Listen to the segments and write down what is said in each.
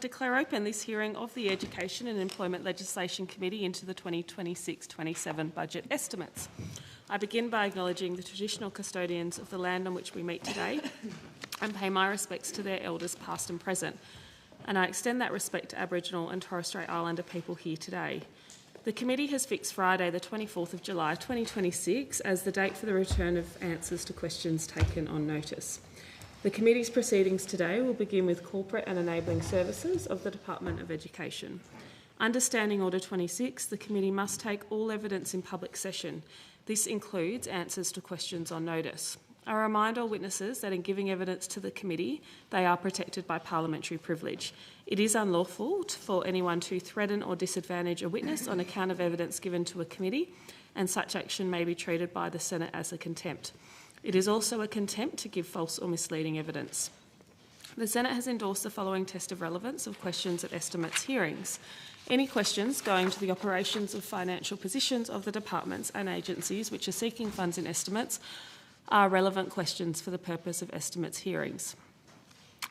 Declare open this hearing of the Education and Employment Legislation Committee into the 2026-27 budget estimates. I begin by acknowledging the traditional custodians of the land on which we meet today and pay my respects to their elders past and present. And I extend that respect to Aboriginal and Torres Strait Islander people here today. The committee has fixed Friday the 24th of July 2026 as the date for the return of answers to questions taken on notice. The committee's proceedings today will begin with corporate and enabling services of the Department of Education. Understanding Order 26, the committee must take all evidence in public session. This includes answers to questions on notice. I remind all witnesses that in giving evidence to the committee, they are protected by parliamentary privilege. It is unlawful for anyone to threaten or disadvantage a witness on account of evidence given to a committee, and such action may be treated by the Senate as a contempt. It is also a contempt to give false or misleading evidence. The Senate has endorsed the following test of relevance of questions at estimates hearings. Any questions going to the operations of financial positions of the departments and agencies which are seeking funds in estimates are relevant questions for the purpose of estimates hearings.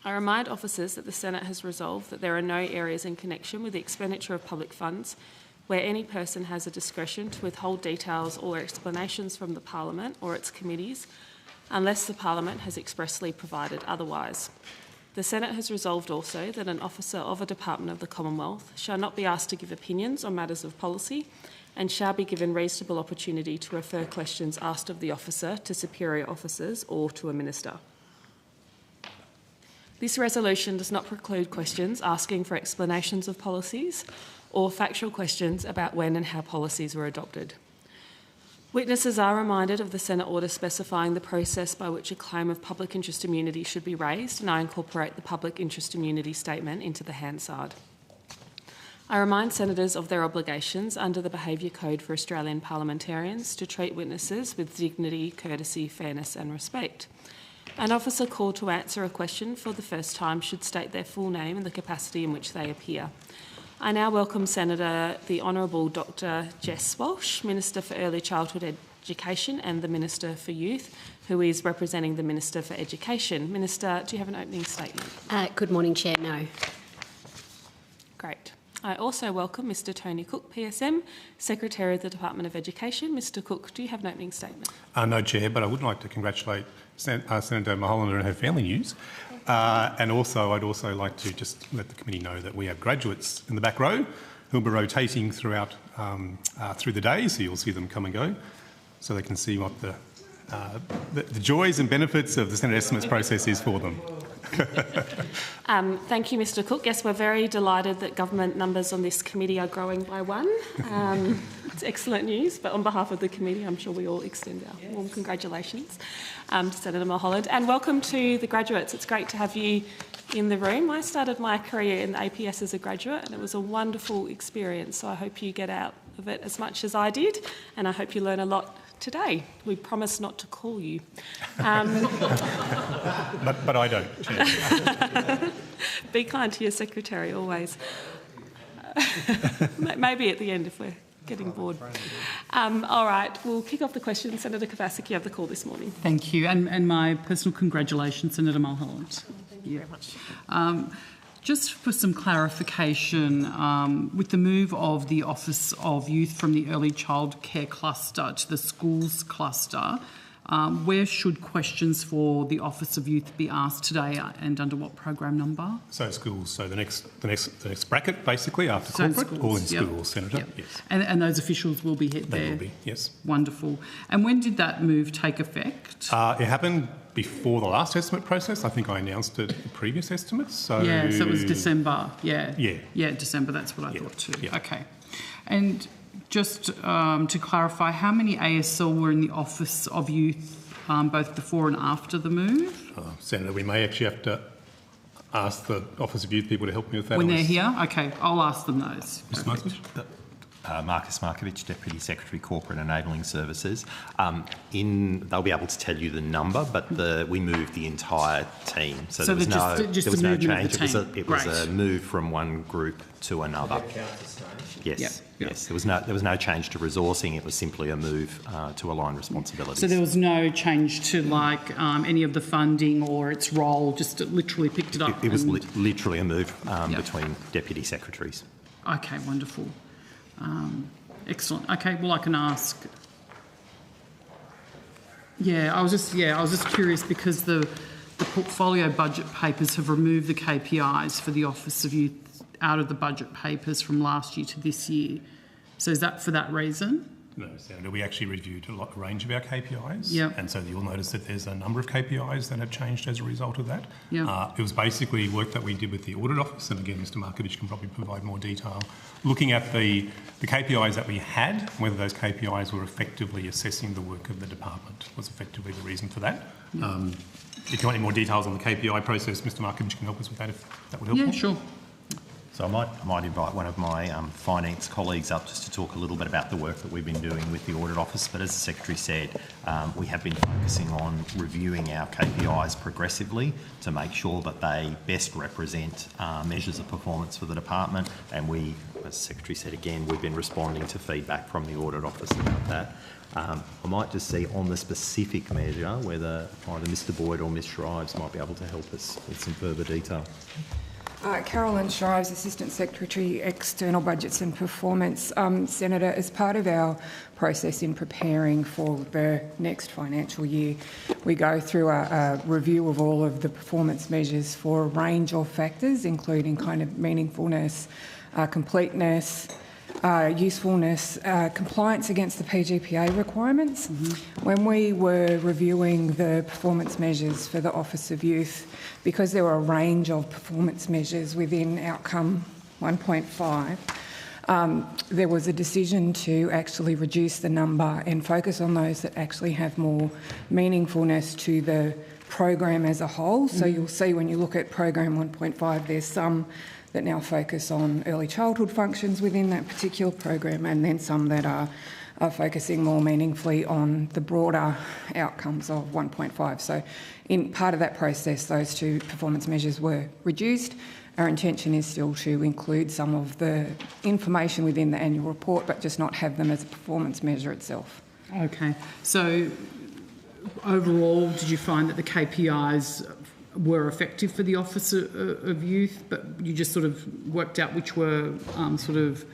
I remind officers that the Senate has resolved that there are no areas in connection with the expenditure of public funds where any person has a discretion to withhold details or explanations from the Parliament or its committees unless the Parliament has expressly provided otherwise. The Senate has resolved also that an officer of a department of the Commonwealth shall not be asked to give opinions on matters of policy and shall be given reasonable opportunity to refer questions asked of the officer to superior officers or to a minister. This resolution does not preclude questions asking for explanations of policies or factual questions about when and how policies were adopted. Witnesses are reminded of the Senate order specifying the process by which a claim of public interest immunity should be raised, and I incorporate the public interest immunity statement into the Hansard. I remind senators of their obligations under the Behaviour Code for Australian parliamentarians to treat witnesses with dignity, courtesy, fairness and respect. An officer called to answer a question for the first time should state their full name and the capacity in which they appear. I now welcome Senator the Honourable Dr Jess Walsh, Minister for Early Childhood Education and the Minister for Youth, who is representing the Minister for Education. Minister, do you have an opening statement? Good morning, Chair. No. Great. I also welcome Mr Tony Cook, PSM, Secretary of the Department of Education. Mr Cook, do you have an opening statement? No, Chair, but I would like to congratulate Senator Mulholland and her family news. And also, I'd also like to just let the committee know that we have graduates in the back row who'll be rotating throughout through the day, so you'll see them come and go, so they can see what the joys and benefits of the Senate estimates process is for them. Thank you, Mr Cook. Yes, we're very delighted that government numbers on this committee are growing by one. It's excellent news, but on behalf of the committee, I'm sure we all extend our warm congratulations to Senator Mulholland. And welcome to the graduates. It's great to have you in the room. I started my career in the APS as a graduate, and it was a wonderful experience, so I hope you get out of it as much as I did, and I hope you learn a lot today. We promise not to call you. But I don't, Chair. Be kind to your secretary always. Maybe at the end if we're getting bored. All right, we'll kick off the questions. Senator Kavasik, you have the call this morning. Thank you, and my personal congratulations, Senator Mulholland. Thank you very much. Just for some clarification, with the move of the Office of Youth from the Early Childcare Cluster to the Schools Cluster, where should questions for the Office of Youth be asked today, and under what program number? So schools. So the next bracket, basically after corporate, schools, all in schools, Senator. Yep. Yes. And those officials will be hit there. They will be. Yes. Wonderful. And when did that move take effect? It happened before the last estimate process. I think I announced it in the previous estimates. So so it was December. Yeah, December. That's what I thought too. Yeah. Okay. And just to clarify, how many ASL were in the Office of Youth both before and after the move? Senator, we may actually have to ask the Office of Youth people to help me with that. When they're here? Okay, I'll ask them those. Mr. Moses? Marcus Markovic, Deputy Secretary, Corporate Enabling Services. They'll be able to tell you the number, but we moved the entire team, so there was no change. It was a move from one group to another. Yes, yes. There was no change to resourcing. It was simply a move to align responsibilities. So there was no change to any of the funding or its role. Just literally picked it up. It was literally a move between deputy secretaries. Okay, wonderful. Excellent. Okay, well, I can ask. I was just curious because the portfolio budget papers have removed the KPIs for the Office of Youth out of the budget papers from last year to this year. So is that for that reason? No, Senator, we actually reviewed a range of our KPIs. Yep. And so you'll notice that there's a number of KPIs that have changed as a result of that. Yep. It was basically work that we did with the Audit Office, and again, Mr Markovic can probably provide more detail, looking at the KPIs that we had, whether those KPIs were effectively assessing the work of the department was effectively the reason for that. Yep. If you want any more details on the KPI process, Mr Markovic can help us with that if that would help. Yeah, sure. So I might invite one of my finance colleagues up just to talk a little bit about the work that we've been doing with the Audit Office. But as the Secretary said, we have been focusing on reviewing our KPIs progressively to make sure that they best represent measures of performance for the department. And we, as the Secretary said again, we've been responding to feedback from the Audit Office about that. I might just see on the specific measure whether either Mr Boyd or Ms Shrives might be able to help us with some further detail. Carolyn Shrives, Assistant Secretary, External Budgets and Performance. Senator, as part of our process in preparing for the next financial year, we go through a review of all of the performance measures for a range of factors, including kind of meaningfulness, completeness, usefulness, compliance against the PGPA requirements. Mm-hmm. When we were reviewing the performance measures for the Office of Youth, because there were a range of performance measures within outcome 1.5, there was a decision to actually reduce the number and focus on those that actually have more meaningfulness to the program as a whole. Mm-hmm. So you'll see when you look at program 1.5, there's some that now focus on early childhood functions within that particular program, and then some that are focusing more meaningfully on the broader outcomes of 1.5. So in part of that process, those two performance measures were reduced. Our intention is still to include some of the information within the annual report, but just not have them as a performance measure itself. Okay. So overall, did you find that the KPIs were effective for the Office of Youth, but you just sort of worked out which were sort of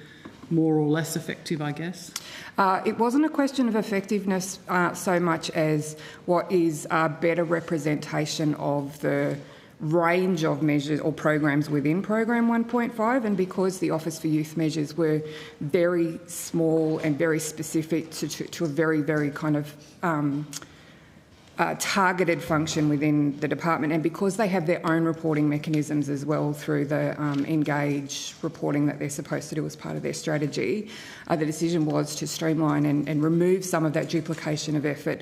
more or less effective, I guess? It wasn't a question of effectiveness so much as what is a better representation of the range of measures or programs within program 1.5, and because the Office for Youth measures were very small and very specific to a very, very kind of targeted function within the department, and because they have their own reporting mechanisms as well through the engage reporting that they're supposed to do as part of their strategy, the decision was to streamline and remove some of that duplication of effort,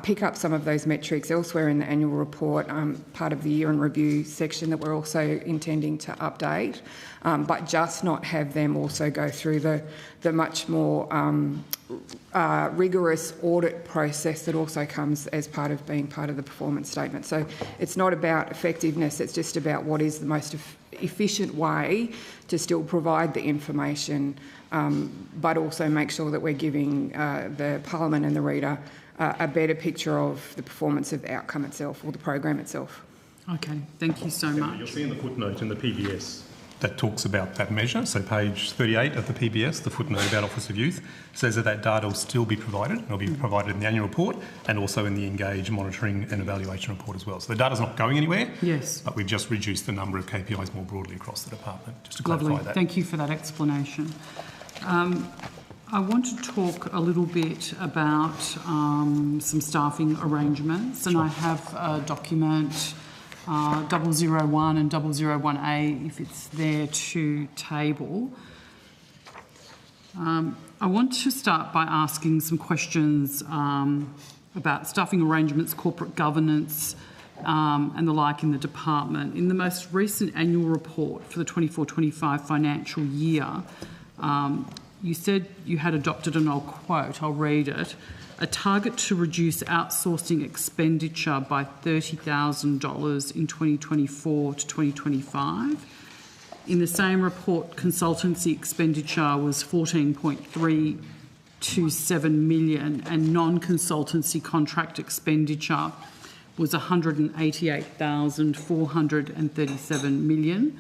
pick up some of those metrics elsewhere in the annual report, part of the year in review section that we're also intending to update, but just not have them also go through the much more rigorous audit process that also comes as part of being part of the performance statement. So it's not about effectiveness, it's just about what is the most efficient way to still provide the information, but also make sure that we're giving the Parliament and the reader a better picture of the performance of the outcome itself or the program itself. Okay, thank you so much. You'll see in the footnote in the PBS that talks about that measure, so page 38 of the PBS, the footnote about Office of Youth, says that data will still be provided. It'll be provided in the annual report and also in the Engage monitoring and evaluation report as well. So the data's not going anywhere, yes, but we've just reduced the number of KPIs more broadly across the department, just to clarify Lovely. that. Thank you for that explanation. I want to talk a little bit about some staffing arrangements, and sure. I have a document 001 and 001A, if it's there to table. I want to start by asking some questions about staffing arrangements, corporate governance, and the like in the department. In the most recent annual report for the 24-25 financial year, you said you had adopted, and I'll quote, I'll read it, a target to reduce outsourcing expenditure by $30,000 in 2024 to 2025. In the same report, consultancy expenditure was $14.327 million and non-consultancy contract expenditure was $188,437 million.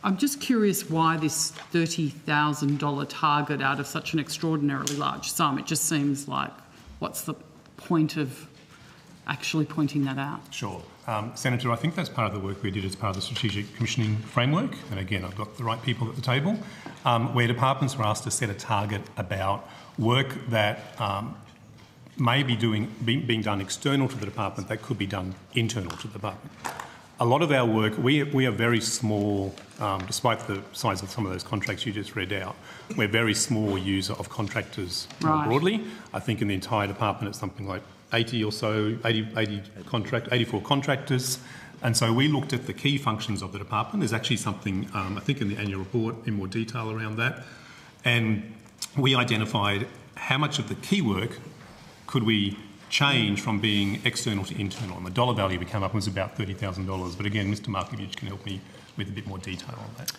I'm just curious why this $30,000 target out of such an extraordinarily large sum. It just seems like, what's the point of actually pointing that out? Sure. Senator, I think that's part of the work we did as part of the strategic commissioning framework. And again, I've got the right people at the table, where departments were asked to set a target about work that may be being done external to the department that could be done internal to the department. A lot of our work, we are very small, despite the size of some of those contracts you just read out, we're a very small user of contractors more broadly. I think in the entire department it's something like 80 or so, 84 contractors. And so we looked at the key functions of the department. There's actually something, I think in the annual report in more detail around that. And we identified how much of the key work could we change from being external to internal. And the dollar value we came up with was about $30,000. But again, Mr Markovich can help me with a bit more detail on that.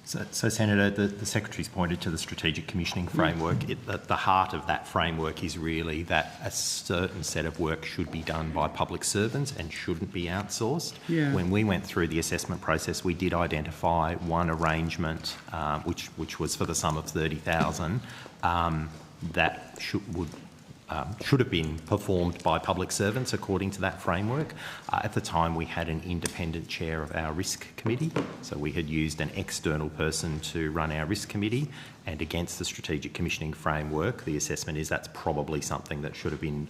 So Senator, the Secretary's pointed to the strategic commissioning framework. The heart of that framework is really that a certain set of work should be done by public servants and shouldn't be outsourced. Yeah. When we went through the assessment process, we did identify one arrangement, which was for the sum of $30,000, that should have been performed by public servants according to that framework. At the time, we had an independent chair of our risk committee, so we had used an external person to run our risk committee, and against the strategic commissioning framework, the assessment is that's probably something that should have been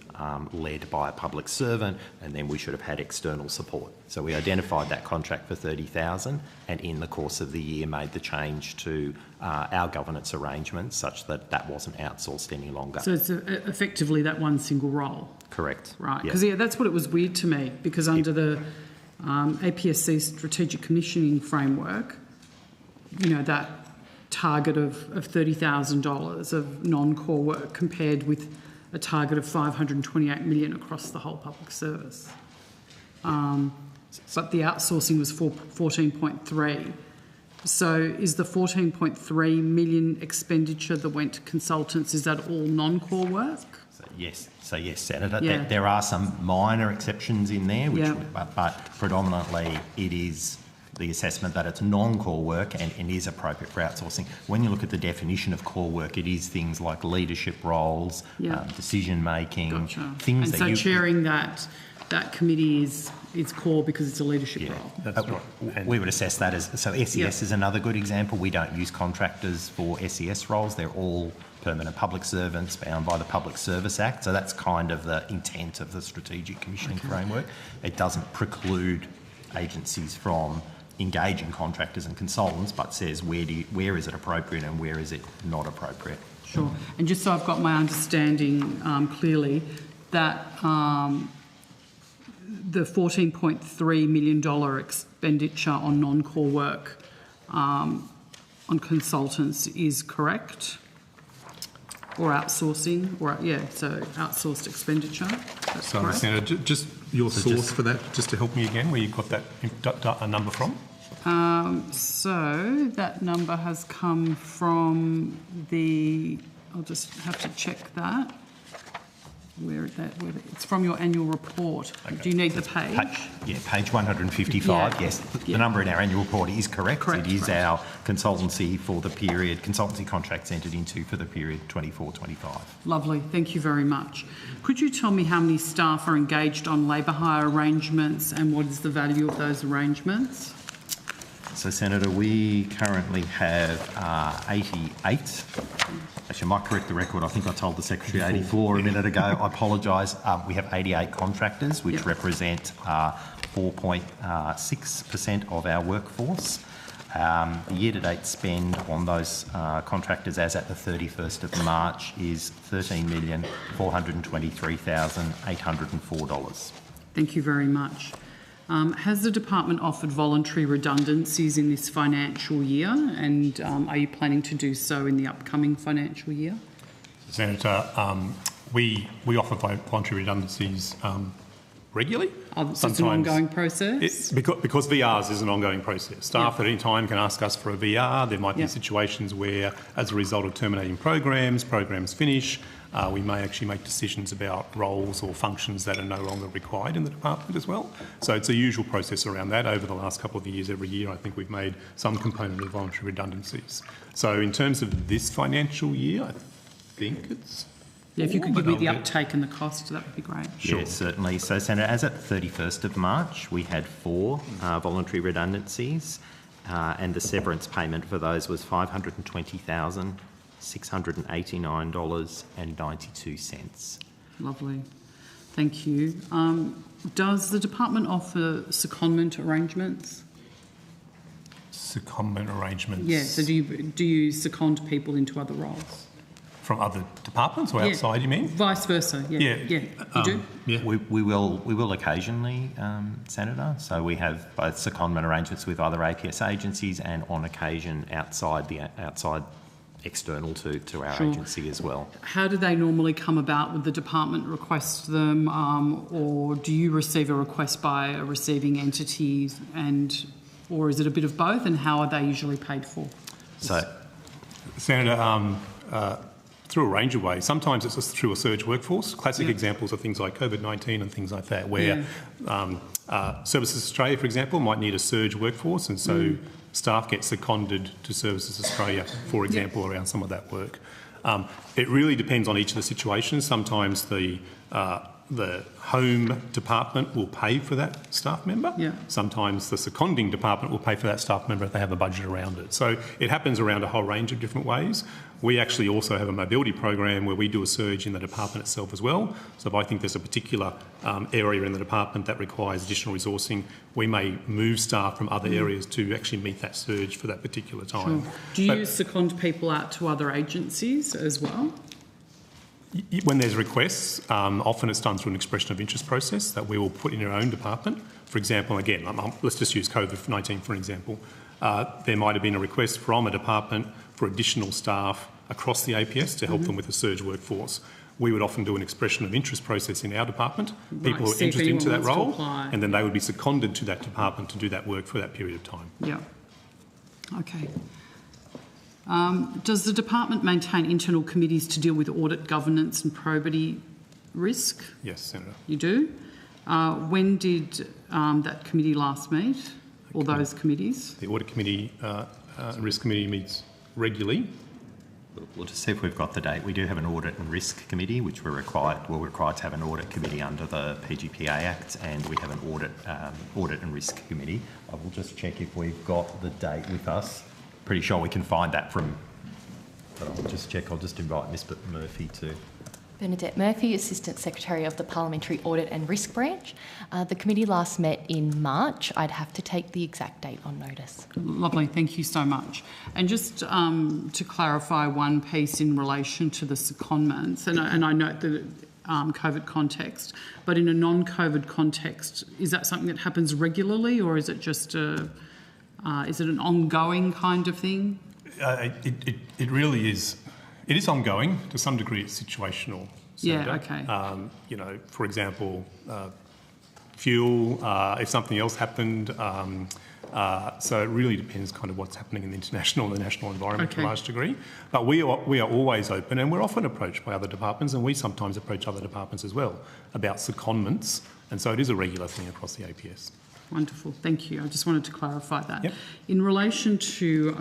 led by a public servant, and then we should have had external support. So we identified that contract for $30,000, and in the course of the year made the change to our governance arrangements such that that wasn't outsourced any longer. So it's effectively that one single role. Correct. Right, because that's what it was weird to me, because under the APSC strategic commissioning framework, that target of $30,000 of non-core work compared with a target of $528 million across the whole public service. But the outsourcing was 14.3. So is the 14.3 million expenditure that went to consultants, is that all non-core work? Yes, Senator. Yeah. There are some minor exceptions in there, but predominantly it is the assessment that it's non-core work and is appropriate for outsourcing. When you look at the definition of core work, it is things like leadership roles, decision-making, things and so chairing that committee is core because it's a leadership role. That's right. We would assess that as... So SES is another good example. We don't use contractors for SES roles. They're all permanent public servants bound by the Public Service Act. So that's kind of the intent of the strategic commissioning framework. It doesn't preclude agencies from engaging contractors and consultants, but says where is it appropriate and where is it not appropriate. Sure. And just so I've got my understanding clearly, that the $14.3 million expenditure on non-core work on consultants is correct? Or outsourcing, so outsourced expenditure. That's so, correct. Senator, just your source for that, just to help me again, where you got that number from? So that number has come from I'll just have to check that. It's from your annual report. Okay. Do you need the page? Page 155, yes. The number in our annual report is correct. It is our consultancy for the period, consultancy contracts entered into for the period 24-25. Lovely, thank you very much. Could you tell me how many staff are engaged on labour hire arrangements and what is the value of those arrangements? So, Senator, we currently have 88. Actually, I might correct the record. I think I told the Secretary 84 a minute ago. I apologise. We have 88 contractors, which represent 4.6% of our workforce. The year-to-date spend on those contractors as at the 31st of March is $13,423,804. Thank you very much. Has the department offered voluntary redundancies in this financial year, and are you planning to do so in the upcoming financial year? Senator, we offer voluntary redundancies regularly. So it's an ongoing process? Because VRs is an ongoing process. Staff at any time can ask us for a VR. There might be situations where, as a result of terminating programs finish, we may actually make decisions about roles or functions that are no longer required in the department as well. So it's a usual process around that. Over the last couple of years, every year, I think we've made some component of voluntary redundancies. So in terms of this financial year, I think it's... Yeah, if you could give me the uptake and the cost, that would be great. Sure. Yes, certainly. So, Senator, as at 31st of March, we had 4 voluntary redundancies, and the severance payment for those was $520,689.92. Lovely. Thank you. Does the department offer secondment arrangements? Secondment arrangements? Yeah, so do you second people into other roles? From other departments or outside, you mean? Vice versa, yeah. You do? Yeah. We will occasionally, Senator. So we have both secondment arrangements with other APS agencies and on occasion outside external to our agency as well. How do they normally come about? Would the department request them, or do you receive a request by a receiving entity, or is it a bit of both, and how are they usually paid for? So, Senator, through a range of ways. Sometimes it's just through a surge workforce. Classic examples are things like COVID-19 and things like that, where Services Australia, for example, might need a surge workforce, and so staff get seconded to Services Australia, for example, around some of that work. It really depends on each of the situations. Sometimes the home department will pay for that staff member. Yeah. Sometimes the seconding department will pay for that staff member if they have a budget around it. So it happens around a whole range of different ways. We actually also have a mobility program where we do a surge in the department itself as well. So if I think there's a particular area in the department that requires additional resourcing, we may move staff from other areas to actually meet that surge for that particular time. Sure. Do you second people out to other agencies as well? When there's requests, often it's done through an expression of interest process that we will put in our own department. For example, again, let's just use COVID-19 for an example. There might have been a request from a department for additional staff across the APS to help them with the surge workforce. We would often do an expression of interest process in our department, people who are interested into that role, and then they would be seconded to that department to do that work for that period of time. Yeah. Okay. Does the department maintain internal committees to deal with audit, governance and probity risk? Yes, Senator. You do? When did that committee last meet, or those committees? The Audit Committee, Risk Committee meets regularly. We'll just see if we've got the date. We do have an Audit and Risk Committee, which we're required to have an Audit Committee under the PGPA Act, and we have an Audit and Risk Committee. I will just check if we've got the date with us. Pretty sure we can find that from... But I'll just check. I'll just invite Ms Murphy to... Bernadette Murphy, Assistant Secretary of the Parliamentary Audit and Risk Branch. The committee last met in March. I'd have to take the exact date on notice. Lovely, thank you so much. And just to clarify one piece in relation to the secondments, and I note the COVID context, but in a non-COVID context, is that something that happens regularly, or is it just is it an ongoing kind of thing? It really is. It is ongoing. To some degree, it's situational. Senator. Yeah, okay. You know, for example, fuel, if something else happened. So it really depends kind of what's happening in the international and the national environment to a large degree. But we are always open, and we're often approached by other departments, and we sometimes approach other departments as well about secondments. And so it is a regular thing across the APS. Wonderful, thank you. I just wanted to clarify that. Yep. In relation to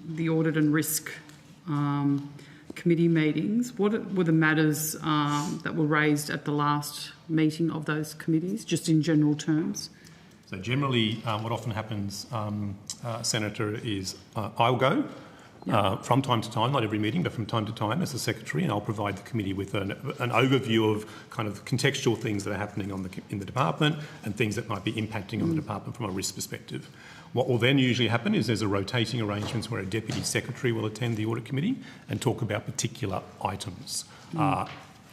the Audit and Risk committee meetings, what were the matters that were raised at the last meeting of those committees, just in general terms? So generally what often happens, Senator, is I'll go from time to time, not every meeting, but from time to time as the Secretary, and I'll provide the committee with an overview of kind of contextual things that are happening in the department and things that might be impacting on the department from a risk perspective. What will then usually happen is there's a rotating arrangements where a Deputy Secretary will attend the Audit Committee and talk about particular items.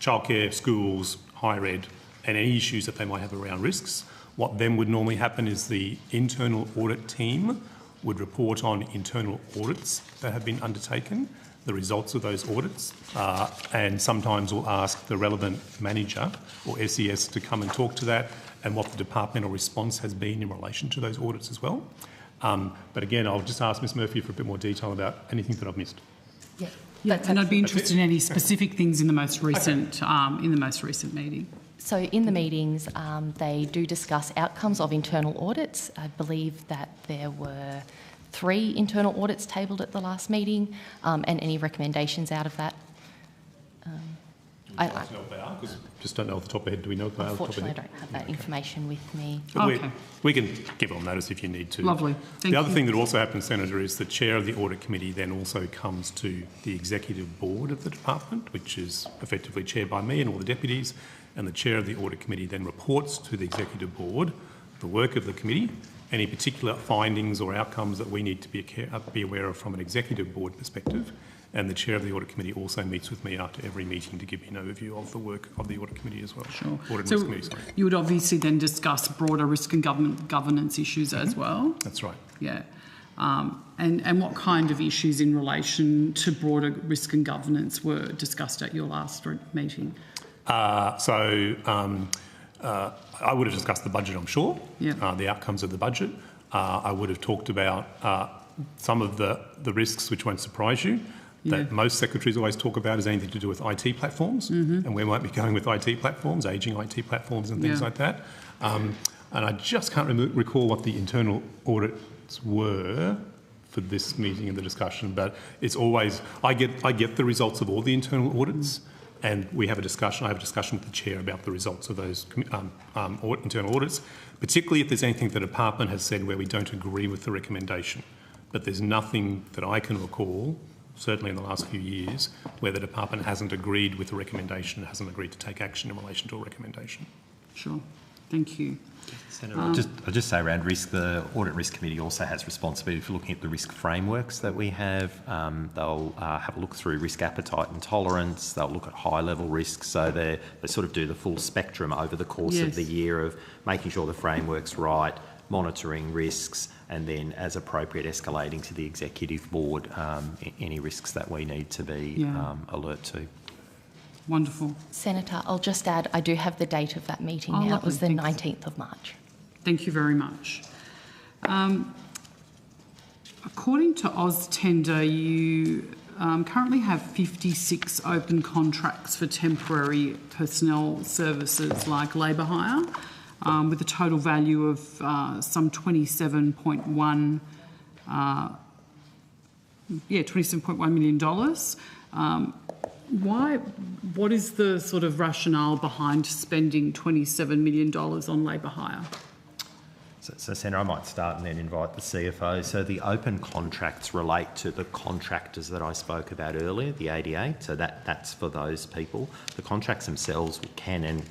Childcare, schools, higher ed, and any issues that they might have around risks. What then would normally happen is the internal audit team would report on internal audits that have been undertaken, the results of those audits, and sometimes will ask the relevant manager or SES to come and talk to that and what the departmental response has been in relation to those audits as well. But again, I'll just ask Ms Murphy for a bit more detail about anything that I've missed. Yeah, and I'd be interested in any specific things in the most recent meeting. So in the meetings, they do discuss outcomes of internal audits. I believe that there were 3 internal audits tabled at the last meeting, and any recommendations out of that. I don't know what they are, because just don't know off the top of the head. Do we know what they are? Unfortunately, I don't have that information with me. Okay. We can give on notice if you need to. Lovely. Thank the other you. thing that also happens, Senator, is the chair of the audit committee then also comes to the executive board of the department, which is effectively chaired by me and all the deputies, and the chair of the audit committee then reports to the executive board the work of the committee, any particular findings or outcomes that we need to be aware of from an executive board perspective. And the chair of the audit committee also meets with me after every meeting to give me an overview of the work of the audit committee as well. Sure. Audit and So risk committee, sorry. you would obviously then discuss broader risk and governance issues as well. That's right. Yeah. And what kind of issues in relation to broader risk and governance were discussed at your last meeting? I would have discussed the budget, I'm sure, Yeah. the outcomes of the budget. I would have talked about some of the risks which won't surprise you, that most secretaries always talk about is anything to do with IT platforms, and we might be going with IT platforms, ageing IT platforms and things like that. And I just can't recall what the internal audits were for this meeting and the discussion, but it's always, I get the results of all the internal audits, and we have a discussion. I have a discussion with the chair about the results of those internal audits, particularly if there's anything the department has said where we don't agree with the recommendation. But there's nothing that I can recall, certainly in the last few years, where the department hasn't agreed with the recommendation, hasn't agreed to take action in relation to a recommendation. Sure. Thank you. Senator, I'll just say around risk, the Audit Risk Committee also has responsibility for looking at the risk frameworks that we have. They'll have a look through risk appetite and tolerance. They'll look at high-level risks. So they sort of do the full spectrum over the course of the year of making sure the framework's right, monitoring risks, and then, as appropriate, escalating to the executive board any risks that we need to be alert to. Wonderful. Senator, I'll just add, I do have the date of that meeting now. It was the 19th of March. Thank you very much. According to AusTender, you currently have 56 open contracts for temporary personnel services like labour hire, with a total value of some $27.1 million. What is the sort of rationale behind spending $27 million on labour hire? So, Senator, I might start and then invite the CFO. So the open contracts relate to the contractors that I spoke about earlier, the 88. So that's for those people. The contracts themselves can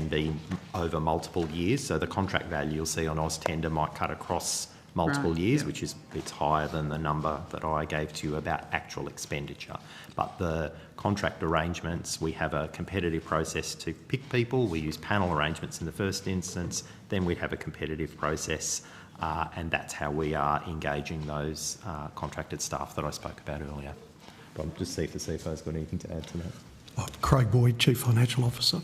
be over multiple years. So the contract value you'll see on AusTender might cut across multiple years, which is it's higher than the number that I gave to you about actual expenditure. But the contract arrangements, we have a competitive process to pick people. We use panel arrangements in the first instance, then we have a competitive process, and that's how we are engaging those contracted staff that I spoke about earlier. But I'll just see if the CFO's got anything to add to that. Craig Boyd, Chief Financial Officer.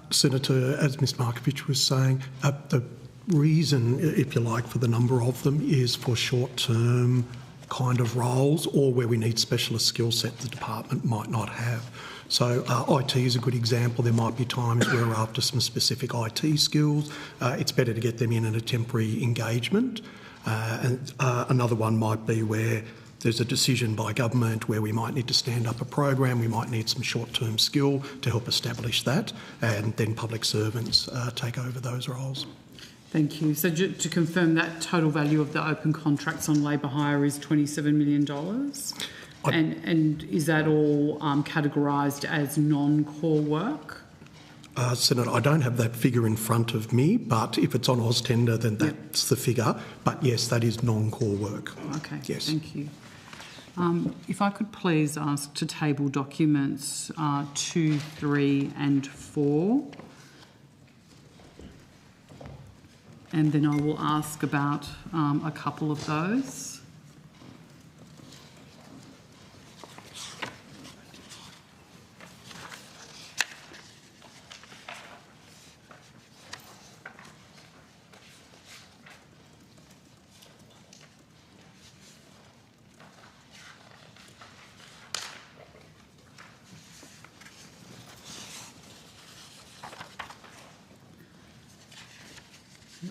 Senator, as Ms Markovich was saying, the reason, if you like, for the number of them is for short-term kind of roles or where we need specialist skill set the department might not have. So IT is a good example. There might be times where we're after some specific IT skills. It's better to get them in a temporary engagement. And another one might be where there's a decision by government where we might need to stand up a program, we might need some short-term skill to help establish that, and then public servants take over those roles. Thank you. So to confirm, that total value of the open contracts on labour hire is $27 million? And is that all categorised as non-core work? Senator, I don't have that figure in front of me, but if it's on AusTender, then that's the figure. But yes, that is non-core work. Okay, yes. Thank you. If I could please ask to table documents 2, 3 and 4. and then I will ask about a couple of those.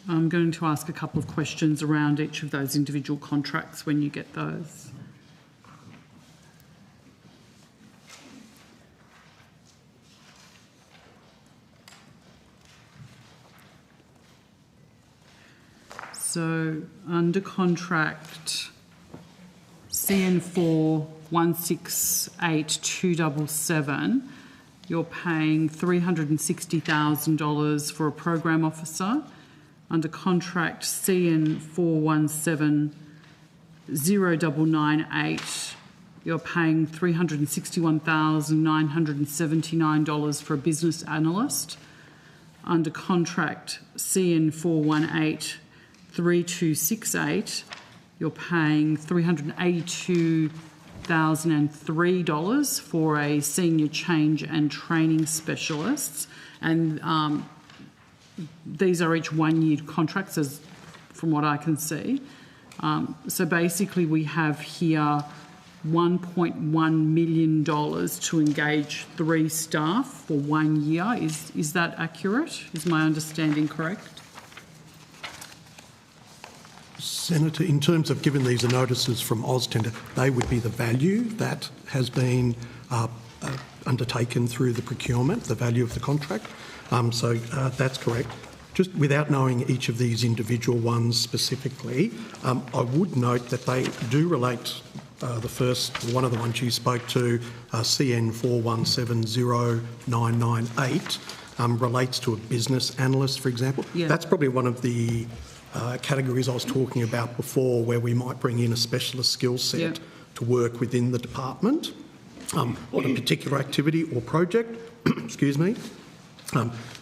I'm going to ask a couple of questions around each of those individual contracts when you get those. So under contract CN4 168277, you're paying $360,000 for a program officer. Under contract CN 417099, you're paying $361,979 for a business analyst. Under contract CN 4183268, you're paying $382,003 for a senior change and training specialist. And these are each one-year contracts, as from what I can see. So basically, we have here $1.1 million to engage 3 staff for 1 year. Is that accurate? Is my understanding correct? Senator, in terms of giving these notices from AusTender, they would be the value that has been undertaken through the procurement, the value of the contract. So that's correct. Just without knowing each of these individual ones specifically, I would note that they do relate, the first, one of the ones you spoke to, CN 41709998, relates to a business analyst, for example. Yeah. That's probably one of the categories I was talking about before, where we might bring in a specialist skill set to work within the department on a particular activity or project. Excuse me.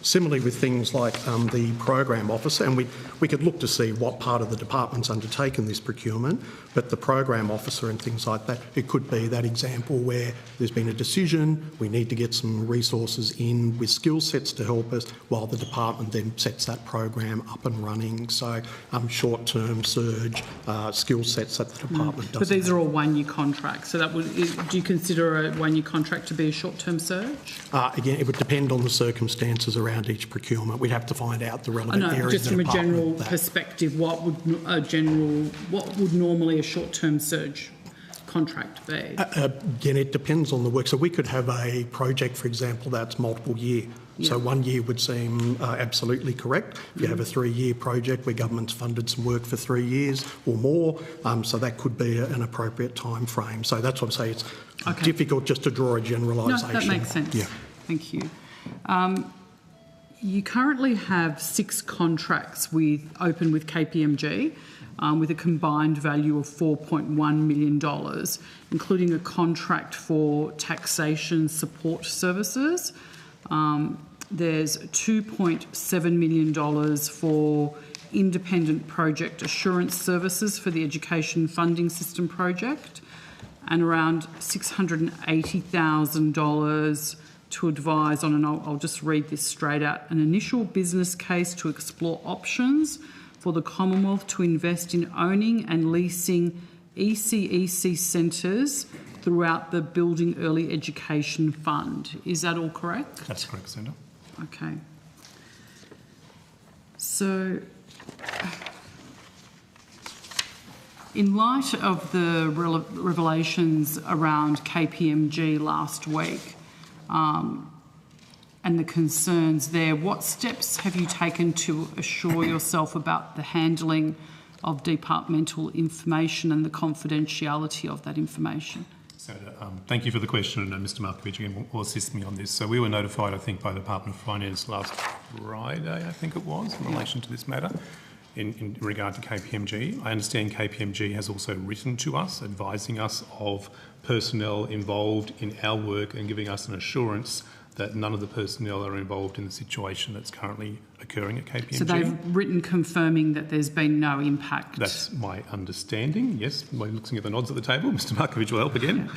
Similarly with things like the program officer, and we could look to see what part of the department's undertaken this procurement, but the program officer and things like that, it could be that example where there's been a decision, we need to get some resources in with skill sets to help us while the department then sets that program up and running. So short-term surge skill sets that the department does. But these are all one-year contracts, so that would, do you consider a one-year contract to be a short-term surge? Again, it would depend on the circumstances around each procurement. We'd have to find out the relevant areas. Just from a general that. perspective, what would normally a short-term surge contract be? Again, it depends on the work. So we could have a project, for example, that's multiple year. Yeah. So 1 year would seem absolutely correct. If you have a 3-year project where government's funded some work for 3 years or more, so that could be an appropriate time frame. So that's what I'm saying. It's difficult just to draw a generalisation. No, that makes sense. Yeah. Thank you. You currently have 6 contracts open with KPMG with a combined value of $4.1 million, including a contract for taxation support services. There's $2.7 million for independent project assurance services for the education funding system project, and around $680,000 to advise on, and I'll just read this straight out, an initial business case to explore options for the Commonwealth to invest in owning and leasing ECEC centres throughout the Building Early Education Fund. Is that all correct? That's correct, Senator. Okay. So, in light of the revelations around KPMG last week, and the concerns there, what steps have you taken to assure yourself about the handling of departmental information and the confidentiality of that information? Senator, thank you for the question, and Mr Markovich again will assist me on this. So we were notified, I think, by the Department of Finance last Friday, I think it was, in relation to this matter in regard to KPMG. I understand KPMG has also written to us, advising us of personnel involved in our work and giving us an assurance that none of the personnel are involved in the situation that's currently occurring at KPMG. So they've written confirming that there's been no impact. That's my understanding, yes. By looking at the nods at the table, Mr Markovich will help again.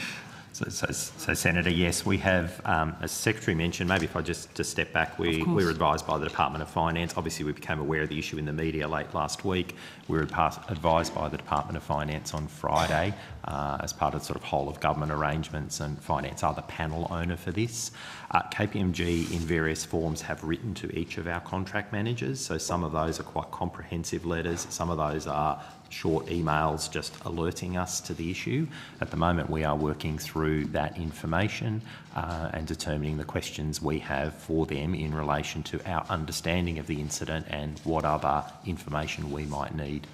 So, Senator, yes, we have, as Secretary mentioned, maybe if I just step back, we were advised by the Department of Finance. Obviously, we became aware of the issue in the media late last week. We were advised by the Department of Finance on Friday as part of sort of whole of government arrangements, and Finance are the panel owner for this. KPMG in various forms have written to each of our contract managers, so some of those are quite comprehensive letters, some of those are short emails just alerting us to the issue. At the moment, we are working through that information and determining the questions we have for them in relation to our understanding of the incident and what other information we might need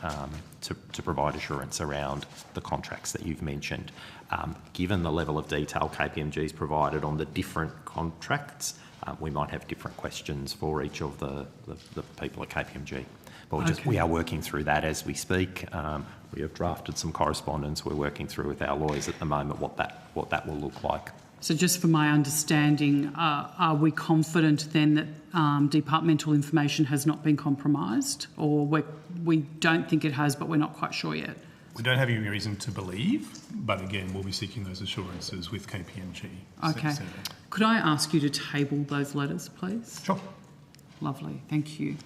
to provide assurance around the contracts that you've mentioned. Given the level of detail KPMG's provided on the different contracts, we might have different questions for each of the people at KPMG. But we are working through that as we speak. We have drafted some correspondence. We're working through with our lawyers at the moment what that will look like. So just for my understanding, are we confident then that departmental information has not been compromised, or we don't think it has but we're not quite sure yet? We don't have any reason to believe, but again, we'll be seeking those assurances with KPMG. Okay. Senator. Could I ask you to table those letters, please? Sure. Lovely, thank you.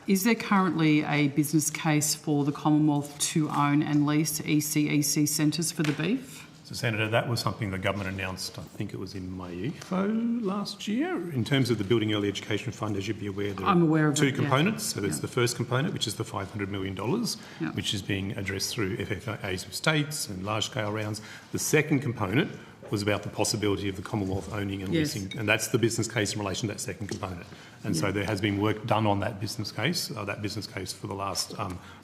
Is there currently a business case for the Commonwealth to own and lease ECEC centres for the beef? So, Senator, that was something the government announced, I think it was in MYEFO last year. In terms of the Building Early Education Fund, as you'd be aware, there are two components. So there's the first component, which is the $500 million, which is being addressed through FFAs of states and large-scale rounds. The second component was about the possibility of the Commonwealth owning and leasing, and that's the business case in relation to that second component. And so there has been work done on that business case for the last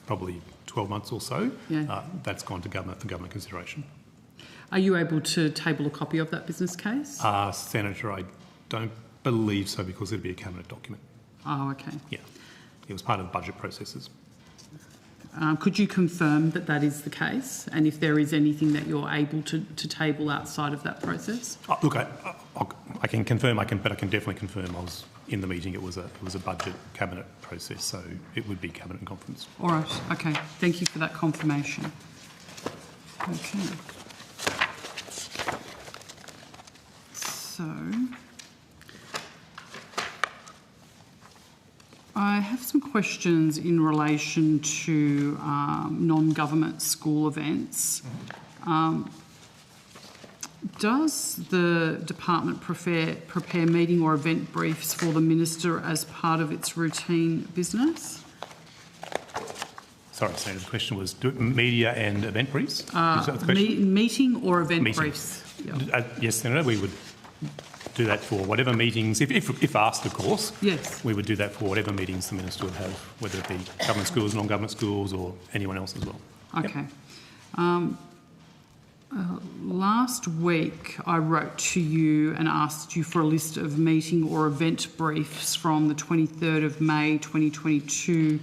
probably 12 months or so. That's gone to government for government consideration. Are you able to table a copy of that business case? Senator, I don't believe so, because it'd be a cabinet document. Oh, okay. Yeah, it was part of the budget processes. Could you confirm that that is the case, and if there is anything that you're able to table outside of that process? Look, I can confirm. But I can definitely confirm. I was in the meeting. It was a budget cabinet process, so it would be cabinet and conference. All right. Okay. Thank you for that confirmation. Okay. So I have some questions in relation to non-government school events. Does the department prepare meeting or event briefs for the minister as part of its routine business? Sorry, Senator, the question was media and event briefs? Is that the question? Meeting or event briefs? Yep. Yes, Senator, we would do that for whatever meetings, if asked, of course. Yes. We would do that for whatever meetings the minister would have, whether it be government schools, non-government schools, or anyone else as well. Okay. Yep. Last week I wrote to you and asked you for a list of meeting or event briefs from the 23rd of May 2022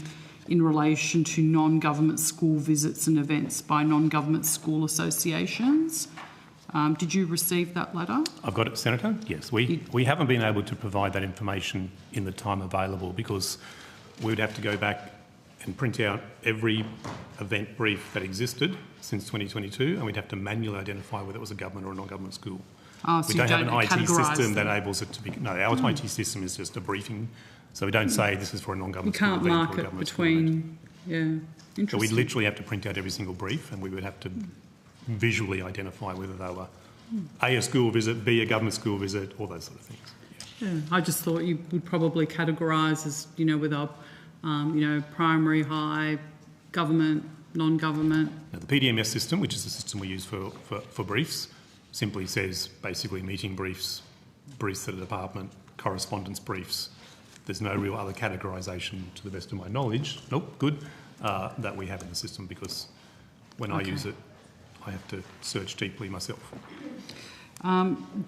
in relation to non-government school visits and events by non-government school associations. Did you receive that letter? I've got it, Senator. Yes, we haven't been able to provide that information in the time available, because we would have to go back and print out every event brief that existed since 2022, and we'd have to manually identify whether it was a government or a non-government school. Oh, so we don't have an IT system that them. enables it to be... No, our IT system is just a briefing, so we don't say this is for a non-government school event or a government school event. You can't mark it between... Yeah, interesting. So we'd literally have to print out every single brief, and we would have to visually identify whether they were A, a school visit, B, a government school visit, all those sort of things. Yeah, I just thought you would probably categorise as, with our, primary, high, government, non-government. Now, the PDMS system, which is the system we use for briefs, simply says basically meeting briefs, briefs to the department, correspondence briefs. There's no real other categorisation, to the best of my knowledge, that we have in the system, because when I use it, I have to search deeply myself.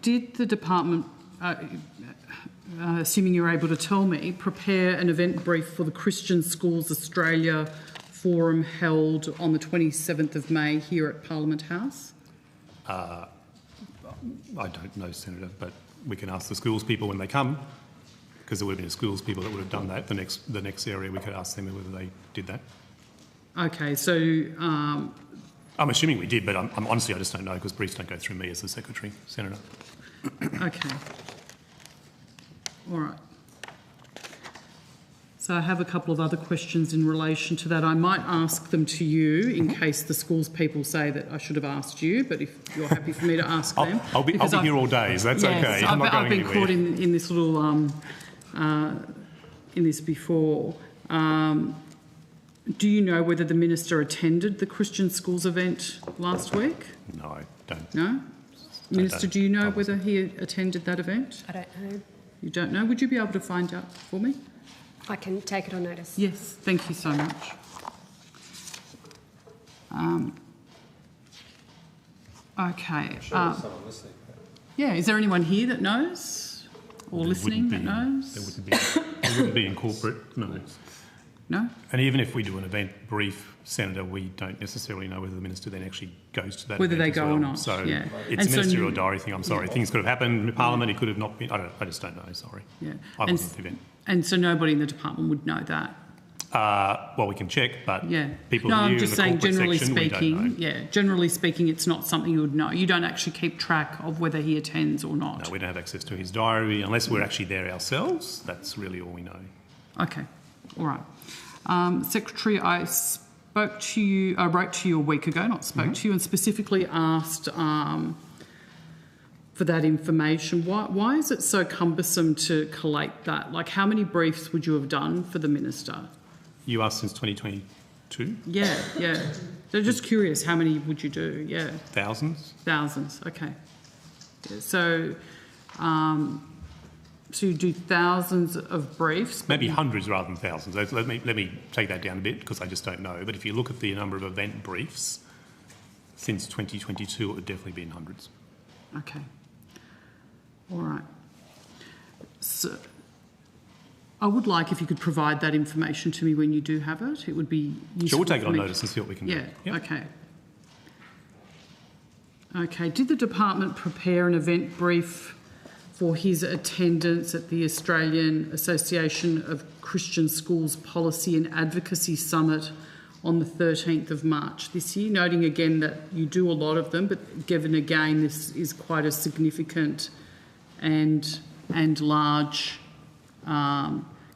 Did the department, assuming you're able to tell me, prepare an event brief for the Christian Schools Australia forum held on the 27th of May here at Parliament House? I don't know, Senator, but we can ask the schools people when they come, because there would have been schools people that would have done that. The next area, we could ask them whether they did that. Okay, so I'm assuming we did, but I'm honestly, I just don't know, because briefs don't go through me as the Secretary, Senator. okay, all right. So I have a couple of other questions in relation to that. I might ask them to you in case the schools people say that I should have asked you, but if you're happy for me to ask them. I'll be here all day, so that's yes, okay. I'm not going I've been anywhere. caught in this little, in this before. Do you know whether the Minister attended the Christian Schools event last week? No, I don't. No? Minister, do you know whether he attended that event? I don't know. You don't know? Would you be able to find out for me? I can take it on notice. Yes, thank you so much. Okay. Yeah, is there anyone here that knows or listening that knows? There wouldn't be in corporate, no. No? And even if we do an event brief, Senator, we don't necessarily know whether the Minister then actually goes to that Whether event they as go or well. not, So yeah. it's And a so ministerial diary thing, I'm sorry. Things could have happened in Parliament, it could have not been, I just don't know, sorry. Yeah. I wasn't at the event. And so nobody in the department would know that? Well, we can check, but Yeah. people no, here I'm in just the saying, corporate generally section, we don't know. speaking, yeah, generally speaking, it's not something you would know. You don't actually keep track of whether he attends or not. No, we don't have access to his diary unless we're actually there ourselves. That's really all we know. Okay, all right. Secretary, I wrote to you a week ago, not spoke to you, and specifically asked for that information. Why is it so cumbersome to collate that? Like, how many briefs would you have done for the Minister? You asked since 2022? Yeah. So just curious, how many would you do? Yeah. Thousands? Thousands, okay. Yeah, so you do thousands of briefs? Maybe hundreds rather than thousands. Let me take that down a bit because I just don't know. But if you look at the number of event briefs since 2022, it would definitely be in hundreds. Okay. All right. So I would like if you could provide that information to me when you do have it. It would be useful. Sure, we'll take it for on me. notice and see what we can do. Yeah, Yep. okay. Okay, did the department prepare an event brief for his attendance at the Australian Association of Christian Schools Policy and Advocacy Summit on the 13th of March this year? Noting again that you do a lot of them, but given again this is quite a significant and large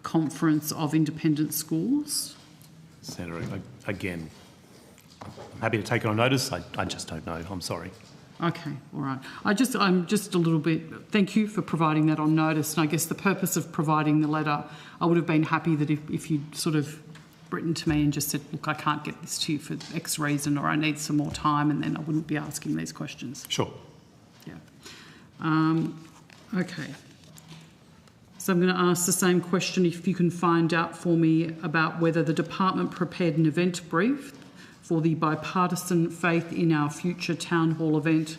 conference of independent schools. Senator, again, I'm happy to take it on notice. I just don't know. I'm sorry. Okay, all right. I'm just a little bit... Thank you for providing that on notice. And I guess the purpose of providing the letter, I would have been happy that if you'd sort of written to me and just said, look, I can't get this to you for X reason, or I need some more time, and then I wouldn't be asking these questions. Sure. Yeah. Okay. So I'm going to ask the same question if you can find out for me about whether the department prepared an event brief for the bipartisan Faith in Our Future Town Hall event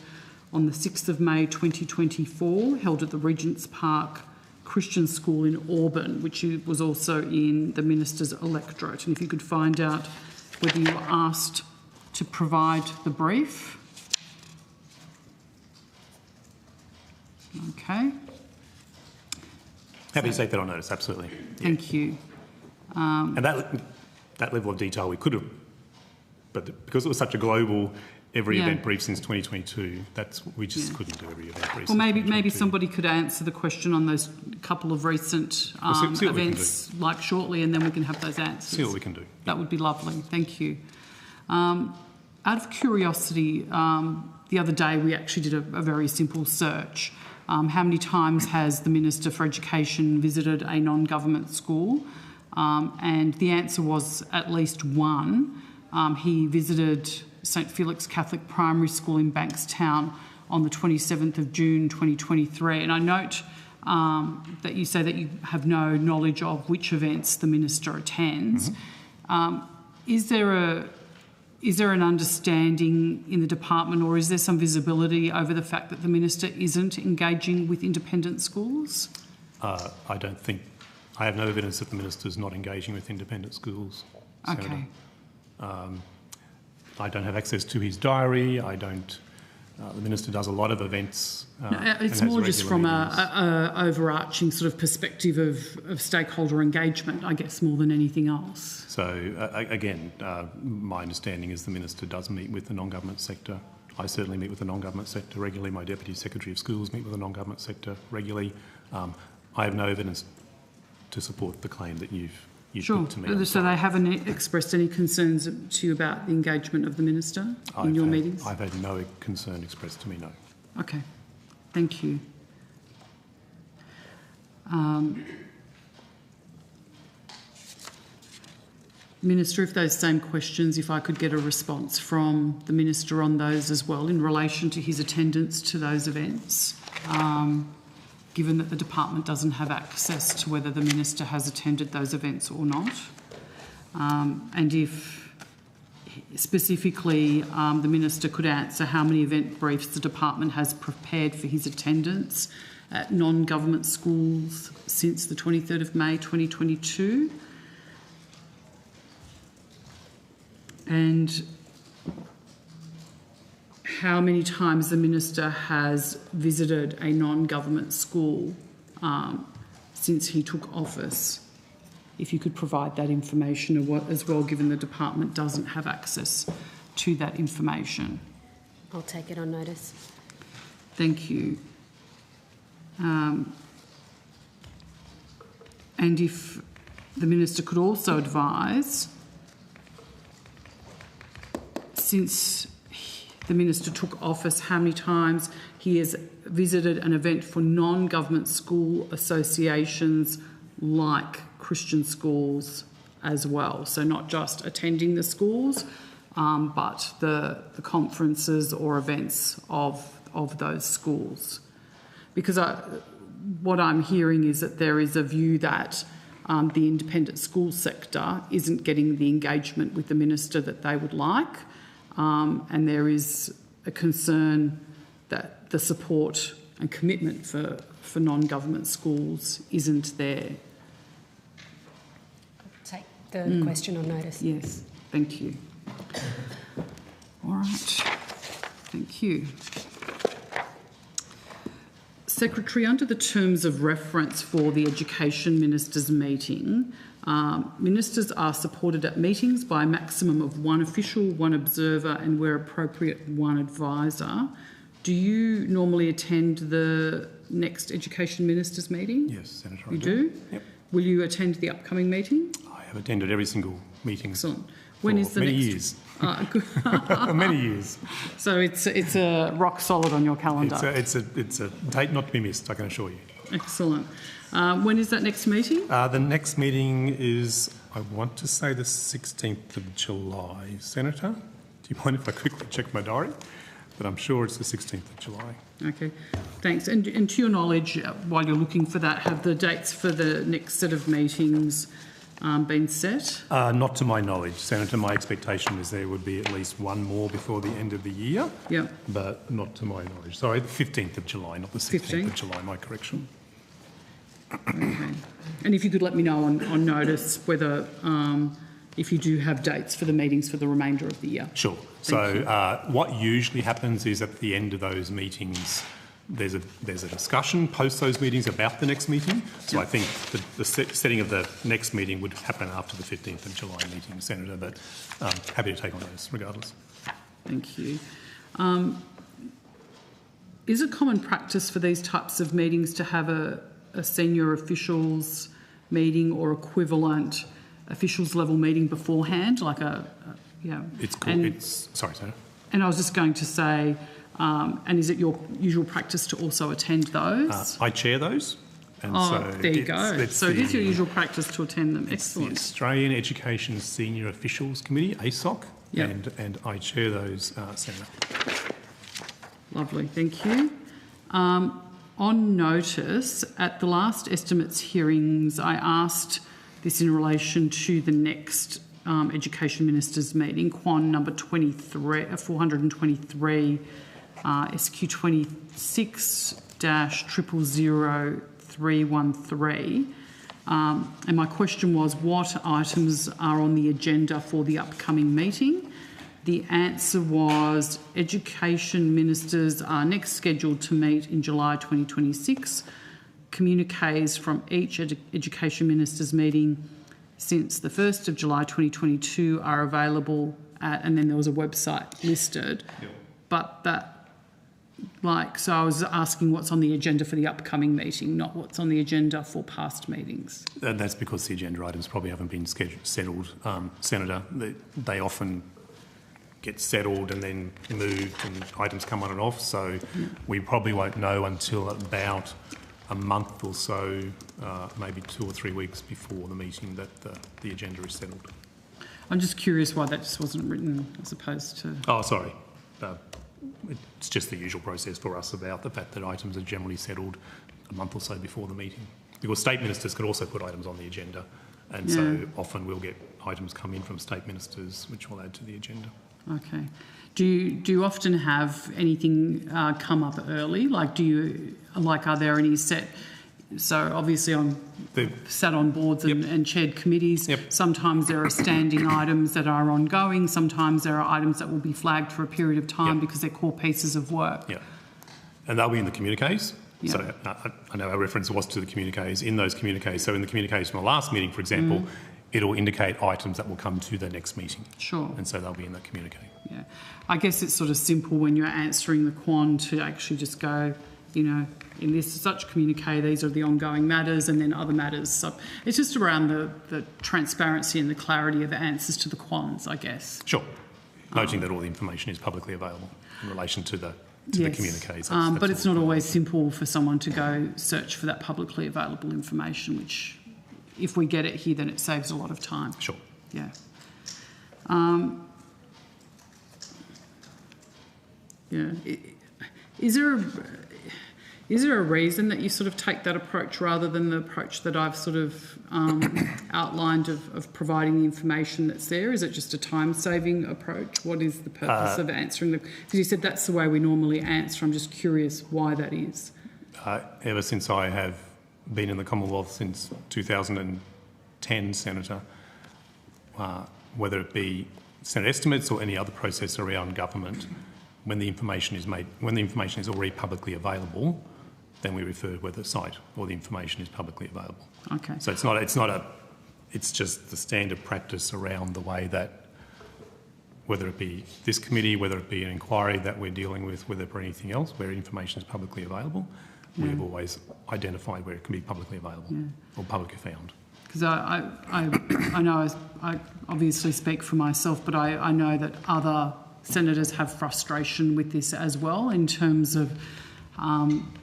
on the 6th of May 2024, held at the Regent's Park Christian School in Auburn, which was also in the Minister's electorate. And if you could find out whether you were asked to provide the brief. Okay. Happy to take that on notice, absolutely. Thank you. And that level of detail we could have, but because it was such a global event brief since 2022, we just couldn't do every event brief. Well, maybe somebody could answer the question on those couple of recent see events like shortly, and then we can have those answers. See what we can do. That would be lovely. Thank you. Out of curiosity, the other day we actually did a very simple search. How many times has the Minister for Education visited a non-government school? And the answer was at least one. He visited St Felix Catholic Primary School in Bankstown on the 27th of June 2023. And I note that you say that you have no knowledge of which events the Minister attends. Is there an understanding in the department, or is there some visibility over the fact that the Minister isn't engaging with independent schools? I have no evidence that the Minister's not engaging with independent schools, Senator. Okay. I don't have access to his diary. I don't The Minister does a lot of events. It's more just from a overarching sort of perspective of stakeholder engagement, I guess, more than anything else. So, again, my understanding is the Minister does meet with the non-government sector. I certainly meet with the non-government sector regularly. My Deputy Secretary of Schools meet with the non-government sector regularly. I have no evidence to support the claim that you've put to me. So they haven't expressed any concerns to you about the engagement of the Minister in your meetings? I've had no concern expressed to me, no. Okay, thank you. Minister, if those same questions, if I could get a response from the Minister on those as well in relation to his attendance to those events, given that the department doesn't have access to whether the Minister has attended those events or not. And if specifically the Minister could answer how many event briefs the department has prepared for his attendance at non-government schools since the 23rd of May 2022. And how many times the Minister has visited a non-government school since he took office. If you could provide that information as well, given the department doesn't have access to that information. I'll take it on notice. Thank you. And if the Minister could also advise, since the Minister took office, how many times he has visited an event for non-government school associations like Christian schools as well. So not just attending the schools, but the conferences or events of those schools. Because what I'm hearing is that there is a view that the independent school sector isn't getting the engagement with the Minister that they would like. And there is a concern that the support and commitment for non-government schools isn't there. I'll take the question on notice. Yes, thank you. All right, thank you. Secretary, under the terms of reference for the Education Minister's meeting, ministers are supported at meetings by a maximum of one official, one observer and, where appropriate, one advisor. Do you normally attend the next Education Minister's meeting? Yes, Senator. You do? Yep. Will you attend the upcoming meeting? I have attended every single meeting. Excellent. When is the many next? Years. Good. Many years. So it's a rock solid on your calendar. It's a date not to be missed, I can assure you. Excellent. When is that next meeting? The next meeting is, I want to say, the 16th of July. Senator, do you mind if I quickly check my diary? But I'm sure it's the 16th of July. Okay, thanks. And to your knowledge, while you're looking for that, have the dates for the next set of meetings been set? Not to my knowledge, Senator. My expectation is there would be at least one more before the end of the year. Yep. But not to my knowledge. Sorry, the 15th of July, not the 16th of July, my correction. Okay. And if you could let me know on notice whether, if you do have dates for the meetings for the remainder of the year. Sure. What usually happens is at the end of those meetings, there's a discussion post those meetings about the next meeting. So I think the setting of the next meeting would happen after the 15th of July meeting, Senator, but happy to take on those regardless. Thank you. Is it common practice for these types of meetings to have a senior officials meeting or equivalent officials level meeting beforehand, like It's called. Sorry, Senator. And I was just going to say, and is it your usual practice to also attend those? I chair those. And there you go. So it is your usual practice to attend them. Excellent. It's the Australian Education Senior Officials Committee, ASOC, yep. and I chair those, Senator. Lovely, thank you. On notice, at the last estimates hearings, I asked this in relation to the next Education Minister's meeting, Quan number 423, SQ 26-000313. And my question was, what items are on the agenda for the upcoming meeting? the answer was education ministers are next scheduled to meet in July 2026. Communiques from each education ministers meeting since the 1st of July 2022 are available at, and then there was a website listed. Yep. But that, so I was asking what's on the agenda for the upcoming meeting, not what's on the agenda for past meetings. And that's because the agenda items probably haven't been settled, Senator. They often get settled and then moved and items come on and off, so we probably won't know until about a month or so, maybe 2 or 3 weeks before the meeting, that the agenda is settled. I'm just curious why that just wasn't written as opposed to... Oh, sorry. It's just the usual process for us about the fact that items are generally settled a month or so before the meeting. Because state ministers can also put items on the agenda, and so often we'll get items come in from state ministers which will add to the agenda. Okay. Do you often have anything come up early? Are there any set... So obviously I'm sat on boards and chaired committees. Yep. Sometimes there are standing items that are ongoing. Sometimes there are items that will be flagged for a period of time because they're core pieces of work. Yeah. And they'll be in the communiques. Yep. So I know our reference was to the communiques, in those communiques. So in the communiques from the last meeting, for example, it'll indicate items that will come to the next meeting. Sure. And so they'll be in that communique. Yeah. I guess it's sort of simple when you're answering the Quan to actually just go, in this such communique, these are the ongoing matters and then other matters. So it's just around the transparency and the clarity of the answers to the Quans, I guess. Sure. Noting that all the information is publicly available in relation to the communiques. But it's not always simple for someone to go search for that publicly available information, which if we get it here, then it saves a lot of time. Sure. Yeah. Is there a reason that you sort of take that approach rather than the approach that I've sort of outlined of providing the information that's there? Is it just a time-saving approach? What is the purpose of answering the... Because you said that's the way we normally answer. I'm just curious why that is. Ever since I have been in the Commonwealth since 2010, Senator, whether it be Senate estimates or any other process around government, when the information is already publicly available, then we refer whether the site or the information is publicly available. Okay. So it's just the standard practice around the way that, whether it be this committee, whether it be an inquiry that we're dealing with, whether it be anything else, where information is publicly available, we've always identified where it can be publicly available or publicly found. Because I know I obviously speak for myself, but I know that other senators have frustration with this as well, in terms of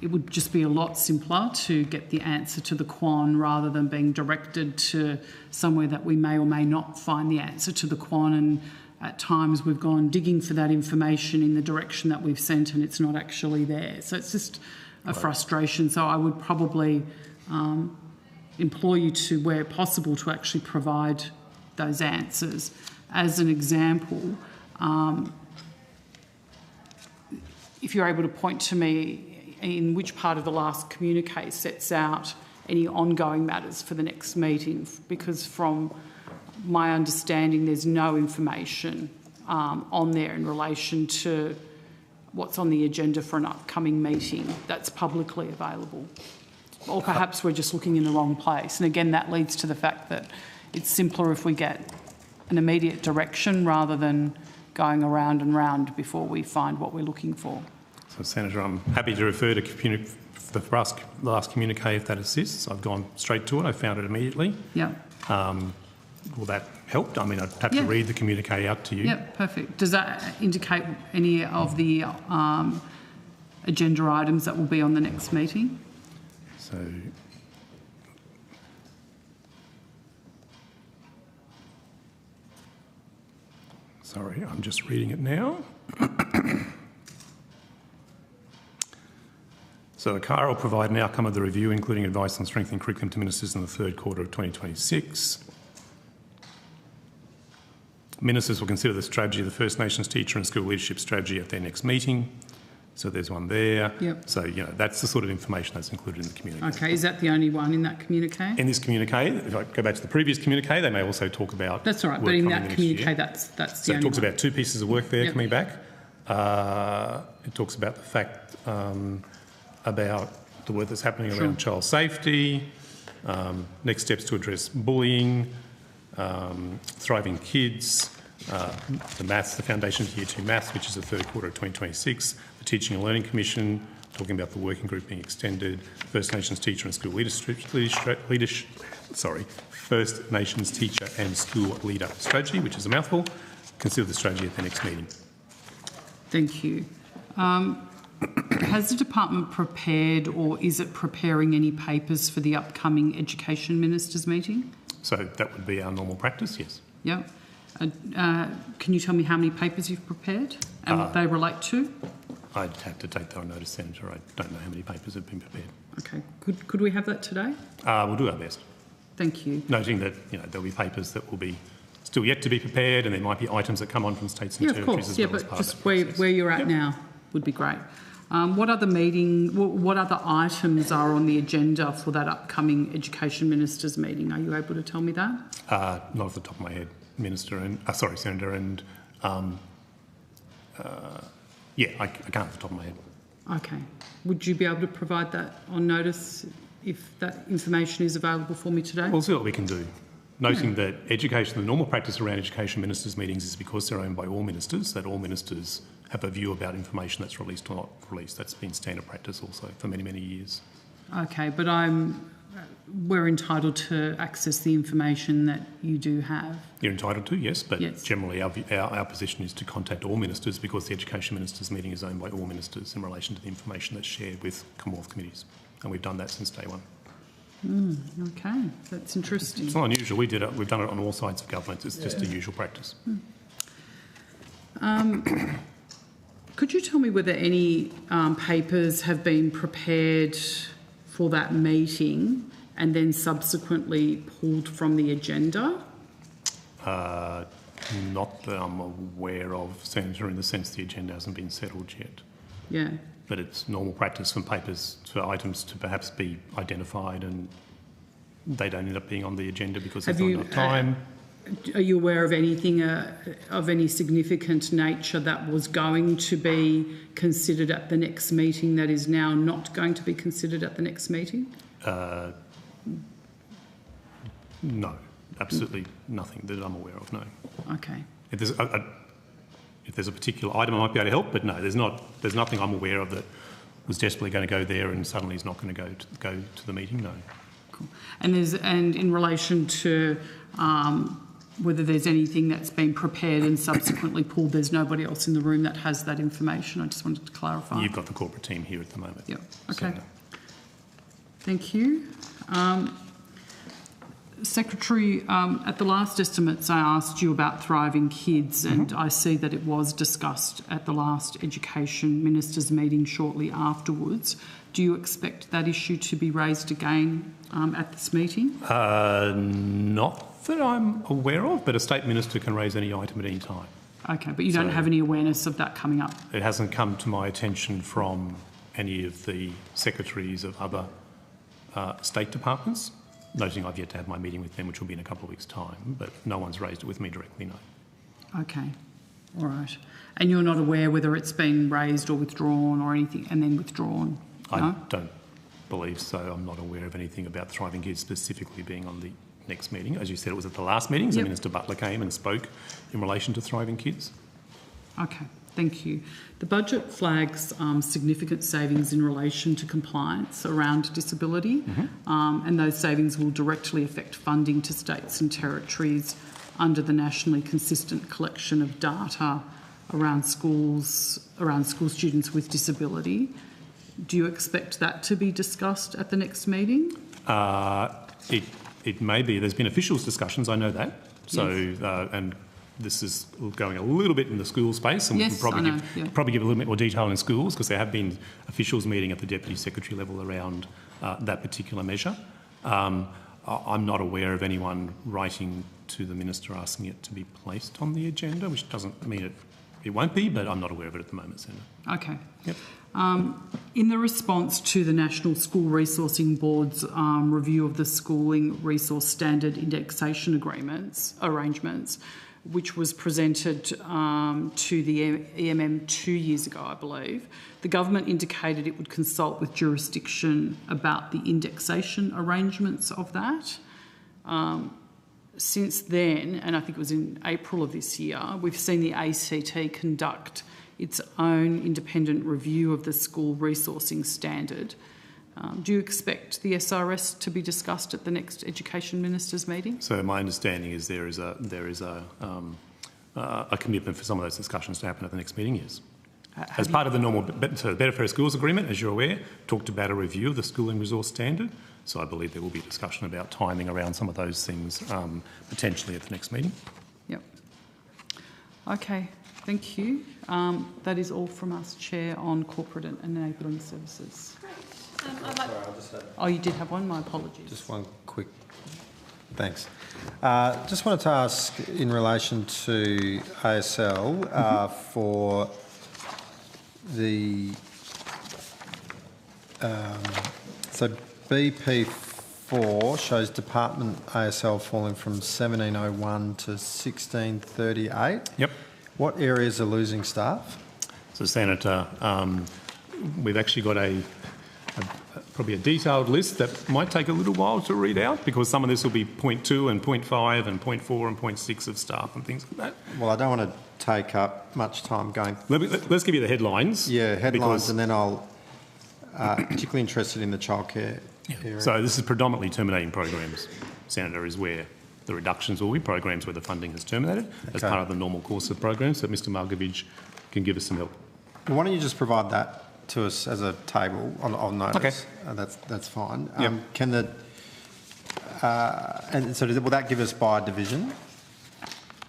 it would just be a lot simpler to get the answer to the Quan rather than being directed to somewhere that we may or may not find the answer to the Quan, and at times we've gone digging for that information in the direction that we've sent and it's not actually there. So it's just a frustration. So I would probably implore you to, where possible, to actually provide those answers. As an example, if you're able to point to me in which part of the last communique sets out any ongoing matters for the next meeting, because from my understanding there's no information on there in relation to what's on the agenda for an upcoming meeting that's publicly available. Or perhaps we're just looking in the wrong place. And again, that leads to the fact that it's simpler if we get an immediate direction rather than going around and round before we find what we're looking for. So, Senator, I'm happy to refer to the last communique if that assists. I've gone straight to it. I found it immediately. Yeah. Will that help? I mean, I'd have to read the communique out to you. Yeah, perfect. Does that indicate any of the agenda items that will be on the next meeting? So, sorry, I'm just reading it now. So the CAR will provide an outcome of the review, including advice on strengthening curriculum to ministers in the third quarter of 2026. Ministers will consider the strategy of the First Nations teacher and school leadership strategy at their next meeting. So there's one there. Yep. So, that's the sort of information that's included in the communique. Okay, is that the only one in that communique? In this communique, if I go back to the previous communique, they may also talk about... That's all right, work but in coming that next communique, year. that's the So only it talks one. about 2 pieces of work there Yep. coming back. It talks about the fact about the work that's happening around child safety, next steps to address bullying, thriving kids, the maths, the foundation of Year 2 maths, which is the third quarter of 2026, the Teaching and Learning Commission, talking about the working group being extended, First Nations teacher and school First Nations teacher and school leader strategy, which is a mouthful. Consider the strategy at the next meeting. Thank you. Has the department prepared or is it preparing any papers for the upcoming Education Ministers meeting? So that would be our normal practice, yes. Yep. Can you tell me how many papers you've prepared and what they relate to? I'd have to take that on notice, Senator. I don't know how many papers have been prepared. Okay. Could we have that today? We'll do our best. Thank you. Noting that there'll be papers that will be still yet to be prepared, and there might be items that come on from states and territories as well as part but just of that process. where you're at now would be great. What other items are on the agenda for that upcoming Education Ministers meeting? Are you able to tell me that? Not off the top of my head, Senator, and I can't off the top of my head. Okay. Would you be able to provide that on notice if that information is available for me today? We'll see what we can do. Noting that the normal practice around Education Ministers meetings is because they're owned by all ministers, that all ministers have a view about information that's released or not released. That's been standard practice also for many, many years. Okay, but we're entitled to access the information that you do have. You're entitled to, yes, but Yes. generally our position is to contact all ministers because the Education Ministers meeting is owned by all ministers in relation to the information that's shared with Commonwealth committees, and we've done that since day one. Okay, that's interesting. It's not unusual. We've done it on all sides of government. It's just a usual practice. Could you tell me whether any papers have been prepared for that meeting and then subsequently pulled from the agenda? Not that I'm aware of, Senator, in the sense the agenda hasn't been settled yet. Yeah. But it's normal practice for items to perhaps be identified and they don't end up being on the agenda because there's not enough time. Are you aware of anything of any significant nature that was going to be considered at the next meeting that is now not going to be considered at the next meeting? No, absolutely nothing that I'm aware of, no. Okay. If there's a particular item I might be able to help, but no, there's nothing I'm aware of that was desperately going to go there and suddenly is not going to go to the meeting, no. Cool. And in relation to whether there's anything that's been prepared and subsequently pulled, there's nobody else in the room that has that information. I just wanted to clarify. You've got the corporate team here at the moment. Yeah. Okay. So, Thank you. Secretary, at the last estimates I asked you about thriving kids and I see that it was discussed at the last Education Ministers meeting shortly afterwards. Do you expect that issue to be raised again at this meeting? not that I'm aware of, but a state minister can raise any item at any time. Okay, but you don't have any awareness of that coming up? It hasn't come to my attention from any of the secretaries of other state departments, noting I've yet to have my meeting with them, which will be in a couple of weeks' time, but no one's raised it with me directly, no. Okay, all right. And you're not aware whether it's been raised or withdrawn or anything and then withdrawn? I No? don't believe so. I'm not aware of anything about Thriving Kids specifically being on the next meeting. As you said, it was at the last meeting, so Yep. Minister Butler came and spoke in relation to Thriving Kids. Okay, thank you. The budget flags significant savings in relation to compliance around disability, and those savings will directly affect funding to states and territories under the nationally consistent collection of data around school students with disability. Do you expect that to be discussed at the next meeting? It may be. There's been officials discussions, I know that. So, and this is going a little bit in the school space, and Yes, we can probably give a little bit more detail in schools because there have been officials meeting at the Deputy Secretary level around that particular measure. I'm not aware of anyone writing to the Minister asking it to be placed on the agenda, which doesn't mean it won't be, but I'm not aware of it at the moment, Senator. Okay. Yep. In the response to the National School Resourcing Board's review of the schooling resource standard indexation arrangements, which was presented to the EMM 2 years ago, I believe, the government indicated it would consult with jurisdiction about the indexation arrangements of that. Since then, and I think it was in April of this year, we've seen the ACT conduct its own independent review of the school resourcing standard. Do you expect the SRS to be discussed at the next Education Ministers' meeting? So my understanding is there is a commitment for some of those discussions to happen at the next meeting, yes. As part of the normal Better Fair Schools Agreement, as you're aware, talked about a review of the schooling resource standard. So I believe there will be discussion about timing around some of those things potentially at the next meeting. Yep. Okay, thank you. That is all from us, Chair, on corporate and enabling services. Oh, you did have one? My apologies. Just one quick... Thanks. Just wanted to ask in relation to ASL for the... so BP4 shows department ASL falling from 1701 to 1638. Yep. What areas are losing staff? So, Senator, we've actually got probably a detailed list that might take a little while to read out because some of this will be 0.2 and 0.5 and 0.4 and 0.6 of staff and things like that. Well, I don't want to take up much time going... Let's give you the headlines. Yeah, headlines, and then I'll... particularly interested in the childcare area. So this is predominantly terminating programs, Senator, is where the reductions will be, programs where the funding has terminated as part of the normal course of programs, so Mr Markovich can give us some help. Well, why don't you just provide that to us as a table on notice? Okay. That's fine. Yep. Can the... and so will that give us by division?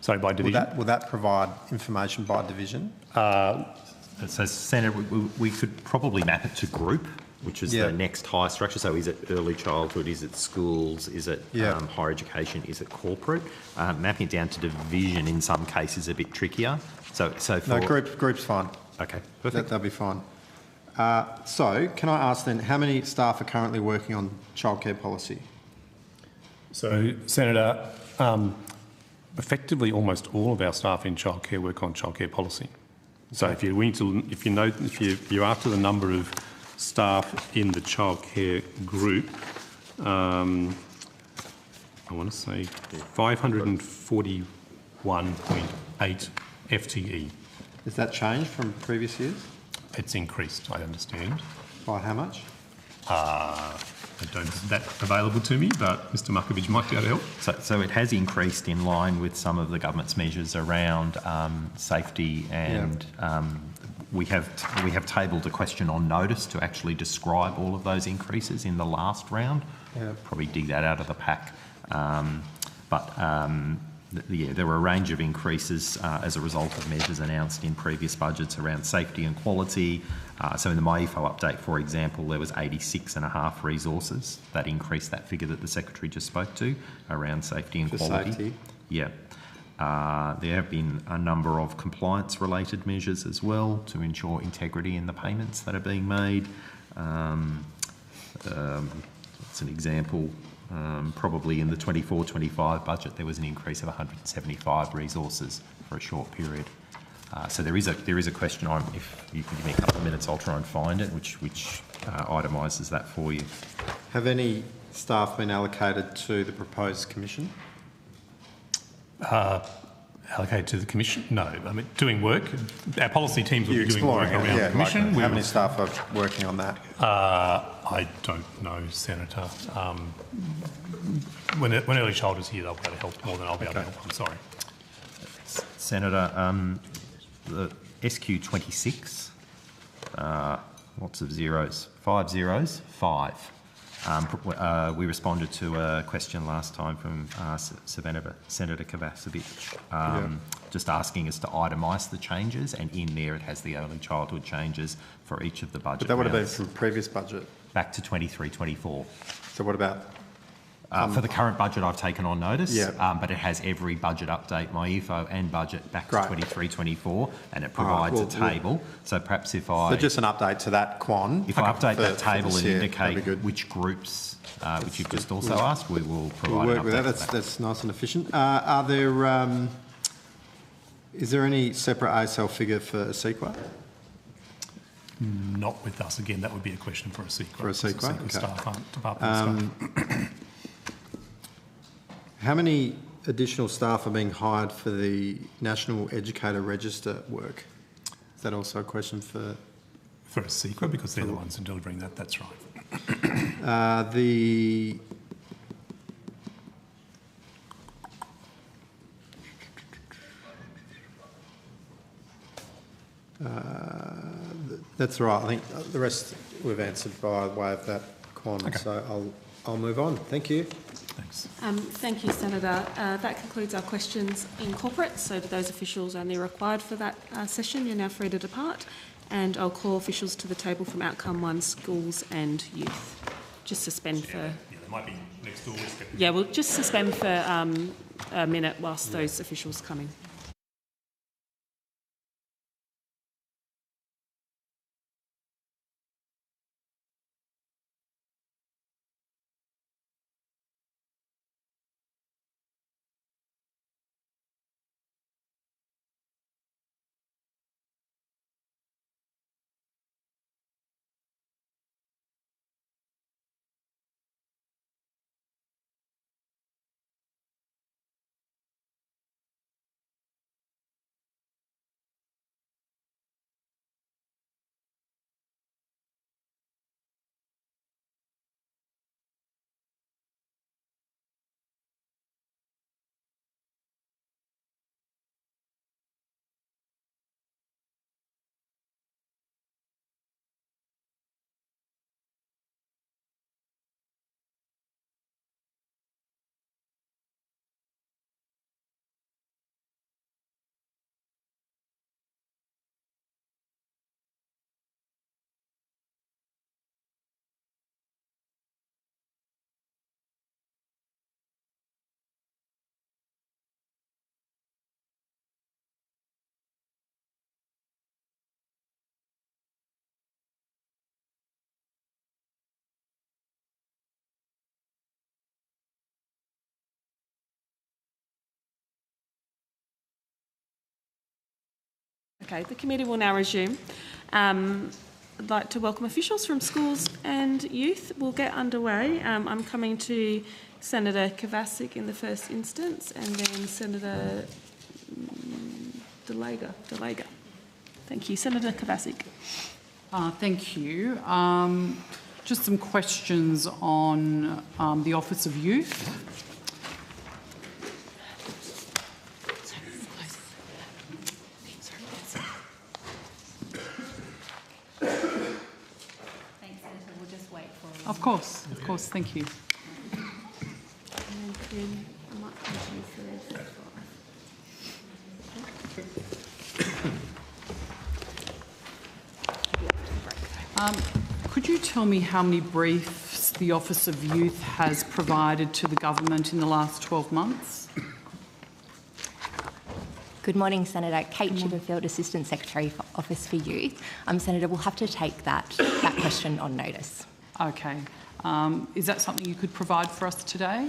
Sorry, by division? Will that provide information by division? So, Senator, we could probably map it to group, which is the next higher structure. So is it early childhood, is it schools, is it higher education, is it corporate? Mapping it down to division in some cases is a bit trickier. So for... No, group's fine. Okay, perfect. That'll be fine. So can I ask then, how many staff are currently working on childcare policy? So, Senator, effectively almost all of our staff in childcare work on childcare policy. So if you're after the number of staff in the childcare group, I want to say 541.8 FTE. Has that changed from previous years? It's increased, I understand. By how much? I don't have that available to me, but Mr Markovich might be able to help. So it has increased in line with some of the government's measures around safety and we have tabled a question on notice to actually describe all of those increases in the last round. Probably dig that out of the pack. There were a range of increases as a result of measures announced in previous budgets around safety and quality. So in the MyEFO update, for example, there was 86.5 resources. That increased that figure that the Secretary just spoke to around safety and quality. Safety? Yeah. There have been a number of compliance-related measures as well to ensure integrity in the payments that are being made. That's an example. Probably in the 24-25 budget, there was an increase of 175 resources for a short period. So there is a question on, if you can give me a couple of minutes, I'll try and find it, which itemises that for you. Have any staff been allocated to the proposed commission? Allocated to the commission? No. I mean, doing work. Our policy teams will be doing work around the commission. How many staff are working on that? I don't know, Senator. When early child is here, they'll be able to help more than I'll be able to help. I'm sorry. Senator, the SQ26, lots of zeros, 5 zeros, 5. We responded to a question last time from Senator Kovacevic, just asking us to itemise the changes, and in there it has the early childhood changes for each of the budget But that would have been rounds. from previous budget. Back to 23-24. So what about For the current budget, I've taken on notice, Yeah. but it has every budget update, my EFO and budget back to Great. 23-24, and it All right, provides a well, table. So perhaps if So just an update to that, Quan. I update that for table this and year, indicate that'd be good. which groups, which you've just also we'll- asked, we will We'll provide work an with update. that. That's nice and efficient. Are there, is there any separate ASL figure for SEQA? Not with us. Again, that would be a question for a SEQA. For a SEQA, okay. Staff aren't department staff. How many additional staff are being hired for the National Educator Register work? Is that also a question for For a SEQA, because they're the ones delivering that, that's right. the... That's right. I think the rest we've answered by way of that, Quan. Okay. So I'll move on. Thank you. Thanks. Thank you, Senator. That concludes our questions in corporate. So to those officials only required for that session, you're now free to depart. And I'll call officials to the table from Outcome 1, Schools and Youth. Just suspend for... Yeah, they might be next door. Yeah, we'll just suspend for a minute whilst those officials come in. Okay, the committee will now resume. I'd like to welcome officials from Schools and Youth. We'll get underway. I'm coming to Senator Kovacic in the first instance, and then Senator Delega. Thank you. Senator Kovacic. Thank you. Just some questions on the Office of Youth. Thanks, Senator. We'll just wait for... Of course, thank you. And then I might come to you first. Could you tell me how many briefs the Office of Youth has provided to the government in the last 12 months? Good morning, Senator. Kate Chipperfield, Assistant Secretary for Office for Youth. Senator, we'll have to take that question on notice. Okay. Is that something you could provide for us today?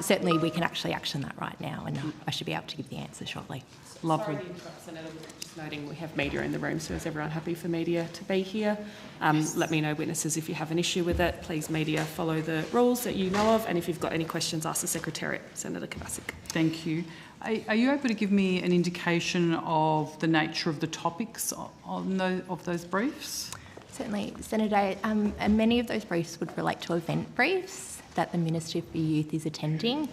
Certainly, we can actually action that right now, and I should be able to give the answer shortly. Lovely. Sorry to interrupt, Senator. Just noting we have media in the room, so is everyone happy for media to be here? Let me know, witnesses, if you have an issue with it. Please, media, follow the rules that you know of, and if you've got any questions, ask the Secretariat. Senator Kovacic. Thank you. Are you able to give me an indication of the nature of the topics of those briefs? Certainly, Senator. And many of those briefs would relate to event briefs that the Minister for Youth is attending.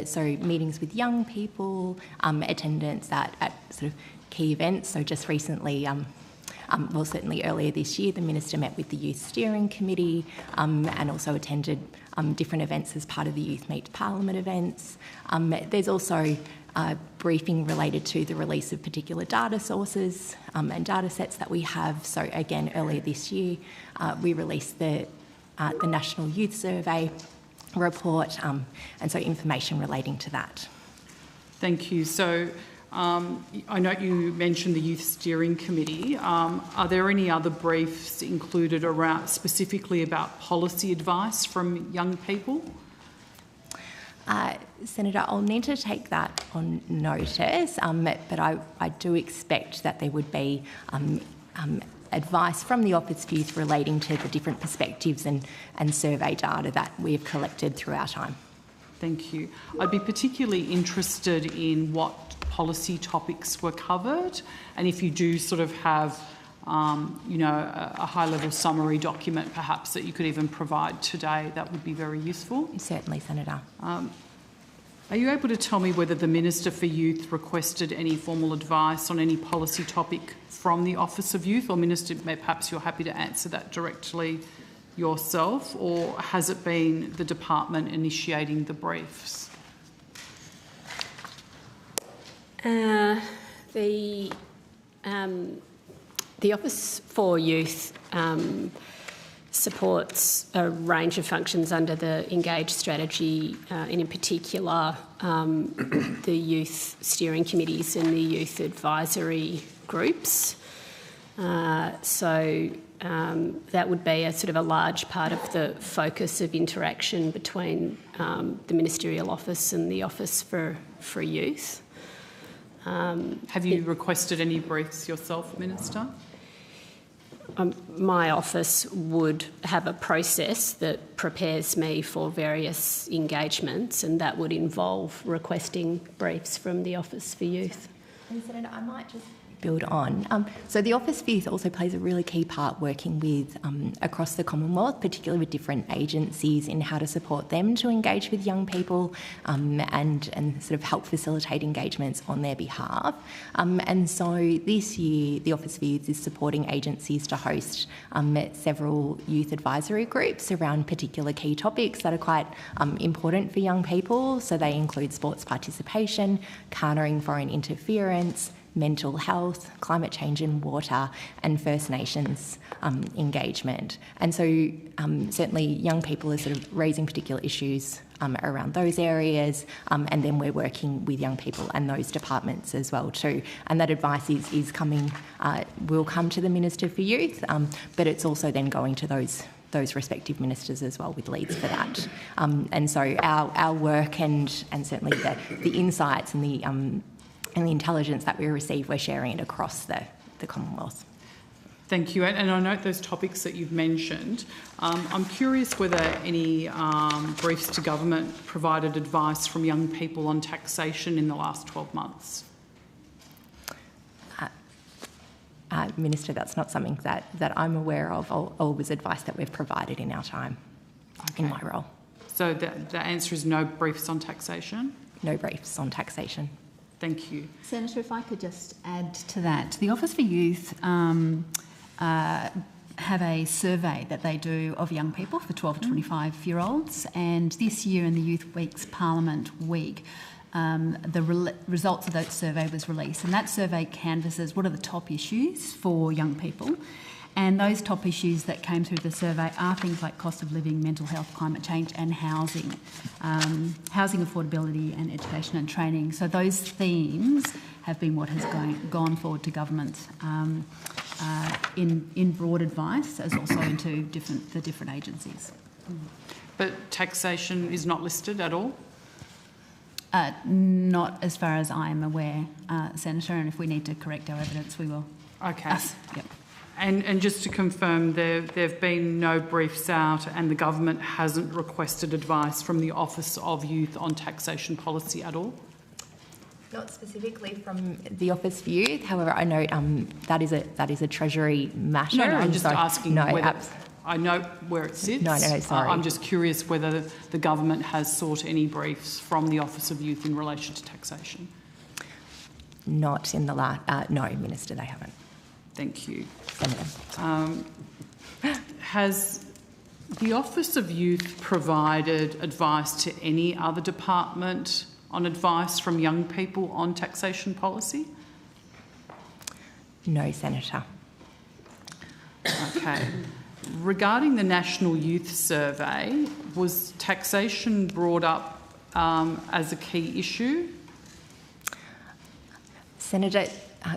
So meetings with young people, attendance at sort of key events. So just recently, well, certainly earlier this year, the Minister met with the Youth Steering Committee and also attended different events as part of the Youth Meet Parliament events. There's also briefing related to the release of particular data sources and data sets that we have. So again, earlier this year, we released the National Youth Survey, report, and so information relating to that. Thank you. So I note you mentioned the Youth Steering Committee. Are there any other briefs included around specifically about policy advice from young people? Senator, I'll need to take that on notice, but I do expect that there would be advice from the Office for Youth relating to the different perspectives and survey data that we've collected through our time. Thank you. I'd be particularly interested in what policy topics were covered, and if you do sort of have, a high-level summary document perhaps that you could even provide today, that would be very useful. Certainly, Senator. Are you able to tell me whether the Minister for Youth requested any formal advice on any policy topic from the Office of Youth? Or Minister, perhaps you're happy to answer that directly yourself, or has it been the department initiating the briefs? The Office for Youth supports a range of functions under the Engage strategy, and in particular the Youth Steering Committees and the Youth Advisory Groups. So that would be a sort of a large part of the focus of interaction between the Ministerial Office and the Office for Youth. Have you requested any briefs yourself, Minister? My office would have a process that prepares me for various engagements, and that would involve requesting briefs from the Office for Youth. And Senator, I might just build on. So the Office for Youth also plays a really key part working with across the Commonwealth, particularly with different agencies, in how to support them to engage with young people and sort of help facilitate engagements on their behalf. And so this year, the Office for Youth is supporting agencies to host several youth advisory groups around particular key topics that are quite important for young people. So they include sports participation, countering foreign interference, mental health, climate change and water, and First Nations engagement. And so certainly young people are sort of raising particular issues around those areas, and then we're working with young people and those departments as well too. And that advice is coming, will come to the Minister for Youth, but it's also then going to those respective ministers as well with leads for that. And so our work and certainly the insights and the intelligence that we receive, we're sharing it across the Commonwealth. Thank you. And I note those topics that you've mentioned. I'm curious whether any briefs to government provided advice from young people on taxation in the last 12 months. Minister, that's not something that I'm aware of. All was advice that we've provided in our time in my role. So the answer is no briefs on taxation? No briefs on taxation. Thank you. Senator, if I could just add to that. The Office for Youth have a survey that they do of young people for 12 to 25-year-olds, and this year in the Youth Week's Parliament Week, the results of that survey was released, and that survey canvasses what are the top issues for young people. And those top issues that came through the survey are things like cost of living, mental health, climate change and housing, housing affordability and education and training. So those themes have been what has gone forward to government in broad advice, as also into the different agencies. But taxation is not listed at all? Not as far as I am aware, Senator, and if we need to correct our evidence, we will. Okay. Yep. And just to confirm, there have been no briefs out and the government hasn't requested advice from the Office of Youth on taxation policy at all? Not specifically from the Office for Youth. However, I know that is a Treasury matter. No, I'm just asking whether... I know where it sits. No, sorry. I'm just curious whether the government has sought any briefs from the Office of Youth in relation to taxation. Not in the last... no, Minister, they haven't. Thank you. Senator. Has the Office of Youth provided advice to any other department on advice from young people on taxation policy? No, Senator. Okay. Regarding the National Youth Survey, was taxation brought up as a key issue? Senator,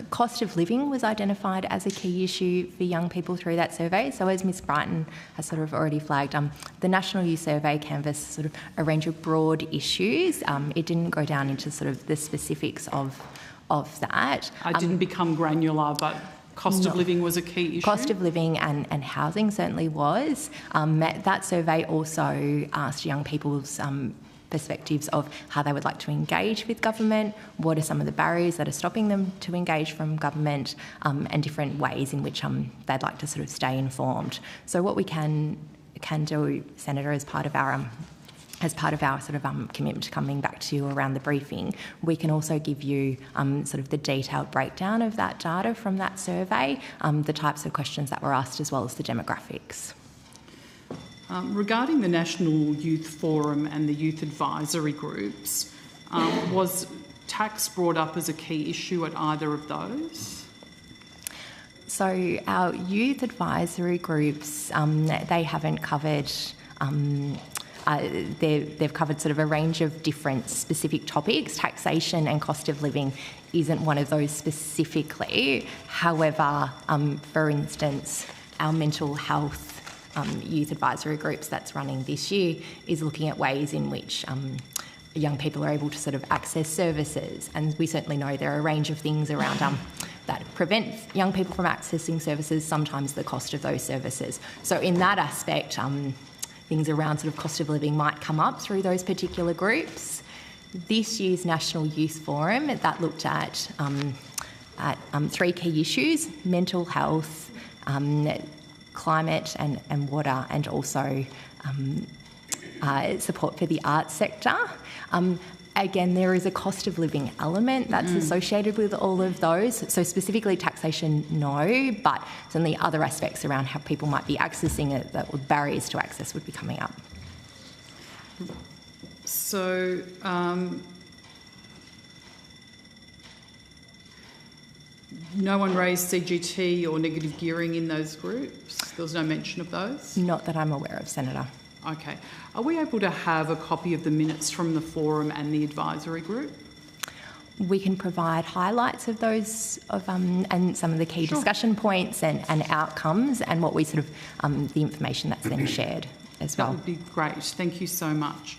cost of living was identified as a key issue for young people through that survey. So as Ms Brighton has sort of already flagged, the National Youth Survey canvassed sort of a range of broad issues. It didn't go down into sort of the specifics of that. I didn't become granular, but cost of living was a key issue? Cost of living and housing certainly was. That survey also asked young people's perspectives of how they would like to engage with government, what are some of the barriers that are stopping them to engage from government, and different ways in which they'd like to sort of stay informed. So what we can do, Senator, as part of our sort of commitment to coming back to you around the briefing, we can also give you sort of the detailed breakdown of that data from that survey, the types of questions that were asked as well as the demographics. Regarding the National Youth Forum and the youth advisory groups, was tax brought up as a key issue at either of those? So our youth advisory groups, they haven't covered... they've covered sort of a range of different specific topics. Taxation and cost of living isn't one of those specifically. However, for instance, our mental health youth advisory groups that's running this year is looking at ways in which young people are able to sort of access services. And we certainly know there are a range of things around that prevent young people from accessing services, sometimes the cost of those services. So in that aspect, things around sort of cost of living might come up through those particular groups. This year's National Youth Forum, that looked at three key issues: mental health, climate and water, and also support for the arts sector. Again, there is a cost of living element that's associated with all of those. So specifically taxation, no, but certainly other aspects around how people might be accessing it, that barriers to access would be coming up. So, no one raised CGT or negative gearing in those groups? There was no mention of those? Not that I'm aware of, Senator. Okay. Are we able to have a copy of the minutes from the forum and the advisory group? We can provide highlights of those and some of the key discussion points and outcomes, and what we sort of the information that's then shared as well. That would be great. Thank you so much.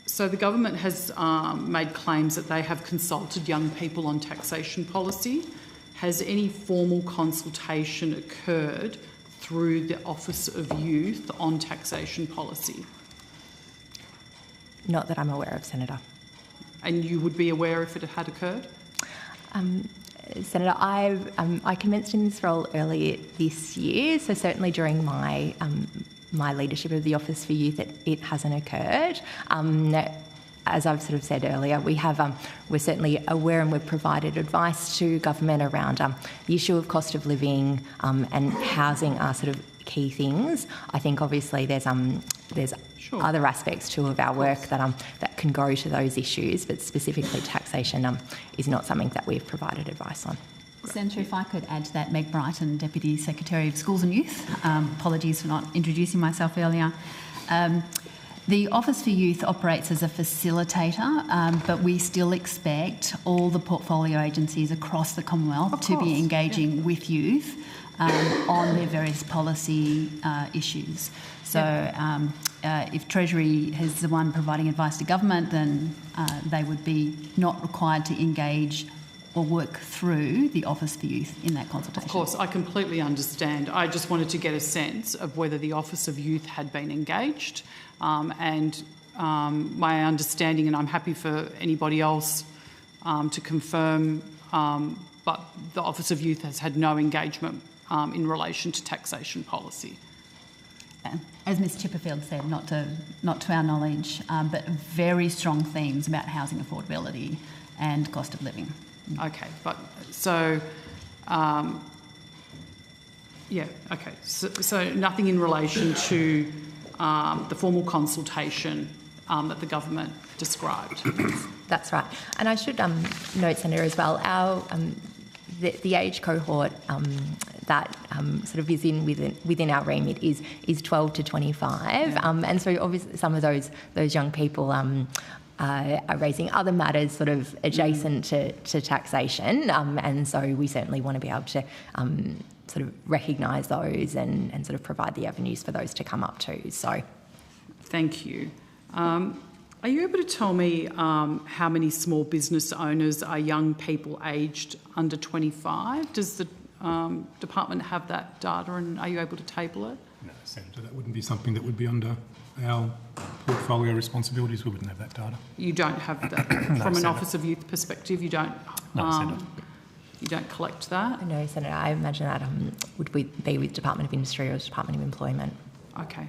So the government has made claims that they have consulted young people on taxation policy. Has any formal consultation occurred through the Office of Youth on taxation policy? Not that I'm aware of, Senator. And you would be aware if it had occurred? Senator, I commenced in this role earlier this year, so certainly during my my leadership of the Office for Youth, it hasn't occurred. As I've sort of said earlier, we're certainly aware, and we've provided advice to government around the issue of cost of living and housing are sort of key things. I think obviously there's other aspects too of our work that can go to those issues, but specifically taxation is not something that we've provided advice on. Senator, if I could add to that, Meg Brighton, Deputy Secretary of Schools and Youth. Apologies for not introducing myself earlier. The Office for Youth operates as a facilitator, but we still expect all the portfolio agencies across the Commonwealth to be engaging with youth on their various policy issues. So if Treasury is the one providing advice to government, then they would be not required to engage or work through the Office for Youth in that consultation. Of course, I completely understand. I just wanted to get a sense of whether the Office of Youth had been engaged, and my understanding, and I'm happy for anybody else to confirm, but the Office of Youth has had no engagement in relation to taxation policy. As Ms Chipperfield said, not to our knowledge, but very strong themes about housing affordability and cost of living. Okay, but so, okay. So nothing in relation to the formal consultation that the government described. That's right. And I should note, Senator, as well, the age cohort that sort of is within our remit is 12 to 25, and so obviously some of those young people are raising other matters sort of adjacent to taxation, and so we certainly want to be able to sort of recognise those and sort of provide the avenues for those to come up too. So, thank you. Are you able to tell me how many small business owners are young people aged under 25? Does the department have that data, and are you able to table it? No, Senator, that wouldn't be something that would be under our portfolio responsibilities. We wouldn't have that data. You don't have that from an Office of Youth perspective. You don't. No, Senator. You don't collect that. No, Senator. I imagine that would be with Department of Industry or Department of Employment. Okay.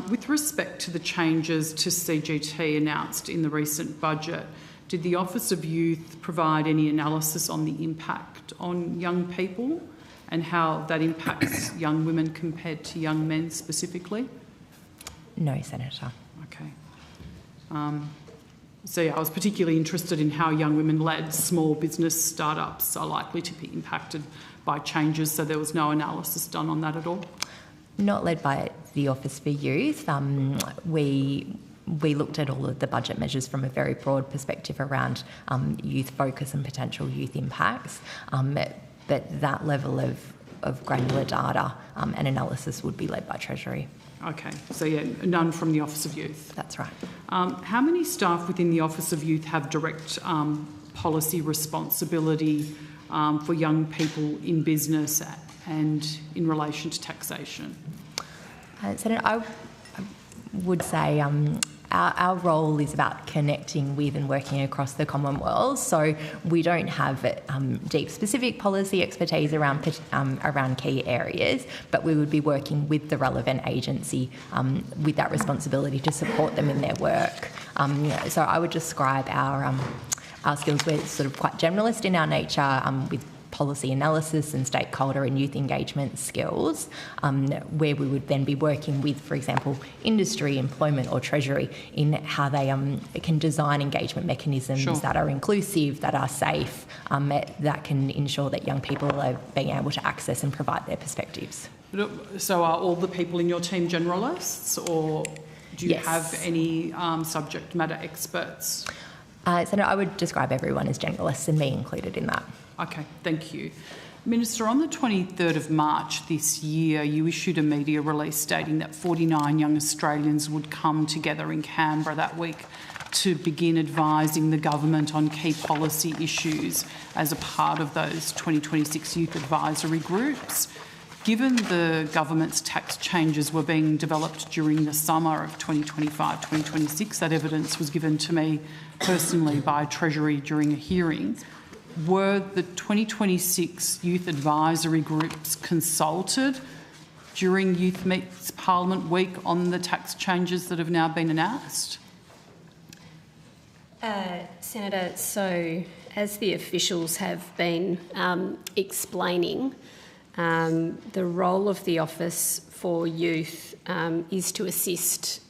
With respect to the changes to CGT announced in the recent budget, did the Office of Youth provide any analysis on the impact on young people and how that impacts young women compared to young men specifically? No, Senator. Okay. So yeah, I was particularly interested in how young women-led small business startups are likely to be impacted by changes, so there was no analysis done on that at all? Not led by the Office for Youth. We looked at all of the budget measures from a very broad perspective around youth focus and potential youth impacts, but that level of granular data and analysis would be led by Treasury. Okay, so yeah, none from the Office of Youth. That's right. How many staff within the Office of Youth have direct policy responsibility for young people in business and in relation to taxation? Senator, I would say our role is about connecting with and working across the Commonwealth, so we don't have deep specific policy expertise around key areas, but we would be working with the relevant agency with that responsibility to support them in their work. So I would describe our skills, we're sort of quite generalist in our nature, with policy analysis and stakeholder and youth engagement skills, where we would then be working with, for example, industry, employment or Treasury in how they can design engagement mechanisms that are inclusive, that are safe, that can ensure that young people are being able to access and provide their perspectives. So are all the people in your team generalists, or do you have any subject matter experts? So no, I would describe everyone as generalists and me included in that. Okay, thank you. Minister, on the 23rd of March this year, you issued a media release stating that 49 young Australians would come together in Canberra that week to begin advising the government on key policy issues as a part of those 2026 youth advisory groups. Given the government's tax changes were being developed during the summer of 2025-2026, that evidence was given to me personally by Treasury during a hearing. Were the 2026 youth advisory groups consulted during Youth Meets Parliament Week on the tax changes that have now been announced? Senator, so as the officials have been explaining, the role of the Office for Youth is to assist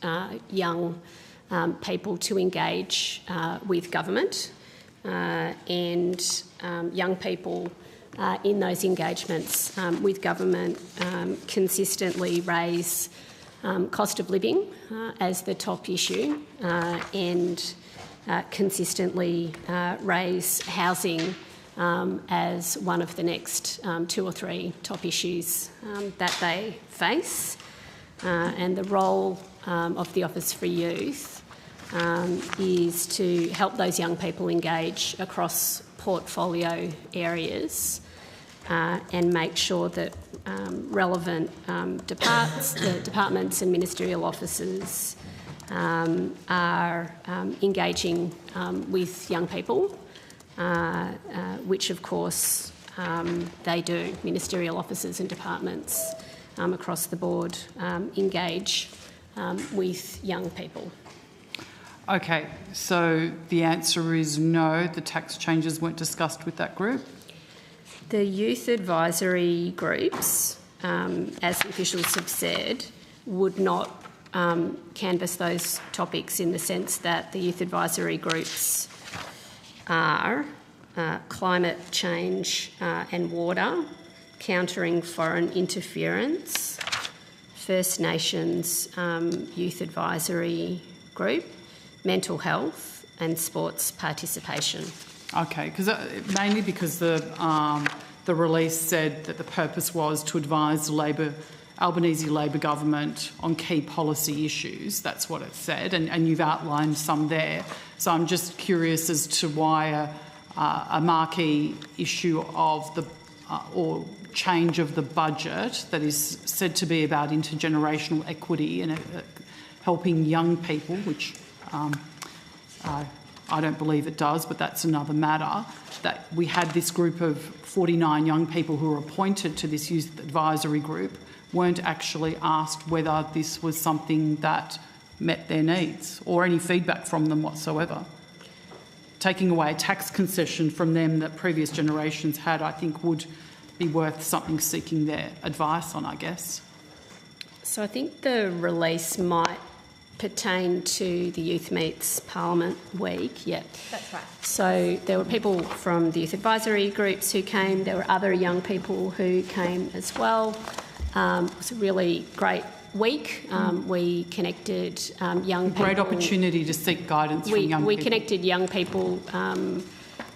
young people to engage with government. And young people in those engagements with government consistently raise cost of living as the top issue and consistently raise housing as one of the next 2 or 3 top issues that they face. And the role of the Office for Youth is to help those young people engage across portfolio areas and make sure that relevant departments and ministerial offices are engaging with young people, which of course they do. Ministerial offices and departments across the board engage with young people. Okay, so the answer is no, the tax changes weren't discussed with that group? The youth advisory groups, as the officials have said, would not canvass those topics in the sense that the youth advisory groups are climate change and water, countering foreign interference, First Nations Youth Advisory Group, mental health and sports participation. Okay, mainly because the release said that the purpose was to advise the Albanese Labor government on key policy issues. That's what it said, and you've outlined some there. So I'm just curious as to why a marquee issue of the or change of the budget that is said to be about intergenerational equity and helping young people, which I don't believe it does, but that's another matter, that we had this group of 49 young people who were appointed to this youth advisory group weren't actually asked whether this was something that met their needs or any feedback from them whatsoever. Taking away a tax concession from them that previous generations had, I think, would be worth something seeking their advice on, I guess. So I think the release might pertain to the Youth Meets Parliament week, yeah. That's right. So there were people from the youth advisory groups who came, there were other young people who came as well. It was a really great week. We connected young people. Great opportunity to seek guidance from young people. We connected young people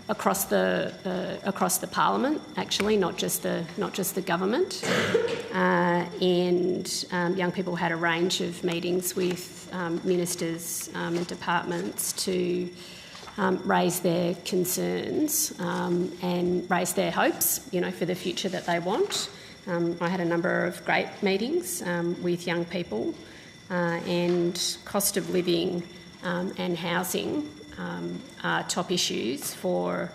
across the Parliament, actually, not just the government, and young people had a range of meetings with ministers and departments to raise their concerns and raise their hopes, for the future that they want. I had a number of great meetings with young people, and cost of living and housing are top issues for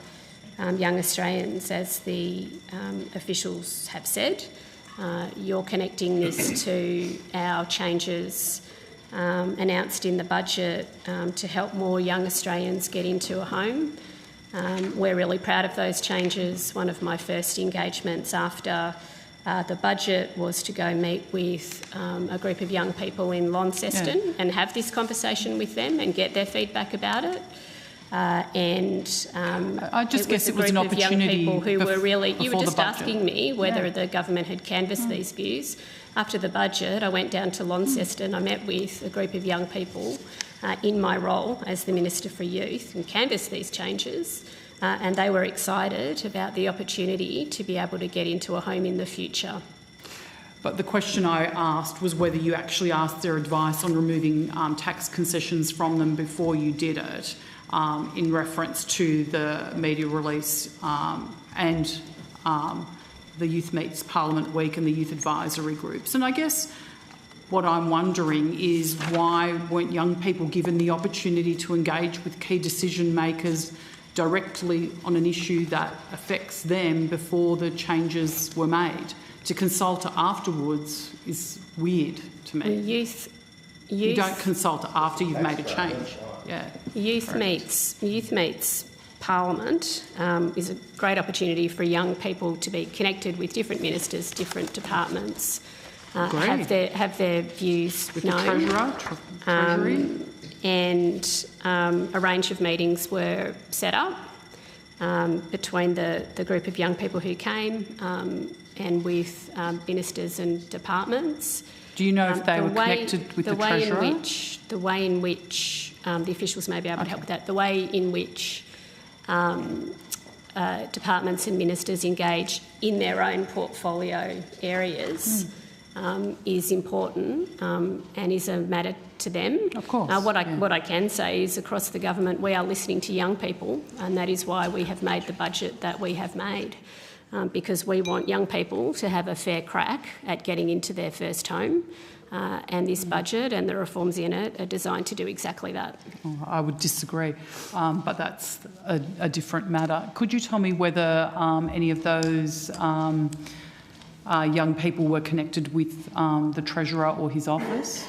young Australians, as the officials have said. You're connecting this to our changes announced in the budget to help more young Australians get into a home. We're really proud of those changes. One of my first engagements after the budget was to go meet with a group of young people in Launceston and have this conversation with them and get their feedback about it. I just guess it was an opportunity. Young people who were really, you were just budget. asking me whether the government had canvassed these views. After the budget, I went down to Launceston. I met with a group of young people in my role as the Minister for Youth and canvassed these changes. And they were excited about the opportunity to be able to get into a home in the future. But the question I asked was whether you actually asked their advice on removing tax concessions from them before you did it, in reference to the media release and the Youth Meets Parliament Week and the Youth Advisory Groups. And I guess what I'm wondering is why weren't young people given the opportunity to engage with key decision makers directly on an issue that affects them before the changes were made? To consult afterwards is weird to me. You don't consult after you've made a change. Yeah. Youth Meets Parliament is a great opportunity for young people to be connected with different ministers, different departments, have their views with known. The Treasury. And a range of meetings were set up between the group of young people who came and with ministers and departments. Do you know if they were connected with the Treasurer? The way in which the officials may be able to help with that, the way in which departments and ministers engage in their own portfolio areas is important and is a matter to them. Of course. What I can say is across the government we are listening to young people, and that is why we have made the budget that we have made, because we want young people to have a fair crack at getting into their first home, and this budget and the reforms in it are designed to do exactly that. I would disagree, but that's a different matter. Could you tell me whether any of those young people were connected with the Treasurer or his office?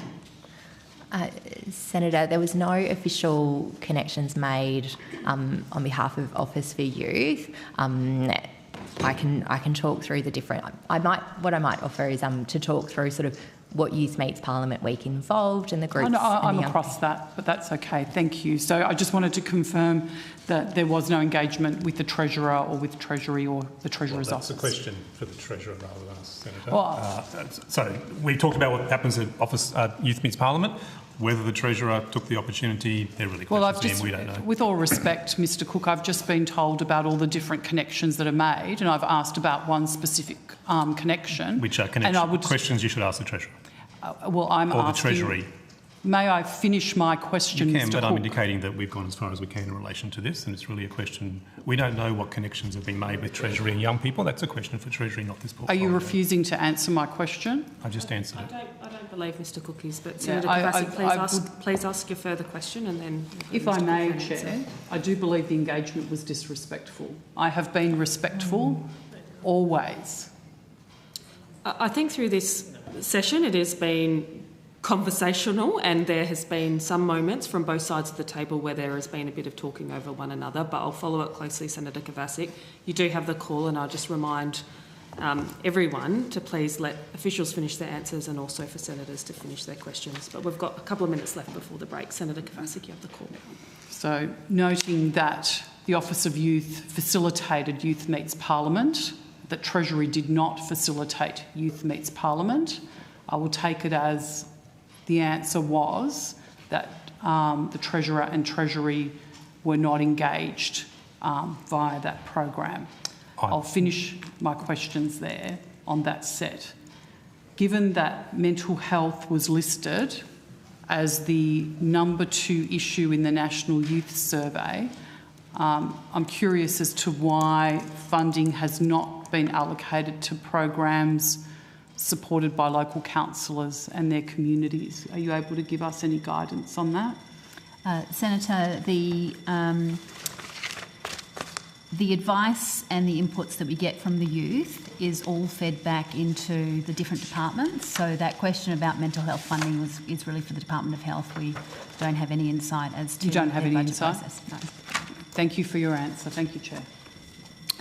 Senator, there was no official connections made on behalf of Office for Youth. I can talk through the different. What I might offer is to talk through sort of what Youth Meets Parliament Week involved and the groups. Oh, no, I'm and the young across that, but that's okay. Thank you. So I just wanted to confirm that there was no engagement with the Treasurer or with Treasury or the Treasurer's That's office. a question for the Treasurer rather than us, Senator. Well, So we talked about what happens at Youth Meets Parliament. Whether the Treasurer took the opportunity, they're really questions we don't know. With all respect, Mr Cook, I've just been told about all the different connections that are made, and I've asked about one specific connection. Which are questions you should ask the Treasurer. Well, I'm or asking... the Treasury. May I finish my question, You can, Mr but Cook? I'm indicating that we've gone as far as we can in relation to this, and it's really a question. We don't know what connections have been made with Treasury and young people. That's a question for Treasury, not this Are portfolio. you refusing to answer my question? I just answered it. I don't believe Mr Cook is, but Yeah, Senator I Kavasik, please ask your further question and then... If I may, Chair, I do believe the engagement was disrespectful. I have been respectful always. I think through this session it has been conversational, and there has been some moments from both sides of the table where there has been a bit of talking over one another, but I'll follow it closely, Senator Kavasik. You do have the call, and I'll just remind everyone to please let officials finish their answers and also for senators to finish their questions. But we've got a couple of minutes left before the break. Senator Kavasik, you have the call. So, noting that the Office of Youth facilitated Youth Meets Parliament, that Treasury did not facilitate Youth Meets Parliament, I will take it as the answer was that the Treasurer and Treasury were not engaged via that program. I'll finish my questions there on that set. Given that mental health was listed as the number 2 issue in the National Youth Survey, I'm curious as to why funding has not been allocated to programs supported by local councillors and their communities. Are you able to give us any guidance on that? Senator, the advice and the inputs that we get from the youth is all fed back into the different departments. So that question about mental health funding is really for the Department of Health. We don't have any insight as to you don't have their any budget insight? process. No. Thank you for your answer. Thank you, Chair.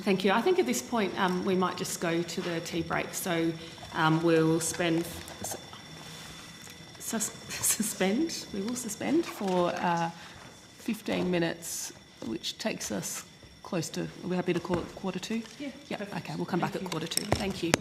Thank you. I think at this point we might just go to the tea break. So we'll suspend for 15 minutes, which takes us close to... Are we happy to call it 1:45? Yeah. Okay, we'll come back at 1:45. Thank you.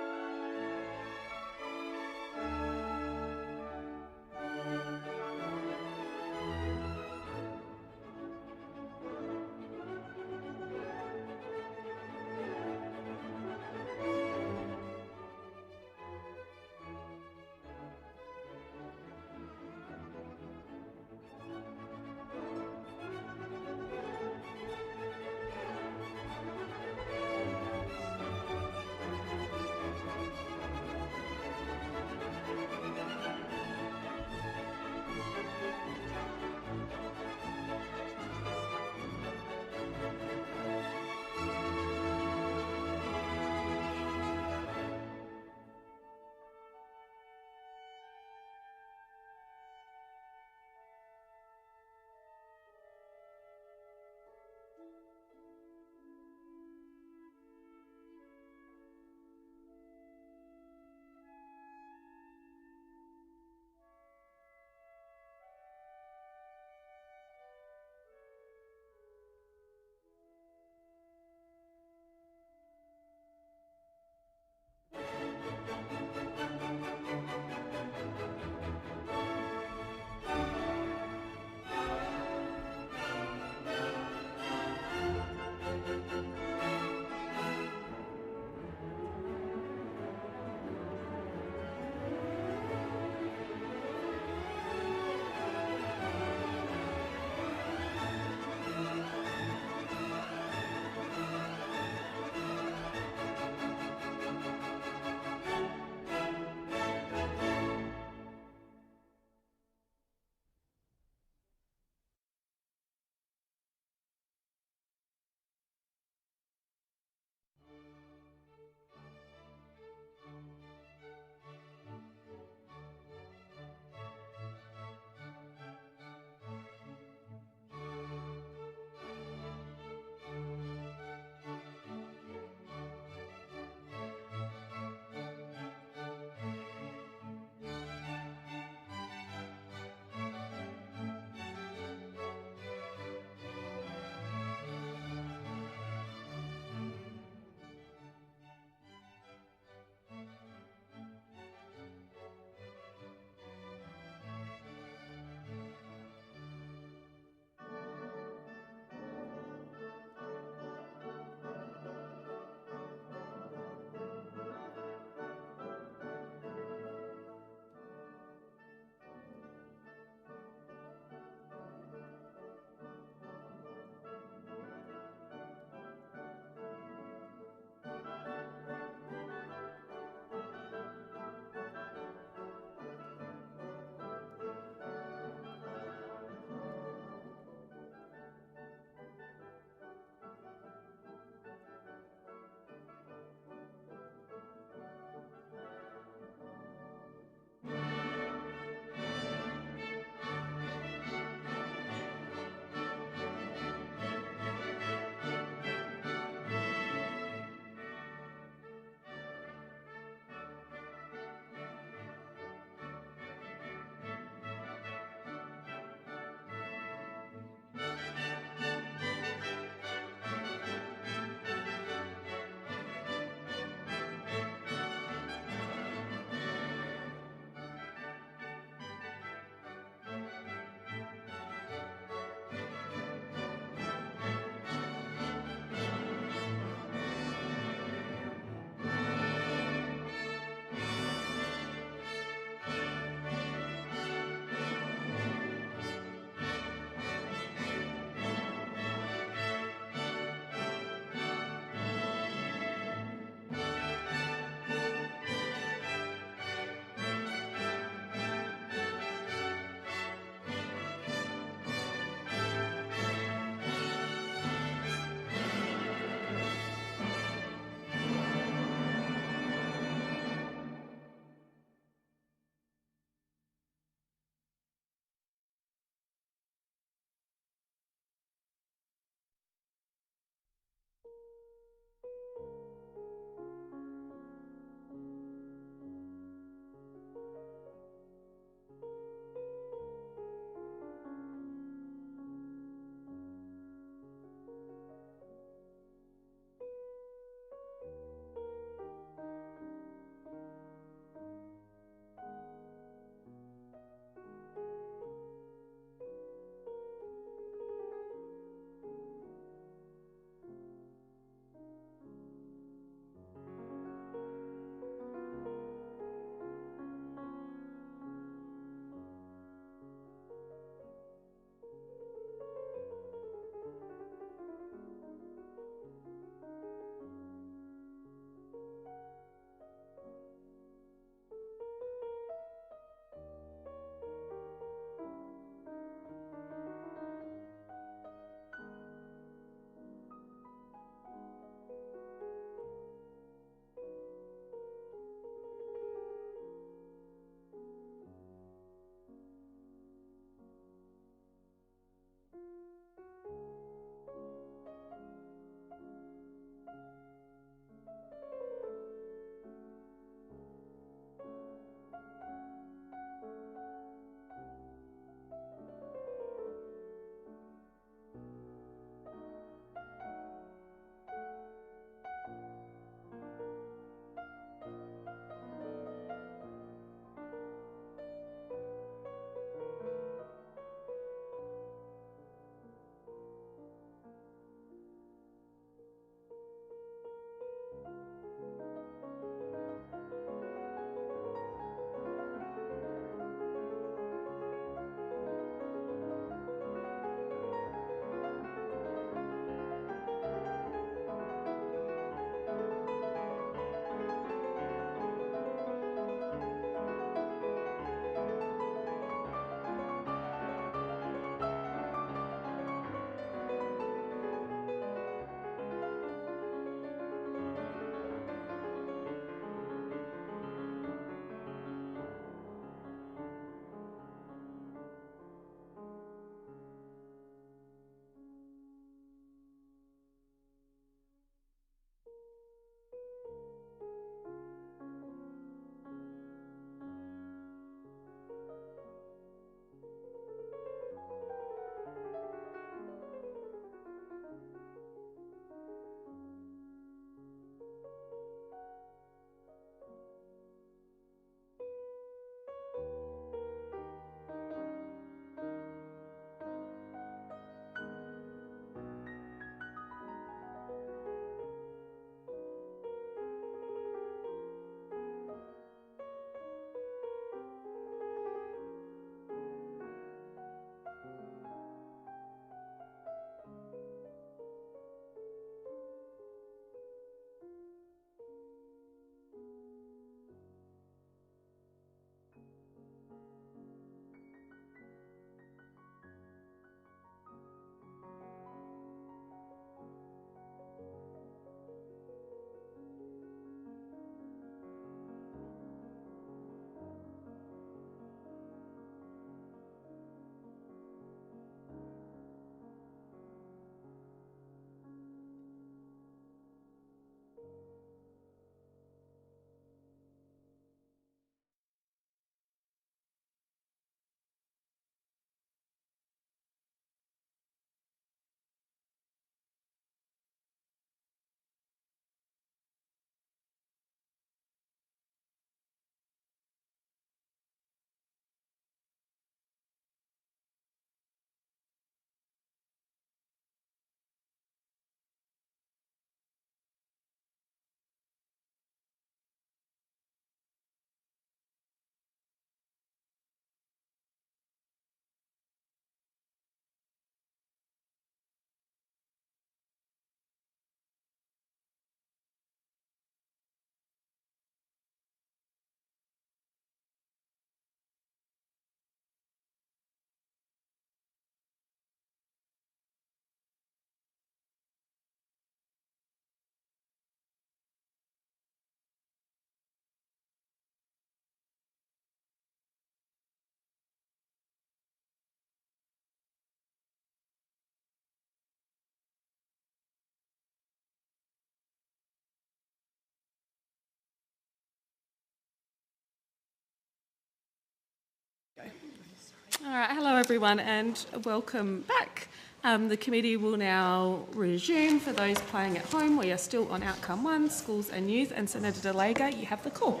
All right, hello everyone and welcome back. The committee will now resume. For those playing at home, we are still on outcome 1, schools and youth, and Senator Delaga, you have the call.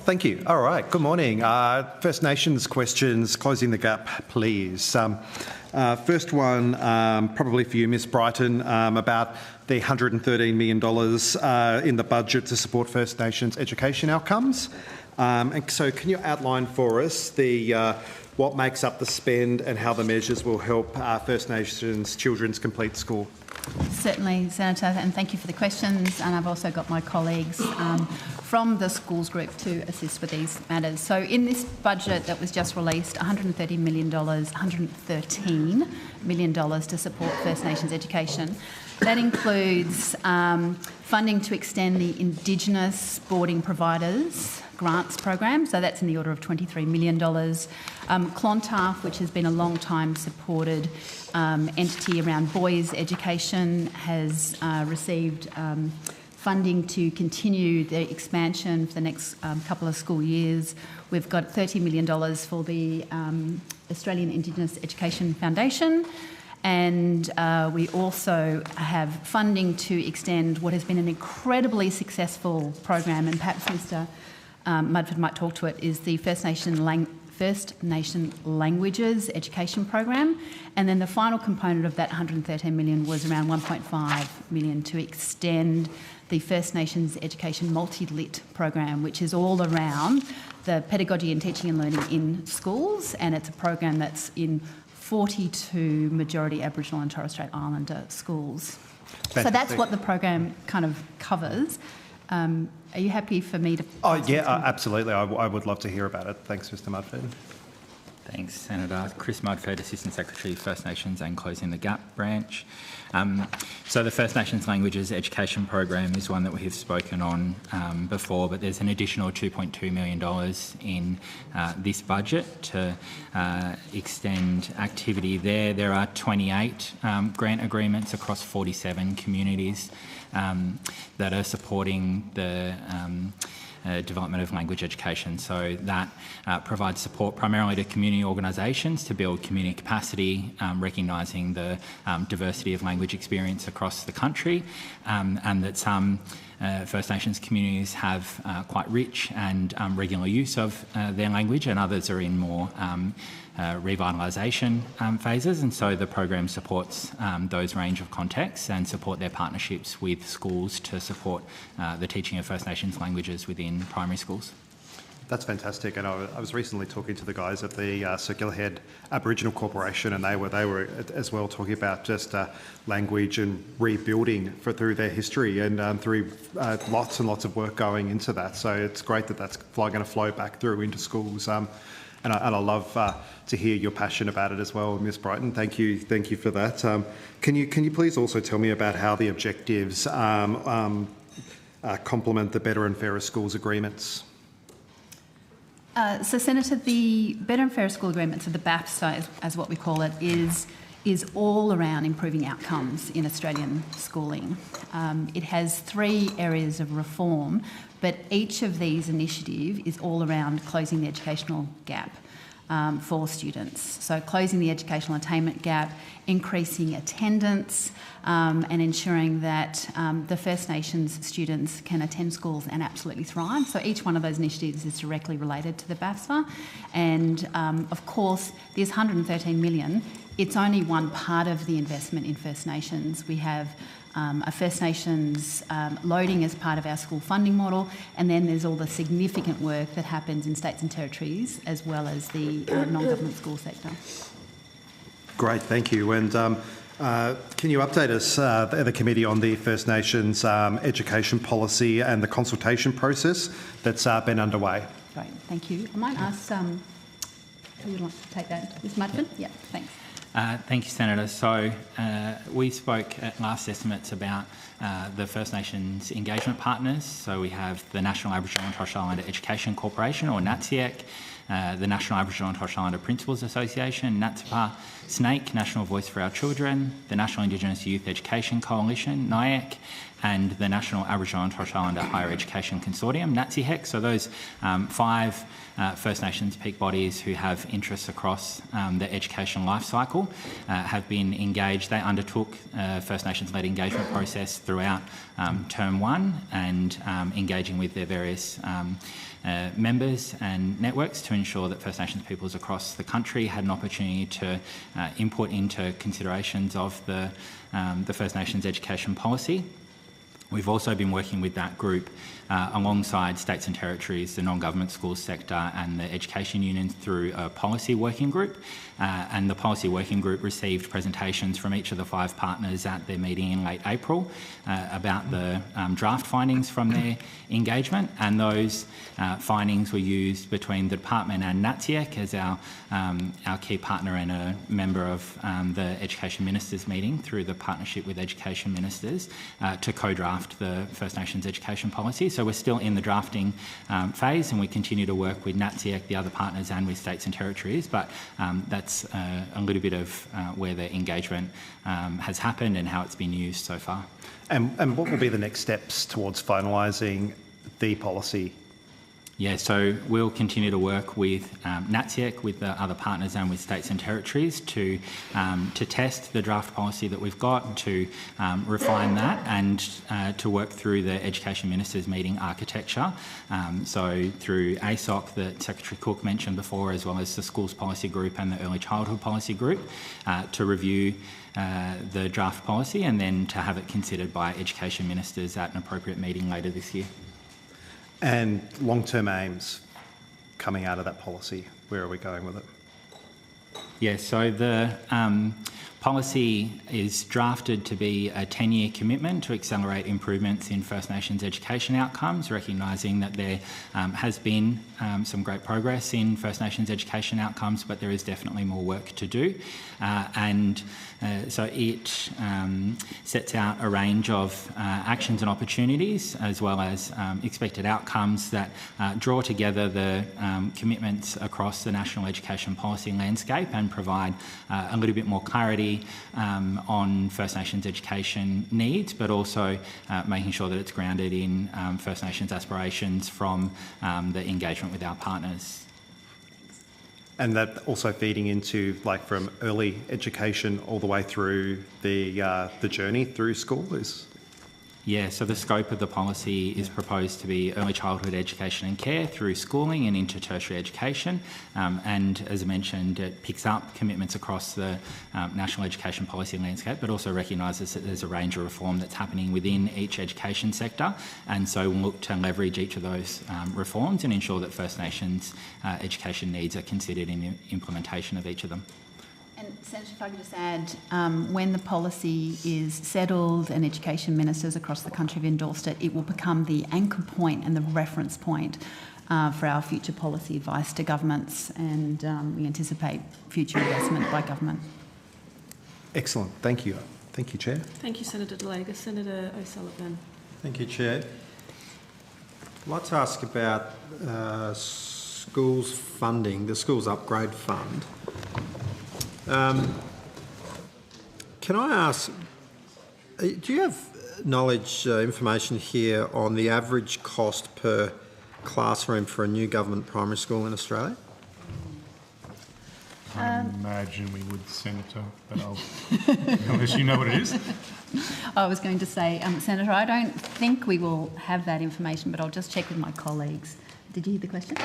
Thank you. All right, good morning. First Nations questions, closing the gap, please. First one, probably for you, Ms Brighton, about the $113 million in the budget to support First Nations education outcomes. And so can you outline for us the what makes up the spend and how the measures will help First Nations children's complete school? Certainly, Senator, and thank you for the questions. And I've also got my colleagues from the schools group to assist with these matters. So in this budget that was just released, $113 million to support First Nations education. That includes funding to extend the Indigenous boarding providers grants program, so that's in the order of $23 million. Clontarf, which has been a long time supported entity around boys' education, has received funding to continue the expansion for the next couple of school years. We've got $30 million for the Australian Indigenous Education Foundation. And we also have funding to extend what has been an incredibly successful program, and perhaps Mr Mudford might talk to it, is the First Nation Languages Education Program. And then the final component of that $113 million was around $1.5 million to extend the First Nations Education Multi-Lit program, which is all around the pedagogy and teaching and learning in schools, and it's a program that's in 42 majority Aboriginal and Torres Strait Islander schools. Fantastic. So that's what the program kind of covers. Are you happy for me to... Oh, yeah, absolutely. I would love to hear about it. Thanks, Mr Mudford. Thanks, Senator. Chris Mudford, Assistant Secretary, First Nations and Closing the Gap branch. So the First Nations Languages Education Program is one that we have spoken on before, but there's an additional $2.2 million in this budget to extend activity there. There are 28 grant agreements across 47 communities that are supporting the development of language education. So that provides support primarily to community organisations to build community capacity, recognising the diversity of language experience across the country, and that some First Nations communities have quite rich and regular use of their language, and others are in more revitalisation phases, and so the program supports those range of contexts and support their partnerships with schools to support the teaching of First Nations languages within primary schools. That's fantastic, and I was recently talking to the guys at the Circular Head Aboriginal Corporation, and they were as well talking about just language and rebuilding through their history, and through lots and lots of work going into that. So it's great that that's going to flow back through into schools. And I love to hear your passion about it as well, Ms Brighton. Thank you for that. Can you please also tell me about how the objectives complement the Better and Fairer Schools agreements? So, Senator, the Better and Fairer School Agreement, so the BAFSA, as what we call it, is all around improving outcomes in Australian schooling. It has 3 areas of reform, but each of these initiatives is all around closing the educational gap for students. So closing the educational attainment gap, increasing attendance, and ensuring that the First Nations students can attend schools and absolutely thrive. So each one of those initiatives is directly related to the BAFSA. And of course, this $113 million, it's only one part of the investment in First Nations. We have a First Nations loading as part of our school funding model, and then there's all the significant work that happens in states and territories as well as the non-government school sector. Great, thank you. And can you update us, the committee, on the First Nations education policy and the consultation process that's been underway? Great, thank you. I might ask who would like to take that? Ms Mudford? Yeah, thanks. Thank you, Senator. So we spoke at last estimates about the First Nations engagement partners. So we have the National Aboriginal and Torres Strait Islander Education Corporation, or NATSIEC, the National Aboriginal and Torres Strait Islander Principals Association, NATSPA, SNAKE, National Voice for Our Children, the National Indigenous Youth Education Coalition, NIAC, and the National Aboriginal and Torres Strait Islander Higher Education Consortium, NATSIHEC. So those 5 First Nations peak bodies who have interests across the education life cycle have been engaged. They undertook a First Nations-led engagement process throughout Term 1 and engaging with their various members and networks to ensure that First Nations peoples across the country had an opportunity to input into considerations of the First Nations education policy. We've also been working with that group alongside states and territories, the non-government schools sector and the education unions through a policy working group. And the policy working group received presentations from each of the 5 partners at their meeting in late April about the draft findings from their engagement, and those findings were used between the department and NATSIEC as our key partner and a member of the Education Ministers meeting through the partnership with Education Ministers to co-draft the First Nations education policy. So we're still in the drafting phase, and we continue to work with NATSIEC, the other partners, and with states and territories, but that's a little bit of where the engagement has happened and how it's been used so far. And what will be the next steps towards finalising the policy? Yeah, so we'll continue to work with NATSIEC, with the other partners and with states and territories to test the draft policy that we've got, to refine that and to work through the Education Ministers meeting architecture. So through ASOC that Secretary Cook mentioned before, as well as the Schools Policy Group and the Early Childhood Policy Group, to review the draft policy and then to have it considered by Education Ministers at an appropriate meeting later this year. And long-term aims coming out of that policy, where are we going with it? Yeah, so the policy is drafted to be a 10-year commitment to accelerate improvements in First Nations education outcomes, recognising that there has been some great progress in First Nations education outcomes, but there is definitely more work to do. So it sets out a range of actions and opportunities, as well as expected outcomes that draw together the commitments across the national education policy landscape and provide a little bit more clarity on First Nations education needs, but also making sure that it's grounded in First Nations aspirations from the engagement with our partners. And that also feeding into, like, from early education all the way through the journey through school is? Yeah, so the scope of the policy is proposed to be early childhood education and care through schooling and into tertiary education. And as I mentioned, it picks up commitments across the national education policy landscape, but also recognises that there's a range of reform that's happening within each education sector. And so we'll look to leverage each of those reforms and ensure that First Nations education needs are considered in the implementation of each of them. And Senator, if I could just add, when the policy is settled and education ministers across the country have endorsed it, it will become the anchor point and the reference point for our future policy advice to governments, and we anticipate future investment by government. Excellent. Thank you. Thank you, Chair. Thank you, Senator Delegas. Senator O'Sullivan. Thank you, Chair. I'd like to ask about schools funding, the Schools Upgrade Fund. Can I ask, do you have knowledge, information here on the average cost per classroom for a new government primary school in Australia? I imagine we would, Senator, but unless you know what it is. I was going to say, Senator, I don't think we will have that information, but I'll just check with my colleagues. Did you hear the question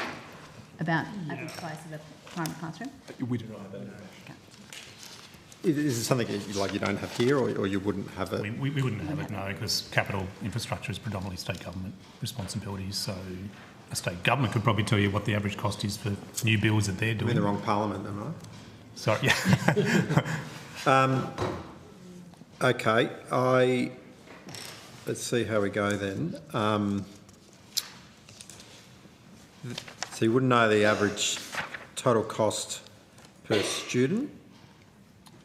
about average price of a primary classroom? We do not have that information. Is it something you don't have here, or you wouldn't have it? We wouldn't have it, no, because capital infrastructure is predominantly state government responsibilities. So a state government could probably tell you what the average cost is for new builds that they're doing. I'm in the wrong parliament, am I? Sorry, yeah. Okay, let's see how we go then. So you wouldn't know the average total cost per student?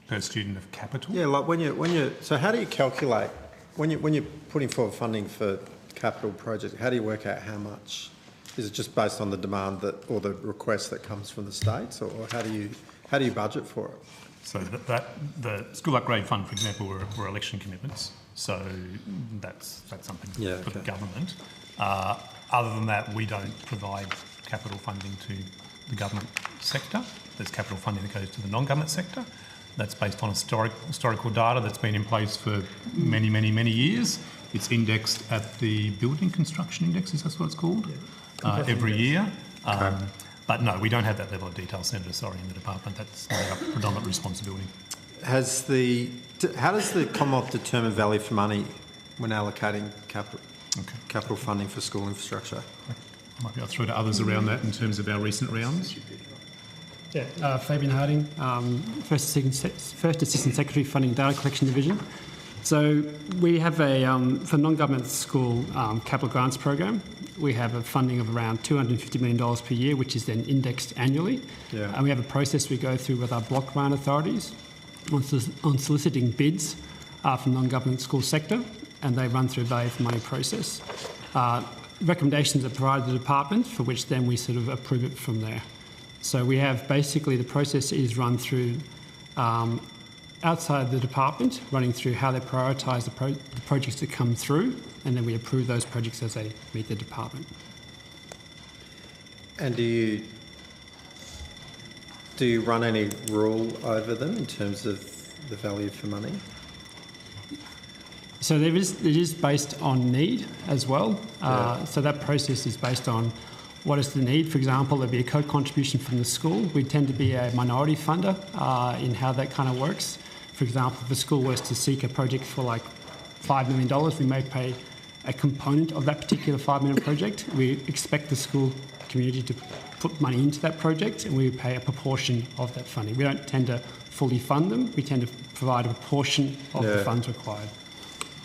Per student of capital? Yeah, like when you. So how do you calculate when you're putting forward funding for capital projects? How do you work out how much Is it just based on the demand or the request that comes from the states, or how do you budget for it? So the school upgrade fund, for example, were election commitments. So that's something for the government. Other than that, we don't provide capital funding to the government sector. There's capital funding that goes to the non-government sector. That's based on historical data that's been in place for many, many, many years. It's indexed at the Building Construction Index, is that what it's called? Every year. But no, we don't have that level of detail, Senator, sorry, in the department. That's not our predominant responsibility. How does the Commonwealth determine value for money when allocating capital funding for school infrastructure? I might be able to throw to others around that in terms of our recent rounds. Yeah, Fabian Harding, First Assistant Secretary, Funding Data Collection Division. So we have a, for non-government school capital grants program, we have a funding of around $250 million per year, which is then indexed annually. Yeah. And we have a process we go through with our block grant authorities on soliciting bids from non-government school sector, and they run through a value for money process. Recommendations are provided to the department, for which then we sort of approve it from there. So we have basically the process is run through outside the department, running through how they prioritise the projects that come through, and then we approve those projects as they meet the department. And do you run any rule over them in terms of the value for money? So it is based on need as well. So that process is based on what is the need. For example, there'd be a co-contribution from the school. We tend to be a minority funder in how that kind of works. For example, if the school was to seek a project for like $5 million, we may pay a component of that particular $5 million project. We expect the school community to put money into that project, and we pay a proportion of that funding. We don't tend to fully fund them. We tend to provide a proportion of the funds required.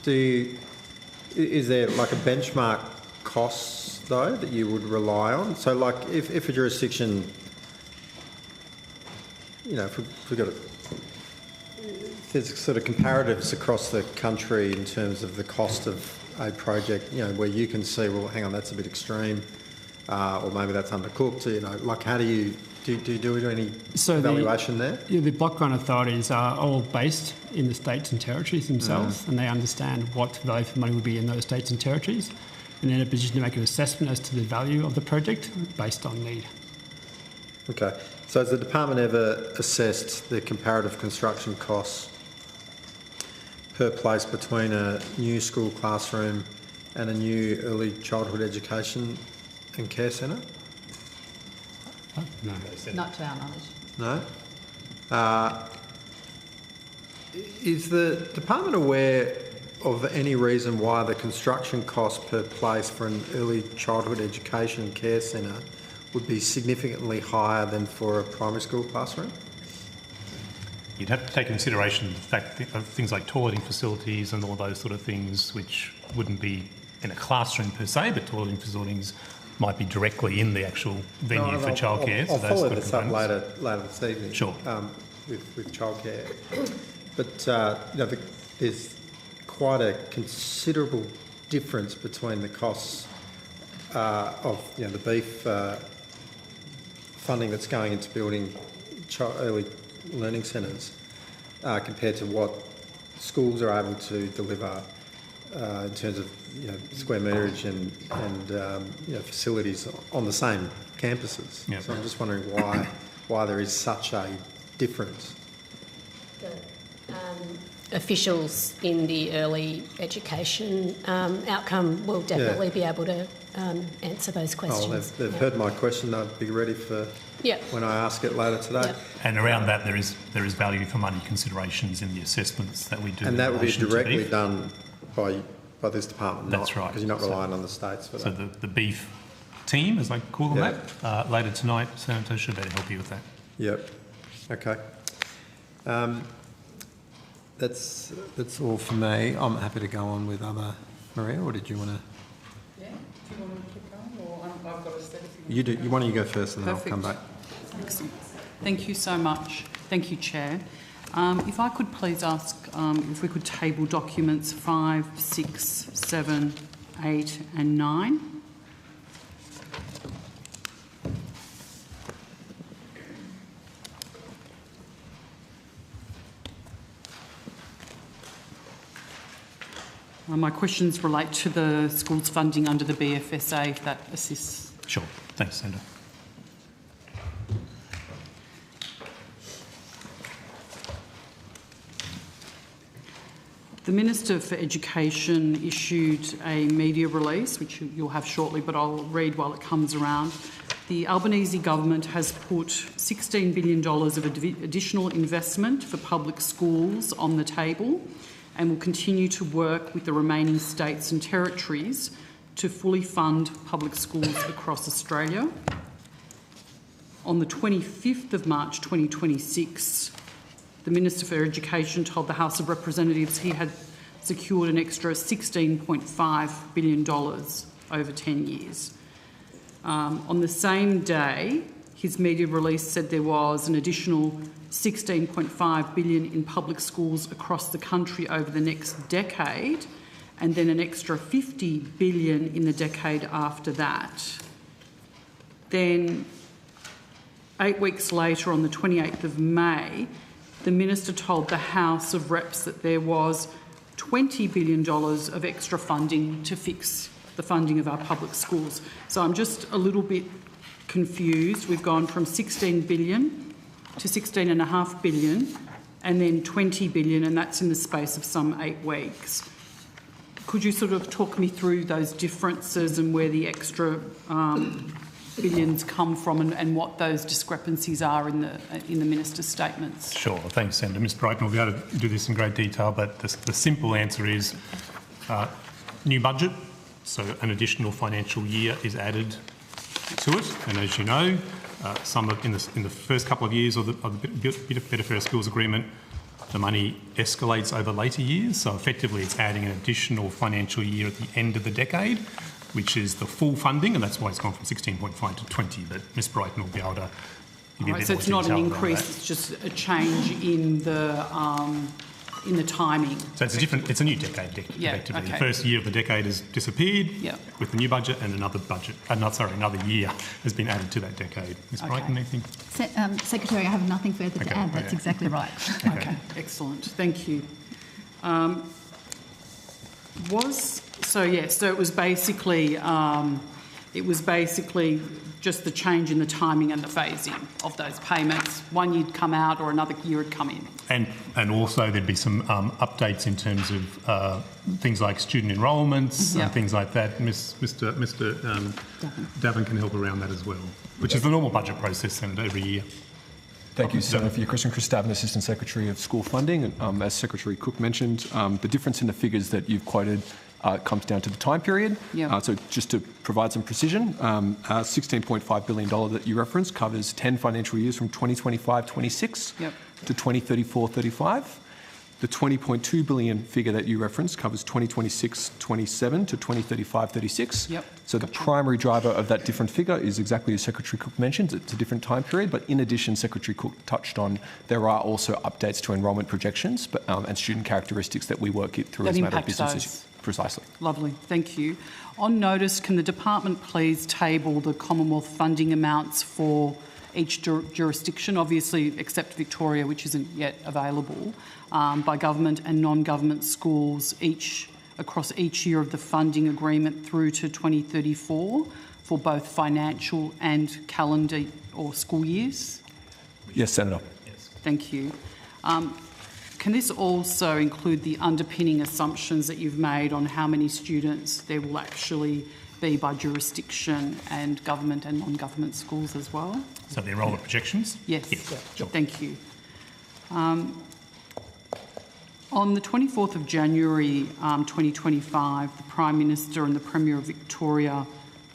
Is there like a benchmark costs though that you would rely on? So like if a jurisdiction, you know, if we've got there's sort of comparatives across the country in terms of the cost of a project, you know, where you can see, well, hang on, that's a bit extreme, or maybe that's undercooked, you know, like how do you do any evaluation there? The block grant authorities are all based in the states and territories themselves, and they understand what value for money would be in those states and territories, and they're in a position to make an assessment as to the value of the project based on need. Okay. So has the department ever assessed the comparative construction costs per place between a new school classroom and a new early childhood education and care centre? No. Not to our knowledge. No? Is the department aware of any reason why the construction cost per place for an early childhood education and care centre would be significantly higher than for a primary school classroom? You'd have to take into consideration the fact of things like toileting facilities and all those sort of things, which wouldn't be in a classroom per se, but toileting facilities might be directly in the actual venue for childcare. I'll follow this up later this evening. Sure. With childcare. But you know, there's quite a considerable difference between the costs of the beef funding that's going into building early learning centres compared to what schools are able to deliver in terms of square meterage and facilities on the same campuses. Yep. So I'm just wondering why there is such a difference. Officials in the early education outcome will definitely be able to answer those questions. They've heard my question. They'll be ready for when I ask it later today. Yep. And around that, there is value for money considerations in the assessments that we do. And that will be directly done by this department. That's right. Because you're not relying on the states for that. So the beef team, as I call them that, later tonight, Senator should better help you with that. Yep. Okay. That's all for me. I'm happy to go on with other. Maria, or did you want to? Yeah. Do you want me to keep going, or I've got a set of things? You do. Why don't you go first, and then Perfect. I'll come back. Excellent. Thank you so much. Thank you, Chair. If I could please ask if we could table documents 5, 6, 7, 8 and 9. My questions relate to the schools funding under the BFSA, if that assists. Sure. Thanks, Senator. The Minister for Education issued a media release, which you'll have shortly, but I'll read while it comes around. The Albanese government has put $16 billion of additional investment for public schools on the table and will continue to work with the remaining states and territories to fully fund public schools across Australia. On the 25th of March 2026, the Minister for Education told the House of Representatives he had secured an extra $16.5 billion over 10 years. On the same day, his media release said there was an additional $16.5 billion in public schools across the country over the next decade, and then an extra $50 billion in the decade after that. Then, 8 weeks later, on the 28th of May, the Minister told the House of Reps that there was $20 billion of extra funding to fix the funding of our public schools. So I'm just a little bit confused. We've gone from $16 billion to $16.5 billion and then $20 billion, and that's in the space of some 8 weeks. Could you sort of talk me through those differences and where the extra billions come from and what those discrepancies are in the Minister's statements? Sure. Thanks, Senator. Ms Brighton will be able to do this in great detail, but the simple answer is new budget, so an additional financial year is added to it. And as you know, in the first couple of years of the Better Fairer Schools Agreement, the money escalates over later years. So effectively it's adding an additional financial year at the end of the decade, which is the full funding, and that's why it's gone from 16.5 to 20. But Ms Brighton will be able to give you a bit So more it's not an detail around increase, that. it's just a change in the timing. So it's a new decade, effectively. okay. The first year of the decade has disappeared Yeah. with the new budget, and another year has been added to that decade. Ms Brighton, anything? Secretary, I have nothing further to add. That's exactly right. Okay, excellent. Thank you. So it was basically just the change in the timing and the phasing of those payments. One year'd come out or another year would come in. And also there'd be some updates in terms of things like student enrolments and things like that. Mr. Davin can help around that as well, which is the normal budget process, Senator, every year. Thank you, Senator, for your question. Chris Davin, Assistant Secretary of School Funding. As Secretary Cook mentioned, the difference in the figures that you've quoted comes down to the time period. Yeah. So just to provide some precision, $16.5 billion that you referenced covers 10 financial years from 2025-26 to 2034-35. The $20.2 billion figure that you referenced covers 2026-27 to 2035-36. Yep. So the primary driver of that different figure is exactly as Secretary Cook mentioned. It's a different time period, but in addition, Secretary Cook touched on there are also updates to enrolment projections and student characteristics that we work it through That as a matter of impact business. those. Precisely. Lovely, thank you. On notice, can the department please table the Commonwealth funding amounts for each jurisdiction, obviously except Victoria, which isn't yet available, by government and non-government schools across each year of the funding agreement through to 2034 for both financial and calendar or school years? Yes, Senator. Thank you. Can this also include the underpinning assumptions that you've made on how many students there will actually be by jurisdiction and government and non-government schools as well? So the enrolment projections? Yes. Sure. Thank you. On the 24th of January 2025, the Prime Minister and the Premier of Victoria,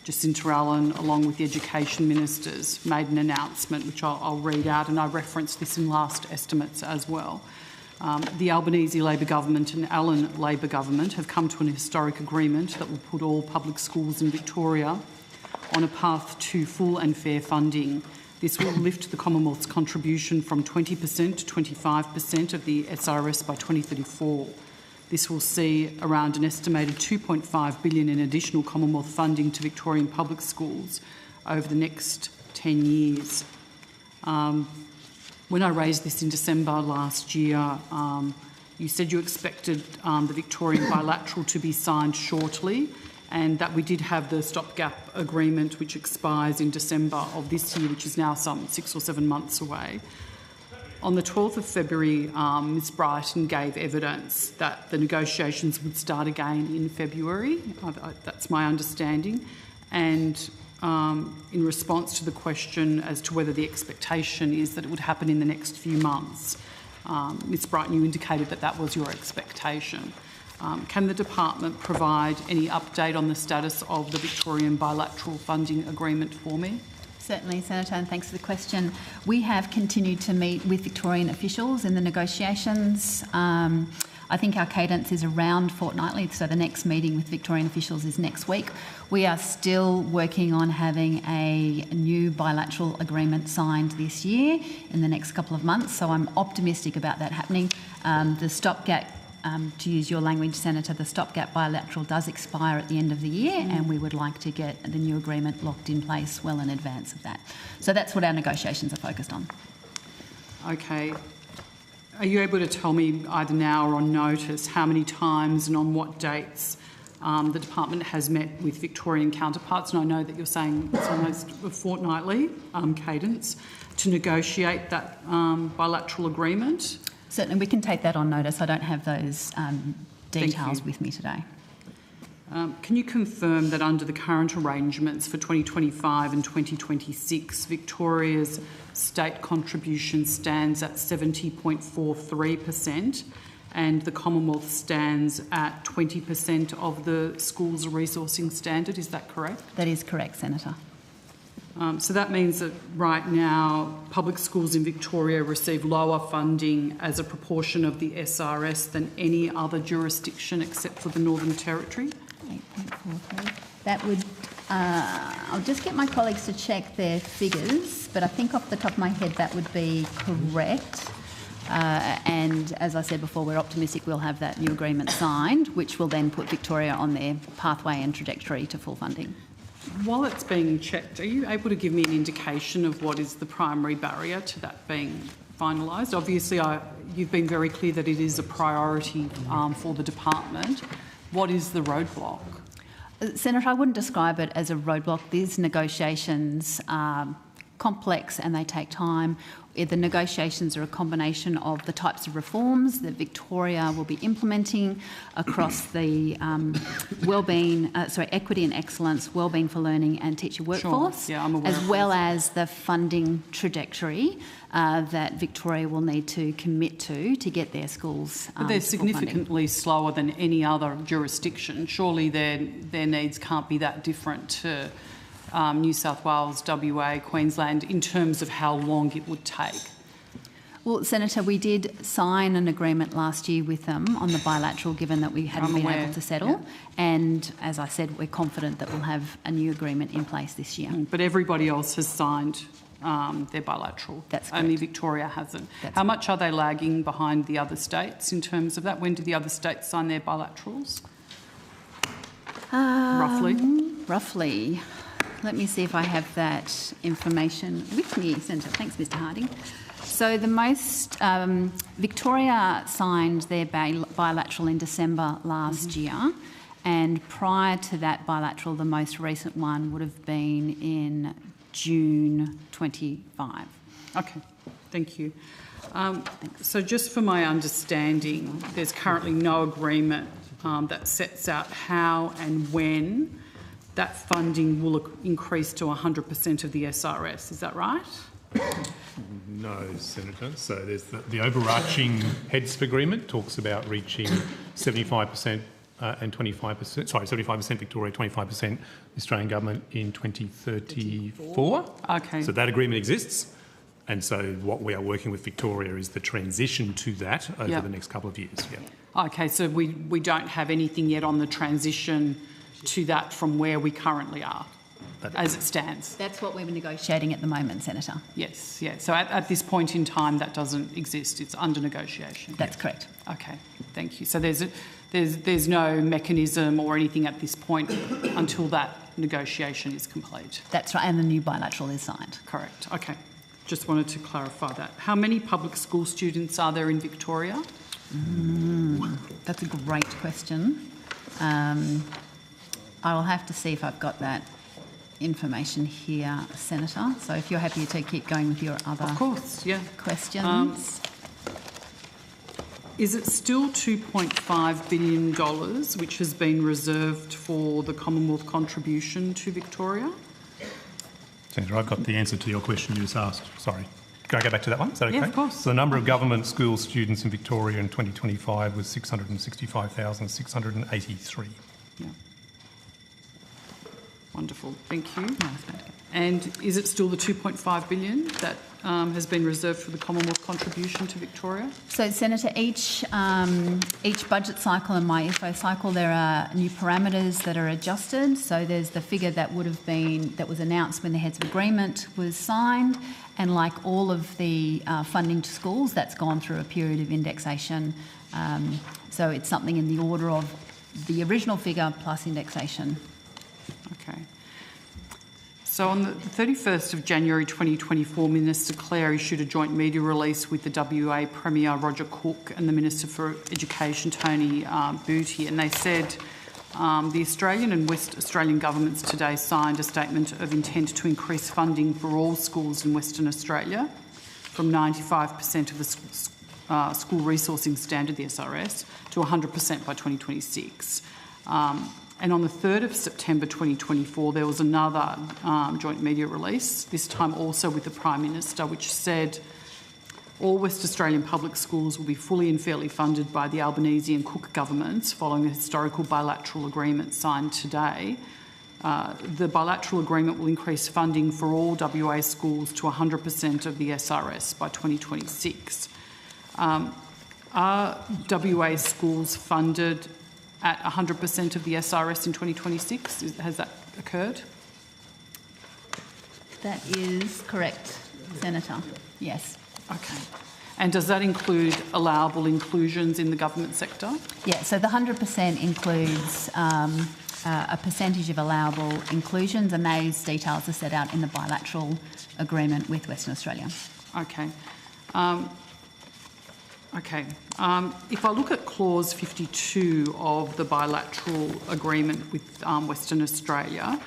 Jacinta Allen, along with the Education Ministers, made an announcement, which I'll read out, and I referenced this in last estimates as well. The Albanese Labor Government and Allen Labor Government have come to an historic agreement that will put all public schools in Victoria on a path to full and fair funding. This will lift the Commonwealth's contribution from 20% to 25% of the SRS by 2034. This will see around an estimated $2.5 billion in additional Commonwealth funding to Victorian public schools over the next 10 years. When I raised this in December last year, you said you expected the Victorian bilateral to be signed shortly, and that we did have the stopgap agreement which expires in December of this year, which is now some 6 or 7 months away. On the 12th of February, Ms Brighton gave evidence that the negotiations would start again in February. That's my understanding. And in response to the question as to whether the expectation is that it would happen in the next few months, Ms Brighton, you indicated that that was your expectation. Can the department provide any update on the status of the Victorian bilateral funding agreement for me? Certainly, Senator, and thanks for the question. We have continued to meet with Victorian officials in the negotiations. I think our cadence is around fortnightly, so the next meeting with Victorian officials is next week. We are still working on having a new bilateral agreement signed this year in the next couple of months, so I'm optimistic about that happening. The stopgap, to use your language, Senator, the stopgap bilateral does expire at the end of the year, and we would like to get the new agreement locked in place well in advance of that. So that's what our negotiations are focused on. Okay. Are you able to tell me either now or on notice how many times and on what dates the department has met with Victorian counterparts? And I know that you're saying it's almost a fortnightly cadence to negotiate that bilateral agreement. Certainly, we can take that on notice. I don't have those details with me today. Can you confirm that under the current arrangements for 2025 and 2026, Victoria's state contribution stands at 70.43% and the Commonwealth stands at 20% of the school's resourcing standard? Is that correct? That is correct, Senator. So that means that right now public schools in Victoria receive lower funding as a proportion of the SRS than any other jurisdiction except for the Northern Territory? 8.43. That would, I'll just get my colleagues to check their figures, but I think off the top of my head that would be correct. And as I said before, we're optimistic we'll have that new agreement signed, which will then put Victoria on their pathway and trajectory to full funding. While it's being checked, are you able to give me an indication of what is the primary barrier to that being finalised? Obviously, you've been very clear that it is a priority for the department. What is the roadblock? Senator, I wouldn't describe it as a roadblock. These negotiations are complex and they take time. The negotiations are a combination of the types of reforms that Victoria will be implementing across the equity and excellence, wellbeing for learning and teacher workforce, sure. Yeah, I'm aware as of well those. as the funding trajectory that Victoria will need to commit to get their schools. But they're significantly slower than any other jurisdiction. Surely their needs can't be that different to New South Wales, WA, Queensland, in terms of how long it would take? Well, Senator, we did sign an agreement last year with them on the bilateral, given that we hadn't been able to settle. Yeah. And as I said, we're confident that we'll have a new agreement in place this year. But everybody else has signed their bilateral. That's correct. Only Victoria hasn't. How much are they lagging behind the other states in terms of that? When did the other states sign their bilaterals? Roughly? Roughly. Let me see if I have that information with me, Senator. Thanks, Mr Harding. So the most, Victoria signed their bilateral in December last year, and prior to that bilateral, the most recent one would have been in June 25. Okay, thank you. So just for my understanding, there's currently no agreement that sets out how and when that funding will increase to 100% of the SRS. Is that right? No, Senator. So there's the overarching heads agreement talks about reaching 75% and 25%, sorry, 75% Victoria, 25% Australian government in 2034. Okay. So that agreement exists. And so what we are working with Victoria is the transition to that over the next couple of years. Yeah. Okay, so we don't have anything yet on the transition to that from where we currently are, as it stands. That's what we're negotiating at the moment, Senator. Yes, yeah. So at this point in time, that doesn't exist. It's under negotiation. That's correct. Okay, thank you. So there's no mechanism or anything at this point until that negotiation is complete. That's right, and the new bilateral is signed. Correct. Okay, just wanted to clarify that. How many public school students are there in Victoria? That's a great question. I'll have to see if I've got that information here, Senator. So if you're happy to keep going with your other questions. Is it still $2.5 billion which has been reserved for the Commonwealth contribution to Victoria? Senator, I've got the answer to your question you just asked. Sorry. Can I go back to that one? Is that okay? Yeah, of course. So the number of government school students in Victoria in 2025 was 665,683. Yeah. Wonderful. Thank you. And is it still the $2.5 billion that has been reserved for the Commonwealth contribution to Victoria? So, Senator, each budget cycle and my IFO cycle, there are new parameters that are adjusted. So there's the figure that was announced when the heads of agreement was signed, and like all of the funding to schools, that's gone through a period of indexation. So it's something in the order of the original figure plus indexation. Okay. So on the 31st of January 2024, Minister Clare issued a joint media release with the WA Premier Roger Cook and the Minister for Education Tony Booty, and they said the Australian and West Australian governments today signed a statement of intent to increase funding for all schools in Western Australia from 95% of the school resourcing standard, the SRS, to 100% by 2026. And on the 3rd of September 2024, there was another joint media release, this time also with the Prime Minister, which said all West Australian public schools will be fully and fairly funded by the Albanese and Cook governments following a historical bilateral agreement signed today. The bilateral agreement will increase funding for all WA schools to 100% of the SRS by 2026. Are WA schools funded at 100% of the SRS in 2026? Has that occurred? That is correct, Senator. Yes. Okay. And does that include allowable inclusions in the government sector? Yeah, so the 100% includes a percentage of allowable inclusions, and those details are set out in the bilateral agreement with Western Australia. Okay. If I look at clause 52 of the bilateral agreement with Western Australia,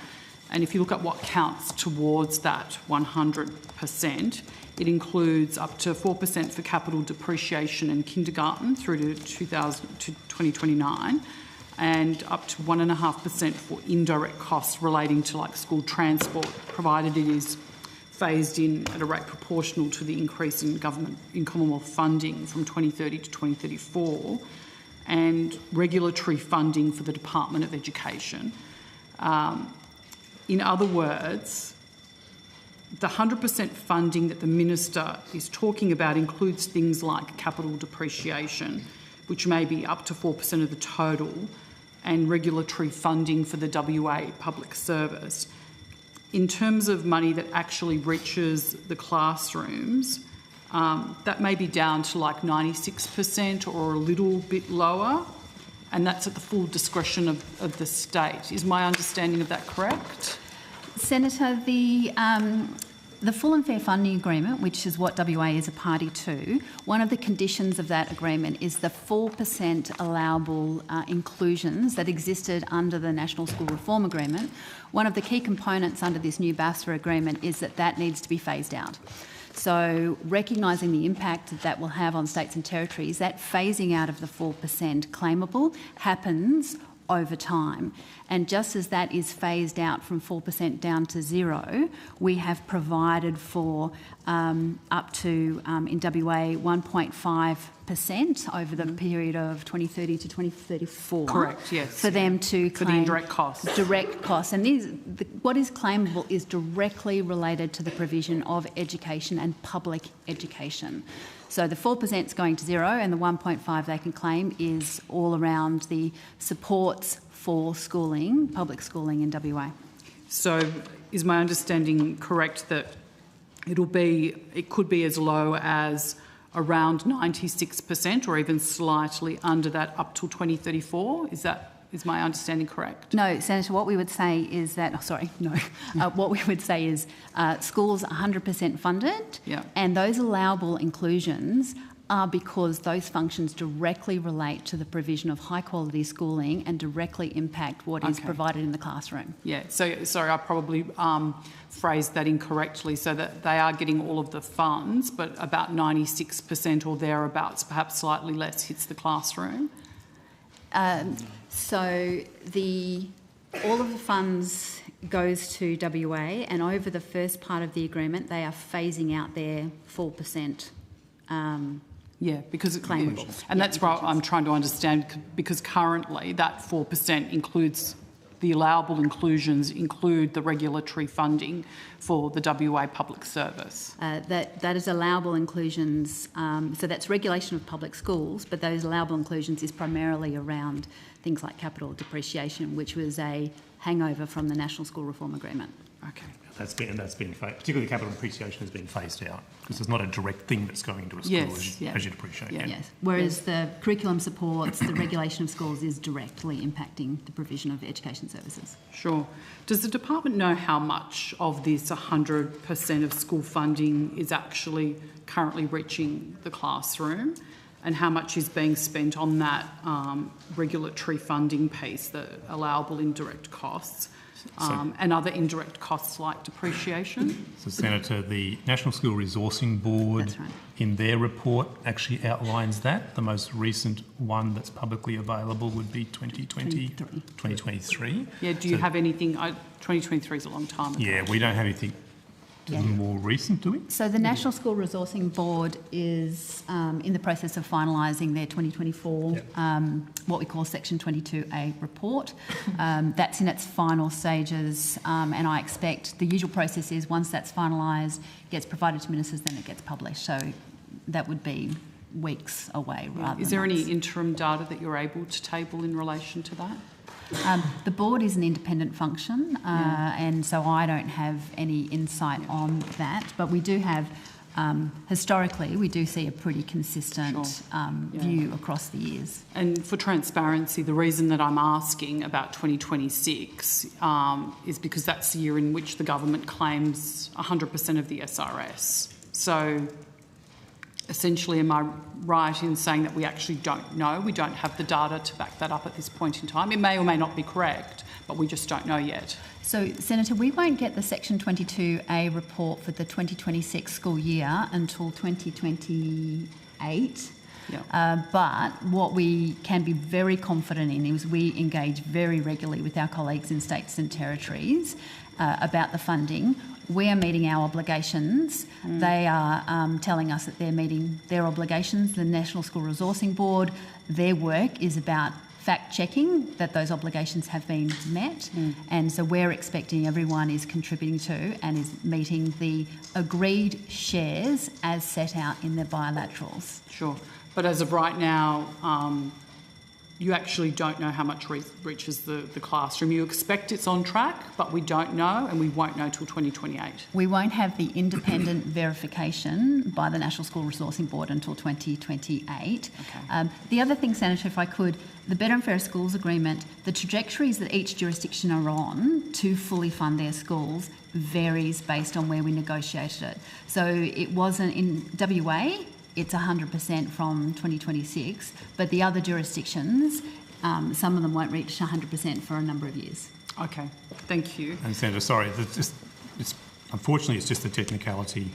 and if you look at what counts towards that 100%, it includes up to 4% for capital depreciation in kindergarten through to 2029, and up to 1.5% for indirect costs relating to like school transport, provided it is phased in at a rate proportional to the increase in Commonwealth funding from 2030 to 2034, and regulatory funding for the Department of Education. In other words, the 100% funding that the Minister is talking about includes things like capital depreciation, which may be up to 4% of the total, and regulatory funding for the WA public service. In terms of money that actually reaches the classrooms, that may be down to like 96% or a little bit lower, and that's at the full discretion of the state. Is my understanding of that correct? Senator, the full and fair funding agreement, which is what WA is a party to, one of the conditions of that agreement is the 4% allowable inclusions that existed under the National School Reform Agreement. One of the key components under this new BASFA agreement is that needs to be phased out. So recognising the impact that will have on states and territories, that phasing out of the 4% claimable happens over time. And just as that is phased out from 4% down to 0, we have provided for up to, in WA, 1.5% over the period of 2030 to 2034. Correct, yes. For them to claim... For the indirect costs. Direct costs. And what is claimable is directly related to the provision of education and public education. So the 4% is going to 0, and the 1.5 they can claim is all around the supports for schooling, public schooling in WA. So is my understanding correct that it could be as low as around 96% or even slightly under that up till 2034? Is my understanding correct? No, Senator, what we would say is that... what we would say is schools are 100% funded, yeah, and those allowable inclusions are because those functions directly relate to the provision of high quality schooling and directly impact what is provided in the classroom. Yeah, so sorry, I probably phrased that incorrectly, so that they are getting all of the funds, but about 96% or thereabouts, perhaps slightly less, hits the classroom. So all of the funds goes to WA, and over the first part of the agreement, they are phasing out their 4%. Yeah, because claimables. And that's what I'm trying to understand, because currently that 4% includes the allowable inclusions, include the regulatory funding for the WA public service. That is allowable inclusions, so that's regulation of public schools, but those allowable inclusions is primarily around things like capital depreciation, which was a hangover from the National School Reform Agreement. Okay. That's been particularly capital depreciation has been phased out because it's not a direct thing that's going into a school as you'd appreciate. Yeah. Yes. Whereas the curriculum supports, the regulation of schools is directly impacting the provision of education services. Sure. Does the department know how much of this 100% of school funding is actually currently reaching the classroom, and how much is being spent on that regulatory funding piece, the allowable indirect costs? And other indirect costs like depreciation? So, Senator, the National School Resourcing Board, in their report, actually outlines that. The most recent one that's publicly available would be 2023. Yeah, do you have anything? 2023 is a long time ago. Yeah, we don't have anything more recent, do we? So the National School Resourcing Board is in the process of finalising their 2024, what we call Section 22A report. That's in its final stages, and I expect the usual process is once that's finalised, gets provided to ministers, then it gets published. So that would be weeks away rather than Is there months. any interim data that you're able to table in relation to that? The board is an independent function, and so I don't have any insight on that. But we do have, historically, we do see a pretty consistent view across the years. And for transparency, the reason that I'm asking about 2026 is because that's the year in which the government claims 100% of the SRS. So essentially, am I right in saying that we actually don't know? We don't have the data to back that up at this point in time. It may or may not be correct, but we just don't know yet. So, Senator, we won't get the Section 22A report for the 2026 school year until 2028. But what we can be very confident in is we engage very regularly with our colleagues in states and territories about the funding. We are meeting our obligations. They are telling us that they're meeting their obligations. The National School Resourcing Board, their work is about fact-checking that those obligations have been met. And so we're expecting everyone is contributing to and is meeting the agreed shares as set out in the bilaterals. Sure. But as of right now, you actually don't know how much reaches the classroom. You expect it's on track, but we don't know, and we won't know till 2028. We won't have the independent verification by the National School Resourcing Board until 2028. Okay. The other thing, Senator, if I could, the Better and Fairer Schools Agreement, the trajectories that each jurisdiction are on to fully fund their schools varies based on where we negotiated it. So it wasn't in WA, it's 100% from 2026, but the other jurisdictions, some of them won't reach 100% for a number of years. Okay, thank you. And Senator, sorry, unfortunately it's just a technicality.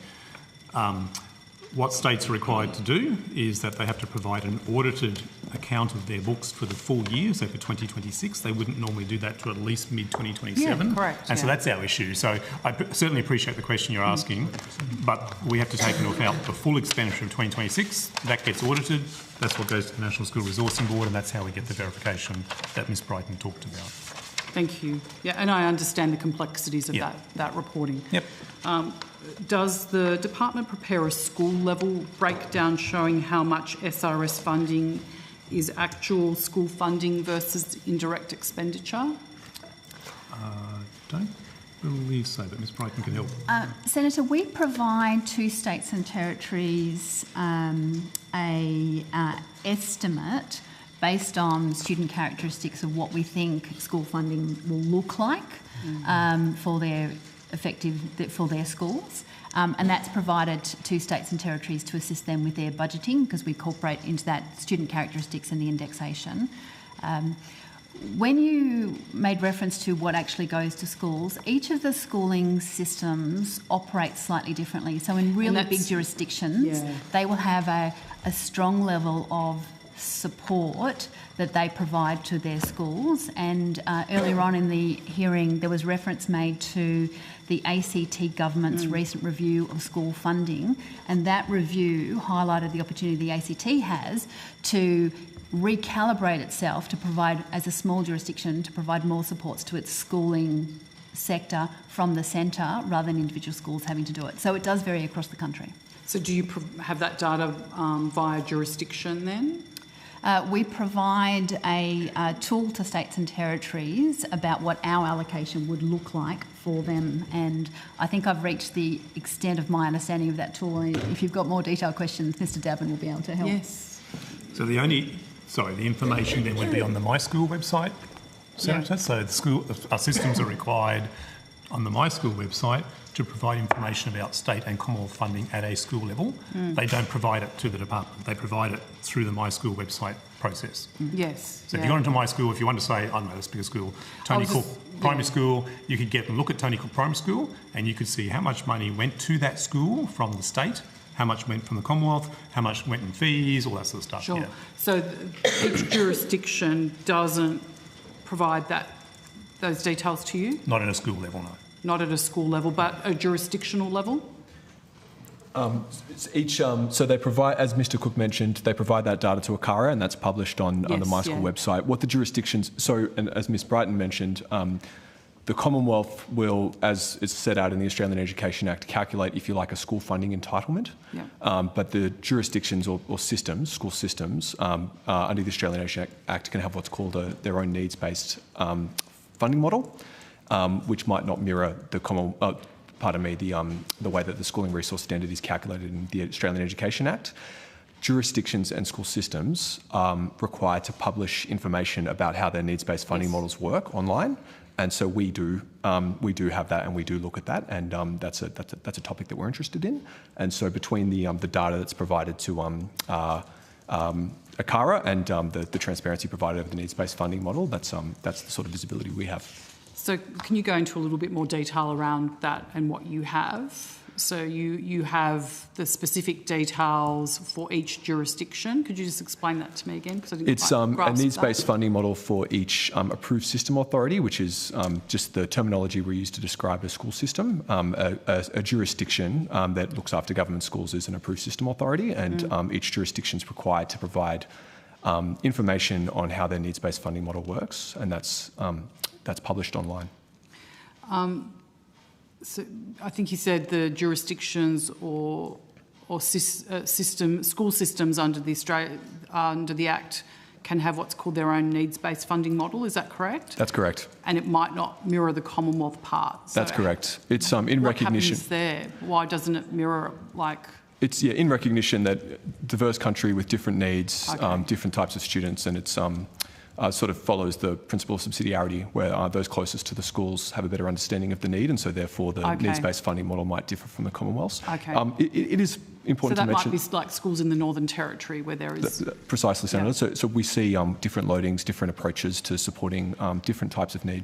What states are required to do is that they have to provide an audited account of their books for the full year, so for 2026. They wouldn't normally do that to at least mid-2027. Yeah, correct. And so that's our issue. So I certainly appreciate the question you're asking, but we have to take into account the full expenditure of 2026. That gets audited. That's what goes to the National School Resourcing Board, and that's how we get the verification that Ms Brighton talked about. Thank you. Yeah, and I understand the complexities of that reporting. Yep. Does the department prepare a school level breakdown showing how much SRS funding is actual school funding versus indirect expenditure? Don't believe so, but Ms Brighton can help. Senator, we provide to states and territories a estimate based on student characteristics of what we think school funding will look like for their schools. And that's provided to states and territories to assist them with their budgeting, because we incorporate into that student characteristics and the indexation. When you made reference to what actually goes to schools, each of the schooling systems operates slightly differently. So in really big jurisdictions, they will have a strong level of support that they provide to their schools. And earlier on in the hearing, there was reference made to the ACT government's recent review of school funding, and that review highlighted the opportunity the ACT has to recalibrate itself to provide, as a small jurisdiction, to provide more supports to its schooling sector from the centre rather than individual schools having to do it. So it does vary across the country. So do you have that data via jurisdiction then? We provide a tool to states and territories about what our allocation would look like for them, and I think I've reached the extent of my understanding of that tool. If you've got more detailed questions, Mr Dabin will be able to help. Yes. So the information then would be on the My School website, Senator. So our systems are required on the My School website to provide information about state and Commonwealth funding at a school level. They don't provide it to the department. They provide it through the My School website process. Yes. So if you go into My School, if you want to say, I don't know, let's pick a school, Tony Cook Primary School, you could get and look at Tony Cook Primary School and you could see how much money went to that school from the state, how much went from the Commonwealth, how much went in fees, all that sort of stuff. Sure. Yeah. So each jurisdiction doesn't provide those details to you? Not at a school level, no. Not at a school level, but a jurisdictional level? So they provide, as Mr Cook mentioned, they provide that data to ACARA, and that's published on the My School website. What the jurisdictions, and as Ms Brighton mentioned, the Commonwealth will, as it's set out in the Australian Education Act, calculate, if you like, a school funding entitlement. But the jurisdictions or systems, school systems, under the Australian Education Act can have what's called their own needs-based funding model, which might not mirror the the way that the schooling resource standard is calculated in the Australian Education Act. Jurisdictions and school systems required to publish information about how their needs-based funding models work online. And so we do have that, and we do look at that, and that's a topic that we're interested in. And so between the data that's provided to ACARA and the transparency provided of the needs-based funding model, that's the sort of visibility we have. So can you go into a little bit more detail around that and what you have? So you have the specific details for each jurisdiction. Could you just explain that to me again? Because I didn't It's quite grasp a needs-based funding model for each approved system authority, which is just the terminology we use to describe a school system. A jurisdiction that looks after government schools is an approved system authority, and each jurisdiction is required to provide information on how their needs-based funding model works, and that's published online. So I think you said the jurisdictions or school systems under the Act can have what's called their own needs-based funding model. Is that correct? That's correct. And it might not mirror the Commonwealth part. So that's correct. It's in recognition. What happens there? Why doesn't it mirror It's in recognition that diverse country with different needs, different types of students, and it's sort of follows the principle of subsidiarity, where those closest to the schools have a better understanding of the need, and so therefore the needs-based funding model might differ from the Commonwealth's. It is important to mention. So that might be like schools in the Northern Territory where there is... Precisely, Senator. Yeah. So we see different loadings, different approaches to supporting different types of need.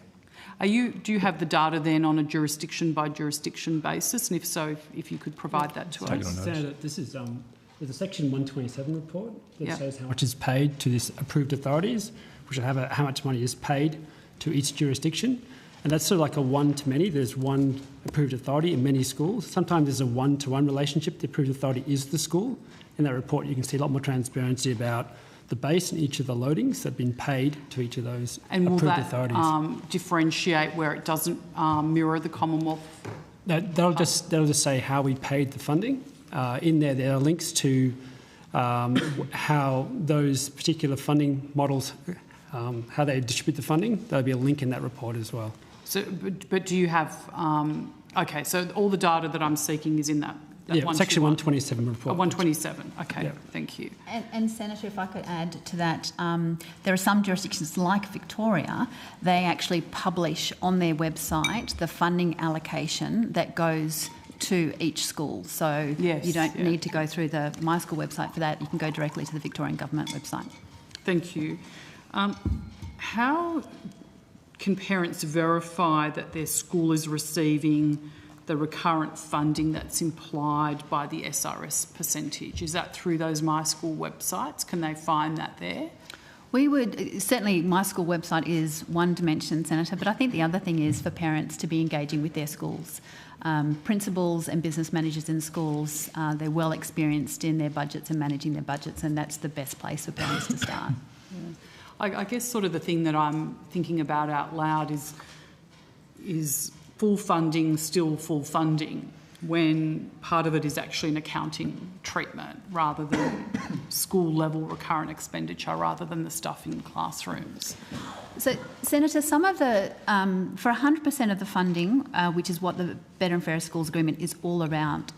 Do you have the data then on a jurisdiction-by-jurisdiction basis? And if so, if you could provide that to us. Senator, this is there's a Section 127 report that shows how much is paid to this approved authorities, which will have how much money is paid to each jurisdiction. And that's sort of like a one-to-many. There's one approved authority in many schools. Sometimes there's a one-to-one relationship. The approved authority is the school. In that report, you can see a lot more transparency about the base and each of the loadings that have been paid to each of those approved authorities. And will that differentiate where it doesn't mirror the Commonwealth? That'll just say how we paid the funding. In there are links to how those particular funding models, how they distribute the funding. There'll be a link in that report as well. So, but do you have... so all the data that I'm seeking is in that Section 127 report. 127, okay, thank you. And Senator, if I could add to that, there are some jurisdictions like Victoria, they actually publish on their website the funding allocation that goes to each school. So Yes, you don't yeah. need to go through the My School website for that. You can go directly to the Victorian Government website. Thank you. How can parents verify that their school is receiving the recurrent funding that's implied by the SRS percentage? Is that through those My School websites? Can they find that there? We would, certainly My School website is one dimension, Senator, but I think the other thing is for parents to be engaging with their schools. Principals and business managers in schools, they're well experienced in their budgets and managing their budgets, and that's the best place for parents to start. Yeah. I guess sort of the thing that I'm thinking about out loud is full funding still full funding when part of it is actually an accounting treatment rather than school level recurrent expenditure rather than the stuff in classrooms. So, Senator, some of the, for 100% of the funding, which is what the Better and Fairer Schools Agreement is all about,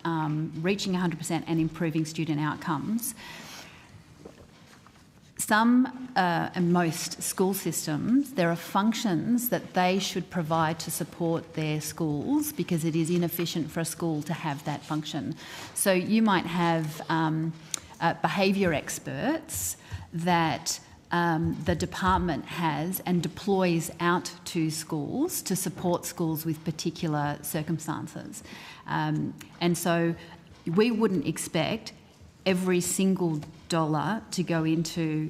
reaching 100% and improving student outcomes, some and most school systems, there are functions that they should provide to support their schools because it is inefficient for a school to have that function. So you might have behaviour experts that the department has and deploys out to schools to support schools with particular circumstances. And so we wouldn't expect every single dollar to go into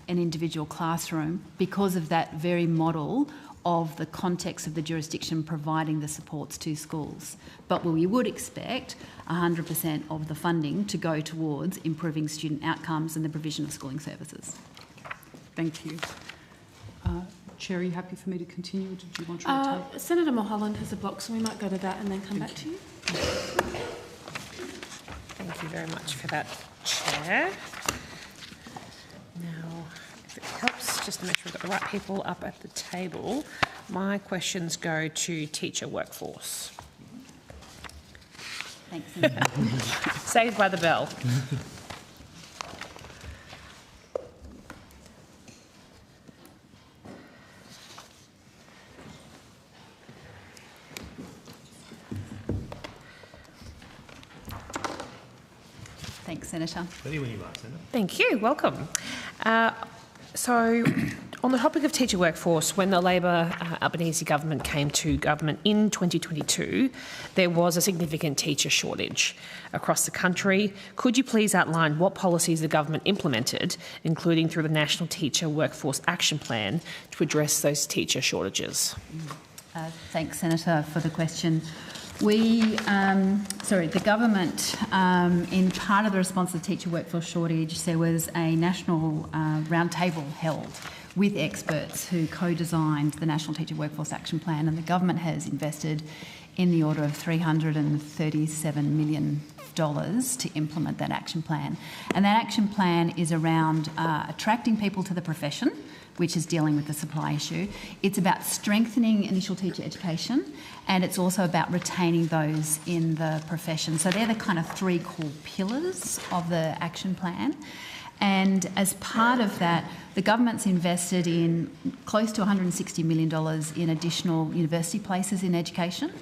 an individual classroom because of that very model of the context of the jurisdiction providing the supports to schools. But we would expect 100% of the funding to go towards improving student outcomes and the provision of schooling services. Thank you. Chair, are you happy for me to continue or did you want to rotate? Senator Mulholland has a block, so we might go to that and then come back to you. Thank you very much for that, Chair. Now, if it helps, just to make sure we've got the right people up at the table, my questions go to teacher workforce. Thanks. Saved by the bell. Thanks, Senator. Ready when you are, Senator. Thank you. Welcome. So, on the topic of teacher workforce, when the Labor Albanese government came to government in 2022, there was a significant teacher shortage across the country. Could you please outline what policies the government implemented, including through the National Teacher Workforce Action Plan, to address those teacher shortages? Thanks, Senator, for the question. The government, in part of the response to the teacher workforce shortage, there was a national roundtable held with experts who co-designed the National Teacher Workforce Action Plan, and the government has invested in the order of $337 million to implement that action plan. And that action plan is around attracting people to the profession, which is dealing with the supply issue. It's about strengthening initial teacher education, and it's also about retaining those in the profession. So they're the kind of three core pillars of the action plan. And as part of that, the government's invested in close to $160 million in additional university places in education.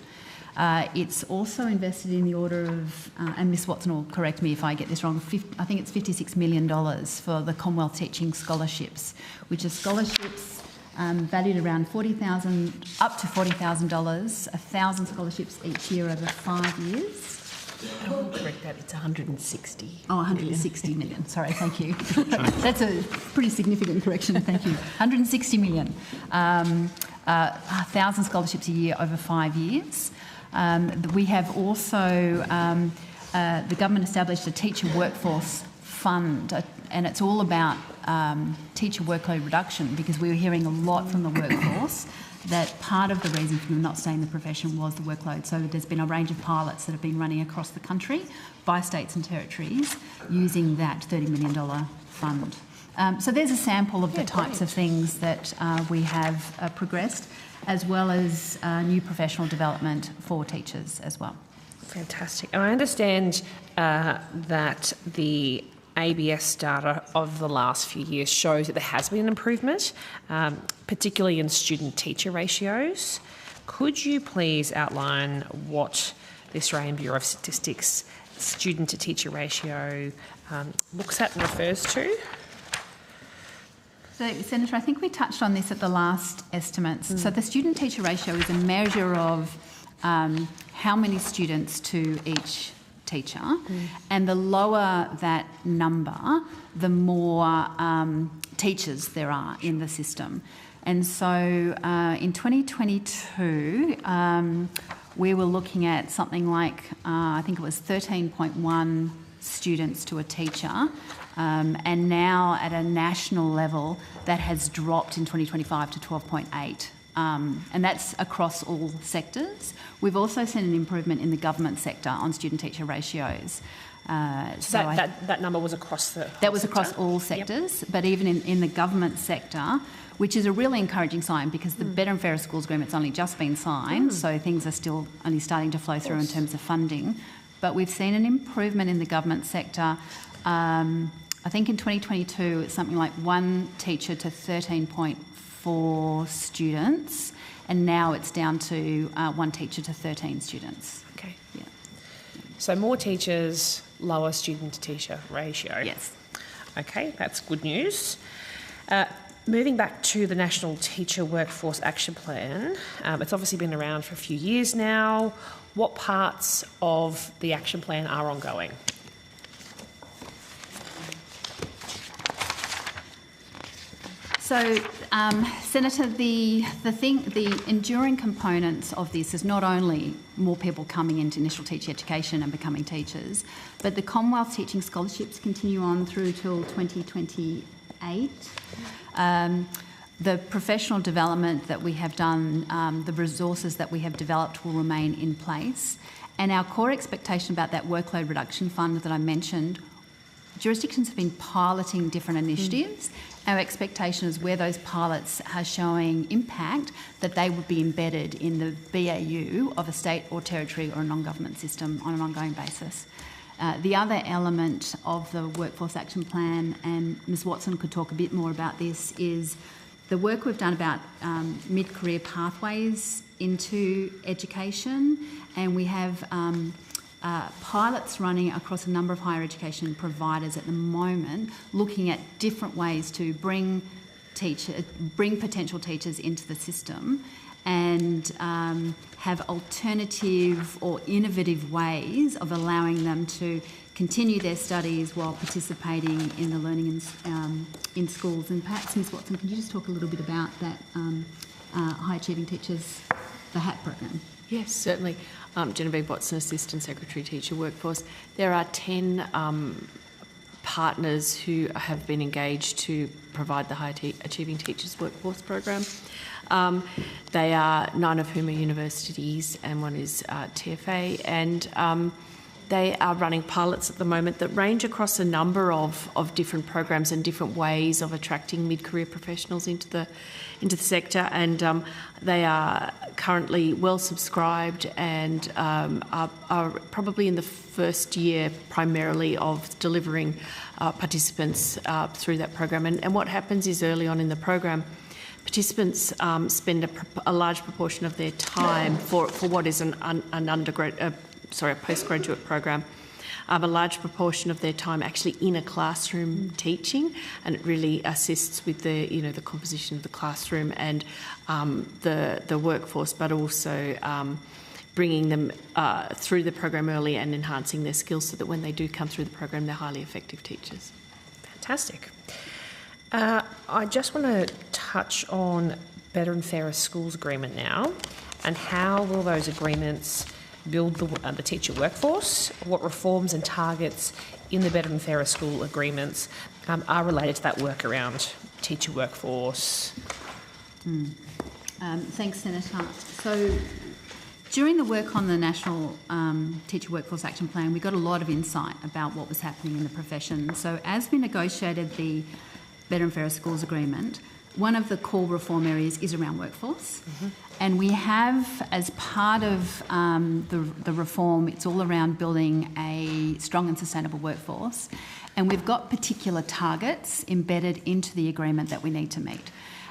It's also invested in the order of, and Ms Watson will correct me if I get this wrong, I think it's $56 million for the Commonwealth Teaching Scholarships, which are scholarships valued around $40,000, up to $40,000, 1,000 scholarships each year over 5 years. I will correct that, it's 160. Oh, 160 million. Sorry, thank you. That's a pretty significant correction, thank you. 160 million. 1,000 scholarships a year over 5 years. We have also, the government established a teacher workforce fund, and it's all about teacher workload reduction, because we were hearing a lot from the workforce that part of the reason for them not staying in the profession was the workload. So there's been a range of pilots that have been running across the country by states and territories using that $30 million fund. So there's a sample of the types of things that we have progressed, as well as new professional development for teachers as well. Fantastic. And I understand that the ABS data of the last few years shows that there has been an improvement, particularly in student-teacher ratios. Could you please outline what the Australian Bureau of Statistics student-to-teacher ratio looks at and refers to. So, Senator, I think we touched on this at the last estimates. So the student-teacher ratio is a measure of how many students to each teacher, and the lower that number, the more teachers there are in the system. And so in 2022, we were looking at something like, I think it was 13.1 students to a teacher, and now at a national level that has dropped in 2025 to 12.8. And that's across all sectors. We've also seen an improvement in the government sector on student-teacher ratios. So that number was across the That was across all sectors, but even in the government sector, which is a really encouraging sign because the Better and Fairer Schools Agreement's only just been signed, so things are still only starting to flow through in terms of funding. But we've seen an improvement in the government sector. I think in 2022 it's something like 1 teacher to 13.4 students, and now it's down to 1 teacher to 13 students. Okay. Yeah. So more teachers, lower student-to-teacher ratio. Yes. Okay, that's good news. Moving back to the National Teacher Workforce Action Plan, it's obviously been around for a few years now. What parts of the action plan are ongoing? So, Senator, the enduring components of this is not only more people coming into initial teacher education and becoming teachers, but the Commonwealth Teaching Scholarships continue on through till 2028. The professional development that we have done, the resources that we have developed will remain in place. And our core expectation about that workload reduction fund that I mentioned, jurisdictions have been piloting different initiatives. Our expectation is where those pilots are showing impact, that they would be embedded in the BAU of a state or territory or a non-government system on an ongoing basis. The other element of the Workforce Action Plan, and Ms Watson could talk a bit more about this, is the work we've done about mid-career pathways into education, and we have pilots running across a number of higher education providers at the moment, looking at different ways to bring potential teachers into the system and have alternative or innovative ways of allowing them to continue their studies while participating in the learning in schools. And perhaps, Ms Watson, can you just talk a little bit about that High Achieving Teachers, the HAT program? Yes, certainly. Genevieve Watson, Assistant Secretary Teacher Workforce. There are 10 partners who have been engaged to provide the High Achieving Teachers Workforce program. They are 9 of whom are universities and 1 is TFA, and they are running pilots at the moment that range across a number of different programs and different ways of attracting mid-career professionals into the sector, and they are currently well subscribed and are probably in the first year primarily of delivering participants through that program. And what happens is early on in the program, participants spend a large proportion of their time for what is a postgraduate program, a large proportion of their time actually in a classroom teaching, and it really assists with the composition of the classroom and the workforce, but also bringing them through the program early and enhancing their skills so that when they do come through the program, they're highly effective teachers. Fantastic. I just want to touch on Better and Fairer Schools Agreement now, and how will those agreements build the teacher workforce? What reforms and targets in the Better and Fairer School Agreements are related to that work around teacher workforce? Thanks, Senator. So during the work on the National Teacher Workforce Action Plan, we got a lot of insight about what was happening in the profession. So as we negotiated the Better and Fairer Schools Agreement, one of the core reform areas is around workforce. And we have, as part of the reform, it's all around building a strong and sustainable workforce. And we've got particular targets embedded into the agreement that we need to meet.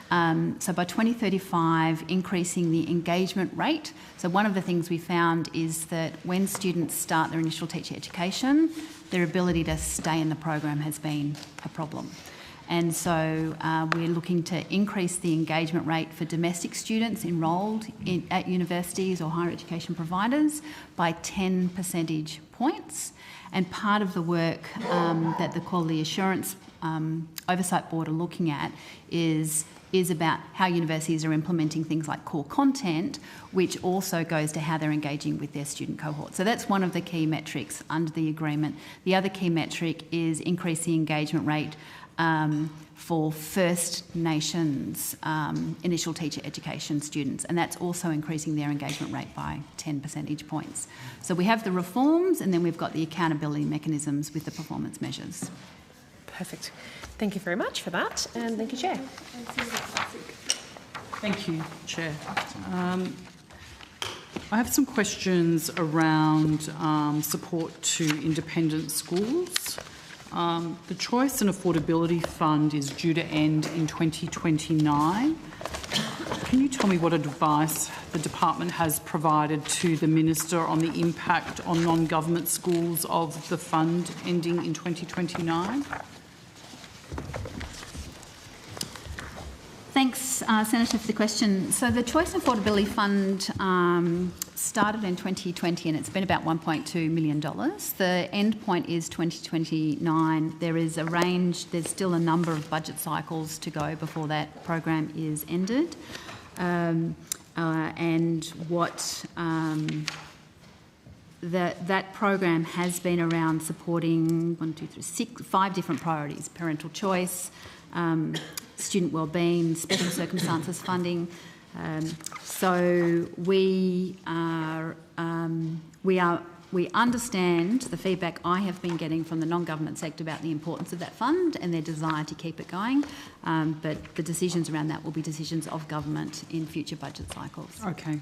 So by 2035, increasing the engagement rate. So one of the things we found is that when students start their initial teacher education, their ability to stay in the program has been a problem. And so we're looking to increase the engagement rate for domestic students enrolled at universities or higher education providers by 10 percentage points. And part of the work that the Quality Assurance Oversight Board are looking at is about how universities are implementing things like core content, which also goes to how they're engaging with their student cohort. So that's one of the key metrics under the agreement. The other key metric is increasing engagement rate for First Nations initial teacher education students, and that's also increasing their engagement rate by 10 percentage points. So we have the reforms, and then we've got the accountability mechanisms with the performance measures. Perfect. Thank you very much for that, and thank you, Chair. Thank you, Chair. I have some questions around support to independent schools. The Choice and Affordability Fund is due to end in 2029. Can you tell me what advice the department has provided to the Minister on the impact on non-government schools of the fund ending in 2029? Thanks, Senator, for the question. So the Choice and Affordability Fund started in 2020 and it's been about $1.2 million. The end point is 2029. There is a range, there's still a number of budget cycles to go before that program is ended. That program has been around supporting 5 different priorities: parental choice, student wellbeing, special circumstances funding. So we understand the feedback I have been getting from the non-government sector about the importance of that fund and their desire to keep it going. But the decisions around that will be decisions of government in future budget cycles. Okay.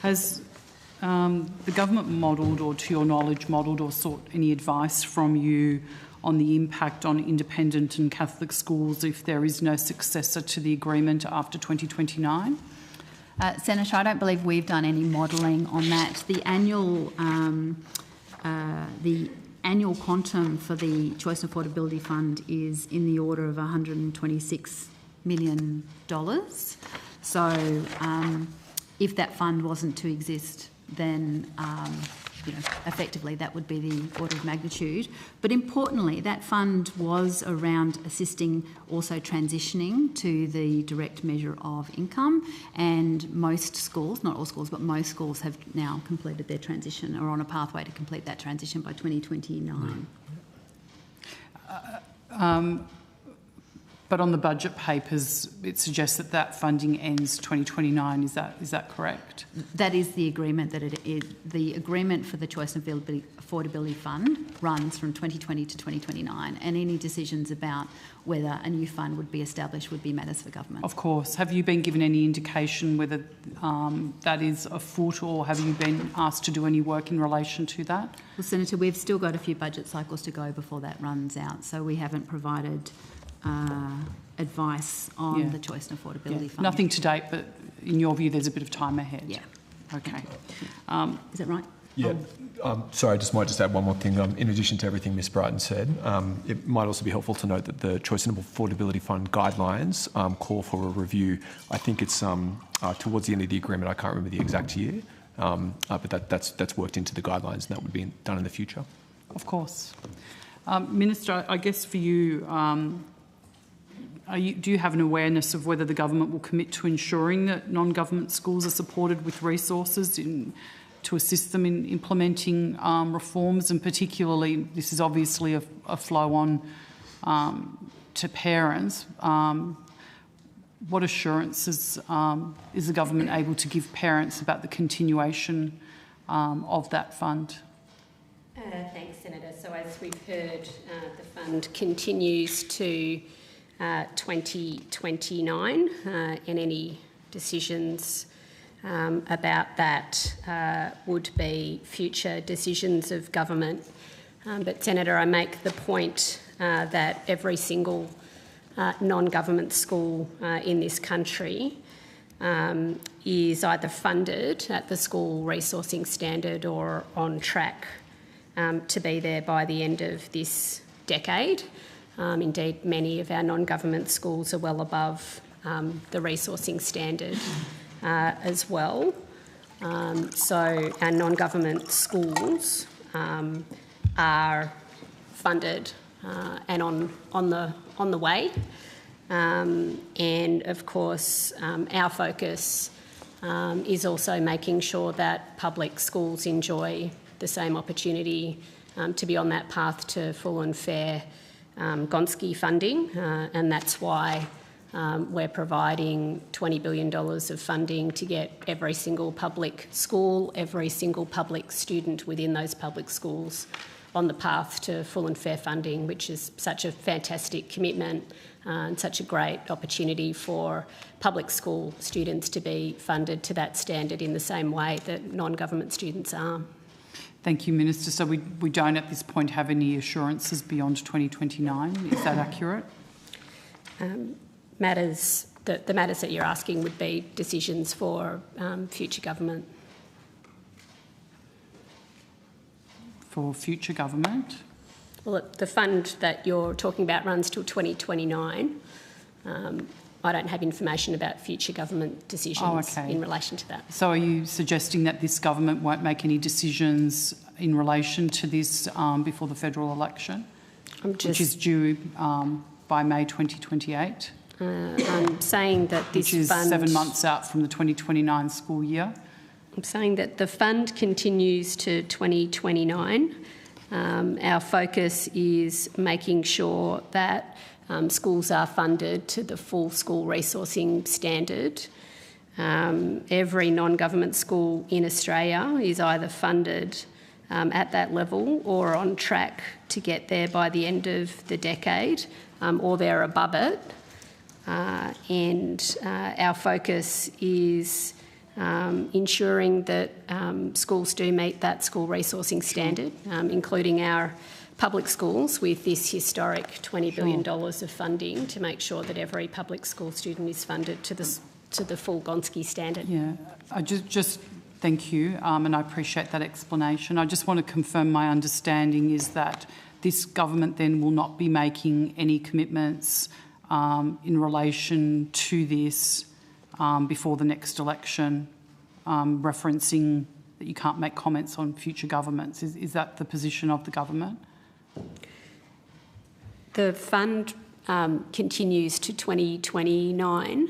Has the government modelled, or to your knowledge modelled, or sought any advice from you on the impact on independent and Catholic schools if there is no successor to the agreement after 2029? Senator, I don't believe we've done any modelling on that. The annual quantum for the Choice and Affordability Fund is in the order of $126 million. So if that fund wasn't to exist, then effectively that would be the order of magnitude. But importantly, that fund was around assisting also transitioning to the direct measure of income, and most schools, not all schools, but most schools have now completed their transition or are on a pathway to complete that transition by 2029. But on the budget papers, it suggests that that funding ends 2029. Is that correct? That is the agreement. That it is the agreement for the Choice and Affordability Fund runs from 2020 to 2029, and any decisions about whether a new fund would be established would be matters for government. Of course. Have you been given any indication whether that is afoot, or have you been asked to do any work in relation to that? Well, Senator, we've still got a few budget cycles to go before that runs out, so we haven't provided advice on the Choice and Affordability Fund. Nothing to date, but in your view, there's a bit of time ahead. Yeah. Okay. Is that right? Yeah. Sorry, I might just add one more thing. In addition to everything Ms Brighton said, it might also be helpful to note that the Choice and Affordability Fund guidelines call for a review. I think it's towards the end of the agreement. I can't remember the exact year, but that's worked into the guidelines, and that would be done in the future. Of course. Minister, I guess for you, do you have an awareness of whether the government will commit to ensuring that non-government schools are supported with resources to assist them in implementing reforms, and particularly this is obviously a flow-on to parents. What assurances is the government able to give parents about the continuation of that fund? Thanks, Senator. So as we've heard, the fund continues to 2029, and any decisions about that would be future decisions of government. But Senator, I make the point that every single non-government school in this country is either funded at the school resourcing standard or on track to be there by the end of this decade. Indeed, many of our non-government schools are well above the resourcing standard as well. So our non-government schools are funded and on the way. And of course, our focus is also making sure that public schools enjoy the same opportunity to be on that path to full and fair Gonski funding, and that's why we're providing $20 billion of funding to get every single public school, every single public student within those public schools on the path to full and fair funding, which is such a fantastic commitment and such a great opportunity for public school students to be funded to that standard in the same way that non-government students are. Thank you, Minister. So we don't at this point have any assurances beyond 2029. Is that accurate? The matters that you're asking would be decisions for future government. For future government? Well, the fund that you're talking about runs till 2029. I don't have information about future government decisions in relation to that. So are you suggesting that this government won't make any decisions in relation to this before the federal election, which is due by May 2028? I'm saying that this which is fund... 7 months out from the 2029 school year. I'm saying that the fund continues to 2029. Our focus is making sure that schools are funded to the full school resourcing standard. Every non-government school in Australia is either funded at that level or on track to get there by the end of the decade, or they're above it. And our focus is ensuring that schools do meet that school resourcing standard, including our public schools, with this historic $20 billion of funding to make sure that every public school student is funded to the full Gonski standard. Yeah, I just thank you, and I appreciate that explanation. I just want to confirm my understanding is that this government then will not be making any commitments in relation to this before the next election, referencing that you can't make comments on future governments. Is that the position of the government? The fund continues to 2029,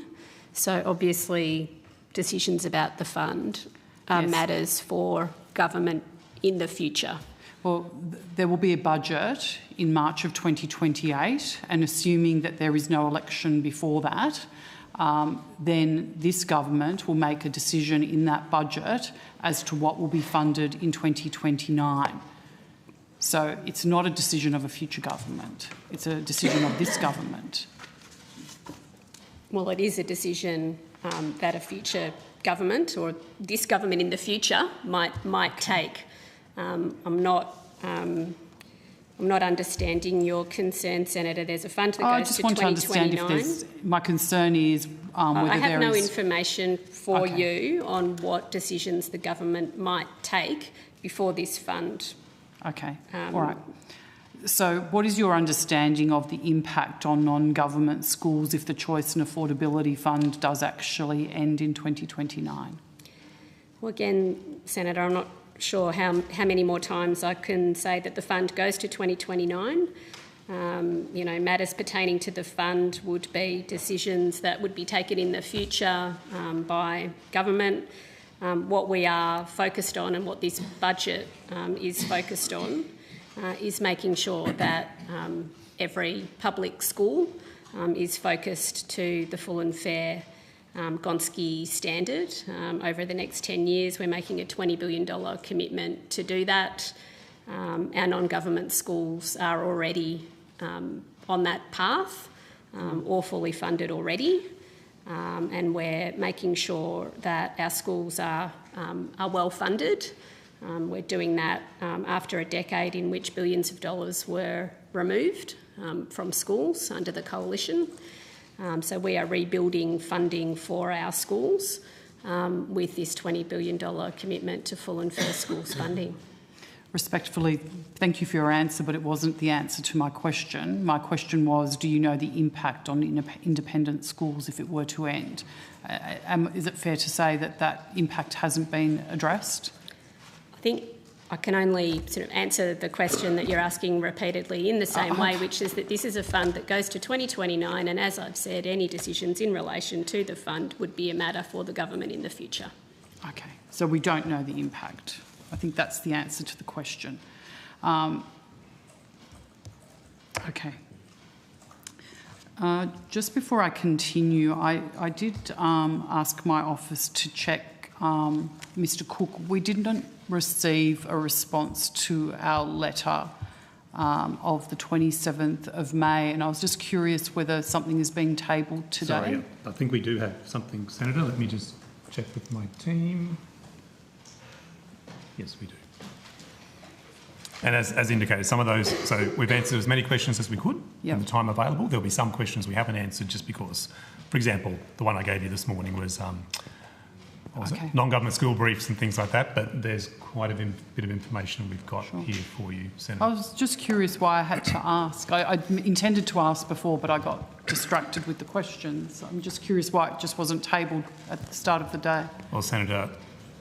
so obviously decisions about the fund are matters for government in the future. Well, there will be a budget in March of 2028, and assuming that there is no election before that, then this government will make a decision in that budget as to what will be funded in 2029. So it's not a decision of a future government. It's a decision of this government. Well, it is a decision that a future government or this government in the future might take. I'm not understanding your concern, Senator. There's a fund that goes to 2029. I just want to understand if my concern is whether there is... I have no information for you on what decisions the government might take before this fund. Okay, all right. So what is your understanding of the impact on non-government schools if the Choice and Affordability Fund does actually end in 2029? Well, again, Senator, I'm not sure how many more times I can say that the fund goes to 2029. Matters pertaining to the fund would be decisions that would be taken in the future by government. What we are focused on and what this budget is focused on is making sure that every public school is focused to the full and fair Gonski standard. Over the next 10 years, we're making a $20 billion commitment to do that. Our non-government schools are already on that path, or fully funded already. And we're making sure that our schools are well funded. We're doing that after a decade in which billions of dollars were removed from schools under the coalition. So we are rebuilding funding for our schools with this $20 billion commitment to full and fair schools funding. Respectfully, thank you for your answer, but it wasn't the answer to my question. My question was, do you know the impact on independent schools if it were to end? Is it fair to say that that impact hasn't been addressed? I think I can only sort of answer the question that you're asking repeatedly in the same way, which is that this is a fund that goes to 2029, and as I've said, any decisions in relation to the fund would be a matter for the government in the future. Okay, so we don't know the impact. I think that's the answer to the question. Okay. Just before I continue, I did ask my office to check Mr Cook. We didn't receive a response to our letter of the 27th of May, and I was just curious whether something is being tabled today. Sorry, I think we do have something, Senator. Let me just check with my team. Yes, we do. And as indicated, some of those, so we've answered as many questions as we could in the time available. There'll be some questions we haven't answered just because, for example, the one I gave you this morning was, non-government school briefs and things like that, but there's quite a bit of information we've got here for you, Senator. I was just curious why I had to ask. I intended to ask before, but I got distracted with the questions. I'm just curious why it just wasn't tabled at the start of the day. Well, Senator,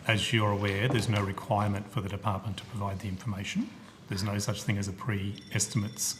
as you're aware, there's no requirement for the department to provide the information. There's no such thing as a pre-estimates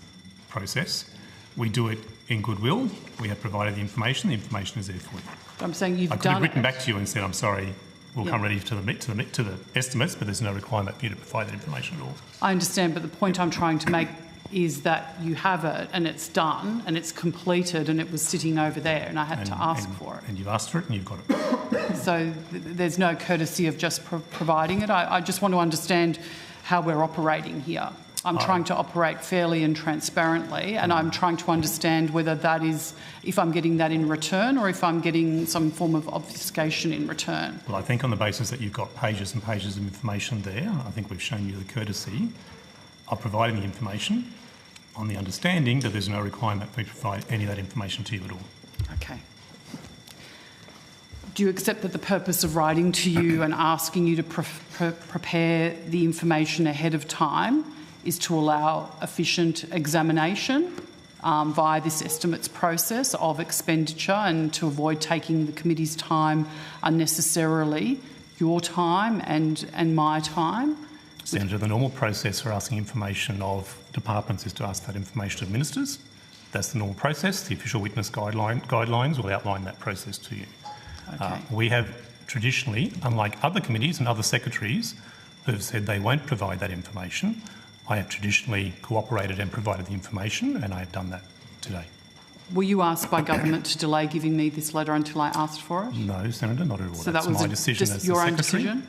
process. We do it in goodwill. We have provided the information. The information is there for you. I'm saying you've done it. I could have written back to you and said, I'm sorry, we'll come ready to the estimates, but there's no requirement for you to provide that information at all. I understand, but the point I'm trying to make is that you have it and it's done and it's completed and it was sitting over there and I had to ask for it. And you've asked for it and you've got it. So there's no courtesy of just providing it. I just want to understand how we're operating here. I'm trying to operate fairly and transparently, and I'm trying to understand whether that is, if I'm getting that in return or if I'm getting some form of obfuscation in return. Well, I think on the basis that you've got pages and pages of information there, I think we've shown you the courtesy of providing the information on the understanding that there's no requirement for you to provide any of that information to you at all. Okay. Do you accept that the purpose of writing to you and asking you to prepare the information ahead of time is to allow efficient examination via this estimates process of expenditure and to avoid taking the committee's time unnecessarily, your time and my time? Senator, the normal process for asking information of departments is to ask that information of ministers. That's the normal process. The official witness guidelines will outline that process to you. Okay. We have traditionally, unlike other committees and other secretaries who have said they won't provide that information, I have traditionally cooperated and provided the information, and I have done that today. Were you asked by government to delay giving me this letter until I asked for it? No, Senator, not at all. So that's that was my decision just as your the own secretary. decision?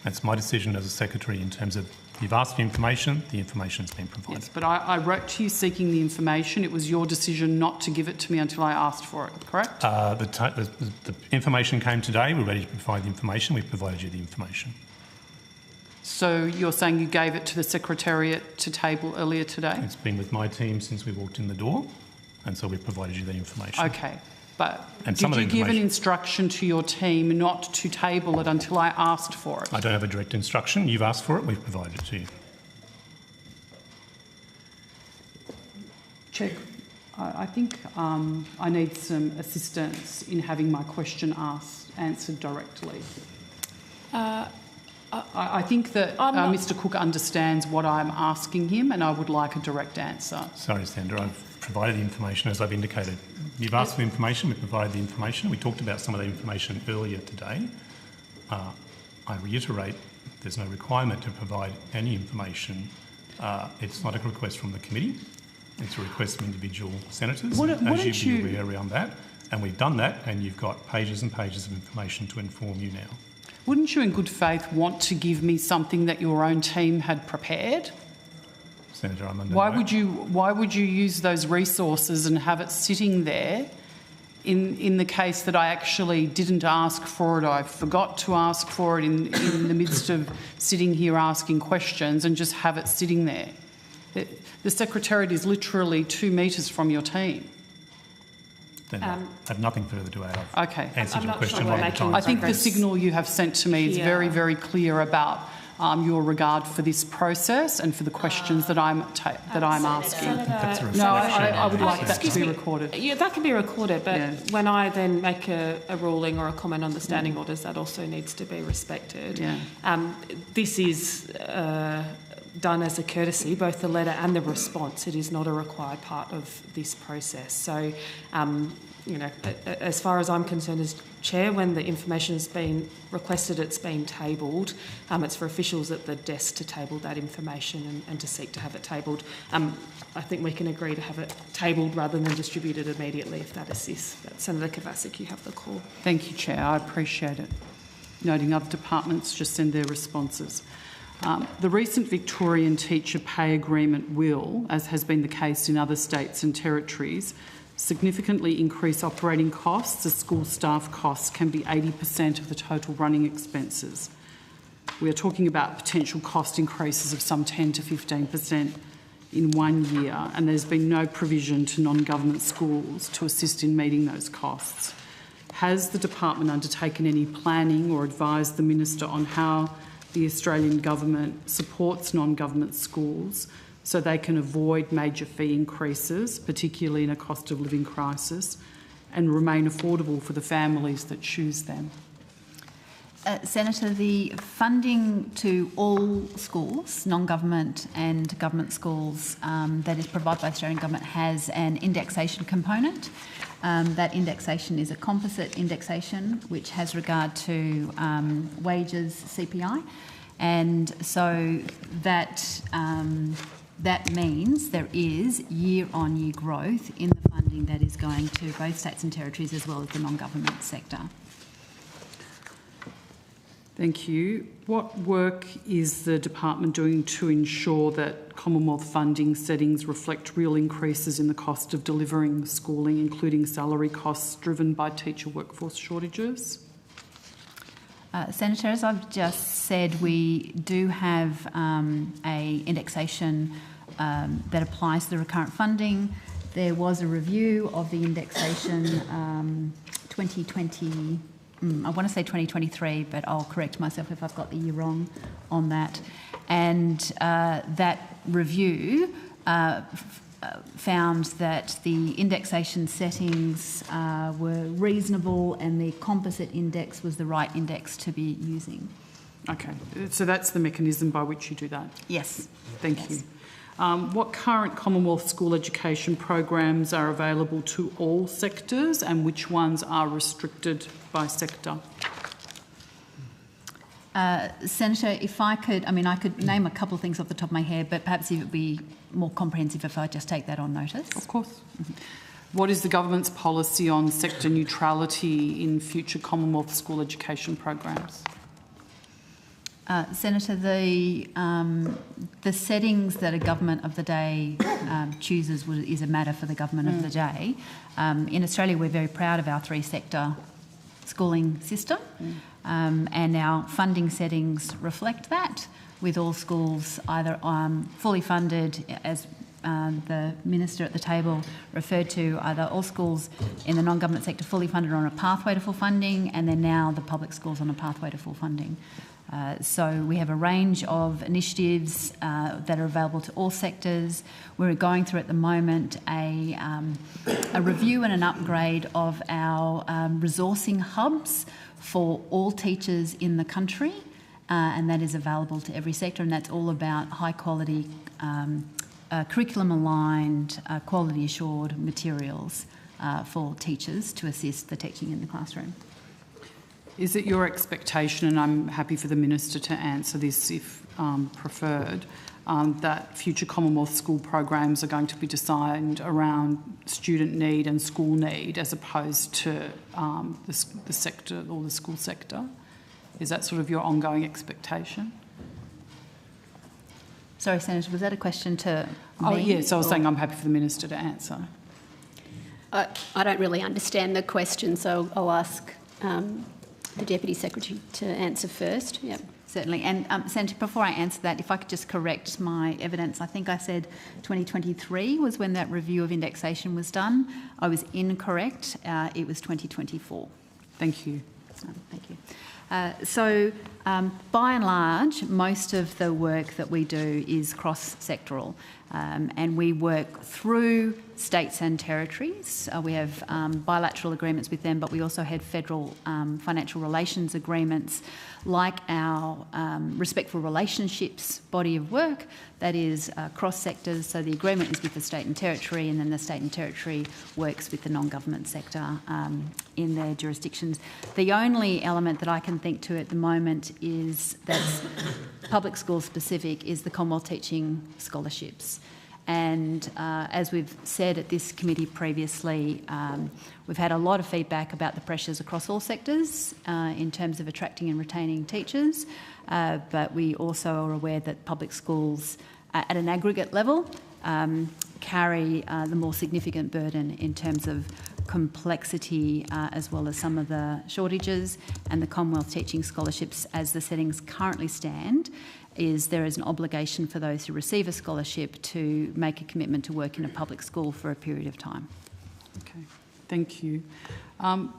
That's my decision as a secretary in terms of you've asked for information's been provided. Yes, but I wrote to you seeking the information. It was your decision not to give it to me until I asked for it, correct? The information came today. We're ready to provide the information. We've provided you the information. So you're saying you gave it to the Secretariat to table earlier today? It's been with my team since we walked in the door, and so we've provided you the information. Okay, but And did you give an instruction to your team not to table it until I asked for it? I don't have a direct instruction. You've asked for it. We've provided it to you. Chair, I think I need some assistance in having my question answered directly. I think that Mr Cook understands what I'm asking him and I would like a direct answer. Sorry, Senator, I've provided the information as I've indicated. You've asked for the information, we've provided the information. We talked about some of the information earlier today. I reiterate, there's no requirement to provide any information. It's not a request from the committee. It's a request from individual senators, as you'd be aware around that. And we've done that, and you've got pages and pages of information to inform you now. Wouldn't you in good faith want to give me something that your own team had prepared? Senator, I'm under Why would you use those resources and have it sitting there in the case that I actually didn't ask for it, I forgot to ask for it in the midst of sitting here asking questions and just have it sitting there? The Secretariat is literally 2 metres from your team. Then I have nothing further to add. I've Okay. answered your question sure one we're at a time. making I think the progress. signal you have sent to me is Yeah. very, very clear about your regard for this process and for the questions that I'm asking. That's a No, reflection I would of like that to Excuse be me. recorded. Yeah, that can be recorded, but Yeah. when I then make a ruling or a comment on the standing orders, that also needs to be respected. Yeah. This is done as a courtesy, both the letter and the response. It is not a required part of this process. So, as far as I'm concerned as Chair, when the information has been requested, it's been tabled. It's for officials at the desk to table that information and to seek to have it tabled. I think we can agree to have it tabled rather than distributed immediately if that assists. But Senator Kovacic, you have the call. Thank you, Chair. I appreciate it. Noting other departments just send their responses. The recent Victorian teacher pay agreement will, as has been the case in other states and territories, significantly increase operating costs as school staff costs can be 80% of the total running expenses. We are talking about potential cost increases of some 10 to 15% in 1 year, and there's been no provision to non-government schools to assist in meeting those costs. Has the department undertaken any planning or advised the Minister on how the Australian government supports non-government schools so they can avoid major fee increases, particularly in a cost of living crisis, and remain affordable for the families that choose them? Senator, the funding to all schools, non-government and government schools, that is provided by the Australian Government has an indexation component. That indexation is a composite indexation which has regard to wages, CPI, and so that means there is year-on-year growth in the funding that is going to both states and territories as well as the non-government sector. Thank you. What work is the department doing to ensure that Commonwealth funding settings reflect real increases in the cost of delivering schooling, including salary costs driven by teacher workforce shortages? Senator, as I've just said, we do have a indexation that applies to the recurrent funding. There was a review of the indexation 2020. I want to say 2023, but I'll correct myself if I've got the year wrong on that. And that review found that the indexation settings were reasonable and the composite index was the right index to be using. Okay, so that's the mechanism by which you do that? Yes. Thank you. What current Commonwealth school education programs are available to all sectors and which ones are restricted by sector? Senator, if I could, I could name a couple of things off the top of my head, but perhaps it would be more comprehensive if I just take that on notice. Of course. What is the government's policy on sector neutrality in future Commonwealth school education programs? Senator, the settings that a government of the day chooses is a matter for the government of the day. In Australia, we're very proud of our three-sector schooling system, and our funding settings reflect that, with all schools either fully funded, as the Minister at the table referred to, either all schools in the non-government sector fully funded on a pathway to full funding, and then now the public schools on a pathway to full funding. So we have a range of initiatives that are available to all sectors. We're going through at the moment a review and an upgrade of our resourcing hubs for all teachers in the country, and that is available to every sector, and that's all about high quality, curriculum aligned, quality assured materials for teachers to assist the teaching in the classroom. Is it your expectation, and I'm happy for the Minister to answer this if preferred, that future Commonwealth school programs are going to be designed around student need and school need as opposed to the sector or the school sector? Is that sort of your ongoing expectation? Sorry, Senator, was that a question to me? Oh, yes, I was saying I'm happy for the Minister to answer. I don't really understand the question, so I'll ask the Deputy Secretary to answer first. Yep. Certainly. And Senator, before I answer that, if I could just correct my evidence, I think I said 2023 was when that review of indexation was done. I was incorrect. It was 2024. Thank you. Thank you. By and large, most of the work that we do is cross-sectoral, and we work through states and territories. We have bilateral agreements with them, but we also had federal financial relations agreements, like our respectful relationships body of work that is cross-sectors. So the agreement is with the state and territory, and then the state and territory works with the non-government sector in their jurisdictions. The only element that I can think to at the moment is that's public school specific is the Commonwealth Teaching Scholarships. And as we've said at this committee previously, we've had a lot of feedback about the pressures across all sectors in terms of attracting and retaining teachers, but we also are aware that public schools at an aggregate level carry the more significant burden in terms of complexity as well as some of the shortages, and the Commonwealth Teaching Scholarships, as the settings currently stand, there is an obligation for those who receive a scholarship to make a commitment to work in a public school for a period of time. Okay, thank you.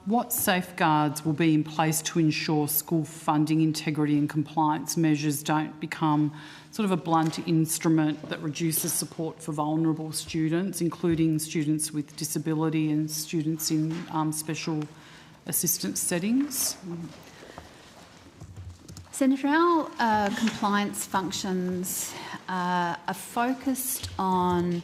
What safeguards will be in place to ensure school funding integrity and compliance measures don't become sort of a blunt instrument that reduces support for vulnerable students, including students with disability and students in special assistance settings? Senator, our compliance functions are focused on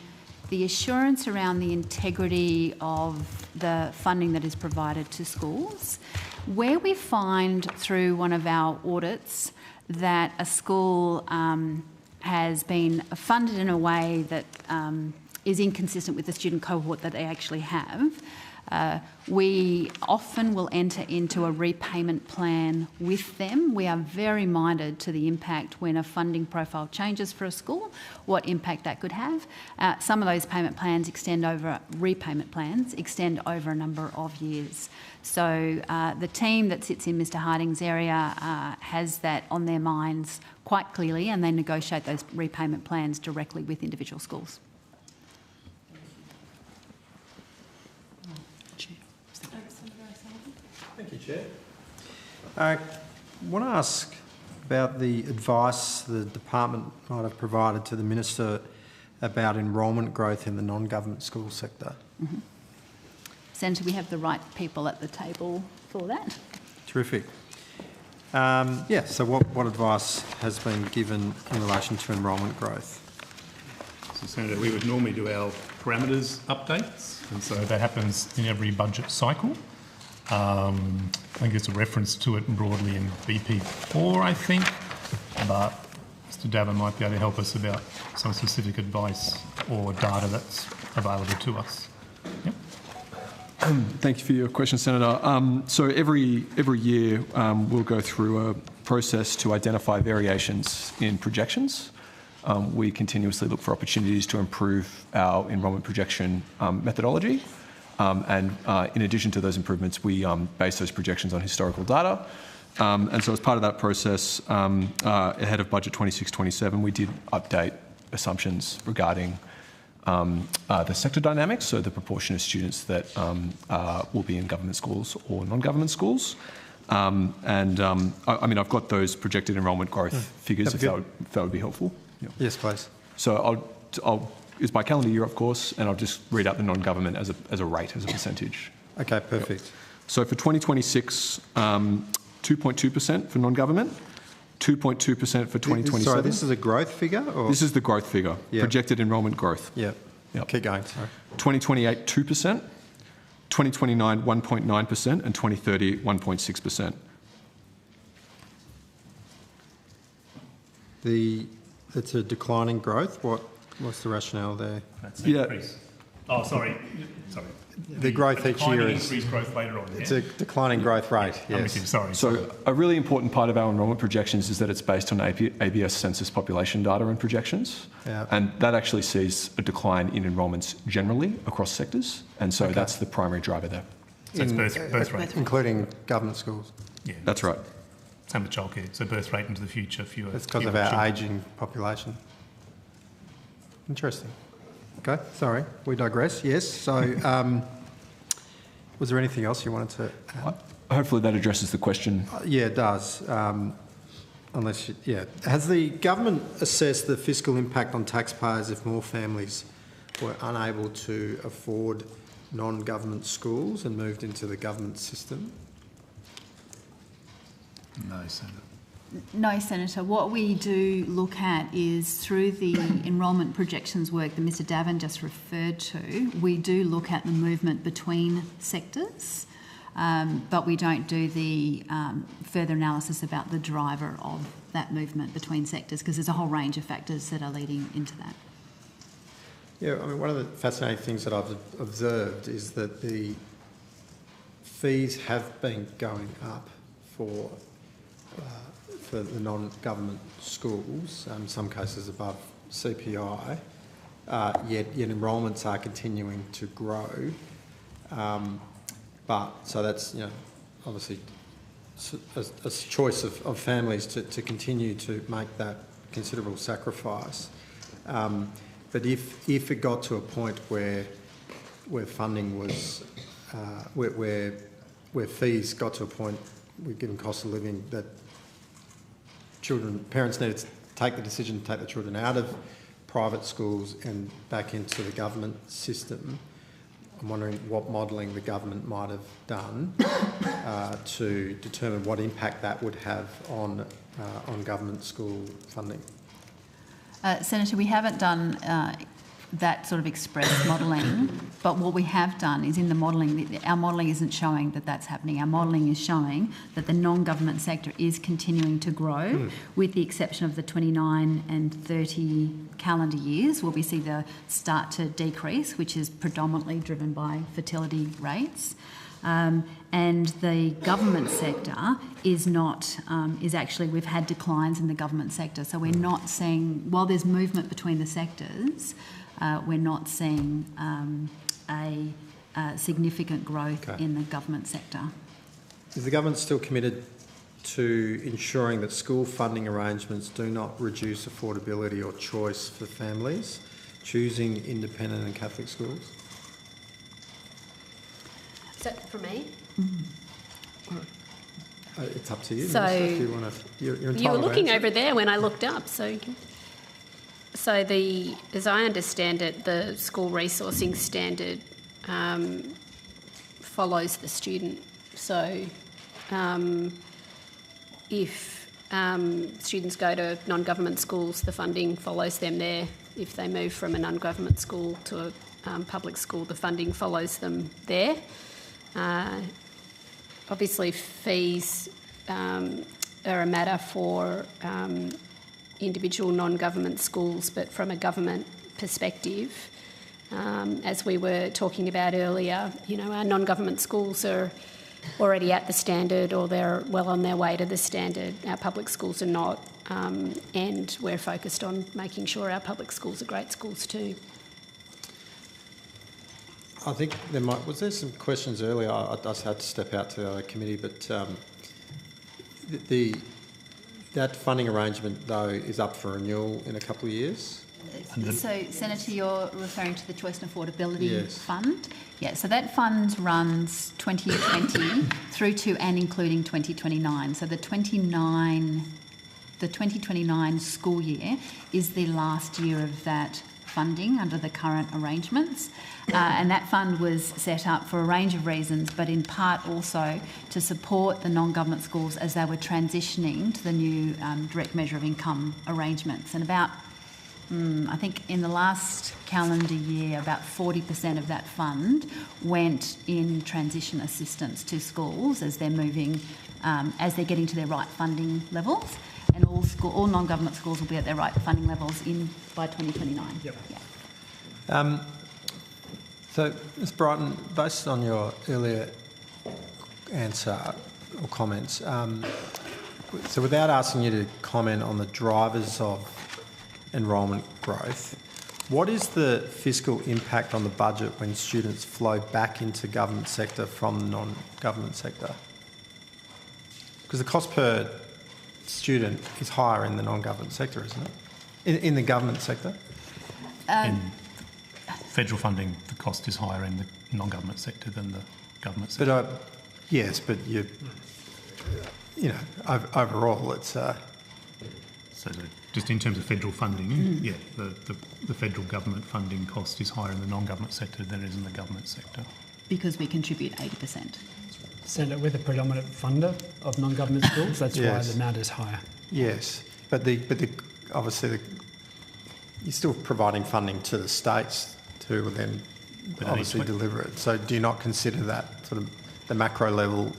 the assurance around the integrity of the funding that is provided to schools. Where we find through one of our audits that a school has been funded in a way that is inconsistent with the student cohort that they actually have, we often will enter into a repayment plan with them. We are very minded to the impact when a funding profile changes for a school, what impact that could have. Some of those repayment plans extend over a number of years. So the team that sits in Mr Harding's area has that on their minds quite clearly, and they negotiate those repayment plans directly with individual schools. Thank you, Chair. I want to ask about the advice the department might have provided to the Minister about enrolment growth in the non-government school sector. Mm-hmm. Senator, we have the right people at the table for that. Terrific. So what advice has been given in relation to enrolment growth? So, Senator, we would normally do our parameters updates, and so that happens in every budget cycle. I think it's a reference to it broadly in BP4, I think, but Mr Davin might be able to help us about some specific advice or data that's available to us. Yep. Thank you for your question, Senator. So every year we'll go through a process to identify variations in projections. We continuously look for opportunities to improve our enrolment projection methodology. And in addition to those improvements, we base those projections on historical data. And so as part of that process, ahead of Budget 26-27, we did update assumptions regarding the sector dynamics, so the proportion of students that will be in government schools or non-government schools. I mean, I've got those projected enrolment growth figures, if that would be helpful. Yeah. Yes, please. So it's by calendar year, of course, and I'll just read out the non-government as a rate, as a percentage. Okay, perfect. Yep. So for 2026, 2.2% for non-government, 2.2% for 2027. Sorry, this is a growth figure? Or? This is the growth figure, projected enrolment growth. Yep. Keep going, sorry. 2028, 2%, 2029, 1.9%, and 2030, 1.6%. It's a declining growth. What's the rationale there? That's an increase. Oh, sorry. The growth each year is increased growth later on. It's a declining growth rate. Yes. Sorry. So a really important part of our enrolment projections is that it's based on ABS census population data and projections, and that actually sees a decline in enrolments generally across sectors, and so that's the primary driver there. So it's birth rate, including government schools. Yeah, that's right. Same with childcare. So birth rate into the future, fewer. It's because fewer of our children. ageing population. Interesting. Okay, sorry, we digress. Yes, so was there anything else you wanted to add? Hopefully that addresses the question. Yeah, it does. Has the government assessed the fiscal impact on taxpayers if more families were unable to afford non-government schools and moved into the government system? No, Senator. No, Senator. What we do look at is through the enrolment projections work that Mr Davin just referred to, we do look at the movement between sectors, but we don't do the further analysis about the driver of that movement between sectors because there's a whole range of factors that are leading into that. Yeah, I mean, one of the fascinating things that I've observed is that the fees have been going up for the non-government schools, in some cases above CPI, yet enrolments are continuing to grow. So that's, obviously a choice of families to continue to make that considerable sacrifice. But if it got to a point where funding was, where fees got to a point, given cost of living, that parents needed to take the decision to take the children out of private schools and back into the government system, I'm wondering what modelling the government might have done to determine what impact that would have on government school funding. Senator, we haven't done that sort of express modelling, but what we have done is in the modelling, our modelling isn't showing that that's happening. Our modelling is showing that the non-government sector is continuing to grow, with the exception of the 29 and 30 calendar years, where we see the start to decrease, which is predominantly driven by fertility rates. And the government sector is not, is actually, we've had declines in the government sector. So we're not seeing, while there's movement between the sectors, we're not seeing a significant growth in the government sector. Is the government still committed to ensuring that school funding arrangements do not reduce affordability or choice for families choosing independent and Catholic schools? Is that for me? It's up to you. So if you want to, you're entitled you were looking to answer. over there when I looked up. So as I understand it, the school resourcing standard follows the student. So if students go to non-government schools, the funding follows them there. If they move from a non-government school to a public school, the funding follows them there. Obviously, fees are a matter for individual non-government schools, but from a government perspective, as we were talking about earlier, our non-government schools are already at the standard or they're well on their way to the standard. Our public schools are not, and we're focused on making sure our public schools are great schools too. I think was there some questions earlier? I just had to step out to the other committee, but that funding arrangement though is up for renewal in a couple of years. So, Senator, you're referring to the Choice and Affordability Fund? Yeah, so that fund runs 2020 through to and including 2029. So the 2029 school year is the last year of that funding under the current arrangements. And that fund was set up for a range of reasons, but in part also to support the non-government schools as they were transitioning to the new direct measure of income arrangements. And about, I think in the last calendar year, about 40% of that fund went in transition assistance to schools as they're moving, as they're getting to their right funding levels. And all non-government schools will be at their right funding levels by 2029. Yep. Yeah. So, Ms Brighton, based on your earlier answer or comments, so without asking you to comment on the drivers of enrolment growth, what is the fiscal impact on the budget when students flow back into government sector from the non-government sector? Because the cost per student is higher in the non-government sector, isn't it? In the government sector? In federal funding, the cost is higher in the non-government sector than the government sector. But yes, but overall, it's. Just in terms of federal funding, yeah, the federal government funding cost is higher in the non-government sector than it is in the government sector. Because we contribute 80%. Senator, we're the predominant funder of non-government schools. That's why the amount is higher. Yes, but obviously you're still providing funding to the states to then obviously deliver it. So do you not consider that sort of the macro level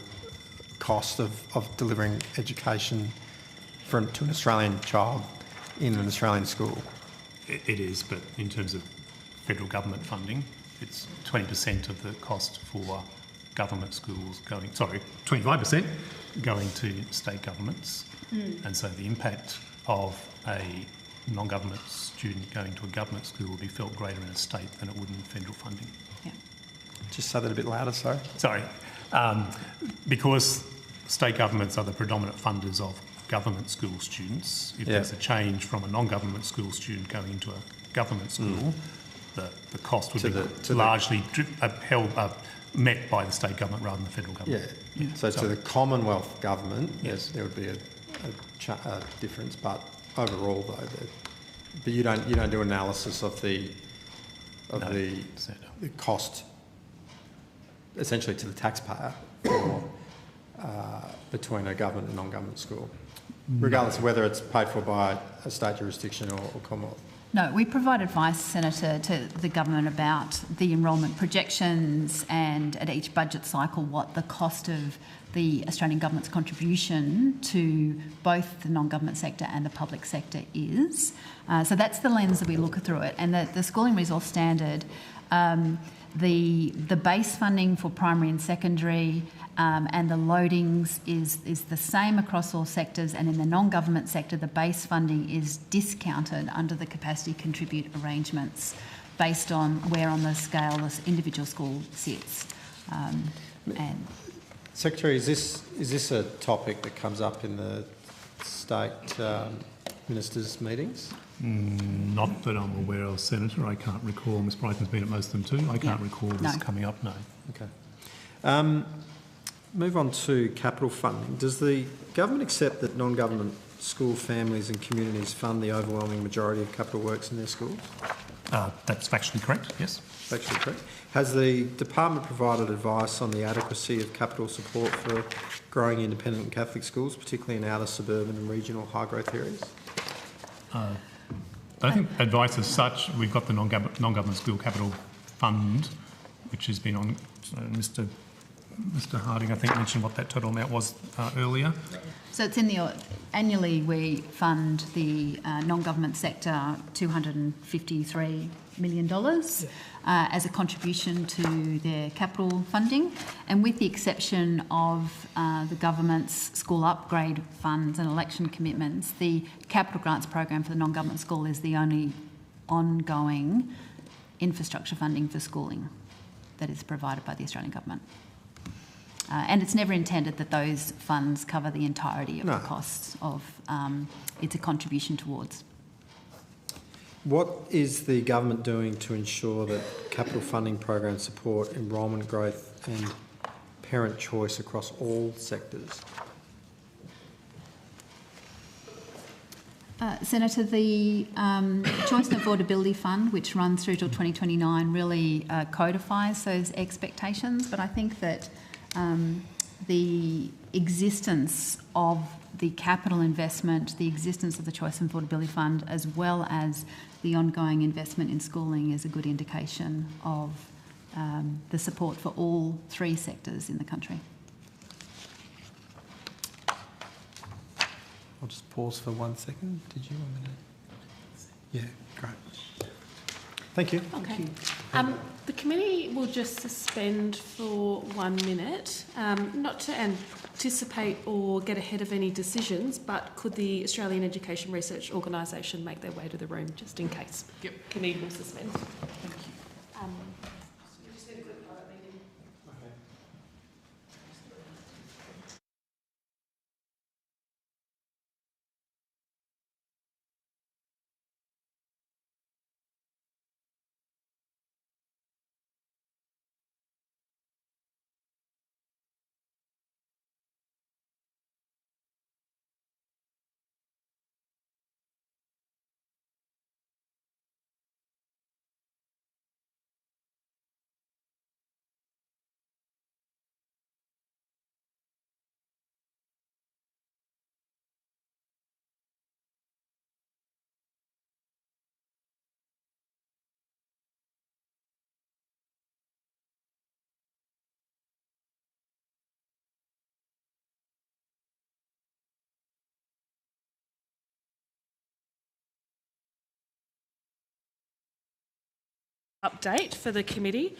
cost of delivering education to an Australian child in an Australian school? It is, but in terms of federal government funding, it's 20% of the cost for government schools 25% going to state governments. And so the impact of a non-government student going to a government school will be felt greater in a state than it would in federal funding. Yeah. Just say that a bit louder, sorry. Sorry. Because state governments are the predominant funders of government school students, if there's a change from a non-government school student going into a government school, the cost would be largely met by the state government rather than the federal government. Yeah. So to the Commonwealth government, yes, there would be a difference, but overall though, but you don't do analysis of the cost essentially to the taxpayer for, between a government and non-government school, regardless of whether it's paid for by a state jurisdiction or Commonwealth. No, we provide advice, Senator, to the government about the enrolment projections and at each budget cycle what the cost of the Australian government's contribution to both the non-government sector and the public sector is. So that's the lens that we look through it. And the Schooling Resource Standard, the base funding for primary and secondary and the loadings is the same across all sectors, and in the non-government sector the base funding is discounted under the capacity contribute arrangements based on where on the scale this individual school sits. And Secretary, is this a topic that comes up in the state ministers' meetings? Not that I'm aware of, Senator. I can't recall. Ms Brighton's been at most of them too. I can't recall this coming up, no. Okay. Move on to capital funding. Does the government accept that non-government school families and communities fund the overwhelming majority of capital works in their schools? That's factually correct, yes. Factually correct. Has the department provided advice on the adequacy of capital support for growing independent and Catholic schools, particularly in outer suburban and regional high-growth areas? I think advice as such, we've got the non-government school capital fund, which has been on. Mr. Harding, I think, mentioned what that total amount was earlier. so it's in the annually we fund the non-government sector $253 million as a contribution to their capital funding, and with the exception of the government's school upgrade funds and election commitments, the capital grants program for the non-government school is the only ongoing infrastructure funding for schooling that is provided by the Australian government. And it's never intended that those funds cover the entirety of the costs of it's a contribution towards. What is the government doing to ensure that capital funding programs support enrolment growth and parent choice across all sectors? Senator, the Choice and Affordability Fund, which runs through till 2029, really codifies those expectations, but I think that the existence of the capital investment, the existence of the Choice and Affordability Fund, as well as the ongoing investment in schooling is a good indication of the support for all three sectors in the country. I'll just pause for 1 second. Did you want me to? Yeah, great. Thank you. Okay. The committee will just suspend for 1 minute, not to anticipate or get ahead of any decisions, but could the Australian Education Research Organisation make their way to the room just in case? Yep. Committee will suspend. Thank you. Update for the committee.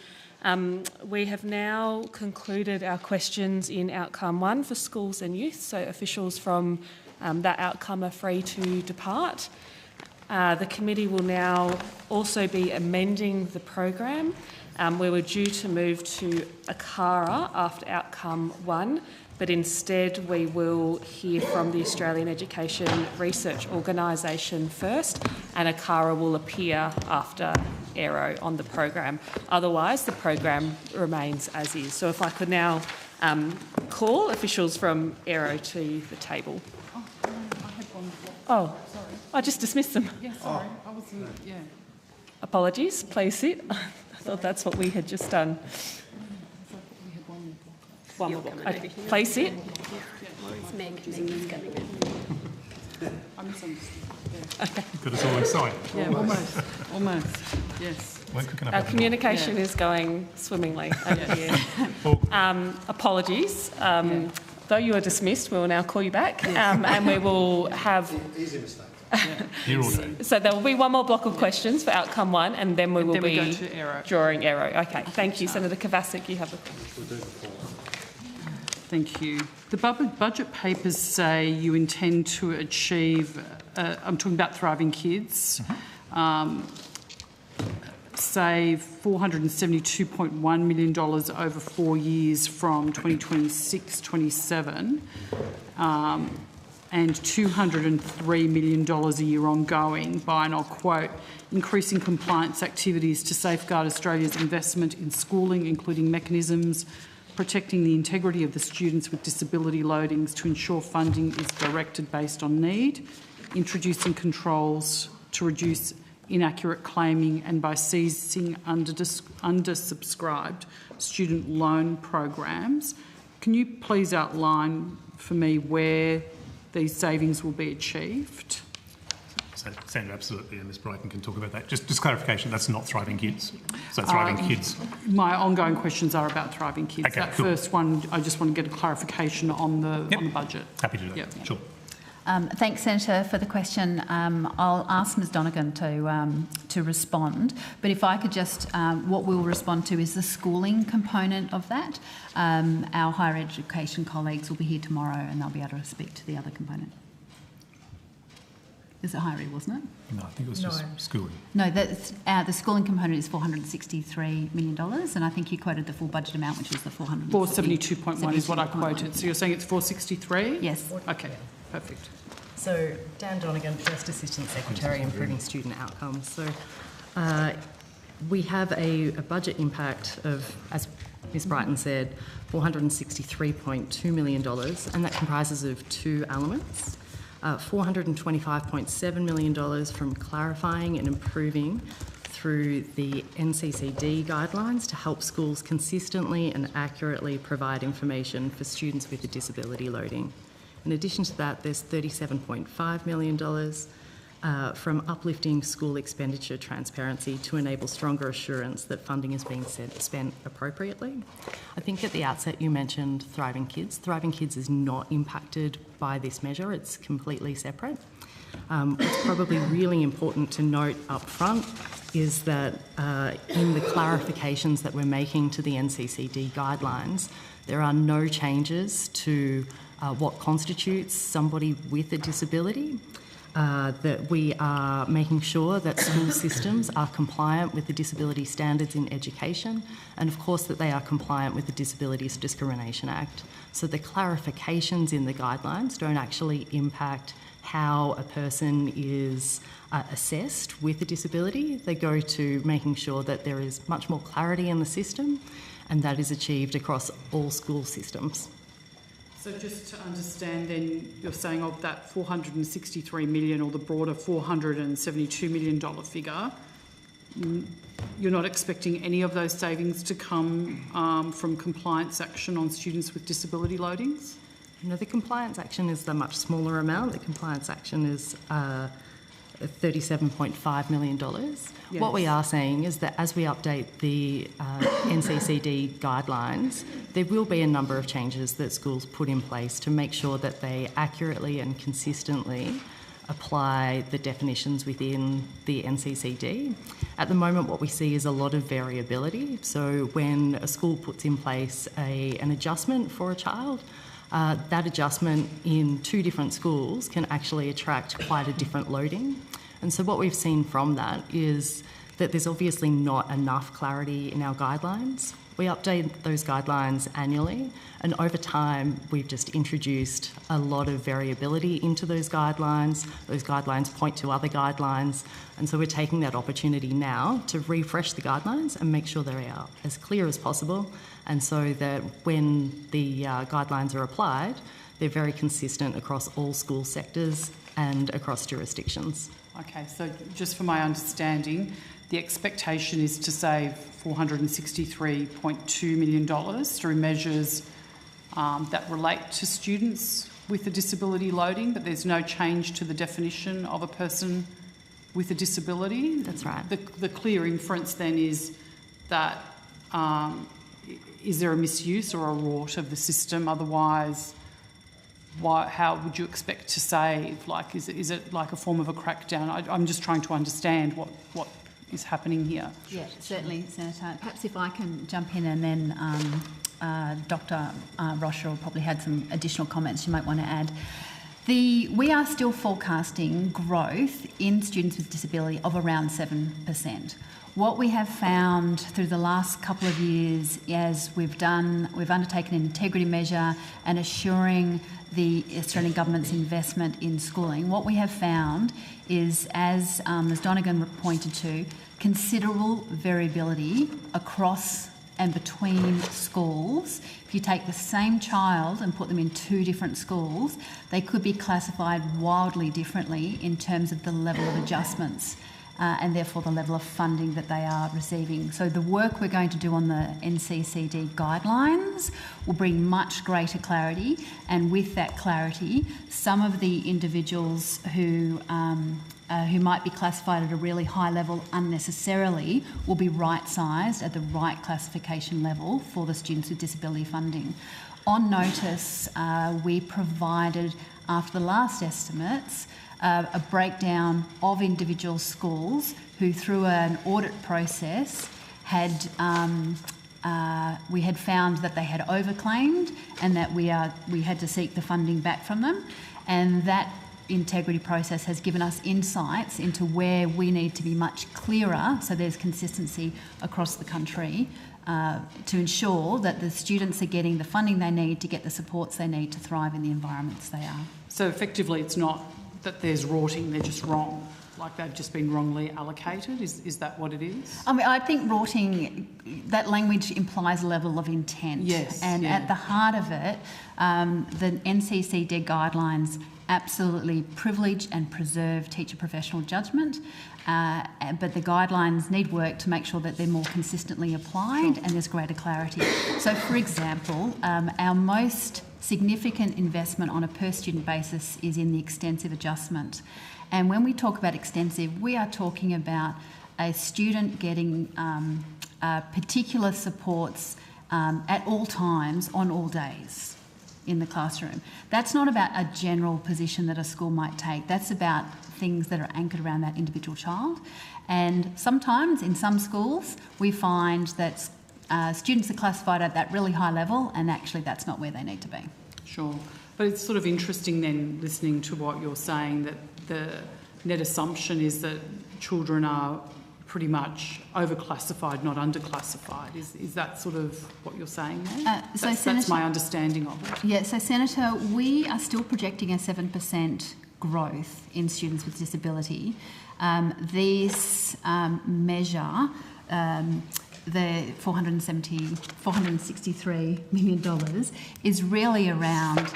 We have now concluded our questions in outcome 1 for schools and youth, so officials from that outcome are free to depart. The committee will now also be amending the program. We were due to move to ACARA after outcome 1, but instead we will hear from the Australian Education Research Organisation first, and ACARA will appear after Aero on the program. Otherwise, the program remains as is. So if I could now call officials from Aero to the table. Oh, sorry. I just dismissed them. Yeah, sorry. I wasn't, yeah. Apologies, please sit. I thought that's what we had just done. One more block. Okay, please sit. Meg is coming in. I misunderstood. Okay. Got us all excited. Yeah, almost. Yes. Our communication is going swimmingly over here. Apologies. Though you are dismissed, we will now call you back, and we will have... Easy mistake. So there will be one more block of questions for outcome 1, and then we will be go to Aero. drawing Aero. Okay, thank you. Senator Kovacic, you have the question. Thank you. The budget papers say you intend to achieve, I'm talking about Thriving Kids, save $472.1 million over 4 years from 2026-27 and $203 million a year ongoing by, and I'll quote, increasing compliance activities to safeguard Australia's investment in schooling, including mechanisms protecting the integrity of the students with disability loadings to ensure funding is directed based on need, introducing controls to reduce inaccurate claiming and by ceasing undersubscribed student loan programs. Can you please outline for me where these savings will be achieved? Sandra, absolutely, and Ms Brighton can talk about that. Just clarification, that's not Thriving Kids. So Thriving Kids. My ongoing questions are about Thriving Kids. Okay, that cool. first one, I just want to get a clarification on the budget. Happy to do that. Yep. Sure. Thanks, Senator, for the question. I'll ask Ms Donegan to respond, but if I could just, what we'll respond to is the schooling component of that. Our higher education colleagues will be here tomorrow and they'll be able to speak to the other component. Is it higher ed, wasn't it? No, I think it was just schooling. No, that's, the schooling component is $463 million, and I think you quoted the full budget amount, which is the 472.1 is what I quoted. So you're saying it's 463? Yes. Okay, perfect. So, Dan Donegan, First Assistant Secretary, Improving Student Outcomes. So, we have a budget impact of, as Ms Brighton said, $463.2 million, and that comprises of 2 elements. $425.7 million from clarifying and improving through the NCCD guidelines to help schools consistently and accurately provide information for students with a disability loading. In addition to that, there's $37.5 million from uplifting school expenditure transparency to enable stronger assurance that funding is being spent appropriately. I think at the outset you mentioned Thriving Kids. Thriving Kids is not impacted by this measure, it's completely separate. What's probably really important to note up front is that in the clarifications that we're making to the NCCD guidelines, there are no changes to what constitutes somebody with a disability. That we are making sure that school systems are compliant with the disability standards in education, and of course that they are compliant with the Disabilities Discrimination Act. So the clarifications in the guidelines don't actually impact how a person is assessed with a disability. They go to making sure that there is much more clarity in the system, and that is achieved across all school systems. So just to understand then, you're saying of that $463 million or the broader $472 million figure, you're not expecting any of those savings to come from compliance action on students with disability loadings? No, the compliance action is the much smaller amount. The compliance action is $37.5 million. Yes. What we are saying is that as we update the NCCD guidelines, there will be a number of changes that schools put in place to make sure that they accurately and consistently apply the definitions within the NCCD. At the moment, what we see is a lot of variability. So when a school puts in place an adjustment for a child, that adjustment in 2 different schools can actually attract quite a different loading. And so what we've seen from that is that there's obviously not enough clarity in our guidelines. We update those guidelines annually, and over time we've just introduced a lot of variability into those guidelines. Those guidelines point to other guidelines, and so we're taking that opportunity now to refresh the guidelines and make sure they are as clear as possible, and so that when the guidelines are applied, they're very consistent across all school sectors and across jurisdictions. Okay, so just for my understanding, the expectation is to save $463.2 million through measures that relate to students with a disability loading, but there's no change to the definition of a person with a disability. That's right. The clear inference then is that is there a misuse or a rort of the system? Otherwise, how would you expect to save? Like, is it like a form of a crackdown? I'm just trying to understand what is happening here. Yeah, certainly, Senator. Perhaps if I can jump in, and then Dr. Rocha will probably had some additional comments you might want to add. We are still forecasting growth in students with disability of around 7%. What we have found through the last couple of years, as we've undertaken an integrity measure and assuring the Australian Government's investment in schooling, what we have found is, as Donegan pointed to, considerable variability across and between schools. If you take the same child and put them in 2 different schools, they could be classified wildly differently in terms of the level of adjustments and therefore the level of funding that they are receiving. So the work we're going to do on the NCCD guidelines will bring much greater clarity, and with that clarity, some of the individuals who might be classified at a really high level unnecessarily will be right-sized at the right classification level for the students with disability funding. On notice, we provided, after the last estimates, a breakdown of individual schools who, through an audit process, we had found that they had overclaimed and that we had to seek the funding back from them, and that integrity process has given us insights into where we need to be much clearer, so there's consistency across the country to ensure that the students are getting the funding they need to get the supports they need to thrive in the environments they are. So effectively, it's not that there's rorting, they're just wrong, like they've just been wrongly allocated? Is that what it is? I mean, I think rorting, that language implies a level of intent. Yes. And at the heart of it, the NCCD guidelines absolutely privilege and preserve teacher professional judgment, but the guidelines need work to make sure that they're more consistently applied and there's greater clarity. So, for example, our most significant investment on a per-student basis is in the extensive adjustment. And when we talk about extensive, we are talking about a student getting particular supports at all times, on all days in the classroom. That's not about a general position that a school might take. That's about things that are anchored around that individual child. And sometimes in some schools, we find that students are classified at that really high level, and actually that's not where they need to be. Sure. But it's sort of interesting then, listening to what you're saying, that the net assumption is that children are pretty much overclassified, not underclassified. Is that sort of what you're saying there? That's my understanding of it. Yeah, so Senator, we are still projecting a 7% growth in students with disability. This measure, the $463 million, is really around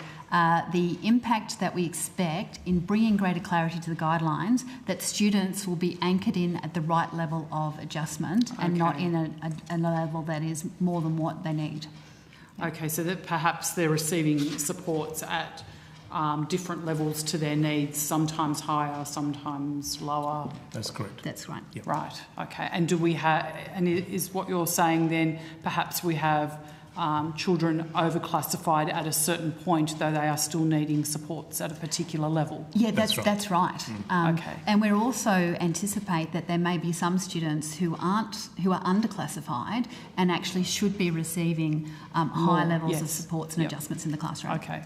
the impact that we expect in bringing greater clarity to the guidelines, that students will be anchored in at the right level of adjustment and not in a level that is more than what they need. Okay, so that perhaps they're receiving supports at different levels to their needs, sometimes higher, sometimes lower. That's correct. That's right. Yep. Right, okay. And do we have, and is what you're saying then, perhaps we have children overclassified at a certain point, though they are still needing supports at a particular level. Yeah, that's right. Okay. And we also anticipate that there may be some students who are underclassified and actually should be receiving high levels of supports and adjustments in the classroom. Okay.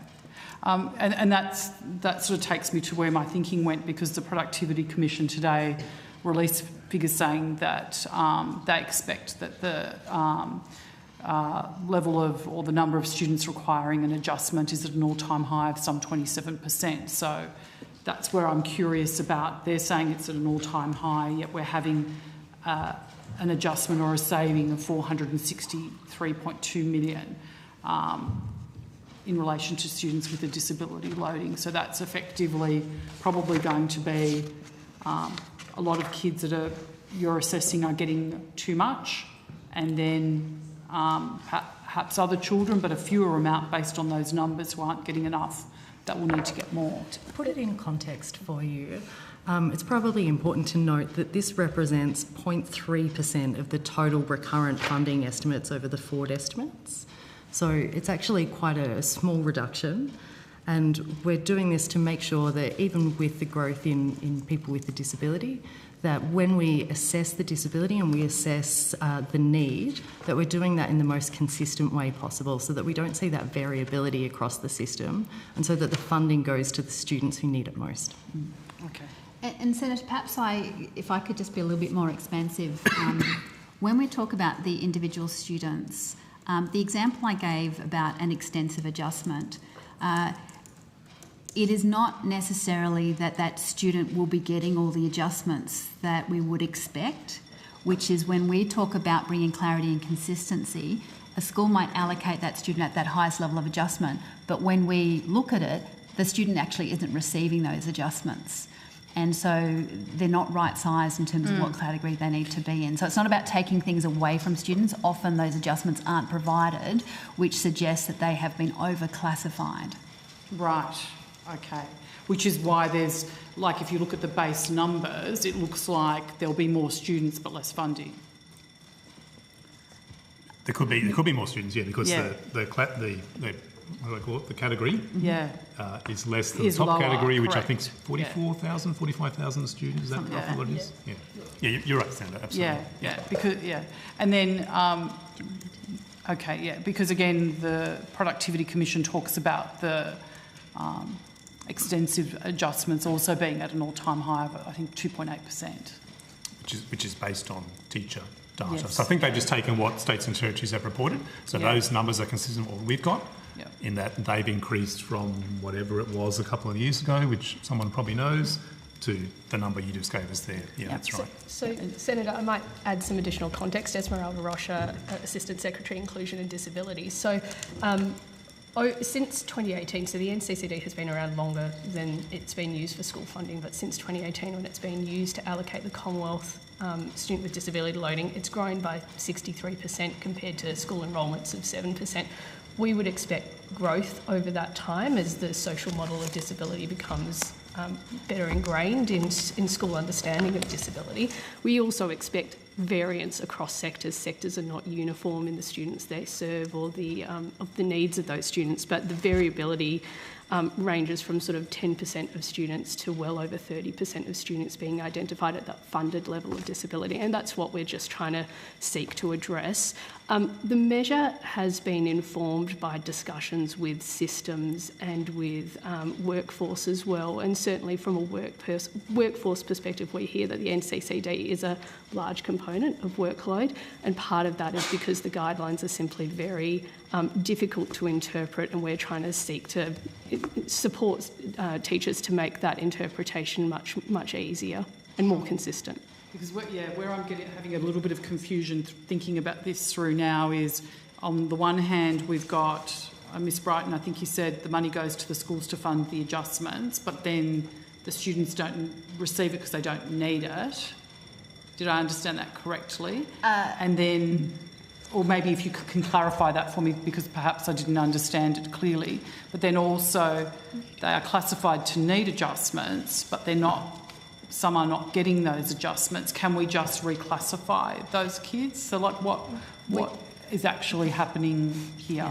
And that sort of takes me to where my thinking went, because the Productivity Commission today released figures saying that they expect that the level of, or the number of students requiring an adjustment is at an all-time high of some 27%. So that's where I'm curious about. They're saying it's at an all-time high, yet we're having an adjustment or a saving of $463.2 million in relation to students with a disability loading. So that's effectively probably going to be a lot of kids that you're assessing are getting too much, and then perhaps other children, but a fewer amount based on those numbers who aren't getting enough, that will need to get more. To put it in context for you, it's probably important to note that this represents 0.3% of the total recurrent funding estimates over the forward estimates. So it's actually quite a small reduction, and we're doing this to make sure that even with the growth in people with a disability, that when we assess the disability and we assess the need, that we're doing that in the most consistent way possible, so that we don't see that variability across the system, and so that the funding goes to the students who need it most. Okay. And Senator, perhaps if I could just be a little bit more expansive, when we talk about the individual students, the example I gave about an extensive adjustment, it is not necessarily that student will be getting all the adjustments that we would expect, which is when we talk about bringing clarity and consistency, a school might allocate that student at that highest level of adjustment, but when we look at it, the student actually isn't receiving those adjustments. And so they're not right-sized in terms of what category they need to be in. So it's not about taking things away from students. Often those adjustments aren't provided, which suggests that they have been over-classified. Right, okay. Which is why there's, like, if you look at the base numbers, it looks like there'll be more students but less funding. There could be more students, yeah, because the what do I call it? The category is less than the top category, which I think is 44,000, 45,000 students. Is that roughly what it is? Yeah, you're right, Senator, absolutely. And then, because again, the Productivity Commission talks about the extensive adjustments also being at an all-time high of, I think, 2.8%. Which is based on teacher data. Yes. So I think they've just taken what states and territories have reported. So those numbers are consistent with what we've got, in that they've increased from whatever it was a couple of years ago, which someone probably knows, to the number you just gave us there. Yeah, that's right. So, Senator, I might add some additional context. Esmeralda Rocha, Assistant Secretary, Inclusion and Disability. So, since 2018, so the NCCD has been around longer than it's been used for school funding, but since 2018, when it's been used to allocate the Commonwealth student with disability loading, it's grown by 63% compared to school enrolments of 7%. We would expect growth over that time as the social model of disability becomes better ingrained in school understanding of disability. We also expect variance across sectors. Sectors are not uniform in the students they serve or of the needs of those students, but the variability ranges from sort of 10% of students to well over 30% of students being identified at that funded level of disability, and that's what we're just trying to seek to address. The measure has been informed by discussions with systems and with workforce as well, and certainly from a workforce perspective, we hear that the NCCD is a large component of workload, and part of that is because the guidelines are simply very difficult to interpret, and we're trying to seek to support teachers to make that interpretation much easier and more consistent. Because where I'm having a little bit of confusion thinking about this through now is, on the one hand, we've got Miss Brighton, I think you said the money goes to the schools to fund the adjustments, but then the students don't receive it because they don't need it. Did I understand that correctly? And then, or maybe if you can clarify that for me, because perhaps I didn't understand it clearly. But then also they are classified to need adjustments, but they're not. Some are not getting those adjustments. Can we just reclassify those kids? So, like, what? is actually happening here?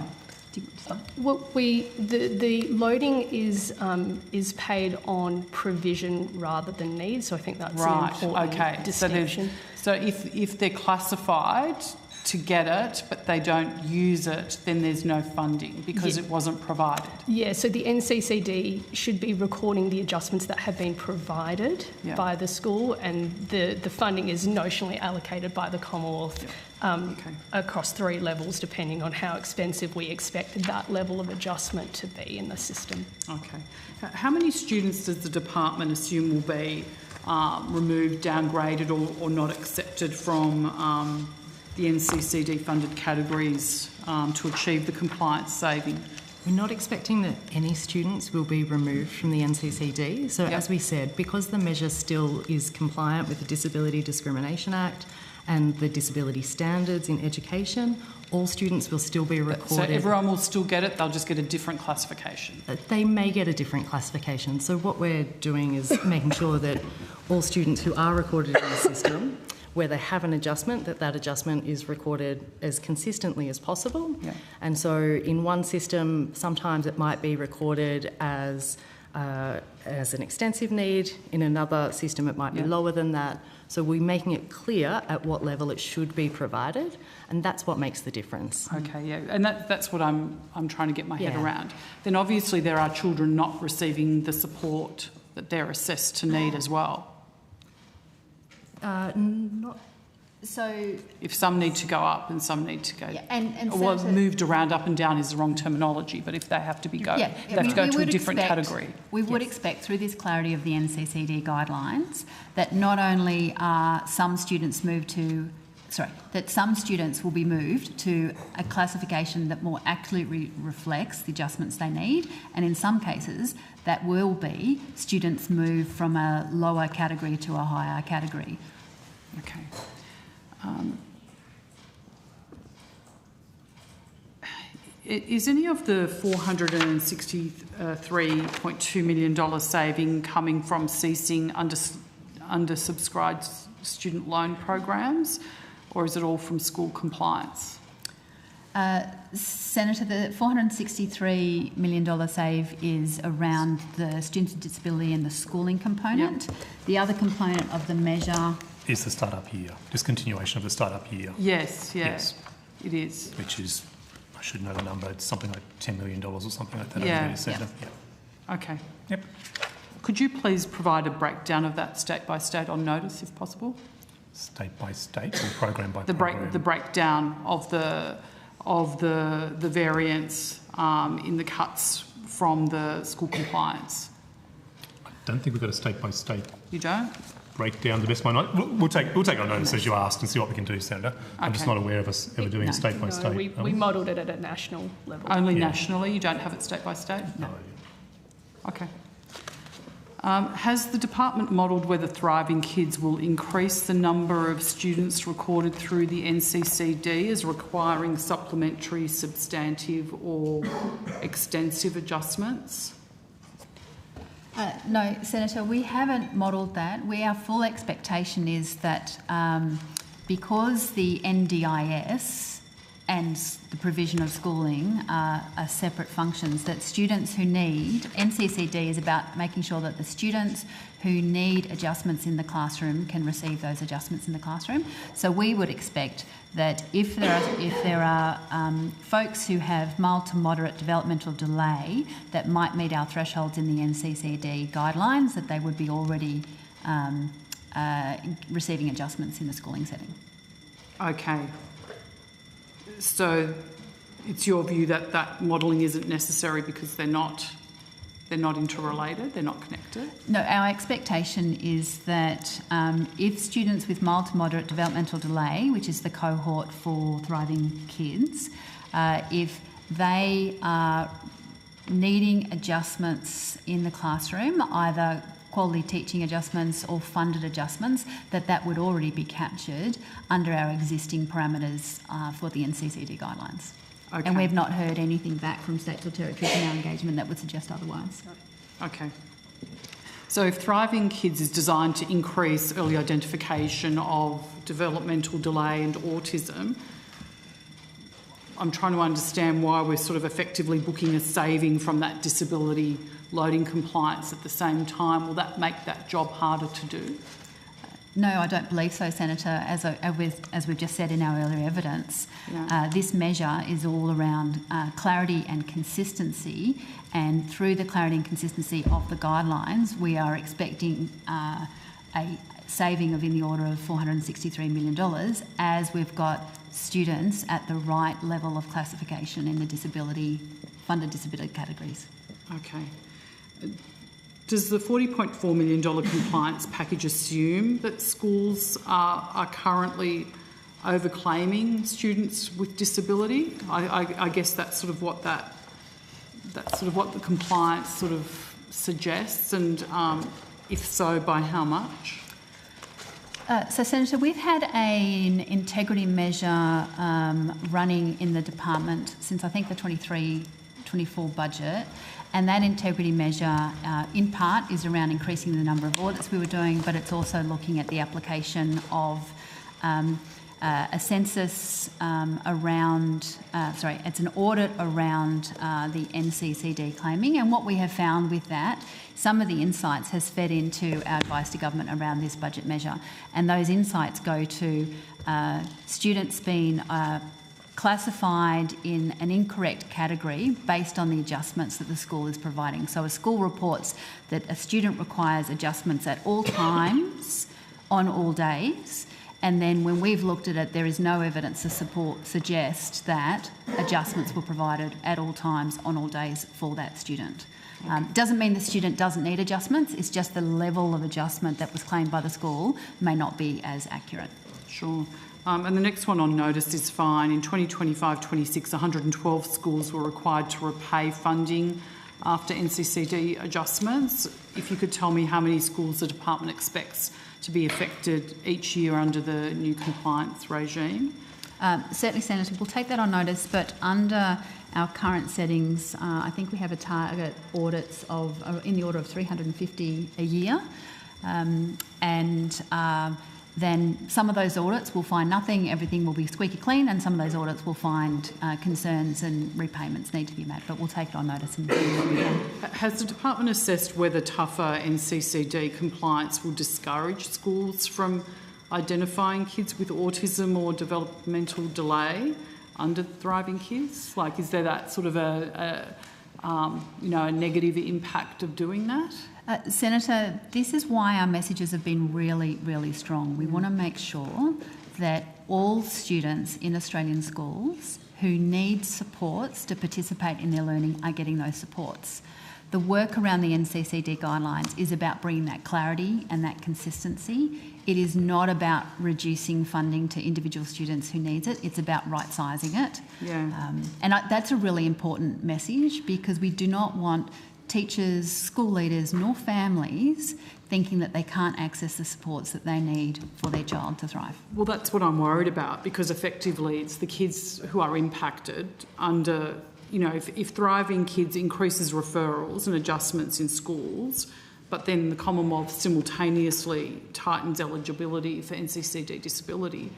Well, the loading is paid on provision rather than need, so I think that's an important distinction. So if they're classified to get it, but they don't use it, then there's no funding because it wasn't provided. Yeah, so the NCCD should be recording the adjustments that have been provided by the school, and the funding is notionally allocated by the Commonwealth across 3 levels, depending on how expensive we expect that level of adjustment to be in the system. Okay. How many students does the department assume will be removed, downgraded or not accepted from the NCCD funded categories to achieve the compliance saving? We're not expecting that any students will be removed from the NCCD. So as we said, because the measure still is compliant with the Disability Discrimination Act and the disability standards in education, all students will still be recorded. So everyone will still get it, they'll just get a different classification? They may get a different classification. So what we're doing is making sure that all students who are recorded in the system, where they have an adjustment, that adjustment is recorded as consistently as possible. Yeah. And so in one system, sometimes it might be recorded as an extensive need. In another system, it might be lower than that. So we're making it clear at what level it should be provided, and that's what makes the difference. Okay, yeah, and that's what I'm trying to get my head around. Then obviously there are children not receiving the support that they're assessed to need as well. Not so. If some need to go up and some need to go, and well, moved around, up and down is the wrong terminology. But if they have to be they have to go to a different category. We would expect through this clarity of the NCCD guidelines that not only are some students that some students will be moved to a classification that more accurately reflects the adjustments they need, and in some cases that will be students move from a lower category to a higher category. Okay. Is any of the $463.2 million saving coming from ceasing undersubscribed student loan programs, or is it all from school compliance? Senator, the $463 million save is around the students with disability and the schooling component. Yep. The other component of the measure is the start-up year, discontinuation of the start-up year. Yes, yes, it is. Which is, I should know the number, it's something like $10 million or something like that. Yeah. Yeah. Okay. Yep. Could you please provide a breakdown of that state by state on notice, if possible? State by state or program by program? The breakdown of the variance in the cuts from the school compliance. I don't think we've got a state by state. You don't? Breakdown the best by night. We'll take on notice as you asked and see what we can do, Senator. Okay. I'm just not aware of us ever doing a state by state. We modelled it at a national level. Only nationally? You don't have it state by state? No. Okay. Has the department modelled whether Thriving Kids will increase the number of students recorded through the NCCD as requiring supplementary, substantive or extensive adjustments? No, Senator, we haven't modelled that. Our full expectation is that because the NDIS and the provision of schooling are separate functions, that students who need, NCCD is about making sure that the students who need adjustments in the classroom can receive those adjustments in the classroom. So we would expect that if there are folks who have mild to moderate developmental delay that might meet our thresholds in the NCCD guidelines, that they would be already receiving adjustments in the schooling setting. Okay. So it's your view that that modelling isn't necessary because they're not interrelated, they're not connected? No, our expectation is that if students with mild to moderate developmental delay, which is the cohort for Thriving Kids, if they are needing adjustments in the classroom, either quality teaching adjustments or funded adjustments, that would already be captured under our existing parameters for the NCCD guidelines. Okay. And we've not heard anything back from states or territories in our engagement that would suggest otherwise. Okay. So if Thriving Kids is designed to increase early identification of developmental delay and autism, I'm trying to understand why we're sort of effectively booking a saving from that disability loading compliance at the same time. Will that make that job harder to do? No, I don't believe so, Senator. As we've just said in our earlier evidence, this measure is all around clarity and consistency, and through the clarity and consistency of the guidelines, we are expecting a saving of in the order of $463 million as we've got students at the right level of classification in the funded disability categories. Okay. Does the $40.4 million compliance package assume that schools are currently overclaiming students with disability? I guess that's sort of what that's sort of what the compliance sort of suggests, and if so, by how much? So, Senator, we've had an integrity measure running in the department since I think the 23-24 budget, and that integrity measure in part is around increasing the number of audits we were doing, but it's also looking at the application of a census it's an audit around the NCCD claiming, and what we have found with that, some of the insights has fed into our advice to government around this budget measure, and those insights go to students being classified in an incorrect category based on the adjustments that the school is providing. So a school reports that a student requires adjustments at all times, on all days, and then when we've looked at it, there is no evidence to suggest that adjustments were provided at all times, on all days for that student. Doesn't mean the student doesn't need adjustments, it's just the level of adjustment that was claimed by the school may not be as accurate. Sure. And the next one on notice is fine. In 2025-26, 112 schools were required to repay funding after NCCD adjustments. If you could tell me how many schools the department expects to be affected each year under the new compliance regime? Certainly, Senator, we'll take that on notice, but under our current settings, I think we have a target audits of in the order of 350 a year, then some of those audits will find nothing, everything will be squeaky clean, and some of those audits will find concerns and repayments need to be made, but we'll take it on notice. Has the department assessed whether tougher NCCD compliance will discourage schools from identifying kids with autism or developmental delay under Thriving Kids? Like, is there that sort of a negative impact of doing that? Senator, this is why our messages have been really, really strong. We want to make sure that all students in Australian schools who need supports to participate in their learning are getting those supports. The work around the NCCD guidelines is about bringing that clarity and that consistency. It is not about reducing funding to individual students who needs it. It's about right-sizing it. Yeah. That's a really important message, because we do not want teachers, school leaders, nor families thinking that they can't access the supports that they need for their child to thrive. Well, that's what I'm worried about, because effectively it's the kids who are impacted under, if Thriving Kids increases referrals and adjustments in schools, but then the Commonwealth simultaneously tightens eligibility for NCCD disability,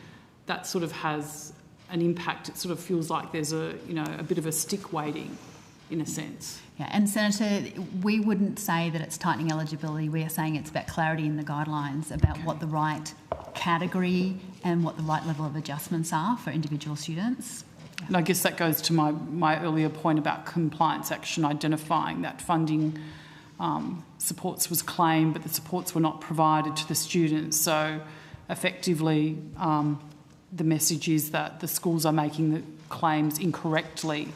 that sort of has an impact. It sort of feels like there's a bit of a stick waiting, in a sense. Yeah, and Senator, we wouldn't say that it's tightening eligibility. We are saying it's about clarity in the guidelines about what the right category and what the right level of adjustments are for individual students. And I guess that goes to my earlier point about compliance action identifying that funding supports was claimed, but the supports were not provided to the students. So effectively, the message is that the schools are making the claims incorrectly,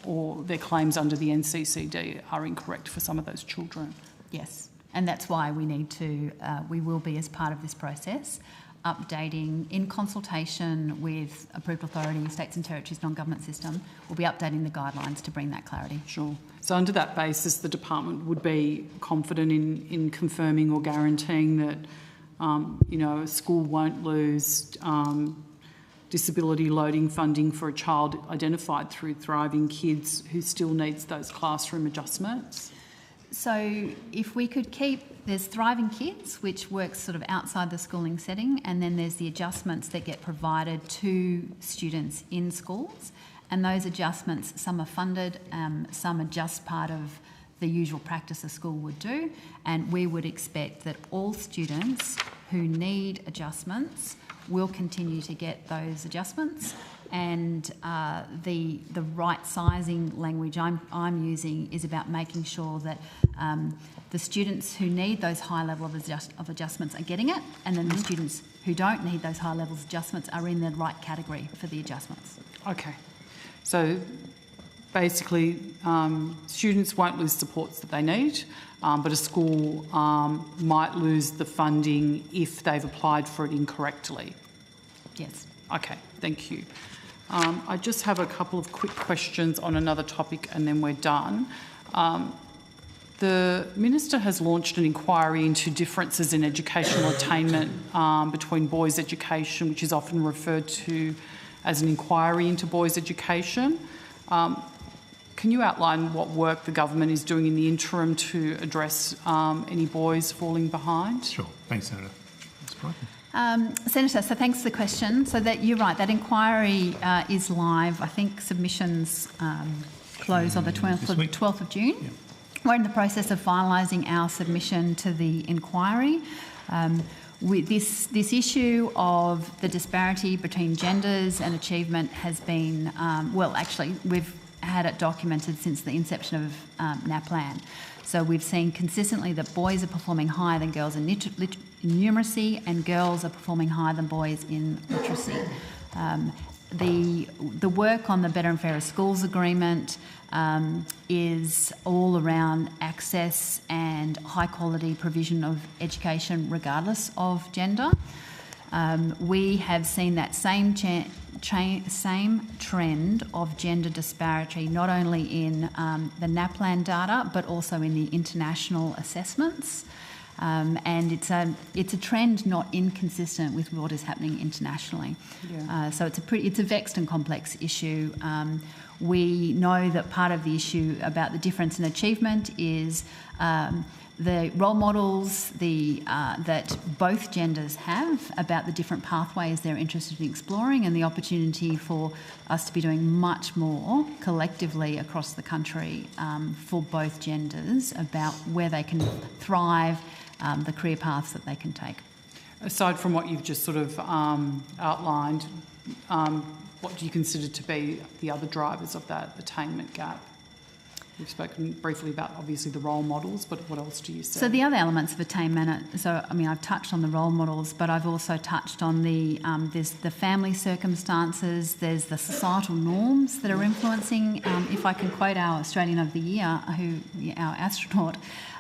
or their claims under the NCCD are incorrect for some of those children. Yes, and that's why we need to, we will be, as part of this process, updating in consultation with approved authorities, states and territories, non-government system, we'll be updating the guidelines to bring that clarity. Sure. So under that basis, the department would be confident in confirming or guaranteeing that, a school won't lose disability loading funding for a child identified through Thriving Kids who still needs those classroom adjustments? So if we could there's Thriving Kids, which works sort of outside the schooling setting, and then there's the adjustments that get provided to students in schools, and those adjustments, some are funded, some are just part of the usual practice a school would do, and we would expect that all students who need adjustments will continue to get those adjustments, and the right sizing language I'm using is about making sure that the students who need those high level of adjustments are getting it, and then the students who don't need those high levels of adjustments are in the right category for the adjustments. Okay. So basically, students won't lose supports that they need, but a school might lose the funding if they've applied for it incorrectly. Yes. Okay, thank you. I just have a couple of quick questions on another topic and then we're done. The Minister has launched an inquiry into differences in educational attainment between boys' education, which is often referred to as an inquiry into boys' education. Can you outline what work the government is doing in the interim to address any boys falling behind? Sure. Thanks, Senator. Ms. Brighton. Senator, so thanks for the question. So that you're right, that inquiry is live. I think submissions close on the 12th of June. Yeah. We're in the process of finalising our submission to the inquiry. This issue of the disparity between genders and achievement has been, well, actually, we've had it documented since the inception of NAPLAN. So we've seen consistently that boys are performing higher than girls in numeracy, and girls are performing higher than boys in literacy. The work on the Better and Fairer Schools Agreement is all around access and high quality provision of education regardless of gender. We have seen that same trend of gender disparity not only in the NAPLAN data but also in the international assessments. And it's a trend not inconsistent with what is happening internationally. Yeah. So it's a vexed and complex issue. We know that part of the issue about the difference in achievement is the role models that both genders have about the different pathways they're interested in exploring, and the opportunity for us to be doing much more collectively across the country for both genders about where they can thrive, the career paths that they can take. Aside from what you've just sort of outlined, what do you consider to be the other drivers of that attainment gap? We've spoken briefly about, obviously, the role models, but what else do you see? So the other elements of attainment, I've touched on the role models, but I've also touched on there's the family circumstances, there's the societal norms that are influencing, if I can quote our Australian of the Year, our astronaut,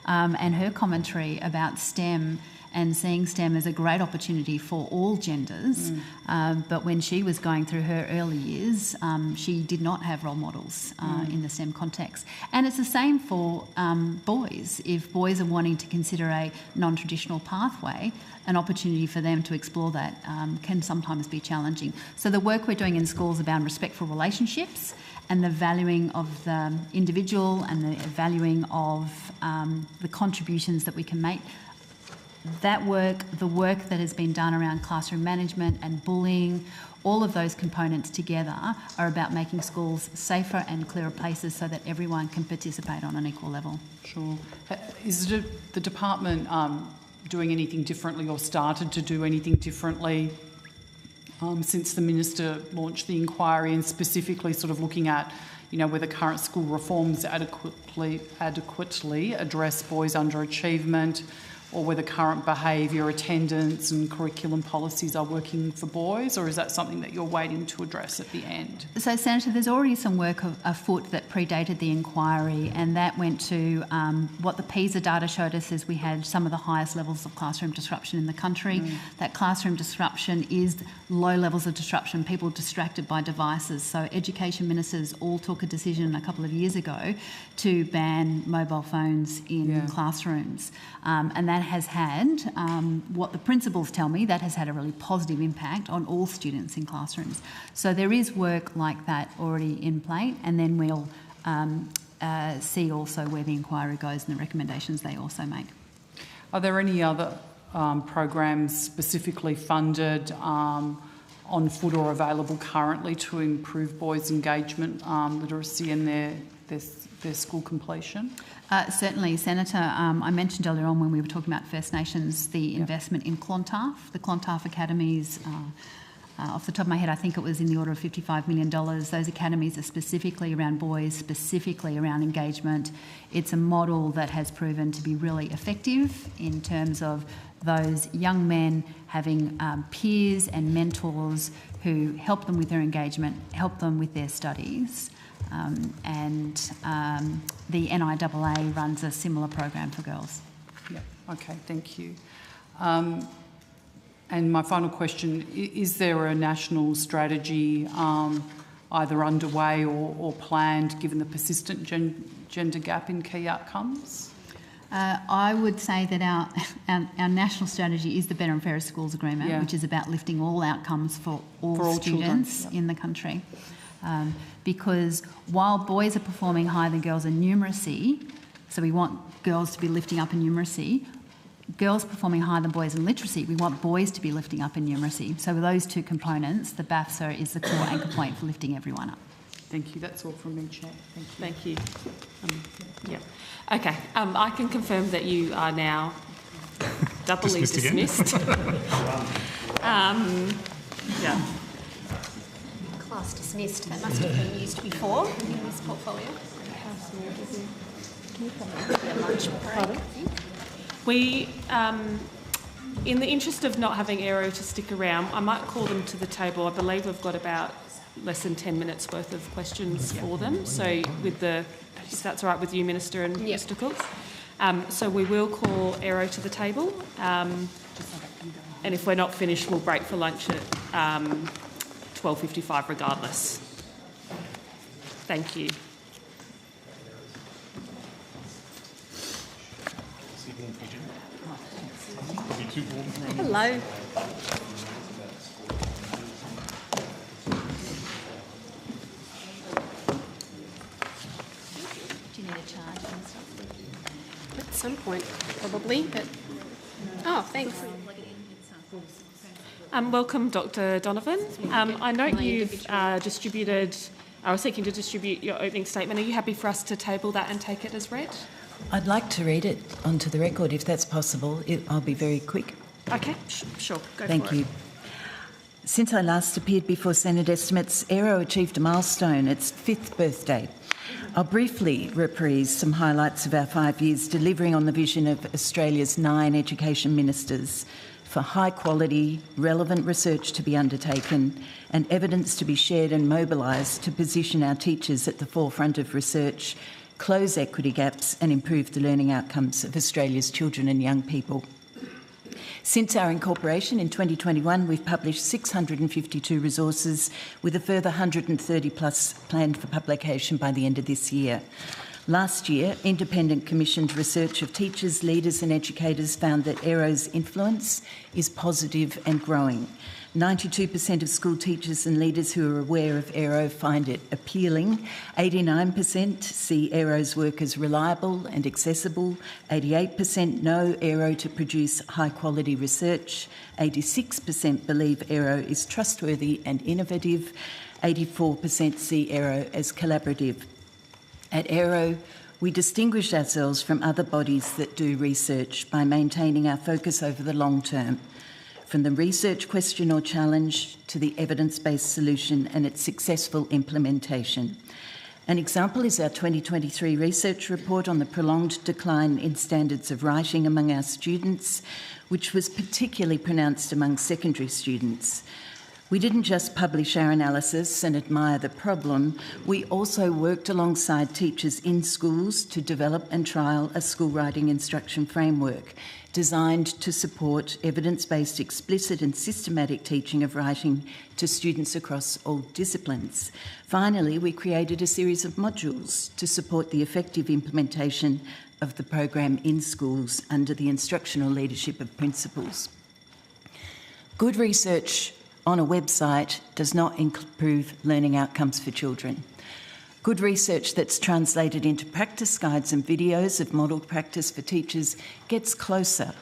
and her commentary about STEM and seeing STEM as a great opportunity for all genders. But when she was going through her early years, she did not have role models in the STEM context. And it's the same for boys. If boys are wanting to consider a non-traditional pathway, an opportunity for them to explore that can sometimes be challenging. So the work we're doing in schools about respectful relationships and the valuing of the individual and the valuing of the contributions that we can make, that work, the work that has been done around classroom management and bullying, all of those components together are about making schools safer and clearer places so that everyone can participate on an equal level. Sure. Is the department doing anything differently or started to do anything differently since the Minister launched the inquiry, and specifically sort of looking at, whether current school reforms adequately address boys' underachievement, or whether current behaviour, attendance and curriculum policies are working for boys, or is that something that you're waiting to address at the end? So, Senator, there's already some work afoot that predated the inquiry, and that went to what the PISA data showed us is we had some of the highest levels of classroom disruption in the country. That classroom disruption is low levels of disruption, people distracted by devices. So education ministers all took a decision a couple of years ago to ban mobile phones in classrooms. And that has had, what the principals tell me, that has had a really positive impact on all students in classrooms. So there is work like that already in play, and then we'll see also where the inquiry goes and the recommendations they also make. Are there any other programs specifically funded on foot or available currently to improve boys' engagement, literacy and their school completion? Certainly, Senator. I mentioned earlier on when we were talking about First Nations the investment in Clontarf. The Clontarf academies, off the top of my head, I think it was in the order of $55 million. Those academies are specifically around boys, specifically around engagement. It's a model that has proven to be really effective in terms of those young men having peers and mentors who help them with their engagement, help them with their studies. And the NIAA runs a similar program for girls. Yep. Okay, thank you. And my final question, is there a national strategy either underway or planned given the persistent gender gap in key outcomes? I would say that our national strategy is the Better and Fairer Schools Agreement, which is about lifting all outcomes for all students in the country. Because while boys are performing higher than girls in numeracy, so we want girls to be lifting up in numeracy, girls performing higher than boys in literacy, we want boys to be lifting up in numeracy. So with those two components, the BAFSA is the core anchor point for lifting everyone up. Thank you. That's all from me, Chair. Thank you. Yeah. Okay. I can confirm that you are now doubly dismissed. Yeah. Class dismissed. That must have been used before in this portfolio. We, in the interest of not having Aero to stick around, I might call them to the table. I believe we've got about less than 10 minutes worth of questions for them. So if that's all right with you, Minister and Mr Cook. So we will call Aero to the table. And if we're not finished, we'll break for lunch at 12:55 regardless. Thank you. Hello. Do you need a charge? At some point, probably, but... Oh, thanks. Welcome, Dr Donovan. I note you've distributed, I was seeking to distribute your opening statement. Are you happy for us to table that and take it as read? I'd like to read it onto the record if that's possible. I'll be very quick. Okay, sure, go for it. Thank you. Since I last appeared before Senate estimates, Aero achieved a milestone, its 5th birthday. I'll briefly reprise some highlights of our 5 years delivering on the vision of Australia's 9 education ministers for high-quality, relevant research to be undertaken and evidence to be shared and mobilised to position our teachers at the forefront of research, close equity gaps and improve the learning outcomes of Australia's children and young people. Since our incorporation in 2021, we've published 652 resources with a further 130 plus planned for publication by the end of this year. Last year, independent commissioned research of teachers, leaders and educators found that Aero's influence is positive and growing. 92% of school teachers and leaders who are aware of Aero find it appealing. 89% see Aero's work as reliable and accessible. 88% know Aero to produce high-quality research. 86% believe Aero is trustworthy and innovative. 84% see Aero as collaborative. At Aero, we distinguish ourselves from other bodies that do research by maintaining our focus over the long term, from the research question or challenge to the evidence-based solution and its successful implementation. An example is our 2023 research report on the prolonged decline in standards of writing among our students, which was particularly pronounced among secondary students. We didn't just publish our analysis and admire the problem, we also worked alongside teachers in schools to develop and trial a school writing instruction framework designed to support evidence-based explicit and systematic teaching of writing to students across all disciplines. Finally, we created a series of modules to support the effective implementation of the program in schools under the instructional leadership of principals. Good research on a website does not improve learning outcomes for children. Good research that's translated into practice guides and videos of modelled practice for teachers gets closer,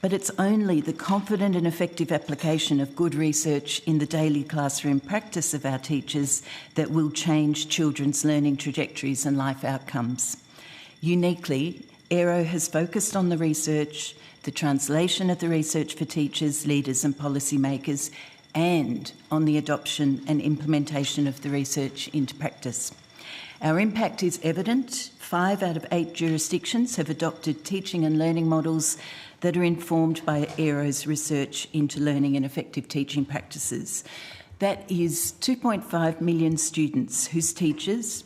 But it's only the confident and effective application of good research in the daily classroom practice of our teachers that will change children's learning trajectories and life outcomes. Uniquely, Aero has focused on the research, the translation of the research for teachers, leaders and policymakers, and on the adoption and implementation of the research into practice. Our impact is evident. 5 out of 8 jurisdictions have adopted teaching and learning models that are informed by Aero's research into learning and effective teaching practices. That is 2.5 million students whose teachers,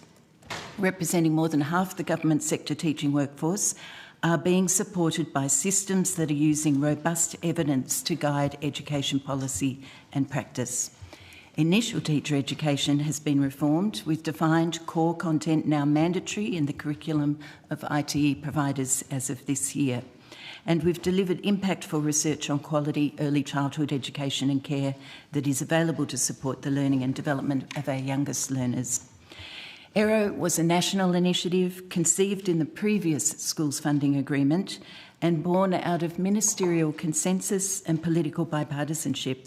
representing more than half the government sector teaching workforce, are being supported by systems that are using robust evidence to guide education policy and practice. Initial teacher education has been reformed, with defined core content now mandatory in the curriculum of ITE providers as of this year. And we've delivered impactful research on quality early childhood education and care that is available to support the learning and development of our youngest learners. Aero was a national initiative conceived in the previous schools funding agreement and born out of ministerial consensus and political bipartisanship.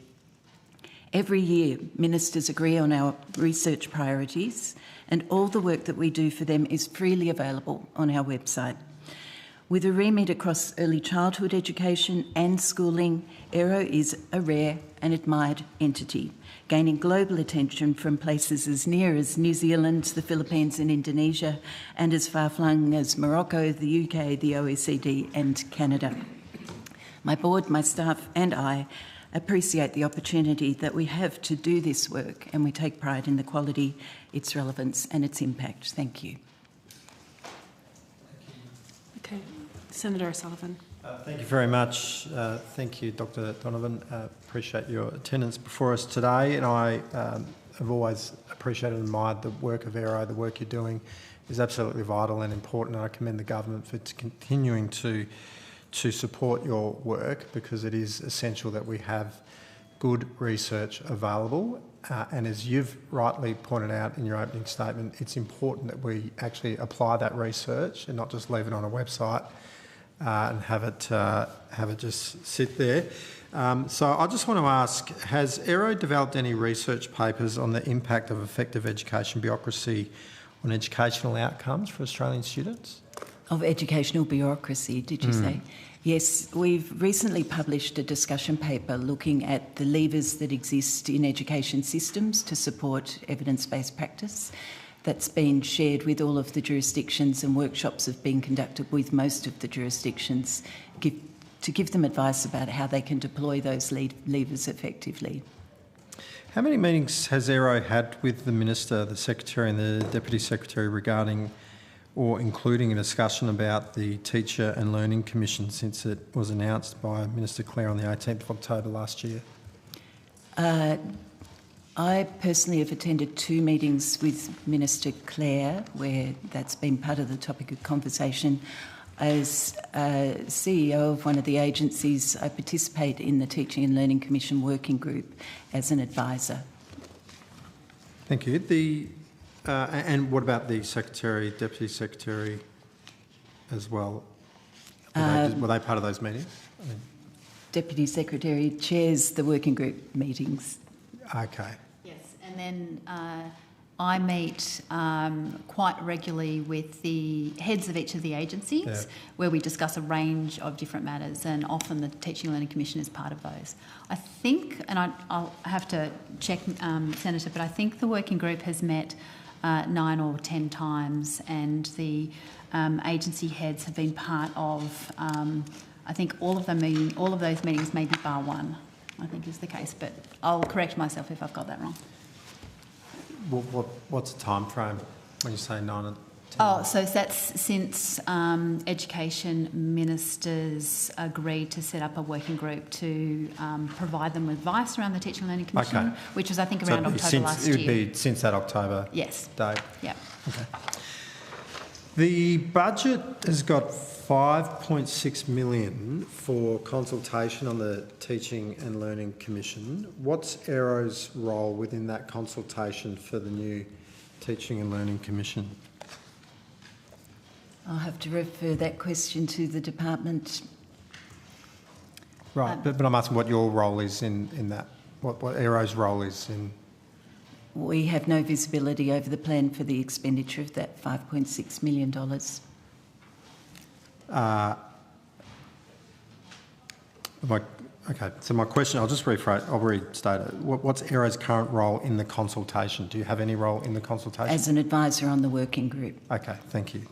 Every year, ministers agree on our research priorities, and all the work that we do for them is freely available on our website. With a remit across early childhood education and schooling, Aero is a rare and admired entity, gaining global attention from places as near as New Zealand, the Philippines and Indonesia, and as far-flung as Morocco, the UK, the OECD and Canada. My board, my staff and I appreciate the opportunity that we have to do this work, and we take pride in the quality, its relevance and its impact. Thank you. Okay. Senator O'Sullivan. Thank you very much. Thank you, Dr Donovan. Appreciate your attendance before us today, and I have always appreciated and admired the work of Aero. The work you're doing is absolutely vital and important, and I commend the government for continuing to support your work, because it is essential that we have good research available. And as you've rightly pointed out in your opening statement, it's important that we actually apply that research and not just leave it on a website and have it just sit there. So I just want to ask, has Aero developed any research papers on the impact of effective education bureaucracy on educational outcomes for Australian students? Of educational bureaucracy, did you say? Yes, we've recently published a discussion paper looking at the levers that exist in education systems to support evidence-based practice. That's been shared with all of the jurisdictions, and workshops have been conducted with most of the jurisdictions to give them advice about how they can deploy those levers effectively. How many meetings has Aero had with the Minister, the Secretary and the Deputy Secretary regarding or including a discussion about the Teacher and Learning Commission since it was announced by Minister Clare on the 18th of October last year? I personally have attended 2 meetings with Minister Clare where that's been part of the topic of conversation. As CEO of one of the agencies, I participate in the Teaching and Learning Commission working group as an advisor. Thank you. And what about the Secretary, Deputy Secretary as well? Were they part of those meetings? Deputy Secretary chairs the working group meetings. Okay. Yes, and then I meet quite regularly with the heads of each of the agencies, where we discuss a range of different matters, and often the Teaching and Learning Commission is part of those. I think, and I'll have to check, Senator, but I think the working group has met 9 or 10 times, and the agency heads have been part of, I think all of those meetings, maybe bar one, I think is the case, but I'll correct myself if I've got that wrong. What's the time frame when you say 9 and 10? Oh, so that's since education ministers agreed to set up a working group to provide them with advice around the Teaching and Learning Commission, which was, I think, around October last year. It would be since that October date? Yeah. Okay. The budget has got $5.6 million for consultation on the Teaching and Learning Commission. What's Aero's role within that consultation for the new Teaching and Learning Commission? I'll have to refer that question to the department. Right, but I'm asking what your role is in that, what Aero's role is in... We have no visibility over the plan for the expenditure of that $5.6 million. Okay, so my question, I'll just rephrase, I'll restate it. What's Aero's current role in the consultation? Do you have any role in the consultation? As an advisor on the working group. Okay, thank you.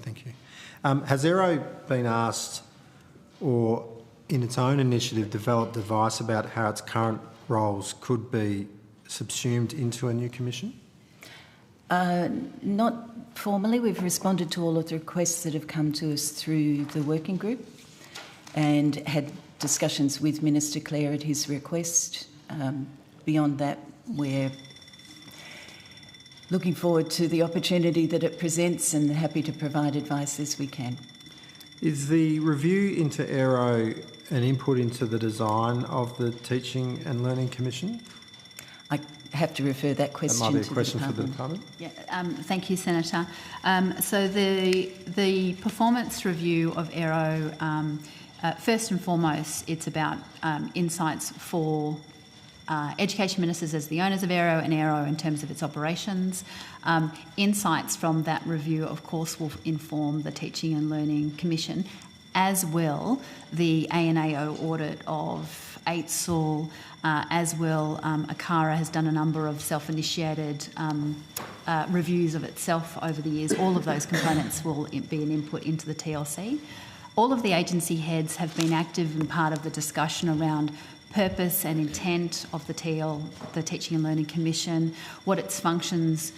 Has Aero been asked, or in its own initiative developed advice about how its current roles could be subsumed into a new commission? Not formally. We've responded to all of the requests that have come to us through the working group and had discussions with Minister Clare at his request. Beyond that, we're looking forward to the opportunity that it presents and happy to provide advice as we can. Is the review into Aero an input into the design of the Teaching and Learning Commission? I have to refer that question to the department. That might be a question for the department. Yeah, thank you, Senator. So the performance review of Aero, first and foremost, it's about insights for education ministers as the owners of Aero and Aero in terms of its operations. Insights from that review, of course, will inform the Teaching and Learning Commission, as will the ANAO audit of AITSL, as well ACARA has done a number of self-initiated reviews of itself over the years. All of those components will be an input into the TLC. All of the agency heads have been active and part of the discussion around purpose and intent of the Teaching and Learning Commission, what its functions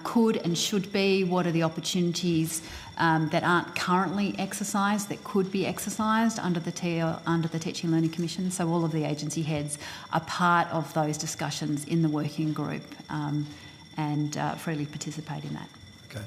could and should be, what are the opportunities that aren't currently exercised that could be exercised under the Teaching and Learning Commission. So all of the agency heads are part of those discussions in the working group and freely participate in that. Okay.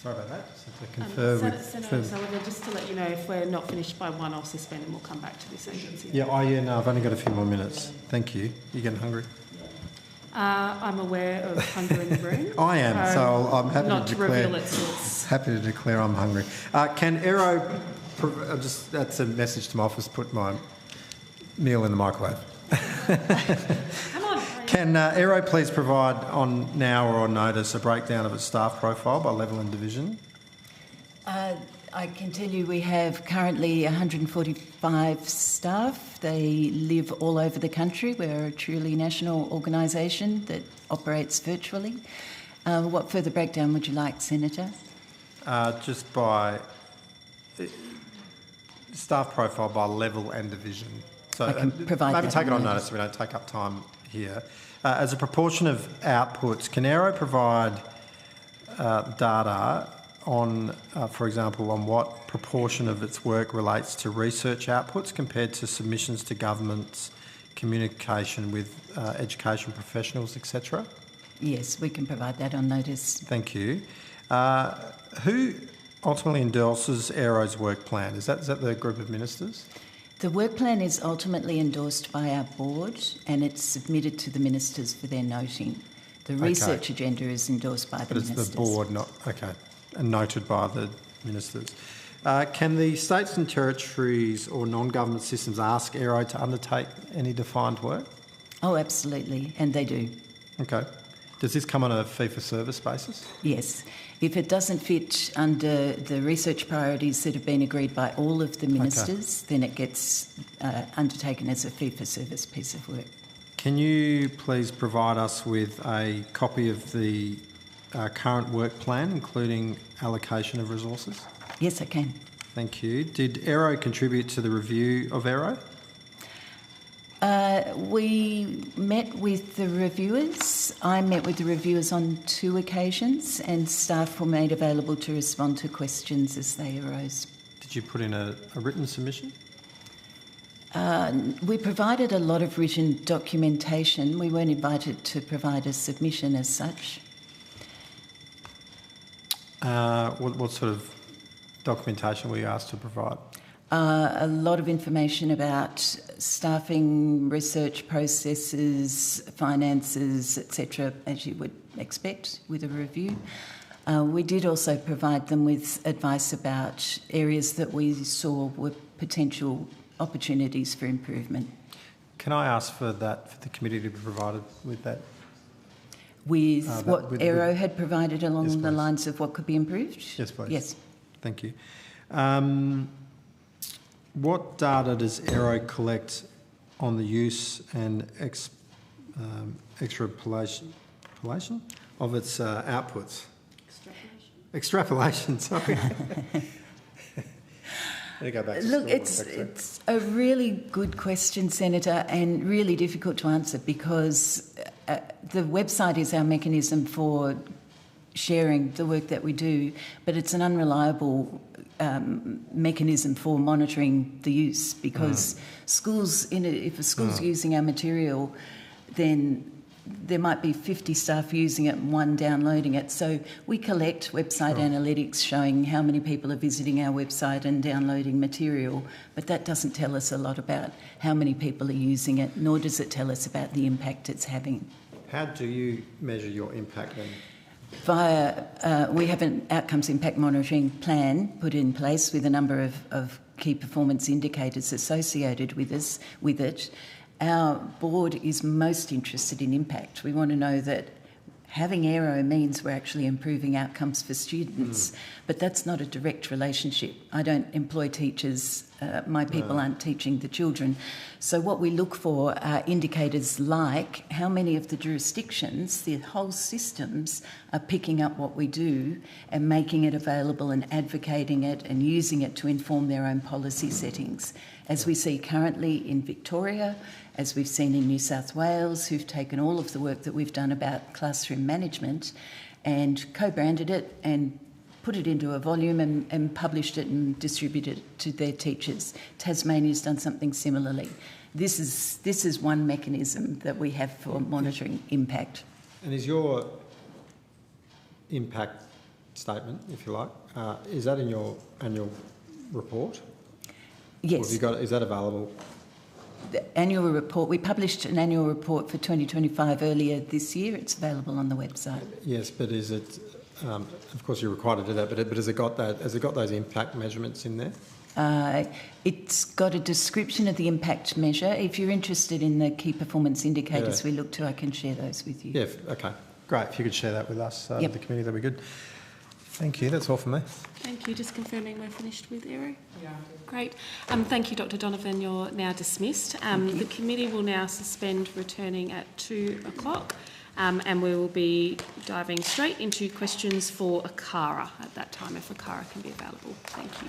Sorry about that. Just have to confer Senator Sullivan, just to let you know, if we're not finished by 1, I'll suspend and we'll come back to this agency. Yeah, no, I've only got a few more minutes. Thank you. You getting hungry? I'm aware of hunger in the room. I am, so I'm happy not to declare. Reveal its source. Happy to declare I'm hungry. Can Aero? That's a message to my office. Put my meal in the microwave. Come on. Can Aero please provide on now or on notice a breakdown of its staff profile by level and division? I can tell you we have currently 145 staff. They live all over the country. We're a truly national organisation that operates virtually. What further breakdown would you like, Senator? Just by staff profile by level and division. So I can provide maybe that take it on on notice so we don't take up time here. As a proportion of outputs, can Aero provide data on, for example, on what proportion of its work relates to research outputs compared to submissions to governments, communication with education professionals, etc.? Yes, we can provide that on notice. Thank you. Who ultimately endorses Aero's work plan? Is that the group of ministers? The work plan is ultimately endorsed by our board and it's submitted to the ministers for their noting. The research agenda is endorsed by the ministers. But it's the board, not... Okay. And noted by the ministers. Can the states and territories or non-government systems ask Aero to undertake any defined work? Oh, absolutely, and they do. Okay. Does this come on a fee-for-service basis? Yes. If it doesn't fit under the research priorities that have been agreed by all of the ministers, then it gets undertaken as a fee-for-service piece of work. Can you please provide us with a copy of the current work plan, including allocation of resources? Yes, I can. Thank you. Did Aero contribute to the review of Aero? We met with the reviewers. I met with the reviewers on 2 occasions and staff were made available to respond to questions as they arose. Did you put in a written submission? We provided a lot of written documentation. We weren't invited to provide a submission as such. What sort of documentation were you asked to provide? A lot of information about staffing, research processes, finances, etc., as you would expect with a review. We did also provide them with advice about areas that we saw were potential opportunities for improvement. Can I ask for that, for the committee to be provided with that? With what Aero had provided along the lines of what could be improved? Yes, please. Yes. Thank you. What data does Aero collect on the use and extrapolation of its outputs? Extrapolation, sorry. Look, it's a really good question, Senator, and really difficult to answer because the website is our mechanism for sharing the work that we do, but it's an unreliable mechanism for monitoring the use because schools, if a school's using our material, then there might be 50 staff using it and one downloading it. So we collect website analytics showing how many people are visiting our website and downloading material, but that doesn't tell us a lot about how many people are using it, nor does it tell us about the impact it's having. How do you measure your impact then? We have an outcomes impact monitoring plan put in place with a number of key performance indicators associated with it. Our board is most interested in impact. We want to know that having Aero means we're actually improving outcomes for students, but that's not a direct relationship. I don't employ teachers. My people aren't teaching the children. So what we look for are indicators like how many of the jurisdictions, the whole systems, are picking up what we do and making it available and advocating it and using it to inform their own policy settings. As we see currently in Victoria, as we've seen in New South Wales, who've taken all of the work that we've done about classroom management and co-branded it and put it into a volume and published it and distributed it to their teachers. Tasmania's done something similarly. This is one mechanism that we have for monitoring impact. And is your impact statement, if you like, is that in your annual report? Yes. Or is that available? The annual report, we published an annual report for 2025 earlier this year. It's available on the website. Yes, but is it, of course you're required to do that, but has it got those impact measurements in there? It's got a description of the impact measure. If you're interested in the key performance indicators we look to, I can share those with you. Yeah, okay. Great. If you could share that with us, the committee, that'd be good. Thank you. That's all from me. Thank you. Just confirming we're finished with Aero. Yeah. Great. Thank you, Dr. Donovan. You're now dismissed. The committee will now suspend, returning at 2 o'clock, and we will be diving straight into questions for Akara at that time, if Akara can be available. Thank you.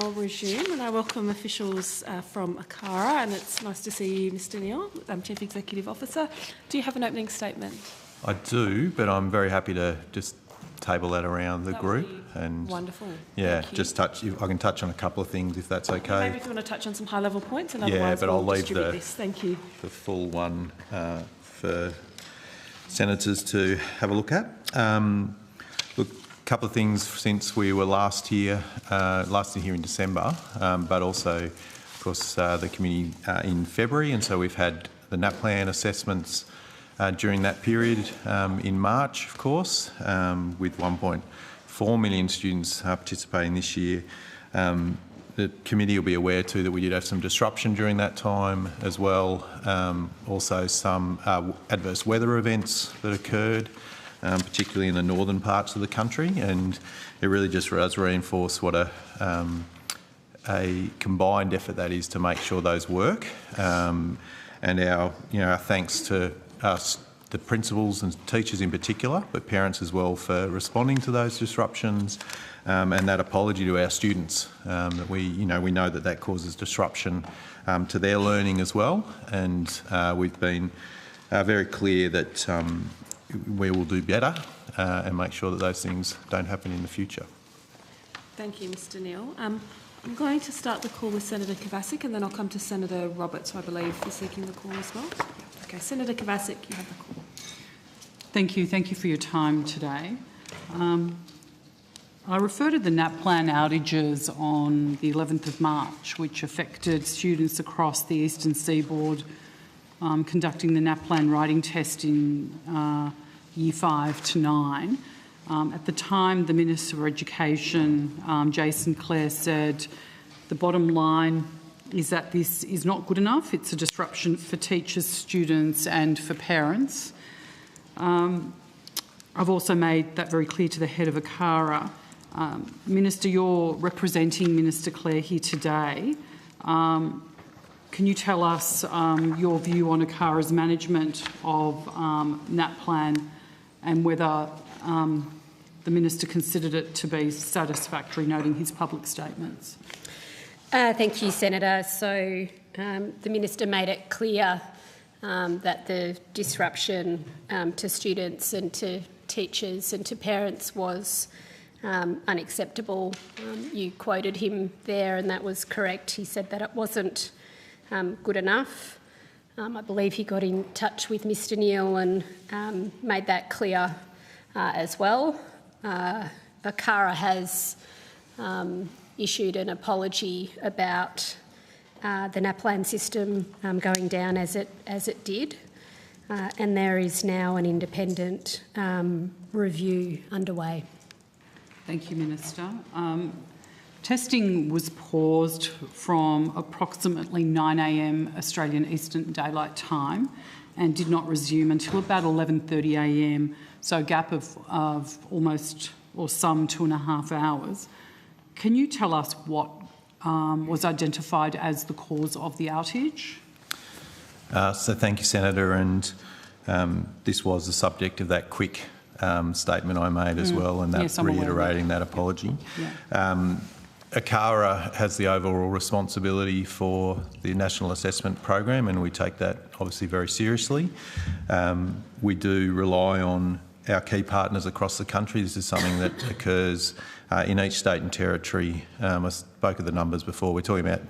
I'll resume, and I welcome officials from ACARA, and it's nice to see you, Mr Neal, Chief Executive Officer. Do you have an opening statement? I do, but I'm very happy to just table that around the group. And wonderful. Yeah, just touch. I can touch on a couple of things if that's okay. Maybe if you want to touch on some high-level points, and yeah, otherwise but we'll I'll leave distribute this. Thank you. the full one for senators to have a look at. Look, a couple of things since we were last here in December, but also, of course, the committee in February, and so we've had the NAPLAN assessments during that period in March, of course, with 1.4 million students participating this year. The committee will be aware too that we did have some disruption during that time as well. Also some adverse weather events that occurred, particularly in the northern parts of the country, and it really just does reinforce what a combined effort that is to make sure those work. And our thanks to us, the principals and teachers in particular, but parents as well, for responding to those disruptions, and that apology to our students. That we know that causes disruption to their learning as well, and we've been very clear that we will do better and make sure that those things don't happen in the future. Thank you, Mr Neal. I'm going to start the call with Senator Kovacic, and then I'll come to Senator Roberts, who I believe is seeking the call as well. Okay, Senator Kovacic, you have the call. Thank you. Thank you for your time today. I refer to the NAPLAN outages on the 11th of March, which affected students across the eastern seaboard conducting the NAPLAN writing test in Year 5 to 9. At the time, the Minister for Education, Jason Clare, said the bottom line is that this is not good enough. It's a disruption for teachers, students and for parents. I've also made that very clear to the head of ACARA. Minister, you're representing Minister Clare here today. Can you tell us your view on ACARA's management of NAPLAN and whether the Minister considered it to be satisfactory, noting his public statements? Thank you, Senator. So the Minister made it clear that the disruption to students and to teachers and to parents was unacceptable. You quoted him there, and that was correct. He said that it wasn't good enough. I believe he got in touch with Mr Neal and made that clear as well. ACARA has issued an apology about the NAPLAN system going down as it did, and there is now an independent review underway. Thank you, Minister. Testing was paused from approximately 9 a.m. Australian Eastern Daylight Time and did not resume until about 11:30 a.m, so a gap of almost or some 2.5 hours. Can you tell us what was identified as the cause of the outage? So thank you, Senator, and this was the subject of that quick statement I made as well, and that's reiterating that apology. Yeah. ACARA has the overall responsibility for the National Assessment Program, and we take that obviously very seriously. We do rely on our key partners across the country. This is something that occurs in each state and territory. I spoke of the numbers before. We're talking about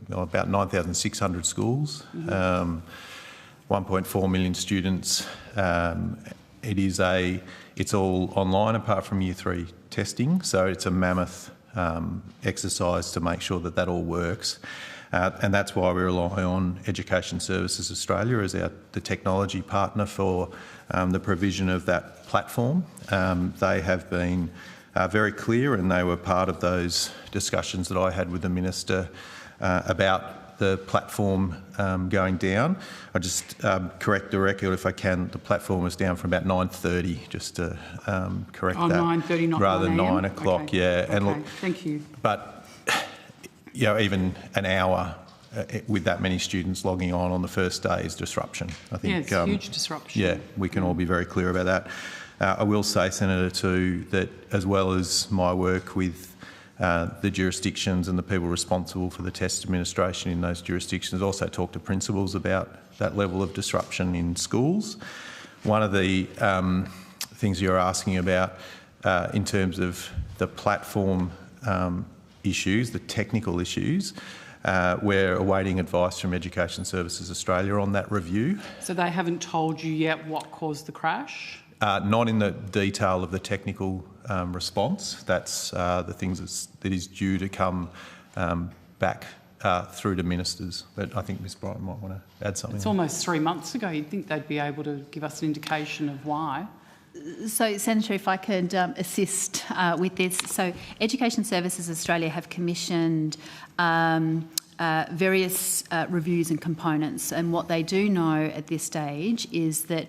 about 9,600 schools, 1.4 million students. It's all online apart from Year 3 testing, so it's a mammoth exercise to make sure that all works. And that's why we rely on Education Services Australia as the technology partner for the provision of that platform. They have been very clear, and they were part of those discussions that I had with the Minister about the platform going down. I just correct the record if I can. The platform was down from about 9:30, just to correct that. 9:30, not rather than 9 o'clock. Okay. Yeah. Okay. And look, thank you. But even an hour with that many students logging on the first day is disruption. I think. Yeah, it's huge disruption. Yeah, we can all be very clear about that. I will say, Senator, too, that as well as my work with the jurisdictions and the people responsible for the test administration in those jurisdictions. Also talk to principals about that level of disruption in schools. One of the things you're asking about in terms of the platform issues, the technical issues, we're awaiting advice from Education Services Australia on that review. So they haven't told you yet what caused the crash? Not in the detail of the technical response. That's the things that is due to come back through to ministers. But I think Ms Bryant might want to add something. It's almost 3 months ago. You'd think they'd be able to give us an indication of why. So, Senator, if I could assist with this. So, Education Services Australia have commissioned various reviews and components, and what they do know at this stage is that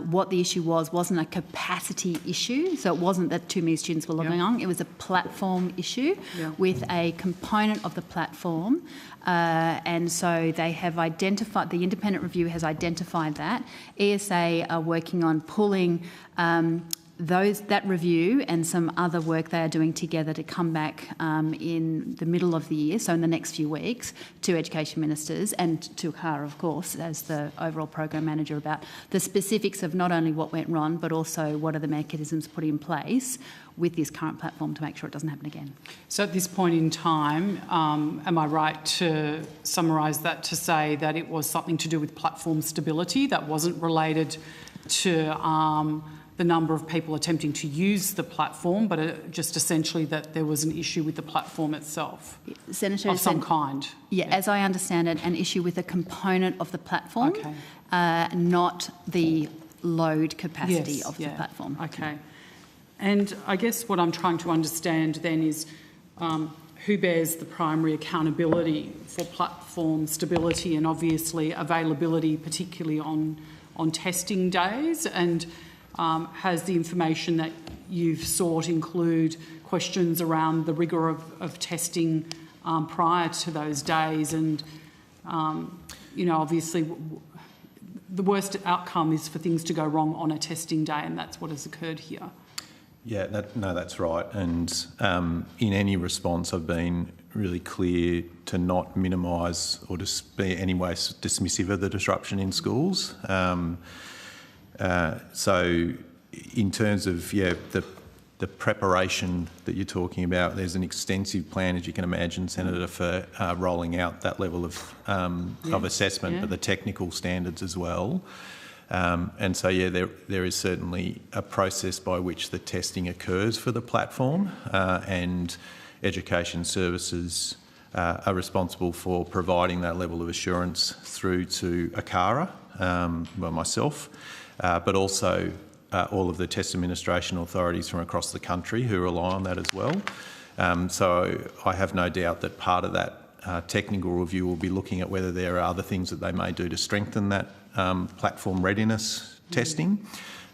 what the issue wasn't a capacity issue, so it wasn't that too many students were logging on, it was a platform issue with a component of the platform, and so they have identified, the independent review has identified that. ESA are working on pulling that review and some other work they are doing together to come back in the middle of the year, so in the next few weeks, to Education Ministers and to Cara, of course, as the overall program manager, about the specifics of not only what went wrong, but also what are the mechanisms put in place with this current platform to make sure it doesn't happen again. So at this point in time, am I right to summarise that to say that it was something to do with platform stability that wasn't related to the number of people attempting to use the platform, but just essentially that there was an issue with the platform itself, Senator, of some kind? Yeah, as I understand it, an issue with a component of the platform, not the load capacity of the platform. Okay. And I guess what I'm trying to understand then is who bears the primary accountability for platform stability and obviously availability, particularly on testing days, and has the information that you've sought include questions around the rigour of testing prior to those days? And, you know, obviously the worst outcome is for things to go wrong on a testing day, and that's what has occurred here. Yeah, that's right. And in any response, I've been really clear to not minimise or to be in any way dismissive of the disruption in schools. So in terms of, the preparation that you're talking about, there's an extensive plan, as you can imagine, Senator, for rolling out that level of assessment, but the technical standards as well. And so, there is certainly a process by which the testing occurs for the platform, and Education Services are responsible for providing that level of assurance through to ACARA, myself, but also all of the test administration authorities from across the country who rely on that as well. So I have no doubt that part of that technical review will be looking at whether there are other things that they may do to strengthen that platform readiness testing.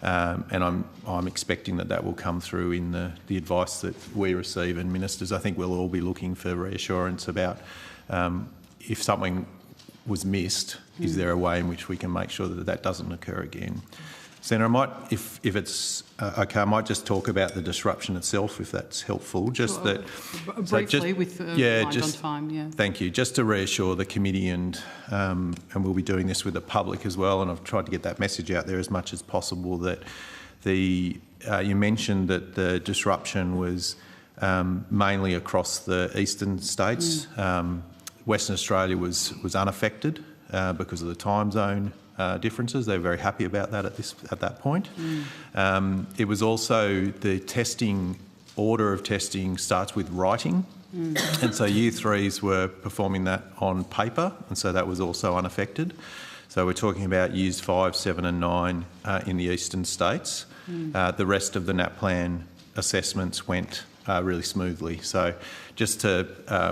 And I'm expecting that will come through in the advice that we receive, and ministers, I think, we'll all be looking for reassurance about if something was missed, is there a way in which we can make sure that doesn't occur again? Senator, I might, if it's okay, I might just talk about the disruption itself, if that's helpful. Just that briefly, with mind on time. Thank you. Just to reassure the committee, and we'll be doing this with the public as well, and I've tried to get that message out there as much as possible, that you mentioned that the disruption was mainly across the eastern states. Western Australia was unaffected because of the time zone differences. They're very happy about that at that point. It was also the order of testing starts with writing, and so Year 3s were performing that on paper, and so that was also unaffected. So we're talking about Years 5, 7 and 9 in the eastern states. The rest of the NAPLAN assessments went really smoothly. So just to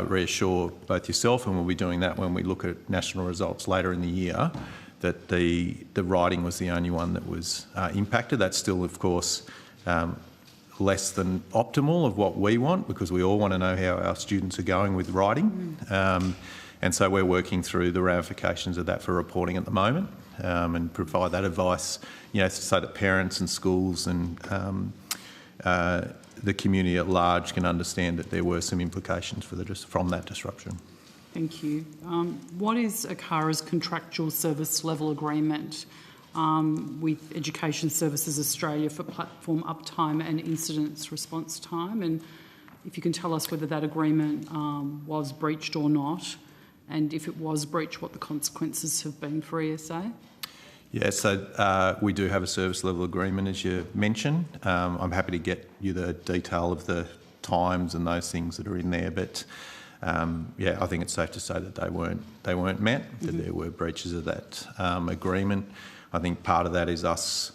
reassure both yourself, and we'll be doing that when we look at national results later in the year, that the writing was the only one that was impacted. That's still, of course, less than optimal of what we want, because we all want to know how our students are going with writing. And so we're working through the ramifications of that for reporting at the moment, and provide that advice, so that parents and schools and the community at large can understand that there were some implications from that disruption. Thank you. What is ACARA's contractual service level agreement with Education Services Australia for platform uptime and incident response time? And if you can tell us whether that agreement was breached or not, and if it was breached, what the consequences have been for ESA? Yeah, so we do have a service level agreement, as you mentioned. I'm happy to get you the detail of the times and those things that are in there, but yeah, I think it's safe to say that they weren't met, that there were breaches of that agreement. I think part of that is us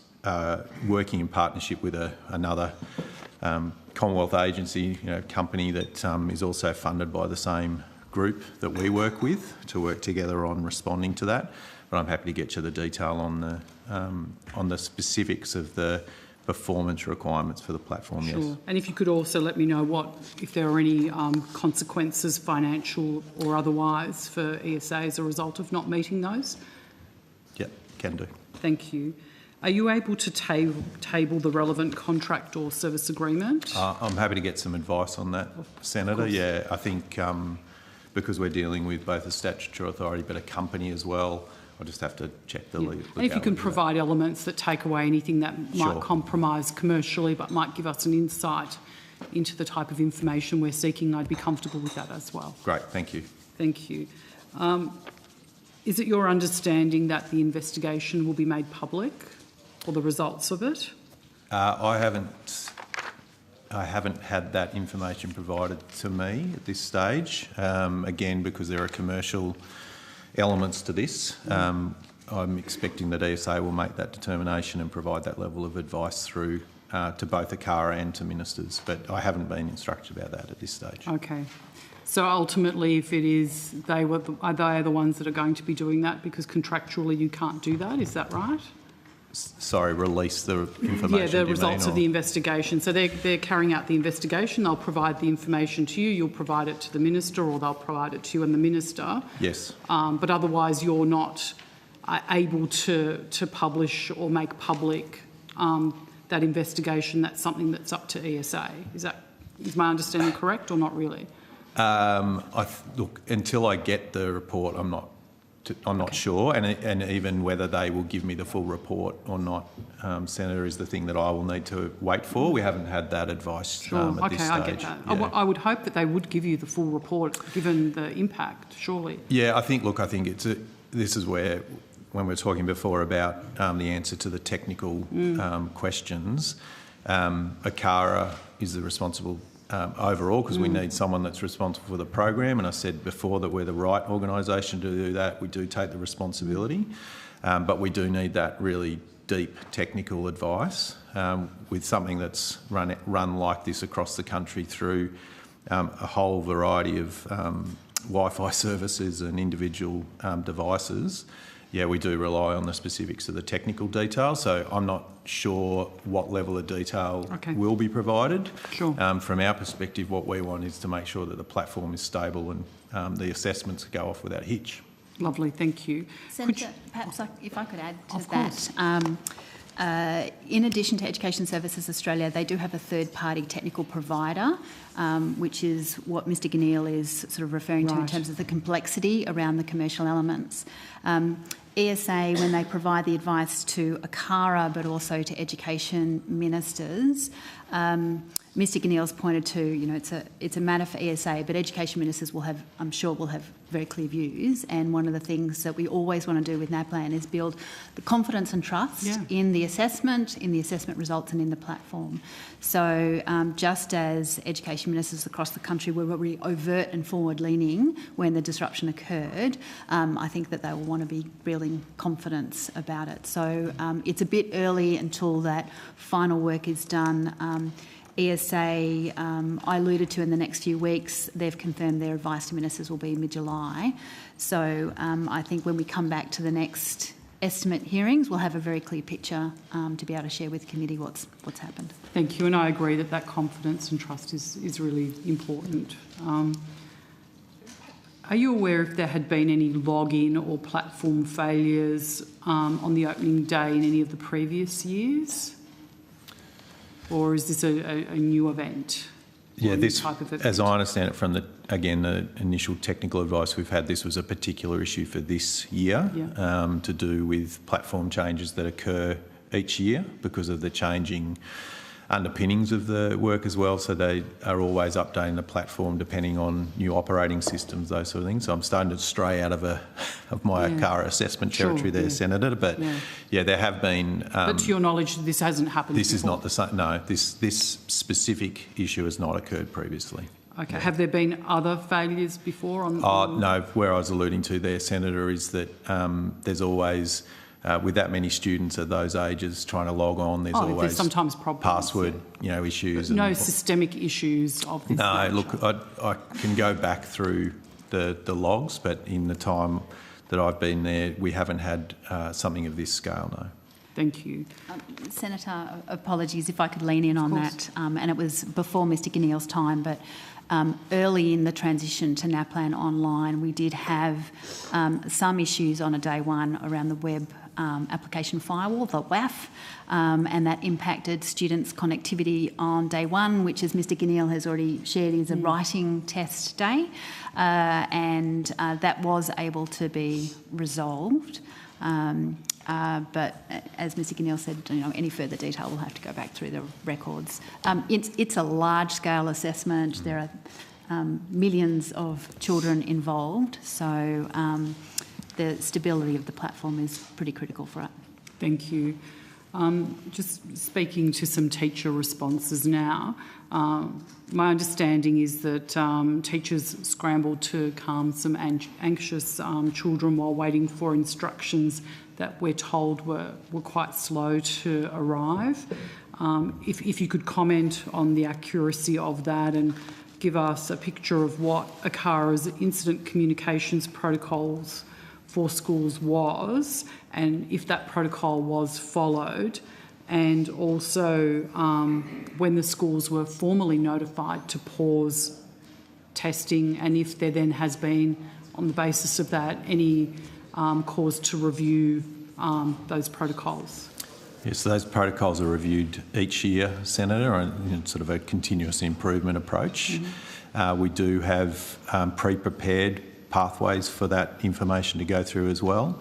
working in partnership with another Commonwealth agency, company that is also funded by the same group that we work with to work together on responding to that. But I'm happy to get you the detail on the specifics of the performance requirements for the platform. Sure. Yes. And if you could also let me know if there are any consequences, financial or otherwise, for ESA as a result of not meeting those. Yep, can do. Thank you. Are you able to table the relevant contract or service agreement? I'm happy to get some advice on that, Senator. Yeah, I think because we're dealing with both a statutory authority but a company as well, I'll just have to check the legality. And if you can provide elements that take away anything that might compromise commercially but might give us an insight into the type of information we're seeking, I'd be comfortable with that as well. Great, thank you. Thank you. Is it your understanding that the investigation will be made public, or the results of it? I haven't had that information provided to me at this stage. Again, because there are commercial elements to this. I'm expecting that ESA will make that determination and provide that level of advice through to both ACARA and to ministers, but I haven't been instructed about that at this stage. Okay. So ultimately, if it is, are they the ones that are going to be doing that because contractually you can't do that, is that right? Sorry, release the information. Yeah, the results of the investigation. So they're carrying out the investigation, they'll provide the information to you, you'll provide it to the minister, or they'll provide it to you and the minister. Yes. But otherwise you're not able to publish or make public that investigation. That's something that's up to ESA. Is my understanding correct or not really? Look, until I get the report, I'm not sure, and even whether they will give me the full report or not, Senator, is the thing that I will need to wait for. We haven't had that advice at this stage. I get that. Yeah. I would hope that they would give you the full report, given the impact, surely. Yeah, I think this is where, when we were talking before about the answer to the technical questions, ACARA is the responsible overall, because we need someone that's responsible for the program, and I said before that we're the right organisation to do that. We do take the responsibility, but we do need that really deep technical advice with something that's run like this across the country through a whole variety of Wi-Fi services and individual devices. Yeah, we do rely on the specifics of the technical detail, so I'm not sure what level of detail will be provided. Sure. From our perspective, what we want is to make sure that the platform is stable and the assessments go off without hitch. Lovely, thank you. Senator, perhaps if I could add to that. In addition to Education Services Australia, they do have a third-party technical provider, which is what Mr Ganil is sort of referring to in terms of the complexity around the commercial elements. ESA, when they provide the advice to ACARA but also to education ministers, Mr Ganil's pointed to, it's a matter for ESA, but education ministers I'm sure will have very clear views, and one of the things that we always want to do with NAPLAN is build the confidence and trust in the assessment results and in the platform. So just as education ministers across the country were really overt and forward-leaning when the disruption occurred, I think that they will want to be building confidence about it. So it's a bit early until that final work is done. ESA, I alluded to in the next few weeks, they've confirmed their advice to ministers will be mid-July. So I think when we come back to the next estimate hearings, we'll have a very clear picture to be able to share with the committee what's happened. Thank you, and I agree that confidence and trust is really important. Are you aware if there had been any login or platform failures on the opening day in any of the previous years? or is this a new event? Yeah, this, type of event? as I understand it from the initial technical advice we've had, this was a particular issue for this year to do with platform changes that occur each year because of the changing underpinnings of the work as well. So they are always updating the platform depending on new operating systems, those sort of things. So I'm starting to stray out of my ACARA assessment territory there, Senator. But there have been. But to your knowledge, this hasn't happened. This before? is not the same. No, this specific issue has not occurred previously. Okay. Have there been other failures before? No. Where I was alluding to there, Senator, is that there's always. With that many students at those ages trying to log on, there's always sometimes problems, password, issues. No systemic issues of this nature. Look, I can go back through the logs, but in the time that I've been there, we haven't had something of this scale, no. Thank you. Senator, apologies if I could lean in on that, and it was before Mr Guineal's time, but early in the transition to NAPLAN online, we did have some issues on a day one around the web application firewall, the WAF, and that impacted students' connectivity on day one, which, as Mr Guineal has already shared, is a writing test day, and that was able to be resolved. But as Mr Guineal said, any further detail will have to go back through the records. It's a large-scale assessment. There are millions of children involved, so the stability of the platform is pretty critical for it. Thank you. Just speaking to some teacher responses now, my understanding is that teachers scrambled to calm some anxious children while waiting for instructions that we're told were quite slow to arrive. If you could comment on the accuracy of that and give us a picture of what ACARA's incident communications protocols for schools was, and if that protocol was followed, and also when the schools were formally notified to pause testing, and if there then has been, on the basis of that, any cause to review those protocols. Yes, those protocols are reviewed each year, Senator, on sort of a continuous improvement approach. We do have pre-prepared pathways for that information to go through as well.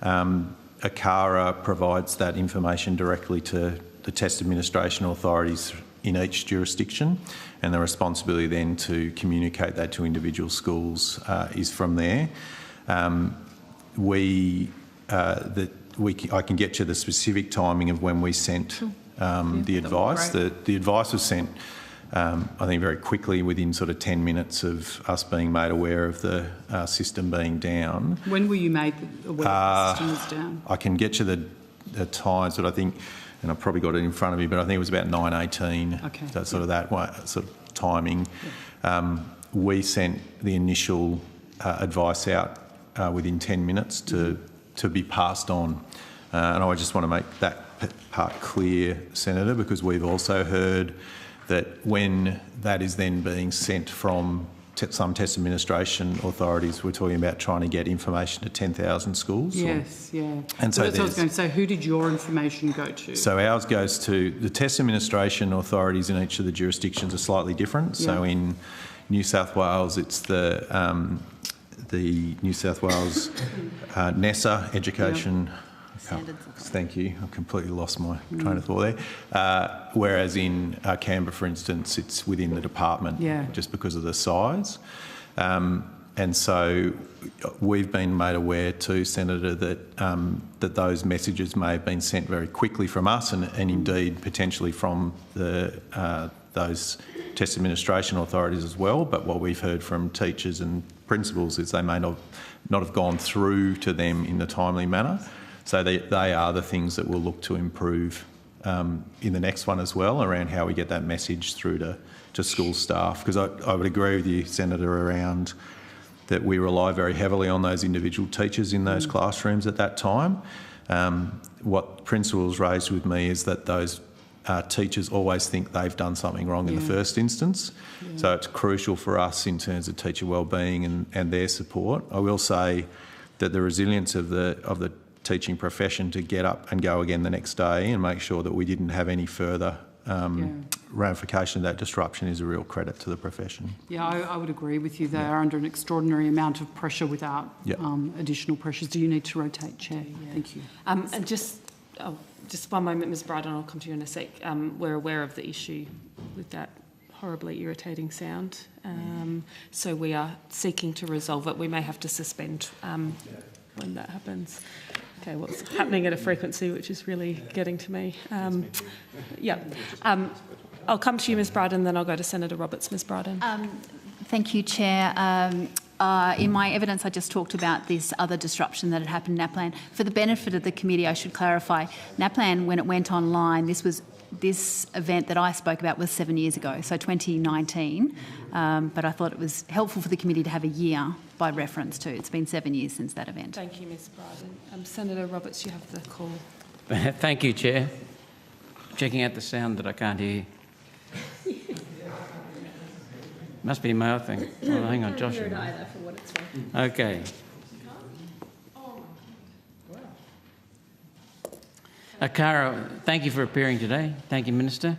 ACARA provides that information directly to the test administration authorities in each jurisdiction, and the responsibility then to communicate that to individual schools is from there. I can get you the specific timing of when we sent the advice. The advice was sent, I think, very quickly, within sort of 10 minutes of us being made aware of the system being down. When were you made aware the system was down? I can get you the times, but I think, and I've probably got it in front of me, but I think it was about 9:18. Okay. So sort of that sort of timing. Yeah. We sent the initial advice out within 10 minutes to be passed on. And I just want to make that part clear, Senator, because we've also heard that when that is then being sent from some test administration authorities, we're talking about trying to get information to 10,000 schools. Yes, yeah. And so that's what I was going to say. Who did your information go to? So ours goes to the test administration authorities in each of the jurisdictions are slightly different. Yeah. So in New South Wales, it's the New South Wales NESA Education. Yeah. Thank you. I completely lost my train of thought there. Whereas in Canberra, for instance, it's within the department, just because of the size. And so we've been made aware too, Senator, that those messages may have been sent very quickly from us and indeed potentially from those test administration authorities as well. But what we've heard from teachers and principals is they may not have gone through to them in the timely manner. So they are the things that we'll look to improve in the next one as well, around how we get that message through to school staff. Because I would agree with you, Senator, around that we rely very heavily on those individual teachers in those classrooms at that time. What principals raised with me is that those teachers always think they've done something wrong in the first instance. Yeah. So it's crucial for us in terms of teacher wellbeing and their support. I will say that the resilience of the teaching profession to get up and go again the next day and make sure that we didn't have any further ramification of that disruption is a real credit to the profession. Yeah, I would agree with you. They are under an extraordinary amount of pressure without additional pressures. Do you need to rotate, Chair? Thank you. And just one moment, Ms Bryden, I'll come to you in a sec. We're aware of the issue with that horribly irritating sound. So we are seeking to resolve it. We may have to suspend when that happens. Okay, what's happening at a frequency which is really getting to me. I'll come to you, Ms Bryden, then I'll go to Senator Roberts. Ms Bryden. Thank you, Chair. In my evidence, I just talked about this other disruption that had happened in NAPLAN. For the benefit of the committee, I should clarify, NAPLAN, when it went online, this event that I spoke about was 7 years ago, so 2019. But I thought it was helpful for the committee to have a year by reference to. It's been 7 years since that event. Thank you, Ms Bryden. Senator Roberts, you have the call. Thank you, Chair. Checking out the sound that I can't hear. Must be my thing. Oh, hang on, Josh. Okay. ACARA, thank you for appearing today. Thank you, Minister.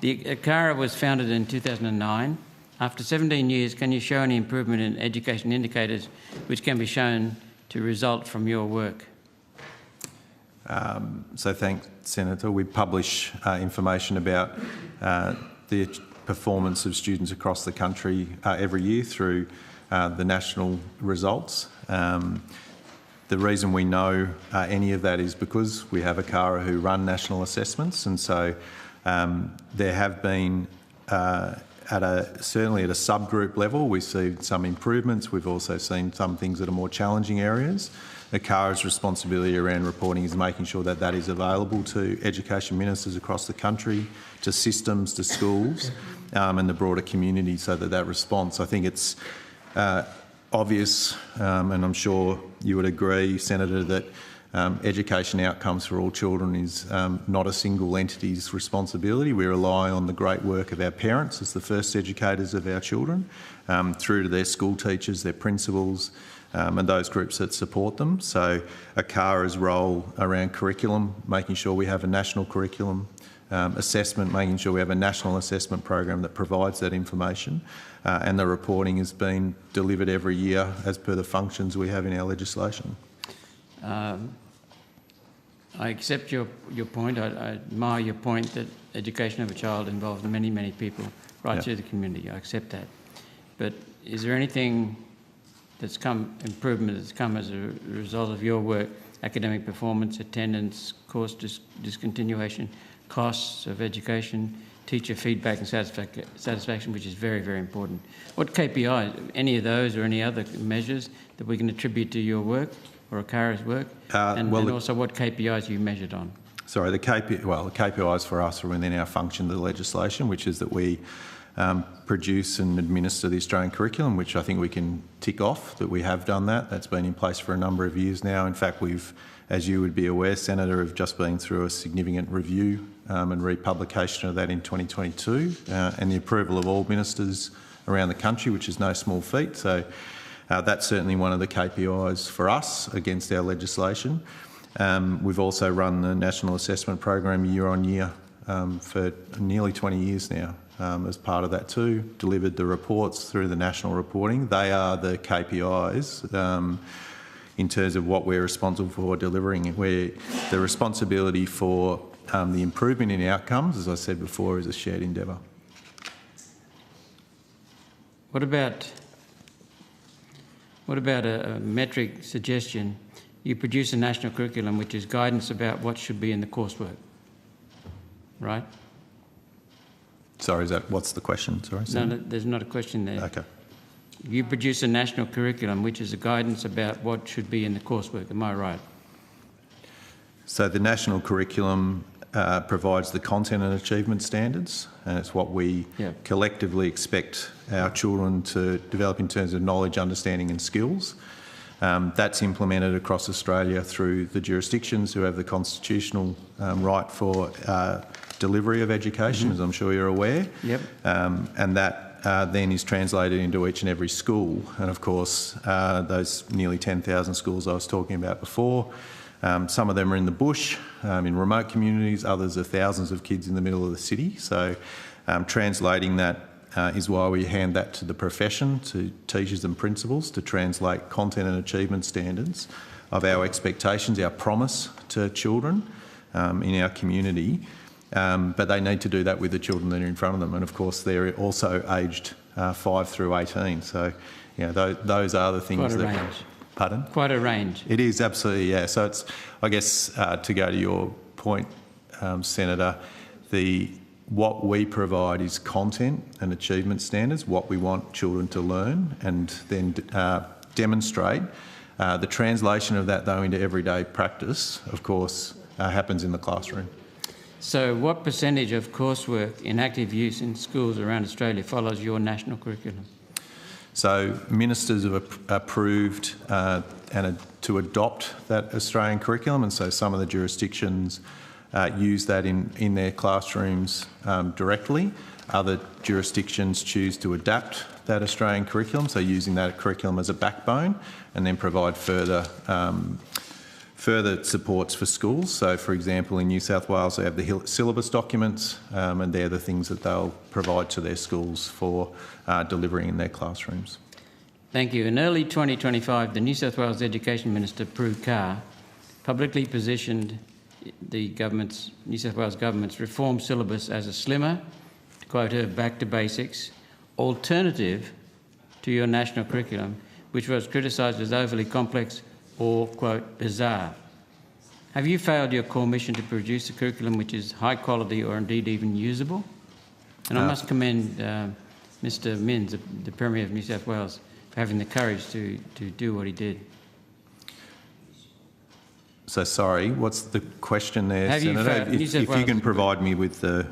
The ACARA was founded in 2009. After 17 years, can you show any improvement in education indicators which can be shown to result from your work? So thanks, Senator. We publish information about the performance of students across the country every year through the national results. The reason we know any of that is because we have ACARA who run national assessments, and so there have been, certainly at a subgroup level, we've seen some improvements. We've also seen some things that are more challenging areas. ACARA's responsibility around reporting is making sure that that is available to education ministers across the country, to systems, to schools, and the broader community, so that that response, I think it's obvious, and I'm sure you would agree, Senator, that education outcomes for all children is not a single entity's responsibility. We rely on the great work of our parents as the first educators of our children, through to their school teachers, their principals, and those groups that support them. So ACARA's role around curriculum, making sure we have a national curriculum, assessment, making sure we have a national assessment program that provides that information, and the reporting has been delivered every year as per the functions we have in our legislation. I accept your point. I admire your point that education of a child involves many, many people right through the community. I accept that. But is there anything improvement that's come as a result of your work, academic performance, attendance, course discontinuation, costs of education, teacher feedback and satisfaction, which is very, very important? What KPIs, any of those or any other measures that we can attribute to your work or ACARA's work? And also what KPIs you measured on? Sorry, the KPIs for us are within our function of the legislation, which is that we produce and administer the Australian curriculum, which I think we can tick off that we have done that. That's been in place for a number of years now. In fact, we've, as you would be aware, Senator, have just been through a significant review and republication of that in 2022, and the approval of all ministers around the country, which is no small feat. So that's certainly one of the KPIs for us against our legislation. We've also run the National Assessment Program year on year for nearly 20 years now. As part of that too, delivered the reports through the national reporting. They are the KPIs in terms of what we're responsible for delivering. Where the responsibility for the improvement in outcomes, as I said before, is a shared endeavour. What about a metric suggestion? You produce a national curriculum which is guidance about what should be in the coursework, right? Sorry, what's the question? Sorry. No, there's not a question there. Okay. You produce a national curriculum which is a guidance about what should be in the coursework. Am I right? So the national curriculum provides the content and achievement standards, and it's what we collectively expect our children to develop in terms of knowledge, understanding and skills. That's implemented across Australia through the jurisdictions who have the constitutional right for delivery of education, as I'm sure you're aware. Yep. And that then is translated into each and every school. And of course, those nearly 10,000 schools I was talking about before, Some of them are in the bush, in remote communities, others are thousands of kids in the middle of the city. So translating that is why we hand that to the profession, to teachers and principals, to translate content and achievement standards of our expectations, our promise to children in our community. But they need to do that with the children that are in front of them. And of course, they're also aged 5 through 18. So, those are the things Quite a range. Pardon? Quite a range. It is, absolutely, yeah. So it's, I guess, to go to your point, Senator, what we provide is content and achievement standards, what we want children to learn, and then demonstrate. The translation of that, though, into everyday practice, of course, happens in the classroom. So what percentage of coursework in active use in schools around Australia follows your national curriculum? So ministers have approved to adopt that Australian curriculum, and so some of the jurisdictions use that in their classrooms directly. Other jurisdictions choose to adapt that Australian curriculum, so using that curriculum as a backbone, and then provide further supports for schools. So, for example, in New South Wales, they have the syllabus documents, and they're the things that they'll provide to their schools for delivering in their classrooms. Thank you. In early 2025, the New South Wales Education Minister, Prue Carr, publicly positioned the New South Wales government's reform syllabus as a slimmer, to quote her, back to basics, alternative to your national curriculum, which was criticised as overly complex or, quote, bizarre. Have you failed your core mission to produce a curriculum which is high quality or indeed even usable? And I must commend Mr Minns, the Premier of New South Wales, for having the courage to do what he did. So sorry, what's the question there, Have you Senator? failed? If you can provide me with the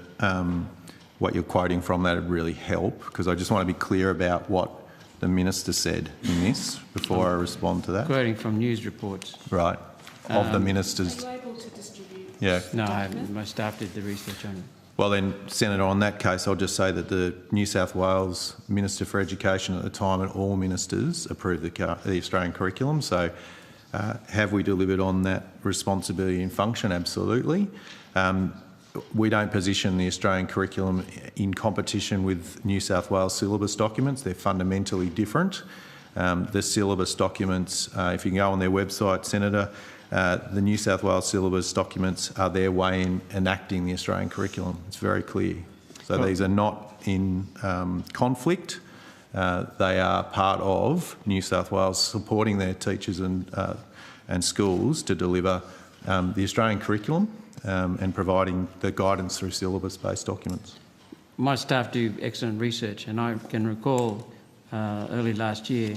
what you're quoting from, that would really help, because I just want to be clear about what the Minister said in this before I respond to that. Quoting from news reports. Right, of the Ministers. Are you able to distribute? Yeah. No, I haven't. My staff did the research on it. Well then, Senator, on that case, I'll just say that the New South Wales Minister for Education at the time and all ministers approved the Australian curriculum. So have we delivered on that responsibility and function? Absolutely. We don't position the Australian curriculum in competition with New South Wales syllabus documents. They're fundamentally different. The syllabus documents, if you can go on their website, Senator, the New South Wales syllabus documents are their way in enacting the Australian curriculum. It's very clear. So these are not in conflict. They are part of New South Wales supporting their teachers and schools to deliver the Australian curriculum and providing the guidance through syllabus-based documents. My staff do excellent research, and I can recall early last year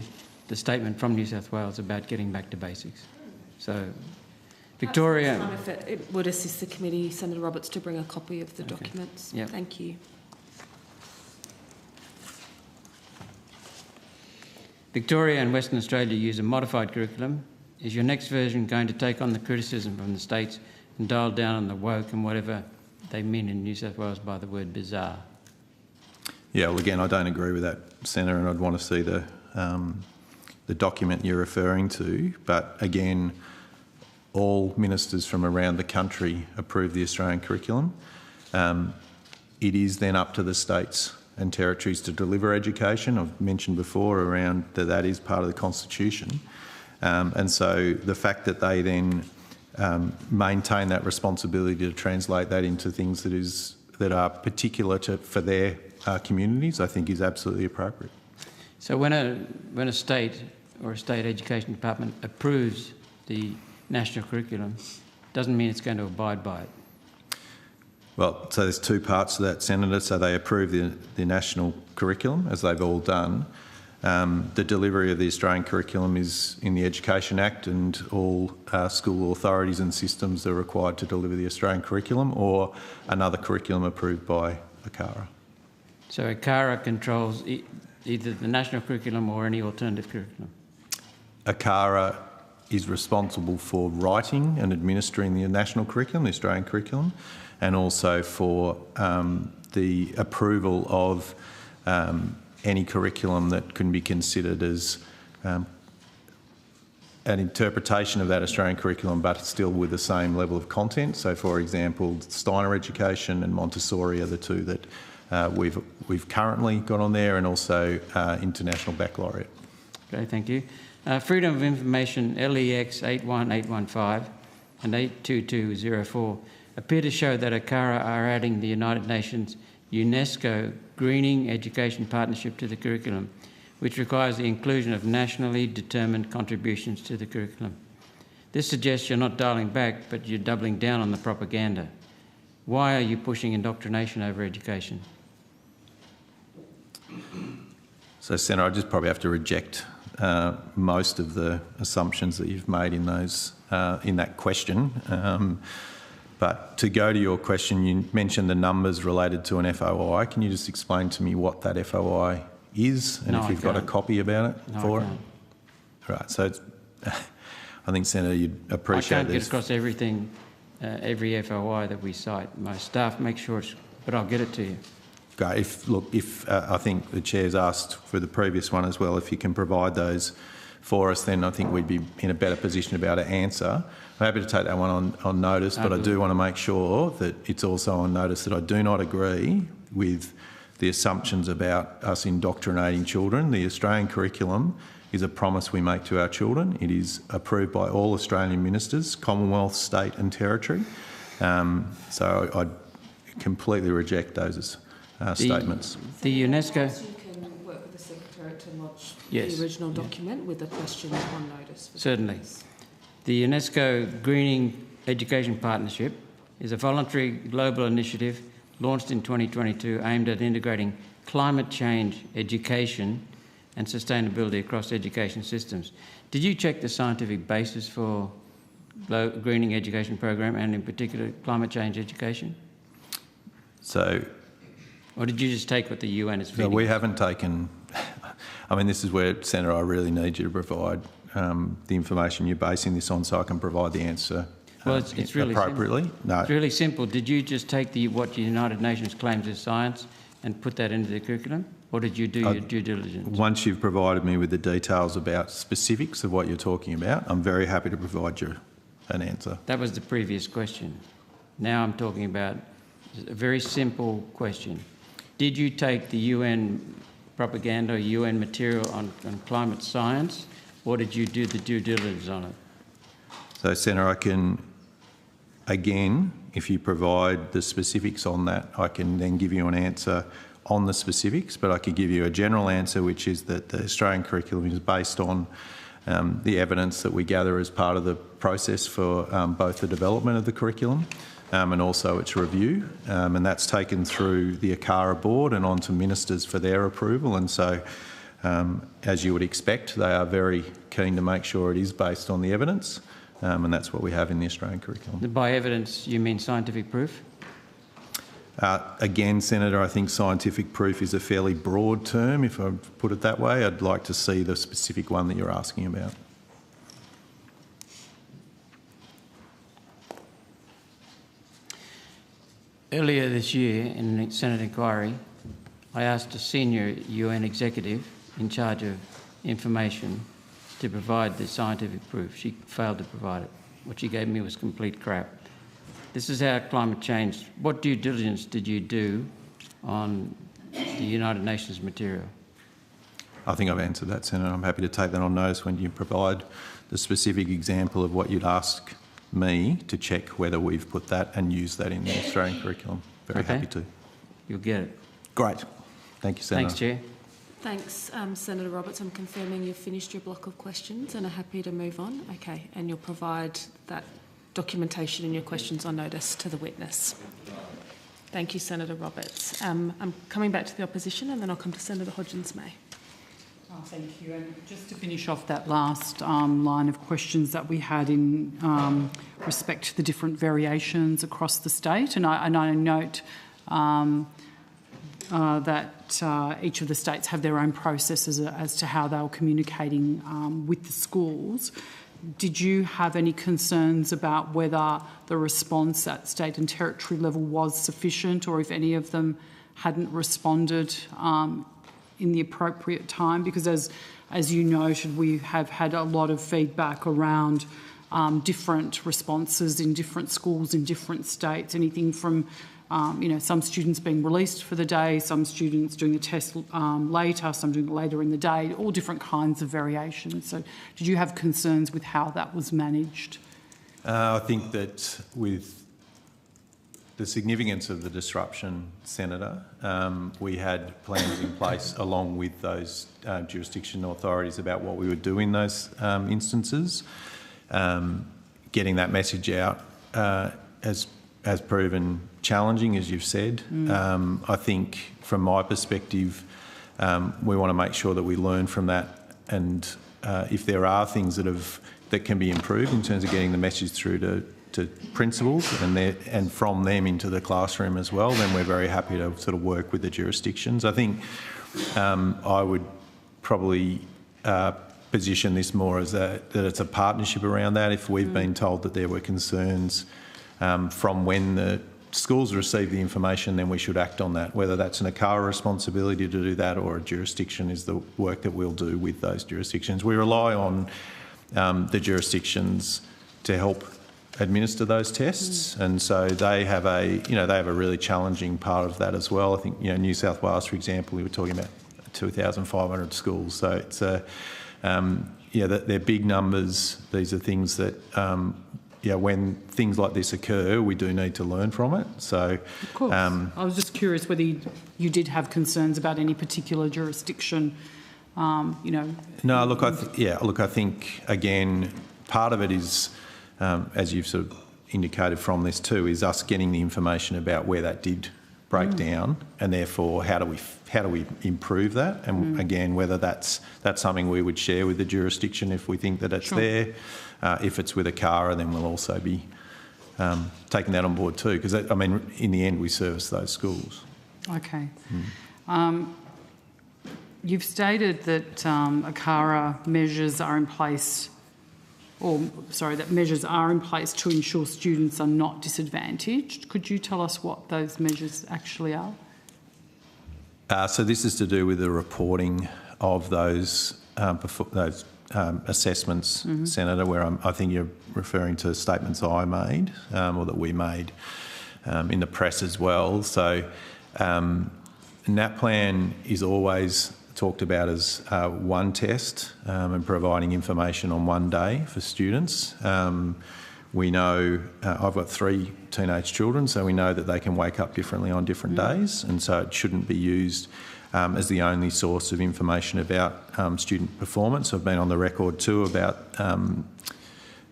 the statement from New South Wales about getting back to basics. So, Victoria... If it would assist the committee, Senator Roberts, to bring a copy of the documents. Yep. Thank you. Victoria and Western Australia use a modified curriculum. Is your next version going to take on the criticism from the states and dial down on the woke and whatever they mean in New South Wales by the word bizarre? Yeah, well, again, I don't agree with that, Senator, and I'd want to see the document you're referring to. But again, all ministers from around the country approve the Australian curriculum. It is then up to the states and territories to deliver education. I've mentioned before around that is part of the Constitution. And so the fact that they then maintain that responsibility to translate that into things that are particular for their communities, I think is absolutely appropriate. So when a state or a state education department approves the national curriculum, doesn't mean it's going to abide by it. Well, so there's two parts to that, Senator. So they approve the national curriculum, as they've all done. The delivery of the Australian curriculum is in the Education Act, and all school authorities and systems are required to deliver the Australian curriculum or another curriculum approved by ACARA. So ACARA controls either the national curriculum or any alternative curriculum? ACARA is responsible for writing and administering the national curriculum, the Australian curriculum, and also for the approval of any curriculum that can be considered as an interpretation of that Australian curriculum, but still with the same level of content. So, for example, Steiner education and Montessori are the two that we've currently got on there, and also International Baccalaureate. Okay, thank you. Freedom of Information LEX 81815 and 82204 appear to show that ACARA are adding the United Nations UNESCO Greening Education Partnership to the curriculum, which requires the inclusion of nationally determined contributions to the curriculum. This suggests you're not dialing back, but you're doubling down on the propaganda. Why are you pushing indoctrination over education? So, Senator, I just probably have to reject most of the assumptions that you've made in those in that question. But to go to your question, you mentioned the numbers related to an FOI. Can you just explain to me what that FOI is, and if you've got a copy about it for it? Right. So, I think, Senator, you'd appreciate I can't get across everything, every FOI that we cite. My staff make sure it's, but I'll get it to you. Great. If I think the Chair's asked for the previous one as well, if you can provide those for us, then I think we'd be in a better position to be able to answer. I'm happy to take that one on notice, but I do want to make sure that it's also on notice that I do not agree with the assumptions about us indoctrinating children. The Australian curriculum is a promise we make to our children. It is approved by all Australian ministers, Commonwealth, state and territory. So I completely reject those statements. The UNESCO... You can work with the Secretary to lodge Yes. the original document with the questions on notice. Certainly. The UNESCO Greening Education Partnership is a voluntary global initiative launched in 2022 aimed at integrating climate change, education and sustainability across education systems. Did you check the scientific basis for greening education program, and in particular climate change education? So... Or did you just take what the UN is feeding? No, we haven't taken... I mean, this is where, Senator, I really need you to provide the information you're basing this on so I can provide the answer it's really appropriately. Simple. No. It's really simple. Did you just take what the United Nations claims is science and put that into the curriculum? Or did you do your due diligence? Once you've provided me with the details about specifics of what you're talking about, I'm very happy to provide you an answer. That was the previous question. Now I'm talking about a very simple question. Did you take the UN propaganda or UN material on climate science, or did you do the due diligence on it? So, Senator, I can, again, if you provide the specifics on that, I can then give you an answer on the specifics, but I could give you a general answer, which is that the Australian curriculum is based on the evidence that we gather as part of the process for both the development of the curriculum and also its review, and that's taken through the ACARA board and on to ministers for their approval. And so, as you would expect, they are very keen to make sure it is based on the evidence, and that's what we have in the Australian curriculum. By evidence, you mean scientific proof? Again, Senator, I think scientific proof is a fairly broad term, if I put it that way. I'd like to see the specific one that you're asking about. Earlier this year, in a Senate inquiry, I asked a senior UN executive in charge of information to provide the scientific proof. She failed to provide it. What she gave me was complete crap. This is how climate change. What due diligence did you do on the United Nations material? I think I've answered that, Senator. I'm happy to take that on notice when you provide the specific example of what you'd ask me to check whether we've put that and used that in the Australian curriculum. Very happy to. You'll get it. Great. Thank you, Senator. Thanks, Chair. Thanks, Senator Roberts. I'm confirming you've finished your block of questions and are happy to move on. Okay, and you'll provide that documentation in your questions on notice to the witness. Thank you, Senator Roberts. I'm coming back to the opposition and then I'll come to Senator Hodgins-May. Oh, thank you. And just to finish off that last line of questions that we had in respect to the different variations across the state, and I note that each of the states have their own processes as to how they were communicating with the schools. Did you have any concerns about whether the response at state and territory level was sufficient, or if any of them hadn't responded in the appropriate time? Because as as you noted, we have had a lot of feedback around different responses in different schools in different states, anything from some students being released for the day, some students doing the test later, some doing it later in the day, all different kinds of variations. So did you have concerns with how that was managed? I think that with the significance of the disruption, Senator, we had plans in place along with those jurisdiction authorities about what we would do in those instances. Getting that message out has proven challenging, as you've said. I think from my perspective, we want to make sure that we learn from that, and if there are things that can be improved in terms of getting the message through to principals and from them into the classroom as well, then we're very happy to sort of work with the jurisdictions. I think I would probably position this more as that it's a partnership around that. If we've been told that there were concerns from when the schools receive the information, then we should act on that. Whether that's an ACARA responsibility to do that or a jurisdiction is the work that we'll do with those jurisdictions. We rely on the jurisdictions to help administer those tests, and so they have a really challenging part of that as well. I think New South Wales, for example, we were talking about 2,500 schools, so it's they're big numbers. These are things that when things like this occur, we do need to learn from it. So, of course, I was just curious whether you did have concerns about any particular jurisdiction. No, look, I think again, part of it is, as you've sort of indicated from this too, is us getting the information about where that did break down, and therefore how do we improve that? And again, whether that's something we would share with the jurisdiction if we think that it's there. If it's with ACARA, then we'll also be taking that on board too, because I mean, in the end, we service those schools. Okay. You've stated that ACARA measures are in place, that measures are in place to ensure students are not disadvantaged. Could you tell us what those measures actually are? So this is to do with the reporting of those assessments, Senator, where I think you're referring to statements I made or that we made in the press as well. So NAPLAN is always talked about as one test and providing information on one day for students. We know, I've got 3 teenage children, so we know that they can wake up differently on different days, and so it shouldn't be used as the only source of information about student performance. I've been on the record too about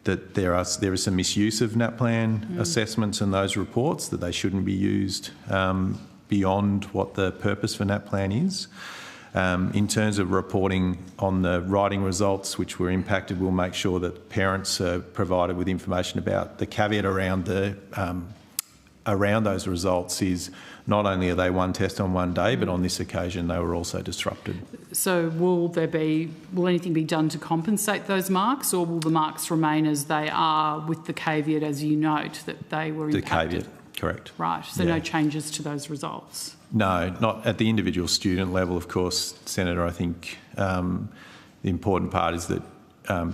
that there is some misuse of NAPLAN assessments and those reports, that they shouldn't be used beyond what the purpose for NAPLAN is. In terms of reporting on the writing results which were impacted, we'll make sure that parents are provided with information about the caveat around those results is not only are they one test on one day, but on this occasion they were also disrupted. So will anything be done to compensate those marks, or will the marks remain as they are with the caveat, as you note, that they were impacted? The caveat, correct. Right, so no changes to those results? No, not at the individual student level, of course, Senator. I think the important part is that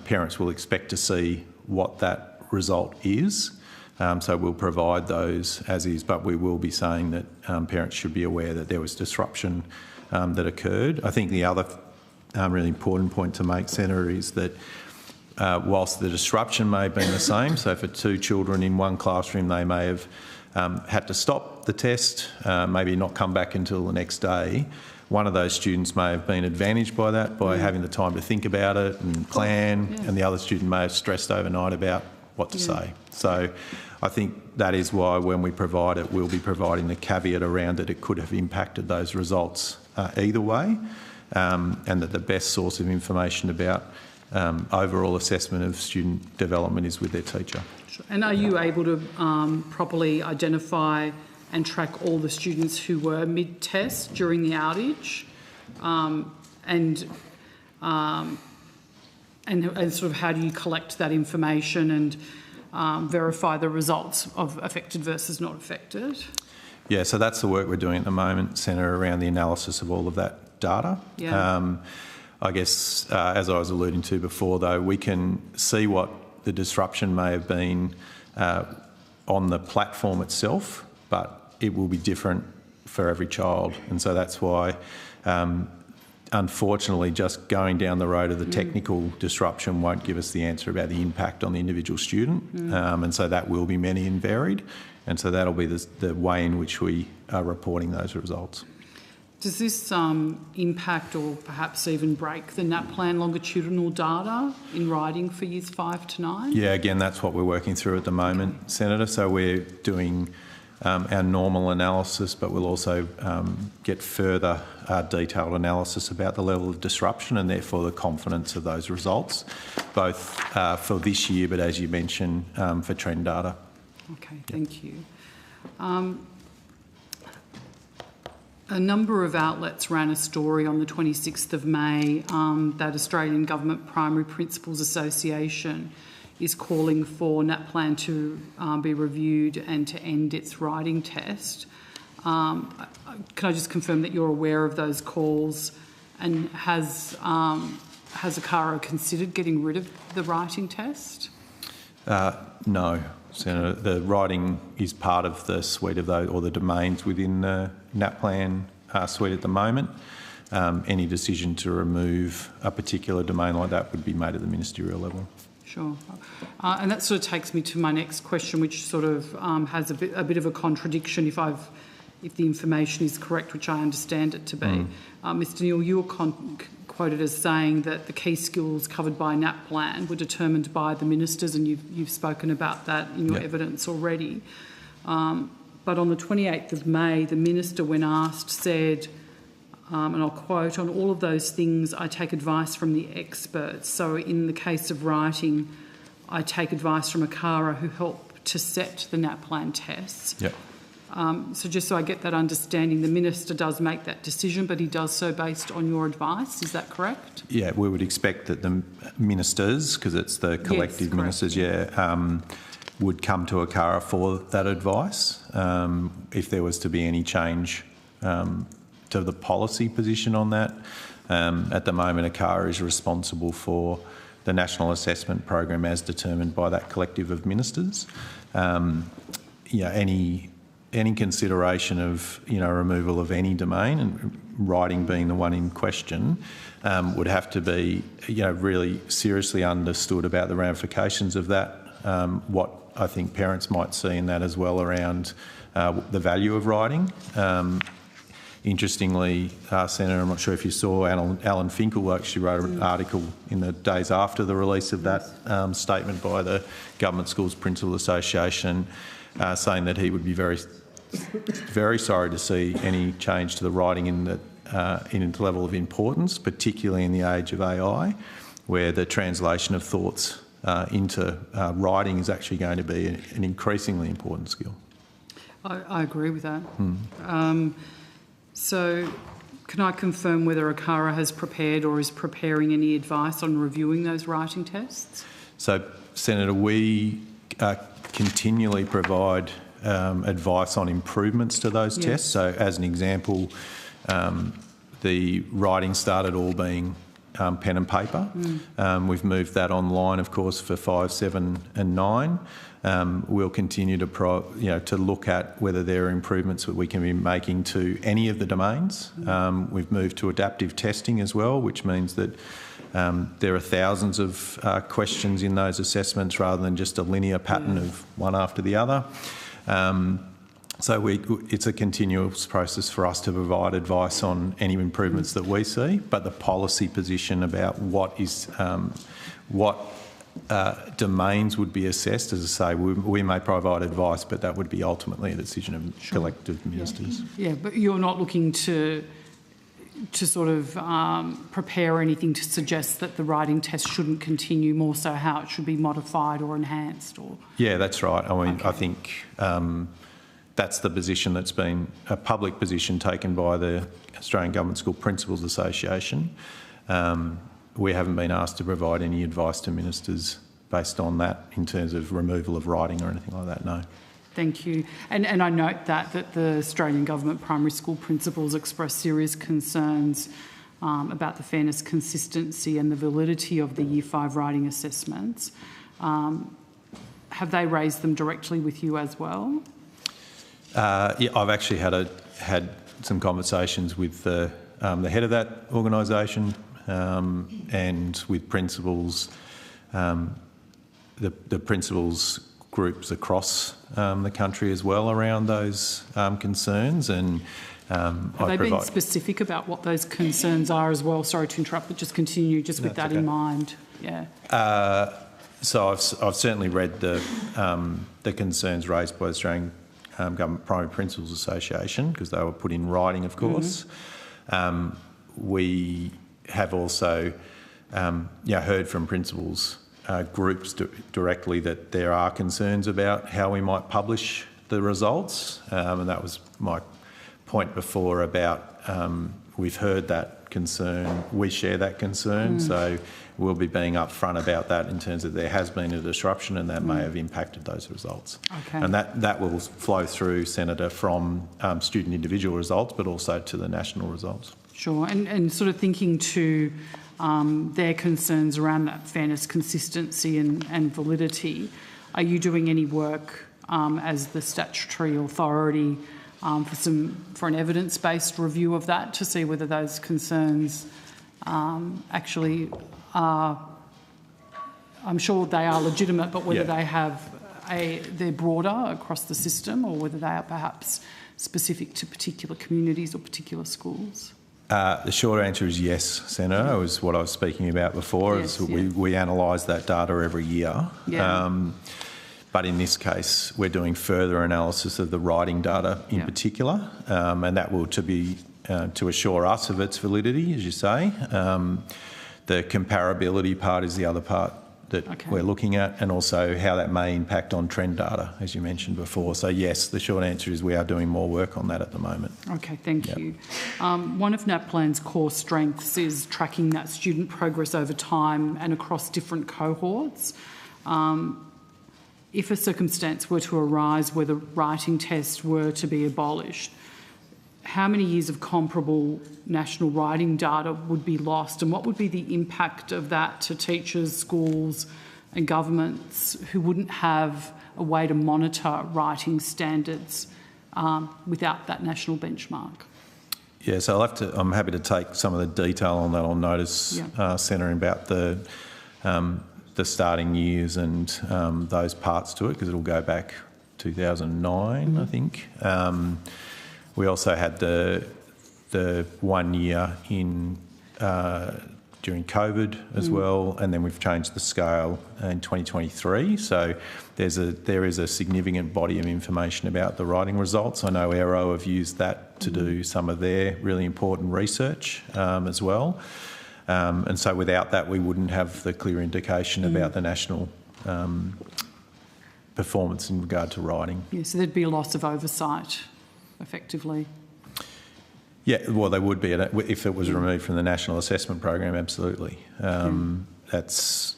parents will expect to see what that result is. So we'll provide those as is, but we will be saying that parents should be aware that there was disruption that occurred. I think the other really important point to make, Senator, is that whilst the disruption may have been the same, so for 2 children in one classroom, they may have had to stop the test, maybe not come back until the next day. One of those students may have been advantaged by that, by having the time to think about it and plan, and the other student may have stressed overnight about what to say. So I think that is why when we provide it, we'll be providing the caveat around that it could have impacted those results either way, and that the best source of information about overall assessment of student development is with their teacher. And are you able to properly identify and track all the students who were mid-test during the outage, and sort of how do you collect that information and verify the results of affected versus not affected? Yeah, so that's the work we're doing at the moment, Senator, around the analysis of all of that data. Yeah. I guess, as I was alluding to before, though, we can see what the disruption may have been on the platform itself, but it will be different for every child. And so that's why, unfortunately, just going down the road of the technical disruption won't give us the answer about the impact on the individual student. And so that will be many and varied. And so that'll be the way in which we are reporting those results. Does this impact or perhaps even break the NAPLAN longitudinal data in writing for years 5 to 9? Yeah, again, that's what we're working through at the moment, Senator. So we're doing our normal analysis, but we'll also get further detailed analysis about the level of disruption and therefore the confidence of those results, both for this year, but as you mentioned, for trend data. Okay, thank you. A number of outlets ran a story on the 26th of May that Australian Government Primary Principals Association is calling for NAPLAN to be reviewed and to end its writing test. Can I just confirm that you're aware of those calls, and has ACARA considered getting rid of the writing test? No, Senator. The writing is part of the suite of those, or the domains within the NAPLAN suite at the moment. Any decision to remove a particular domain like that would be made at the ministerial level. Sure. And that sort of takes me to my next question, which sort of has a bit of a contradiction if the information is correct, which I understand it to be. Mr Neal, you were quoted as saying that the key skills covered by NAPLAN were determined by the ministers, and you've spoken about that in your evidence already. But on the 28th of May, the minister, when asked, said, and I'll quote, "On all of those things, I take advice from the experts. So in the case of writing, I take advice from ACARA, who helped to set the NAPLAN tests." Yep. So just so I get that understanding, the minister does make that decision, but he does so based on your advice. Is that correct? Yeah, we would expect that the ministers, because it's the collective ministers, would come to ACARA for that advice if there was to be any change to the policy position on that. At the moment, ACARA is responsible for the National Assessment Program as determined by that collective of ministers. Any consideration of removal of any domain, and writing being the one in question, would have to be really seriously understood about the ramifications of that. What I think parents might see in that as well around the value of writing. Interestingly, Senator, I'm not sure if you saw, Alan Finkel actually wrote an article in the days after the release of that statement by the Government Schools Principal Association, saying that he would be very, very sorry to see any change to the writing in the level of importance, particularly in the age of AI, where the translation of thoughts into writing is actually going to be an increasingly important skill. I agree with that. So can I confirm whether ACARA has prepared or is preparing any advice on reviewing those writing tests? So, Senator, we continually provide advice on improvements to those tests. So, as an example, the writing started all being pen and paper. We've moved that online, of course, for 5, 7 and 9. We'll continue to look at whether there are improvements that we can be making to any of the domains. We've moved to adaptive testing as well, which means that there are thousands of questions in those assessments rather than just a linear pattern of one after the other. So it's a continuous process for us to provide advice on any improvements that we see, but the policy position about what domains would be assessed, as I say, we may provide advice, but that would be ultimately a decision of collective ministers. Yeah, but you're not looking to sort of prepare anything to suggest that the writing test shouldn't continue, more so how it should be modified or enhanced? Or Yeah, that's right. I mean, I think that's the position that's been a public position taken by the Australian Government School Principals Association. We haven't been asked to provide any advice to ministers based on that in terms of removal of writing or anything like that, no. Thank you. And I note that the Australian Government primary school principals expressed serious concerns about the fairness, consistency and the validity of the Year 5 writing assessments. Have they raised them directly with you as well? Yeah, I've actually had some conversations with the head of that organisation and with principals, the principals groups across the country as well around those concerns. And have they been specific about what those concerns are as well? Sorry to interrupt, but just continue just with that in mind. Yeah. So I've certainly read the concerns raised by the Australian Government Primary Principals Association, because they were put in writing, of course. We have also heard from principals groups directly that there are concerns about how we might publish the results, and that was my point before about we've heard that concern, we share that concern, so we'll be being upfront about that in terms of there has been a disruption and that may have impacted those results. Okay. And that will flow through, Senator, from student individual results but also to the national results. Sure, and sort of thinking to their concerns around that fairness, consistency and validity, are you doing any work as the statutory authority for an evidence-based review of that to see whether those concerns actually are, I'm sure they are legitimate, but whether they have they're broader across the system or whether they are perhaps specific to particular communities or particular schools? The short answer is yes, Senator. It was what I was speaking about before. Yes, we analyse that data every year. Yeah. But in this case, we're doing further analysis of the writing data in particular, and that will to assure us of its validity, as you say. The comparability part is the other part that we're looking at, and also how that may impact on trend data, as you mentioned before. So yes, the short answer is we are doing more work on that at the moment. Okay, thank you. One of NAPLAN's core strengths is tracking that student progress over time and across different cohorts. If a circumstance were to arise where the writing test were to be abolished, how many years of comparable national writing data would be lost, and what would be the impact of that to teachers, schools and governments who wouldn't have a way to monitor writing standards without that national benchmark? Yeah, so I'm happy to take some of the detail on that on notice, Senator, about the starting years and those parts to it, because it'll go back 2009, I think. We also had the 1 year in during COVID as well, and then we've changed the scale in 2023. So there is a significant body of information about the writing results. I know Aero have used that to do some of their really important research as well. And so without that, we wouldn't have the clear indication about the national performance in regard to writing. Yeah, so there'd be a loss of oversight, effectively. Yeah, well, there would be if it was removed from the national assessment program. Absolutely. That's,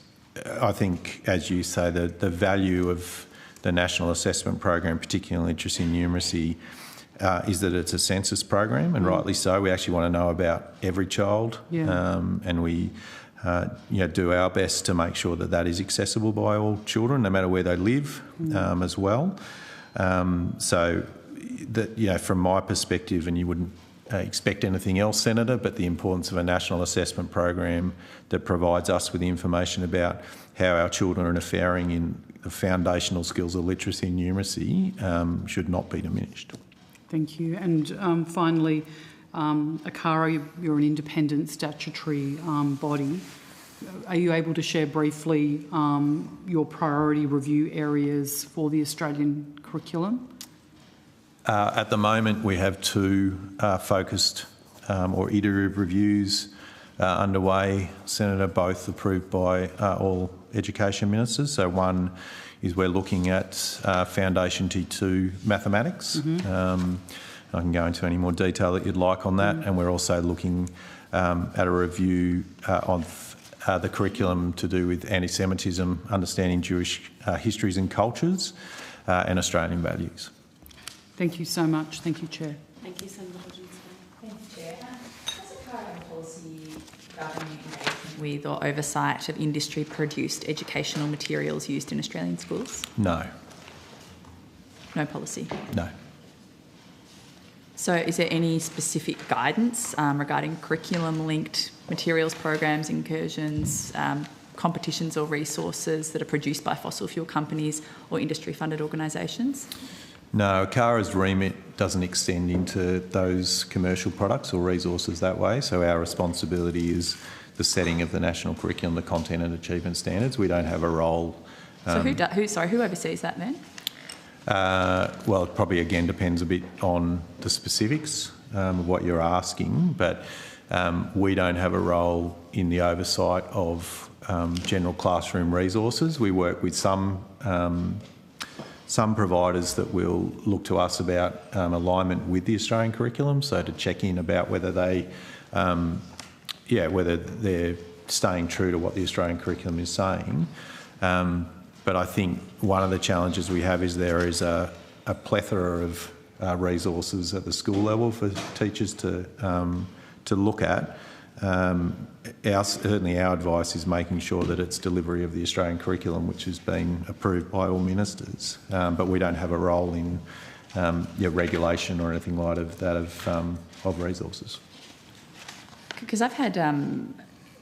I think, as you say, the value of the national assessment program, particularly literacy and numeracy, is that it's a census program, and rightly so. We actually want to know about every child, and we do our best to make sure that that is accessible by all children, no matter where they live, as well. So that, from my perspective, and you wouldn't expect anything else, Senator, but the importance of a national assessment program that provides us with information about how our children are faring in the foundational skills of literacy and numeracy should not be diminished. Thank you. And finally, ACARA, you're an independent statutory body. Are you able to share briefly your priority review areas for the Australian curriculum? At the moment, we have two focused or iterative reviews underway, Senator, both approved by all education ministers. So one is we're looking at Foundation T2 mathematics. I can go into any more detail that you'd like on that. And we're also looking at a review of the curriculum to do with anti-Semitism, understanding Jewish histories and cultures, and Australian values. Thank you so much. Thank you, Chair. Thank you, Senator Hodgins. Thank you, Chair. Has ACARA policy with or oversight of industry-produced educational materials used in Australian schools? No. No policy? No. So is there any specific guidance regarding curriculum-linked materials, programs, incursions, competitions or resources that are produced by fossil fuel companies or industry-funded organisations? No, CARA's remit doesn't extend into those commercial products or resources that way, so our responsibility is the setting of the national curriculum, the content and achievement standards. We don't have a role. So who oversees that then? Well, it probably again depends a bit on the specifics of what you're asking, but we don't have a role in the oversight of general classroom resources. We work with some providers that will look to us about alignment with the Australian curriculum, so to check in about whether they, whether they're staying true to what the Australian curriculum is saying. But I think one of the challenges we have is there is a plethora of resources at the school level for teachers to look at. Certainly our advice is making sure that it's delivery of the Australian curriculum, which has been approved by all ministers. But we don't have a role in regulation or anything like that of resources. Because I've had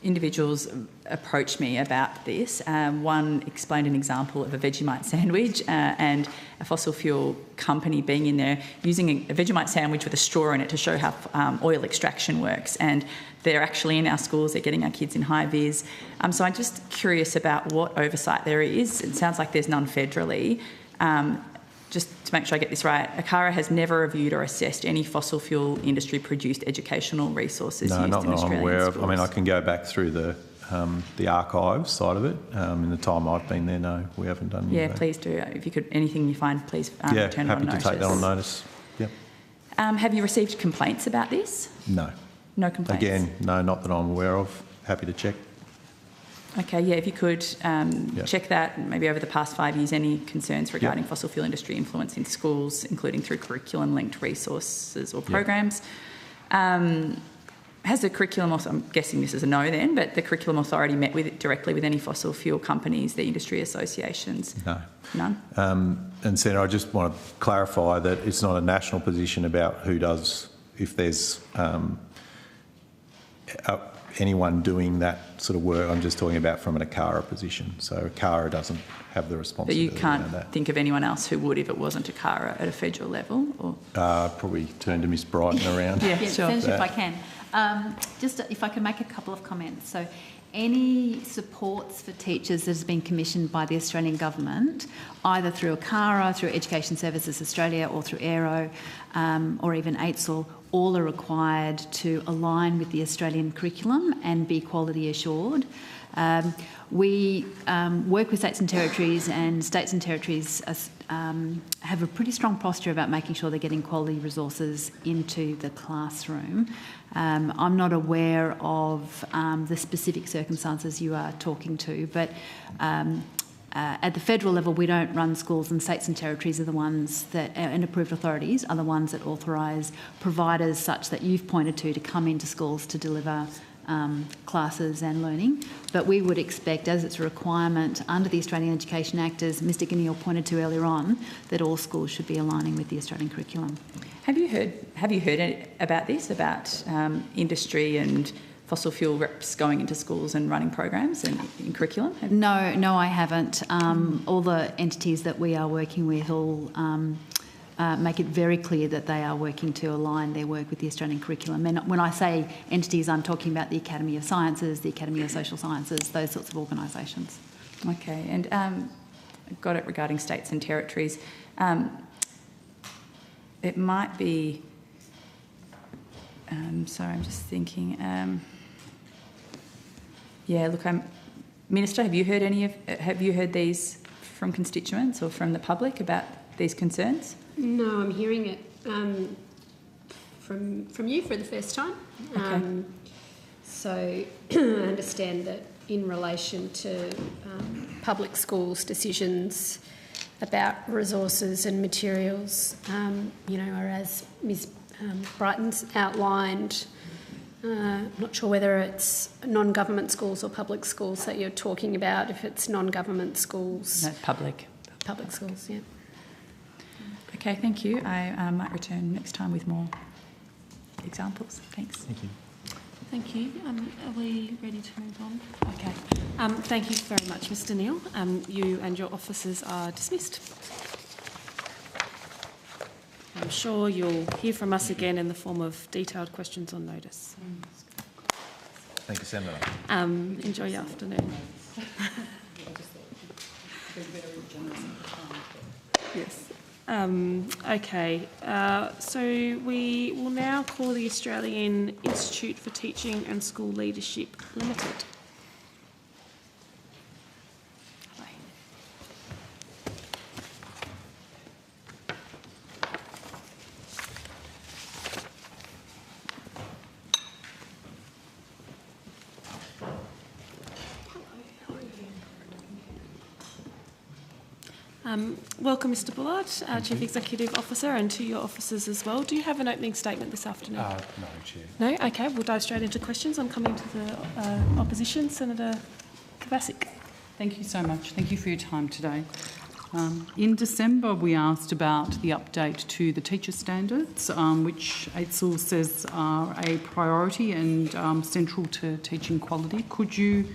individuals approach me about this. One explained an example of a Vegemite sandwich and a fossil fuel company being in there using a Vegemite sandwich with a straw in it to show how oil extraction works. And they're actually in our schools, they're getting our kids in high vis. So I'm just curious about what oversight there is. It sounds like there's none federally. Just to make sure I get this right, ACARA has never reviewed or assessed any fossil fuel industry-produced educational resources used in Australian schools? No, not that I'm aware of. I mean, I can go back through the archives side of it. In the time I've been there, no, we haven't done anything. Yeah, please do. If you could, anything you find, please turn it on notice. Yeah, happy to take that on notice. Yep. Have you received complaints about this? No. No complaints? Again, no, not that I'm aware of. Happy to check. Okay, yeah, if you could check that, maybe over the past 5 years, any concerns regarding fossil fuel industry influence in schools, including through curriculum-linked resources or programs. Has the curriculum, I'm guessing this is a no then, but the curriculum authority met directly with any fossil fuel companies, the industry associations? No. None? And Senator, I just want to clarify that it's not a national position about who does, if there's anyone doing that sort of work. I'm just talking about from an ACARA position. So ACARA doesn't have the responsibility. But you can't think of anyone else who would if it wasn't ACARA at a federal level? Or? Probably turn to Miss Brighton around. Yeah, sure. Finish if I can. Just if I can make a couple of comments. So any supports for teachers that has been commissioned by the Australian government, either through ACARA, through Education Services Australia or through AERO or even AITSL, all are required to align with the Australian curriculum and be quality assured. We work with states and territories have a pretty strong posture about making sure they're getting quality resources into the classroom. I'm not aware of the specific circumstances you are talking to, but at the federal level, we don't run schools, and states and territories are the ones that, and approved authorities are the ones that authorise providers such that you've pointed to come into schools to deliver classes and learning. But we would expect, as it's a requirement under the Australian Education Act, as Mr Gunnell pointed to earlier on, that all schools should be aligning with the Australian curriculum. Have you heard about this, about industry and fossil fuel reps going into schools and running programs and in curriculum? No, I haven't. All the entities that we are working with all make it very clear that they are working to align their work with the Australian curriculum. And when I say entities, I'm talking about the Academy of Sciences, the Academy of Social Sciences, those sorts of organisations. Okay, and I've got it regarding states and territories. It might be... sorry, I'm just thinking... Minister, have you heard these from constituents or from the public about these concerns? No, I'm hearing it from you for the first time. Okay. So I understand that in relation to public schools' decisions about resources and materials, or as Ms Brighton's outlined, I'm not sure whether it's non-government schools or public schools that you're talking about. If it's non-government schools... No, public. Public schools, yeah. Okay, thank you. I might return next time with more examples. Thanks. Thank you. Thank you. Are we ready to move on? Okay. Thank you very much, Mr Neal. You and your officers are dismissed. I'm sure you'll hear from us again in the form of detailed questions on notice. Thank you, Senator. Enjoy your afternoon. Yes. Okay, so we will now call the Australian Institute for Teaching and School Leadership Limited. Welcome, Mr Bullard, Chief Executive Officer, and to your officers as well. Do you have an opening statement this afternoon? No, Chair. No? Okay, we'll dive straight into questions. I'm coming to the opposition. Senator Kovacic. Thank you so much. Thank you for your time today. In December, we asked about the update to the teacher standards, which AITSL says are a priority and central to teaching quality. Could you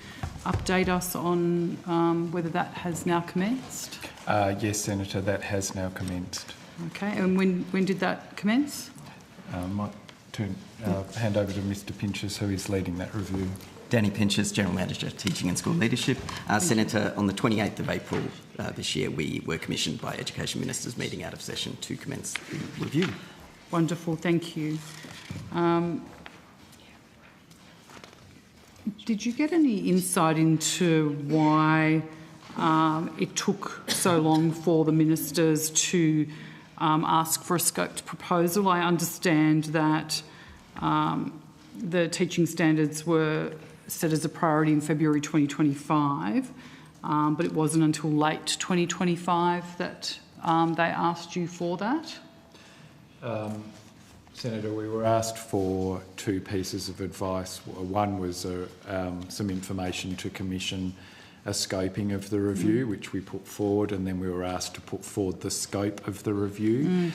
update us on whether that has now commenced? Yes, Senator, that has now commenced. Okay, and when did that commence? Might hand over to Mr Pinchas, who is leading that review. Danny Pinchas, General Manager, Teaching and School Leadership. Senator, on the 28th of April this year, we were commissioned by Education Ministers meeting out of session to commence the review. Wonderful, thank you. Did you get any insight into why it took so long for the ministers to ask for a scoped proposal? I understand that the teaching standards were set as a priority in February 2025, but it wasn't until late 2025 that they asked you for that? Senator, we were asked for two pieces of advice. One was some information to commission a scoping of the review, which we put forward, and then we were asked to put forward the scope of the review.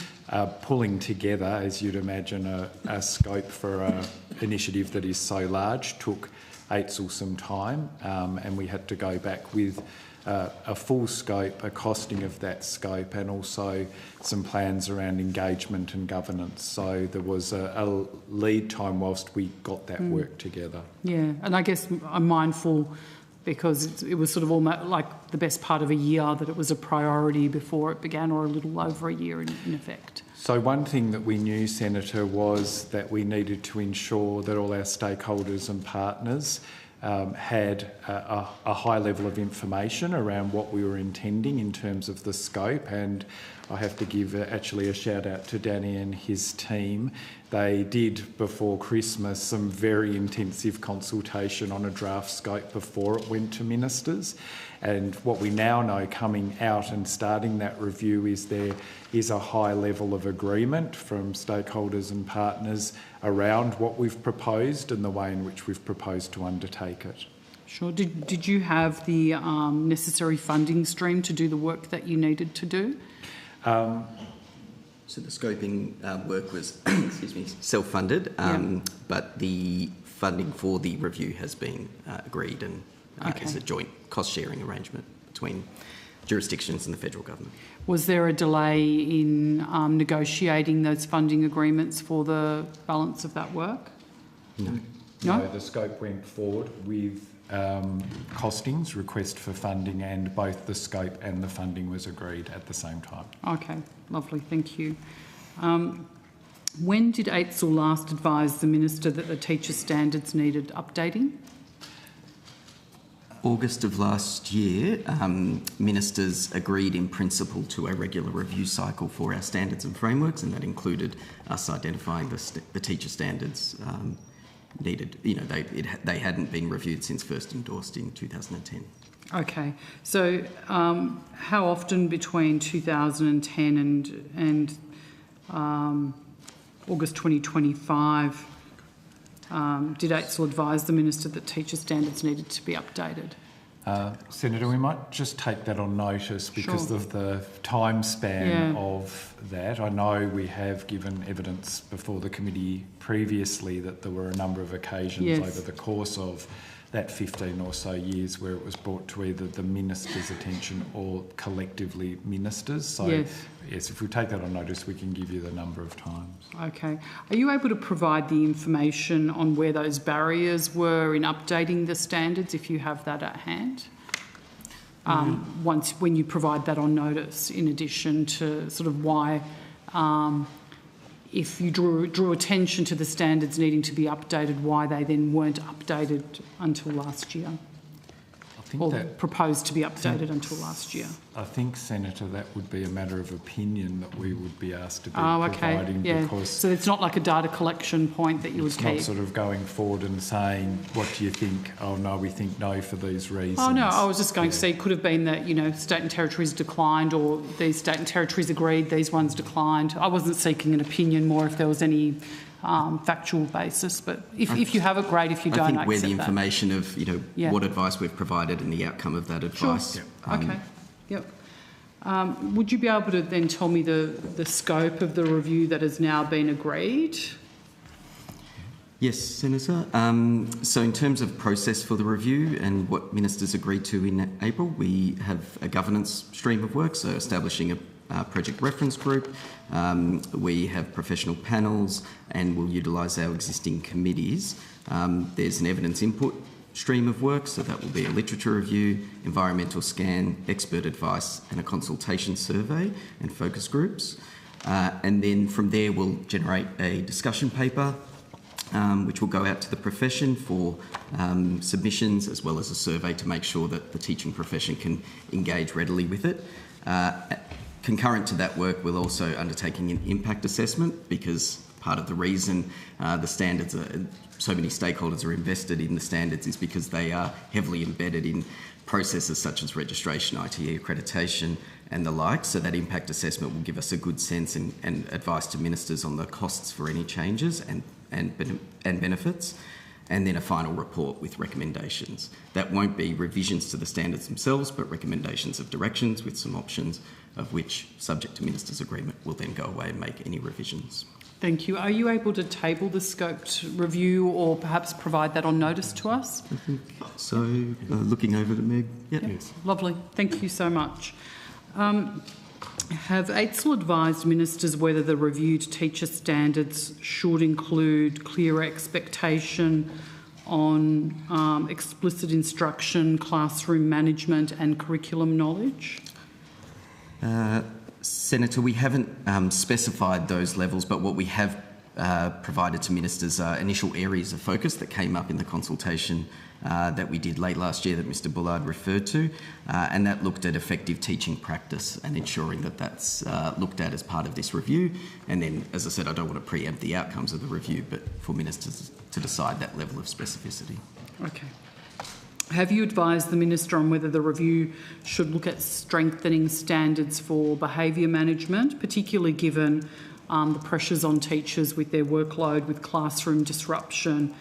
Pulling together, as you'd imagine, a scope for an initiative that is so large took AITSL some time, and we had to go back with a full scope, a costing of that scope, and also some plans around engagement and governance. So there was a lead time whilst we got that work together. Yeah, and I guess I'm mindful because it was sort of almost like the best part of a year that it was a priority before it began, or a little over a year in effect. So one thing that we knew, Senator, was that we needed to ensure that all our stakeholders and partners had a high level of information around what we were intending in terms of the scope, and I have to give actually a shout out to Danny and his team. They did before Christmas some very intensive consultation on a draft scope before it went to ministers, and what we now know coming out and starting that review is there is a high level of agreement from stakeholders and partners around what we've proposed and the way in which we've proposed to undertake it. Sure. Did you have the necessary funding stream to do the work that you needed to do? So the scoping work was self-funded, but the funding for the review has been agreed, and is a joint cost-sharing arrangement between jurisdictions and the federal government. Was there a delay in negotiating those funding agreements for the balance of that work? No. No, the scope went forward with costings, request for funding, and both the scope and the funding was agreed at the same time. Okay, lovely, thank you. When did AITSL last advise the Minister that the teacher standards needed updating? August of last year, ministers agreed in principle to a regular review cycle for our standards and frameworks, and that included us identifying the teacher standards needed. You know, they hadn't been reviewed since first endorsed in 2010. Okay, so how often between 2010 and August 2025 Did AITSL advise the Minister that teacher standards needed to be updated? Senator, we might just take that on notice because of the time span of that. I know we have given evidence before the committee previously that there were a number of occasions over the course of that 15 or so years where it was brought to either the Minister's attention or collectively ministers. So, yes, if we take that on notice, we can give you the number of times. Okay. Are you able to provide the information on where those barriers were in updating the standards, if you have that at hand? When you provide that on notice, in addition to sort of why, if you drew attention to the standards needing to be updated, why they then weren't updated until last year? Or proposed to be updated until last year? I think, Senator, that would be a matter of opinion that we would be asked to be providing because... So it's not like a data collection point that you would keep? It's not sort of going forward and saying, what do you think? Oh, no, we think no for these reasons. Oh, no, I was just going to say it could have been that, you know, state and territories declined or these state and territories agreed, these ones declined. I wasn't seeking an opinion, more if there was any factual basis, but if you have it, great. If you don't, I think where the information of, you know, what advice we've provided and the outcome of that advice. Sure. Okay. Yep. Would you be able to then tell me the scope of the review that has now been agreed? Yes, Senator. So in terms of process for the review and what ministers agreed to in April, we have a governance stream of work, so establishing a project reference group. We have professional panels and we'll utilise our existing committees. There's an evidence input stream of work, so that will be a literature review, environmental scan, expert advice and a consultation survey and focus groups. And then from there we'll generate a discussion paper which will go out to the profession for submissions, as well as a survey to make sure that the teaching profession can engage readily with it. Concurrent to that work, we're also undertaking an impact assessment, because part of the reason the standards so many stakeholders are invested in the standards is because they are heavily embedded in processes such as registration, ITE accreditation and the like. So that impact assessment will give us a good sense and advice to ministers on the costs for any changes and benefits, and then a final report with recommendations. That won't be revisions to the standards themselves, but recommendations of directions with some options, of which, subject to ministers' agreement, will then go away and make any revisions. Thank you. Are you able to table the scoped review or perhaps provide that on notice to us? I think so. Looking over to Meg. Yep. Yes. Lovely. Thank you so much. Have AITSL advised ministers whether the reviewed teacher standards should include clear expectation on explicit instruction, classroom management and curriculum knowledge? Senator, we haven't specified those levels, but what we have provided to ministers are initial areas of focus that came up in the consultation that we did late last year that Mr Bullard referred to, and that looked at effective teaching practice and ensuring that that's looked at as part of this review. And then, as I said, I don't want to preempt the outcomes of the review, but for ministers to decide that level of specificity. Okay. Have you advised the Minister on whether the review should look at strengthening standards for behaviour management, particularly given the pressures on teachers with their workload, with classroom disruption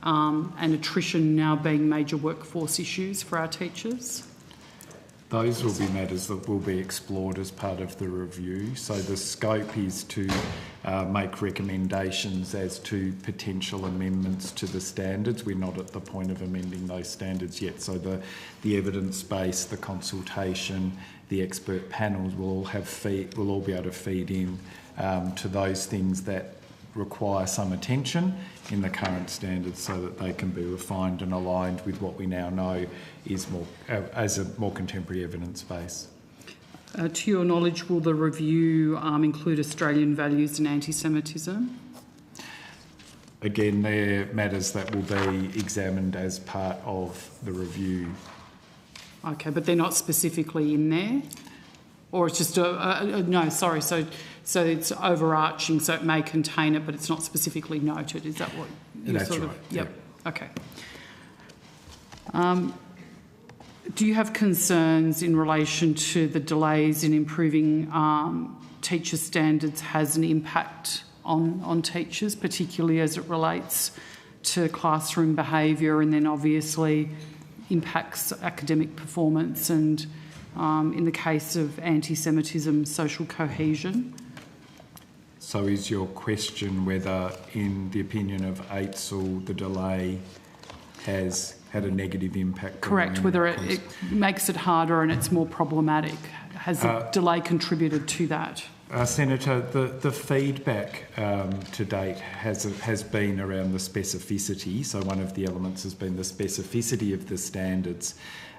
and attrition now being major workforce issues for our teachers? Those will be matters that will be explored as part of the review. So the scope is to make recommendations as to potential amendments to the standards. We're not at the point of amending those standards yet. So the evidence base, the consultation, the expert panels will all be able to feed in to those things that require some attention in the current standards, so that they can be refined and aligned with what we now know is more as a more contemporary evidence base. To your knowledge, will the review include Australian values and anti-Semitism? Again, they're matters that will be examined as part of the review. Okay, but they're not specifically in there? Or it's just no, sorry, so it's overarching, so it may contain it, but it's not specifically noted. Is that what you're That's sort right, of... Yep, okay. Do you have concerns in relation to the delays in improving teacher standards has an impact on teachers, particularly as it relates to classroom behaviour, and then obviously impacts academic performance and, in the case of anti-Semitism, social cohesion. So is your question whether, in the opinion of AITSL, the delay has had a negative impact? Correct, whether it makes it harder and it's more problematic. Has the delay contributed to that? Senator, the feedback to date has been around the specificity. So one of the elements has been the specificity of the standards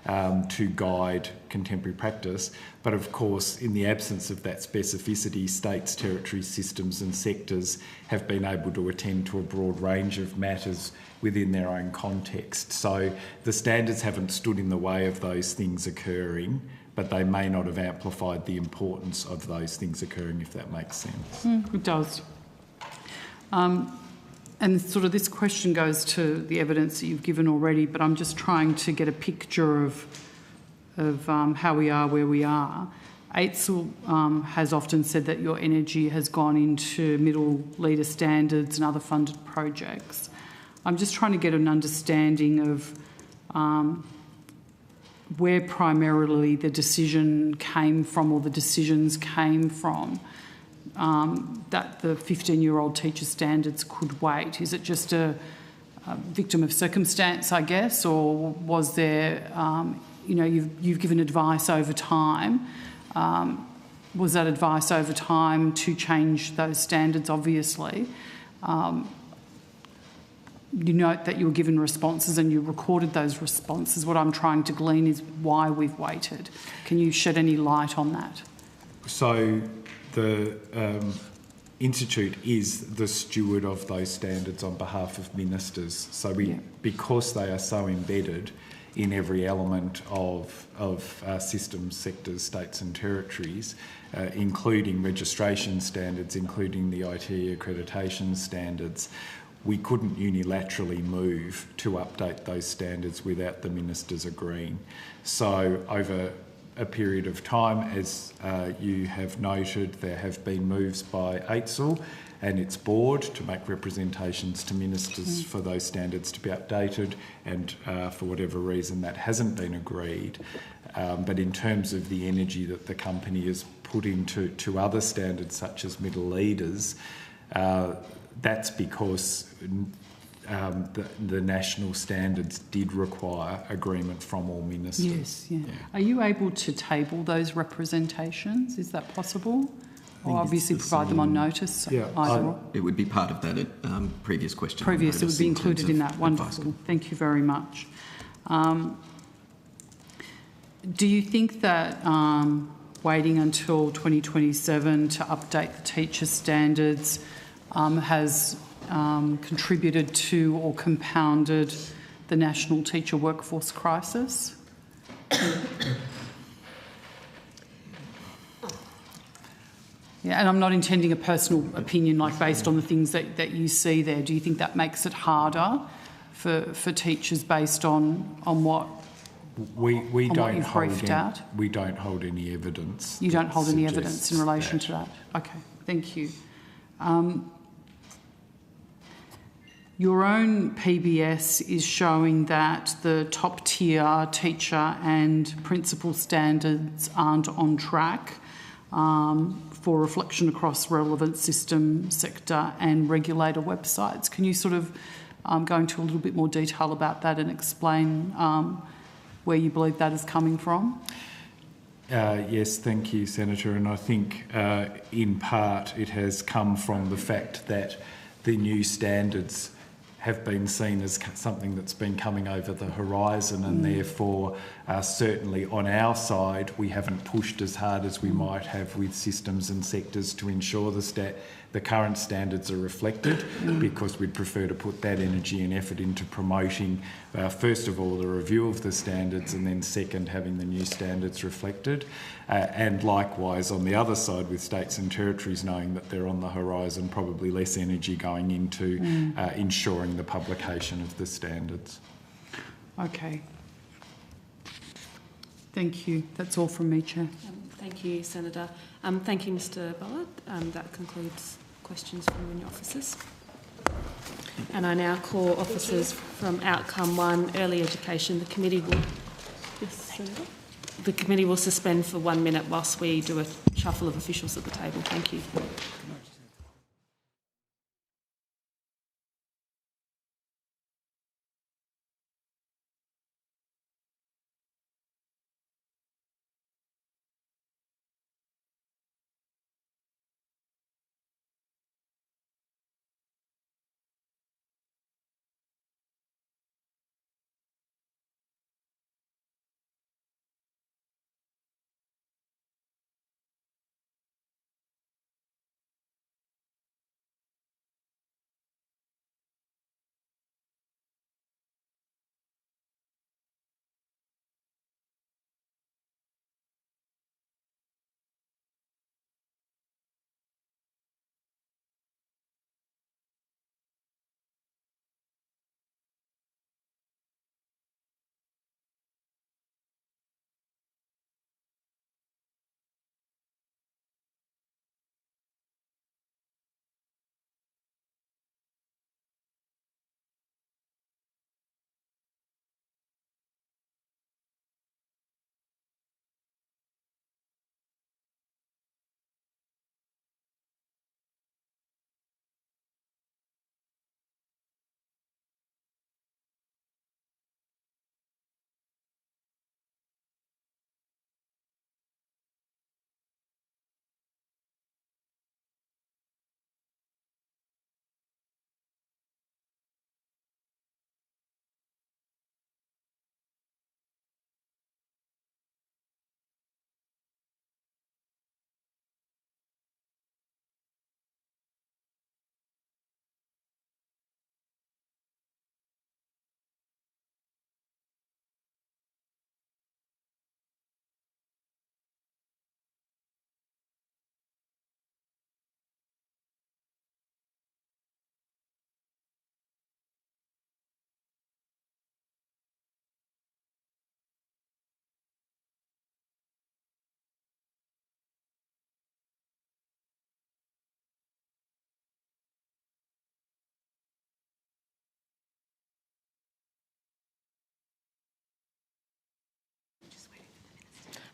to guide contemporary practice. But of course, in the absence of that specificity, states, territories, systems and sectors have been able to attend to a broad range of matters within their own context. So the standards haven't stood in the way of those things occurring, but they may not have amplified the importance of those things occurring, if that makes sense. It does. And sort of this question goes to the evidence that you've given already, but I'm just trying to get a picture of how we are where we are. AITSL has often said that your energy has gone into middle leader standards and other funded projects. I'm just trying to get an understanding of where primarily the decision came from, or the decisions came from, that the 15-year-old teacher standards could wait. Is it just a victim of circumstance, I guess, or was there, you've given advice over time. Was that advice over time to change those standards, obviously? You note that you were given responses and you recorded those responses. What I'm trying to glean is why we've waited. Can you shed any light on that? So the Institute is the steward of those standards on behalf of ministers. So because they are so embedded in every element of systems, sectors, states and territories, including registration standards, including the IT accreditation standards, we couldn't unilaterally move to update those standards without the ministers agreeing. So over a period of time, as you have noted, there have been moves by AITSL and its board to make representations to ministers for those standards to be updated, and for whatever reason that hasn't been agreed. But in terms of the energy that the company has put into other standards such as middle leaders, that's because the national standards did require agreement from all ministers. Yes, yeah. Are you able to table those representations? Is that possible? Or obviously provide them on notice? It would be part of that previous question. It would be included in that. Wonderful. Thank you very much. Do you think that waiting until 2027 to update the teacher standards has contributed to or compounded the national teacher workforce crisis? Yeah, and I'm not intending a personal opinion, like based on the things that you see there. Do you think that makes it harder for teachers based on what we don't you've briefed out? We don't hold any evidence. You don't hold any evidence in relation to that? Okay, thank you. Your own PBS is showing that the top-tier teacher and principal standards aren't on track for reflection across relevant system, sector and regulator websites. Can you sort of go into a little bit more detail about that and explain where you believe that is coming from? Yes, thank you, Senator. And I think in part it has come from the fact that the new standards have been seen as something that's been coming over the horizon, and therefore certainly on our side we haven't pushed as hard as we might have with systems and sectors to ensure the current standards are reflected, because we'd prefer to put that energy and effort into promoting first of all the review of the standards, and then second having the new standards reflected, and likewise on the other side with states and territories knowing that they're on the horizon, probably less energy going into ensuring the publication of the standards. Okay. Thank you. That's all from me, Chair. Thank you, Senator. Thank you, Mr. Ballard. That concludes questions from you and your officers. And I now call officers from Outcome 1, Early Education. The committee will suspend for 1 minute whilst we do a shuffle of officials at the table. Thank you.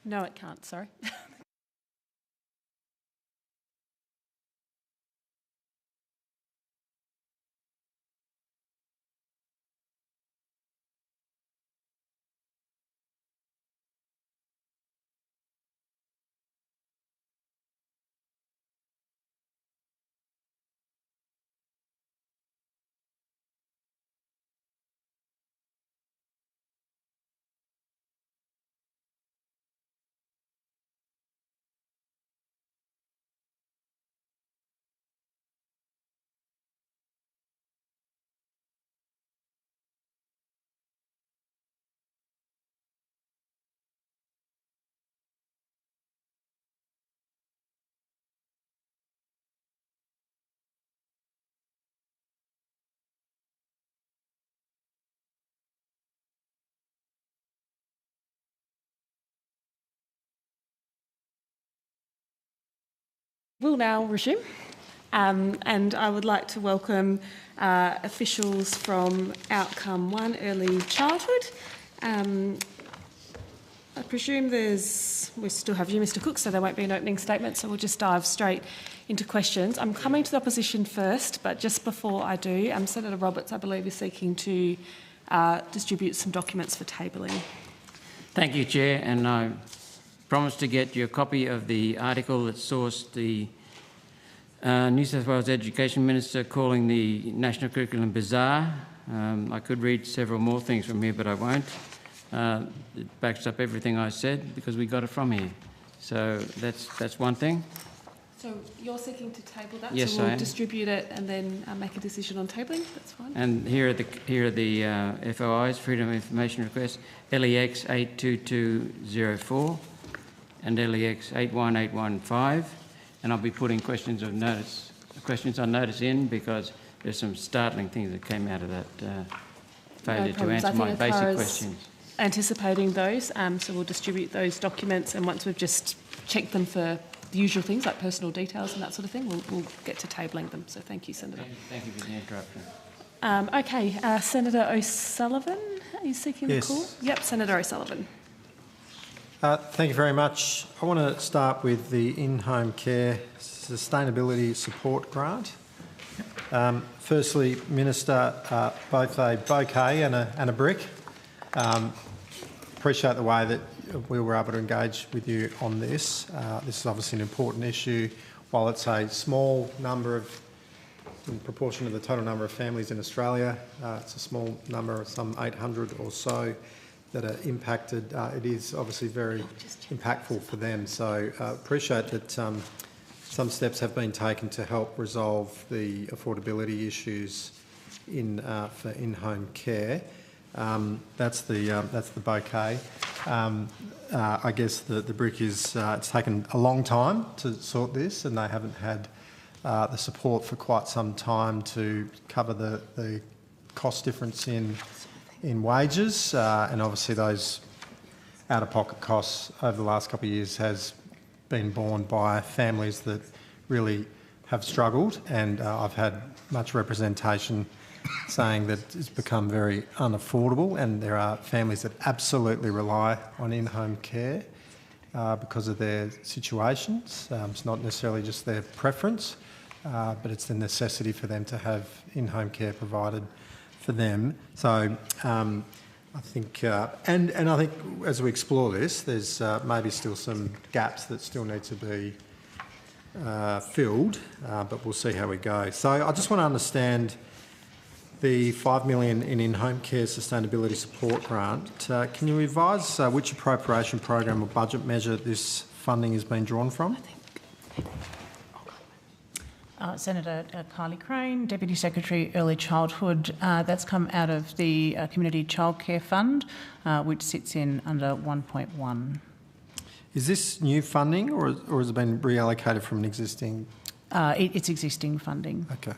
No, it can't, sorry. We'll now resume, and I would like to welcome officials from Outcome 1, Early Childhood. I presume we still have you, Mr Cook, so there won't be an opening statement, so we'll just dive straight into questions. I'm coming to the opposition first, but just before I do, Senator Roberts, I believe, is seeking to distribute some documents for tabling. Thank you, Chair, and I promised to get you a copy of the article that sourced the New South Wales Education Minister calling the national curriculum bizarre. I could read several more things from here, but I won't. It backs up everything I said because we got it from here. So that's one thing. So you're seeking to table that? Yes, so we'll I am. Distribute it and then make a decision on tabling. That's fine. And here are the FOIs, Freedom of Information Request, LEX 82204 and LEX 81815. And I'll be putting questions on notice in because there's some startling things that came out of that failure to answer my basic questions. Anticipating those, so we'll distribute those documents, and once we've just checked them for the usual things like personal details and that sort of thing, we'll get to tabling them. So thank you, Senator. Thank you for the interruption. Senator O'Sullivan, are you seeking the Yes. call? Yep, Senator O'Sullivan. Thank you very much. I want to start with the in-home care sustainability support grant. Firstly, Minister, both a bouquet and a brick. Appreciate the way that we were able to engage with you on this. This is obviously an important issue. While it's a small number in proportion to the total number of families in Australia, it's a small number, some 800 or so that are impacted. It is obviously very impactful for them. So appreciate that some steps have been taken to help resolve the affordability issues for in-home care. That's the bouquet. I guess the brick is it's taken a long time to sort this, and they haven't had the support for quite some time to cover the cost difference in wages, and obviously those out-of-pocket costs over the last couple of years has been borne by families that really have struggled, and I've had much representation saying that it's become very unaffordable, and there are families that absolutely rely on in-home care because of their situations. It's not necessarily just their preference, but it's the necessity for them to have in-home care provided for them. So I think, and I think as we explore this, there's maybe still some gaps that still need to be filled, but we'll see how we go. So I just want to understand the $5 million in-home care sustainability support grant. Can you advise which appropriation program or budget measure this funding has been drawn from? Senator Kylie Crane, Deputy Secretary Early Childhood. That's come out of the Community Childcare Fund, which sits in under 1.1. Is this new funding or has it been reallocated from an existing? It's existing funding. Okay.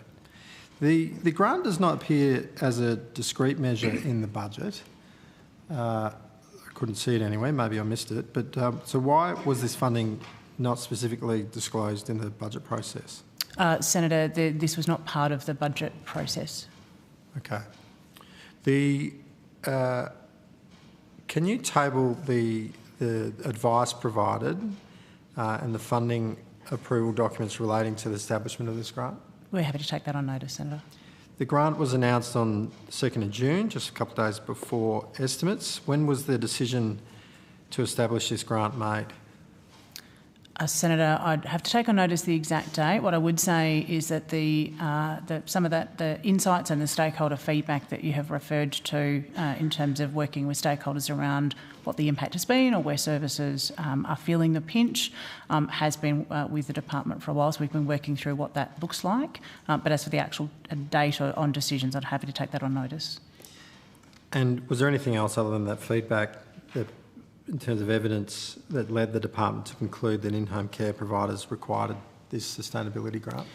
The grant does not appear as a discrete measure in the budget. I couldn't see it anyway, maybe I missed it. But so why was this funding not specifically disclosed in the budget process? Senator, this was not part of the budget process. Okay. Can you table the advice provided and the funding approval documents relating to the establishment of this grant? We're happy to take that on notice, Senator. The grant was announced on 2nd of June, just a couple of days before estimates. When was the decision to establish this grant made? Senator, I'd have to take on notice the exact date. What I would say is that some of the insights and the stakeholder feedback that you have referred to in terms of working with stakeholders around what the impact has been or where services are feeling the pinch has been with the department for a while, so we've been working through what that looks like. But as for the actual date on decisions, I'd happy to take that on notice. And was there anything else other than that feedback that in terms of evidence that led the department to conclude that in-home care providers required this sustainability grant?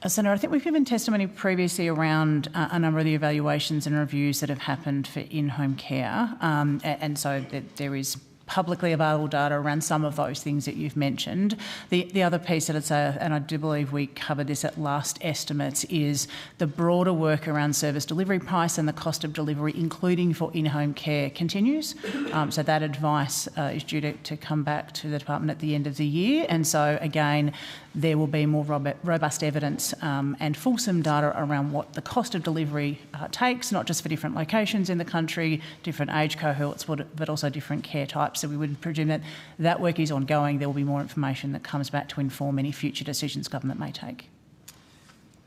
Senator, I think we've given testimony previously around a number of the evaluations and reviews that have happened for in-home care, and so there is publicly available data around some of those things that you've mentioned. The other piece that I'd say, and I do believe we covered this at last estimates, is the broader work around service delivery price and the cost of delivery, including for in-home care, continues. So that advice is due to come back to the department at the end of the year. And so again, there will be more robust evidence and fulsome data around what the cost of delivery takes, not just for different locations in the country, different age cohorts, but also different care types. So we would presume that that work is ongoing. There will be more information that comes back to inform any future decisions government may take.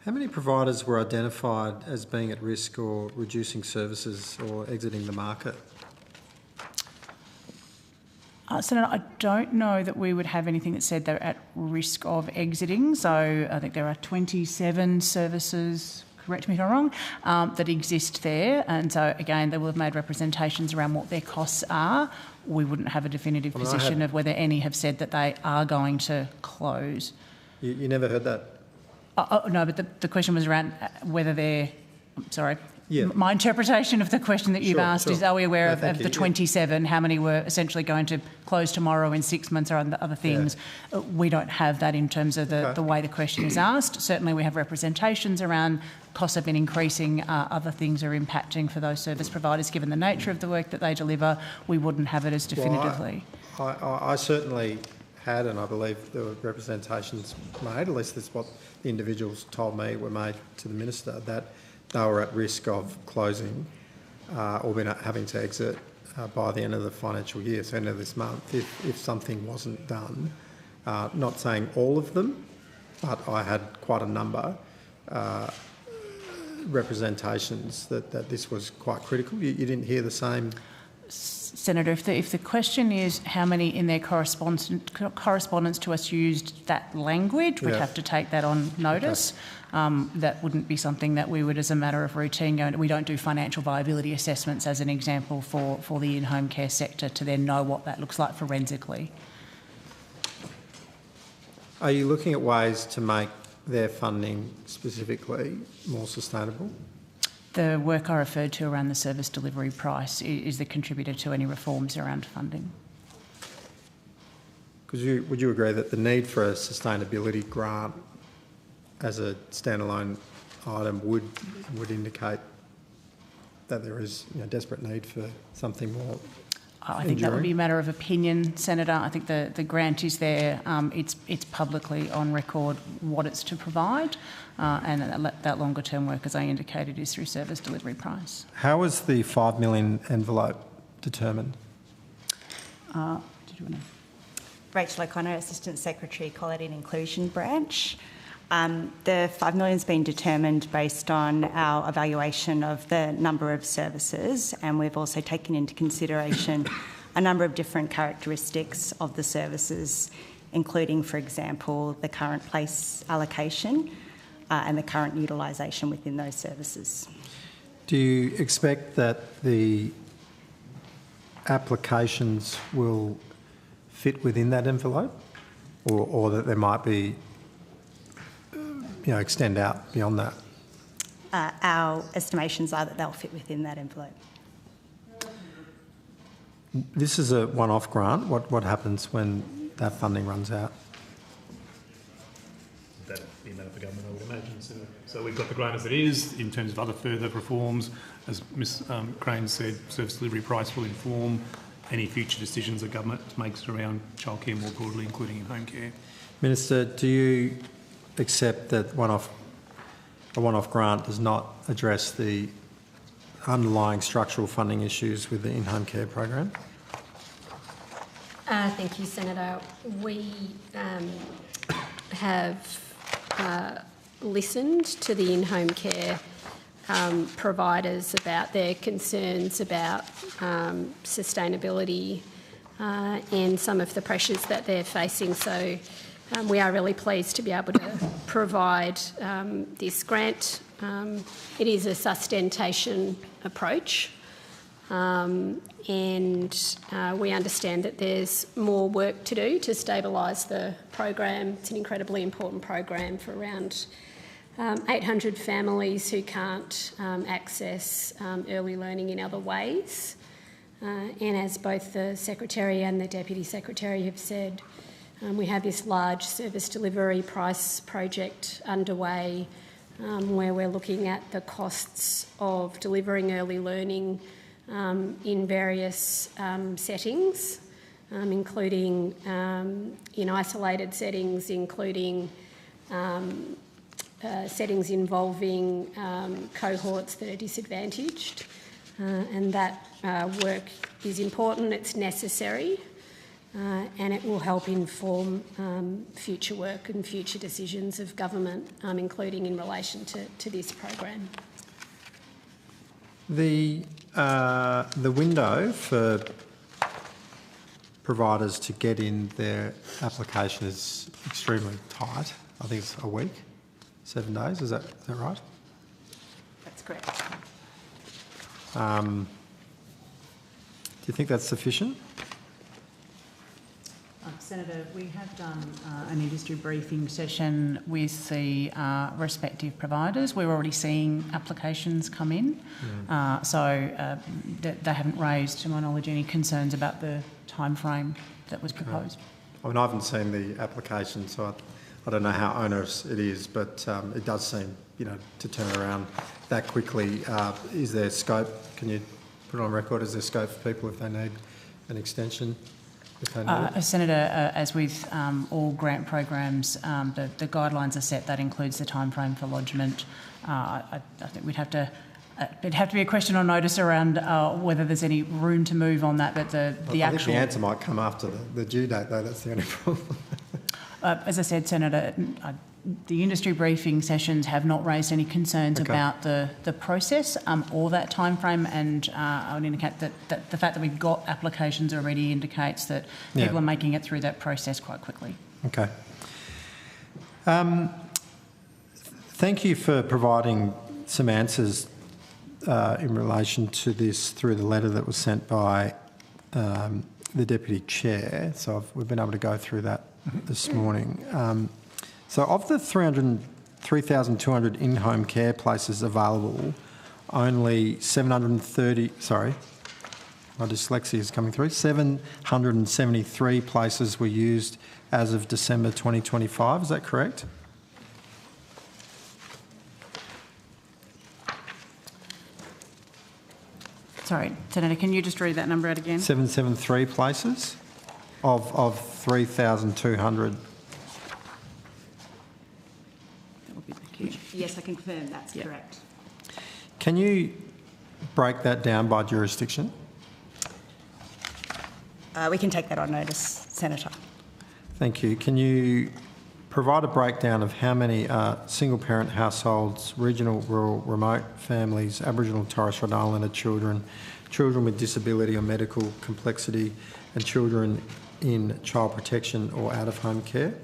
How many providers were identified as being at risk or reducing services or exiting the market? Senator, I don't know that we would have anything that said they're at risk of exiting. So I think there are 27 services, correct me if I'm wrong, that exist there. And so again, they will have made representations around what their costs are. We wouldn't have a definitive position of whether any have said that they are going to close. You never heard that? No, but the question was around whether they're... Sorry. Yeah. My interpretation of the question that you've asked is, are we aware of the 27? How many were essentially going to close tomorrow in 6 months or other things? Yeah. We don't have that in terms of the way the question is asked. Certainly we have representations around costs have been increasing, other things are impacting for those service providers. Given the nature of the work that they deliver, we wouldn't have it as definitively. Well, I certainly had, and I believe there were representations made, at least that's what the individuals told me were made to the Minister, that they were at risk of closing or having to exit by the end of the financial year, so end of this month, if something wasn't done. Not saying all of them, but I had quite a number representations that this was quite critical. You didn't hear the same? Senator, if the question is how many in their correspondence to us used that language, we'd have to take that on notice. That wouldn't be something that we would, as a matter of routine, we don't do financial viability assessments, as an example, for the in-home care sector to then know what that looks like forensically. Are you looking at ways to make their funding specifically more sustainable? The work I referred to around the service delivery price is the contributor to any reforms around funding. Would you agree that the need for a sustainability grant as a standalone item would indicate that there is desperate need for something more? I think that would be a matter of opinion, Senator. I think the grant is there. It's publicly on record what it's to provide, and that longer term work, as I indicated, is through service delivery price. How was the $5 million envelope determined? Did you want to? Rachel O'Connor, Assistant Secretary, Quality and Inclusion Branch. The $5 million has been determined based on our evaluation of the number of services, and we've also taken into consideration a number of different characteristics of the services, including, for example, the current place allocation and the current utilisation within those services. Do you expect that the applications will fit within that envelope, or that there might be extend out beyond that? Our estimations are that they'll fit within that envelope. This is a one-off grant. What happens when that funding runs out? That'd be a matter for government, I would imagine. So we've got the grant as it is. In terms of other further reforms, as Ms Crane said, service delivery price will inform any future decisions the government makes around childcare more broadly, including in-home care. Minister, do you accept that a one-off grant does not address the underlying structural funding issues with the in-home care program? Thank you, Senator. We have listened to the in-home care providers about their concerns about sustainability and some of the pressures that they're facing. So we are really pleased to be able to provide this grant. It is a sustentation approach, and we understand that there's more work to do to stabilise the program. It's an incredibly important program for around 800 families who can't access early learning in other ways. And as both the Secretary and the Deputy Secretary have said, we have this large service delivery price project underway where we're looking at the costs of delivering early learning in various settings, including in isolated settings, including settings involving cohorts that are disadvantaged. And that work is important, it's necessary. And it will help inform future work and future decisions of government, including in relation to this program. The window for providers to get in their application is extremely tight. I think it's a week, 7 days. Is that right? That's correct. Do you think that's sufficient? Senator, we have done an industry briefing session with the respective providers. We're already seeing applications come in. They haven't raised, to my knowledge, any concerns about the timeframe that was proposed. I mean, I haven't seen the application, so I don't know how onerous it is, but it does seem, to turn around that quickly. Is there scope? Can you put it on record? Is there scope for people if they need an extension? Senator, as with all grant programs, the guidelines are set. That includes the timeframe for lodgement. I think it'd have to be a question on notice around whether there's any room to move on that. But I think the answer might come after the due date, though. That's the only problem. As I said, Senator, the industry briefing sessions have not raised any concerns about the process or that timeframe, and I would indicate that the fact that we've got applications already indicates that people are making it through that process quite quickly. Okay. Thank you for providing some answers in relation to this through the letter that was sent by the Deputy Chair. So we've been able to go through that this morning. So of the 3,200 in-home care places available, only 773 places were used as of December 2025. Is that correct? Sorry, Senator, can you just read that number out again? 773 places of 3,200. Yes, I can confirm that's correct. Can you break that down by jurisdiction? We can take that on notice, Senator. Thank you. Can you provide a breakdown of how many single-parent households, regional, rural, remote families, Aboriginal and Torres Strait Islander children, children with disability or medical complexity, and children in child protection or out-of-home care?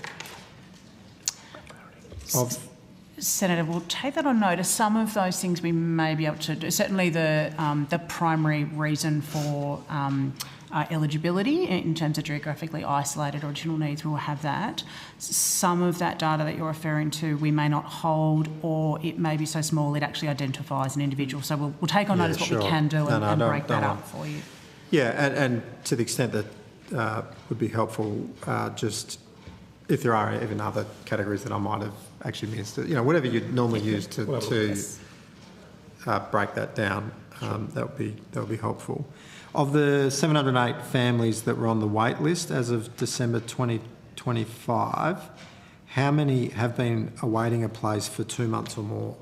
Senator, we'll take that on notice. Some of those things we may be able to do. Certainly the primary reason for eligibility in terms of geographically isolated or additional needs, we'll have that. Some of that data that you're referring to we may not hold, or it may be so small it actually identifies an individual. So we'll take on notice what we can do and break that up for you. Yeah, and to the extent that would be helpful, just if there are even other categories that I might have actually missed, whatever you'd normally use to break that down, that would be helpful. Of the 708 families that were on the wait list as of December 2025, how many have been awaiting a place for 2 months or more?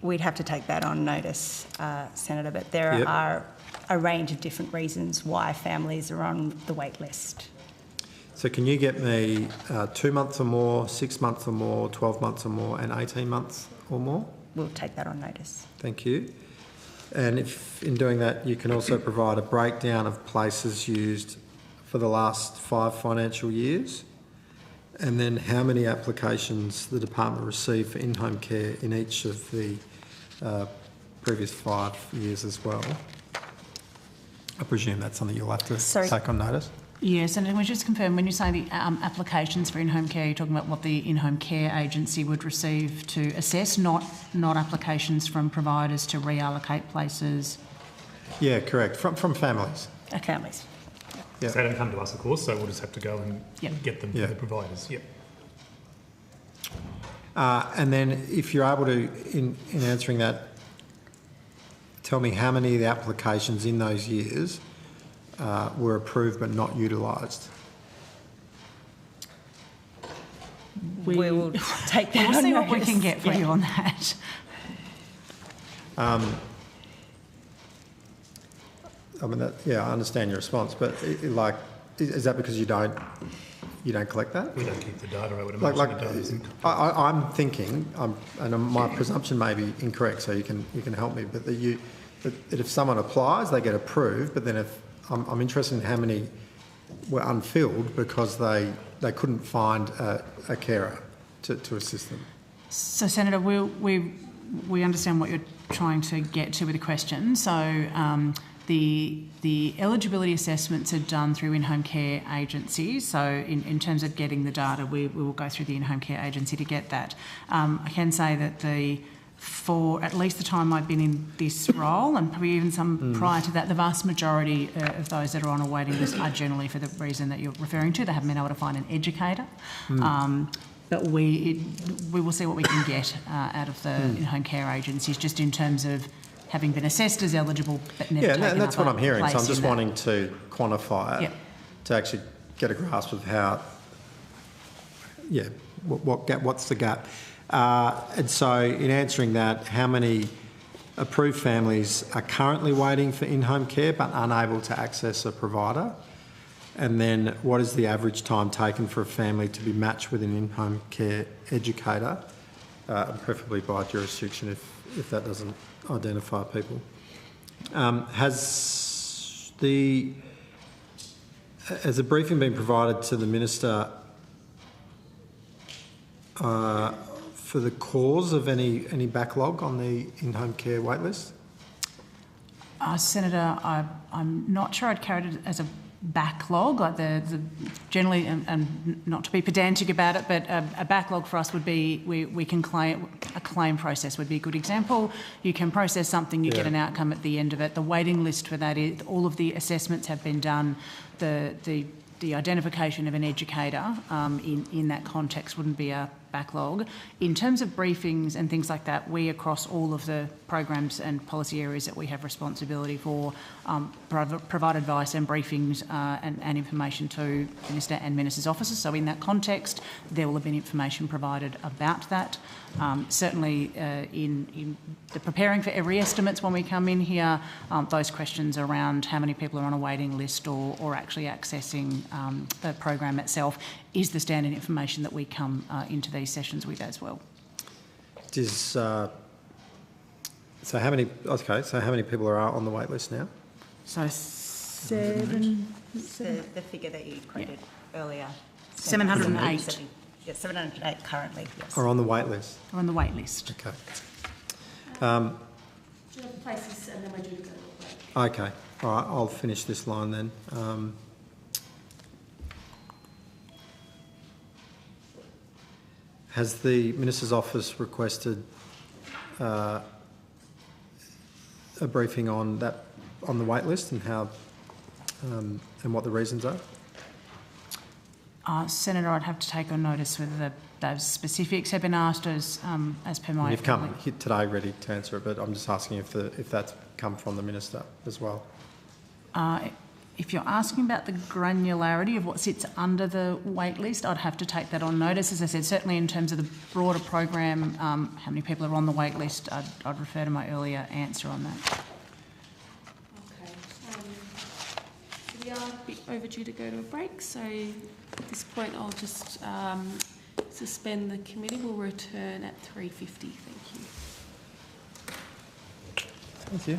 We'd have to take that on notice, Senator, but there are a range of different reasons why families are on the wait list. So can you get me 2 months or more, 6 months or more, 12 months or more, and 18 months or more? We'll take that on notice. Thank you. And if in doing that you can also provide a breakdown of places used for the last 5 financial years, and then how many applications the department received for in-home care in each of the previous 5 years as well. I presume that's something you'll have to take on notice. Yes, and we just confirm, when you say the applications for in-home care, you're talking about what the in-home care agency would receive to assess, not applications from providers to reallocate places? Yeah, correct. From families. Families. Yeah. So they don't come to us, of course, so we'll just have to go and get them from the providers. Yep. And then if you're able to, in answering that, tell me how many of the applications in those years were approved but not utilised. We will take that. We'll see what we can get for you on that. I mean, I understand your response, but is that because you don't collect that? We don't keep the data. I would imagine it doesn't. I'm thinking, and my presumption may be incorrect, so you can help me. But that if someone applies, they get approved. But then if I'm interested in how many were unfilled because they couldn't find a carer to assist them. So, Senator, we understand what you're trying to get to with the question. So, The eligibility assessments are done through in-home care agencies. So in terms of getting the data, we will go through the in-home care agency to get that. I can say that for at least the time I've been in this role, and probably even some prior to that, the vast majority of those that are on a waiting list are generally for the reason that you're referring to. They haven't been able to find an educator. But we will see what we can get out of the in-home care agencies, just in terms of having been assessed as eligible but never taken and that's up what I'm hearing. So I'm place just in that. wanting to quantify it to actually get a grasp of how, what's the gap. And so in answering that, how many approved families are currently waiting for in-home care but unable to access a provider? And then what is the average time taken for a family to be matched with an in-home care educator, preferably by jurisdiction if that doesn't identify people? Has a briefing been provided to the Minister for the cause of any backlog on the in-home care waitlist? Senator, I'm not sure I'd carry it as a backlog. Like generally, and not to be pedantic about it, but a backlog for us would be we can claim a claim process would be a good example. You can process something, you get an outcome at the end of it. The waiting list for that is all of the assessments have been done. The identification of an educator in that context wouldn't be a backlog. In terms of briefings and things like that, we across all of the programs and policy areas that we have responsibility for provide advice and briefings and information to Minister and Minister's offices. So in that context, there will have been information provided about that. Certainly in the preparing for every estimates when we come in here, those questions around how many people are on a waiting list or actually accessing the program itself is the standard information that we come into these sessions with as well. So how many people are on the wait list now? So 7. The figure that you quoted earlier. 708. Yes, 708 currently, yes. Are on the wait list? Are on the wait list. Okay. Places and then we're due to go to a break. Okay. All right. I'll finish this line then. Has the Minister's office requested a briefing on the wait list and how and what the reasons are? Senator, I'd have to take on notice whether those specifics have been asked as per my... You've come here today ready to answer it, but I'm just asking if that's come from the Minister as well. If you're asking about the granularity of what sits under the wait list, I'd have to take that on notice. As I said, certainly in terms of the broader program, how many people are on the wait list, I'd refer to my earlier answer on that. Okay. We are a bit overdue to go to a break, so at this point I'll just suspend the committee. We'll return at 3:50. Thank you. Thank you.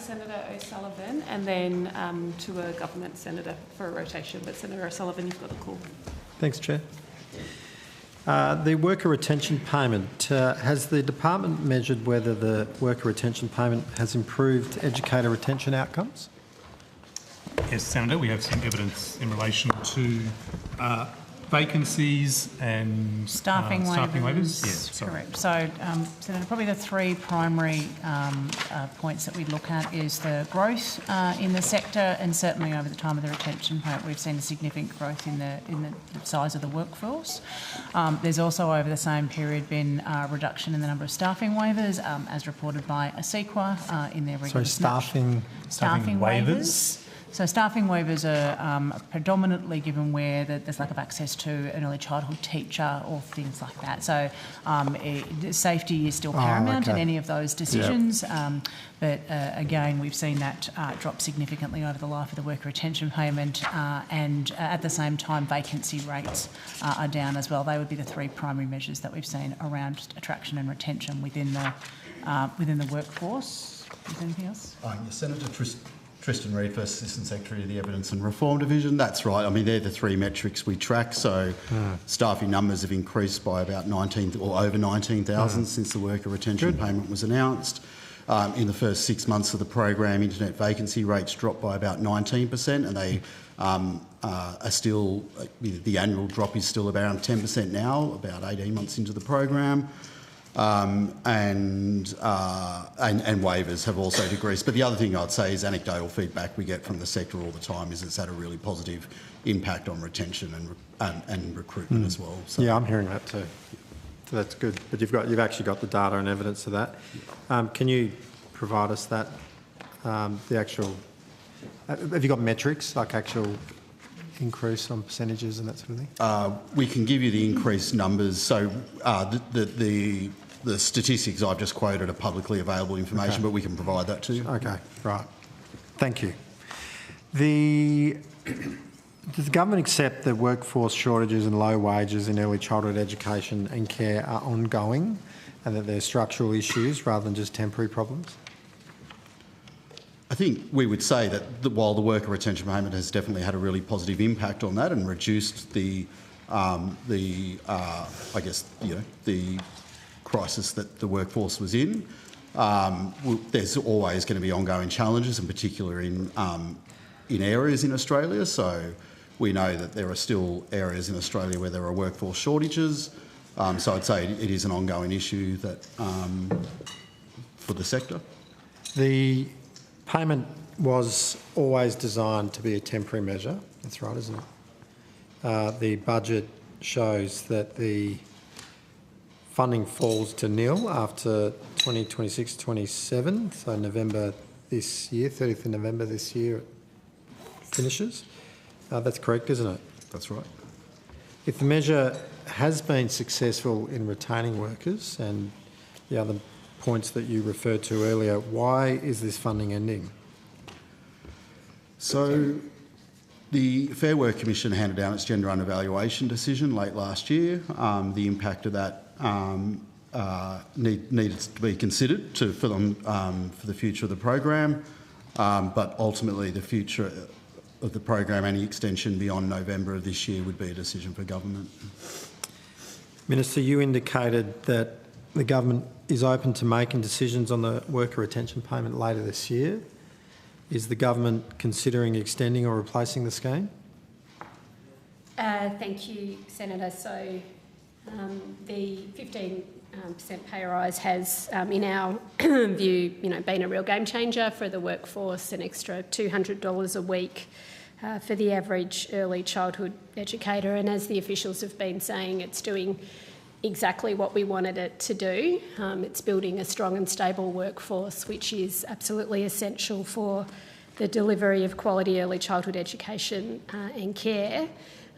Senator O'Sullivan, and then to a government senator for a rotation. But Senator O'Sullivan, you've got the call. Thanks, Chair. The worker retention payment. Has the department measured whether the worker retention payment has improved educator retention outcomes? Yes, Senator, we have some evidence in relation to vacancies and staffing waivers. Yes, sorry. Correct. So, Senator, probably the three primary points that we look at is the growth in the sector, and certainly over the time of the retention payment, we've seen a significant growth in the size of the workforce. There's also over the same period been a reduction in the number of staffing waivers, as reported by ASEQA in their regular staffing waivers. So staffing waivers are predominantly given where there's lack of access to an early childhood teacher or things like that. So safety is still paramount in any of those decisions. Yep. But again, we've seen that drop significantly over the life of the worker retention payment, and at the same time, vacancy rates are down as well. They would be the three primary measures that we've seen around attraction and retention within the workforce. Is there anything else? Senator Tristan Reid, First Assistant Secretary of the Evidence and Reform Division. That's right. I mean, they're the three metrics we track. So staffing numbers have increased by about 19 or over 19,000 since the worker retention payment was announced. In the first 6 months of the program, internet vacancy rates dropped by about 19%, and they are still, the annual drop is still around 10% now, about 18 months into the program. And waivers have also decreased. But the other thing I'd say is anecdotal feedback we get from the sector all the time is it's had a really positive impact on retention and recruitment as well. So. Yeah, I'm hearing that too. So that's good. But you've actually got the data and evidence of that. Can you provide us that, the actual... have you got metrics, like actual increase on percentages and that sort of thing? We can give you the increased numbers. So the statistics I've just quoted are publicly available information, but we can provide that to you. Okay, right. Thank you. Does the government accept that workforce shortages and low wages in early childhood education and care are ongoing, and that they're structural issues rather than just temporary problems? I think we would say that while the worker retention payment has definitely had a really positive impact on that and reduced the crisis that the workforce was in, there's always going to be ongoing challenges, in particular in areas in Australia. So we know that there are still areas in Australia where there are workforce shortages. So I'd say it is an ongoing issue that for the sector. The payment was always designed to be a temporary measure. That's right, isn't it? The budget shows that the funding falls to nil after 2026-27, so November this year, 30th of November this year it finishes. That's correct, isn't it? That's right. If the measure has been successful in retaining workers and the other points that you referred to earlier, why is this funding ending? So the Fair Work Commission handed down its gender undervaluation decision late last year. The impact of that needed to be considered for the future of the program, but ultimately the future of the program, any extension beyond November of this year, would be a decision for government. Minister, you indicated that the government is open to making decisions on the worker retention payment later this year. Is the government considering extending or replacing the scheme? Thank you, Senator. So the 15% pay rise has, in our view, been a real game changer for the workforce, an extra $200 a week for the average early childhood educator. And as the officials have been saying, it's doing exactly what we wanted it to do. It's building a strong and stable workforce, which is absolutely essential for the delivery of quality early childhood education and care.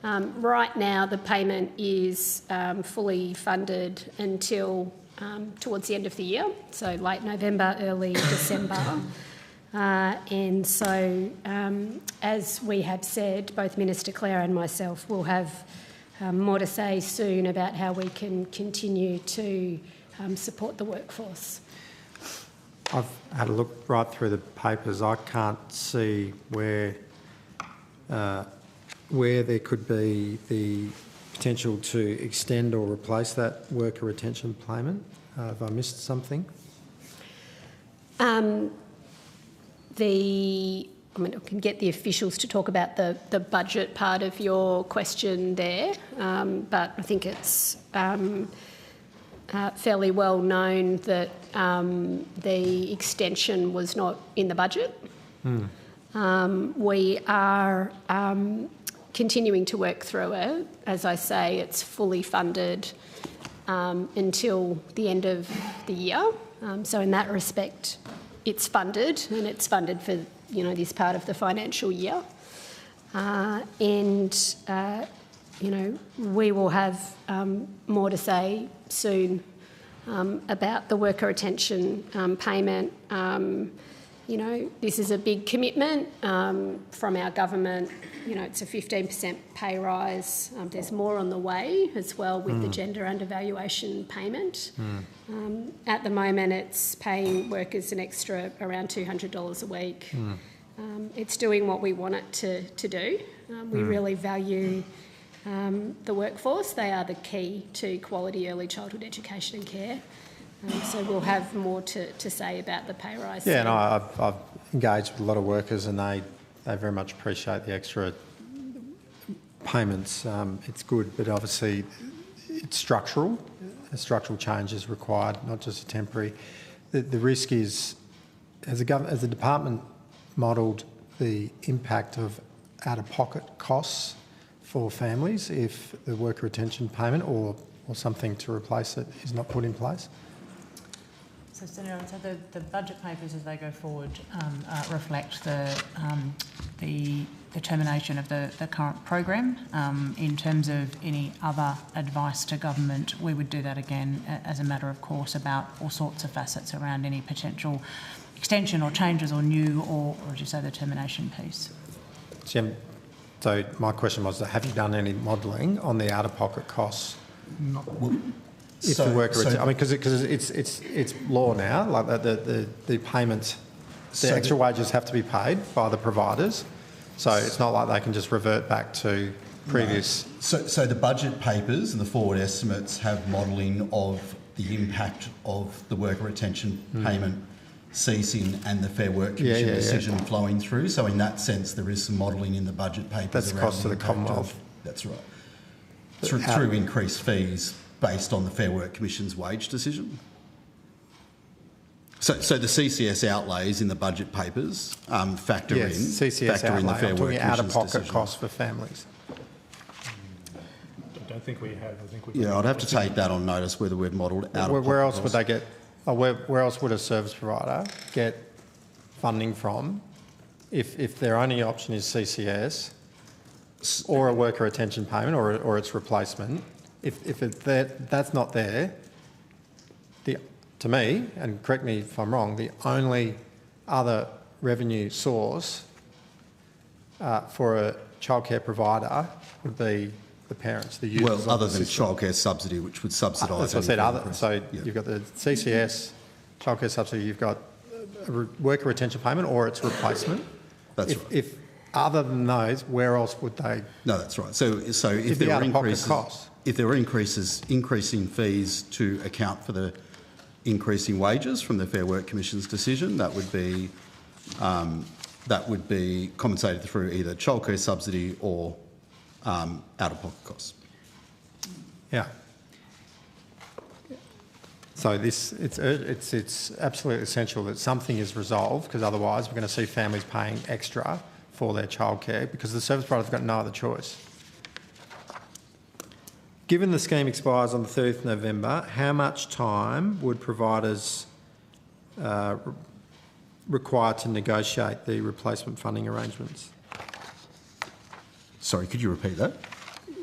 Right now, the payment is fully funded until towards the end of the year, so late November, early December. And so, as we have said, both Minister Clare and myself will have more to say soon about how we can continue to support the workforce. I've had a look right through the papers. I can't see where there could be the potential to extend or replace that worker retention payment. Have I missed something? I can get the officials to talk about the budget part of your question there, but I think it's fairly well known that the extension was not in the budget. We are continuing to work through it. As I say, it's fully funded until the end of the year. So in that respect, it's funded, and it's funded for this part of the financial year. We will have more to say soon about the worker retention payment. This is a big commitment from our government. It's a 15% pay rise. There's more on the way as well with the gender undervaluation payment. At the moment, it's paying workers an extra around $200 a week. It's doing what we want it to do. We really value the workforce. They are the key to quality early childhood education and care. So we'll have more to say about the pay rise. Yeah, and I've engaged with a lot of workers, and they very much appreciate the extra payments. It's good, but obviously it's structural. A structural change is required, not just a temporary. The risk is, has the department modelled the impact of out-of-pocket costs for families if the worker retention payment or something to replace it is not put in place? So, Senator, the budget papers as they go forward reflect the determination of the current program. In terms of any other advice to government, we would do that again as a matter of course about all sorts of facets around any potential extension or changes or new or as you say, the termination piece. Jim, so my question was, have you done any modelling on the out-of-pocket costs? If the worker, because it's law now, like the payments, the extra wages have to be paid by the providers, so it's not like they can just revert back to previous. No. So the budget papers and the forward estimates have modelling of the impact of the worker retention payment ceasing and the Fair Work Commission decision flowing through. So in that sense, there is some modelling in the budget papers. That's cost to the Commonwealth. That's right. Through increased fees based on the Fair Work Commission's wage decision. So the CCS outlays in the budget papers factor in the Fair Work Commission's out-of-pocket costs for families. I don't think we have. I'd have to take that on notice whether we've modelled out-of-pocket Where else costs. would they get? Where else would a service provider get funding from if their only option is CCS or a worker retention payment or its replacement? If that's not there, to me, and correct me if I'm wrong, the only other revenue source for a childcare provider would be the parents, the users. Well, other than childcare subsidy, which would subsidise. That's what I said. You've got the CCS, childcare subsidy. You've got a worker retention payment or its replacement. That's right. If other than those, where else would they? No, that's right. So if there were increasing fees to account for the increasing wages from the Fair Work Commission's decision, that would be compensated through either childcare subsidy or out-of-pocket costs. Yeah. So it's absolutely essential that something is resolved, because otherwise we're going to see families paying extra for their childcare because the service provider's got no other choice. Given the scheme expires on the 30th of November, how much time would providers require to negotiate the replacement funding arrangements? Sorry, could you repeat that?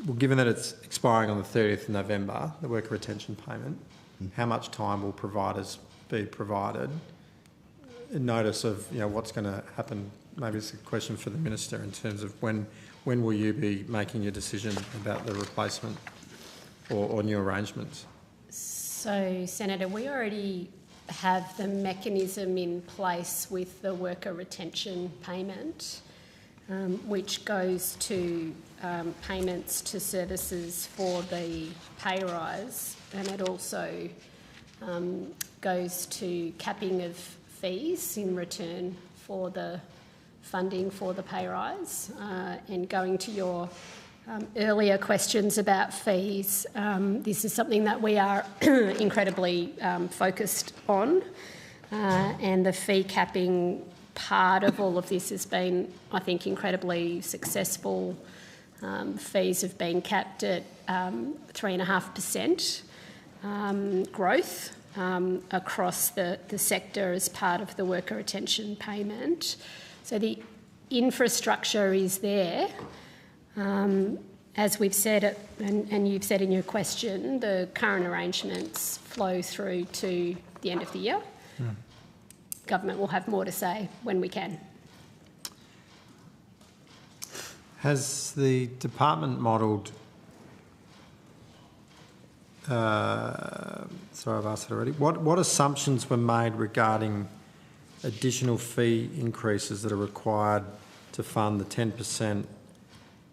Well, given that it's expiring on the 30th of November, the worker retention payment, how much time will providers be provided in notice of what's going to happen? Maybe it's a question for the Minister in terms of when will you be making your decision about the replacement or new arrangements? So, Senator, we already have the mechanism in place with the worker retention payment, which goes to payments to services for the pay rise, and it also goes to capping of fees in return for the funding for the pay rise. And going to your earlier questions about fees, this is something that we are incredibly focused on, and the fee capping part of all of this has been, I think, incredibly successful. Fees have been capped at 3.5% growth across the sector as part of the worker retention payment. So the infrastructure is there. As we've said, and you've said in your question, the current arrangements flow through to the end of the year. Government will have more to say when we can. Has the department modelled, sorry, I've asked it already, what assumptions were made regarding additional fee increases that are required to fund the 10%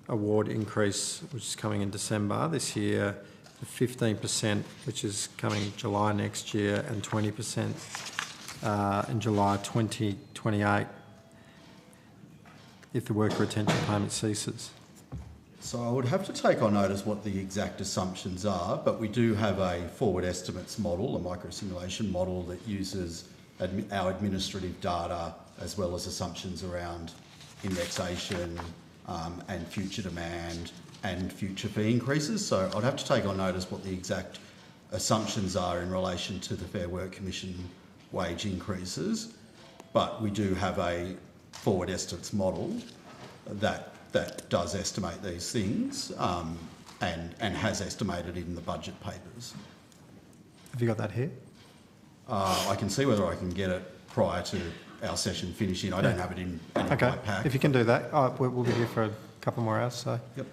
award increase, which is coming in December this year, the 15%, which is coming July next year, and 20% in July 2028 if the worker retention payment ceases? So I would have to take on notice what the exact assumptions are, but we do have a forward estimates model, a micro-simulation model that uses our administrative data as well as assumptions around indexation and future demand and future fee increases. So I'd have to take on notice what the exact assumptions are in relation to the Fair Work Commission wage increases, but we do have a forward estimates model that does estimate these things and has estimated in the budget papers. Have you got that here? I can see whether I can get it prior to our session finishing. I don't have it in any of my pack. If you can do that, we'll be here for a couple more hours, so yep.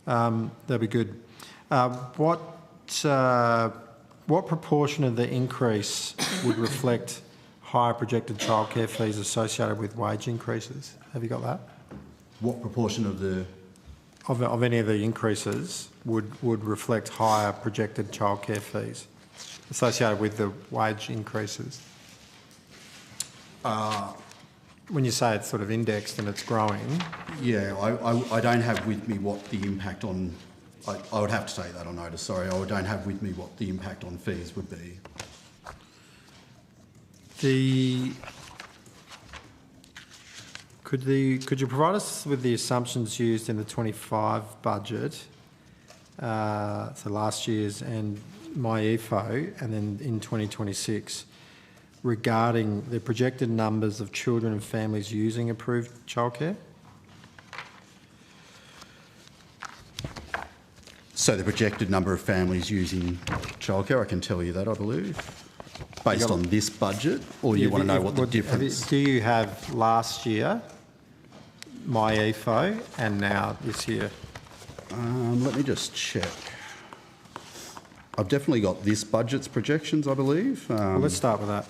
That'll be good. What proportion of the increase would reflect higher projected childcare fees associated with wage increases? Have you got that? What proportion of the... Of any of the increases would reflect higher projected childcare fees associated with the wage increases? When you say it's sort of indexed and it's growing... Yeah, I don't have with me what the impact on... I would have to take that on notice, sorry. I don't have with me what the impact on fees would be. Could you provide us with the assumptions used in the 25 budget, so last year's and MyEFO, and then in 2026, regarding the projected numbers of children and families using approved childcare? So the projected number of families using childcare, I can tell you that, I believe, based on this budget, or you want to know what the difference... Do you have last year, MyEFO, and now this year? Let me just check. I've definitely got this budget's projections, I believe. Well, let's start with that.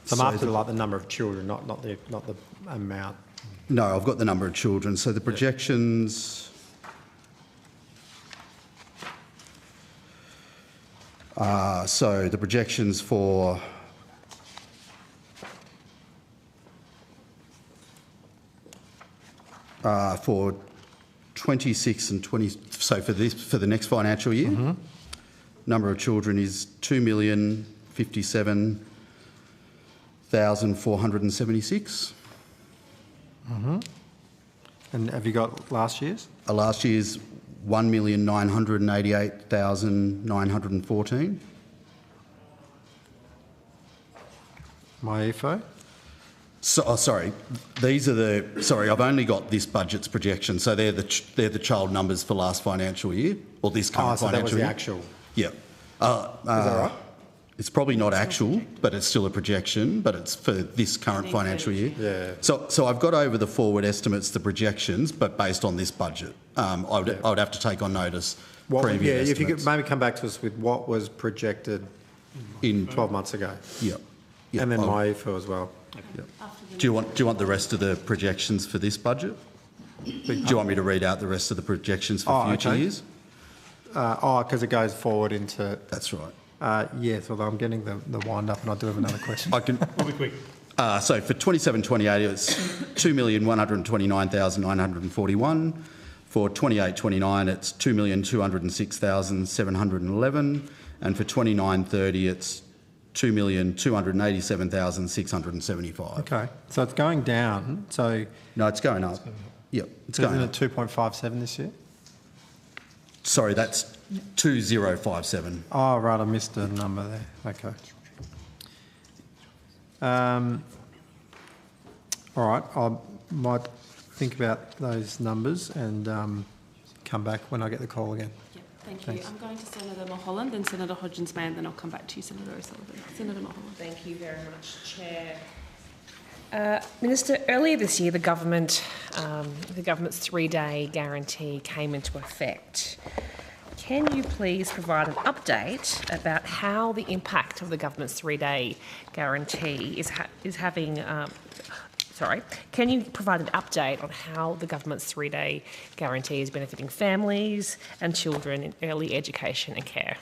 So I'm after the number of children, not the amount. No, I've got the number of children. So the projections... so the projections for... for 26 and 20... So for the next financial year, number of children is 2,057,476. And have you got last year's? Last year's 1,988,914. MyEFO? So, sorry, these are the... Sorry, I've only got this budget's projection, so they're the child numbers for last financial year, or this current financial year. That was the actual... Yeah. Is that right? It's probably not actual, but it's still a projection, but it's for this current financial year. Yeah. So I've got over the forward estimates, the projections, but based on this budget. I would have to take on notice previous estimates. If you could maybe come back to us with what was projected in 12 months ago. Yep. And then my IFO as well. Yep. Do you want the rest of the projections for this budget? Do you want me to read out the rest of the projections for future years? Because it goes forward into... That's right. Yes, although I'm getting the wind up and I do have another question. We'll be quick. So for 27-28, it's 2,129,941. For 28-29, it's 2,206,711. And for 29-30, it's 2,287,675. Okay, so it's going down. So no, it's going up. Yep, it's going up. Isn't it 2.57 this year? Sorry, that's 2057. Oh, right, I missed a number there. Okay. All right, I might think about those numbers and come back when I get the call again. Yep, thank you. Thanks. I'm going to Senator Mulholland, then Senator Hodgins-May, and then I'll come back to you, Senator O'Sullivan. Senator Mulholland. Thank you very much, Chair. Minister, earlier this year, the government's three-day guarantee came into effect. Can you please provide an update about how the impact of the government's three-day guarantee is having? Can you provide an update on how the government's three-day guarantee is benefiting families and children in early education and care?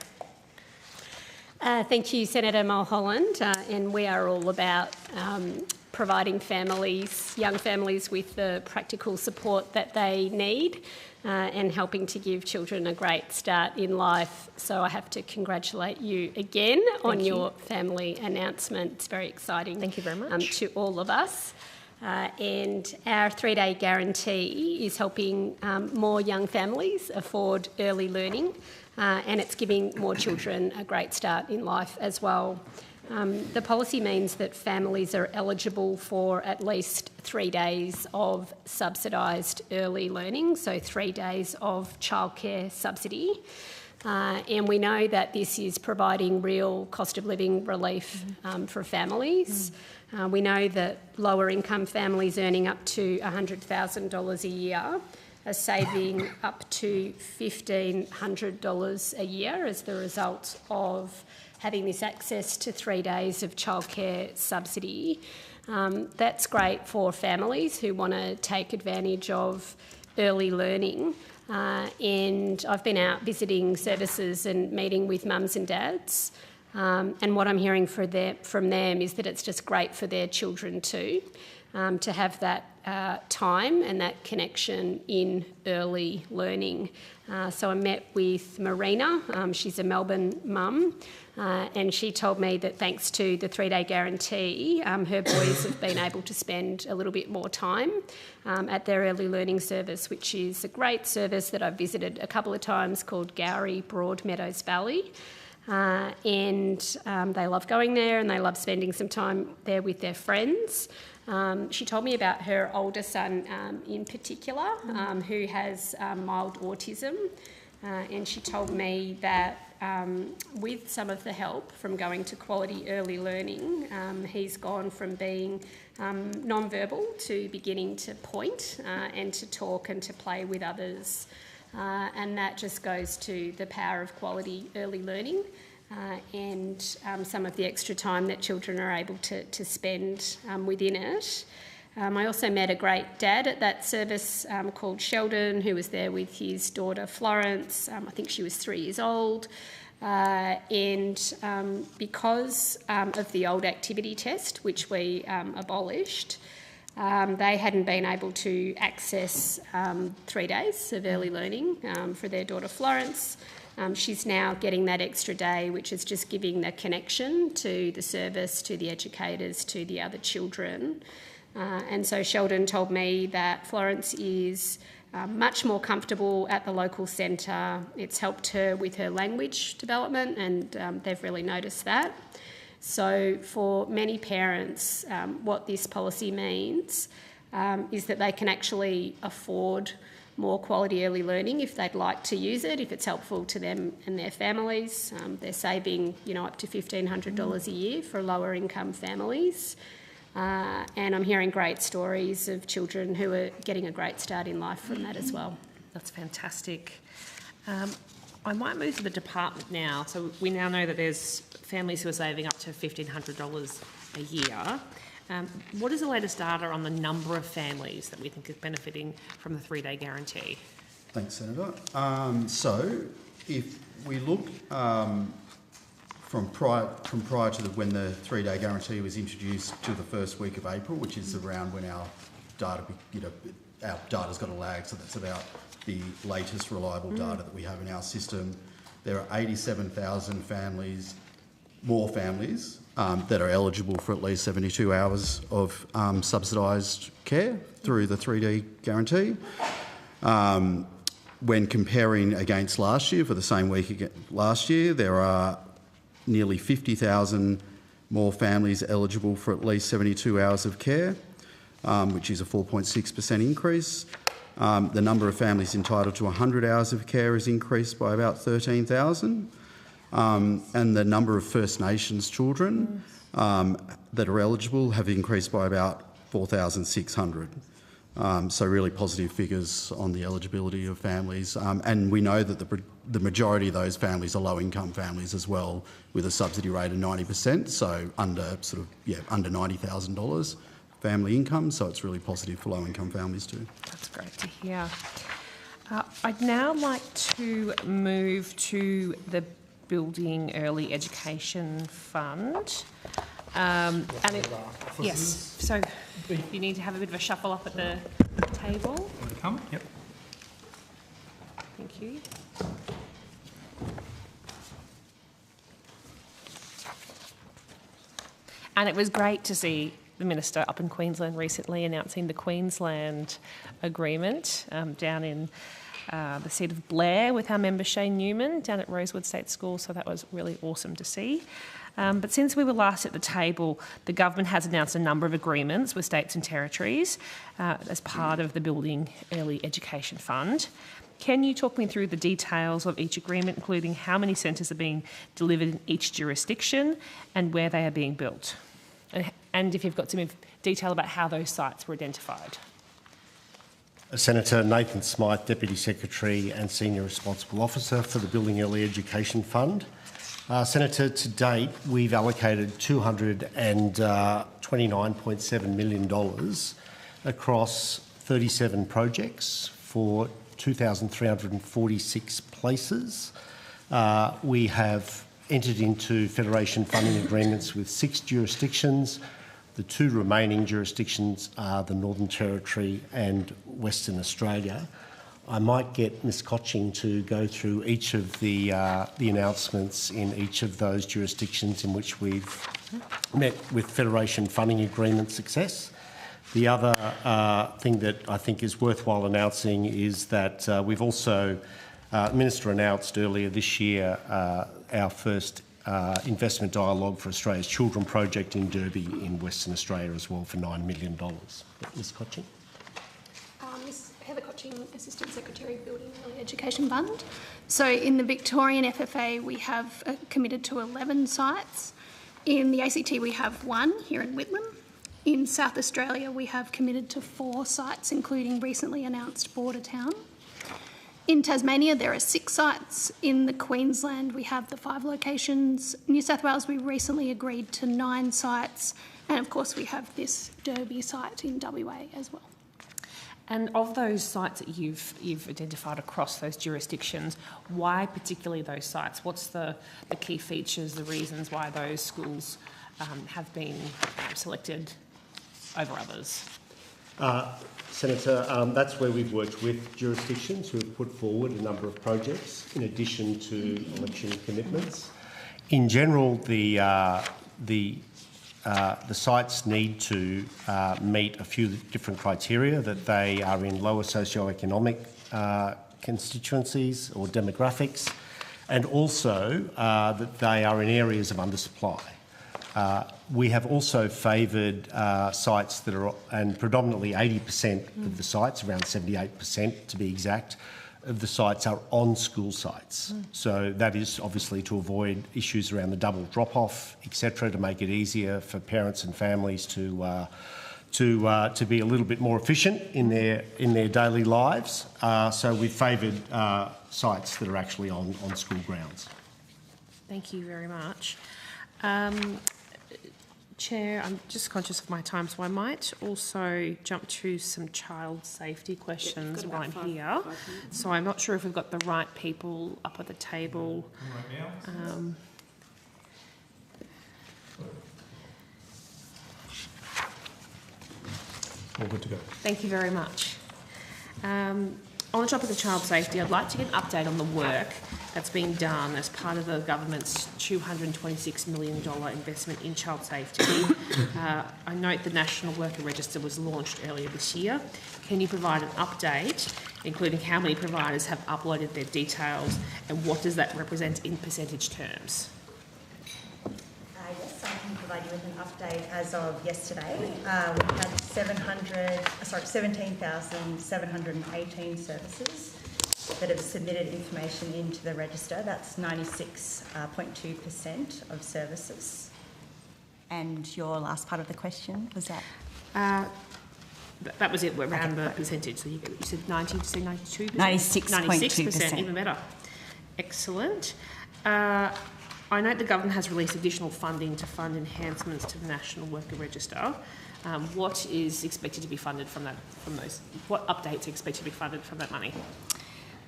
Thank you, Senator Mulholland, and we are all about providing young families with the practical support that they need and helping to give children a great start in life. So I have to congratulate you again on your family announcement. It's very exciting. Thank you very much. To all of us. And our three-day guarantee is helping more young families afford early learning and it's giving more children a great start in life as well. The policy means that families are eligible for at least 3 days of subsidised early learning, so 3 days of childcare subsidy. And we know that this is providing real cost of living relief for families. We know that lower income families earning up to $100,000 a year are saving up to $1,500 a year as the result of having this access to 3 days of childcare subsidy. That's great for families who want to take advantage of early learning. And I've been out visiting services and meeting with mums and dads. And what I'm hearing from them is that it's just great for their children too, to have that time and that connection in early learning. So I met with Marina, she's a Melbourne mum, and she told me that thanks to the 3-day guarantee, her boys have been able to spend a little bit more time at their early learning service, which is a great service that I've visited a couple of times called Gowrie Broadmeadows Valley. And they love going there and they love spending some time there with their friends. She told me about her older son in particular, who has mild autism. And she told me that with some of the help from going to quality early learning, he's gone from being non-verbal to beginning to point and to talk and to play with others. And that just goes to the power of quality early learning and some of the extra time that children are able to spend within it. I also met a great dad at that service called Sheldon, who was there with his daughter Florence. I think she was 3 years old. And because of the old activity test, which we abolished, they hadn't been able to access 3 days of early learning for their daughter Florence. She's now getting that extra day, which is just giving the connection to the service, to the educators, to the other children. And so Sheldon told me that Florence is much more comfortable at the local centre. It's helped her with her language development and they've really noticed that. So for many parents, what this policy means is that they can actually afford more quality early learning if they'd like to use it, if it's helpful to them and their families. They're saving, up to $1,500 a year for lower income families. And I'm hearing great stories of children who are getting a great start in life from that as well. That's fantastic. I might move to the department now. So we now know that there's families who are saving up to $1,500 a year. What is the latest data on the number of families that we think is benefiting from the 3-day guarantee? Thanks, Senator. So if we look from prior to when the 3-day guarantee was introduced to the first week of April, which is around when our data, our data's got a lag, so that's about the latest reliable data that we have in our system. There are 87,000 families, more families, that are eligible for at least 72 hours of subsidised care through the 3D guarantee. When comparing against last year, for the same week last year, there are nearly 50,000 more families eligible for at least 72 hours of care, which is a 4.6% increase. The number of families entitled to 100 hours of care has increased by about 13,000. And the number of First Nations children that are eligible have increased by about 4,600. So really positive figures on the eligibility of families. And we know that the majority of those families are low-income families as well, with a subsidy rate of 90%, so under $90,000 family income. So it's really positive for low-income families too. That's great to hear. I'd now like to move to the Building Early Education Fund. Yes, so you need to have a bit of a shuffle up at the table. Come, yep. Thank you. And it was great to see the Minister up in Queensland recently announcing the Queensland Agreement down in the seat of Blair with our member Shane Newman down at Rosewood State School, so that was really awesome to see. But since we were last at the table, the government has announced a number of agreements with states and territories as part of the Building Early Education Fund. Can you talk me through the details of each agreement, including how many centres are being delivered in each jurisdiction and where they are being built? And if you've got some detail about how those sites were identified. Senator Nathan Smythe, Deputy Secretary and Senior Responsible Officer for the Building Early Education Fund. Senator, to date, we've allocated $229.7 million across 37 projects for 2,346 places. We have entered into Federation funding agreements with 6 jurisdictions. The 2 remaining jurisdictions are the Northern Territory and Western Australia. I might get Ms Cotching to go through each of the announcements in each of those jurisdictions in which we've met with Federation funding agreement success. The other thing that I think is worthwhile announcing is that we've also, Minister announced earlier this year our first investment dialogue for Australia's Children project in Derby in Western Australia as well for $9 million. Ms Cotching. Ms Heather Cotching, Assistant Secretary, Building Early Education Fund. So in the Victorian FFA we have committed to 11 sites. In the ACT we have 1 here in Whitlam. In South Australia we have committed to 4 sites, including recently announced Bordertown. In Tasmania, there are 6 sites. In the Queensland, we have the 5 locations. New South Wales, we recently agreed to 9 sites. And of course, we have this Derby site in WA as well. And of those sites that you've identified across those jurisdictions, why particularly those sites? What's the key features, the reasons why those schools have been selected over others? Senator, that's where we've worked with jurisdictions who have put forward a number of projects in addition to election commitments. In general, the sites need to meet a few different criteria, that they are in lower socioeconomic constituencies or demographics, and also that they are in areas of undersupply. We have also favoured sites that are, and predominantly 80% of the sites, around 78% to be exact, of the sites are on school sites. So that is obviously to avoid issues around the double drop-off, etc., to make it easier for parents and families to be a little bit more efficient in their daily lives. So we've favoured sites that are actually on school grounds. Thank you very much. Chair, I'm just conscious of my time, so I might also jump to some child safety questions while I'm here. So I'm not sure if we've got the right people up at the table. All good to go. Thank you very much. On the topic of child safety, I'd like to get an update on the work that's being done as part of the government's $226 million investment in child safety. I note the National Worker Register was launched earlier this year. Can you provide an update, including how many providers have uploaded their details and what does that represent in percentage terms? Yes, I can provide you with an update as of yesterday. We had 17,718 services that have submitted information into the register. That's 96.2% of services. And your last part of the question was that? That was it, around the percentage. So you said 90, did you say 92%? 96.2%. Even better. Excellent. I note the government has released additional funding to fund enhancements to the National Worker Register. What is expected to be funded from those? What updates are expected to be funded from that money?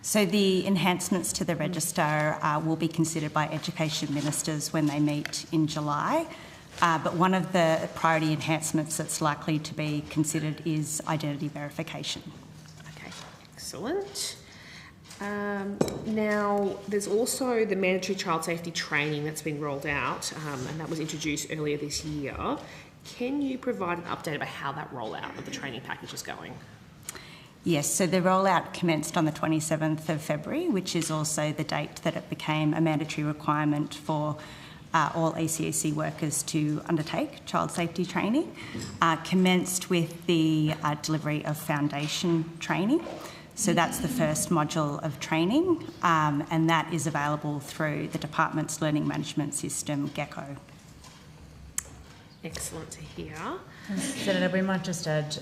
So the enhancements to the register will be considered by education ministers when they meet in July. But one of the priority enhancements that's likely to be considered is identity verification. Okay, excellent. Now, there's also the mandatory child safety training that's been rolled out, and that was introduced earlier this year. Can you provide an update about how that rollout of the training package is going? Yes, so the rollout commenced on the 27th of February, which is also the date that it became a mandatory requirement for all ECEC workers to undertake child safety training. Commenced with the delivery of foundation training. So that's the first module of training, and that is available through the department's learning management system, GECO. Excellent to hear. Senator, we might just add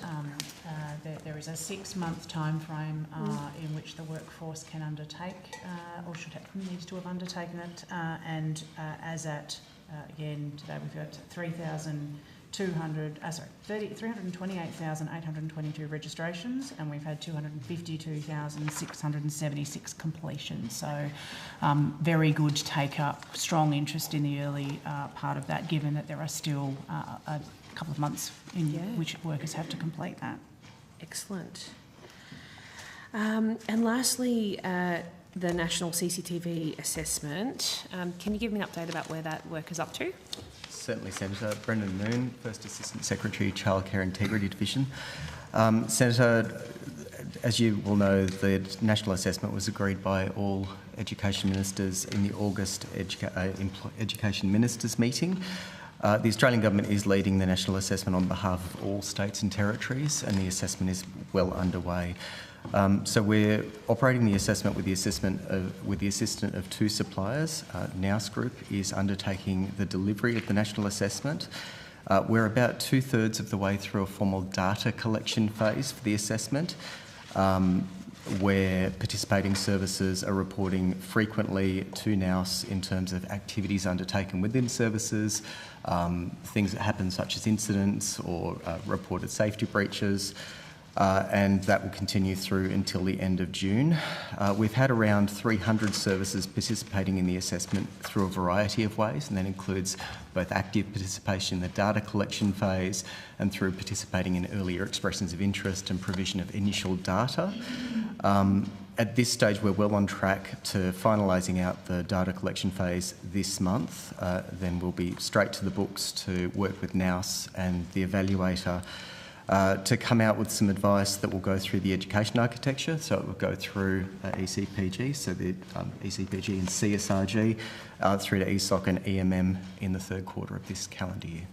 there is a 6-month time frame in which the workforce can undertake or needs to have undertaken it, and as at again today we've got 328,822 registrations, and we've had 252,676 completions. So very good take up, strong interest in the early part of that, given that there are still a couple of months in which workers have to complete that. Excellent. And lastly, the National CCTV Assessment. Can you give me an update about where that work is up to? Certainly, Senator. Brendan Moon, First Assistant Secretary, Childcare Integrity Division. Senator, as you will know, the national assessment was agreed by all education ministers in the August education ministers meeting. The Australian Government is leading the national assessment on behalf of all states and territories, and the assessment is well underway. So we're operating the assessment with the assistance of two suppliers. Nous Group is undertaking the delivery of the national assessment. We're about 2/3 of the way through a formal data collection phase for the assessment, where participating services are reporting frequently to Nous in terms of activities undertaken within services, things that happen such as incidents or reported safety breaches, and that will continue through until the end of June. We've had around 300 services participating in the assessment through a variety of ways, and that includes both active participation in the data collection phase and through participating in earlier expressions of interest and provision of initial data. At this stage, we're well on track to finalising out the data collection phase this month. Then we'll be straight to the books to work with Nous and the evaluator to come out with some advice that will go through the education architecture. So it will go through ECPG, so the ECPG and CSRG, through to ESOC and EMM in the third quarter of this calendar year.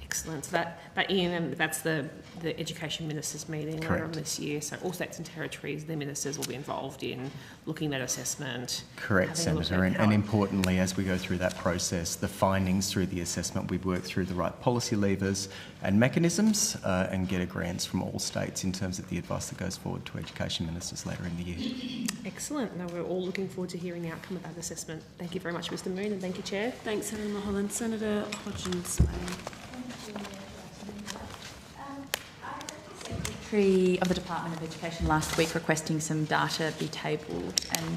Excellent. So that EMM, that's the Education Ministers meeting later on this year. So all states and territories, the ministers will be involved in looking at assessment. Correct, Senator. And importantly, as we go through that process, the findings through the assessment, we work through the right policy levers and mechanisms and get grants from all states in terms of the advice that goes forward to Education Ministers later in the year. Excellent. Now we're all looking forward to hearing the outcome of that assessment. Thank you very much, Mr Moon, and thank you, Chair. Thanks, Senator Mulholland. Senator Hodgins. Secretary of the Department of Education last week requesting some data be tabled, and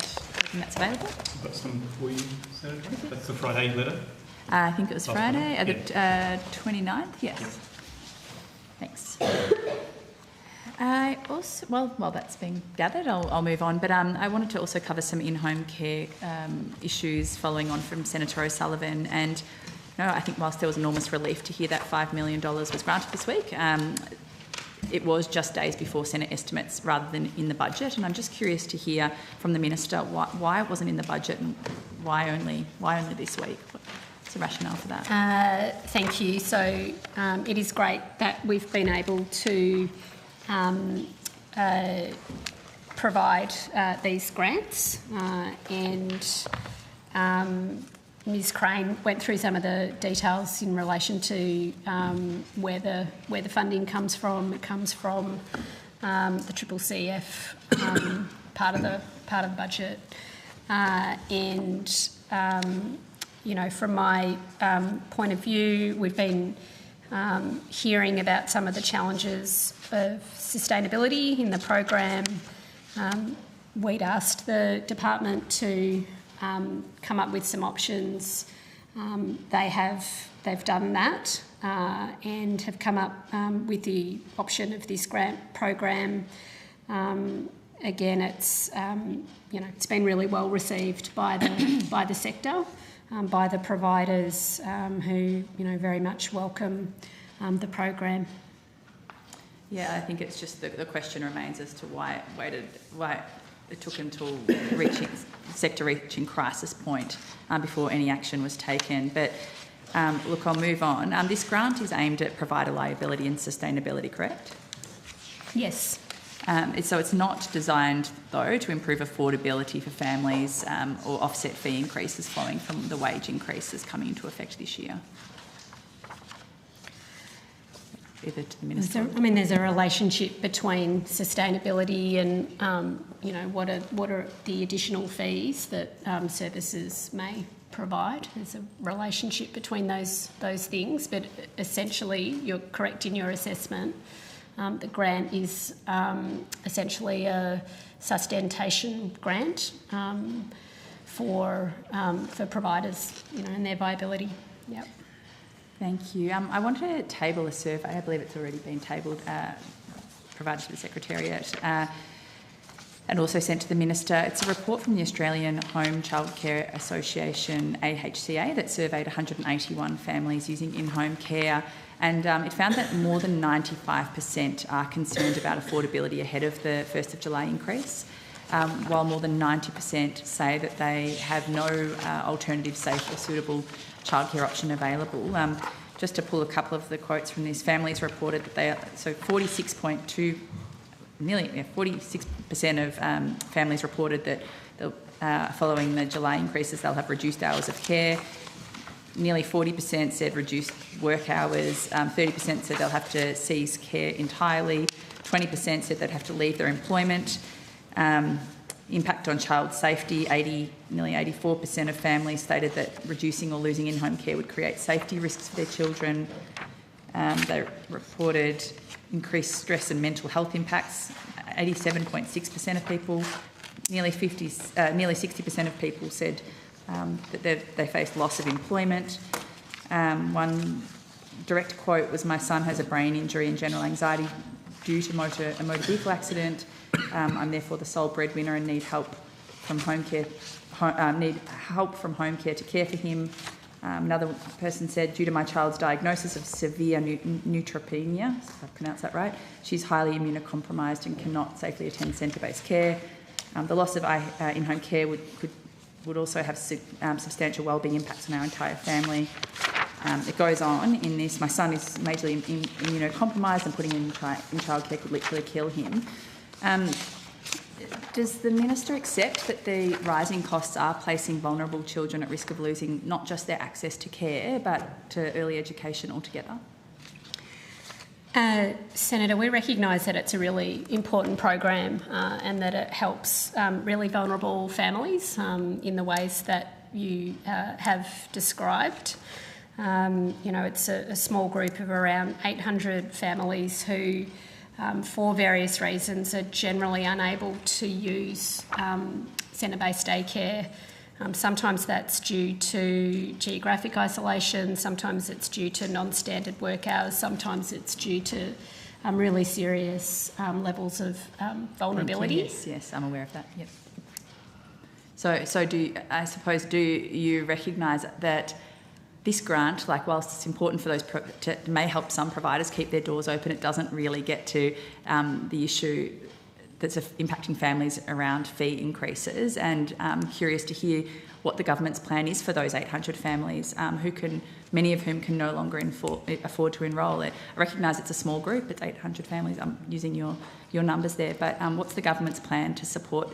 that's available. I've got some for you, Senator. That's the Friday letter. I think it was Friday, the 29th, yes. Thanks. I also, while that's being gathered, I'll move on, but I wanted to also cover some in-home care issues following on from Senator O'Sullivan. And I think whilst there was enormous relief to hear that $5 million was granted this week, it was just days before Senate estimates rather than in the budget, and I'm just curious to hear from the Minister why it wasn't in the budget and why only this week. What's the rationale for that? Thank you. So it is great that we've been able to provide these grants, and Ms Crane went through some of the details in relation to where the funding comes from. It comes from the CCCF part of the budget, and from my point of view, we've been hearing about some of the challenges of sustainability in the program. We'd asked the department to come up with some options. They've done that and have come up with the option of this grant program. Again, it's it's been really well received by the sector, by the providers who very much welcome the program. Yeah, I think it's just the question remains as to why it took until sector reaching crisis point before any action was taken. But look, I'll move on. This grant is aimed at provider liability and sustainability, correct? Yes. So it's not designed, though, to improve affordability for families or offset fee increases flowing from the wage increases coming into effect this year. Either to the Minister. There's a relationship between sustainability and what are the additional fees that services may provide. There's a relationship between those things, but essentially you're correct in your assessment. The grant is essentially a sustentation grant for providers, and their viability. Yep. Thank you. I wanted to table a survey. I believe it's already been tabled, provided to the Secretariat, and also sent to the Minister. It's a report from the Australian Home Childcare Association, AHCA, that surveyed 181 families using in-home care, and it found that more than 95% are concerned about affordability ahead of the 1st of July increase, while more than 90% say that they have no alternative, safe or suitable childcare option available. Just to pull a couple of the quotes from this, families reported that they are, so 46% of families reported that following the July increases they'll have reduced hours of care. Nearly 40% said reduced work hours, 30% said they'll have to cease care entirely, 20% said they'd have to leave their employment. Impact on child safety, nearly 84% of families stated that reducing or losing in-home care would create safety risks for their children. They reported increased stress and mental health impacts. 87.6% of people, nearly 60% of people said that they faced loss of employment. One direct quote was, "My son has a brain injury and general anxiety due to a motor vehicle accident. I'm therefore the sole breadwinner and need help from home care. To care for him. Another person said, due to my child's diagnosis of severe neutropenia, if I pronounced that right, she's highly immunocompromised and cannot safely attend centre-based care. The loss of in-home care would also have substantial wellbeing impacts on our entire family. It goes on in this. My son is majorly immunocompromised, and putting him in childcare could literally kill him. Does the Minister accept that the rising costs are placing vulnerable children at risk of losing not just their access to care, but to early education altogether? Senator, we recognise that it's a really important program and that it helps really vulnerable families in the ways that you have described. It's a small group of around 800 families who, for various reasons, are generally unable to use centre-based daycare. Sometimes that's due to geographic isolation, sometimes it's due to non-standard work hours, sometimes it's due to really serious levels of vulnerability. Yes, I'm aware of that, yep. So do you recognise that this grant, whilst it's important for those, may help some providers keep their doors open, it doesn't really get to the issue that's impacting families around fee increases? And I'm curious to hear what the government's plan is for those 800 families, many of whom can no longer afford to enrol. I recognise it's a small group, it's 800 families. I'm using your numbers there, but what's the government's plan to support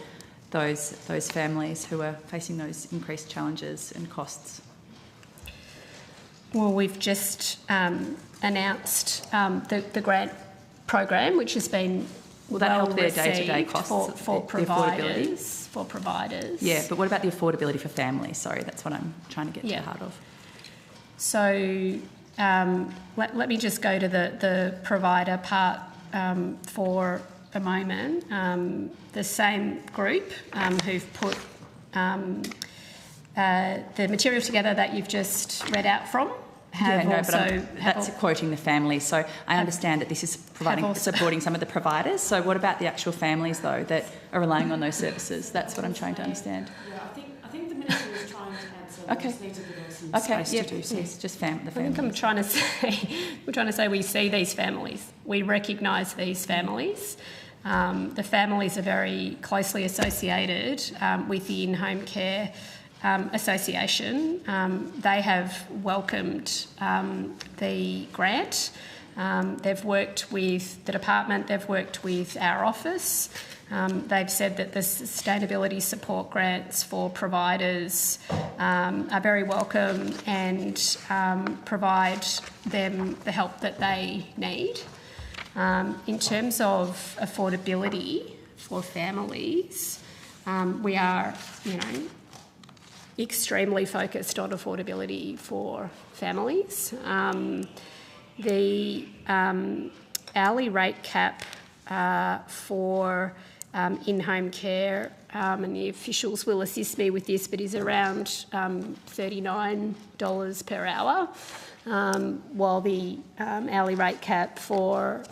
those families who are facing those increased challenges and costs? Well, we've just announced the grant program, which has been Will that help their day-to-day costs for providers? For providers. Yeah, but what about the affordability for families? Sorry, that's what I'm trying to get to the heart of. So let me just go to the provider part for a moment. The same group who've put the material together that you've just read out from that's quoting the families. So I understand that this is supporting some of the providers. So what about the actual families, though, that are relying on those services? That's what I'm trying to understand. Yeah, I think the Minister was trying to answer. Okay. Just need to give us some space to do so. Yes, just the families. I think I'm trying to say we see these families. We recognise these families. The families are very closely associated with the in-home care Association. They have welcomed the grant. They've worked with the department, they've worked with our office. They've said that the sustainability support grants for providers are very welcome and provide them the help that they need. In terms of affordability for families, we are, extremely focused on affordability for families. The hourly rate cap for in-home care, and the officials will assist me with this, but is around $39 per hour, while the hourly rate cap for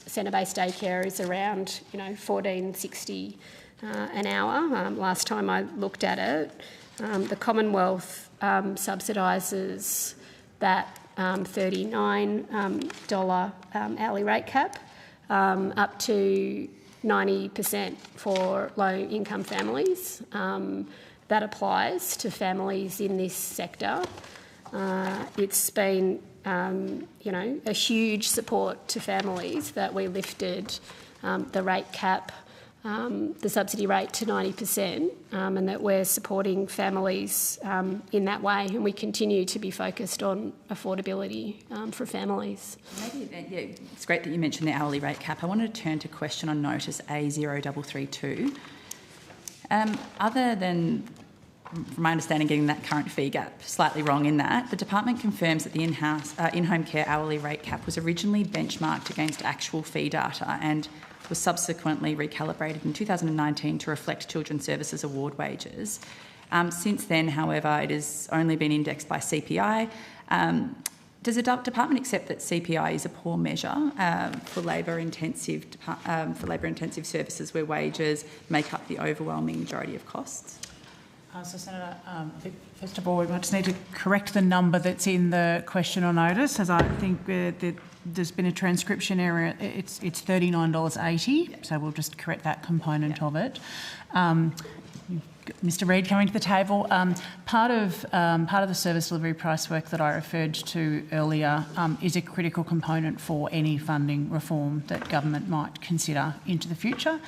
centre-based daycare is around $14.60 an hour. Last time I looked at it, the Commonwealth subsidises that $39 hourly rate cap up to 90% for low-income families. That applies to families in this sector. It's been, a huge support to families that we lifted the rate cap, the subsidy rate to 90%, and that we're supporting families in that way, and we continue to be focused on affordability for families. Maybe, it's great that you mentioned the hourly rate cap. I wanted to turn to question on notice A0332. Other than, from my understanding, getting that current fee gap slightly wrong in that, the department confirms that the in-home care hourly rate cap was originally benchmarked against actual fee data and was subsequently recalibrated in 2019 to reflect Children's Services Award wages. Since then, however, it has only been indexed by CPI. Does the department accept that CPI is a poor measure for labour-intensive services where wages make up the overwhelming majority of costs? So, Senator, I think first of all, we might just need to correct the number that's in the question or notice, as I think that there's been a transcription error. It's $39.80, so we'll just correct that component of it. Mr. Reid coming to the table. Part of the service delivery price work that I referred to earlier is a critical component for any funding reform that government might consider into the future,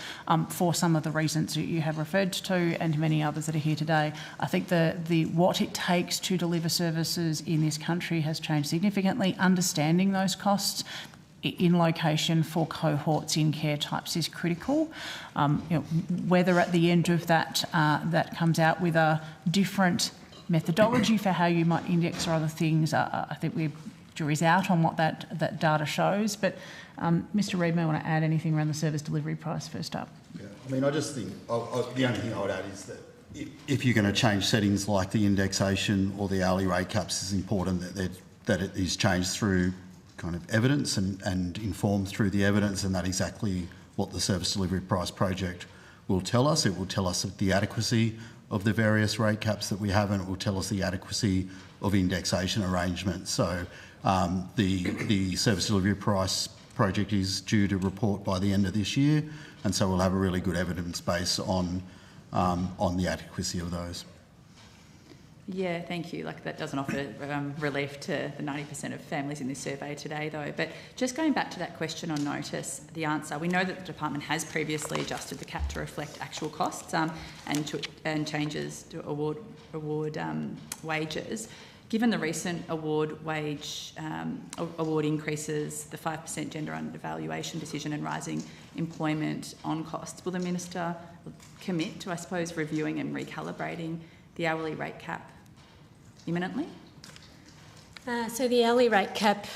for some of the reasons that you have referred to and many others that are here today. I think the what it takes to deliver services in this country has changed significantly. Understanding those costs in location for cohorts in care types is critical. Whether at the end of that that comes out with a different methodology for how you might index or other things, I think jury's out on what that data shows. But Mr. Reid may want to add anything around the service delivery price first up. Yeah, I mean, I just think the only thing I would add is that if you're going to change settings like the indexation or the hourly rate caps, it's important that it is changed through kind of evidence and informed through the evidence, and that's exactly what the service delivery price project will tell us. It will tell us the adequacy of the various rate caps that we have, and it will tell us the adequacy of indexation arrangements. So the service delivery price project is due to report by the end of this year, and so we'll have a really good evidence base on the adequacy of those. Yeah, thank you. That doesn't offer relief to the 90% of families in this survey today, though. But just going back to that question on notice, the answer, we know that the department has previously adjusted the cap to reflect actual costs and changes to award wages. Given the recent award increases, the 5% gender undervaluation decision and rising employment on costs, will the Minister commit to, I suppose, reviewing and recalibrating the hourly rate cap imminently? So the hourly rate cap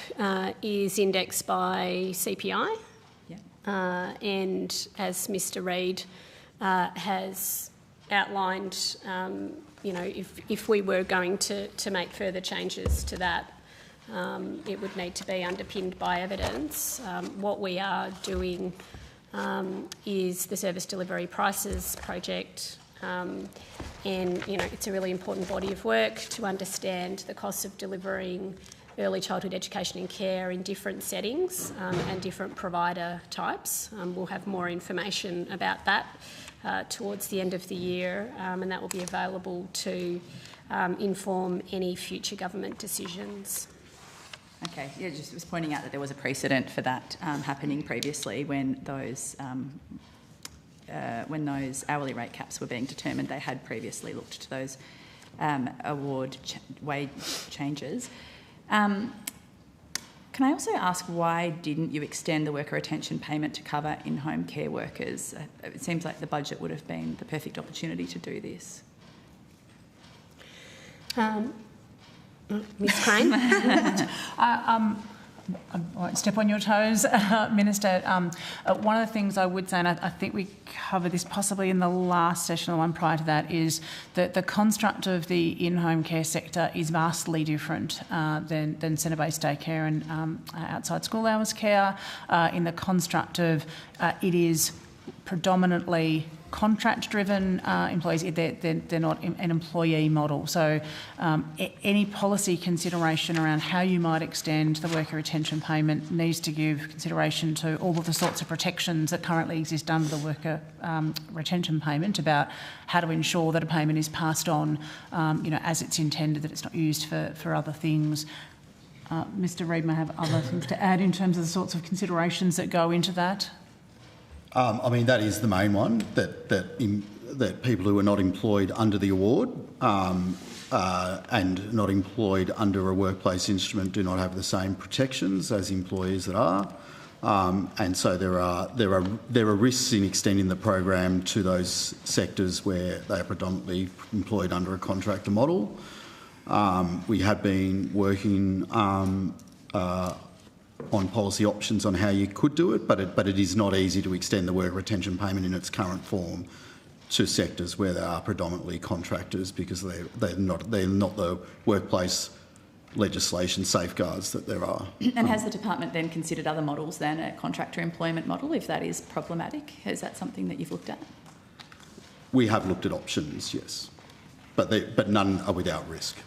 is indexed by CPI. Yeah. And as Mr. Reid has outlined, if we were going to make further changes to that, it would need to be underpinned by evidence. What we are doing is the service delivery prices project. And it's a really important body of work to understand the costs of delivering early childhood education and care in different settings and different provider types. We'll have more information about that towards the end of the year, and that will be available to inform any future government decisions. Okay, yeah, just was pointing out that there was a precedent for that happening previously when those hourly rate caps were being determined. They had previously looked to those wage changes. Can I also ask, why didn't you extend the worker retention payment to cover in-home care workers? It seems like the budget would have been the perfect opportunity to do this. Ms. Crane? I won't step on your toes, Minister. One of the things I would say, and I think we covered this possibly in the last session, the one prior to that, is that the construct of the in-home care sector is vastly different than centre-based daycare and outside school hours care. In the construct of it is predominantly contract-driven employees. They're not an employee model. So any policy consideration around how you might extend the worker retention payment needs to give consideration to all of the sorts of protections that currently exist under the worker retention payment, about how to ensure that a payment is passed on as it's intended, that it's not used for other things. Mr. Reid may have other things to add in terms of the sorts of considerations that go into that. I mean, that is the main one, that people who are not employed under the award and not employed under a workplace instrument do not have the same protections as employees that are. And so there are risks in extending the program to those sectors where they are predominantly employed under a contractor model. We have been working on policy options on how you could do it, but it is not easy to extend the worker retention payment in its current form to sectors where they are predominantly contractors, because they're not the workplace legislation safeguards that there are. And has the department then considered other models than a contractor employment model, if that is problematic? Is that something that you've looked at? We have looked at options, yes. but none are without risk.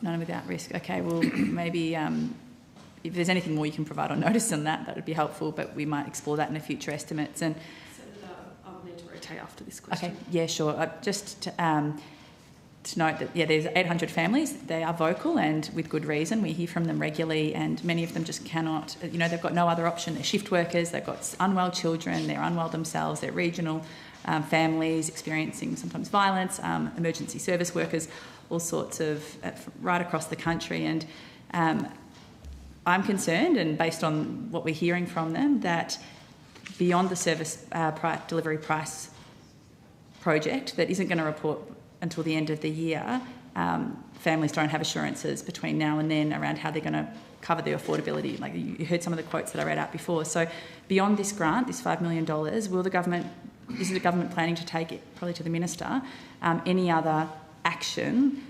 None are without risk. Okay, well, maybe if there's anything more you can provide on notice on that, that would be helpful, but we might explore that in the future estimates. And Senator, I'll need to rotate after this question. Okay, yeah, sure. Just to note that, yeah, there's 800 families. They are vocal and with good reason. We hear from them regularly, and many of them just cannot, you know, they've got no other option. They're shift workers, they've got unwell children, they're unwell themselves, they're regional families experiencing sometimes violence, emergency service workers, all sorts of, right across the country. And I'm concerned, and based on what we're hearing from them, that beyond the service delivery price project that isn't going to report until the end of the year, families don't have assurances between now and then around how they're going to cover their affordability. Like you heard some of the quotes that I read out before. So beyond this grant, this $5 million, is the government planning to take it, probably to the Minister, any other action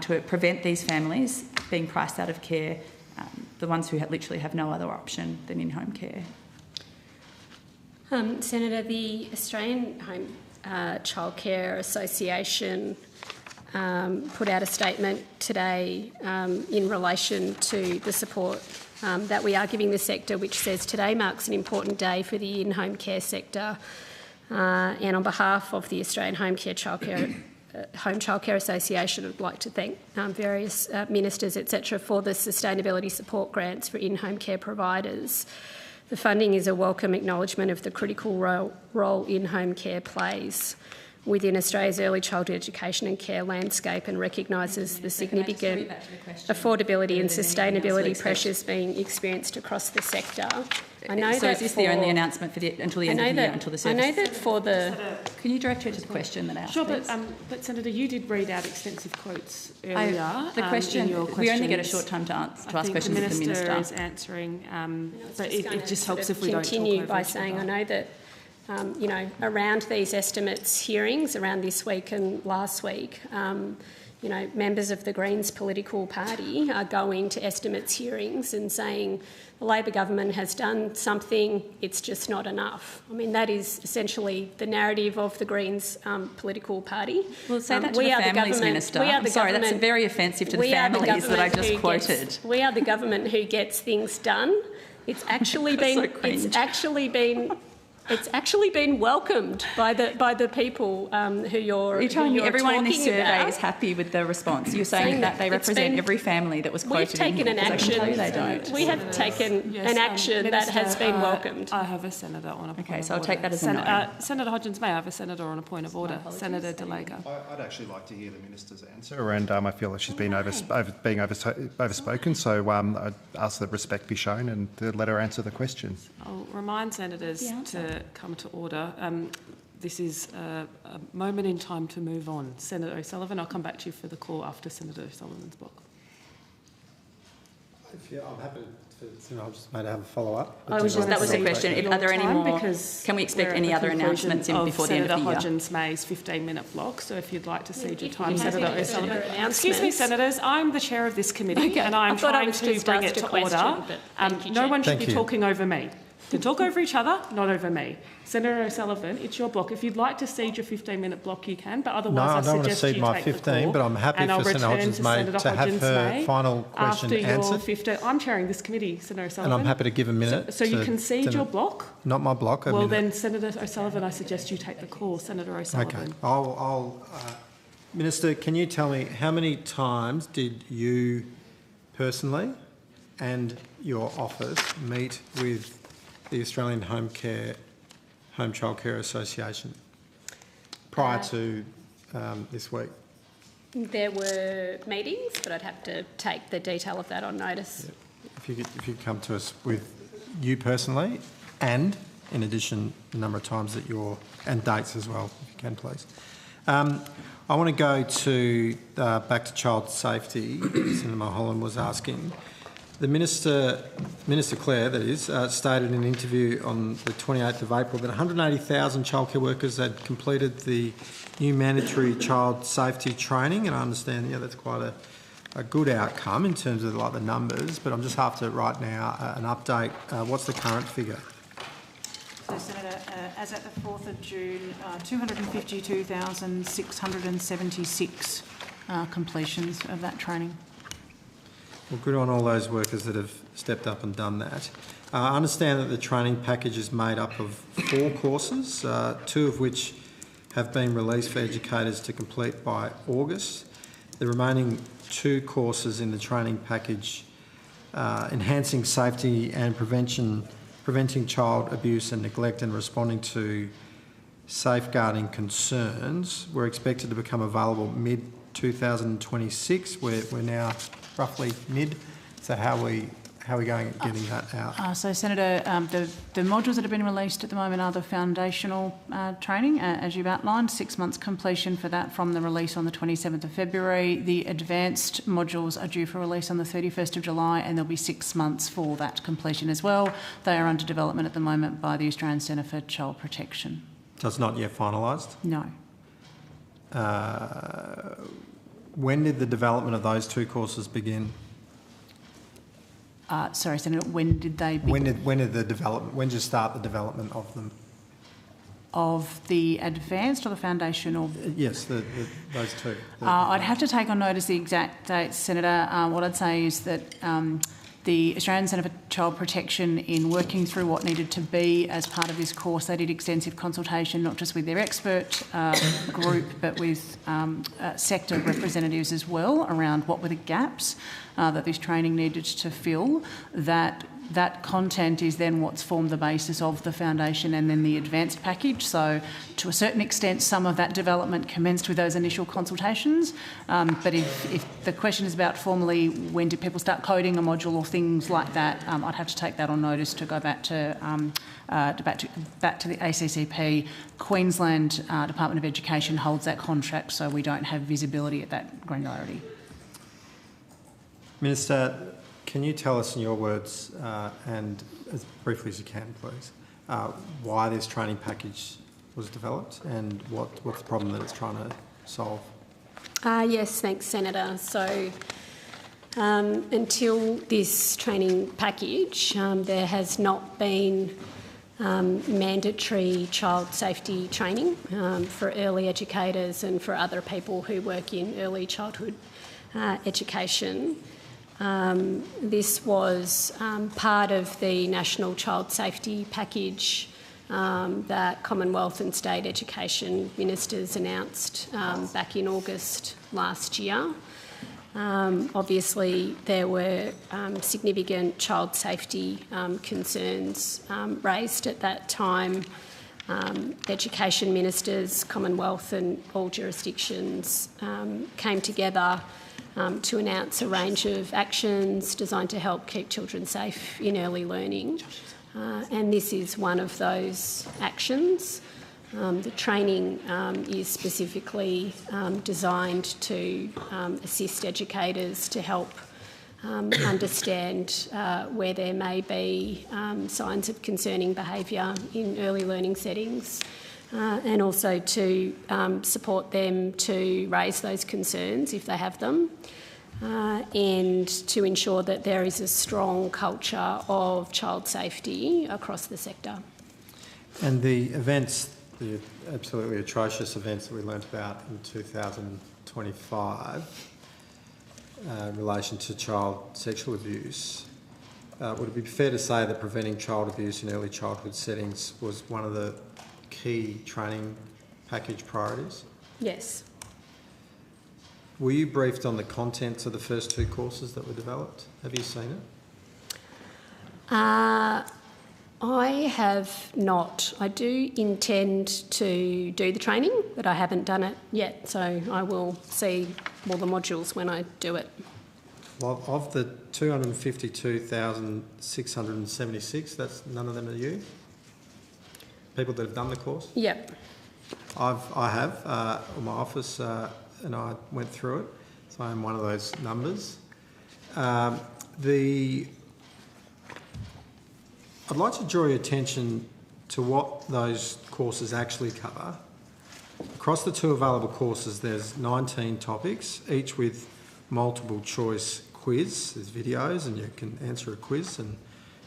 to prevent these families being priced out of care, the ones who literally have no other option than in-home care? Senator, the Australian Home Childcare Association put out a statement today in relation to the support that we are giving the sector, which says today marks an important day for the in-home care sector, and on behalf of the Australian Home Childcare Association, I'd like to thank various ministers, etc., for the sustainability support grants for in-home care providers. The funding is a welcome acknowledgement of the critical role in-home care plays within Australia's early childhood education and care landscape, and recognises the significant affordability and sustainability pressures being experienced across the sector. I know so is this the only announcement for until the end of the year, until the service? I know that for the... Can you direct her to the question that I asked? Sure, but Senator, you did read out extensive quotes earlier. The question, we only get a short time to ask questions of the Minister. The Minister is answering, but it just helps if we don't talk over continue by saying, I know that you know, around these estimates hearings, around this week and last week, you know, members of the Greens political party are going to estimates hearings and saying the Labor government has done something, it's just not enough. I mean, that is essentially the narrative of the Greens political party. Well, say that to the Families Minister. I'm sorry, that's very offensive to the families that I just quoted. We are the government who gets things done. It's actually been... It's actually been welcomed by the people who you're telling me everyone in this survey about. Is happy with the response. You're saying that they represent every family that was quoted. We've taken an action. They don't. We have taken an action that has been welcomed. I have a senator on a point of order. Okay, so I'll take that as a no. Senator Hodgins, may I have a senator on a point of order? Senator DeLago. I'd actually like to hear the Minister's answer, and I feel that she's been overspoken, so I'd ask that respect be shown and to let her answer the question. I'll remind senators to come to order. This is a moment in time to move on. Senator O'Sullivan, I'll come back to you for the call after Senator O'Sullivan's block. I'm happy to I'll just have a follow-up. That was the question. Are there any more? Can we expect any other announcements before the end of the year? Senator Hodgins May's 15-minute block, so if you'd like to cede your time, Senator O'Sullivan. Excuse me, senators, I'm the chair of this committee and I'm trying to bring it to order. No one should be talking over me. To talk over each other, not over me. Senator O'Sullivan, it's your block. If you'd like to cede your 15-minute block, you can, but otherwise I suggest you take the call. No, I don't want to cede my 15, but I'm happy for Senator Hodgins-May to have her final question answered. I'm chairing this committee, Senator O'Sullivan. And I'm happy to give a minute. So you can cede your block? Not my block, Well, then, Senator O'Sullivan, I suggest you take the call. Senator O'Sullivan. Okay. Minister, can you tell me how many times did you personally and your office meet with the Australian Home Childcare Association prior to this week? There were meetings, but I'd have to take the detail of that on notice. Yeah. If you could come to us with you personally, and in addition, the number of times that and dates as well, if you can, please. I want to go to back to child safety. Senator Mulholland was asking. The Minister Clare, that is, stated in an interview on the 28th of April that 180,000 childcare workers had completed the new mandatory child safety training, and I understand that's quite a good outcome in terms of the numbers, but I'm just after right now an update. What's the current figure? So, Senator, as at the 4th of June, 252,676 completions of that training. Well, good on all those workers that have stepped up and done that. I understand that the training package is made up of 4 courses, 2 of which have been released for educators to complete by August. The remaining 2 courses in the training package, enhancing safety and preventing child abuse and neglect and responding to safeguarding concerns, were expected to become available mid-2026. We're now roughly mid. So how are we going at getting that out? So, Senator, the modules that have been released at the moment are the foundational training, as you've outlined, 6 months completion for that from the release on the 27th of February. The advanced modules are due for release on the 31st of July, and there'll be 6 months for that completion as well. They are under development at the moment by the Australian Centre for Child Protection. So it's not yet finalised? No. When did the development of those 2 courses begin? Sorry, Senator, when did they begin? When did you start the development of them? Of the advanced or the foundational? Yes, those 2. I'd have to take on notice the exact dates, Senator. What I'd say is that the Australian Centre for Child Protection, in working through what needed to be as part of this course, they did extensive consultation, not just with their expert group, but with sector representatives as well, around what were the gaps that this training needed to fill. That content is then what's formed the basis of the foundation and then the advanced package. So to a certain extent, some of that development commenced with those initial consultations. But if the question is about formally when did people start coding a module or things like that, I'd have to take that on notice to go back to the ACCP. Queensland Department of Education holds that contract, so we don't have visibility at that granularity. Minister, can you tell us in your words, and as briefly as you can, please, why this training package was developed and what's the problem that it's trying to solve? Yes, thanks, Senator. So until this training package, there has not been mandatory child safety training for early educators and for other people who work in early childhood education. This was part of the National Child Safety Package that Commonwealth and State Education Ministers announced back in August last year. Obviously, there were significant child safety concerns raised at that time. Education Ministers, Commonwealth and all jurisdictions came together to announce a range of actions designed to help keep children safe in early learning. And this is one of those actions. The training is specifically designed to assist educators to help understand where there may be signs of concerning behaviour in early learning settings. And also to support them to raise those concerns if they have them, and to ensure that there is a strong culture of child safety across the sector. And the events, the absolutely atrocious events that we learnt about in 2025 in relation to child sexual abuse, would it be fair to say that preventing child abuse in early childhood settings was one of the key training package priorities? Yes. Were you briefed on the contents of the first 2 courses that were developed? Have you seen it? I have not. I do intend to do the training, but I haven't done it yet, so I will see all the modules when I do it. Well, of the 252,676, that's none of them are you? People that have done the course? Yep. I have. My office and I went through it, so I'm one of those numbers. I'd like to draw your attention to what those courses actually cover. Across the 2 available courses, there's 19 topics, each with multiple choice quiz. There's videos and you can answer a quiz, and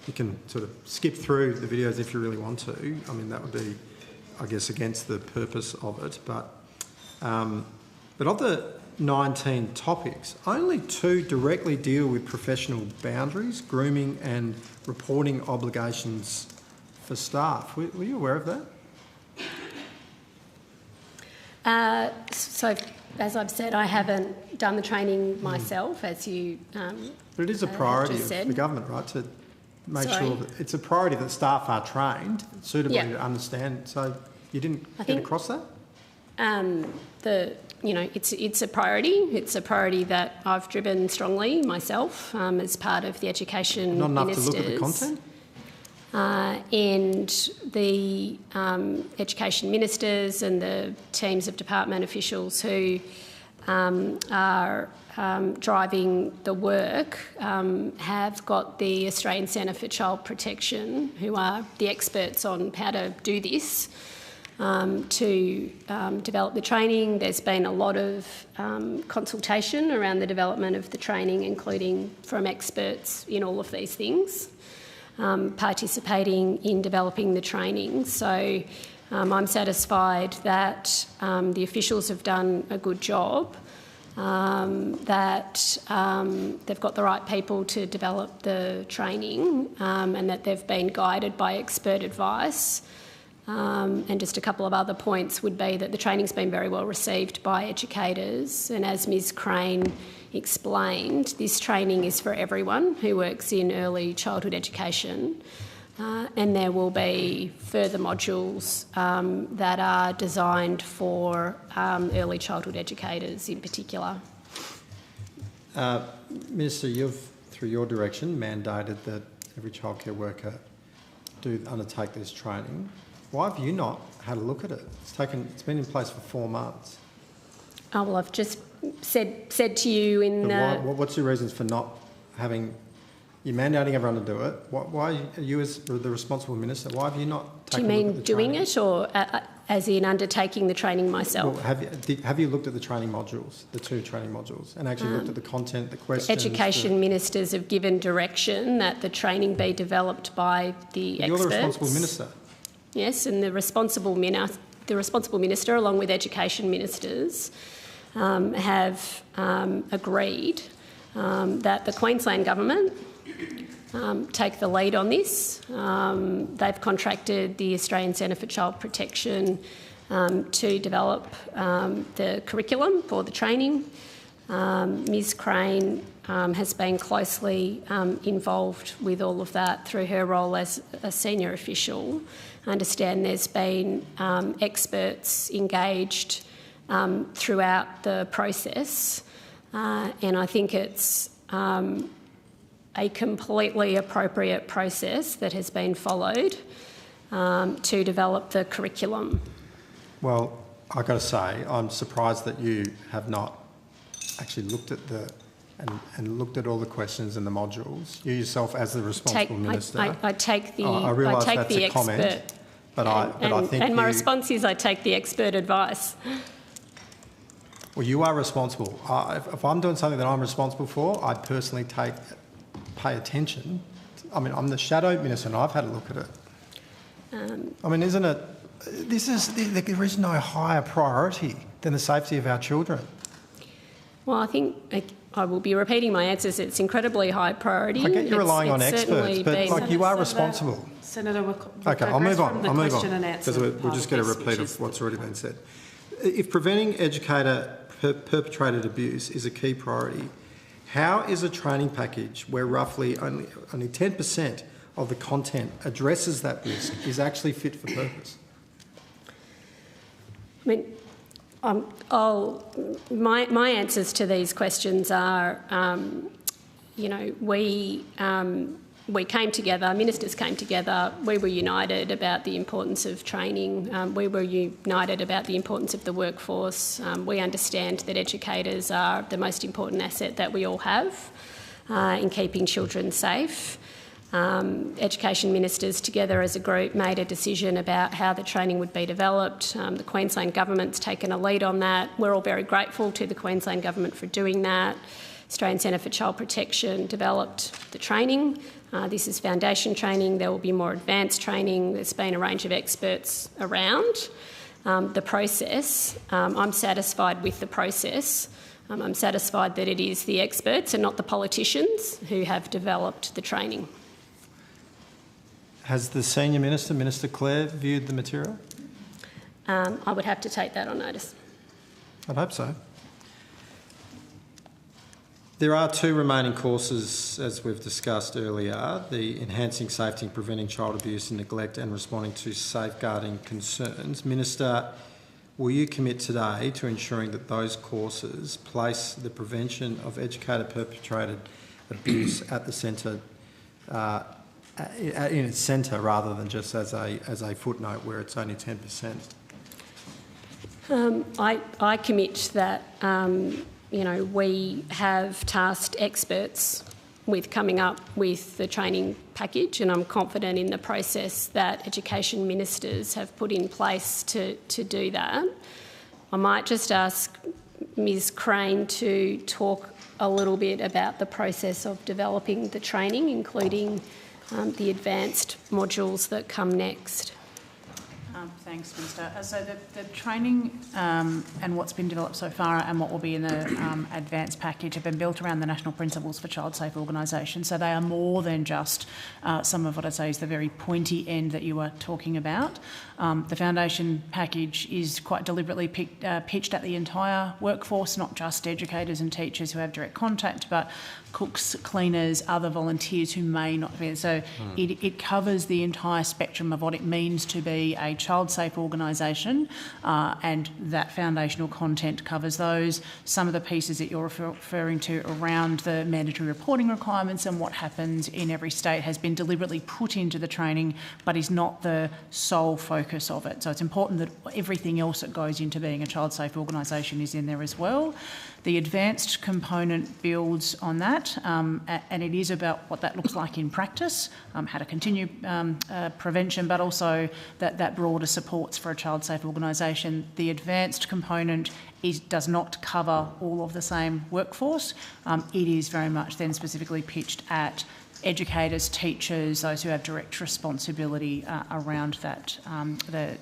you can sort of skip through the videos if you really want to. I mean, that would be, I guess, against the purpose of it. But of the 19 topics, only 2 directly deal with professional boundaries, grooming and reporting obligations for staff. Were you aware of that? So, as I've said, I haven't done the training myself, as you But it is a priority of the government, right, to make sure that it's a priority that staff are trained suitably to understand. So you didn't get across that? It's a priority. It's a priority that I've driven strongly myself as part of the education Not enough ministers. to look at the content? And the education ministers and the teams of department officials who are driving the work have got the Australian Centre for Child Protection, who are the experts on how to do this, to develop the training. There's been a lot of consultation around the development of the training, including from experts in all of these things, participating in developing the training. So I'm satisfied that the officials have done a good job, that they've got the right people to develop the training, and that they've been guided by expert advice. And just a couple of other points would be that the training's been very well received by educators, and as Ms Crane explained, this training is for everyone who works in early childhood education, and there will be further modules that are designed for early childhood educators in particular. Minister, you've, through your direction, mandated that every childcare worker do undertake this training. Why have you not had a look at it? It's been in place for 4 months. Oh, well, I've just said to you in... what's your reasons for not having... You're mandating everyone to do it. Why are you, as the responsible minister, why have you not taken a look at the training? Do you mean doing it, or as in undertaking the training myself? Well, have you looked at the training modules, the 2 training modules, and actually looked at the content, the questions? Education ministers have given direction that the training be developed by the experts. You're the responsible minister. Yes, and the responsible minister, along with education ministers, have agreed that the Queensland government take the lead on this. They've contracted the Australian Centre for Child Protection to develop the curriculum for the training. Ms Crane has been closely involved with all of that through her role as a senior official. I understand there's been experts engaged throughout the process, and I think it's a completely appropriate process that has been followed to develop the curriculum. Well, I've got to say, I'm surprised that you have not actually looked at and looked at all the questions and the modules. You yourself, as the responsible minister, I take the I realise I take that's the a expert, comment, but I think and my response is I take the expert advice. Well, you are responsible. If I'm doing something that I'm responsible for, I personally pay attention. I mean, I'm the shadow minister, and I've had a look at it. I mean, isn't it? There is no higher priority than the safety of our children. Well, I think I will be repeating my answers. It's incredibly high priority. I get you're relying on experts, but you are responsible. Senator, okay, I'll move on. Because we'll just get a repeat of what's already been said. If preventing perpetrated abuse is a key priority, how is a training package where roughly only 10% of the content addresses that risk is actually fit for purpose? I mean, my answers to these questions are, we came together, ministers came together, we were united about the importance of training, we were united about the importance of the workforce. We understand that educators are the most important asset that we all have in keeping children safe. Education ministers together as a group made a decision about how the training would be developed. The Queensland government's taken a lead on that. We're all very grateful to the Queensland government for doing that. Australian Centre for Child Protection developed the training. This is foundation training. There will be more advanced training. There's been a range of experts around. The process, I'm satisfied with the process I'm satisfied that it is the experts and not the politicians who have developed the training. Has the Senior Minister, Minister Clare, viewed the material? I would have to take that on notice. I'd hope so. There are 2 remaining courses, as we've discussed earlier, the Enhancing Safety and Preventing Child Abuse and Neglect and Responding to Safeguarding Concerns. Minister, will you commit today to ensuring that those courses place the prevention of educator-perpetrated abuse at the centre, in its centre, rather than just as a footnote where it's only 10%? I commit that, we have tasked experts with coming up with the training package, and I'm confident in the process that education ministers have put in place to do that. I might just ask Ms Crane to talk a little bit about the process of developing the training, including the advanced modules that come next. Thanks, Minister. So the training and what's been developed so far and what will be in the advanced package have been built around the National Principles for Child Safe Organisation. So they are more than just some of what I'd say is the very pointy end that you were talking about. The foundation package is quite deliberately pitched at the entire workforce, not just educators and teachers who have direct contact, but cooks, cleaners, other volunteers who may not be. So it covers the entire spectrum of what it means to be a child safe organisation, and that foundational content covers those. Some of the pieces that you're referring to around the mandatory reporting requirements and what happens in every state has been deliberately put into the training, but is not the sole focus of it. So it's important that everything else that goes into being a child safe organisation is in there as well. The advanced component builds on that, and it is about what that looks like in practice, how to continue prevention, but also that broader supports for a child safe organisation. The advanced component does not cover all of the same workforce. It is very much then specifically pitched at educators, teachers, those who have direct responsibility around that, the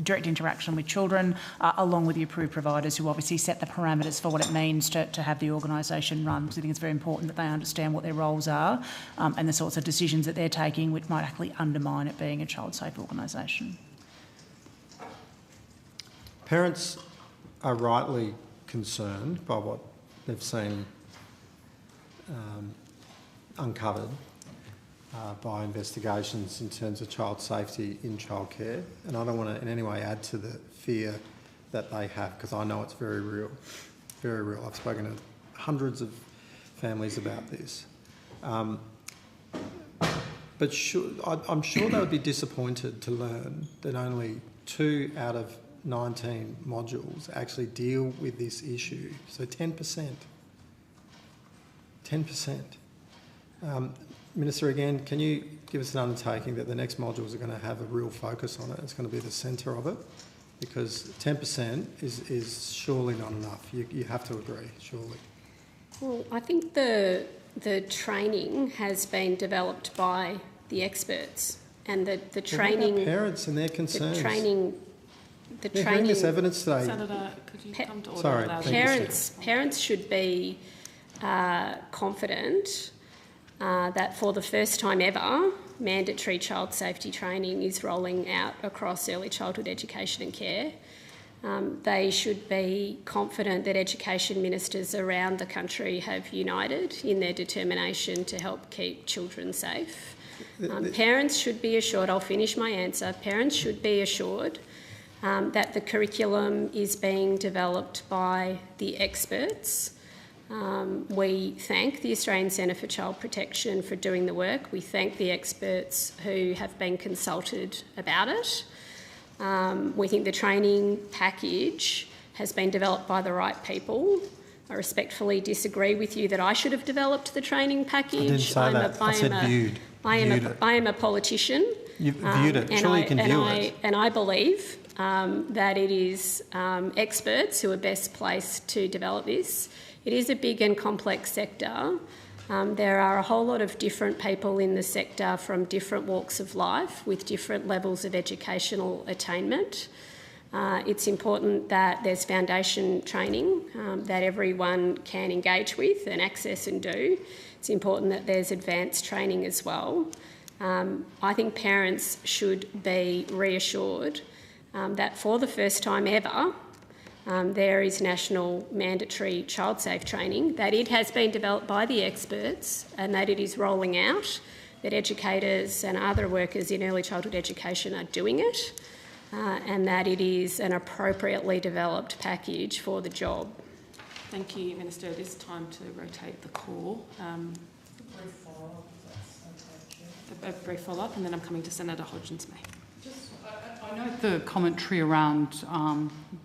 direct interaction with children, along with the approved providers who obviously set the parameters for what it means to have the organisation run. Because I think it's very important that they understand what their roles are and the sorts of decisions that they're taking, which might actually undermine it being a child safe organisation. Parents are rightly concerned by what they've seen uncovered by investigations in terms of child safety in childcare, and I don't want to in any way add to the fear that they have, because I know it's very real, very real. I've spoken to hundreds of families about this. But I'm sure they would be disappointed to learn that only 2 out of 19 modules actually deal with this issue. So 10%. 10%. Minister, again, can you give us an undertaking that the next modules are going to have a real focus on it? It's going to be the centre of it, because 10% is surely not enough. You have to agree, surely. Well, I think the training has been developed by the experts, and the training. What about parents and their concerns? The training. Hearing this evidence today. Senator, could you come to order? Sorry, parents should be confident that for the first time ever, mandatory child safety training is rolling out across early childhood education and care. They should be confident that education ministers around the country have united in their determination to help keep children safe. Parents should be assured, I'll finish my answer, parents should be assured that the curriculum is being developed by the experts. We thank the Australian Centre for Child Protection for doing the work. We thank the experts who have been consulted about it. We think the training package has been developed by the right people. I respectfully disagree with you that I should have developed the training package. I didn't say that. I said viewed. I am a politician. You've viewed it. Surely you can view it. And I believe that it is experts who are best placed to develop this. It is a big and complex sector. There are a whole lot of different people in the sector from different walks of life with different levels of educational attainment. It's important that there's foundation training that everyone can engage with and access and do. It's important that there's advanced training as well. I think parents should be reassured that for the first time ever, there is national mandatory child safe training, that it has been developed by the experts and that it is rolling out, that educators and other workers in early childhood education are doing it, and that it is an appropriately developed package for the job. Thank you, Minister. It is time to rotate the call. A brief follow-up, and then I'm coming to Senator Hodgins-May. I note the commentary around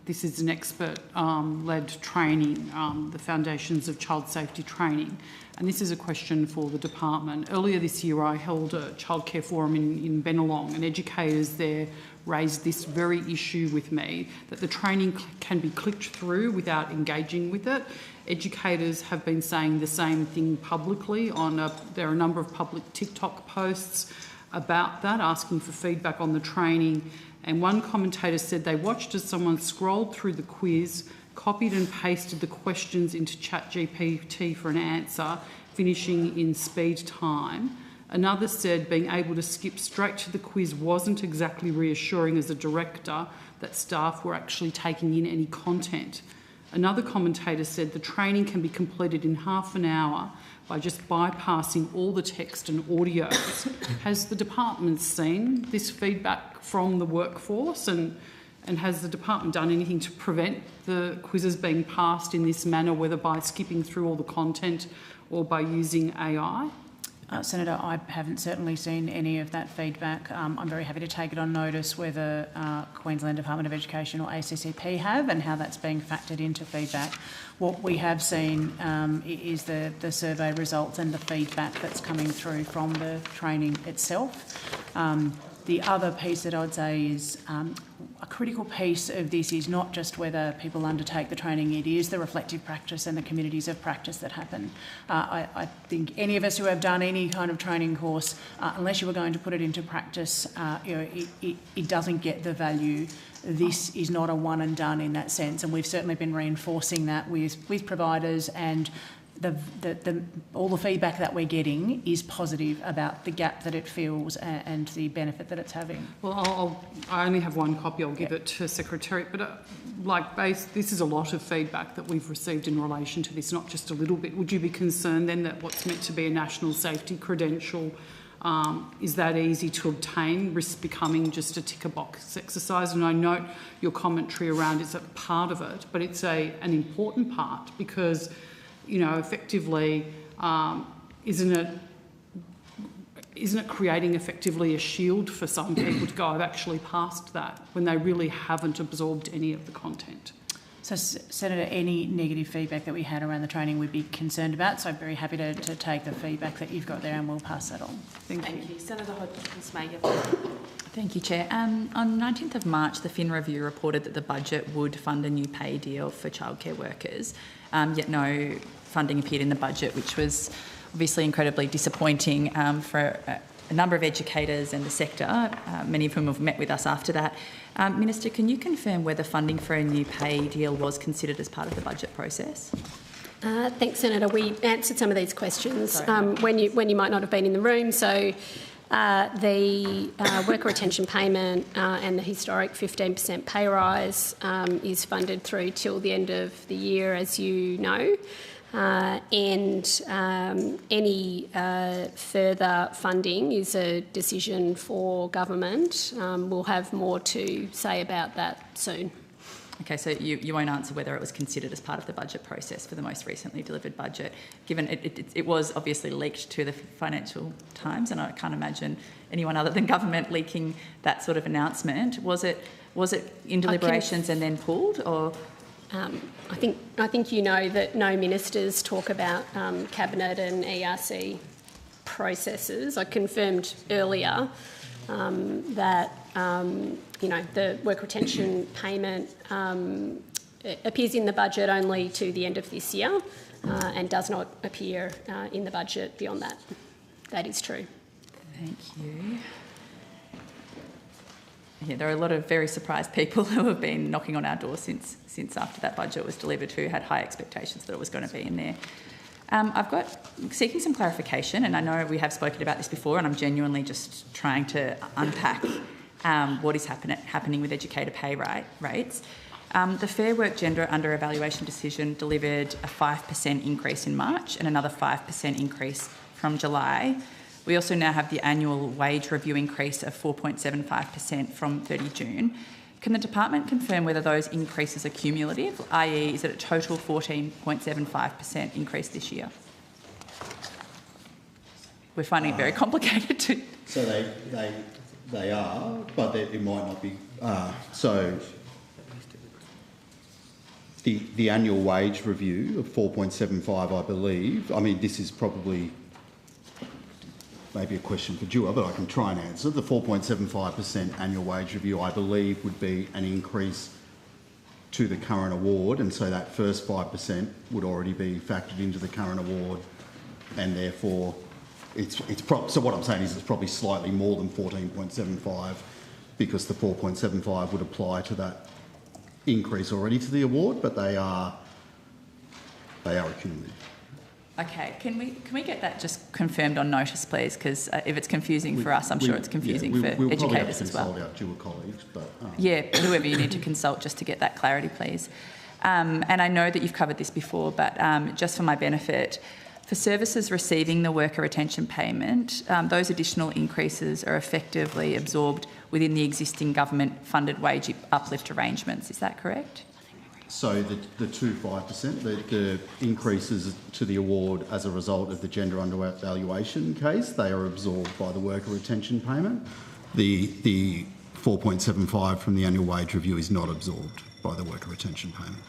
this is an expert-led training, the foundations of child safety training, and this is a question for the department. Earlier this year I held a childcare forum in Bennelong, and educators there raised this very issue with me, that the training can be clicked through without engaging with it. Educators have been saying the same thing publicly. There are a number of public TikTok posts about that, asking for feedback on the training. And one commentator said they watched as someone scrolled through the quiz, copied and pasted the questions into ChatGPT for an answer, finishing in speed time. Another said being able to skip straight to the quiz wasn't exactly reassuring as a director that staff were actually taking in any content. Another commentator said the training can be completed in half an hour by just bypassing all the text and audios. Has the department seen this feedback from the workforce, and has the department done anything to prevent the quizzes being passed in this manner, whether by skipping through all the content or by using AI? Senator, I haven't certainly seen any of that feedback. I'm very happy to take it on notice whether Queensland Department of Education or ACCP have, and how that's being factored into feedback. What we have seen is the survey results and the feedback that's coming through from the training itself. The other piece that I would say is a critical piece of this is not just whether people undertake the training, it is the reflective practice and the communities of practice that happen. I think any of us who have done any kind of training course, unless you were going to put it into practice, it doesn't get the value. This is not a one and done in that sense, and we've certainly been reinforcing that with providers, and all the feedback that we're getting is positive about the gap that it fills and the benefit that it's having. Well, I only have one copy. I'll give it to Secretariat, but this is a lot of feedback that we've received in relation to this, not just a little bit. Would you be concerned then that what's meant to be a national safety credential is that easy to obtain, risk becoming just a ticker box exercise? And I note your commentary around it's a part of it, but it's an important part, because effectively, isn't it creating effectively a shield for some people to go, I've actually passed that, when they really haven't absorbed any of the content? So, Senator, any negative feedback that we had around the training we'd be concerned about, so I'm very happy to take the feedback that you've got there and we'll pass that on. Thank you. Senator Hodgins-May. Thank you, Chair. On 19th of March, the Fin Review reported that the budget would fund a new pay deal for childcare workers, yet no funding appeared in the budget, which was obviously incredibly disappointing for a number of educators and the sector, many of whom have met with us after that. Minister, can you confirm whether funding for a new pay deal was considered as part of the budget process? Thanks, Senator. We answered some of these questions when you might not have been in the room. So the worker retention payment and the historic 15% pay rise is funded through till the end of the year, as you know. And any further funding is a decision for government. We'll have more to say about that soon. Okay, so you won't answer whether it was considered as part of the budget process for the most recently delivered budget, given it was obviously leaked to the Financial Times, and I can't imagine anyone other than government leaking that sort of announcement. Was it in deliberations and then pulled, or? I think you know that no ministers talk about Cabinet and ERC processes. I confirmed earlier that the work retention payment appears in the budget only to the end of this year and does not appear in the budget beyond that. That is true. Thank you. Yeah, there are a lot of very surprised people who have been knocking on our door since after that budget was delivered, who had high expectations that it was going to be in there. I've got seeking some clarification, and I know we have spoken about this before, and I'm genuinely just trying to unpack what is happening with educator pay rates. The Fair Work Gender Under Evaluation decision delivered a 5% increase in March and another 5% increase from July. We also now have the annual wage review increase of 4.75% from 30 June. Can the department confirm whether those increases are cumulative, i.e. is it a total 14.75% increase this year? We're finding it very complicated to... So they are, but it might not be. So the annual wage review of 4.75, I believe, I mean, this is probably maybe a question for Dua, but I can try and answer. The 4.75% annual wage review, I believe, would be an increase to the current award, and so that first 5% would already be factored into the current award, and therefore so what I'm saying is it's probably slightly more than 14.75 because the 4.75 would apply to that increase already to the award, but they are accumulative. Okay, can we get that just confirmed on notice, please? Because if it's confusing for us, I'm sure it's confusing for educators as well. We'll probably have to consult our colleagues, but... Yeah, whoever you need to consult just to get that clarity, please. And I know that you've covered this before, but just for my benefit, for services receiving the worker retention payment, those additional increases are effectively absorbed within the existing government-funded wage uplift arrangements. Is that correct? So the 5%, the increases to the award as a result of the gender undervaluation case, they are absorbed by the worker retention payment. The 4.75 from the annual wage review is not absorbed by the worker retention payment.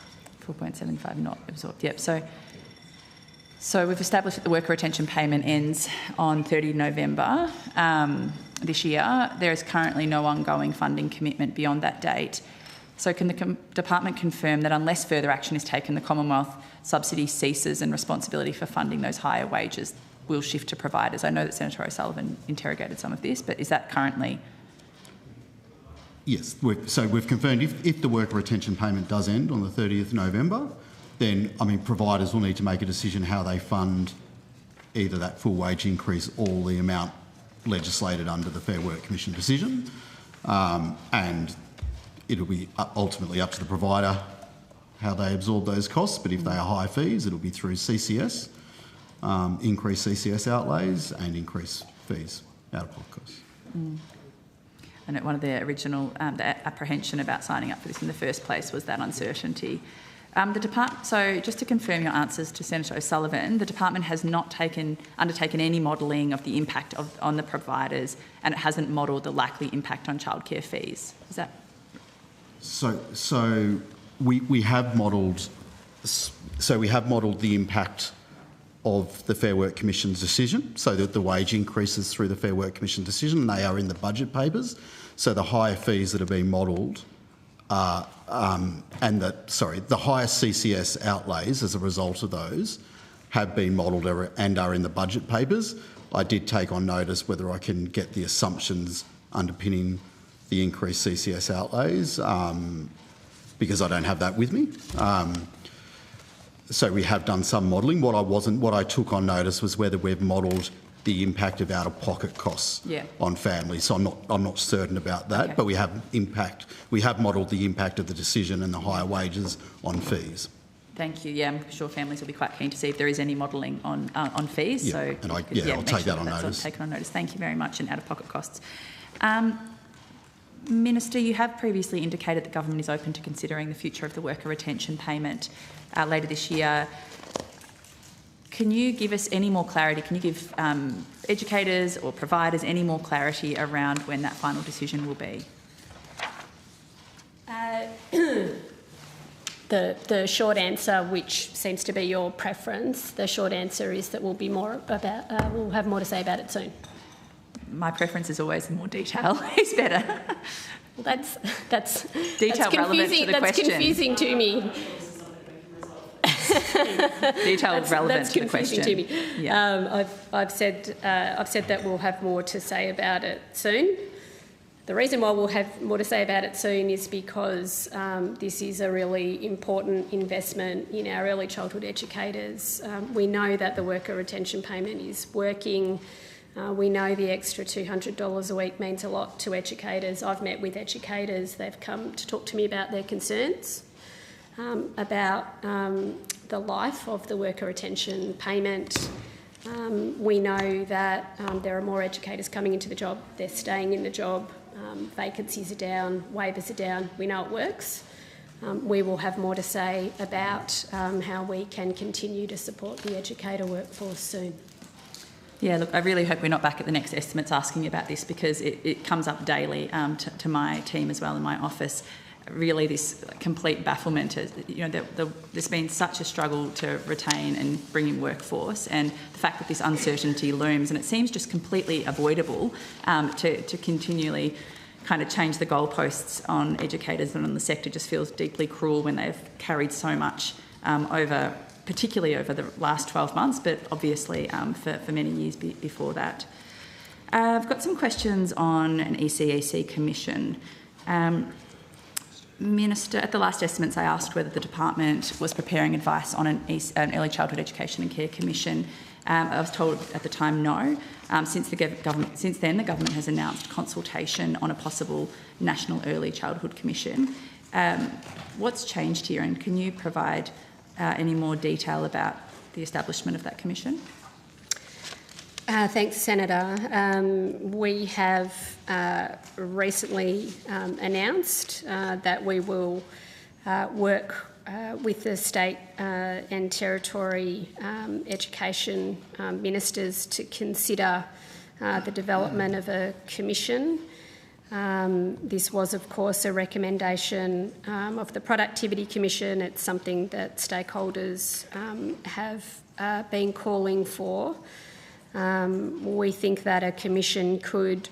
4.75 not absorbed, yep. So we've established that the worker retention payment ends on 30 November this year. There is currently no ongoing funding commitment beyond that date. So can the department confirm that unless further action is taken, the Commonwealth subsidy ceases and responsibility for funding those higher wages will shift to providers? I know that Senator O'Sullivan interrogated some of this, but is that currently... Yes, so we've confirmed if the worker retention payment does end on the 30th November, then, I mean, providers will need to make a decision how they fund either that full wage increase or the amount legislated under the Fair Work Commission decision. And it'll be ultimately up to the provider how they absorb those costs, but if they are high fees, it'll be through CCS, increase CCS outlays and increase fees, out-of-pocket costs. And one of the original the apprehension about signing up for this in the first place was that uncertainty. So just to confirm your answers to Senator O'Sullivan, the department has not undertaken any modelling of the impact on the providers, and it hasn't modelled the likely impact on childcare fees. Is that... So we have modelled. So we have modelled the impact of the Fair Work Commission's decision. So that the wage increases through the Fair Work Commission decision, they are in the budget papers. So the higher fees that have been modelled are, the higher CCS outlays as a result of those have been modelled and are in the budget papers. I did take on notice whether I can get the assumptions underpinning the increased CCS outlays, because I don't have that with me. So we have done some modelling. What I took on notice was whether we've modelled the impact of out-of-pocket costs on families. So I'm not certain about that, okay. But we have modelled the impact of the decision and the higher wages on fees. Thank you. Yeah, I'm sure families will be quite keen to see if there is any modelling on fees. Yeah. So and I'll take that on notice. Taken on notice. Thank you very much. And out-of-pocket costs. Minister, you have previously indicated that government is open to considering the future of the worker retention payment later this year. Can you give us any more clarity? Can you give educators or providers any more clarity around when that final decision will be? The short answer, which seems to be your preference, the short answer is that we'll have more to say about it soon. My preference is always more detail is better. Well, that's detail relevant to the question. That's confusing to me. Detail relevant to the question. To me. Yeah. I've said that we'll have more to say about it soon. The reason why we'll have more to say about it soon is because this is a really important investment in our early childhood educators. We know that the worker retention payment is working. We know the extra $200 a week means a lot to educators. I've met with educators. They've come to talk to me about their concerns about the life of the worker retention payment. We know that there are more educators coming into the job. They're staying in the job. Vacancies are down, waivers are down. We know it works. We will have more to say about how we can continue to support the educator workforce soon. Yeah, look, I really hope we're not back at the next estimates asking about this, because it comes up daily to my team as well in my office. Really, this complete bafflement. There's been such a struggle to retain and bring in workforce, and the fact that this uncertainty looms, and it seems just completely avoidable to continually kind of change the goalposts on educators and on the sector just feels deeply cruel when they've carried so much particularly over the last 12 months, but obviously for many years before that. I've got some questions on an ECEC commission. Minister, at the last estimates I asked whether the department was preparing advice on an Early Childhood Education and Care Commission. I was told at the time no. Since then, the government has announced consultation on a possible National Early Childhood Commission. What's changed here, and can you provide any more detail about the establishment of that commission? Thanks, Senator. We have recently announced that we will work with the state and territory education ministers to consider the development of a commission. This was, of course, a recommendation of the Productivity Commission. It's something that stakeholders have been calling for. We think that a commission could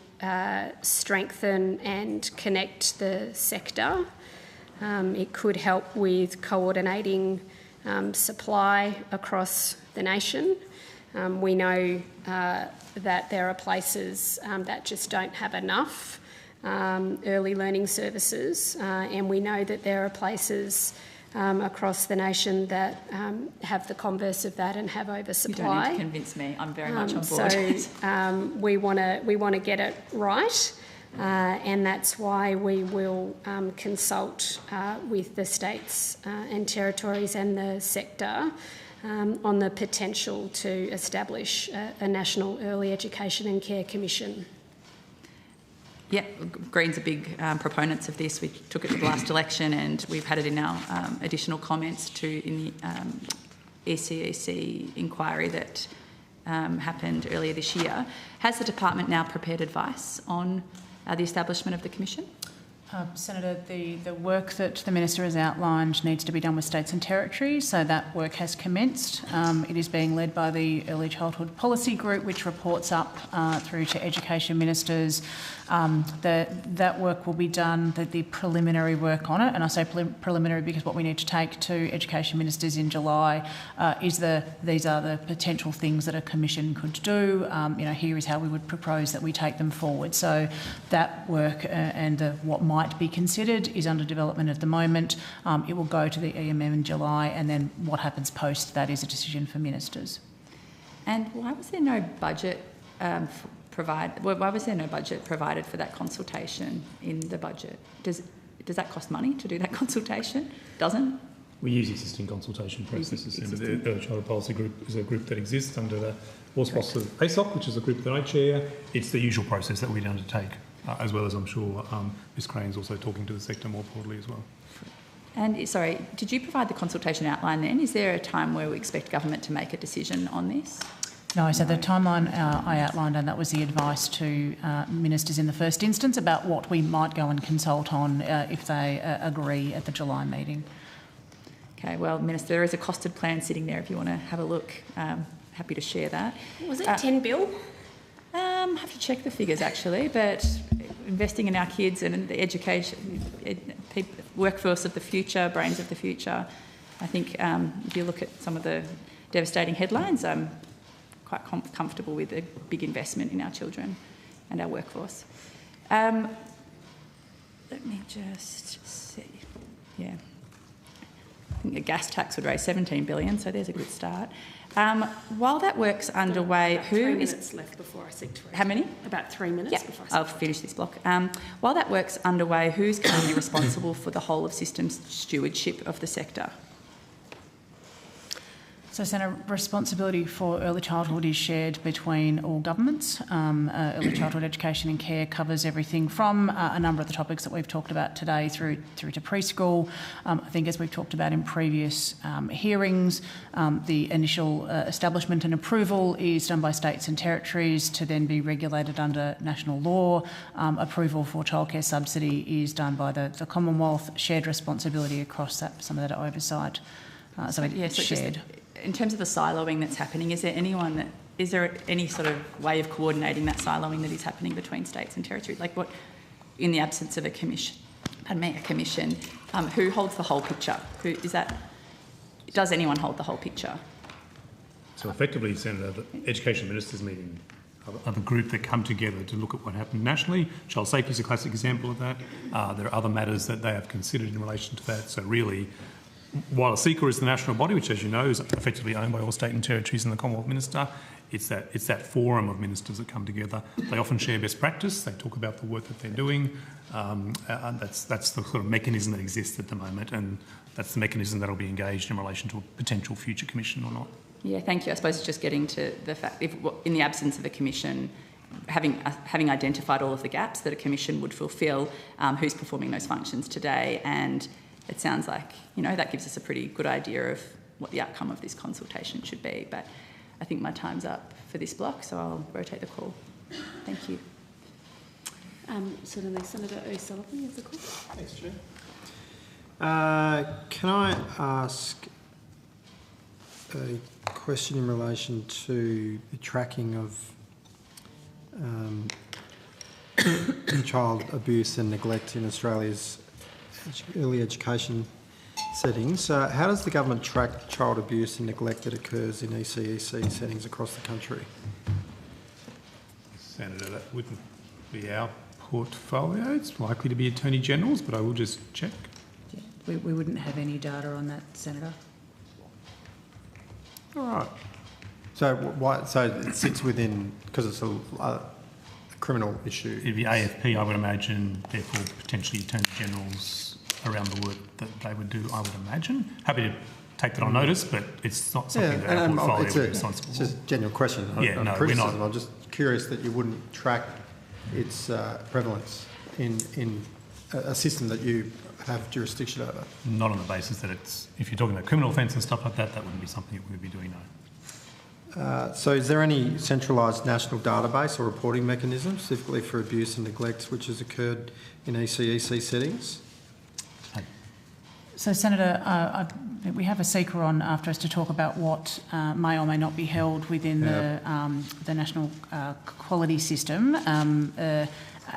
strengthen and connect the sector. It could help with coordinating supply across the nation. We know that there are places that just don't have enough early learning services, and we know that there are places across the nation that have the converse of that and have oversupply. You don't need to convince me. I'm very much on board. So we want to get it right, and that's why we will consult with the states and territories and the sector on the potential to establish a National Early Education and Care Commission. Yeah, Greens are big proponents of this. We took it to the last election, and we've had it in our additional comments in the ECEC inquiry that happened earlier this year. Has the department now prepared advice on the establishment of the commission? Senator, the work that the Minister has outlined needs to be done with states and territories, so that work has commenced. It is being led by the Early Childhood Policy Group, which reports up through to education ministers. That work will be done, the preliminary work on it, and I say preliminary because what we need to take to education ministers in July is these are the potential things that a commission could do. Here is how we would propose that we take them forward. So that work and what might be considered is under development at the moment. It will go to the EMM in July, and then what happens post that is a decision for ministers. And why was there no budget why was there no budget provided for that consultation in the budget? Does that cost money to do that consultation? Doesn't? We use existing consultation processes. The Early Childhood Policy Group is a group that exists under the auspices of ASOC, which is a group that I chair. It's the usual process that we'd undertake, as well as I'm sure Ms Crane's also talking to the sector more broadly as well. And, sorry, did you provide the consultation outline then? Is there a time where we expect government to make a decision on this? No, so the timeline I outlined, and that was the advice to ministers in the first instance about what we might go and consult on if they agree at the July meeting. Okay, well, Minister, there is a costed plan sitting there if you want to have a look. Happy to share that. Was it 10 bill? I have to check the figures actually, but investing in our kids and in the education, workforce of the future, brains of the future, I think if you look at some of the devastating headlines, I'm quite comfortable with a big investment in our children and our workforce. let me just see. Yeah. I think the gas tax would raise 17 billion, so there's a good start. While that work's underway, about 3 minutes left before I seek to raise. How many? About 3 minutes Yeah, before I seek I'll finish this block. While that work's underway, who's currently responsible for the whole of systems stewardship of the sector? So, Senator, responsibility for early childhood is shared between all governments. Early childhood education and care covers everything from a number of the topics that we've talked about today through to preschool. I think, as we've talked about in previous hearings, the initial establishment and approval is done by states and territories to then be regulated under national law. Approval for childcare subsidy is done by the Commonwealth. Shared responsibility across that, some of that oversight. So it's shared. In terms of the siloing that's happening, is there any sort of way of coordinating that siloing that is happening between states and territories? Like, what, in the absence of a commission, who holds the whole picture? Does anyone hold the whole picture? So effectively, Senator, the Education Ministers meeting are the group that come together to look at what happened nationally. Child safety is a classic example of that. There are other matters that they have considered in relation to that. So really, while a SEQA is the national body, which, as you know, is effectively owned by all state and territories and the Commonwealth Minister, it's that forum of ministers that come together. They often share best practice. They talk about the work that they're doing. And that's the sort of mechanism that exists at the moment, and that's the mechanism that will be engaged in relation to a potential future commission or not. Yeah, thank you. I suppose it's just getting to the fact, if in the absence of a commission, having identified all of the gaps that a commission would fulfil, who's performing those functions today, and it sounds like, that gives us a pretty good idea of what the outcome of this consultation should be. But I think my time's up for this block, so I'll rotate the call. Thank you. Senator O'Sullivan, you have the call. Thanks, Chair. Can I ask a question in relation to the tracking of child abuse and neglect in Australia's early education settings? How does the government track child abuse and neglect that occurs in ECEC settings across the country? Senator, that wouldn't be our portfolio. It's likely to be Attorney General's, but I will just check. Yeah, we wouldn't have any data on that, Senator. All right. So it sits within, because it's a criminal issue. It'd be AFP, I would imagine, therefore potentially Attorney General's around the work that they would do, I would imagine. Happy to take that on notice, but it's not something that our portfolio would be responsible for. It's just a genuine question. Yeah, no, criticism. we're not. I'm just curious that you wouldn't track its prevalence in a system that you have jurisdiction over. Not on the basis that if you're talking about criminal offence and stuff like that, that wouldn't be something that we would be doing, no. So is there any centralised national database or reporting mechanism specifically for abuse and neglect which has occurred in ECEC settings? So, Senator, we have a seeker on after us to talk about what may or may not be held within the national quality system.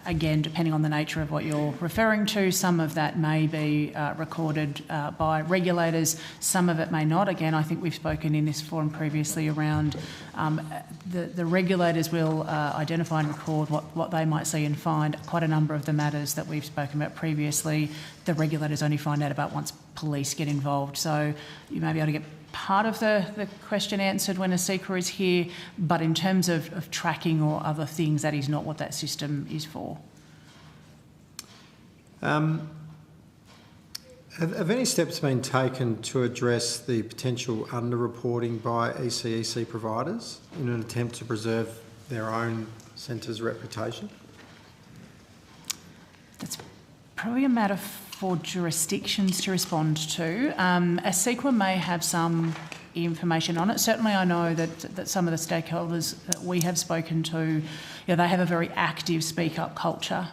Again, depending on the nature of what you're referring to, some of that may be recorded by regulators, some of it may not. Again, I think we've spoken in this forum previously around the regulators will identify and record what they might see and find. Quite a number of the matters that we've spoken about previously, the regulators only find out about once police get involved. So you may be able to get part of the question answered when a seeker is here, but in terms of tracking or other things, that is not what that system is for. Have any steps been taken to address the potential underreporting by ECEC providers in an attempt to preserve their own centre's reputation? That's probably a matter for jurisdictions to respond to. A CEQA may have some information on it. Certainly I know that some of the stakeholders that we have spoken to, they have a very active speak-up culture.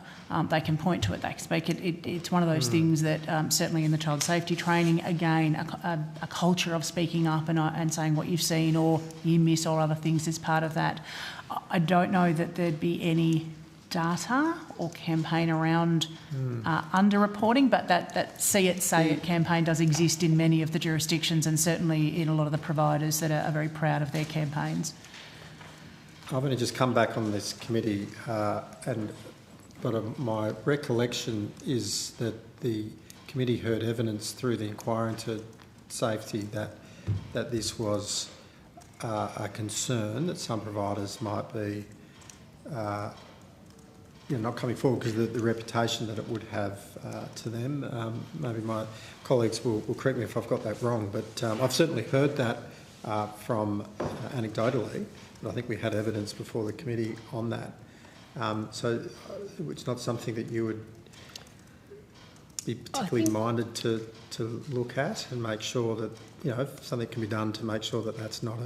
They can point to it, they can speak it. It's one of those things that certainly in the child safety training, again, a culture of speaking up and saying what you've seen or you miss or other things is part of that. I don't know that there'd be any data or campaign around underreporting, but that see it, say it campaign does exist in many of the jurisdictions and certainly in a lot of the providers that are very proud of their campaigns. I've only just come back on this committee and but my recollection is that the committee heard evidence through the inquiry into safety that this was a concern, that some providers might be not coming forward because of the reputation that it would have to them. Maybe my colleagues will correct me if I've got that wrong, but I've certainly heard that from anecdotally, but I think we had evidence before the committee on that. So it's not something that you would be particularly minded to look at and make sure that, if something can be done to make sure that that's not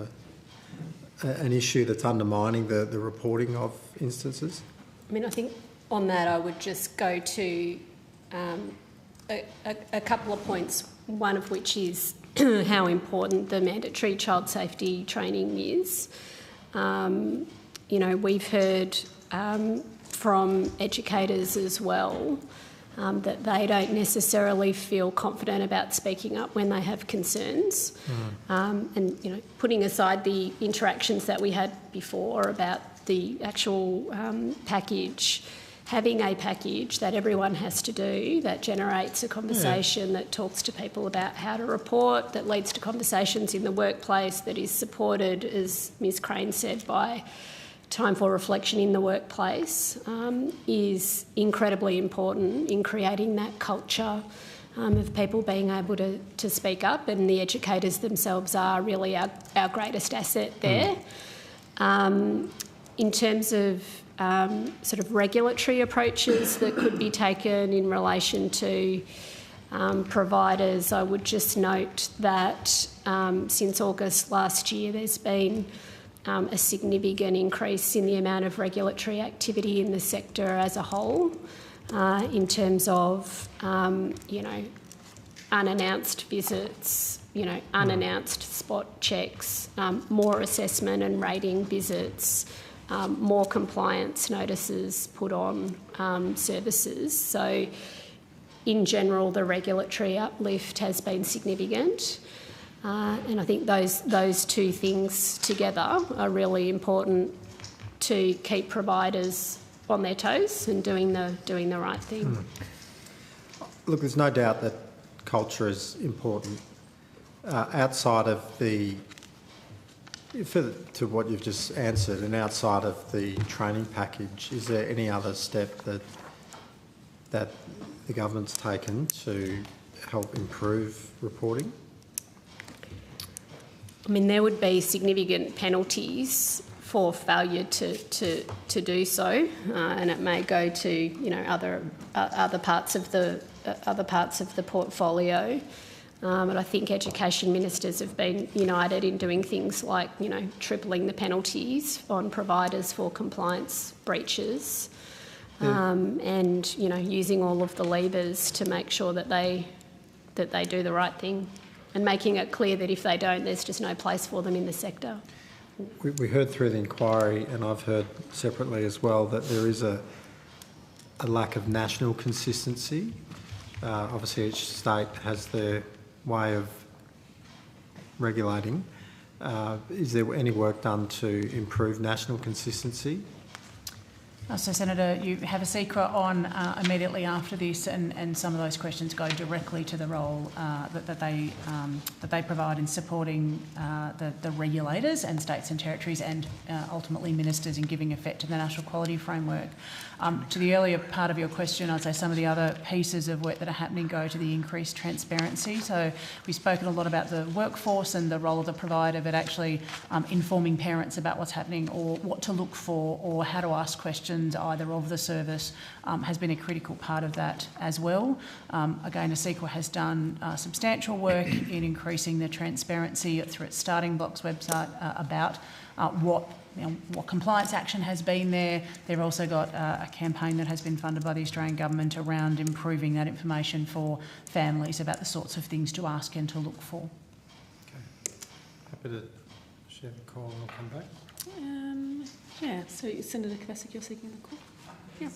an issue that's undermining the reporting of instances? I mean, I think on that I would just go to a couple of points, one of which is how important the mandatory child safety training is. We've heard from educators as well that they don't necessarily feel confident about speaking up when they have concerns. And, putting aside the interactions that we had before about the actual package, having a package that everyone has to do that generates a conversation that talks to people about how to report, that leads to conversations in the workplace, that is supported, as Ms Crane said, by time for reflection in the workplace, is incredibly important in creating that culture of people being able to speak up, and the educators themselves are really our greatest asset there. In terms of sort of regulatory approaches that could be taken in relation to providers, I would just note that since August last year there's been a significant increase in the amount of regulatory activity in the sector as a whole, in terms of, unannounced visits, unannounced spot checks, more assessment and rating visits, more compliance notices put on services. So in general, the regulatory uplift has been significant. And I think those two things together are really important to keep providers on their toes and doing the right thing. Look, there's no doubt that culture is important. Outside of to what you've just answered, and outside of the training package, is there any other step that the government's taken to help improve reporting? I mean, there would be significant penalties for failure to do so, and it may go to other parts of the portfolio. But I think education ministers have been united in doing things like tripling the penalties on providers for compliance breaches, and using all of the levers to make sure that they do the right thing, and making it clear that if they don't, there's just no place for them in the sector. We heard through the inquiry, and I've heard separately as well, that there is a lack of national consistency. Obviously, each state has their way of regulating. Is there any work done to improve national consistency? So, Senator, you have a secret on immediately after this, and some of those questions go directly to the role that they provide in supporting the regulators and states and territories, and ultimately ministers in giving effect to the National Quality Framework. To the earlier part of your question, I'd say some of the other pieces of work that are happening go to the increased transparency. So we've spoken a lot about the workforce and the role of the provider, but actually informing parents about what's happening, or what to look for, or how to ask questions either of the service has been a critical part of that as well. Again, ASEQA has done substantial work in increasing the transparency through its Starting Blocks website about what compliance action has been there. They've also got a campaign that has been funded by the Australian Government around improving that information for families about the sorts of things to ask and to look for. Okay. Happy to share the call and I'll come back. Yeah, so Senator Kvasik, you're seeking the call? Yeah.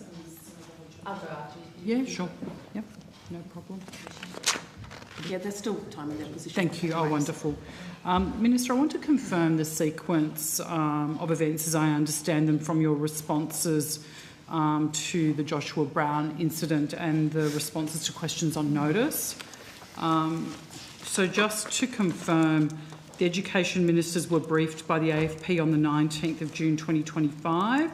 Yeah, sure. Yep, no problem. Yeah, there's still time in that position. Thank you. Oh, wonderful. Minister, I want to confirm the sequence of events as I understand them from your responses to the Joshua Brown incident and the responses to questions on notice. So just to confirm, the Education Ministers were briefed by the AFP on the 19th of June 2025.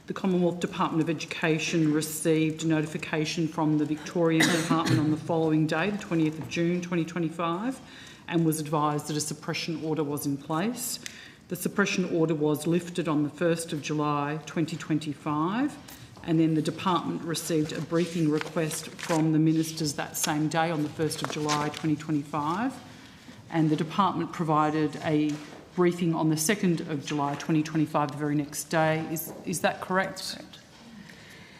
The Commonwealth Department of Education received notification from the Victorian Department on the following day, the 20th of June 2025, and was advised that a suppression order was in place. The suppression order was lifted on the 1st of July 2025, and then the department received a briefing request from the ministers that same day on the 1st of July 2025, and the department provided a briefing on the 2nd of July 2025, the very next day. Is that correct?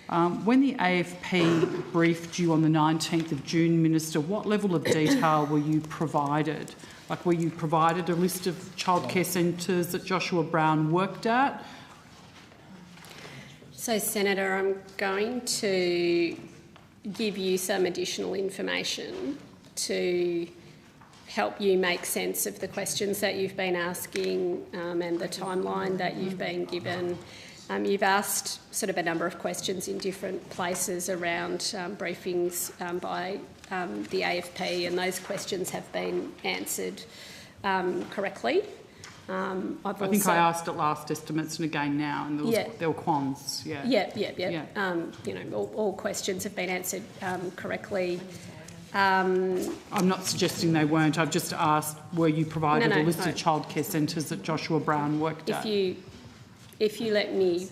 When the AFP briefed you on the 19th of June, Minister, what level of detail were you provided? Like, were you provided a list of childcare centres that Joshua Brown worked at? So, Senator, I'm going to give you some additional information to help you make sense of the questions that you've been asking and the timeline that you've been given. You've asked sort of a number of questions in different places around briefings by the AFP, and those questions have been answered correctly. I think I asked at last estimates and again now, and there were quans. All questions have been answered correctly. I'm not suggesting they weren't. I've just asked, were you provided a list of childcare centres that Joshua Brown worked at? If you let me,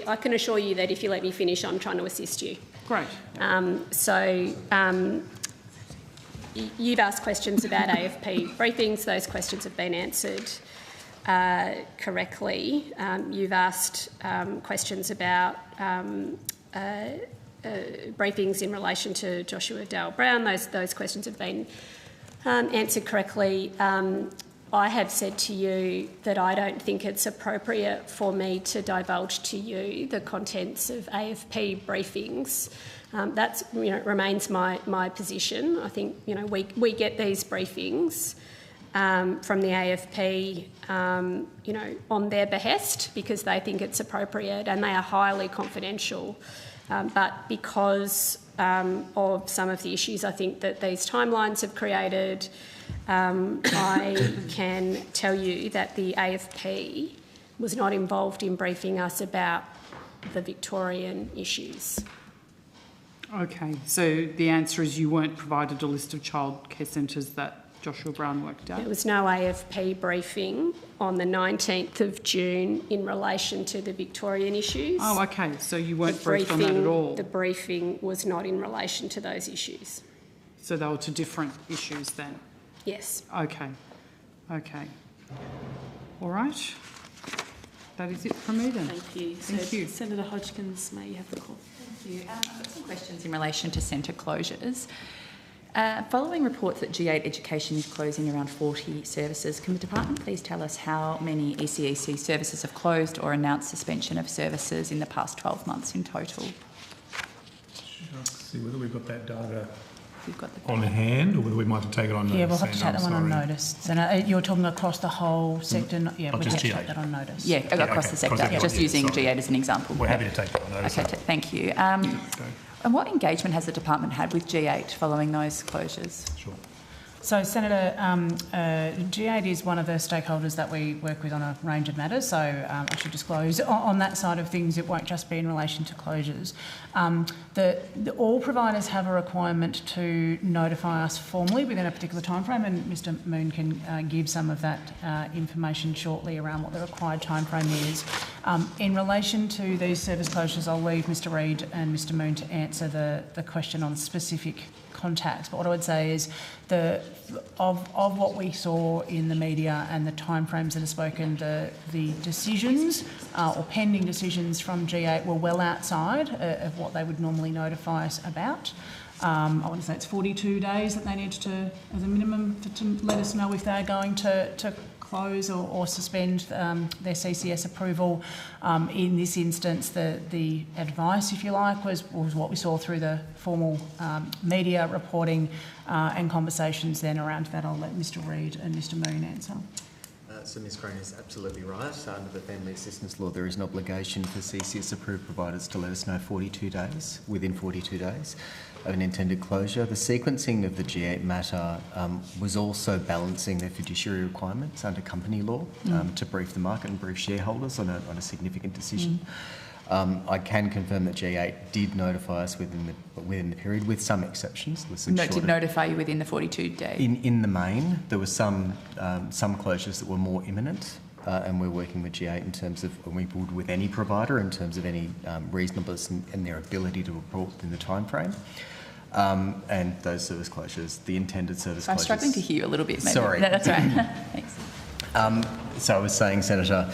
I can assure you that if you let me finish, I'm trying to assist you. Great. You've asked questions about AFP briefings. Those questions have been answered correctly. You've asked questions about briefings in relation to Joshua Dale Brown. Those questions have been answered correctly. I have said to you that I don't think it's appropriate for me to divulge to you the contents of AFP briefings. That remains my position. I think we get these briefings from the AFP on their behest because they think it's appropriate, and they are highly confidential. But because of some of the issues I think that these timelines have created, I can tell you that the AFP was not involved in briefing us about the Victorian issues. Okay, so the answer is you weren't provided a list of childcare centres that Joshua Brown worked at? There was no AFP briefing on the 19th of June in relation to the Victorian issues. Oh, okay, so you weren't briefed on that at all? The briefing was not in relation to those issues. So they were to different issues then? Yes. Okay. All right. That is it from me then. Thank you. Thank you. Senator Hodgkins, may you have the call. Thank you. I've got some questions in relation to centre closures. Following reports that G8 Education is closing around 40 services, can the department please tell us how many ECEC services have closed or announced suspension of services in the past 12 months in total? Let's see whether we've got that data on hand or whether we might have to take it on notice. Yeah, we'll have to take that one on notice. And you're talking across the whole sector? Yeah, we'll have to G8. take that on notice. Yeah, across the sector, just using G8 as an example. We're happy to take that on notice. Okay, thank you. And what engagement has the department had with G8 following those closures? Sure. So, Senator, G8 is one of the stakeholders that we work with on a range of matters, so I should disclose on that side of things it won't just be in relation to closures. All providers have a requirement to notify us formally within a particular timeframe, and Mr Moon can give some of that information shortly around what the required timeframe is. In relation to these service closures, I'll leave Mr Reid and Mr Moon to answer the question on specific contacts, but what I would say is of what we saw in the media and the timeframes that are spoken, the decisions or pending decisions from G8 were well outside of what they would normally notify us about. I want to say it's 42 days that they need to, as a minimum, to let us know if they're going to close or suspend their CCS approval. In this instance, the advice, if you like, was what we saw through the formal media reporting and conversations then around that. I'll let Mr Reid and Mr Moon answer. So Ms Crane is absolutely right. Under the Family Assistance Law, there is an obligation for CCS-approved providers to let us know within 42 days of an intended closure. The sequencing of the G8 matter was also balancing their fiduciary requirements under company law to brief the market and brief shareholders on a significant decision. I can confirm that G8 did notify us within the period, with some exceptions. Did notify you within the 42 days? In the main, there were some closures that were more imminent, and we're working with G8 in terms of, and we would with any provider, in terms of any reasonableness and their ability to report within the time frame. And those service closures, the intended service closures. I'm struggling to hear you a little bit, maybe. Sorry. No, that's all right. Thanks. So I was saying, Senator,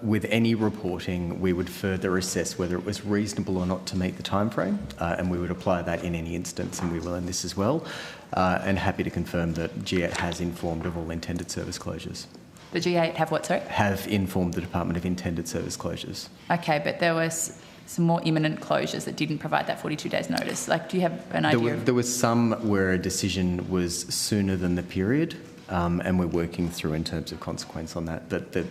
with any reporting, we would further assess whether it was reasonable or not to meet the time frame, and we would apply that in any instance, and we will in this as well. And happy to confirm that G8 has informed of all intended service closures. The G8 have what, sorry? Have informed the Department of intended service closures. Okay, but there was some more imminent closures that didn't provide that 42 days notice. Like, do you have an idea? There was some where a decision was sooner than the period, and we're working through in terms of consequence on that. That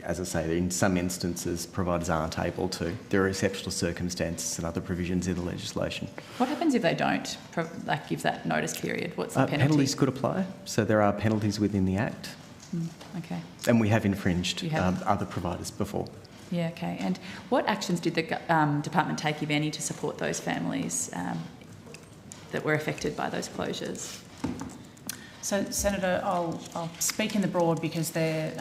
as I say, in some instances, providers aren't able to. There are exceptional circumstances and other provisions in the legislation. What happens if they don't give that notice period? What's the penalty? Penalties could apply. So there are penalties within the Act. Okay. And we have infringed other providers before. Yeah, okay. And what actions did the department take, if any, to support those families that were affected by those closures? So, Senator, I'll speak in the broad because they're,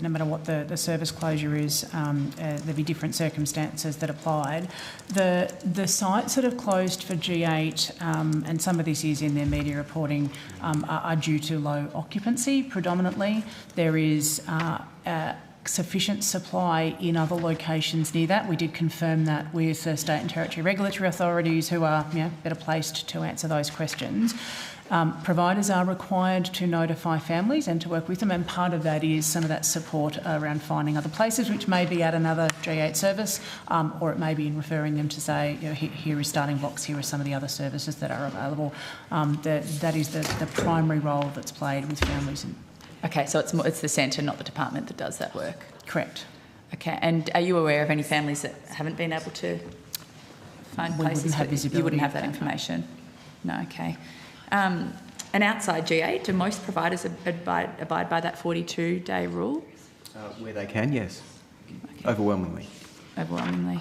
no matter what the service closure is, there'll be different circumstances that applied. The sites that have closed for G8, and some of this is in their media reporting, are due to low occupancy predominantly. There is sufficient supply in other locations near that. We did confirm that with the state and territory regulatory authorities, who are better placed to answer those questions. Providers are required to notify families and to work with them, and part of that is some of that support around finding other places, which may be at another G8 service, or it may be in referring them to say, here is starting blocks, here are some of the other services that are available. That is the primary role that's played with families. Okay, so it's the centre, not the department, that does that work? Correct. Okay, and are you aware of any families that haven't been able to find places? Wouldn't have visibility. You wouldn't have that information? No, okay. And outside G8, do most providers abide by that 42-day rule? Where they can, yes. Okay. Overwhelmingly. Overwhelmingly.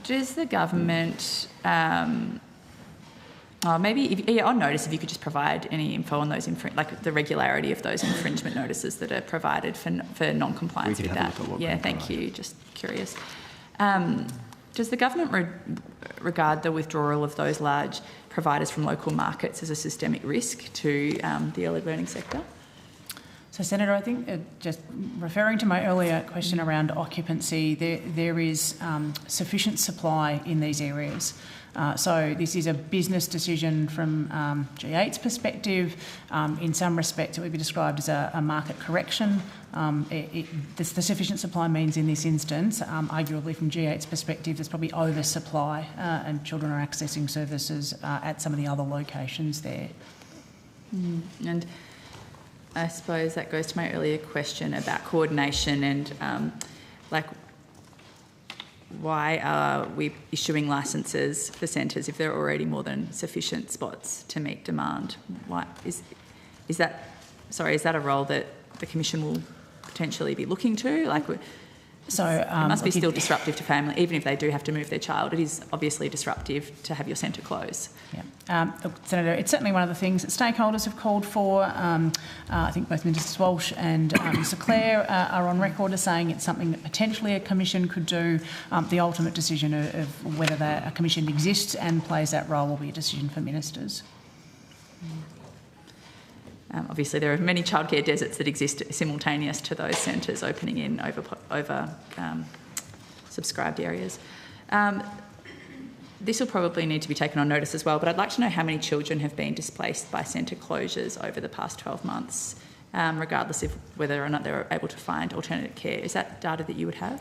Does the government... maybe on notice, if you could just provide any info on those, the regularity of those infringement notices that are provided for non-compliance with that. Yeah, thank you. Just curious. Does the government regard the withdrawal of those large providers from local markets as a systemic risk to the early learning sector? So, Senator, I think just referring to my earlier question around occupancy, there is sufficient supply in these areas. So this is a business decision from G8's perspective. In some respects, it would be described as a market correction. The sufficient supply means in this instance, arguably from G8's perspective, there's probably oversupply and children are accessing services at some of the other locations there. And I suppose that goes to my earlier question about coordination and why are we issuing licences for centres if there are already more than sufficient spots to meet demand? Why is that a role that the Commission will potentially be looking to? It must be still disruptive to family, even if they do have to move their child. It is obviously disruptive to have your centre close. Yeah, Senator, it's certainly one of the things that stakeholders have called for. I think both Ministers Walsh and Mr Clare are on record as saying it's something that potentially a commission could do. The ultimate decision of whether a commission exists and plays that role will be a decision for ministers. Obviously, there are many childcare deserts that exist simultaneous to those centres opening in over subscribed areas. This will probably need to be taken on notice as well, but I'd like to know how many children have been displaced by centre closures over the past 12 months, regardless of whether or not they're able to find alternative care. Is that data that you would have?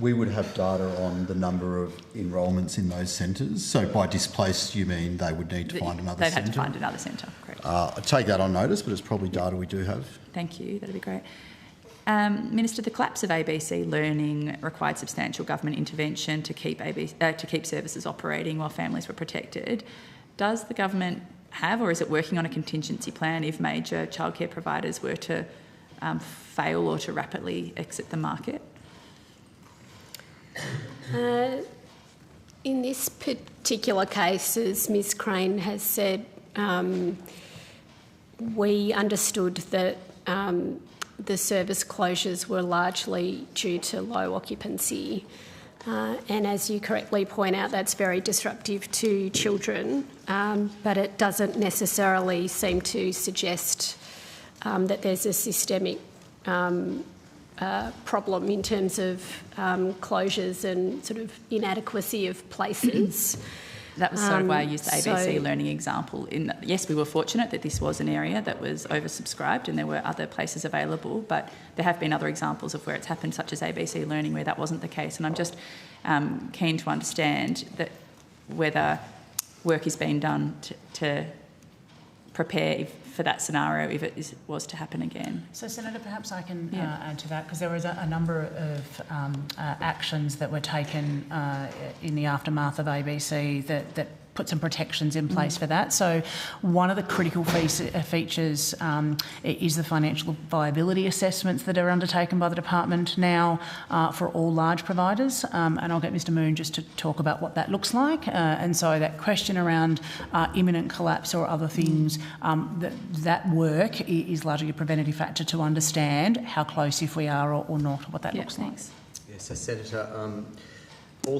we would have data on the number of enrolments in those centres. So by displaced, you mean they would need to find another centre? They'd have to find another centre, correct. I take that on notice, but it's probably data we do have. Thank you, that'd be great. Minister, the collapse of ABC Learning required substantial government intervention to keep services operating while families were protected. Does the government have, or is it working on a contingency plan if major childcare providers were to fail or to rapidly exit the market? In this particular case, as Ms Crane has said, we understood that the service closures were largely due to low occupancy. And as you correctly point out, that's very disruptive to children, but it doesn't necessarily seem to suggest that there's a systemic problem in terms of closures and sort of inadequacy of places. That was sort of why I used the ABC Learning example. Yes, we were fortunate that this was an area that was oversubscribed and there were other places available, but there have been other examples of where it's happened, such as ABC Learning, where that wasn't the case. And I'm just keen to understand that whether work is being done to prepare for that scenario if it was to happen again. So, Senator, perhaps I can add to that, because there was a number of actions that were taken in the aftermath of ABC that put some protections in place for that. So one of the critical features is the financial viability assessments that are undertaken by the department now for all large providers. And I'll get Mr Moon just to talk about what that looks like. And so that question around imminent collapse or other things, that work is largely a preventative factor to understand how close, if we are or not, what that looks like. Yes, so Senator, all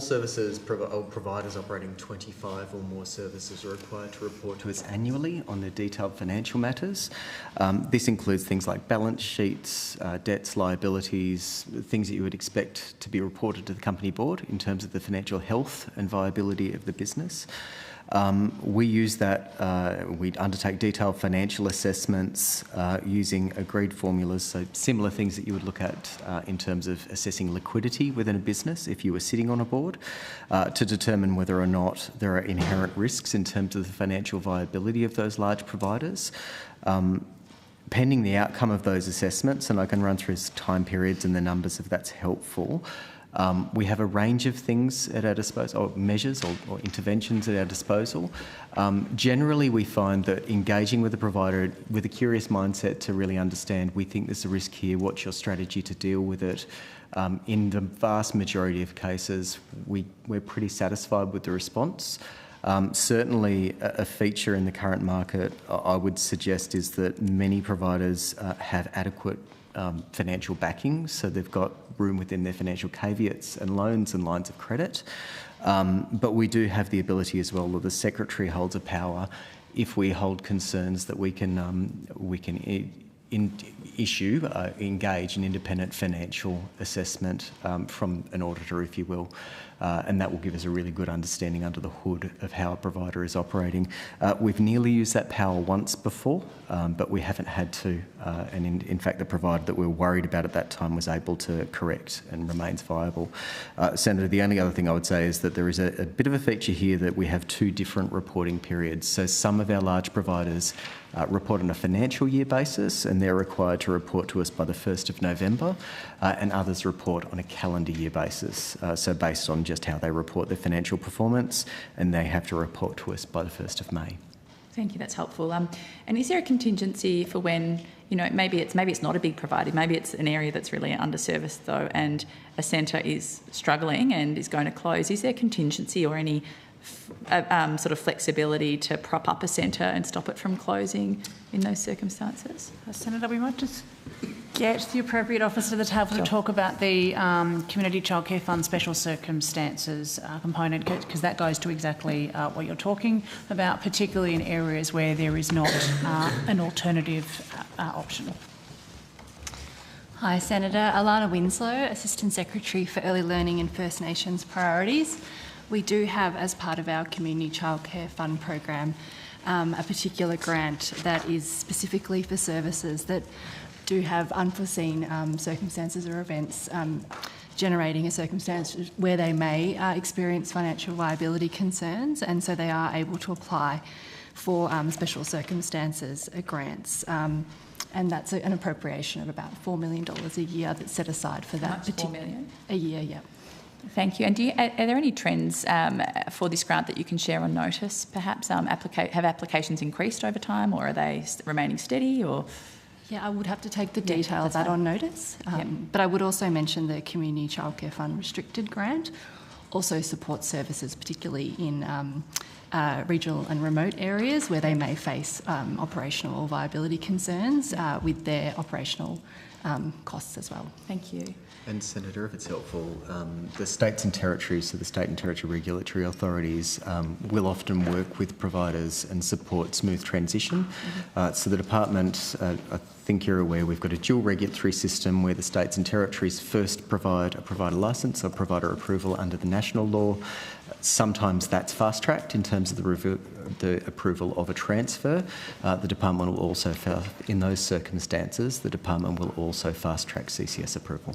providers operating 25 or more services are required to report to us annually on their detailed financial matters. This includes things like balance sheets, debts, liabilities, things that you would expect to be reported to the company board in terms of the financial health and viability of the business. We use that, we undertake detailed financial assessments using agreed formulas, so similar things that you would look at in terms of assessing liquidity within a business if you were sitting on a board, to determine whether or not there are inherent risks in terms of the financial viability of those large providers. Pending the outcome of those assessments, and I can run through time periods and the numbers if that's helpful, we have a range of things at our disposal, or measures or interventions at our disposal. Generally, we find that engaging with the provider with a curious mindset to really understand, we think there's a risk here, what's your strategy to deal with it? In the vast majority of cases, we're pretty satisfied with the response. Certainly a feature in the current market, I would suggest, is that many providers have adequate financial backing, so they've got room within their financial caveats and loans and lines of credit. But we do have the ability as well, that the Secretary holds a power if we hold concerns that we can engage an independent financial assessment from an auditor, if you will, and that will give us a really good understanding under the hood of how a provider is operating. We've nearly used that power once before, but we haven't had to, and in fact the provider that we were worried about at that time was able to correct and remains viable. Senator, the only other thing I would say is that there is a bit of a feature here that we have two different reporting periods. So some of our large providers report on a financial year basis, and they're required to report to us by the 1st of November, and others report on a calendar year basis, so based on just how they report their financial performance, and they have to report to us by the 1st of May. Thank you, that's helpful. And is there a contingency for when, maybe it's not a big provider, maybe it's an area that's really underserviced though, and a centre is struggling and is going to close? Is there contingency or any sort of flexibility to prop up a centre and stop it from closing in those circumstances? Senator, we might just get the appropriate officer to the table to talk about the Community Childcare Fund Special Circumstances component, because that goes to exactly what you're talking about, particularly in areas where there is not an alternative option. Hi, Senator. Alana Winslow, Assistant Secretary for Early Learning and First Nations Priorities. We do have, as part of our Community Childcare Fund program, a particular grant that is specifically for services that do have unforeseen circumstances or events generating a circumstance where they may experience financial viability concerns, and so they are able to apply for special circumstances grants. And that's an appropriation of about $4 million a year that's set aside for that. $4 million? A year, yeah. Thank you. And are there any trends for this grant that you can share on notice, perhaps? Have applications increased over time, or are they remaining steady? Or Yeah, I would have to take the detail of that on notice. But I would also mention the Community Childcare Fund Restricted Grant also supports services, particularly in regional and remote areas where they may face operational or viability concerns with their operational costs as well. Thank you. And Senator, if it's helpful, the states and territories, so the state and territory regulatory authorities, will often work with providers and support smooth transition. So the department, I think you're aware, we've got a dual regulatory system where the states and territories first provide a provider licence or provider approval under the national law. Sometimes that's fast-tracked in terms of the approval of a transfer. The department will also, in those circumstances, the department will also fast-track CCS approval.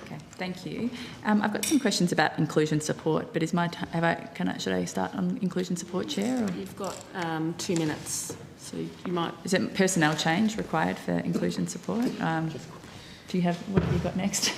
Okay, thank you. I've got some questions about inclusion support, but should I start on inclusion support, Chair? Or? You've got 2 minutes, so you might. Is it personnel change required for inclusion support? What have you got next?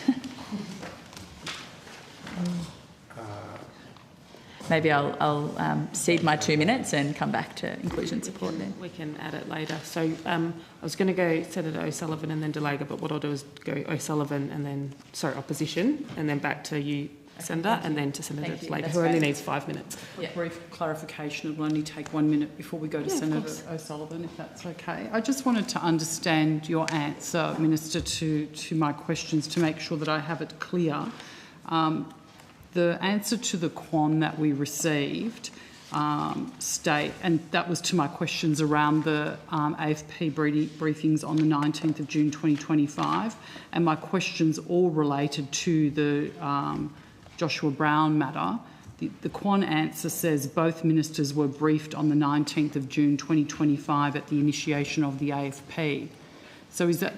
Maybe I'll cede my 2 minutes and come back to inclusion support then. We can add it later. So I was going to go Senator O'Sullivan and then DeLaga, but what I'll do is go O'Sullivan and then, opposition, and then back to you, Senator, and then to Senator DeLaga, who only needs 5 minutes. A brief clarification. It will only take 1 minute before we go to Senator O'Sullivan, if that's okay. I just wanted to understand your answer, Minister, to my questions to make sure that I have it clear. The answer to the Quan that we received state, and that was to my questions around the AFP briefings on the 19th of June 2025, and my questions all related to the Joshua Brown matter. The Quan answer says both ministers were briefed on the 19th of June 2025 at the initiation of the AFP. So is that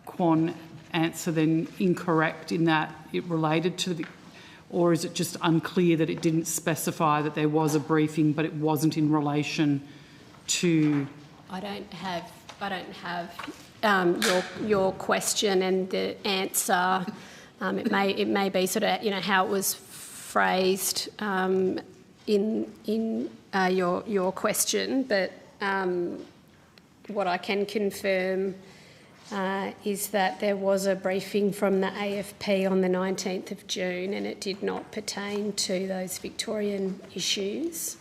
Quan answer then incorrect in that it related to the, or is it just unclear that it didn't specify that there was a briefing but it wasn't in relation to? I don't have your question and the answer. It may be sort of how it was phrased in your question, but what I can confirm is that there was a briefing from the AFP on the 19th of June, and it did not pertain to those Victorian issues.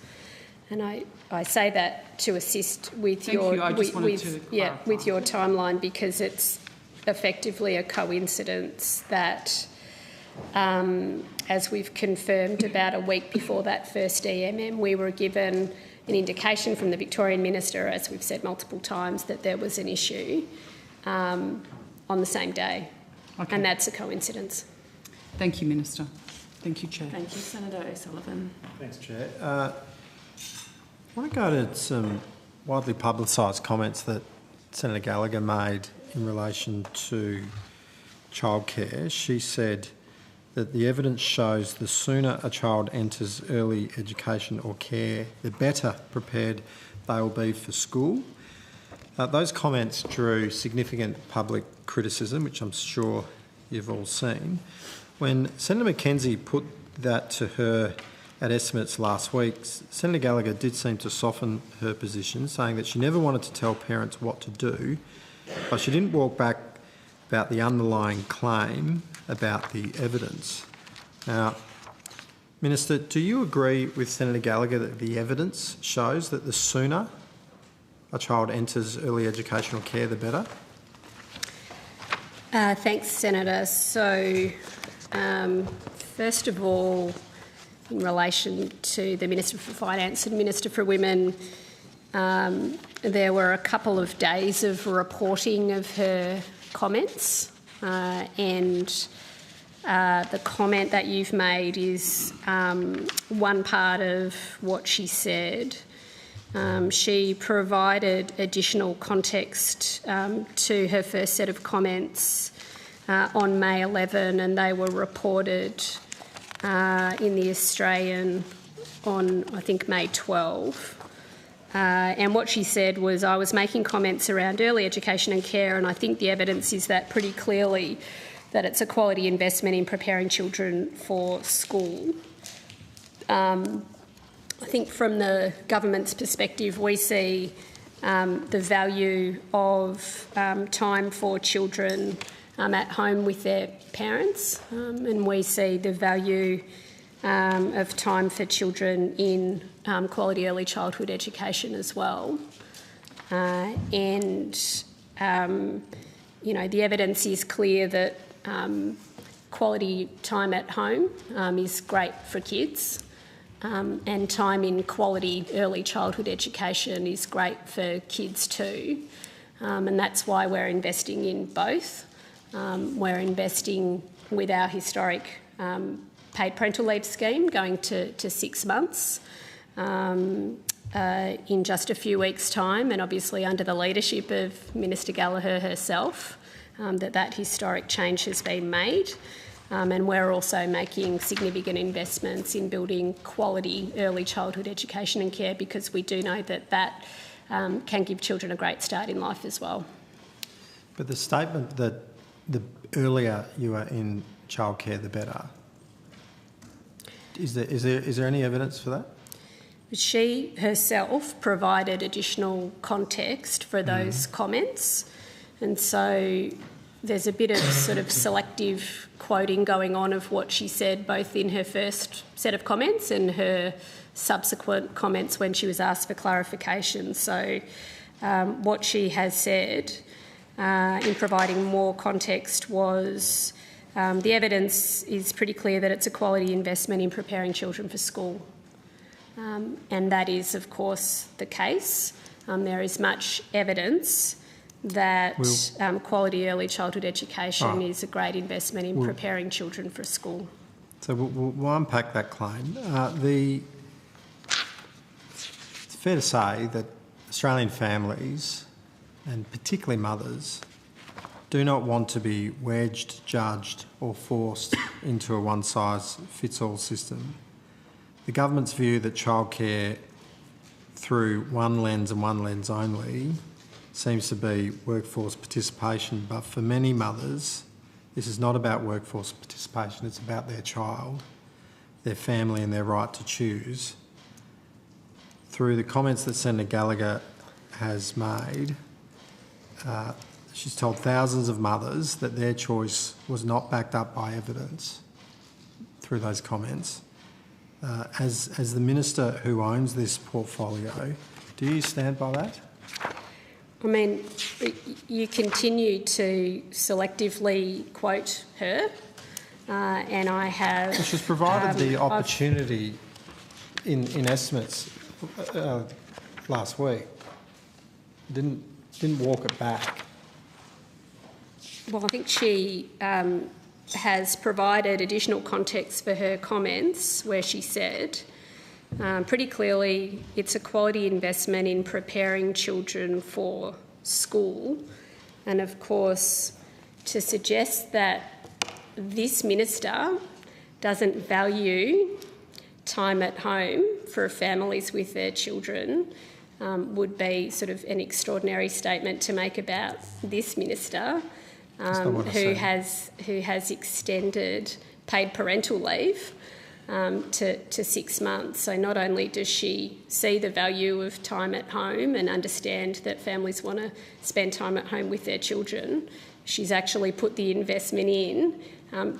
And I say that to assist with your timeline, because it's effectively a coincidence that, as we've confirmed, about a week before that first EMM, we were given an indication from the Victorian Minister, as we've said multiple times, that there was an issue on the same day. Okay. And that's a coincidence. Thank you, Minister. Thank you, Chair. Thank you, Senator O'Sullivan. Thanks, Chair. I want to go to some widely publicised comments that Senator Gallagher made in relation to childcare. She said that the evidence shows the sooner a child enters early education or care, the better prepared they will be for school. Those comments drew significant public criticism, which I'm sure you've all seen. When Senator McKenzie put that to her at estimates last week, Senator Gallagher did seem to soften her position, saying that she never wanted to tell parents what to do, but she didn't walk back about the underlying claim about the evidence. Now, Minister, do you agree with Senator Gallagher that the evidence shows that the sooner a child enters early educational care, the better? Thanks, Senator. So, first of all, in relation to the Minister for Finance and Minister for Women, there were a couple of days of reporting of her comments, and the comment that you've made is one part of what she said. She provided additional context to her first set of comments on May 11, and they were reported in the Australian on, I think, May 12. And what she said was, I was making comments around early education and care, and I think the evidence is that pretty clearly that it's a quality investment in preparing children for school. I think from the government's perspective, we see the value of time for children at home with their parents, and we see the value of time for children in quality early childhood education as well. The evidence is clear that quality time at home is great for kids, and time in quality early childhood education is great for kids too. And that's why we're investing in both. We're investing with our historic paid parental leave scheme going to 6 months in just a few weeks' time, and obviously under the leadership of Minister Gallagher herself, that historic change has been made. And we're also making significant investments in building quality early childhood education and care, because we do know that can give children a great start in life as well. But the statement that the earlier you are in childcare, the better, is there any evidence for that? She herself provided additional context for those comments, and so there's a bit of sort of selective quoting going on of what she said, both in her first set of comments and her subsequent comments when she was asked for clarification. So what she has said in providing more context was the evidence is pretty clear that it's a quality investment in preparing children for school. And that is, of course, the case. There is much evidence that quality early childhood education is a great investment in preparing children for school. So we'll unpack that claim. It's fair to say that Australian families, and particularly mothers, do not want to be wedged, judged or forced into a one-size-fits-all system. The government's view that childcare through one lens and one lens only seems to be workforce participation, but for many mothers, this is not about workforce participation, it's about their child, their family and their right to choose. Through the comments that Senator Gallagher has made, she's told thousands of mothers that their choice was not backed up by evidence through those comments. As the Minister who owns this portfolio, do you stand by that? I mean, you continue to selectively quote her, and I have... Well, she's provided the opportunity in estimates last week. Didn't walk it back. Well, I think she has provided additional context for her comments where she said pretty clearly it's a quality investment in preparing children for school. And of course, to suggest that this minister doesn't value time at home for families with their children would be sort of an extraordinary statement to make about this minister, who has extended paid parental leave to 6 months. So not only does she see the value of time at home and understand that families want to spend time at home with their children, she's actually put the investment in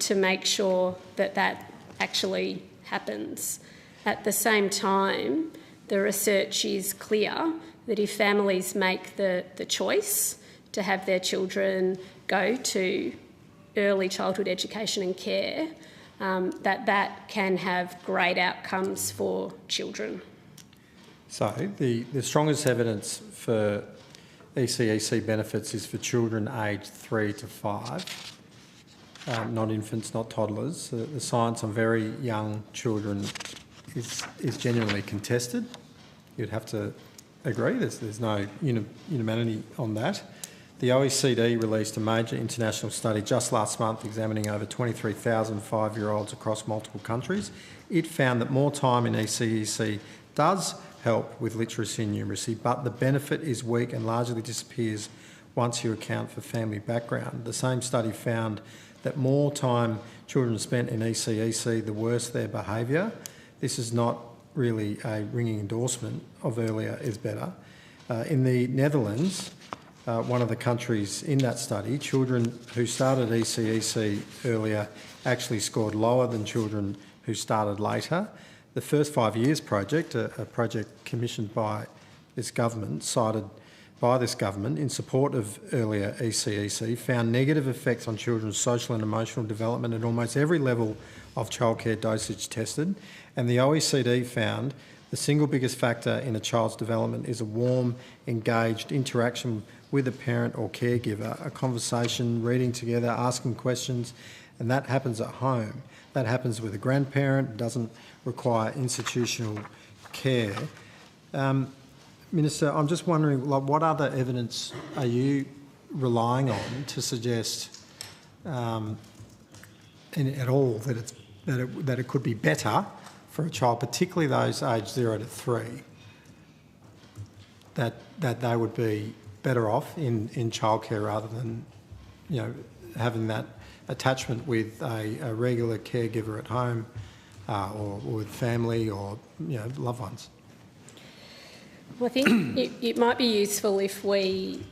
to make sure that actually happens. At the same time, the research is clear that if families make the choice to have their children go to early childhood education and care, that can have great outcomes for children. So the strongest evidence for ECEC benefits is for children aged 3 to 5, not infants, not toddlers. The science on very young children is genuinely contested. You'd have to agree. There's no unanimity on that. The OECD released a major international study just last month examining over 23,000 5-year-olds across multiple countries. It found that more time in ECEC does help with literacy and numeracy, but the benefit is weak and largely disappears once you account for family background. The same study found that more time children spent in ECEC, the worse their behaviour. This is not really a ringing endorsement of earlier is better. In the Netherlands, one of the countries in that study, children who started ECEC earlier actually scored lower than children who started later. The First 5 Years project, a project commissioned by this government, cited by this government in support of earlier ECEC, found negative effects on children's social and emotional development at almost every level of childcare dosage tested. And the OECD found the single biggest factor in a child's development is a warm, engaged interaction with a parent or caregiver, a conversation, reading together, asking questions, and that happens at home. That happens with a grandparent, doesn't require institutional care. Minister, I'm just wondering, what other evidence are you relying on to suggest at all that it could be better for a child, particularly those aged 0 to 3, that they would be better off in childcare rather than, having that attachment with a regular caregiver at home or with family or, loved ones? Well, I think it might be useful if we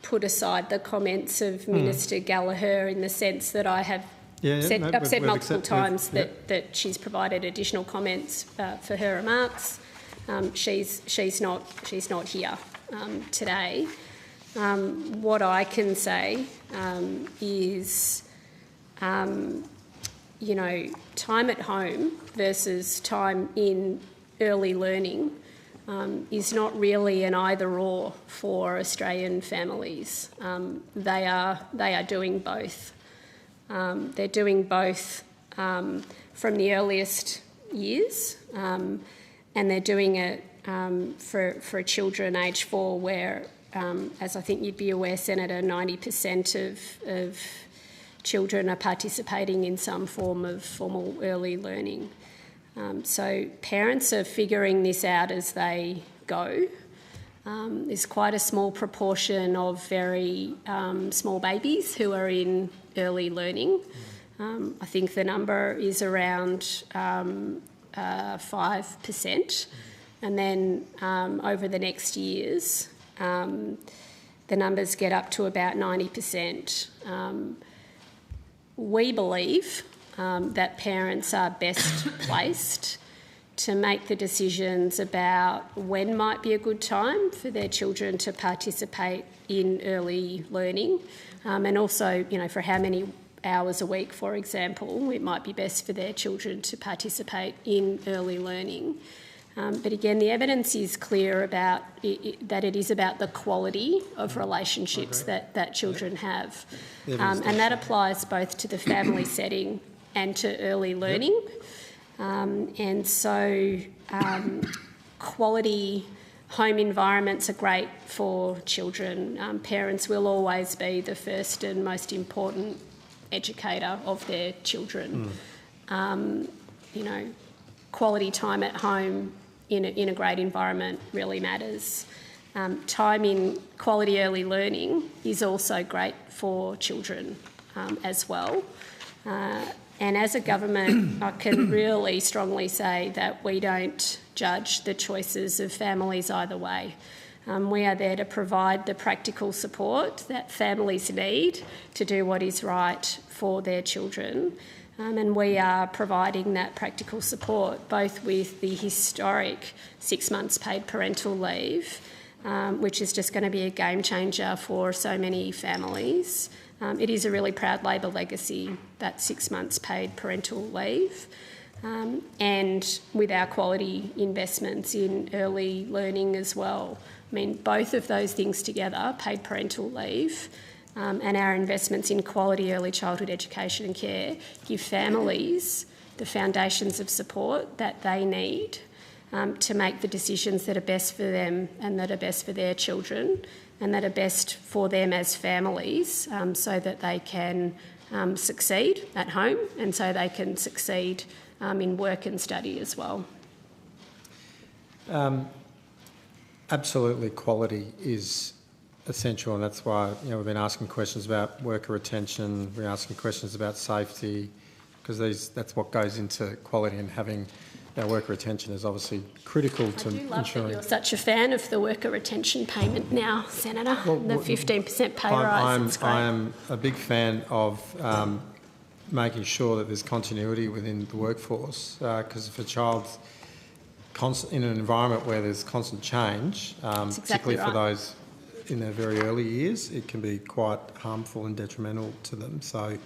put aside the comments of Minister Gallagher in the sense that I have said multiple times that she's provided additional comments for her remarks. She's not here today. What I can say is, time at home versus time in early learning is not really an either-or for Australian families. They are doing both. They're doing both from the earliest years, and they're doing it for children aged 4, where, as I think you'd be aware, Senator, 90% of children are participating in some form of formal early learning. So parents are figuring this out as they go. There's quite a small proportion of very small babies who are in early learning. I think the number is around 5%. And then over the next years, the numbers get up to about 90%. We believe that parents are best placed to make the decisions about when might be a good time for their children to participate in early learning, and also, for how many hours a week, for example, it might be best for their children to participate in early learning. But again, the evidence is clear about that it is about the quality of relationships that children have. And that applies both to the family setting and to early learning. And so quality home environments are great for children. Parents will always be the first and most important educator of their children. Quality time at home in a great environment really matters. Time in quality early learning is also great for children as well. And as a government, I can really strongly say that we don't judge the choices of families either way. We are there to provide the practical support that families need to do what is right for their children. And we are providing that practical support both with the historic 6 months paid parental leave, which is just going to be a game changer for so many families. It is a really proud Labor legacy, that 6 months paid parental leave. And with our quality investments in early learning as well. I mean, both of those things together, paid parental leave, and our investments in quality early childhood education and care, give families the foundations of support that they need to make the decisions that are best for them and that are best for their children. and that are best for them as families, so that they can succeed at home and so they can succeed in work and study as well. Absolutely, quality is essential, and that's why we've been asking questions about worker retention. We're asking questions about safety, because that's what goes into quality, and having worker retention is obviously critical to ensuring. I do love that you're such a fan of the worker retention payment now, Senator. The 15% pay rise. It's great. I am a big fan of making sure that there's continuity within the workforce, because if a child's in an environment where there's constant change, particularly for those in their very early years, it can be quite harmful and detrimental to them. So,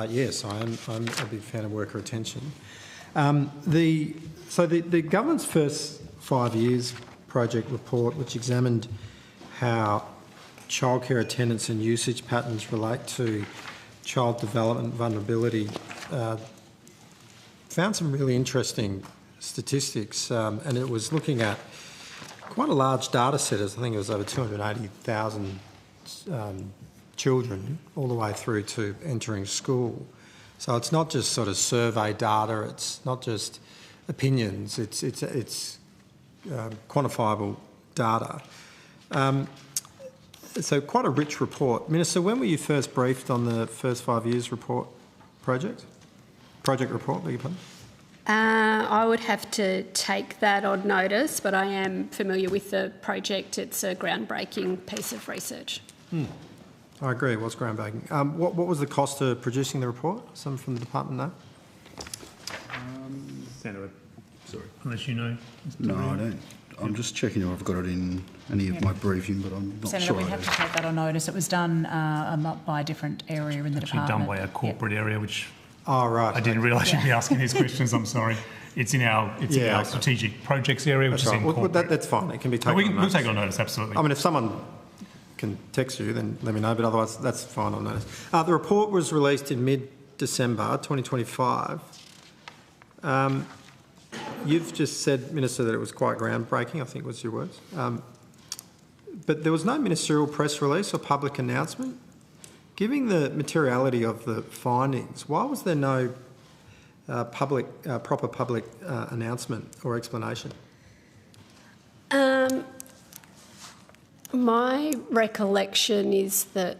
yes, I'm a big fan of worker retention. The government's first 5 years project report, which examined how childcare attendance and usage patterns relate to child development vulnerability, found some really interesting statistics, and it was looking at quite a large data set. I think it was over 280,000 children all the way through to entering school. So it's not just sort of survey data, it's not just opinions, it's quantifiable data. So quite a rich report. Minister, when were you first briefed on the first 5 years project report, beg your pardon? I would have to take that on notice, but I am familiar with the project. It's a groundbreaking piece of research. I agree, it was groundbreaking. What was the cost of producing the report? Some from the department know? Senator, sorry, unless you know. No, I don't. I'm just checking if I've got it in any of my briefing, but I'm not Senator, sure. we'd have to take that on notice. It was done by a different area in the department. Done by a corporate area, which right. I didn't realise you'd be asking these questions. I'm sorry. It's in our strategic projects area, which is in corporate. That's fine. It can be taken on notice. We'll take it on notice, absolutely. I mean, if someone can text you, then let me know, but otherwise that's fine on notice. The report was released in mid-December 2025. You've just said, Minister, that it was quite groundbreaking, I think was your words. But there was no ministerial press release or public announcement. Given the materiality of the findings, why was there no proper public announcement or explanation? My recollection is that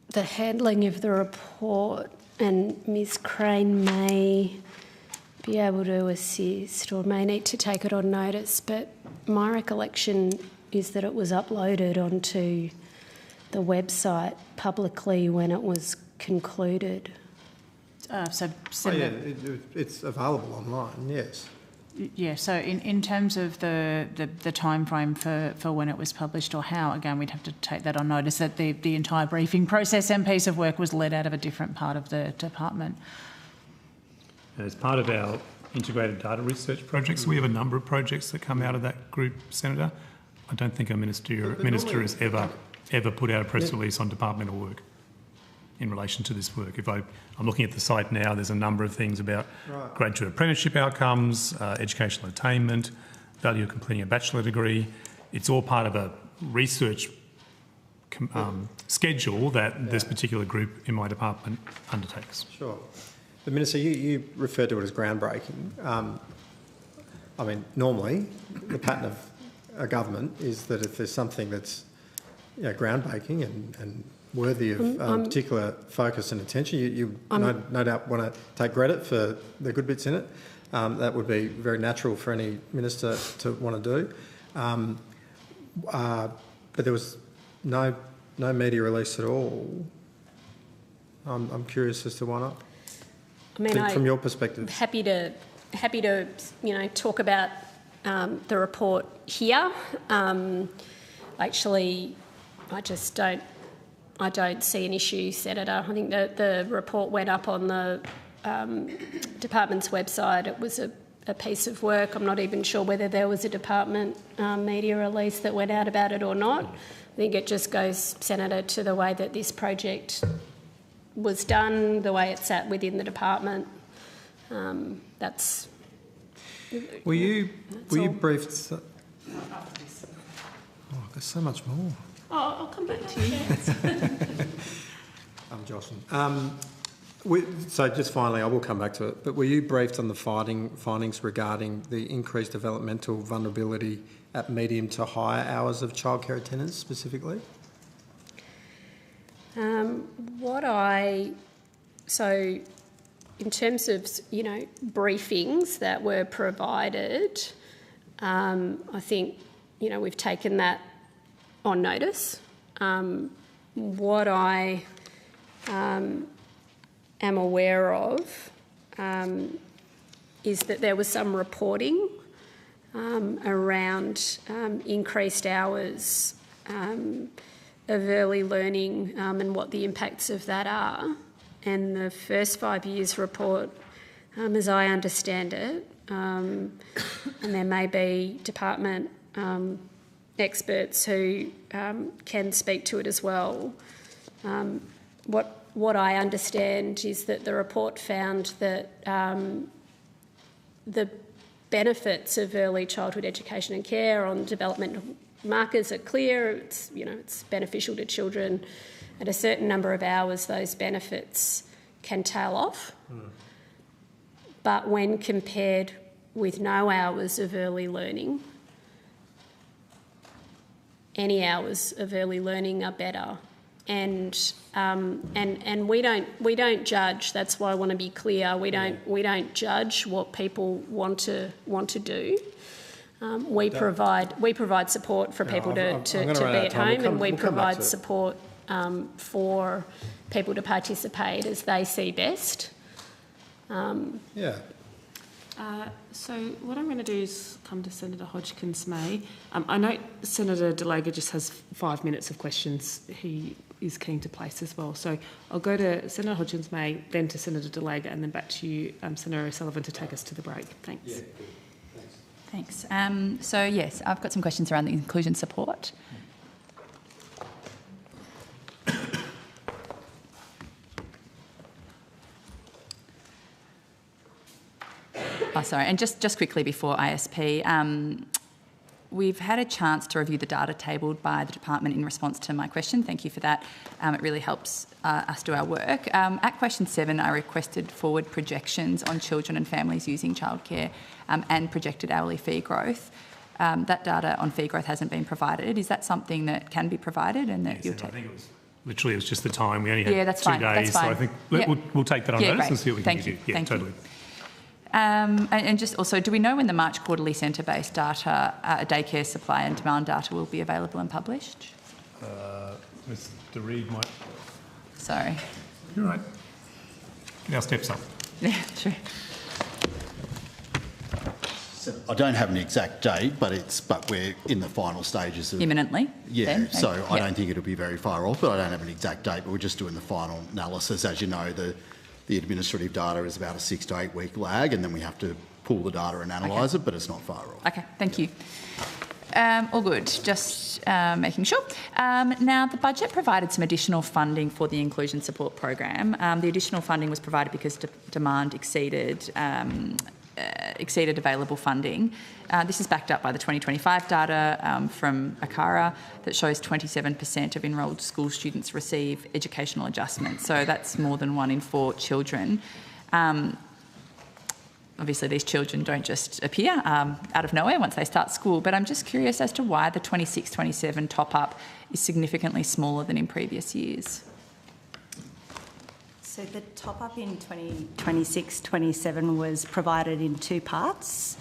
the handling of the report, and Ms Crane may be able to assist or may need to take it on notice, but my recollection is that it was uploaded onto the website publicly when it was concluded. It's available online, yes. Yeah, so in terms of the time frame for when it was published or how, again, we'd have to take that on notice that the entire briefing process and piece of work was led out of a different part of the department. As part of our integrated data research projects, we have a number of projects that come out of that group, Senator. I don't think a minister has ever put out a press release on departmental work in relation to this work. I'm looking at the site now, there's a number of things about graduate apprenticeship outcomes, educational attainment, value of completing a bachelor degree. It's all part of a research schedule that this particular group in my department undertakes. Sure. But Minister, you referred to it as groundbreaking. I mean, normally the pattern of a government is that if there's something that's groundbreaking and worthy of particular focus and attention, you no doubt want to take credit for the good bits in it. That would be very natural for any minister to want to do. But there was no media release at all. I'm curious as to why not. I mean, from your perspective, happy to talk about the report here. Actually, I don't see an issue, Senator. I think that the report went up on the department's website. It was a piece of work. I'm not even sure whether there was a department media release that went out about it or not. I think it just goes, Senator, to the way that this project was done, the way it sat within the department. Were you briefed? Oh, there's so much more. Oh, I'll come back to you. I'm Jocelyn. So just finally, I will come back to it, but were you briefed on the findings regarding the increased developmental vulnerability at medium to higher hours of childcare attendance specifically? So in terms of, briefings that were provided, I think, we've taken that on notice. What I am aware of is that there was some reporting around increased hours of early learning and what the impacts of that are. And the first 5 years report, as I understand it, and there may be department experts who can speak to it as well. What I understand is that the report found that the benefits of early childhood education and care on developmental markers are clear. It's beneficial to children. At a certain number of hours, those benefits can tail off. But when compared with no hours of early learning, any hours of early learning are better. And we don't judge. That's why I want to be clear. We don't judge what people want to do. We provide support for people to be at home, and we provide support for people to participate as they see best. So what I'm going to do is come to Senator Hodgkins-May. I know Senator Delaga just has 5 minutes of questions he is keen to place as well. So I'll go to Senator Hodgkins-May, then to Senator Delaga, and then back to you, Senator O'Sullivan, to take us to the break. Thanks. Yeah, thanks. So yes, I've got some questions around the inclusion support. And just quickly before ISP, we've had a chance to review the data tabled by the department in response to my question. Thank you for that. It really helps us do our work. At question 7, I requested forward projections on children and families using childcare and projected hourly fee growth. That data on fee growth hasn't been provided. Is that something that can be provided and that you'll take? I think it was just the time. We only had 2 that's days, fine. so I think we'll take that on notice and see what we can do. Yeah, totally. And just also, do we know when the March quarterly centre-based data, daycare supply and demand data will be available and published? Mr. Reid might... Sorry. You're right. Now steps up. Yeah, true. So I don't have an exact date, but we're in the final stages of... Imminently? Yeah, then? so I don't think it'll be very far off, but I don't have an exact date, but we're just doing the final analysis. As you know, the administrative data is about a 6 to 8 week lag, and then we have to pull the data and analyse it, but it's not far off. Okay, thank you. All good, just making sure. Now, the budget provided some additional funding for the inclusion support program. The additional funding was provided because demand exceeded available funding. This is backed up by the 2025 data from ACARA that shows 27% of enrolled school students receive educational adjustments. So that's more than 1 in 4 children. Obviously, these children don't just appear out of nowhere once they start school, but I'm just curious as to why the 26-27 top-up is significantly smaller than in previous years. So the top-up in 2026-27 was provided in 2 parts.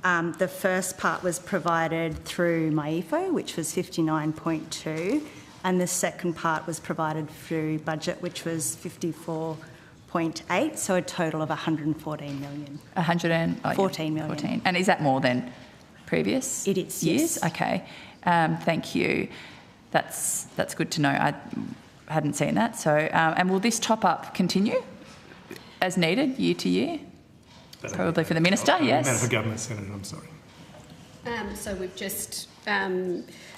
The first part was provided through MyEFO, which was 59.2, and the second part was provided through budget, which was 54.8, so a total of 114 million. 114 million. 14. And is that more than previous It is, years? yes. Okay, thank you. That's good to know. I hadn't seen that. So, and will this top-up continue as needed year to year? Probably for the Minister, yes. Matter for Government, Senator, I'm sorry. So we've just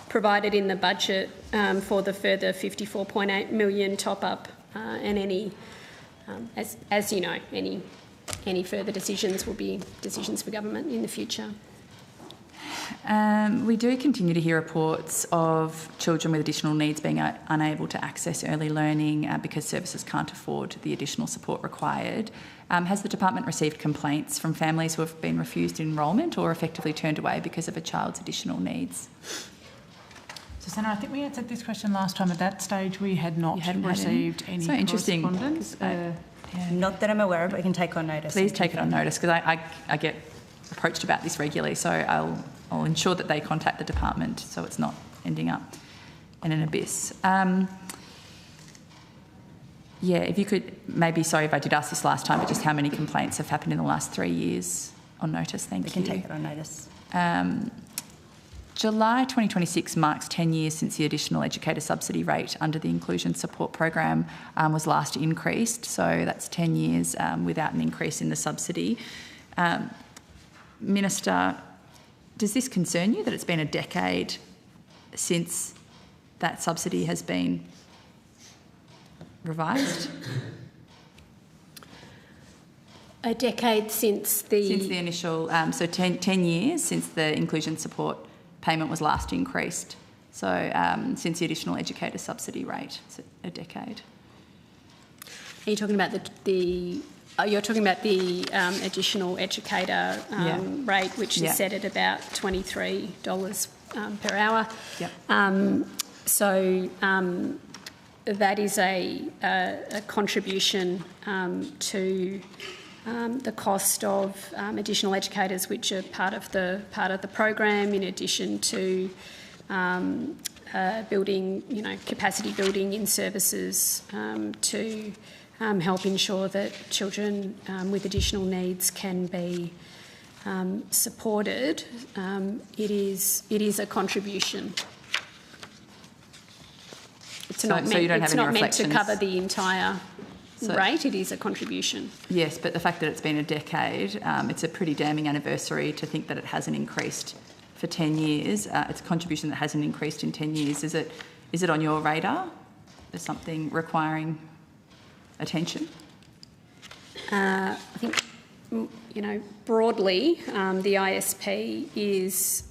provided in the budget for the further 54.8 million top-up, and any, as you know, any further decisions will be decisions for government in the future. We do continue to hear reports of children with additional needs being unable to access early learning because services can't afford the additional support required. Has the department received complaints from families who have been refused enrolment or effectively turned away because of a child's additional needs? So, Senator, I think we answered this question last time. At that stage, we had not received any so interesting. correspondence. Not that I'm aware of, but we can take on notice. Please take it on notice, because I get approached about this regularly, so I'll ensure that they contact the department so it's not ending up in an abyss. Yeah, if you could maybe, sorry if I did ask this last time, but just how many complaints have happened in the last 3 years on notice? Thank you. We can take it on notice. July 2026 marks 10 years since the additional educator subsidy rate under the Inclusion Support Program was last increased. So that's 10 years without an increase in the subsidy. Minister, does this concern you that it's been a decade since that subsidy has been revised? A decade since the initial, so 10 years since the inclusion support payment was last increased. So since the additional educator subsidy rate, it's a decade. Are you talking about you're talking about the additional educator rate, which is set at about $23 per hour. Yep. So that is a contribution to the cost of additional educators, which are part of the program, in addition to building, capacity building in services to help ensure that children with additional needs can be supported. It is a contribution. It's not meant to cover the entire rate. It is a contribution. Yes, but the fact that it's been a decade, it's a pretty damning anniversary to think that it hasn't increased for 10 years. It's a contribution that hasn't increased in 10 years. Is it on your radar? Is something requiring attention? I think, broadly, the ISP is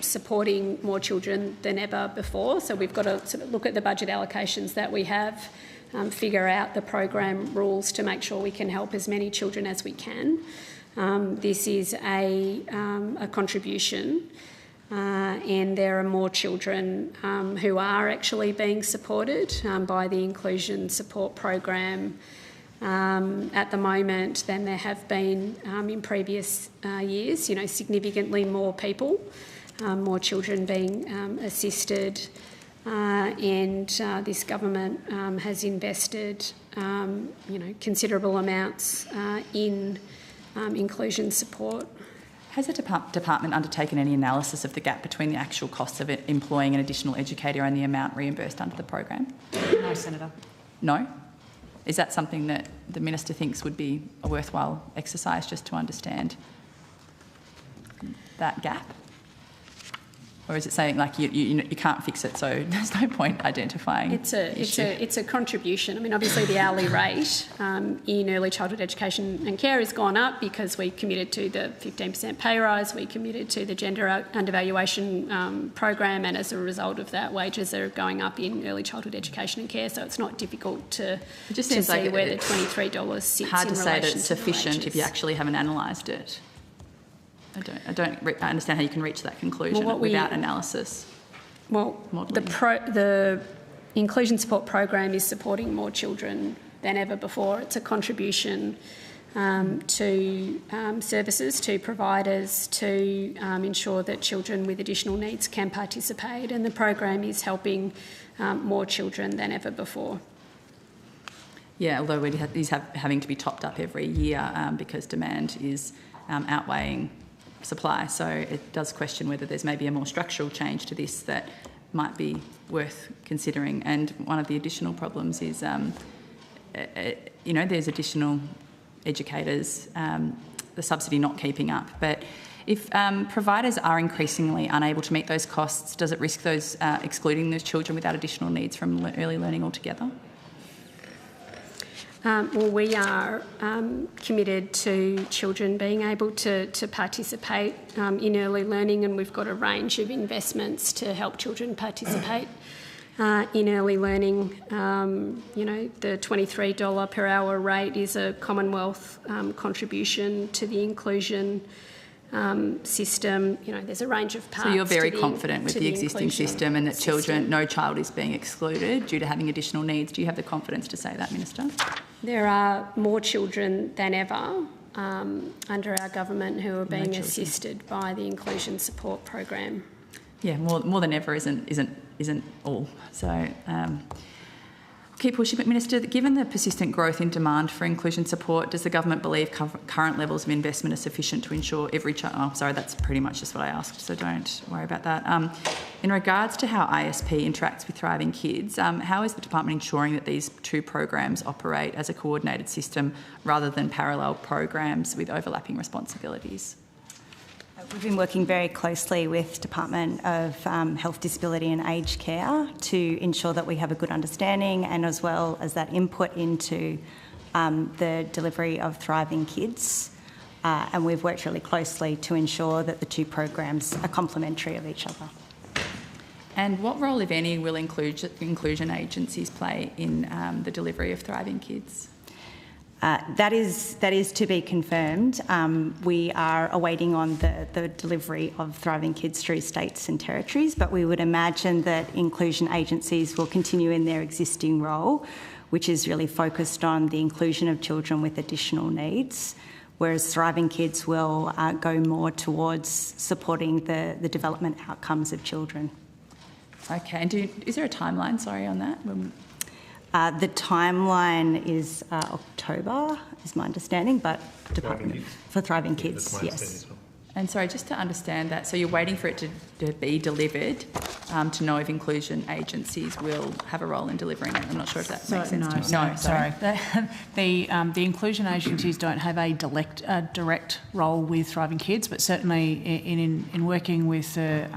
supporting more children than ever before. So we've got to sort of look at the budget allocations that we have, figure out the program rules to make sure we can help as many children as we can. This is a contribution, and there are more children who are actually being supported by the Inclusion Support Program at the moment than there have been in previous years. Significantly more people, more children being assisted. And this government has invested, considerable amounts in inclusion support. Has the department undertaken any analysis of the gap between the actual costs of employing an additional educator and the amount reimbursed under the program? No, Senator. No? Is that something that the minister thinks would be a worthwhile exercise, just to understand that gap? Or is it saying like you can't fix it, so there's no point identifying? It's a contribution. I mean, obviously the hourly rate in early childhood education and care has gone up because we committed to the 15% pay rise. We committed to the gender undervaluation program, and as a result of that, wages are going up in early childhood education and care. So it's not difficult to see like where the $23 sits. Hard to say that it's to sufficient if you actually haven't analysed it. I understand how you can reach that conclusion without analysis. Well, the Inclusion Support Program is supporting more children than ever before. It's a contribution to services, to providers, to ensure that children with additional needs can participate, and the program is helping more children than ever before. Yeah, although it is having to be topped up every year because demand is outweighing supply, so it does question whether there's maybe a more structural change to this that might be worth considering. And one of the additional problems is, there's additional educators, the subsidy not keeping up. But if providers are increasingly unable to meet those costs, does it risk those excluding those children without additional needs from early learning altogether? Well, we are committed to children being able to participate in early learning, and we've got a range of investments to help children participate in early learning. The $23 per hour rate is a Commonwealth contribution to the inclusion system. There's a range of parts. So you're very confident with the existing system and that system. no child is being excluded due to having additional needs. Do you have the confidence to say that, Minister? There are more children than ever under our government who are being assisted by the inclusion support program. Yeah, more than ever isn't all. So keep pushing. But Minister, given the persistent growth in demand for inclusion support, does the government believe current levels of investment are sufficient to ensure every child... Oh, sorry, that's pretty much just what I asked, so don't worry about that. In regards to how ISP interacts with Thriving Kids, how is the department ensuring that these two programs operate as a coordinated system rather than parallel programs with overlapping responsibilities? We've been working very closely with Department of Health, Disability and Aged Care to ensure that we have a good understanding and as well as that input into the delivery of Thriving Kids. And we've worked really closely to ensure that the two programs are complementary of each other. And what role, if any, will inclusion agencies play in the delivery of Thriving Kids? That is to be confirmed. We are awaiting on the delivery of Thriving Kids through states and territories, but we would imagine that inclusion agencies will continue in their existing role, which is really focused on the inclusion of children with additional needs, whereas Thriving Kids will go more towards supporting the development outcomes of children. Okay, and is there a timeline, on that? The timeline is October, is my understanding, but for Thriving Kids, yes. And sorry, just to understand that, so you're waiting for it to be delivered to know if inclusion agencies will have a role in delivering it. I'm not sure if that makes sense. No, sorry. The inclusion agencies don't have a direct role with Thriving Kids, but certainly in working with the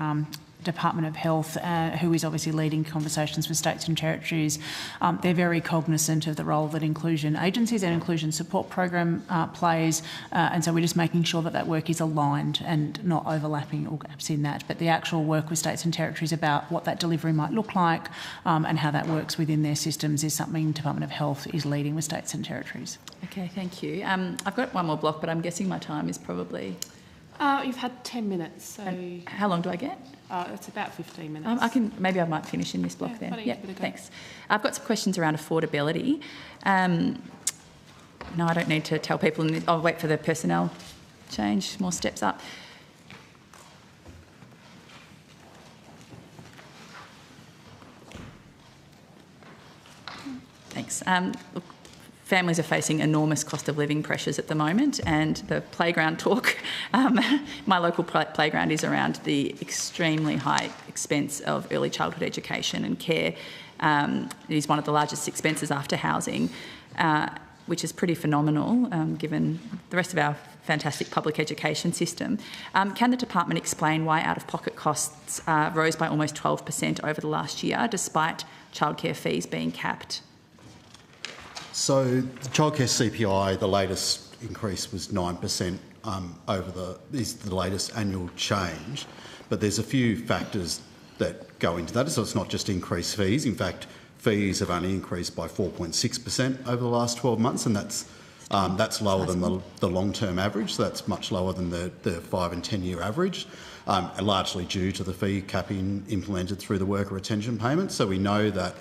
Department of Health, who is obviously leading conversations with states and territories, they're very cognisant of the role that inclusion agencies and inclusion support program plays, and so we're just making sure that work is aligned and not overlapping or gaps in that. But the actual work with states and territories about what that delivery might look like and how that works within their systems is something Department of Health is leading with states and territories. Okay, thank you. I've got one more block, but I'm guessing my time is probably... You've had 10 minutes, so... And how long do I get? It's about 15 minutes. Maybe I might finish in this block then. Yeah, thanks. I've got some questions around affordability. No, I don't need to tell people. I'll wait for the personnel change, more steps up. Thanks. Look, families are facing enormous cost of living pressures at the moment, and the playground talk, my local playground is around the extremely high expense of early childhood education and care. It is one of the largest expenses after housing, which is pretty phenomenal given the rest of our fantastic public education system. Can the department explain why out-of-pocket costs rose by almost 12% over the last year, despite childcare fees being capped? So the childcare CPI, the latest increase was 9% is the latest annual change, but there's a few factors that go into that. So it's not just increased fees. In fact, fees have only increased by 4.6% over the last 12 months, and that's lower than the long-term average. So that's much lower than the 5 and 10-year average, and largely due to the fee capping implemented through the worker retention payment. So we know that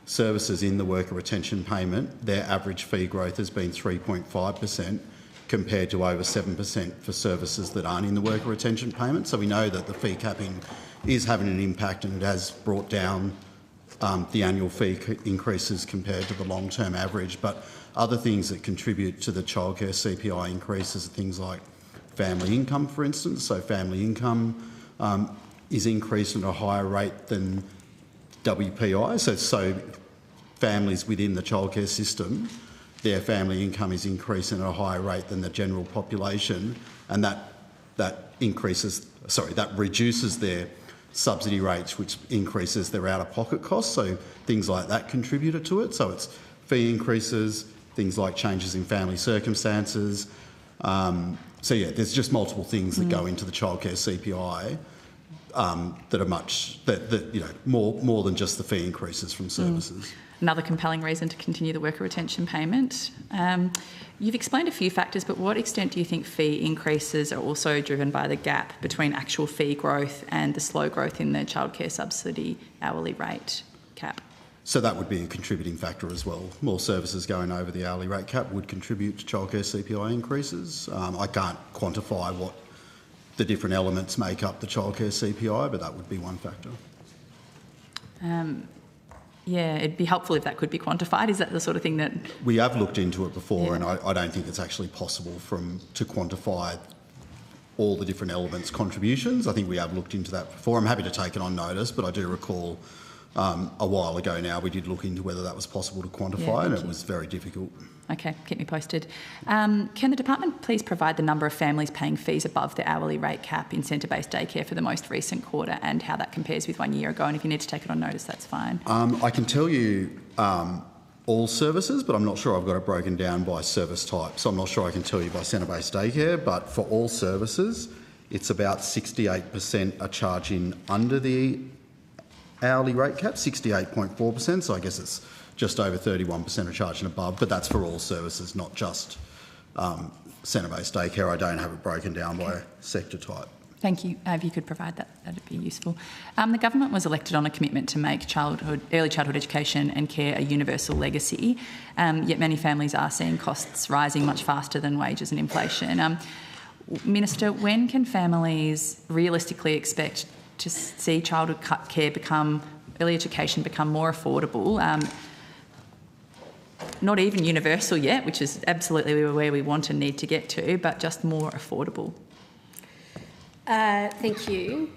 services in the worker retention payment, their average fee growth has been 3.5% compared to over 7% for services that aren't in the worker retention payment. So we know that the fee capping is having an impact, and it has brought down the annual fee increases compared to the long-term average. But other things that contribute to the childcare CPI increases are things like family income, for instance. So family income is increasing at a higher rate than WPI, so families within the childcare system, their family income is increasing at a higher rate than the general population, and that reduces their subsidy rates, which increases their out-of-pocket costs. So things like that contributed to it. So it's fee increases, things like changes in family circumstances. So yeah, there's just multiple things that go into the childcare CPI that are more than just the fee increases from services. Another compelling reason to continue the worker retention payment. You've explained a few factors, but what extent do you think fee increases are also driven by the gap between actual fee growth and the slow growth in the childcare subsidy hourly rate cap? So that would be a contributing factor as well. More services going over the hourly rate cap would contribute to childcare CPI increases. I can't quantify what the different elements make up the childcare CPI, but that would be one factor. Yeah, it'd be helpful if that could be quantified. Is that the sort of thing that... We have looked into it before, and I don't think it's actually possible to quantify all the different elements' contributions. I think we have looked into that before. I'm happy to take it on notice, but I do recall a while ago now we did look into whether that was possible to quantify, and it was very difficult. Okay, keep me posted. Can the department please provide the number of families paying fees above the hourly rate cap in centre-based daycare for the most recent quarter and how that compares with 1 year ago? And if you need to take it on notice, that's fine. I can tell you all services, but I'm not sure I've got it broken down by service type. So I'm not sure I can tell you by centre-based daycare, but for all services, it's about 68% are charging under the hourly rate cap, 68.4%. So I guess it's just over 31% are charging above, but that's for all services, not just centre-based daycare. I don't have it broken down by sector type. Thank you. If you could provide that, that'd be useful. The government was elected on a commitment to make early childhood education and care a universal legacy, yet many families are seeing costs rising much faster than wages and inflation. Minister, when can families realistically expect to see childhood care early education become more affordable? Not even universal yet, which is absolutely where we want and need to get to, but just more affordable. Thank you.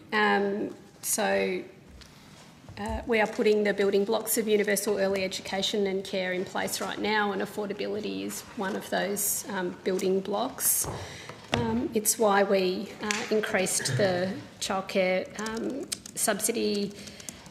We are putting the building blocks of universal early education and care in place right now, and affordability is one of those building blocks. It's why we increased the childcare subsidy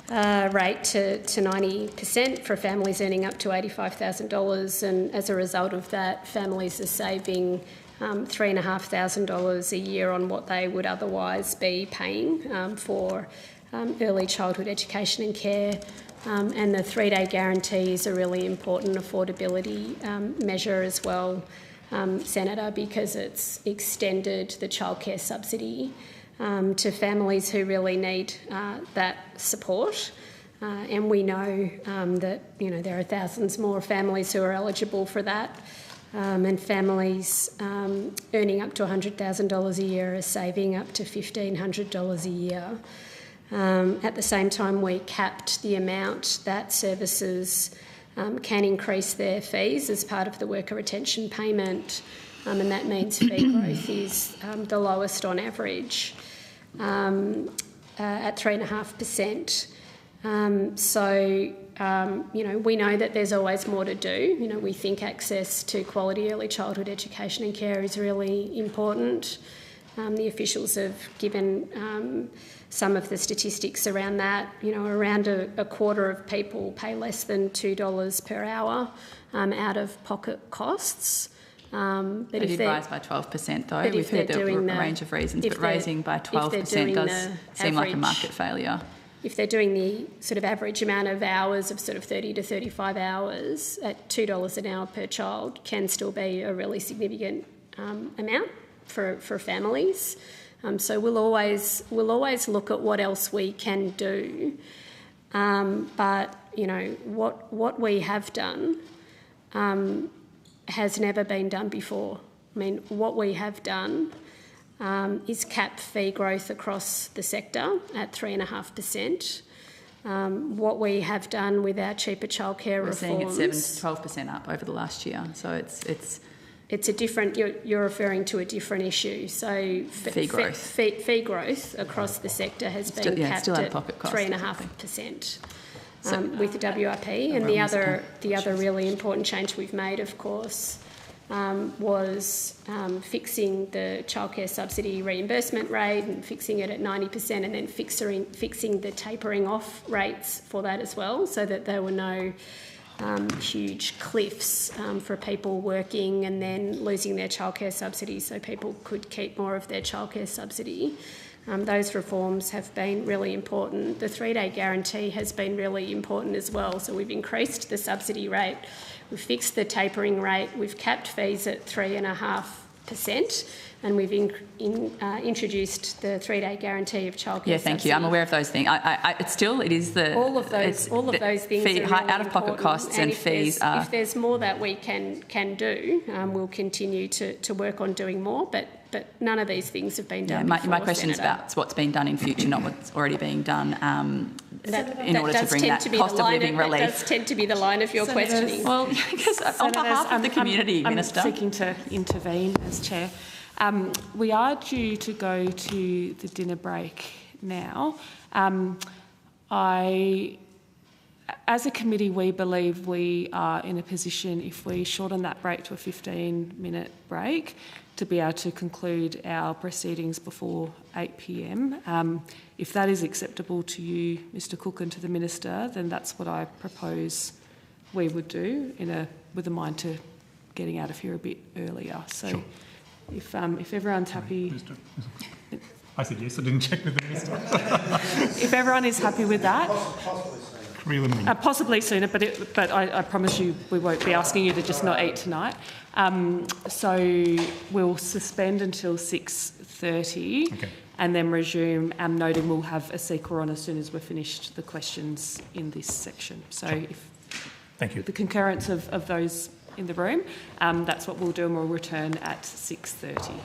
rate to 90% for families earning up to $85,000, and as a result of that, families are saving $3,500 a year on what they would otherwise be paying for early childhood education and care. And the 3-day guarantee is a really important affordability measure as well, Senator, because it's extended the childcare subsidy to families who really need that support. And we know that there are thousands more families who are eligible for that, and families earning up to $100,000 a year are saving up to $1,500 a year. At the same time, we capped the amount that services can increase their fees as part of the worker retention payment, and that means fee growth is the lowest on average at 3.5%. We know that there's always more to do. We think access to quality early childhood education and care is really important. The officials have given some of the statistics around that. Around a quarter of people pay less than $2 per hour out of pocket costs. But they did rise by 12% though. We've heard a range of reasons, but raising by 12% does seem like a market failure. If they're doing the sort of average amount of hours of sort of 30 to 35 hours at $2 an hour per child can still be a really significant amount for families. So we'll always look at what else we can do. But what we have done has never been done before. I mean, what we have done is cap fee growth across the sector at 3.5%. What we have done with our cheaper childcare reforms... We're seeing it 7 to 12% up over the last year, so it's a different... You're referring to a different issue. So fee growth. Fee growth across the sector has been capped at 3.5%. With the WRP, and the other really important change we've made, of course, was fixing the childcare subsidy reimbursement rate and fixing it at 90%, and then fixing the tapering off rates for that as well, so that there were no huge cliffs for people working and then losing their childcare subsidy, so people could keep more of their childcare subsidy. Those reforms have been really important. The 3-day guarantee has been really important as well. So we've increased the subsidy rate, we've fixed the tapering rate, we've capped fees at 3.5%, and we've introduced the 3-day guarantee of childcare. Yeah, thank you. I'm aware of those things. It is the all of those things fee, are high really out-of-pocket important. costs and fees are. If there's more that we can do, we'll continue to work on doing more. But none of these things have been done. My question is about what's been done in future, not what's already being done. In order to bring that cost of living relief. That does tend to be the line of your questioning. Well, because on behalf of the community, Minister. I'm seeking to intervene as Chair. We are due to go to the dinner break now. As a committee, we believe we are in a position, if we shorten that break to a 15-minute break, to be able to conclude our proceedings before 8 p.m. If that is acceptable to you, Mr Cook, and to the Minister, then that's what I propose we would do with a mind to getting out of here a bit earlier. So sure. If everyone's happy... I said yes, I didn't check with the Minister. If everyone is happy with that... possibly sooner, but I promise you we won't be asking you to just not eat tonight. So we'll suspend until 6:30 and then resume, noting we'll have a seeker on as soon as we've finished the questions in this section. So thank you. The concurrence of those in the room, that's what we'll do, and we'll return at 6:30.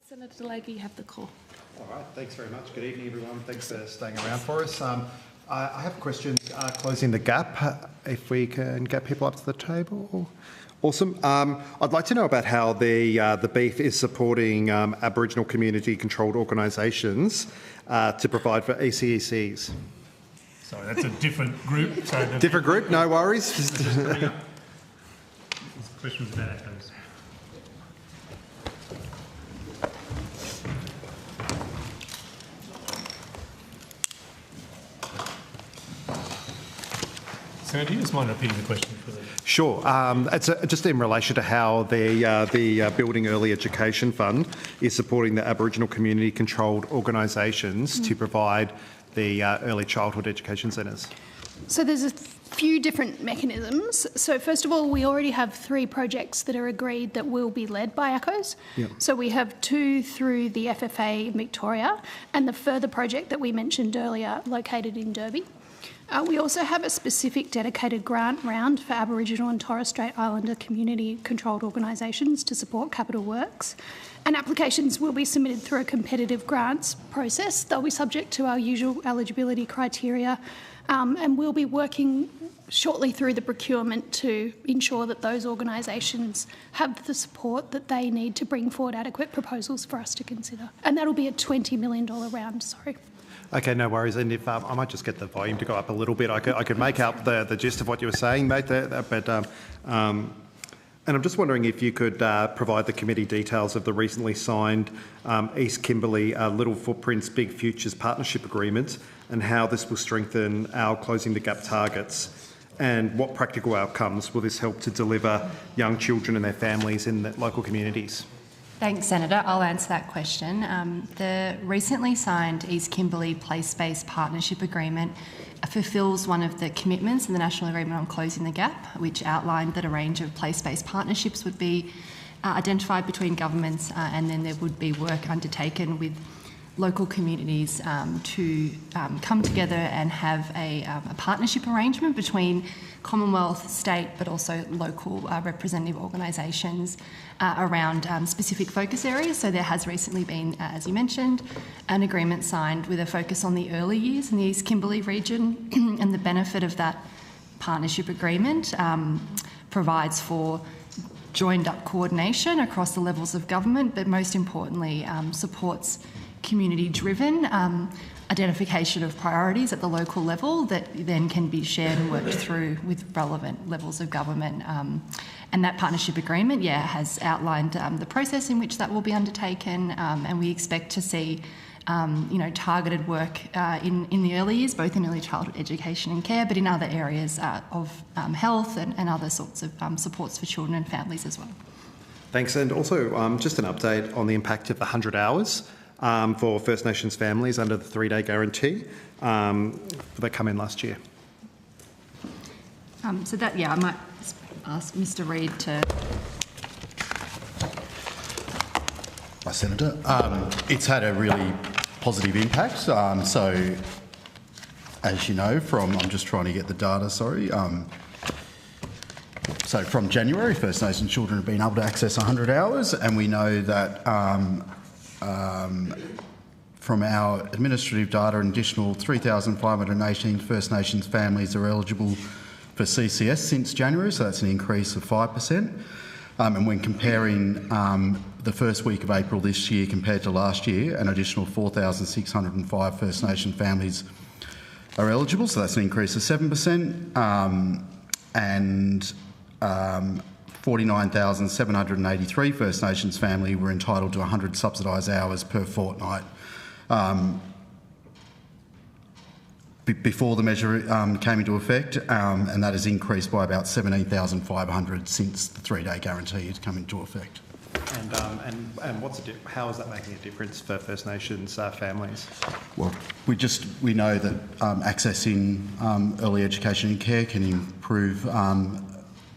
Senator Delagey, you have the call. All right, thanks very much. Good evening, everyone. Thanks for staying around for us. I have a question, closing the gap, if we can get people up to the table. Awesome. I'd like to know about how the beef is supporting Aboriginal community-controlled organisations to provide for ECECs. Sorry, that's a different group. So different group, no worries. This question was about echoes. Senator, do you just mind repeating the question for the... Sure. It's just in relation to how the Building Early Education Fund is supporting the Aboriginal community-controlled organisations to provide the early childhood education centres. So there's a few different mechanisms. So first of all, we already have 3 projects that are agreed that will be led by ACCOs. Yep. So we have 2 through the FFA Victoria and the further project that we mentioned earlier located in Derby. We also have a specific dedicated grant round for Aboriginal and Torres Strait Islander community-controlled organisations to support capital works. And applications will be submitted through a competitive grants process. They'll be subject to our usual eligibility criteria, and we'll be working shortly through the procurement to ensure that those organisations have the support that they need to bring forward adequate proposals for us to consider. And that'll be a $20 million round, sorry. Okay, no worries. And if I might just get the volume to go up a little bit, I could make out the gist of what you were saying, mate. And I'm just wondering if you could provide the committee details of the recently signed East Kimberley Little Footprints Big Futures Partnership Agreement and how this will strengthen our Closing the Gap targets, and what practical outcomes will this help to deliver young children and their families in the local communities? Thanks, Senator. I'll answer that question. The recently signed East Kimberley Place-Based Partnership Agreement fulfils one of the commitments in the National Agreement on Closing the Gap, which outlined that a range of place-based partnerships would be identified between governments, and then there would be work undertaken with local communities to come together and have a partnership arrangement between Commonwealth, state, but also local representative organisations around specific focus areas. So there has recently been, as you mentioned, an agreement signed with a focus on the early years in the East Kimberley region, and the benefit of that partnership agreement provides for joined-up coordination across the levels of government, but most importantly supports community-driven identification of priorities at the local level that then can be shared and worked through with relevant levels of government. And that partnership agreement, has outlined the process in which that will be undertaken, and we expect to see targeted work in the early years, both in early childhood education and care, but in other areas of health and other sorts of supports for children and families as well. Thanks. And also just an update on the impact of the 100 hours for First Nations families under the 3-day guarantee that come in last year. I might ask Mr. Reid to... Hi, Senator. It's had a really positive impact. So, as you know, I'm just trying to get the data, sorry. So from January, First Nations children have been able to access 100 hours, and we know that from our administrative data, an additional 3,518 First Nations families are eligible for CCS since January, so that's an increase of 5%. And when comparing the first week of April this year compared to last year, an additional 4,605 First Nation families are eligible, so that's an increase of 7%. And 49,783 First Nations family were entitled to 100 subsidised hours per fortnight. Before the measure came into effect, and that has increased by about 17,500 since the 3-day guarantee has come into effect. And how is that making a difference for First Nations families? Well, we know that accessing early education and care can improve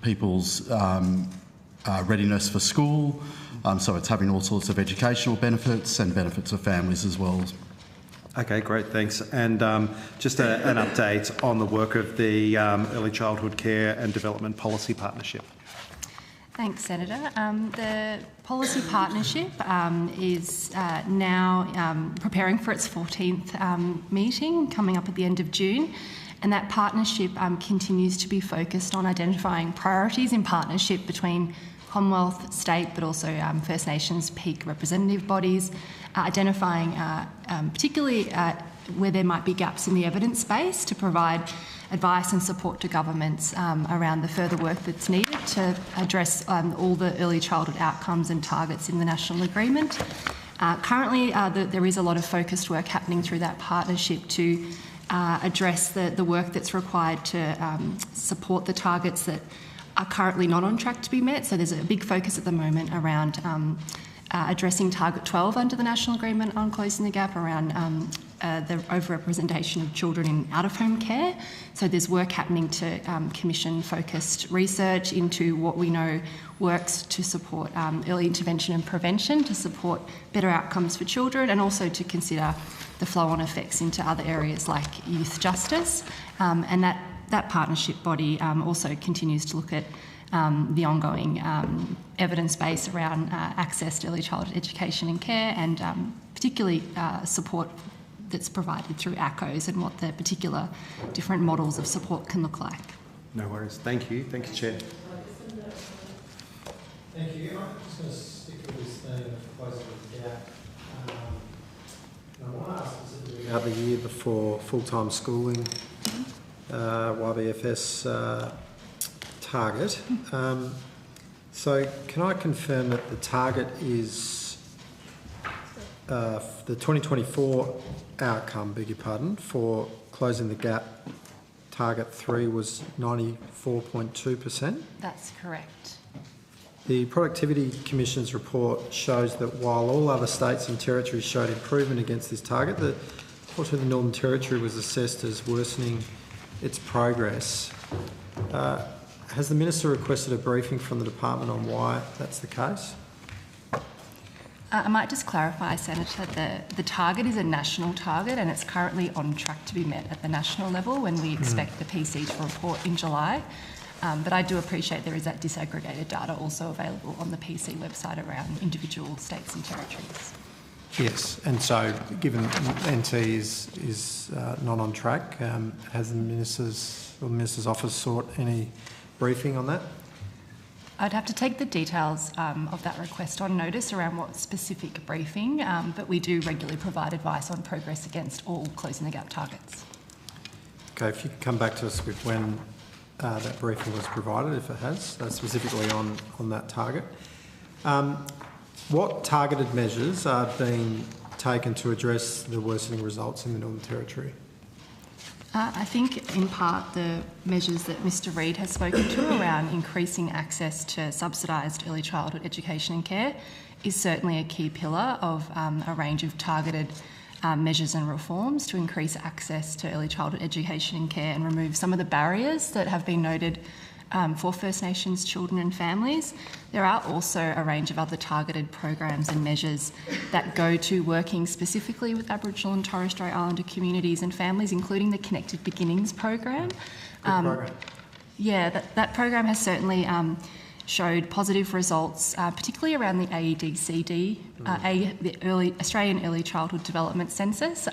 people's readiness for school, so it's having all sorts of educational benefits and benefits for families as well. Okay, great, thanks. And just an update on the work of the Early Childhood Care and Development Policy Partnership. Thanks, Senator. The policy partnership is now preparing for its 14th meeting coming up at the end of June. And that partnership continues to be focused on identifying priorities in partnership between Commonwealth, state, but also First Nations peak representative bodies, identifying particularly where there might be gaps in the evidence base to provide advice and support to governments around the further work that's needed to address all the early childhood outcomes and targets in the National Agreement. Currently, there is a lot of focused work happening through that partnership to address the work that's required to support the targets that are currently not on track to be met. So there's a big focus at the moment around addressing Target 12 under the National Agreement on Closing the Gap, around the overrepresentation of children in out-of-home care. So there's work happening to commission focused research into what we know works to support early intervention and prevention, to support better outcomes for children, and also to consider the flow-on effects into other areas like youth justice. And that partnership body also continues to look at the ongoing evidence base around access to early childhood education and care, and particularly support that's provided through ACOs and what the particular different models of support can look like. No worries. Thank you. Thank you, Chair. Thank you. I'm just going to stick with this theme of closing the gap. I want to ask specifically about the year before full-time schooling, YBFS target. So can I confirm that the target is the 2024 outcome, beg your pardon, for closing the gap, target 3 was 94.2%? That's correct. The Productivity Commission's report shows that while all other states and territories showed improvement against this target, unfortunately the Northern Territory was assessed as worsening its progress. Has the Minister requested a briefing from the Department on why that's the case? I might just clarify, Senator, the target is a national target and it's currently on track to be met at the national level when we expect the PC to report in July. But I do appreciate there is that disaggregated data also available on the PC website around individual states and territories. Yes, and so given NT is not on track, has the Minister's Office sought any briefing on that? I'd have to take the details of that request on notice around what specific briefing, but we do regularly provide advice on progress against all closing the gap targets. Okay, if you could come back to us with when that briefing was provided, if it has, specifically on that target. What targeted measures are being taken to address the worsening results in the Northern Territory? I think in part the measures that Mr Reid has spoken to around increasing access to subsidised early childhood education and care is certainly a key pillar of a range of targeted measures and reforms to increase access to early childhood education and care and remove some of the barriers that have been noted for First Nations children and families. There are also a range of other targeted programs and measures that go to working specifically with Aboriginal and Torres Strait Islander communities and families, including the Connected Beginnings program. Yeah, that program has certainly showed positive results, particularly around the AEDCD, the Australian Early Childhood Development Census.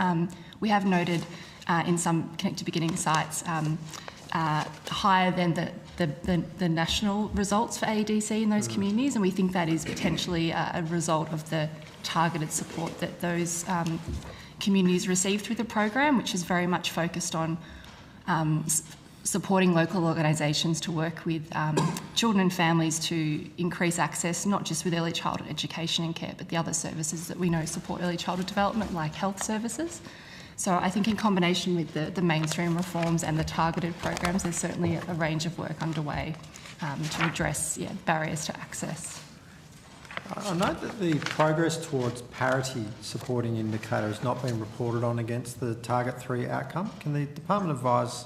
We have noted in some Connected Beginnings sites higher than the national results for AEDC in those communities, and we think that is potentially a result of the targeted support that those communities receive through the program, which is very much focused on supporting local organisations to work with children and families to increase access, not just with early childhood education and care, but the other services that we know support early childhood development, like health services. So I think in combination with the mainstream reforms and the targeted programs, there's certainly a range of work underway to address barriers to access. I note that the progress towards parity supporting indicator has not been reported on against the Target 3 outcome. Can the Department advise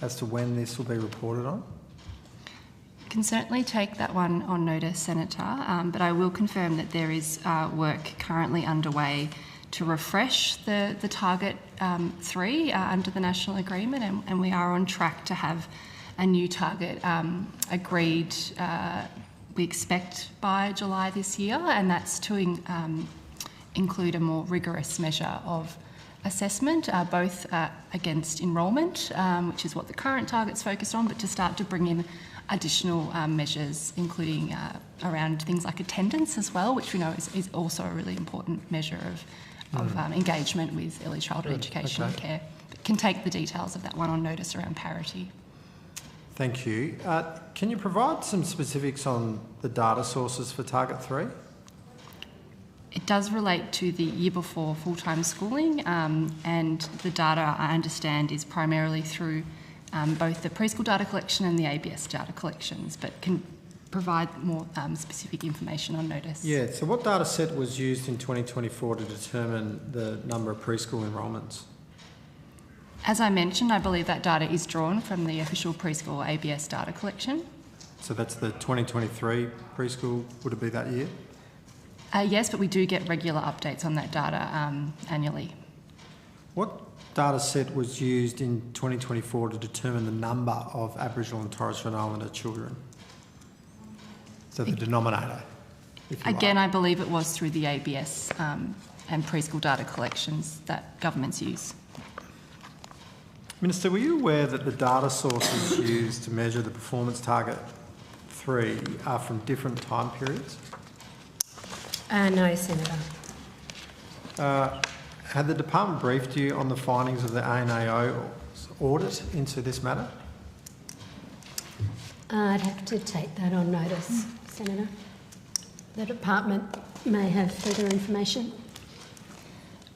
as to when this will be reported on? I can certainly take that one on notice, Senator, but I will confirm that there is work currently underway to refresh the Target 3 under the National Agreement, and we are on track to have a new target agreed, we expect, by July this year, and that's to include a more rigorous measure of assessment, both against enrolment, which is what the current target's focused on, but to start to bring in additional measures, including around things like attendance as well, which we know is also a really important measure of engagement with early childhood education and care. But can take the details of that one on notice around parity. Thank you. Can you provide some specifics on the data sources for Target 3? It does relate to the year before full-time schooling, and the data, I understand, is primarily through both the preschool data collection and the ABS data collections, but can provide more specific information on notice. Yeah, so what data set was used in 2024 to determine the number of preschool enrolments? As I mentioned, I believe that data is drawn from the official preschool ABS data collection. So that's the 2023 preschool, would it be that year? Yes, but we do get regular updates on that data annually. What data set was used in 2024 to determine the number of Aboriginal and Torres Strait Islander children? So the denominator, if you Again, like. I believe it was through the ABS and preschool data collections that governments use. Minister, were you aware that the data sources used to measure the performance target 3 are from different time periods? No, Senator. Had the department briefed you on the findings of the ANAO audit into this matter? I'd have to take that on notice, Senator. The department may have further information.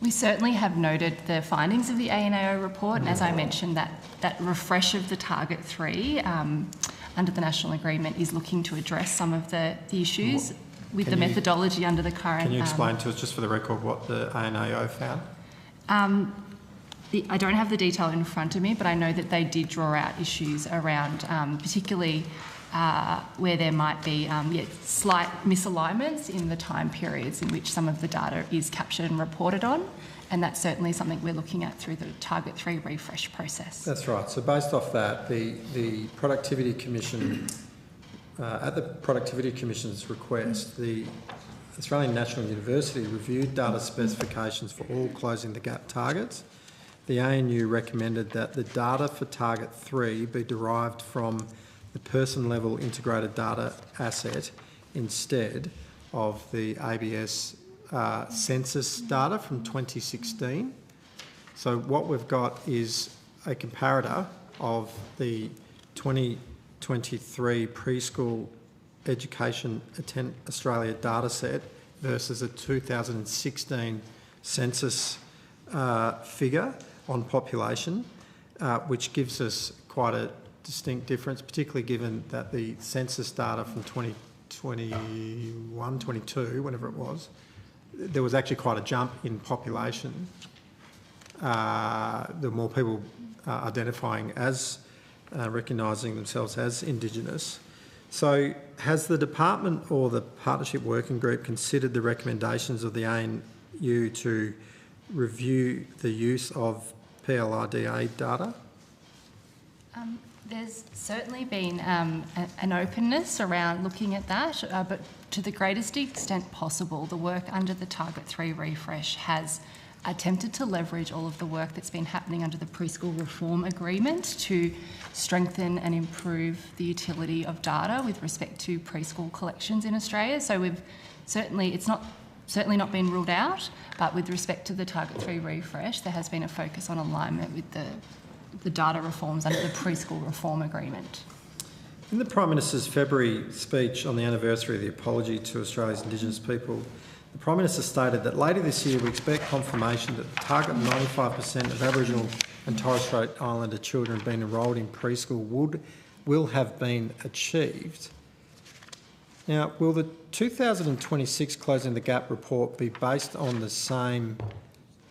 We certainly have noted the findings of the ANAO report, and as I mentioned, that refresh of the target 3 under the national agreement is looking to address some of the issues with the methodology under the current... Can you explain to us, just for the record, what the ANAO found? I don't have the detail in front of me, but I know that they did draw out issues around particularly where there might be slight misalignments in the time periods in which some of the data is captured and reported on, and that's certainly something we're looking at through the Target 3 refresh process. That's right. So based off that, the Productivity Commission, at the Productivity Commission's request, the Australian National University reviewed data specifications for all closing the gap targets. The ANU recommended that the data for Target 3 be derived from the person-level integrated data asset instead of the ABS census data from 2016. So what we've got is a comparator of the 2023 preschool Education Attend Australia data set versus a 2016 census figure on population, which gives us quite a distinct difference, particularly given that the census data from 2021, 22, whenever it was, there was actually quite a jump in population. There were more people identifying as, recognising themselves as Indigenous. So has the department or the partnership working group considered the recommendations of the ANU to review the use of PLRDA data? There's certainly been an openness around looking at that, but to the greatest extent possible, the work under the Target 3 refresh has attempted to leverage all of the work that's been happening under the Preschool Reform Agreement to strengthen and improve the utility of data with respect to preschool collections in Australia. So we've certainly, it's certainly not been ruled out, but with respect to the Target 3 refresh, there has been a focus on alignment with the data reforms under the Preschool Reform Agreement. In the Prime Minister's February speech on the anniversary of the apology to Australia's Indigenous people, the Prime Minister stated that later this year we expect confirmation that the target of 95% of Aboriginal and Torres Strait Islander children being enrolled in preschool will have been achieved. Now, will the 2026 Closing the Gap report be based on the same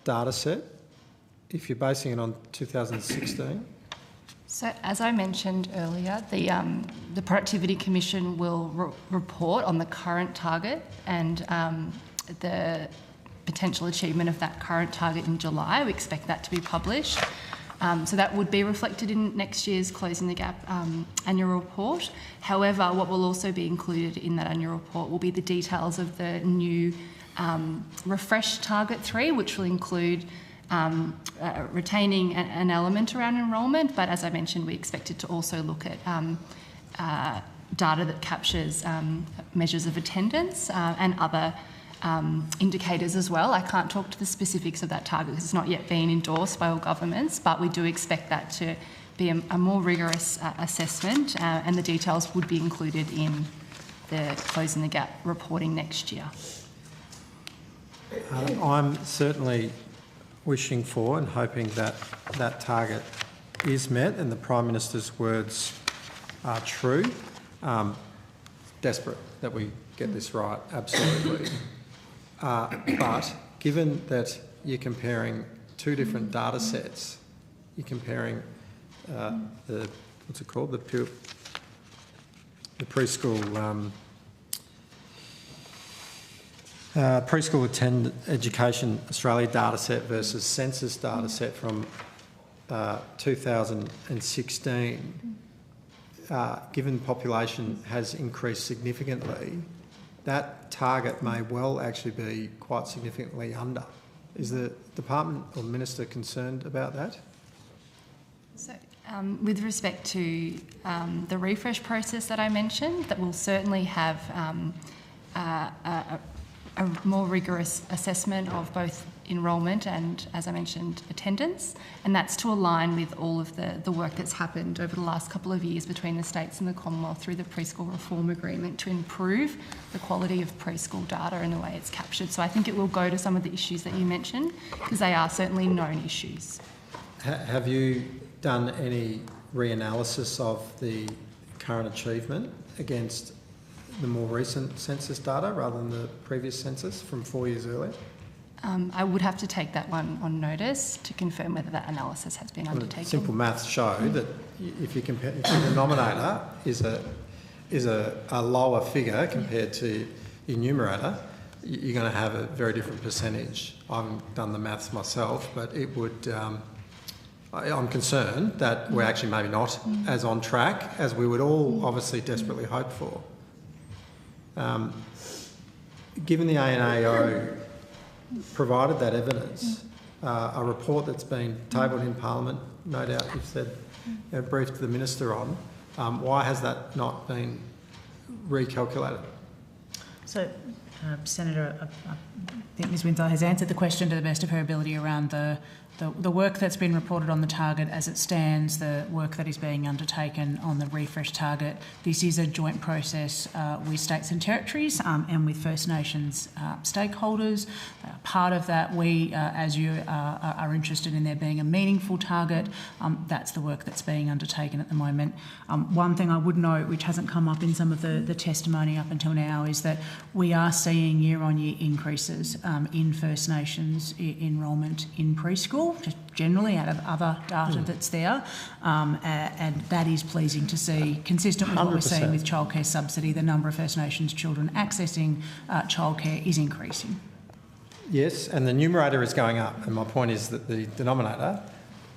data set if you're basing it on 2016? So, as I mentioned earlier, the Productivity Commission will report on the current target and the potential achievement of that current target in July. We expect that to be published. So that would be reflected in next year's Closing the Gap annual report. However, what will also be included in that annual report will be the details of the new refreshed Target 3, which will include retaining an element around enrolment, but as I mentioned, we expect it to also look at data that captures measures of attendance and other indicators as well. I can't talk to the specifics of that target because it's not yet been endorsed by all governments, but we do expect that to be a more rigorous assessment, and the details would be included in the Closing the Gap reporting next year. I'm certainly wishing for and hoping that that target is met and the Prime Minister's words are true. desperate that we get this right, absolutely. But given that you're comparing two different data sets, you're comparing the preschool preschool education Australia data set versus census data set from 2016, given population has increased significantly, that target may well actually be quite significantly under. Is the department or minister concerned about that? So, with respect to the refresh process that I mentioned, that will certainly have a more rigorous assessment of both enrolment and, as I mentioned, attendance, and that's to align with all of the work that's happened over the last couple of years between the states and the Commonwealth through the preschool reform agreement to improve the quality of preschool data and the way it's captured. So I think it will go to some of the issues that you mentioned, because they are certainly known issues. Have you done any reanalysis of the current achievement against the more recent census data rather than the previous census from 4 years earlier? I would have to take that one on notice to confirm whether that analysis has been undertaken. Simple maths show that if you compare, if the denominator is a lower figure compared to your numerator, you're going to have a very different percentage. I haven't done the maths myself, but it would. I'm concerned that we're actually maybe not as on track as we would all obviously desperately hope for. Given the ANAO provided that evidence, a report that's been tabled in Parliament, no doubt you've said, briefed the Minister on, why has that not been recalculated? So, Senator, I think Ms Winslow has answered the question to the best of her ability around the work that's been reported on the target as it stands, the work that is being undertaken on the refresh target. This is a joint process with states and territories and with First Nations stakeholders. Part of that, we, as you are interested in there being a meaningful target, that's the work that's being undertaken at the moment. One thing I would note, which hasn't come up in some of the testimony up until now, is that we are seeing year-on-year increases in First Nations enrolment in preschool, just generally out of other data that's there, and that is pleasing to see, consistent with what we're seeing with childcare subsidy. The number of First Nations children accessing childcare is increasing. Yes, and the numerator is going up, and my point is that the denominator,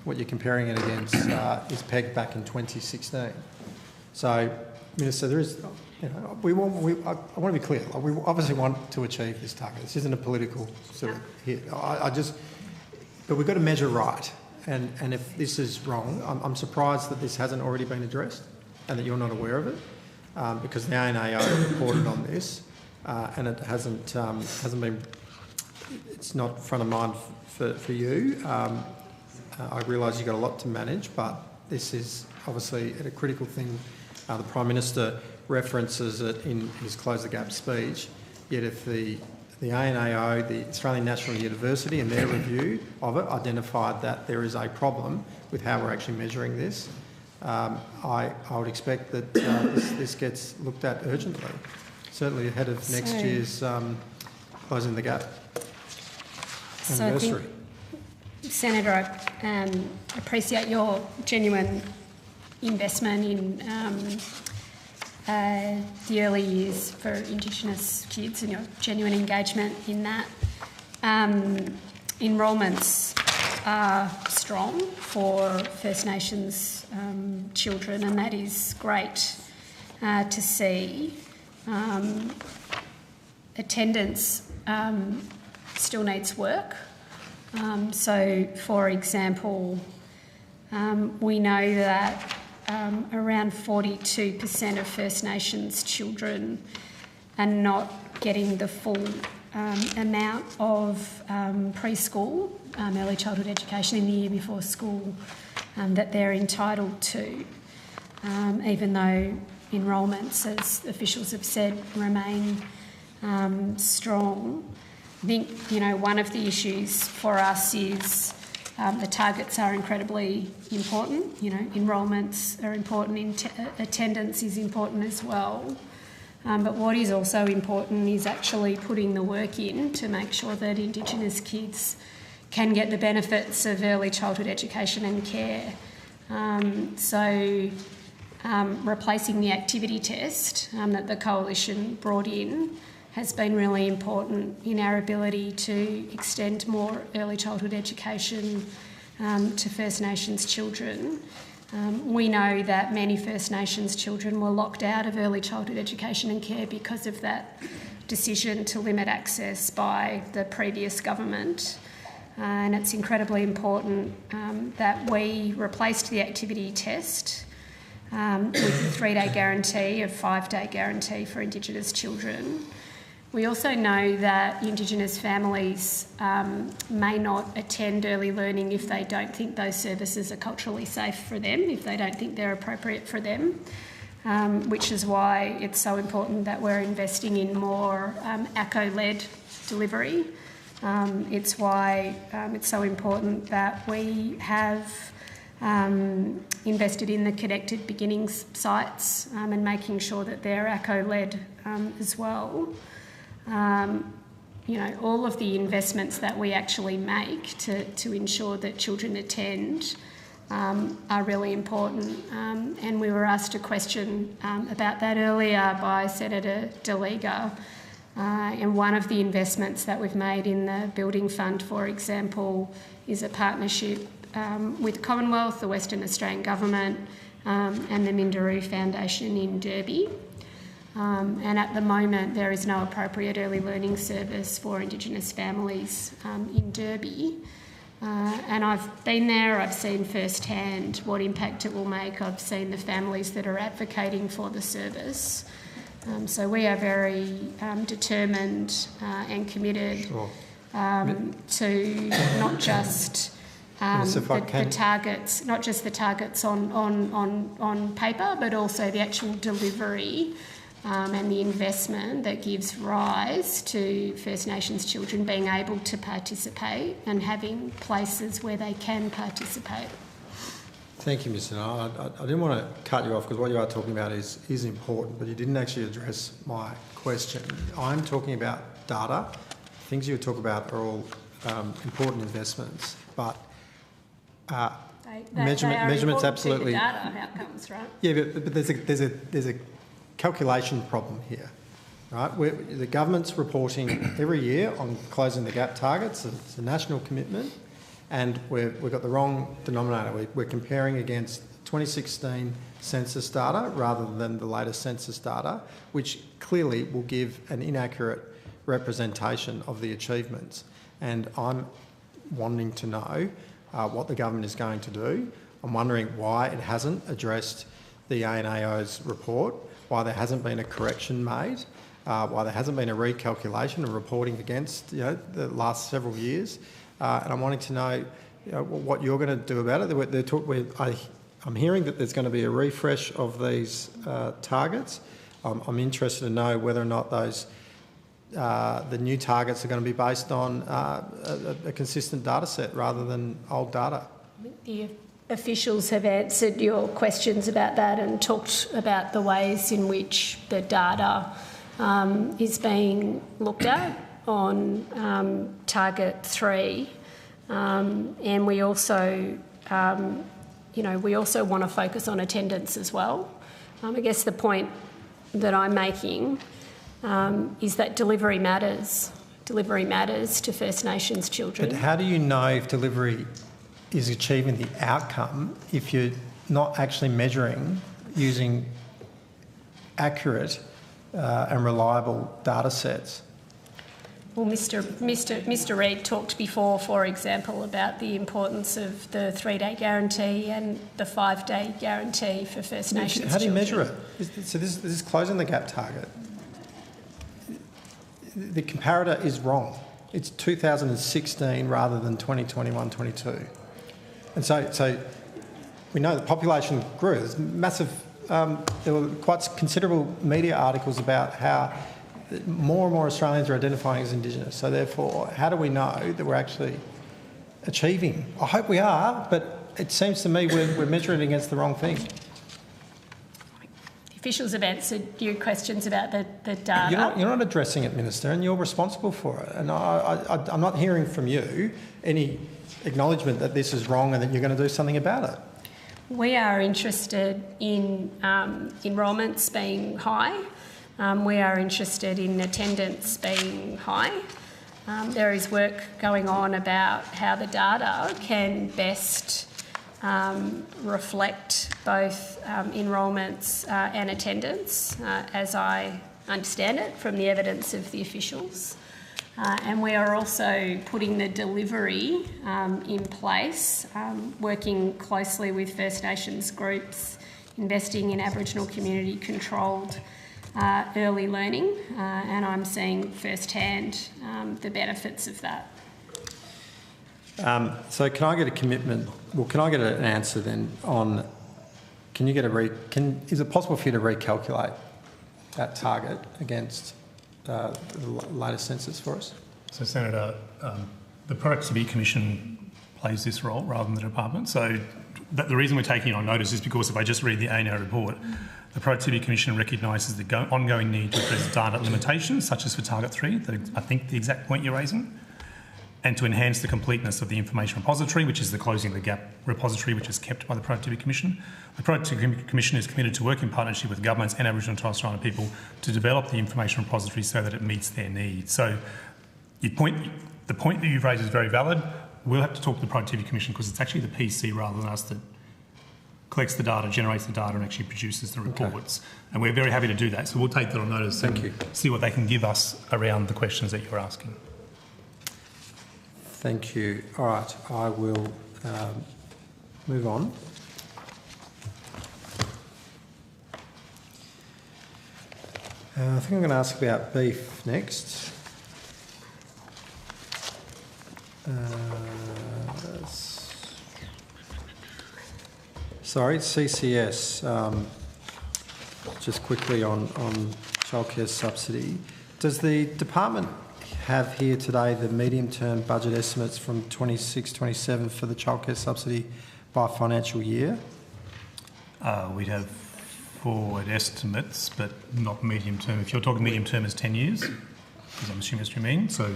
what you're comparing it against, is pegged back in 2016. So, Minister, there is, I want to be clear, we obviously want to achieve this target. This isn't a political sort of hit. But we've got to measure right, and if this is wrong, I'm surprised that this hasn't already been addressed and that you're not aware of it, because the ANAO reported on this, and it hasn't been. It's not front of mind for you. I realise you've got a lot to manage, but this is obviously a critical thing. The Prime Minister references it in his Close the Gap speech. Yet, if the ANAO, the Australian National University, in their review of it, identified that there is a problem with how we're actually measuring this, I would expect that this gets looked at urgently, certainly ahead of next year's Closing the Gap anniversary. Senator, I appreciate your genuine investment in the early years for Indigenous kids and your genuine engagement in that. Enrolments are strong for First Nations children, and that is great to see. Attendance still needs work. So, for example, we know that around 42% of First Nations children are not getting the full amount of preschool, early childhood education in the year before school that they're entitled to, even though enrolments, as officials have said, remain strong. I think, one of the issues for us is the targets are incredibly important. Enrolments are important, attendance is important as well. But what is also important is actually putting the work in to make sure that Indigenous kids can get the benefits of early childhood education and care. Replacing the activity test that the Coalition brought in has been really important in our ability to extend more early childhood education to First Nations children. We know that many First Nations children were locked out of early childhood education and care because of that decision to limit access by the previous government. And it's incredibly important that we replaced the activity test with a 3-day guarantee, a 5-day guarantee for Indigenous children. We also know that Indigenous families may not attend early learning if they don't think those services are culturally safe for them, if they don't think they're appropriate for them, which is why it's so important that we're investing in more ACCO-led delivery. It's why it's so important that we have invested in the Connected Beginnings sites and making sure that they're ACCO-led as well. All of the investments that we actually make to ensure that children attend are really important. And we were asked a question about that earlier by Senator Delegar. And one of the investments that we've made in the Building Fund, for example, is a partnership with Commonwealth, the Western Australian Government, and the Minderoo Foundation in Derby. And at the moment, there is no appropriate early learning service for Indigenous families in Derby. And I've been there, I've seen firsthand what impact it will make. I've seen the families that are advocating for the service. So we are very determined and committed to not just the targets, not just the targets on paper, but also the actual delivery and the investment that gives rise to First Nations children being able to participate and having places where they can participate. Thank you, Mr. Nile. I didn't want to cut you off because what you are talking about is important, but you didn't actually address my question. I'm talking about data. Things you talk about are all important investments, but measurements absolutely. The data outcomes, right? Yeah, but there's a calculation problem here, right? The government's reporting every year on closing the gap targets. It's a national commitment, and we've got the wrong denominator. We're comparing against 2016 census data rather than the latest census data, which clearly will give an inaccurate representation of the achievements. And I'm wanting to know what the government is going to do. I'm wondering why it hasn't addressed the ANAO's report, why there hasn't been a correction made, why there hasn't been a recalculation and reporting against the last several years. And I'm wanting to know what you're going to do about it. I'm hearing that there's going to be a refresh of these targets. I'm interested to know whether or not the new targets are going to be based on a consistent data set rather than old data. The officials have answered your questions about that and talked about the ways in which the data is being looked at on Target 3. And we also, we also want to focus on attendance as well. I guess the point that I'm making is that delivery matters. Delivery matters to First Nations children. But how do you know if delivery is achieving the outcome if you're not actually measuring using accurate and reliable data sets? Well, Mr. Reid talked before, for example, about the importance of the 3-day guarantee and the 5-day guarantee for First Nations children. How do you measure it? So this is closing the gap target. The comparator is wrong. It's 2016 rather than 2021-22. And so we know the population grew. There's massive, there were quite considerable media articles about how more and more Australians are identifying as Indigenous. So therefore, how do we know that we're actually achieving? I hope we are, but it seems to me we're measuring against the wrong thing. The officials have answered your questions about the data. You're not addressing it, Minister, and you're responsible for it. And I'm not hearing from you any acknowledgement that this is wrong and that you're going to do something about it. We are interested in enrolments being high. We are interested in attendance being high. There is work going on about how the data can best reflect both enrolments and attendance, as I understand it from the evidence of the officials. And we are also putting the delivery in place, working closely with First Nations groups, investing in Aboriginal community controlled early learning, and I'm seeing firsthand the benefits of that. So can I get a commitment? Well, can I get an answer then on? Can you get is it possible for you to recalculate that target against the latest census for us? So, Senator, the Productivity Commission plays this role rather than the department. So the reason we're taking it on notice is because if I just read the ANO report, the Productivity Commission recognises the ongoing need to address data limitations, such as for Target 3, I think the exact point you're raising, and to enhance the completeness of the information repository, which is the Closing the Gap repository, which is kept by the Productivity Commission. The Productivity Commission is committed to work in partnership with governments and Aboriginal and Torres Strait Islander people to develop the information repository so that it meets their needs. So the point that you've raised is very valid. We'll have to talk to the Productivity Commission because it's actually the PC rather than us that collects the data, generates the data and actually produces the reports. Okay. And we're very happy to do that. So we'll take that on notice and see what they can give us around the questions that you're asking. Thank you. All right, I will move on. I think I'm going to ask about beef next. Sorry, CCS. Just quickly on childcare subsidy. Does the department have here today the medium-term budget estimates from 26-27 for the childcare subsidy by financial year? We'd have forward estimates, but not medium-term. If you're talking medium-term as 10 years, because I'm assuming that's what you mean. So,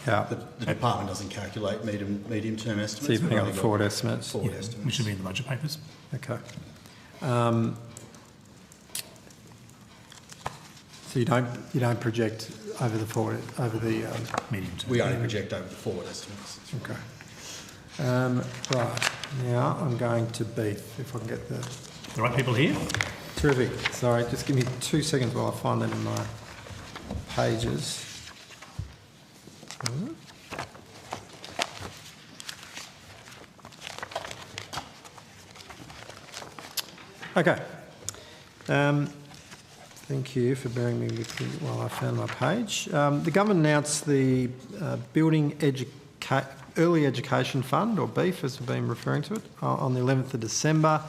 yeah, the department doesn't calculate medium-term estimates. So you've only got forward estimates. Forward estimates, which should be in the budget papers. Okay. So you don't project over the medium term. We only project over the forward estimates. Okay. Right, now I'm going to beef, if I can get the right people here. Terrific. Sorry, just give me 2 seconds while I find that in my pages. Okay. Thank you for bearing me with me while I found my page. The government announced the Building Early Education Fund, or BEEF as we've been referring to it, on the 11th of December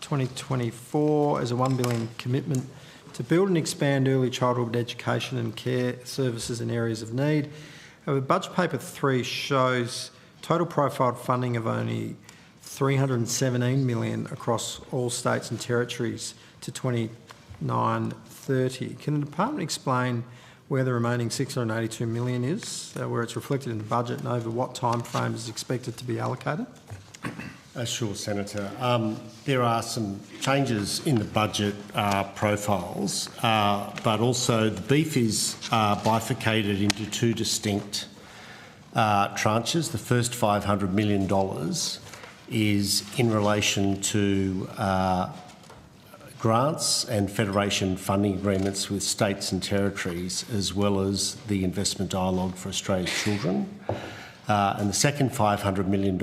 2024 as a $1 billion commitment to build and expand early childhood education and care services in areas of need. However, Budget Paper 3 shows total profiled funding of only $317 million across all states and territories to 29/30. Can the department explain where the remaining $682 million is, where it's reflected in the budget, and over what time frame is expected to be allocated? Sure, Senator. There are some changes in the budget profiles, but also the beef is bifurcated into two distinct tranches. The first $500 million is in relation to grants and federation funding agreements with states and territories, as well as the investment dialogue for Australia's children. And the second $500 million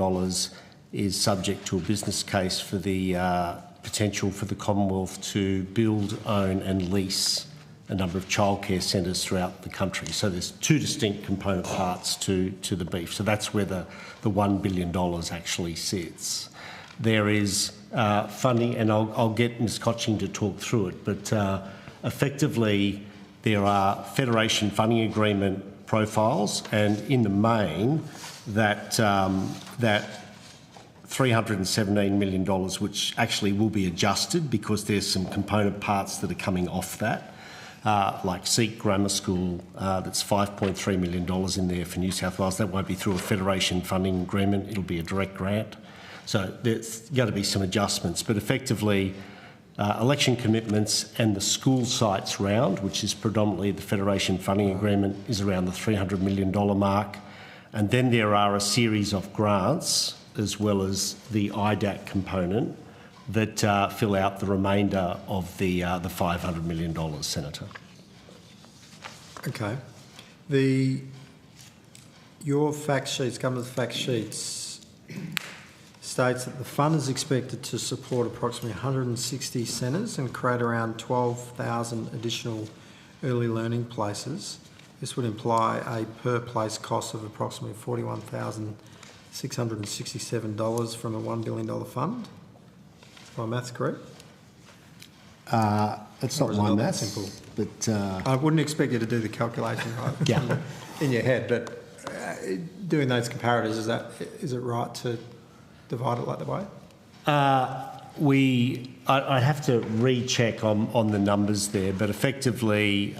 is subject to a business case for the potential for the Commonwealth to build, own and lease a number of childcare centres throughout the country. So there's two distinct component parts to the beef. So that's where the $1 billion actually sits. There is funding, and I'll get Ms Cotching to talk through it, but effectively there are federation funding agreement profiles, and in the main that $317 million, which actually will be adjusted because there's some component parts that are coming off that, like Seek Grammar School, that's $5.3 million in there for New South Wales. That won't be through a federation funding agreement, it'll be a direct grant. So there's got to be some adjustments, but effectively election commitments and the school sites round, which is predominantly the federation funding agreement, is around the $300 million mark. And then there are a series of grants as well as the IDAC component that fill out the remainder of the $500 million, Senator. Okay. Your fact sheets, government fact sheets, states that the fund is expected to support approximately 160 centres and create around 12,000 additional early learning places. This would imply a per place cost of approximately $41,667 from a $1 billion fund. Is my maths correct? It's not my maths, simple. But I wouldn't expect you to do the calculation right in your head, but doing those comparators, is it right to divide it like that way? I have to recheck on the numbers there, but effectively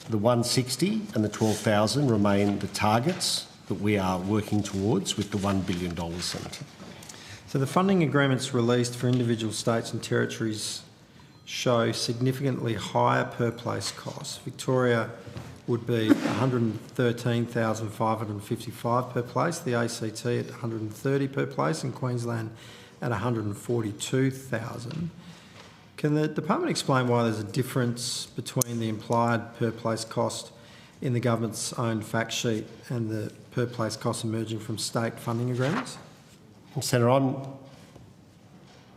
the 160 and the 12,000 remain the targets that we are working towards with the $1 billion, Senator. So the funding agreements released for individual states and territories show significantly higher per place costs. Victoria would be $113,555 per place, the ACT at $130 per place, and Queensland at $142,000. Can the department explain why there's a difference between the implied per place cost in the government's own fact sheet and the per place cost emerging from state funding agreements? Senator,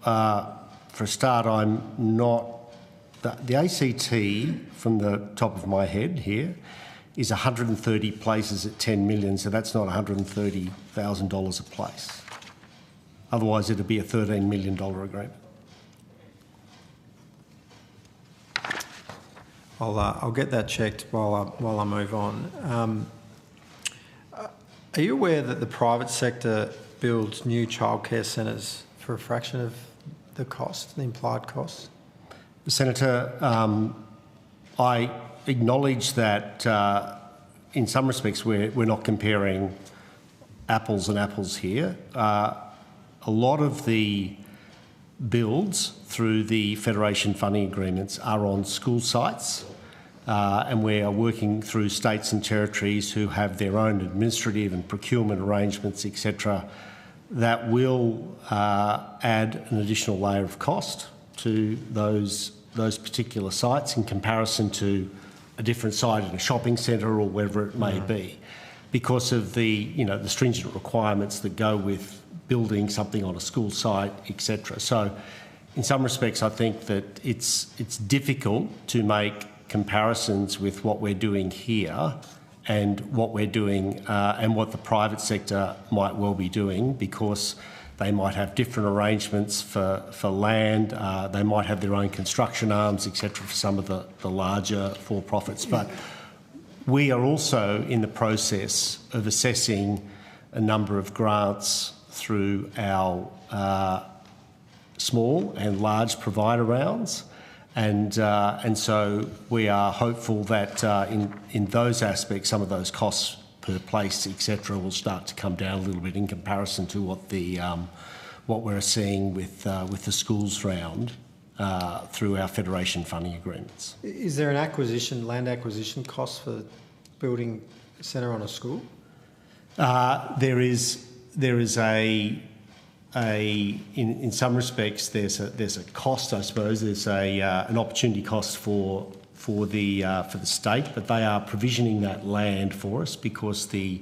for a start, I'm not... The ACT, from the top of my head here, is 130 places at 10 million, so that's not $130,000 a place. Otherwise, it'd be a $13 million agreement. I'll get that checked while I move on. Are you aware that the private sector builds new childcare centres for a fraction of the cost, the implied cost? Senator, I acknowledge that in some respects we're not comparing apples and apples here. A lot of the builds through the federation funding agreements are on school sites, and we are working through states and territories who have their own administrative and procurement arrangements, etc., that will add an additional layer of cost to those particular sites in comparison to a different site in a shopping centre or wherever it may be, because of the stringent requirements that go with building something on a school site, etc. So, in some respects, I think that it's difficult to make comparisons with what we're doing here and what we're doing and what the private sector might well be doing, because they might have different arrangements for land, they might have their own construction arms, etc., for some of the larger for-profits. But we are also in the process of assessing a number of grants through our small and large provider rounds. And so we are hopeful that in those aspects, some of those costs per place, etc., will start to come down a little bit in comparison to what we're seeing with the schools round through our federation funding agreements. Is there an land acquisition cost for building a centre on a school? There is in some respects there's a cost, I suppose. There's an opportunity cost for the state, but they are provisioning that land for us because the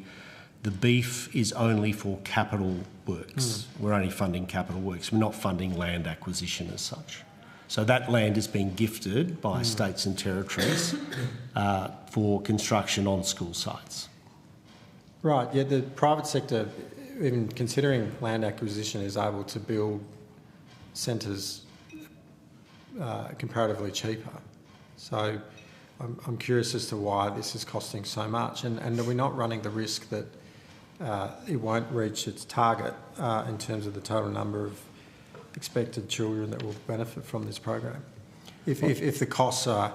beef is only for capital works. We're only funding capital works. We're not funding land acquisition as such. So that land is being gifted by states and territories for construction on school sites. Right. Yeah, the private sector, even considering land acquisition, is able to build centres comparatively cheaper. So I'm curious as to why this is costing so much, and are we not running the risk that it won't reach its target in terms of the total number of expected children that will benefit from this program. If the costs are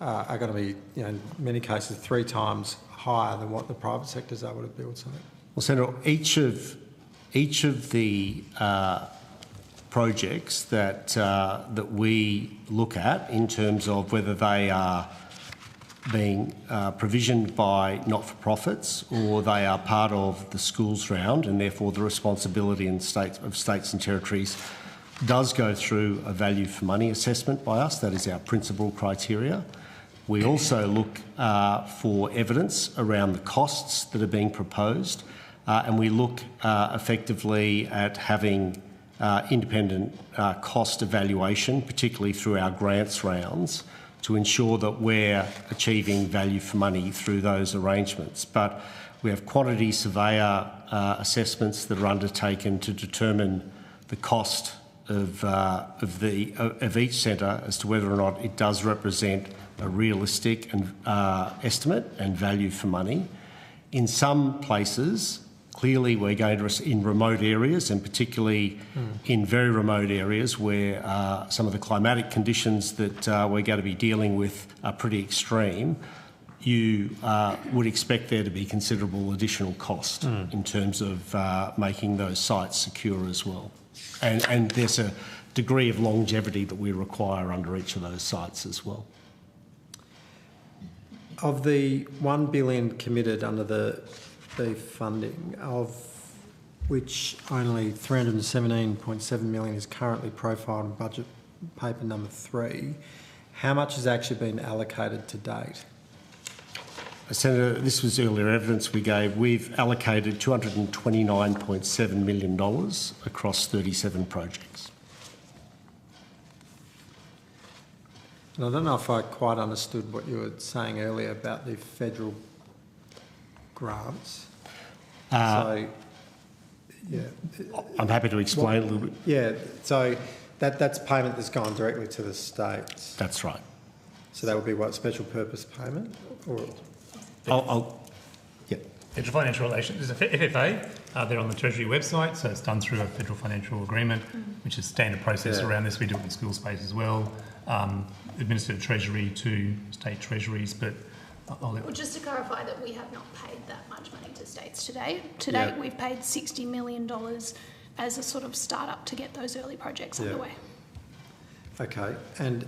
going to be, in many cases, 3 times higher than what the private sector is able to build something. Well, Senator, each of the projects that we look at in terms of whether they are being provisioned by not-for-profits or they are part of the schools round, and therefore the responsibility of states and territories does go through a value for money assessment by us. That is our principal criteria. We also look for evidence around the costs that are being proposed, and we look effectively at having independent cost evaluation, particularly through our grants rounds, to ensure that we're achieving value for money through those arrangements. But we have quantity surveyor assessments that are undertaken to determine the cost of each centre as to whether or not it does represent a realistic estimate and value for money. In some places, clearly we're going to, in remote areas, and particularly in very remote areas where some of the climatic conditions that we're going to be dealing with are pretty extreme, you would expect there to be considerable additional cost in terms of making those sites secure as well. And there's a degree of longevity that we require under each of those sites as well. Of the $1 billion committed under the funding, of which only $317.7 million is currently profiled in budget paper number 3, how much has actually been allocated to date? Senator, this was earlier evidence we gave. We've allocated $229.7 million across 37 projects. And I don't know if I quite understood what you were saying earlier about the federal grants. So, yeah. I'm happy to explain a little bit. Yeah, so that's payment that's gone directly to the states. That's right. So that would be what, special purpose payment? Or Federal Financial Relations is a FFA. They're on the Treasury website, so it's done through a federal financial agreement, which is standard process around this. We do it in the school space as well. Administered Treasury to state treasuries, but I'll let... Well, just to clarify that we have not paid that much money to states to date. To date, we've paid $60 million as a sort of start-up to get those early projects underway. Okay, and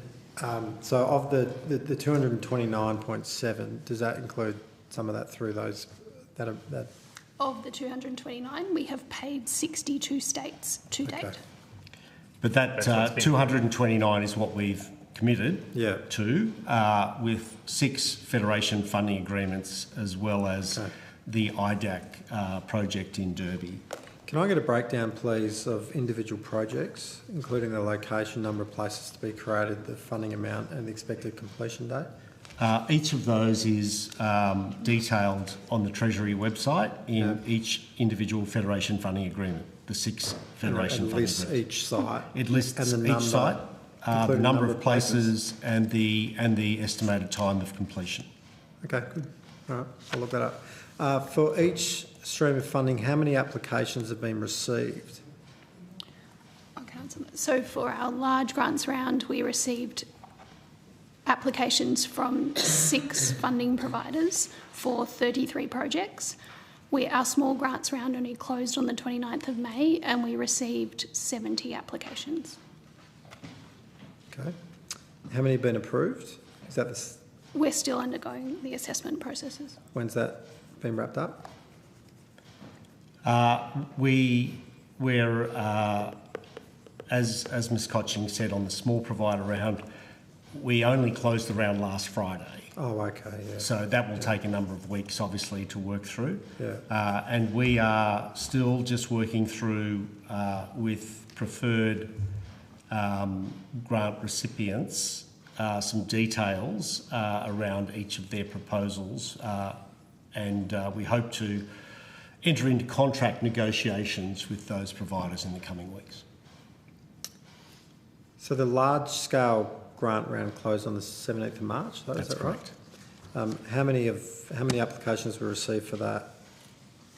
so of the 229.7, does that include some of that through those that? Of the 229, we have paid 62 states to date. But that 229 is what we've committed to, with 6 federation funding agreements as well as the IDAC project in Derby. Can I get a breakdown, please, of individual projects, including the location, number of places to be created, the funding amount and the expected completion date? Each of those is detailed on the Treasury website in each individual federation funding agreement, the 6 federation funding agreements. It lists each site? It lists each site, the number of places and the estimated time of completion. Okay, good. All right, I'll look that up. For each stream of funding, how many applications have been received? Okay, so for our large grants round, we received applications from 6 funding providers for 33 projects. Our small grants round only closed on the 29th of May and we received 70 applications. Okay. How many have been approved? Is that We're still undergoing the assessment processes. When's that been wrapped up? We're as Ms Cotching said on the small provider round, we only closed the round last Friday. Oh, okay, yeah. So that will take a number of weeks, obviously, to work through. Yeah. And we are still just working through with preferred grant recipients some details around each of their proposals, and we hope to enter into contract negotiations with those providers in the coming weeks. So the large-scale grant round closed on the 17th of March, though, That's is that correct. right? How many applications were received for that?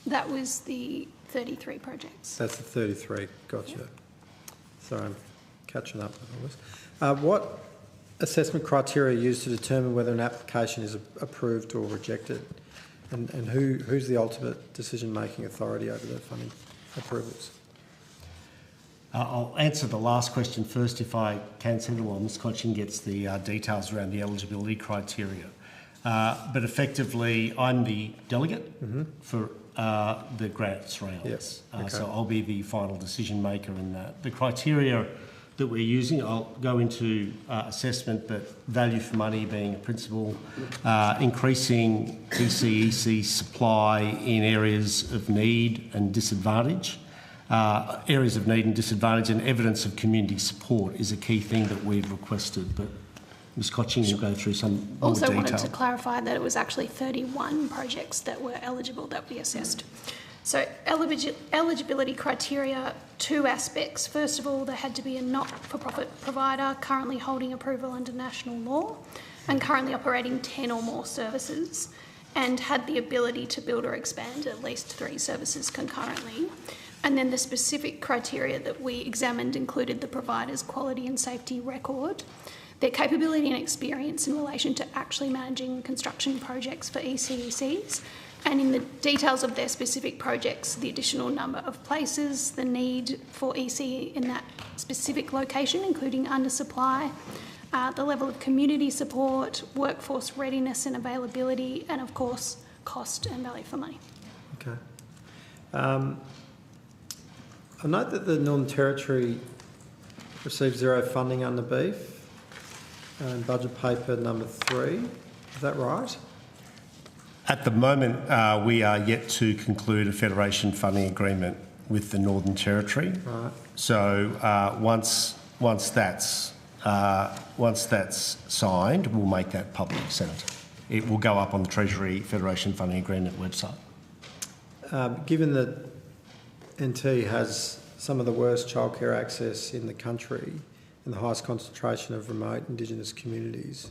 That was the 33 projects. That's the 33. Gotcha. Yep. Sorry, I'm catching up with all this. What assessment criteria are used to determine whether an application is approved or rejected? And who's the ultimate decision-making authority over the funding approvals? I'll answer the last question first if I can, Senator, while Ms Cotchin gets the details around the eligibility criteria. But effectively, I'm the delegate for the grants rails. Yes. Okay. So I'll be the final decision maker in that. The criteria that we're using, I'll go into assessment, but value for money being a principle, increasing ECEC supply in areas of need and disadvantage. Areas of need and disadvantage, and evidence of community support is a key thing that we've requested, but Ms Cotchin will go through some more Also detail. wanted to clarify that it was actually 31 projects that were eligible that we assessed. So eligibility criteria, 2 aspects. First of all, there had to be a not-for-profit provider currently holding approval under national law and currently operating 10 or more services and had the ability to build or expand at least 3 services concurrently. And then the specific criteria that we examined included the provider's quality and safety record, their capability and experience in relation to actually managing construction projects for ECECs, and in the details of their specific projects, the additional number of places, the need for EC in that specific location, including undersupply, the level of community support, workforce readiness and availability, and of course, cost and value for money. Okay. I note that the Northern Territory received 0 funding under BEEF in budget paper number 3. Is that right? At the moment, we are yet to conclude a Federation funding agreement with the Northern Territory. Right. So once that's signed, we'll make that public, Senator. It will go up on the Treasury Federation funding agreement website. Given that NT has some of the worst childcare access in the country and the highest concentration of remote Indigenous communities,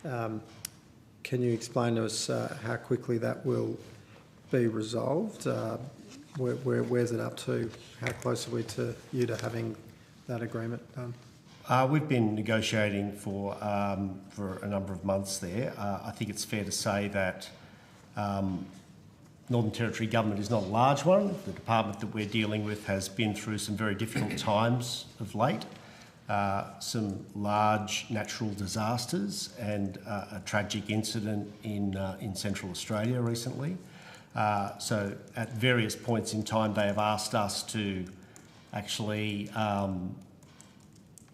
can you explain to us how quickly that will be resolved? Where's it up to? How close are we to you to having that agreement done? We've been negotiating for a number of months there. I think it's fair to say that Northern Territory government is not a large one. The department that we're dealing with has been through some very difficult times of late, some large natural disasters and a tragic incident in Central Australia recently. So at various points in time they have asked us to actually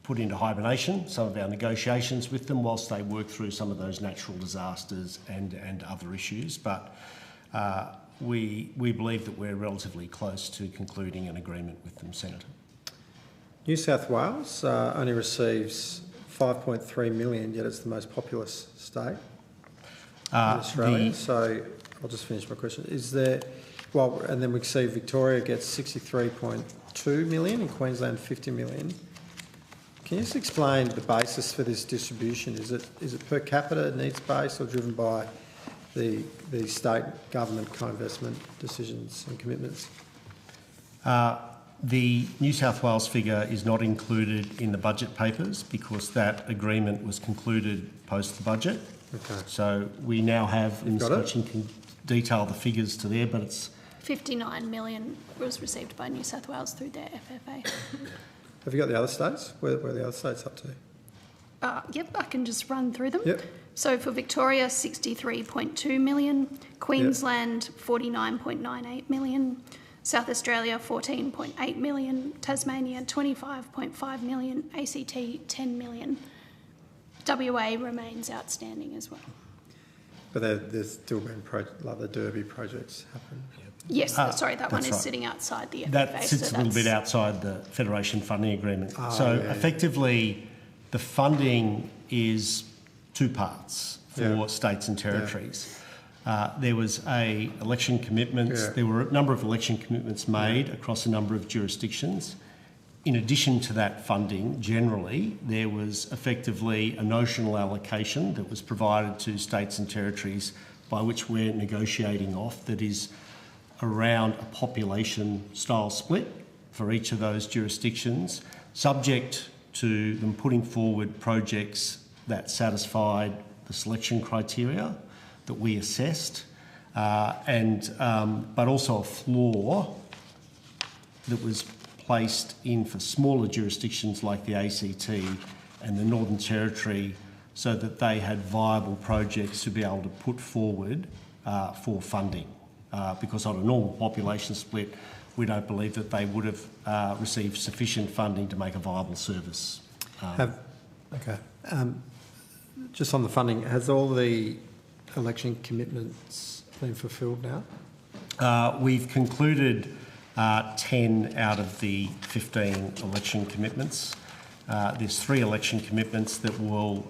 put into hibernation some of our negotiations with them whilst they work through some of those natural disasters and other issues. But we believe that we're relatively close to concluding an agreement with them, Senator. New South Wales only receives 5.3 million, yet it's the most populous state in Australia. So I'll just finish my question. Is there, well, and then we see Victoria gets 63.2 million and Queensland 50 million. Can you just explain the basis for this distribution? Is it per capita, needs-based, or driven by the state government co-investment decisions and commitments? The New South Wales figure is not included in the budget papers because that agreement was concluded post the budget. Okay. So we now have, and Ms Cotchin can detail the figures to there, but it's 59 million was received by New South Wales through their FFA. Have you got the other states? Where are the other states up to? Yep, I can just run through them. Yep. So for Victoria, 63.2 million, Queensland, 49.98 million, South Australia, 14.8 million, Tasmania, 25.5 million, ACT, 10 million. WA remains outstanding as well. But there's still been like the Derby projects happen. Yes, sorry, that one is right. sitting outside the FFA. That sits so a little bit outside the Federation funding agreement. So yeah. Effectively, the funding is 2 parts for states and territories. There was election commitments. There were a number of election commitments made across a number of jurisdictions. In addition to that funding, generally, there was effectively a notional allocation that was provided to states and territories by which we're negotiating off that is around a population-style split for each of those jurisdictions, subject to them putting forward projects that satisfied the selection criteria that we assessed, but also a floor that was placed in for smaller jurisdictions like the ACT and the Northern Territory, so that they had viable projects to be able to put forward for funding. Because on a normal population split, we don't believe that they would have received sufficient funding to make a viable service. Just on the funding, has all the election commitments been fulfilled now? We've concluded 10 out of the 15 election commitments. There's 3 election commitments that will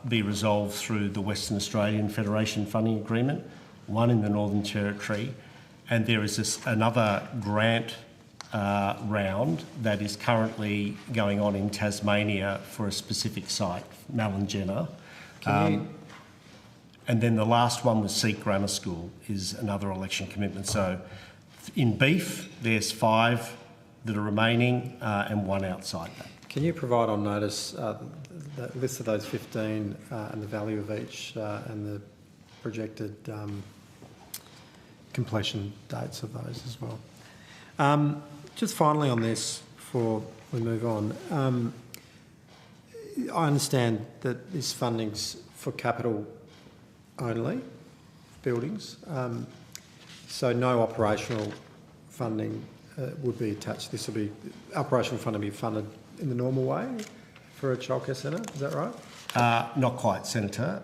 be resolved through the Western Australian Federation Funding Agreement, 1 in the Northern Territory, and there is another grant round that is currently going on in Tasmania for a specific site, Malangena. And then the last one was Seek Grammar School, is another election commitment. So in beef, there's 5 that are remaining and 1 outside that. Can you provide on notice the list of those 15 and the value of each and the projected completion dates of those as well? Just finally on this, before we move on, I understand that this funding's for capital only, buildings, so no operational funding would be attached. This will be operational funding be funded in the normal way for a childcare centre. Is that right? Not quite, Senator.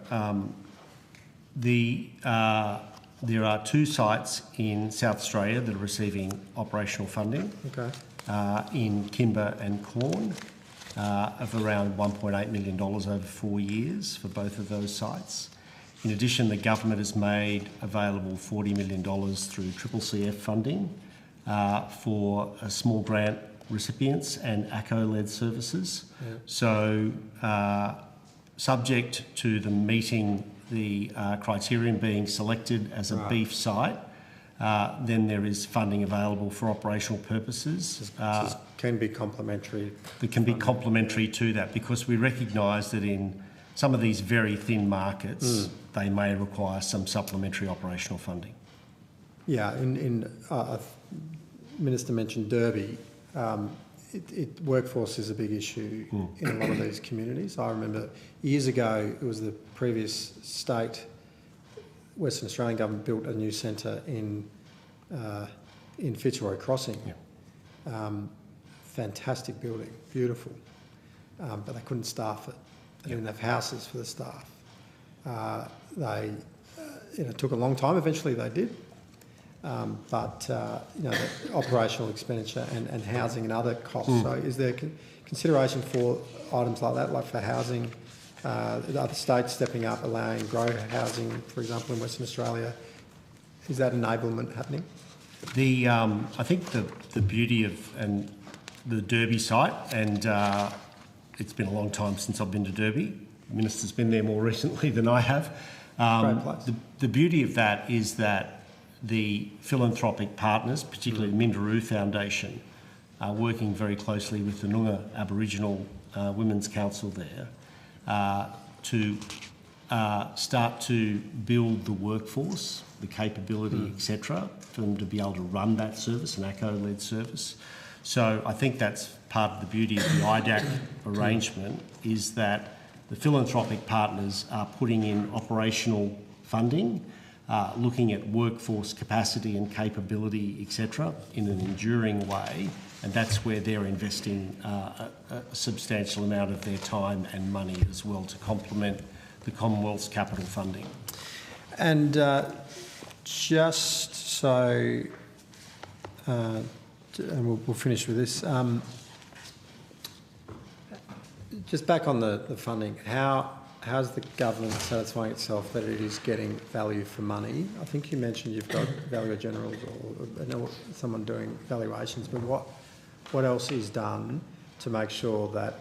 There are 2 sites in South Australia that are receiving operational funding. Okay. In Kimber and Corn, of around $1.8 million over 4 years for both of those sites. In addition, the government has made available $40 million through CCCF funding for small grant recipients and ACO-led services. Yeah. So, subject to them meeting the criterion being selected as a beef site, then there is funding available for operational purposes. Can be complementary. That can be complementary to that, because we recognise that in some of these very thin markets, they may require some supplementary operational funding. Yeah, Minister mentioned Derby. Workforce is a big issue in a lot of these communities. I remember years ago, it was the previous state, Western Australian government built a new centre in Fitzroy Crossing. Yeah. Fantastic building, beautiful, but they couldn't staff it. They didn't have houses for the staff. It took a long time. Eventually, they did. But the operational expenditure and housing and other costs. So, is there consideration for items like that, like for housing? Other states stepping up, allowing grow housing, for example, in Western Australia. Is that enablement happening? I think the beauty of the Derby site, and it's been a long time since I've been to Derby. The Minister's been there more recently than I have. Great place. The beauty of that is that the philanthropic partners, particularly the Minderoo Foundation, are working very closely with the Noongar Aboriginal Women's Council there to start to build the workforce, the capability, etc., for them to be able to run that service, an ACO-led service. So I think that's part of the beauty of the IDAC arrangement, is that the philanthropic partners are putting in operational funding, looking at workforce capacity and capability, etc., in an enduring way, and that's where they're investing a substantial amount of their time and money as well to complement the Commonwealth's capital funding. And just so, and we'll finish with this. Just back on the funding, how's the government satisfying itself that it is getting value for money? I think you mentioned you've got valuer generals or someone doing valuations, but what else is done to make sure that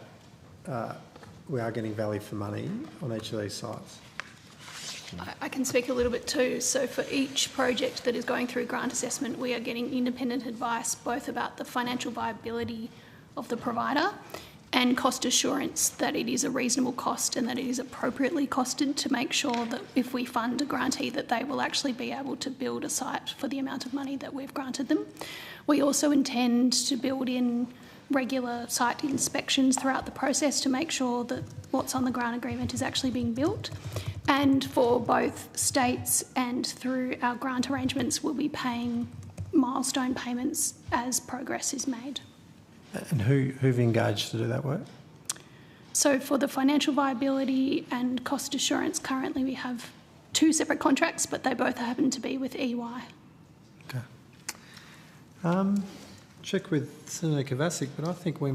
we are getting value for money on each of these sites? I can speak a little bit too. So for each project that is going through grant assessment, we are getting independent advice both about the financial viability of the provider and cost assurance that it is a reasonable cost and that it is appropriately costed, to make sure that if we fund a grantee that they will actually be able to build a site for the amount of money that we've granted them. We also intend to build in regular site inspections throughout the process to make sure that what's on the grant agreement is actually being built. And for both states and through our grant arrangements, we'll be paying milestone payments as progress is made. And who've engaged to do that work? So for the financial viability and cost assurance, currently we have 2 separate contracts, but they both happen to be with EY. Okay. Check with Senator Kovacic, but I think we're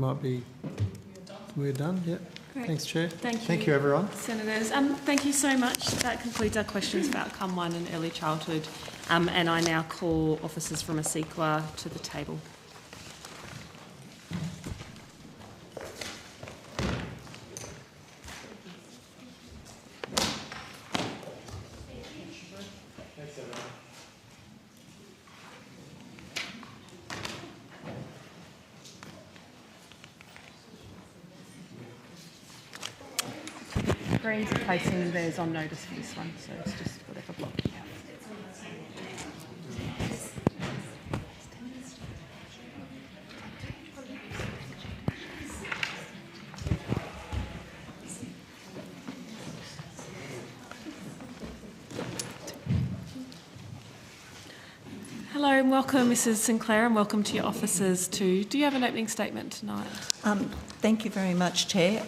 done. Yeah. Great. Thanks, Chair. Thank you, everyone. Senators. Thank you so much. That concludes our questions for Outcome 1 and early childhood. And I now call officers from ASIQA to the table. Greens are placing theirs on notice for this one, so it's just whatever block you have. Hello and welcome, Mrs. Sinclair, and welcome to your officers too. Do you have an opening statement tonight? Thank you very much, Chair.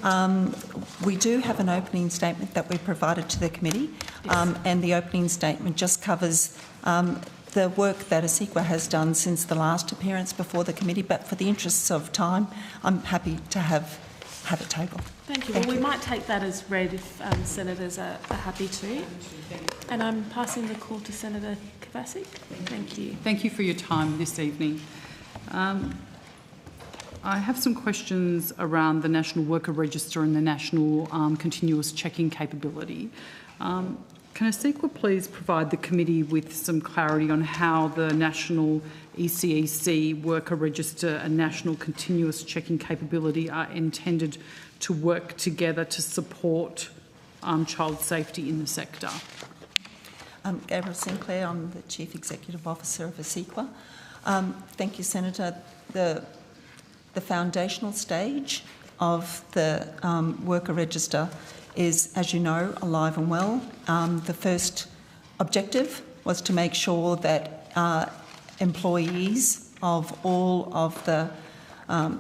We do have an opening statement that we provided to the committee, and the opening statement just covers the work that ASIQA has done since the last appearance before the committee, but for the interests of time, I'm happy to have it tabled. Thank you. Well, we might take that as read if senators are happy to. And I'm passing the call to Senator Kovacic. Thank you. Thank you for your time this evening. I have some questions around the National Worker Register and the National Continuous Checking capability. Can ASIQA please provide the committee with some clarity on how the National ECEC Worker Register and National Continuous Checking capability are intended to work together to support child safety in the sector? Gabrielle Sinclair, I'm the Chief Executive Officer of ASIQA. Thank you, Senator. The foundational stage of the Worker Register is, as you know, alive and well. The first objective was to make sure that employees of all of the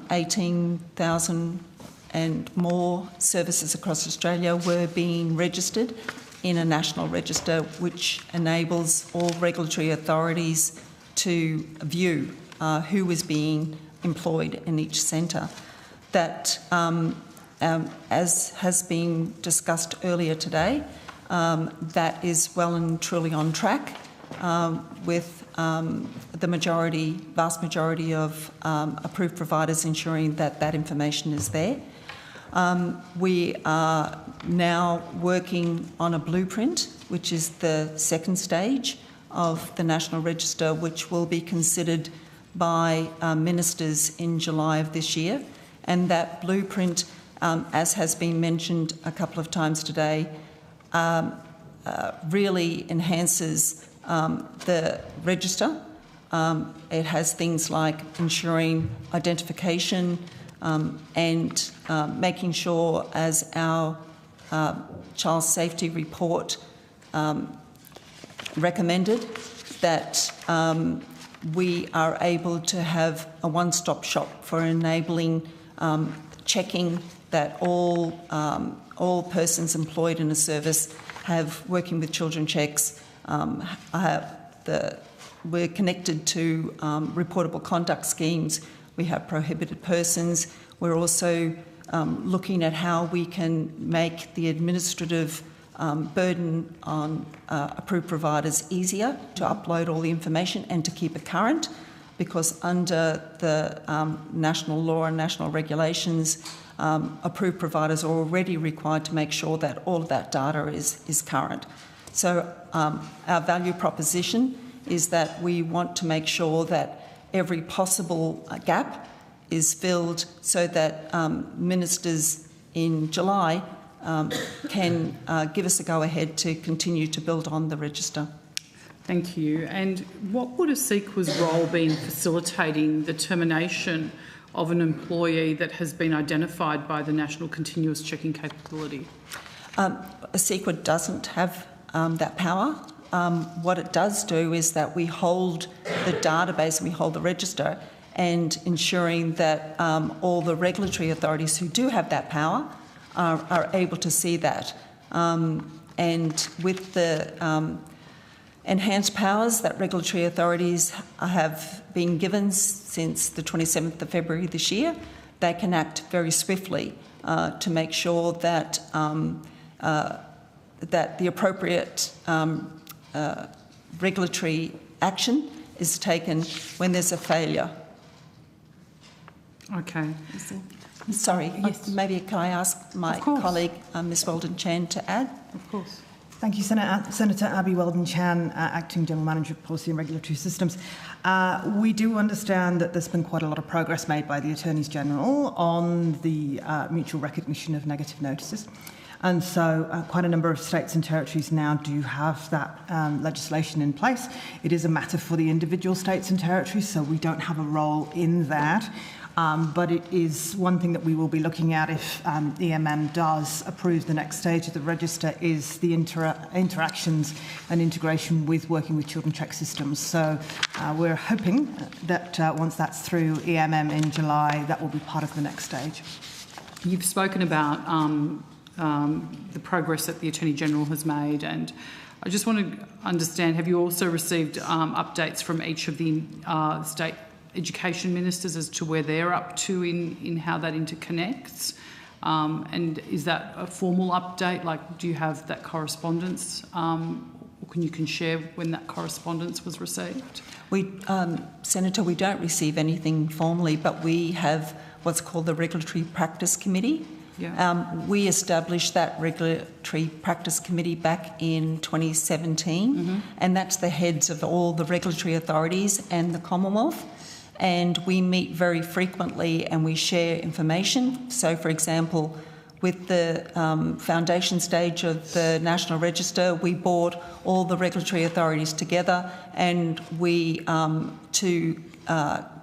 18,000 and more services across Australia were being registered in a national register, which enables all regulatory authorities to view who was being employed in each centre. That, as has been discussed earlier today, that is well and truly on track with the vast majority of approved providers ensuring that that information is there. We are now working on a blueprint, which is the second stage of the National Register, which will be considered by ministers in July of this year. And that blueprint, as has been mentioned a couple of times today, really enhances the register. It has things like ensuring identification and making sure, as our child safety report recommended, that we are able to have a one-stop shop for enabling checking that all persons employed in a service have working with children checks. We're connected to reportable conduct schemes. We have prohibited persons. We're also looking at how we can make the administrative burden on approved providers easier to upload all the information and to keep it current, because under the national law and national regulations, approved providers are already required to make sure that all of that data is current. So our value proposition is that we want to make sure that every possible gap is filled so that ministers in July can give us a go-ahead to continue to build on the register. Thank you. And what would ASIQA's role be in facilitating the termination of an employee that has been identified by the National Continuous Checking Capability? ASIQA doesn't have that power. What it does do is that we hold the database and we hold the register, and ensuring that all the regulatory authorities who do have that power are able to see that. And with the enhanced powers that regulatory authorities have been given since the 27th of February this year, they can act very swiftly to make sure that that the appropriate regulatory action is taken when there's a failure. Okay. Sorry, maybe can I ask my colleague, Ms Weldon-Chan, to add? Of course. Thank you, Senator Abby Weldon-Chan, Acting General Manager of Policy and Regulatory Systems. We do understand that there's been quite a lot of progress made by the Attorneys General on the mutual recognition of negative notices. And so quite a number of states and territories now do have that legislation in place. It is a matter for the individual states and territories, so we don't have a role in that. But it is one thing that we will be looking at if EMM does approve the next stage of the register is the interactions and integration with working with children check systems. So we're hoping that once that's through EMM in July, that will be part of the next stage. You've spoken about the progress that the Attorney General has made, and I just want to understand, have you also received updates from each of the state education ministers as to where they're up to in how that interconnects? And is that a formal update? Like, do you have that correspondence? Or you can share when that correspondence was received? Senator, we don't receive anything formally, but we have what's called the Regulatory Practice Committee. Yeah. We established that Regulatory Practice Committee back in 2017, and that's the heads of all the regulatory authorities and the Commonwealth. And we meet very frequently and we share information. So, for example, with the foundation stage of the National Register, we brought all the regulatory authorities together and we to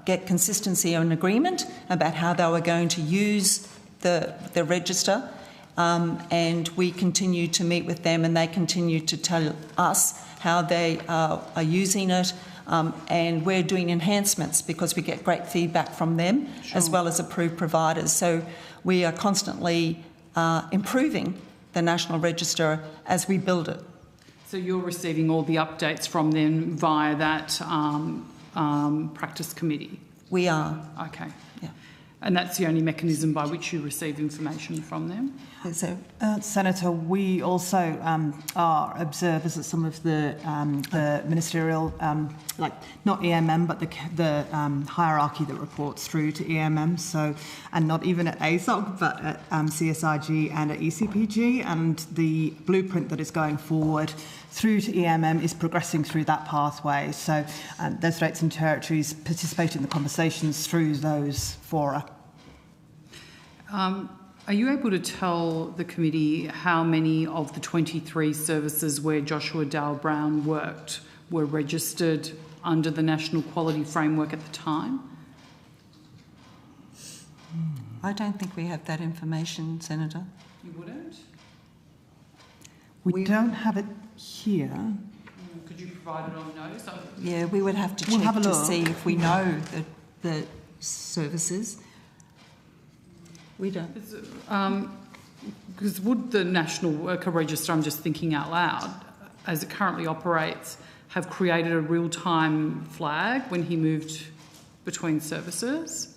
get consistency and agreement about how they were going to use the register. And we continue to meet with them and they continue to tell us how they are using it. And we're doing enhancements because we get great feedback from them, as well as approved providers. So we are constantly improving the National Register as we build it. So you're receiving all the updates from them via that practice committee? We are. Okay. Yeah. And that's the only mechanism by which you receive information from them? So, Senator, we also are observers at some of the ministerial, like not EMM, but the hierarchy that reports through to EMM. So, and not even at ASOC, but at CSIG and at ECPG. And the blueprint that is going forward through to EMM is progressing through that pathway. So, those states and territories participate in the conversations through those fora. Are you able to tell the committee how many of the 23 services where Joshua Dale Brown worked were registered under the National Quality Framework at the time? I don't think we have that information, Senator. You wouldn't? We don't have it here. Could you provide it on notice? Yeah, we would have to check to see if we know the services. We don't. Because would the National Worker Register, I'm just thinking out loud, as it currently operates, have created a real-time flag when he moved between services?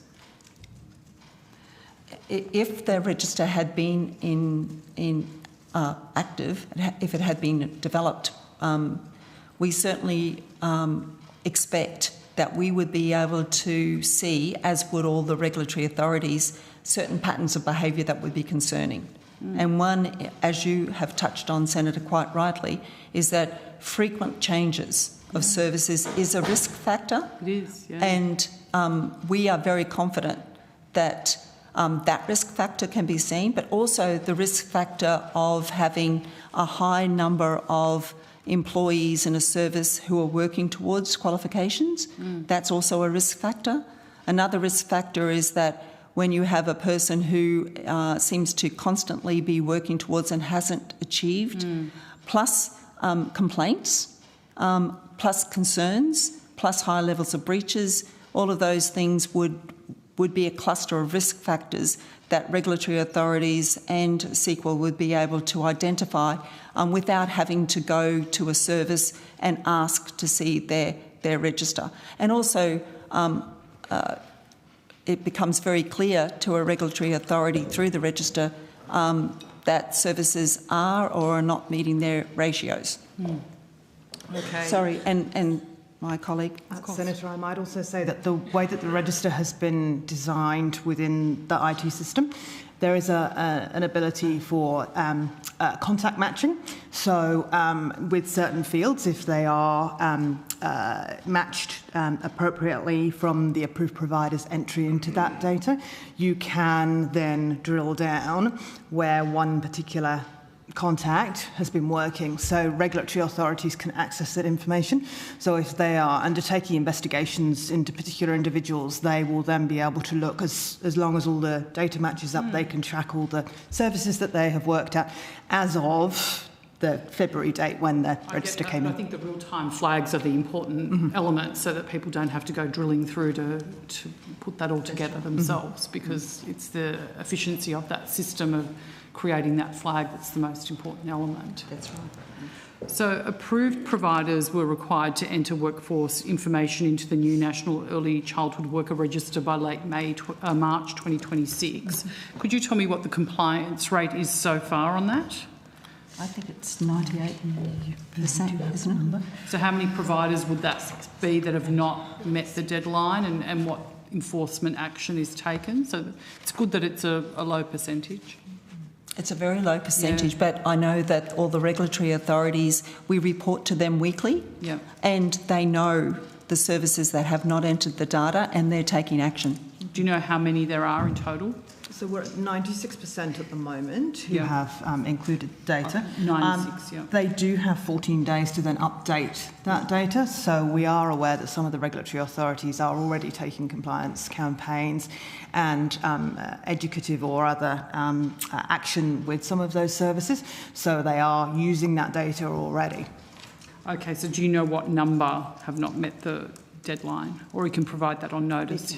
If the register had been active, if it had been developed, we certainly expect that we would be able to see, as would all the regulatory authorities, certain patterns of behaviour that would be concerning. And one, as you have touched on, Senator, quite rightly, is that frequent changes of services is a risk factor. It is, yeah. And we are very confident that that risk factor can be seen, but also the risk factor of having a high number of employees in a service who are working towards qualifications. That's also a risk factor. Another risk factor is that when you have a person who seems to constantly be working towards and hasn't achieved, plus complaints, plus concerns, plus high levels of breaches, all of those things would be a cluster of risk factors that regulatory authorities and SQL would be able to identify without having to go to a service and ask to see their register. And also, it becomes very clear to a regulatory authority through the register that services are or are not meeting their ratios. Okay. Sorry, and my colleague. Senator, I might also say that the way that the register has been designed within the IT system, there is an ability for contact matching. So with certain fields, if they are matched appropriately from the approved provider's entry into that data, you can then drill down where one particular contact has been working, so regulatory authorities can access that information. So if they are undertaking investigations into particular individuals, they will then be able to look, as long as all the data matches up, they can track all the services that they have worked at as of the February date when the register came in. I think the real-time flags are the important element, so that people don't have to go drilling through to put that all together themselves, because it's the efficiency of that system of creating that flag that's the most important element. That's right. So approved providers were required to enter workforce information into the new National Early Childhood Worker Register by late March 2026. Could you tell me what the compliance rate is so far on that? I think it's 98%, isn't it? So how many providers would that be that have not met the deadline, and what enforcement action is taken? So it's good that it's a low percentage. It's a very low percentage, but I know that all the regulatory authorities, we report to them weekly, and they know the services that have not entered the data, and they're taking action. Do you know how many there are in total? So we're at 96% at the moment who have included data. 96, They do have 14 days to then update that data. So we are aware that some of the regulatory authorities are already taking compliance campaigns and educative or other action with some of those services. So they are using that data already. Okay, so do you know what number have not met the deadline, or we can provide that on notice?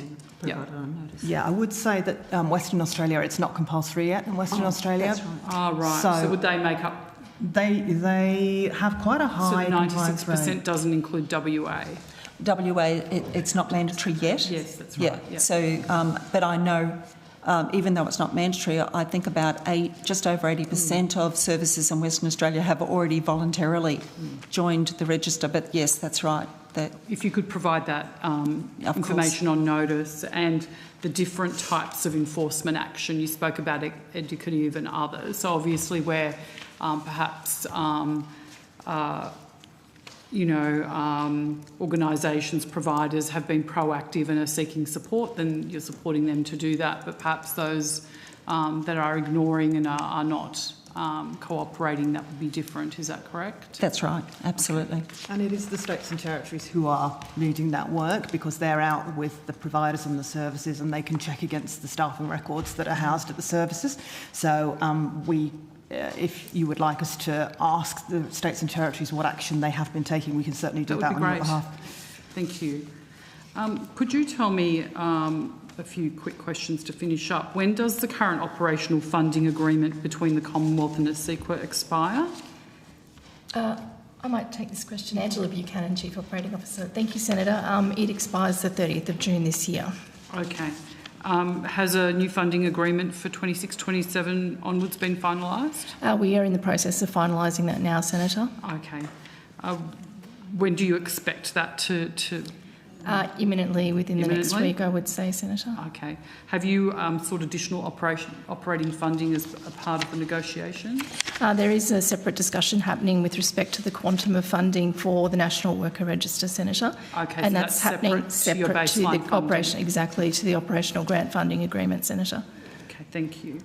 Yeah, I would say that Western Australia, it's not compulsory yet in Western Australia. That's right. Ah, right. So would they make up? They have quite a high compliance rate. So 96% doesn't include WA? WA, it's not mandatory yet. Yes, that's right. Yeah. So, but I know, even though it's not mandatory, I think about just over 80% of services in Western Australia have already voluntarily joined the register. But yes, that's right. If you could provide that information on notice, and the different types of enforcement action. You spoke about educative and others. So obviously where perhaps organisations, providers have been proactive and are seeking support, then you're supporting them to do that. But perhaps those that are ignoring and are not cooperating, that would be different. Is that correct? That's right, absolutely. Okay. And it is the states and territories who are leading that work, because they're out with the providers and the services, and they can check against the staffing records that are housed at the services. So if you would like us to ask the states and territories what action they have been taking, we can certainly do that on your behalf. Thank you. Could you tell me a few quick questions to finish up? When does the current operational funding agreement between the Commonwealth and ASIQA expire? I might take this question. Angela Buchanan, Chief Operating Officer. Thank you, Senator. It expires the 30th of June this year. Okay. Has a new funding agreement for 26-27 onwards been finalised? We are in the process of finalising that now, Senator. Okay. When do you expect that to Imminently within the next week, I would say, Senator. Okay. Have you sought additional operating funding as a part of the negotiation? There is a separate discussion happening with respect to the quantum of funding for the National Worker Register, Senator. Okay, and so that's happening separate to the operation, exactly, to the operational grant funding agreement, Senator. Okay, thank you.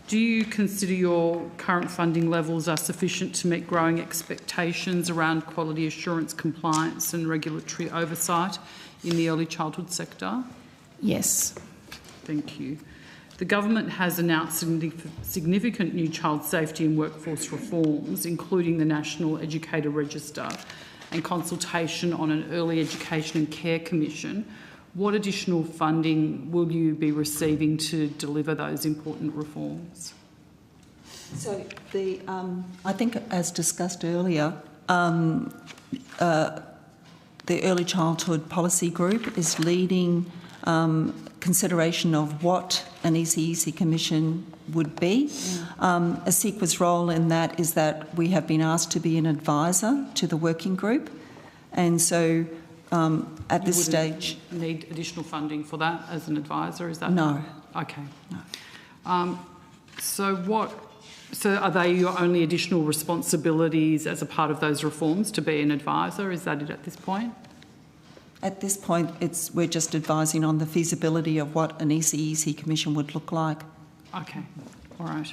Do you consider your current funding levels are sufficient to meet growing expectations around quality assurance, compliance and regulatory oversight in the early childhood sector? Yes. Thank you. The government has announced significant new child safety and workforce reforms, including the National Educator Register and consultation on an Early Education and Care Commission. What additional funding will you be receiving to deliver those important reforms? So, I think, as discussed earlier, the Early Childhood Policy Group is leading consideration of what an ECEC Commission would be. ASIQA's role in that is that we have been asked to be an advisor to the working group, and so at this stage, need additional funding for that as an advisor. Is that no? Okay. No. So are they your only additional responsibilities as a part of those reforms, to be an advisor? Is that it at this point? At this point, we're just advising on the feasibility of what an ECEC Commission would look like. Okay. All right.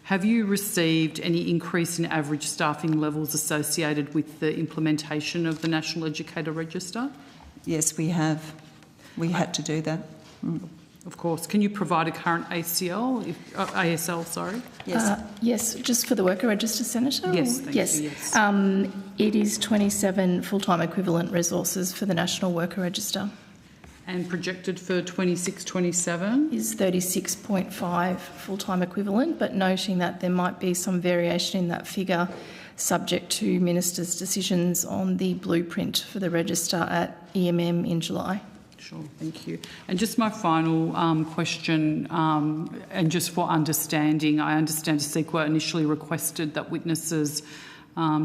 Have you received any increase in average staffing levels associated with the implementation of the National Educator Register? Yes, we have. We had to do that. Of course. Can you provide a current ASL, sorry? Yes. Yes, just for the Worker Register, Senator? Yes, thank you, yes. It is 27 full-time equivalent resources for the National Worker Register. And projected for 26-27? Is 36.5 full-time equivalent, but noting that there might be some variation in that figure subject to Minister's decisions on the blueprint for the register at EMM in July. Sure, thank you. And just my final question, and just for understanding, I understand ASIQA initially requested that witnesses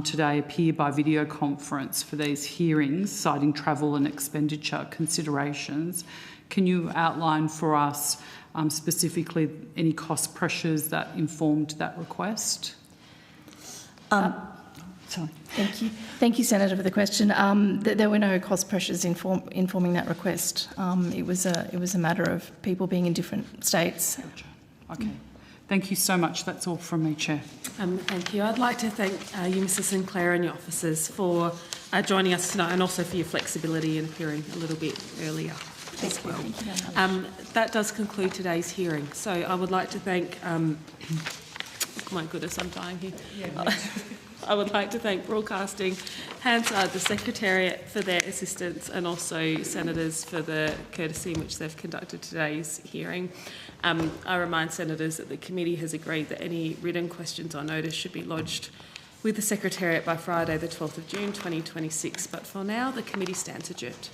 today appear by video conference for these hearings, citing travel and expenditure considerations. Can you outline for us specifically any cost pressures that informed that request? Sorry. Thank you, Senator, for the question. There were no cost pressures informing that request. It was a matter of people being in different states. Okay. Thank you so much. That's all from me, Chair. Thank you. I'd like to thank you, Mr Sinclair, and your officers for joining us tonight, and also for your flexibility in appearing a little bit earlier as well. That does conclude today's hearing. So I would like to thank... oh my goodness, I'm dying here. Yeah, I would like to thank Broadcasting, Hansard, the Secretariat for their assistance, and also Senators for the courtesy in which they've conducted today's hearing. I remind Senators that the committee has agreed that any written questions or notice should be lodged with the Secretariat by Friday the 12th of June 2026, but for now the committee stands adjourned.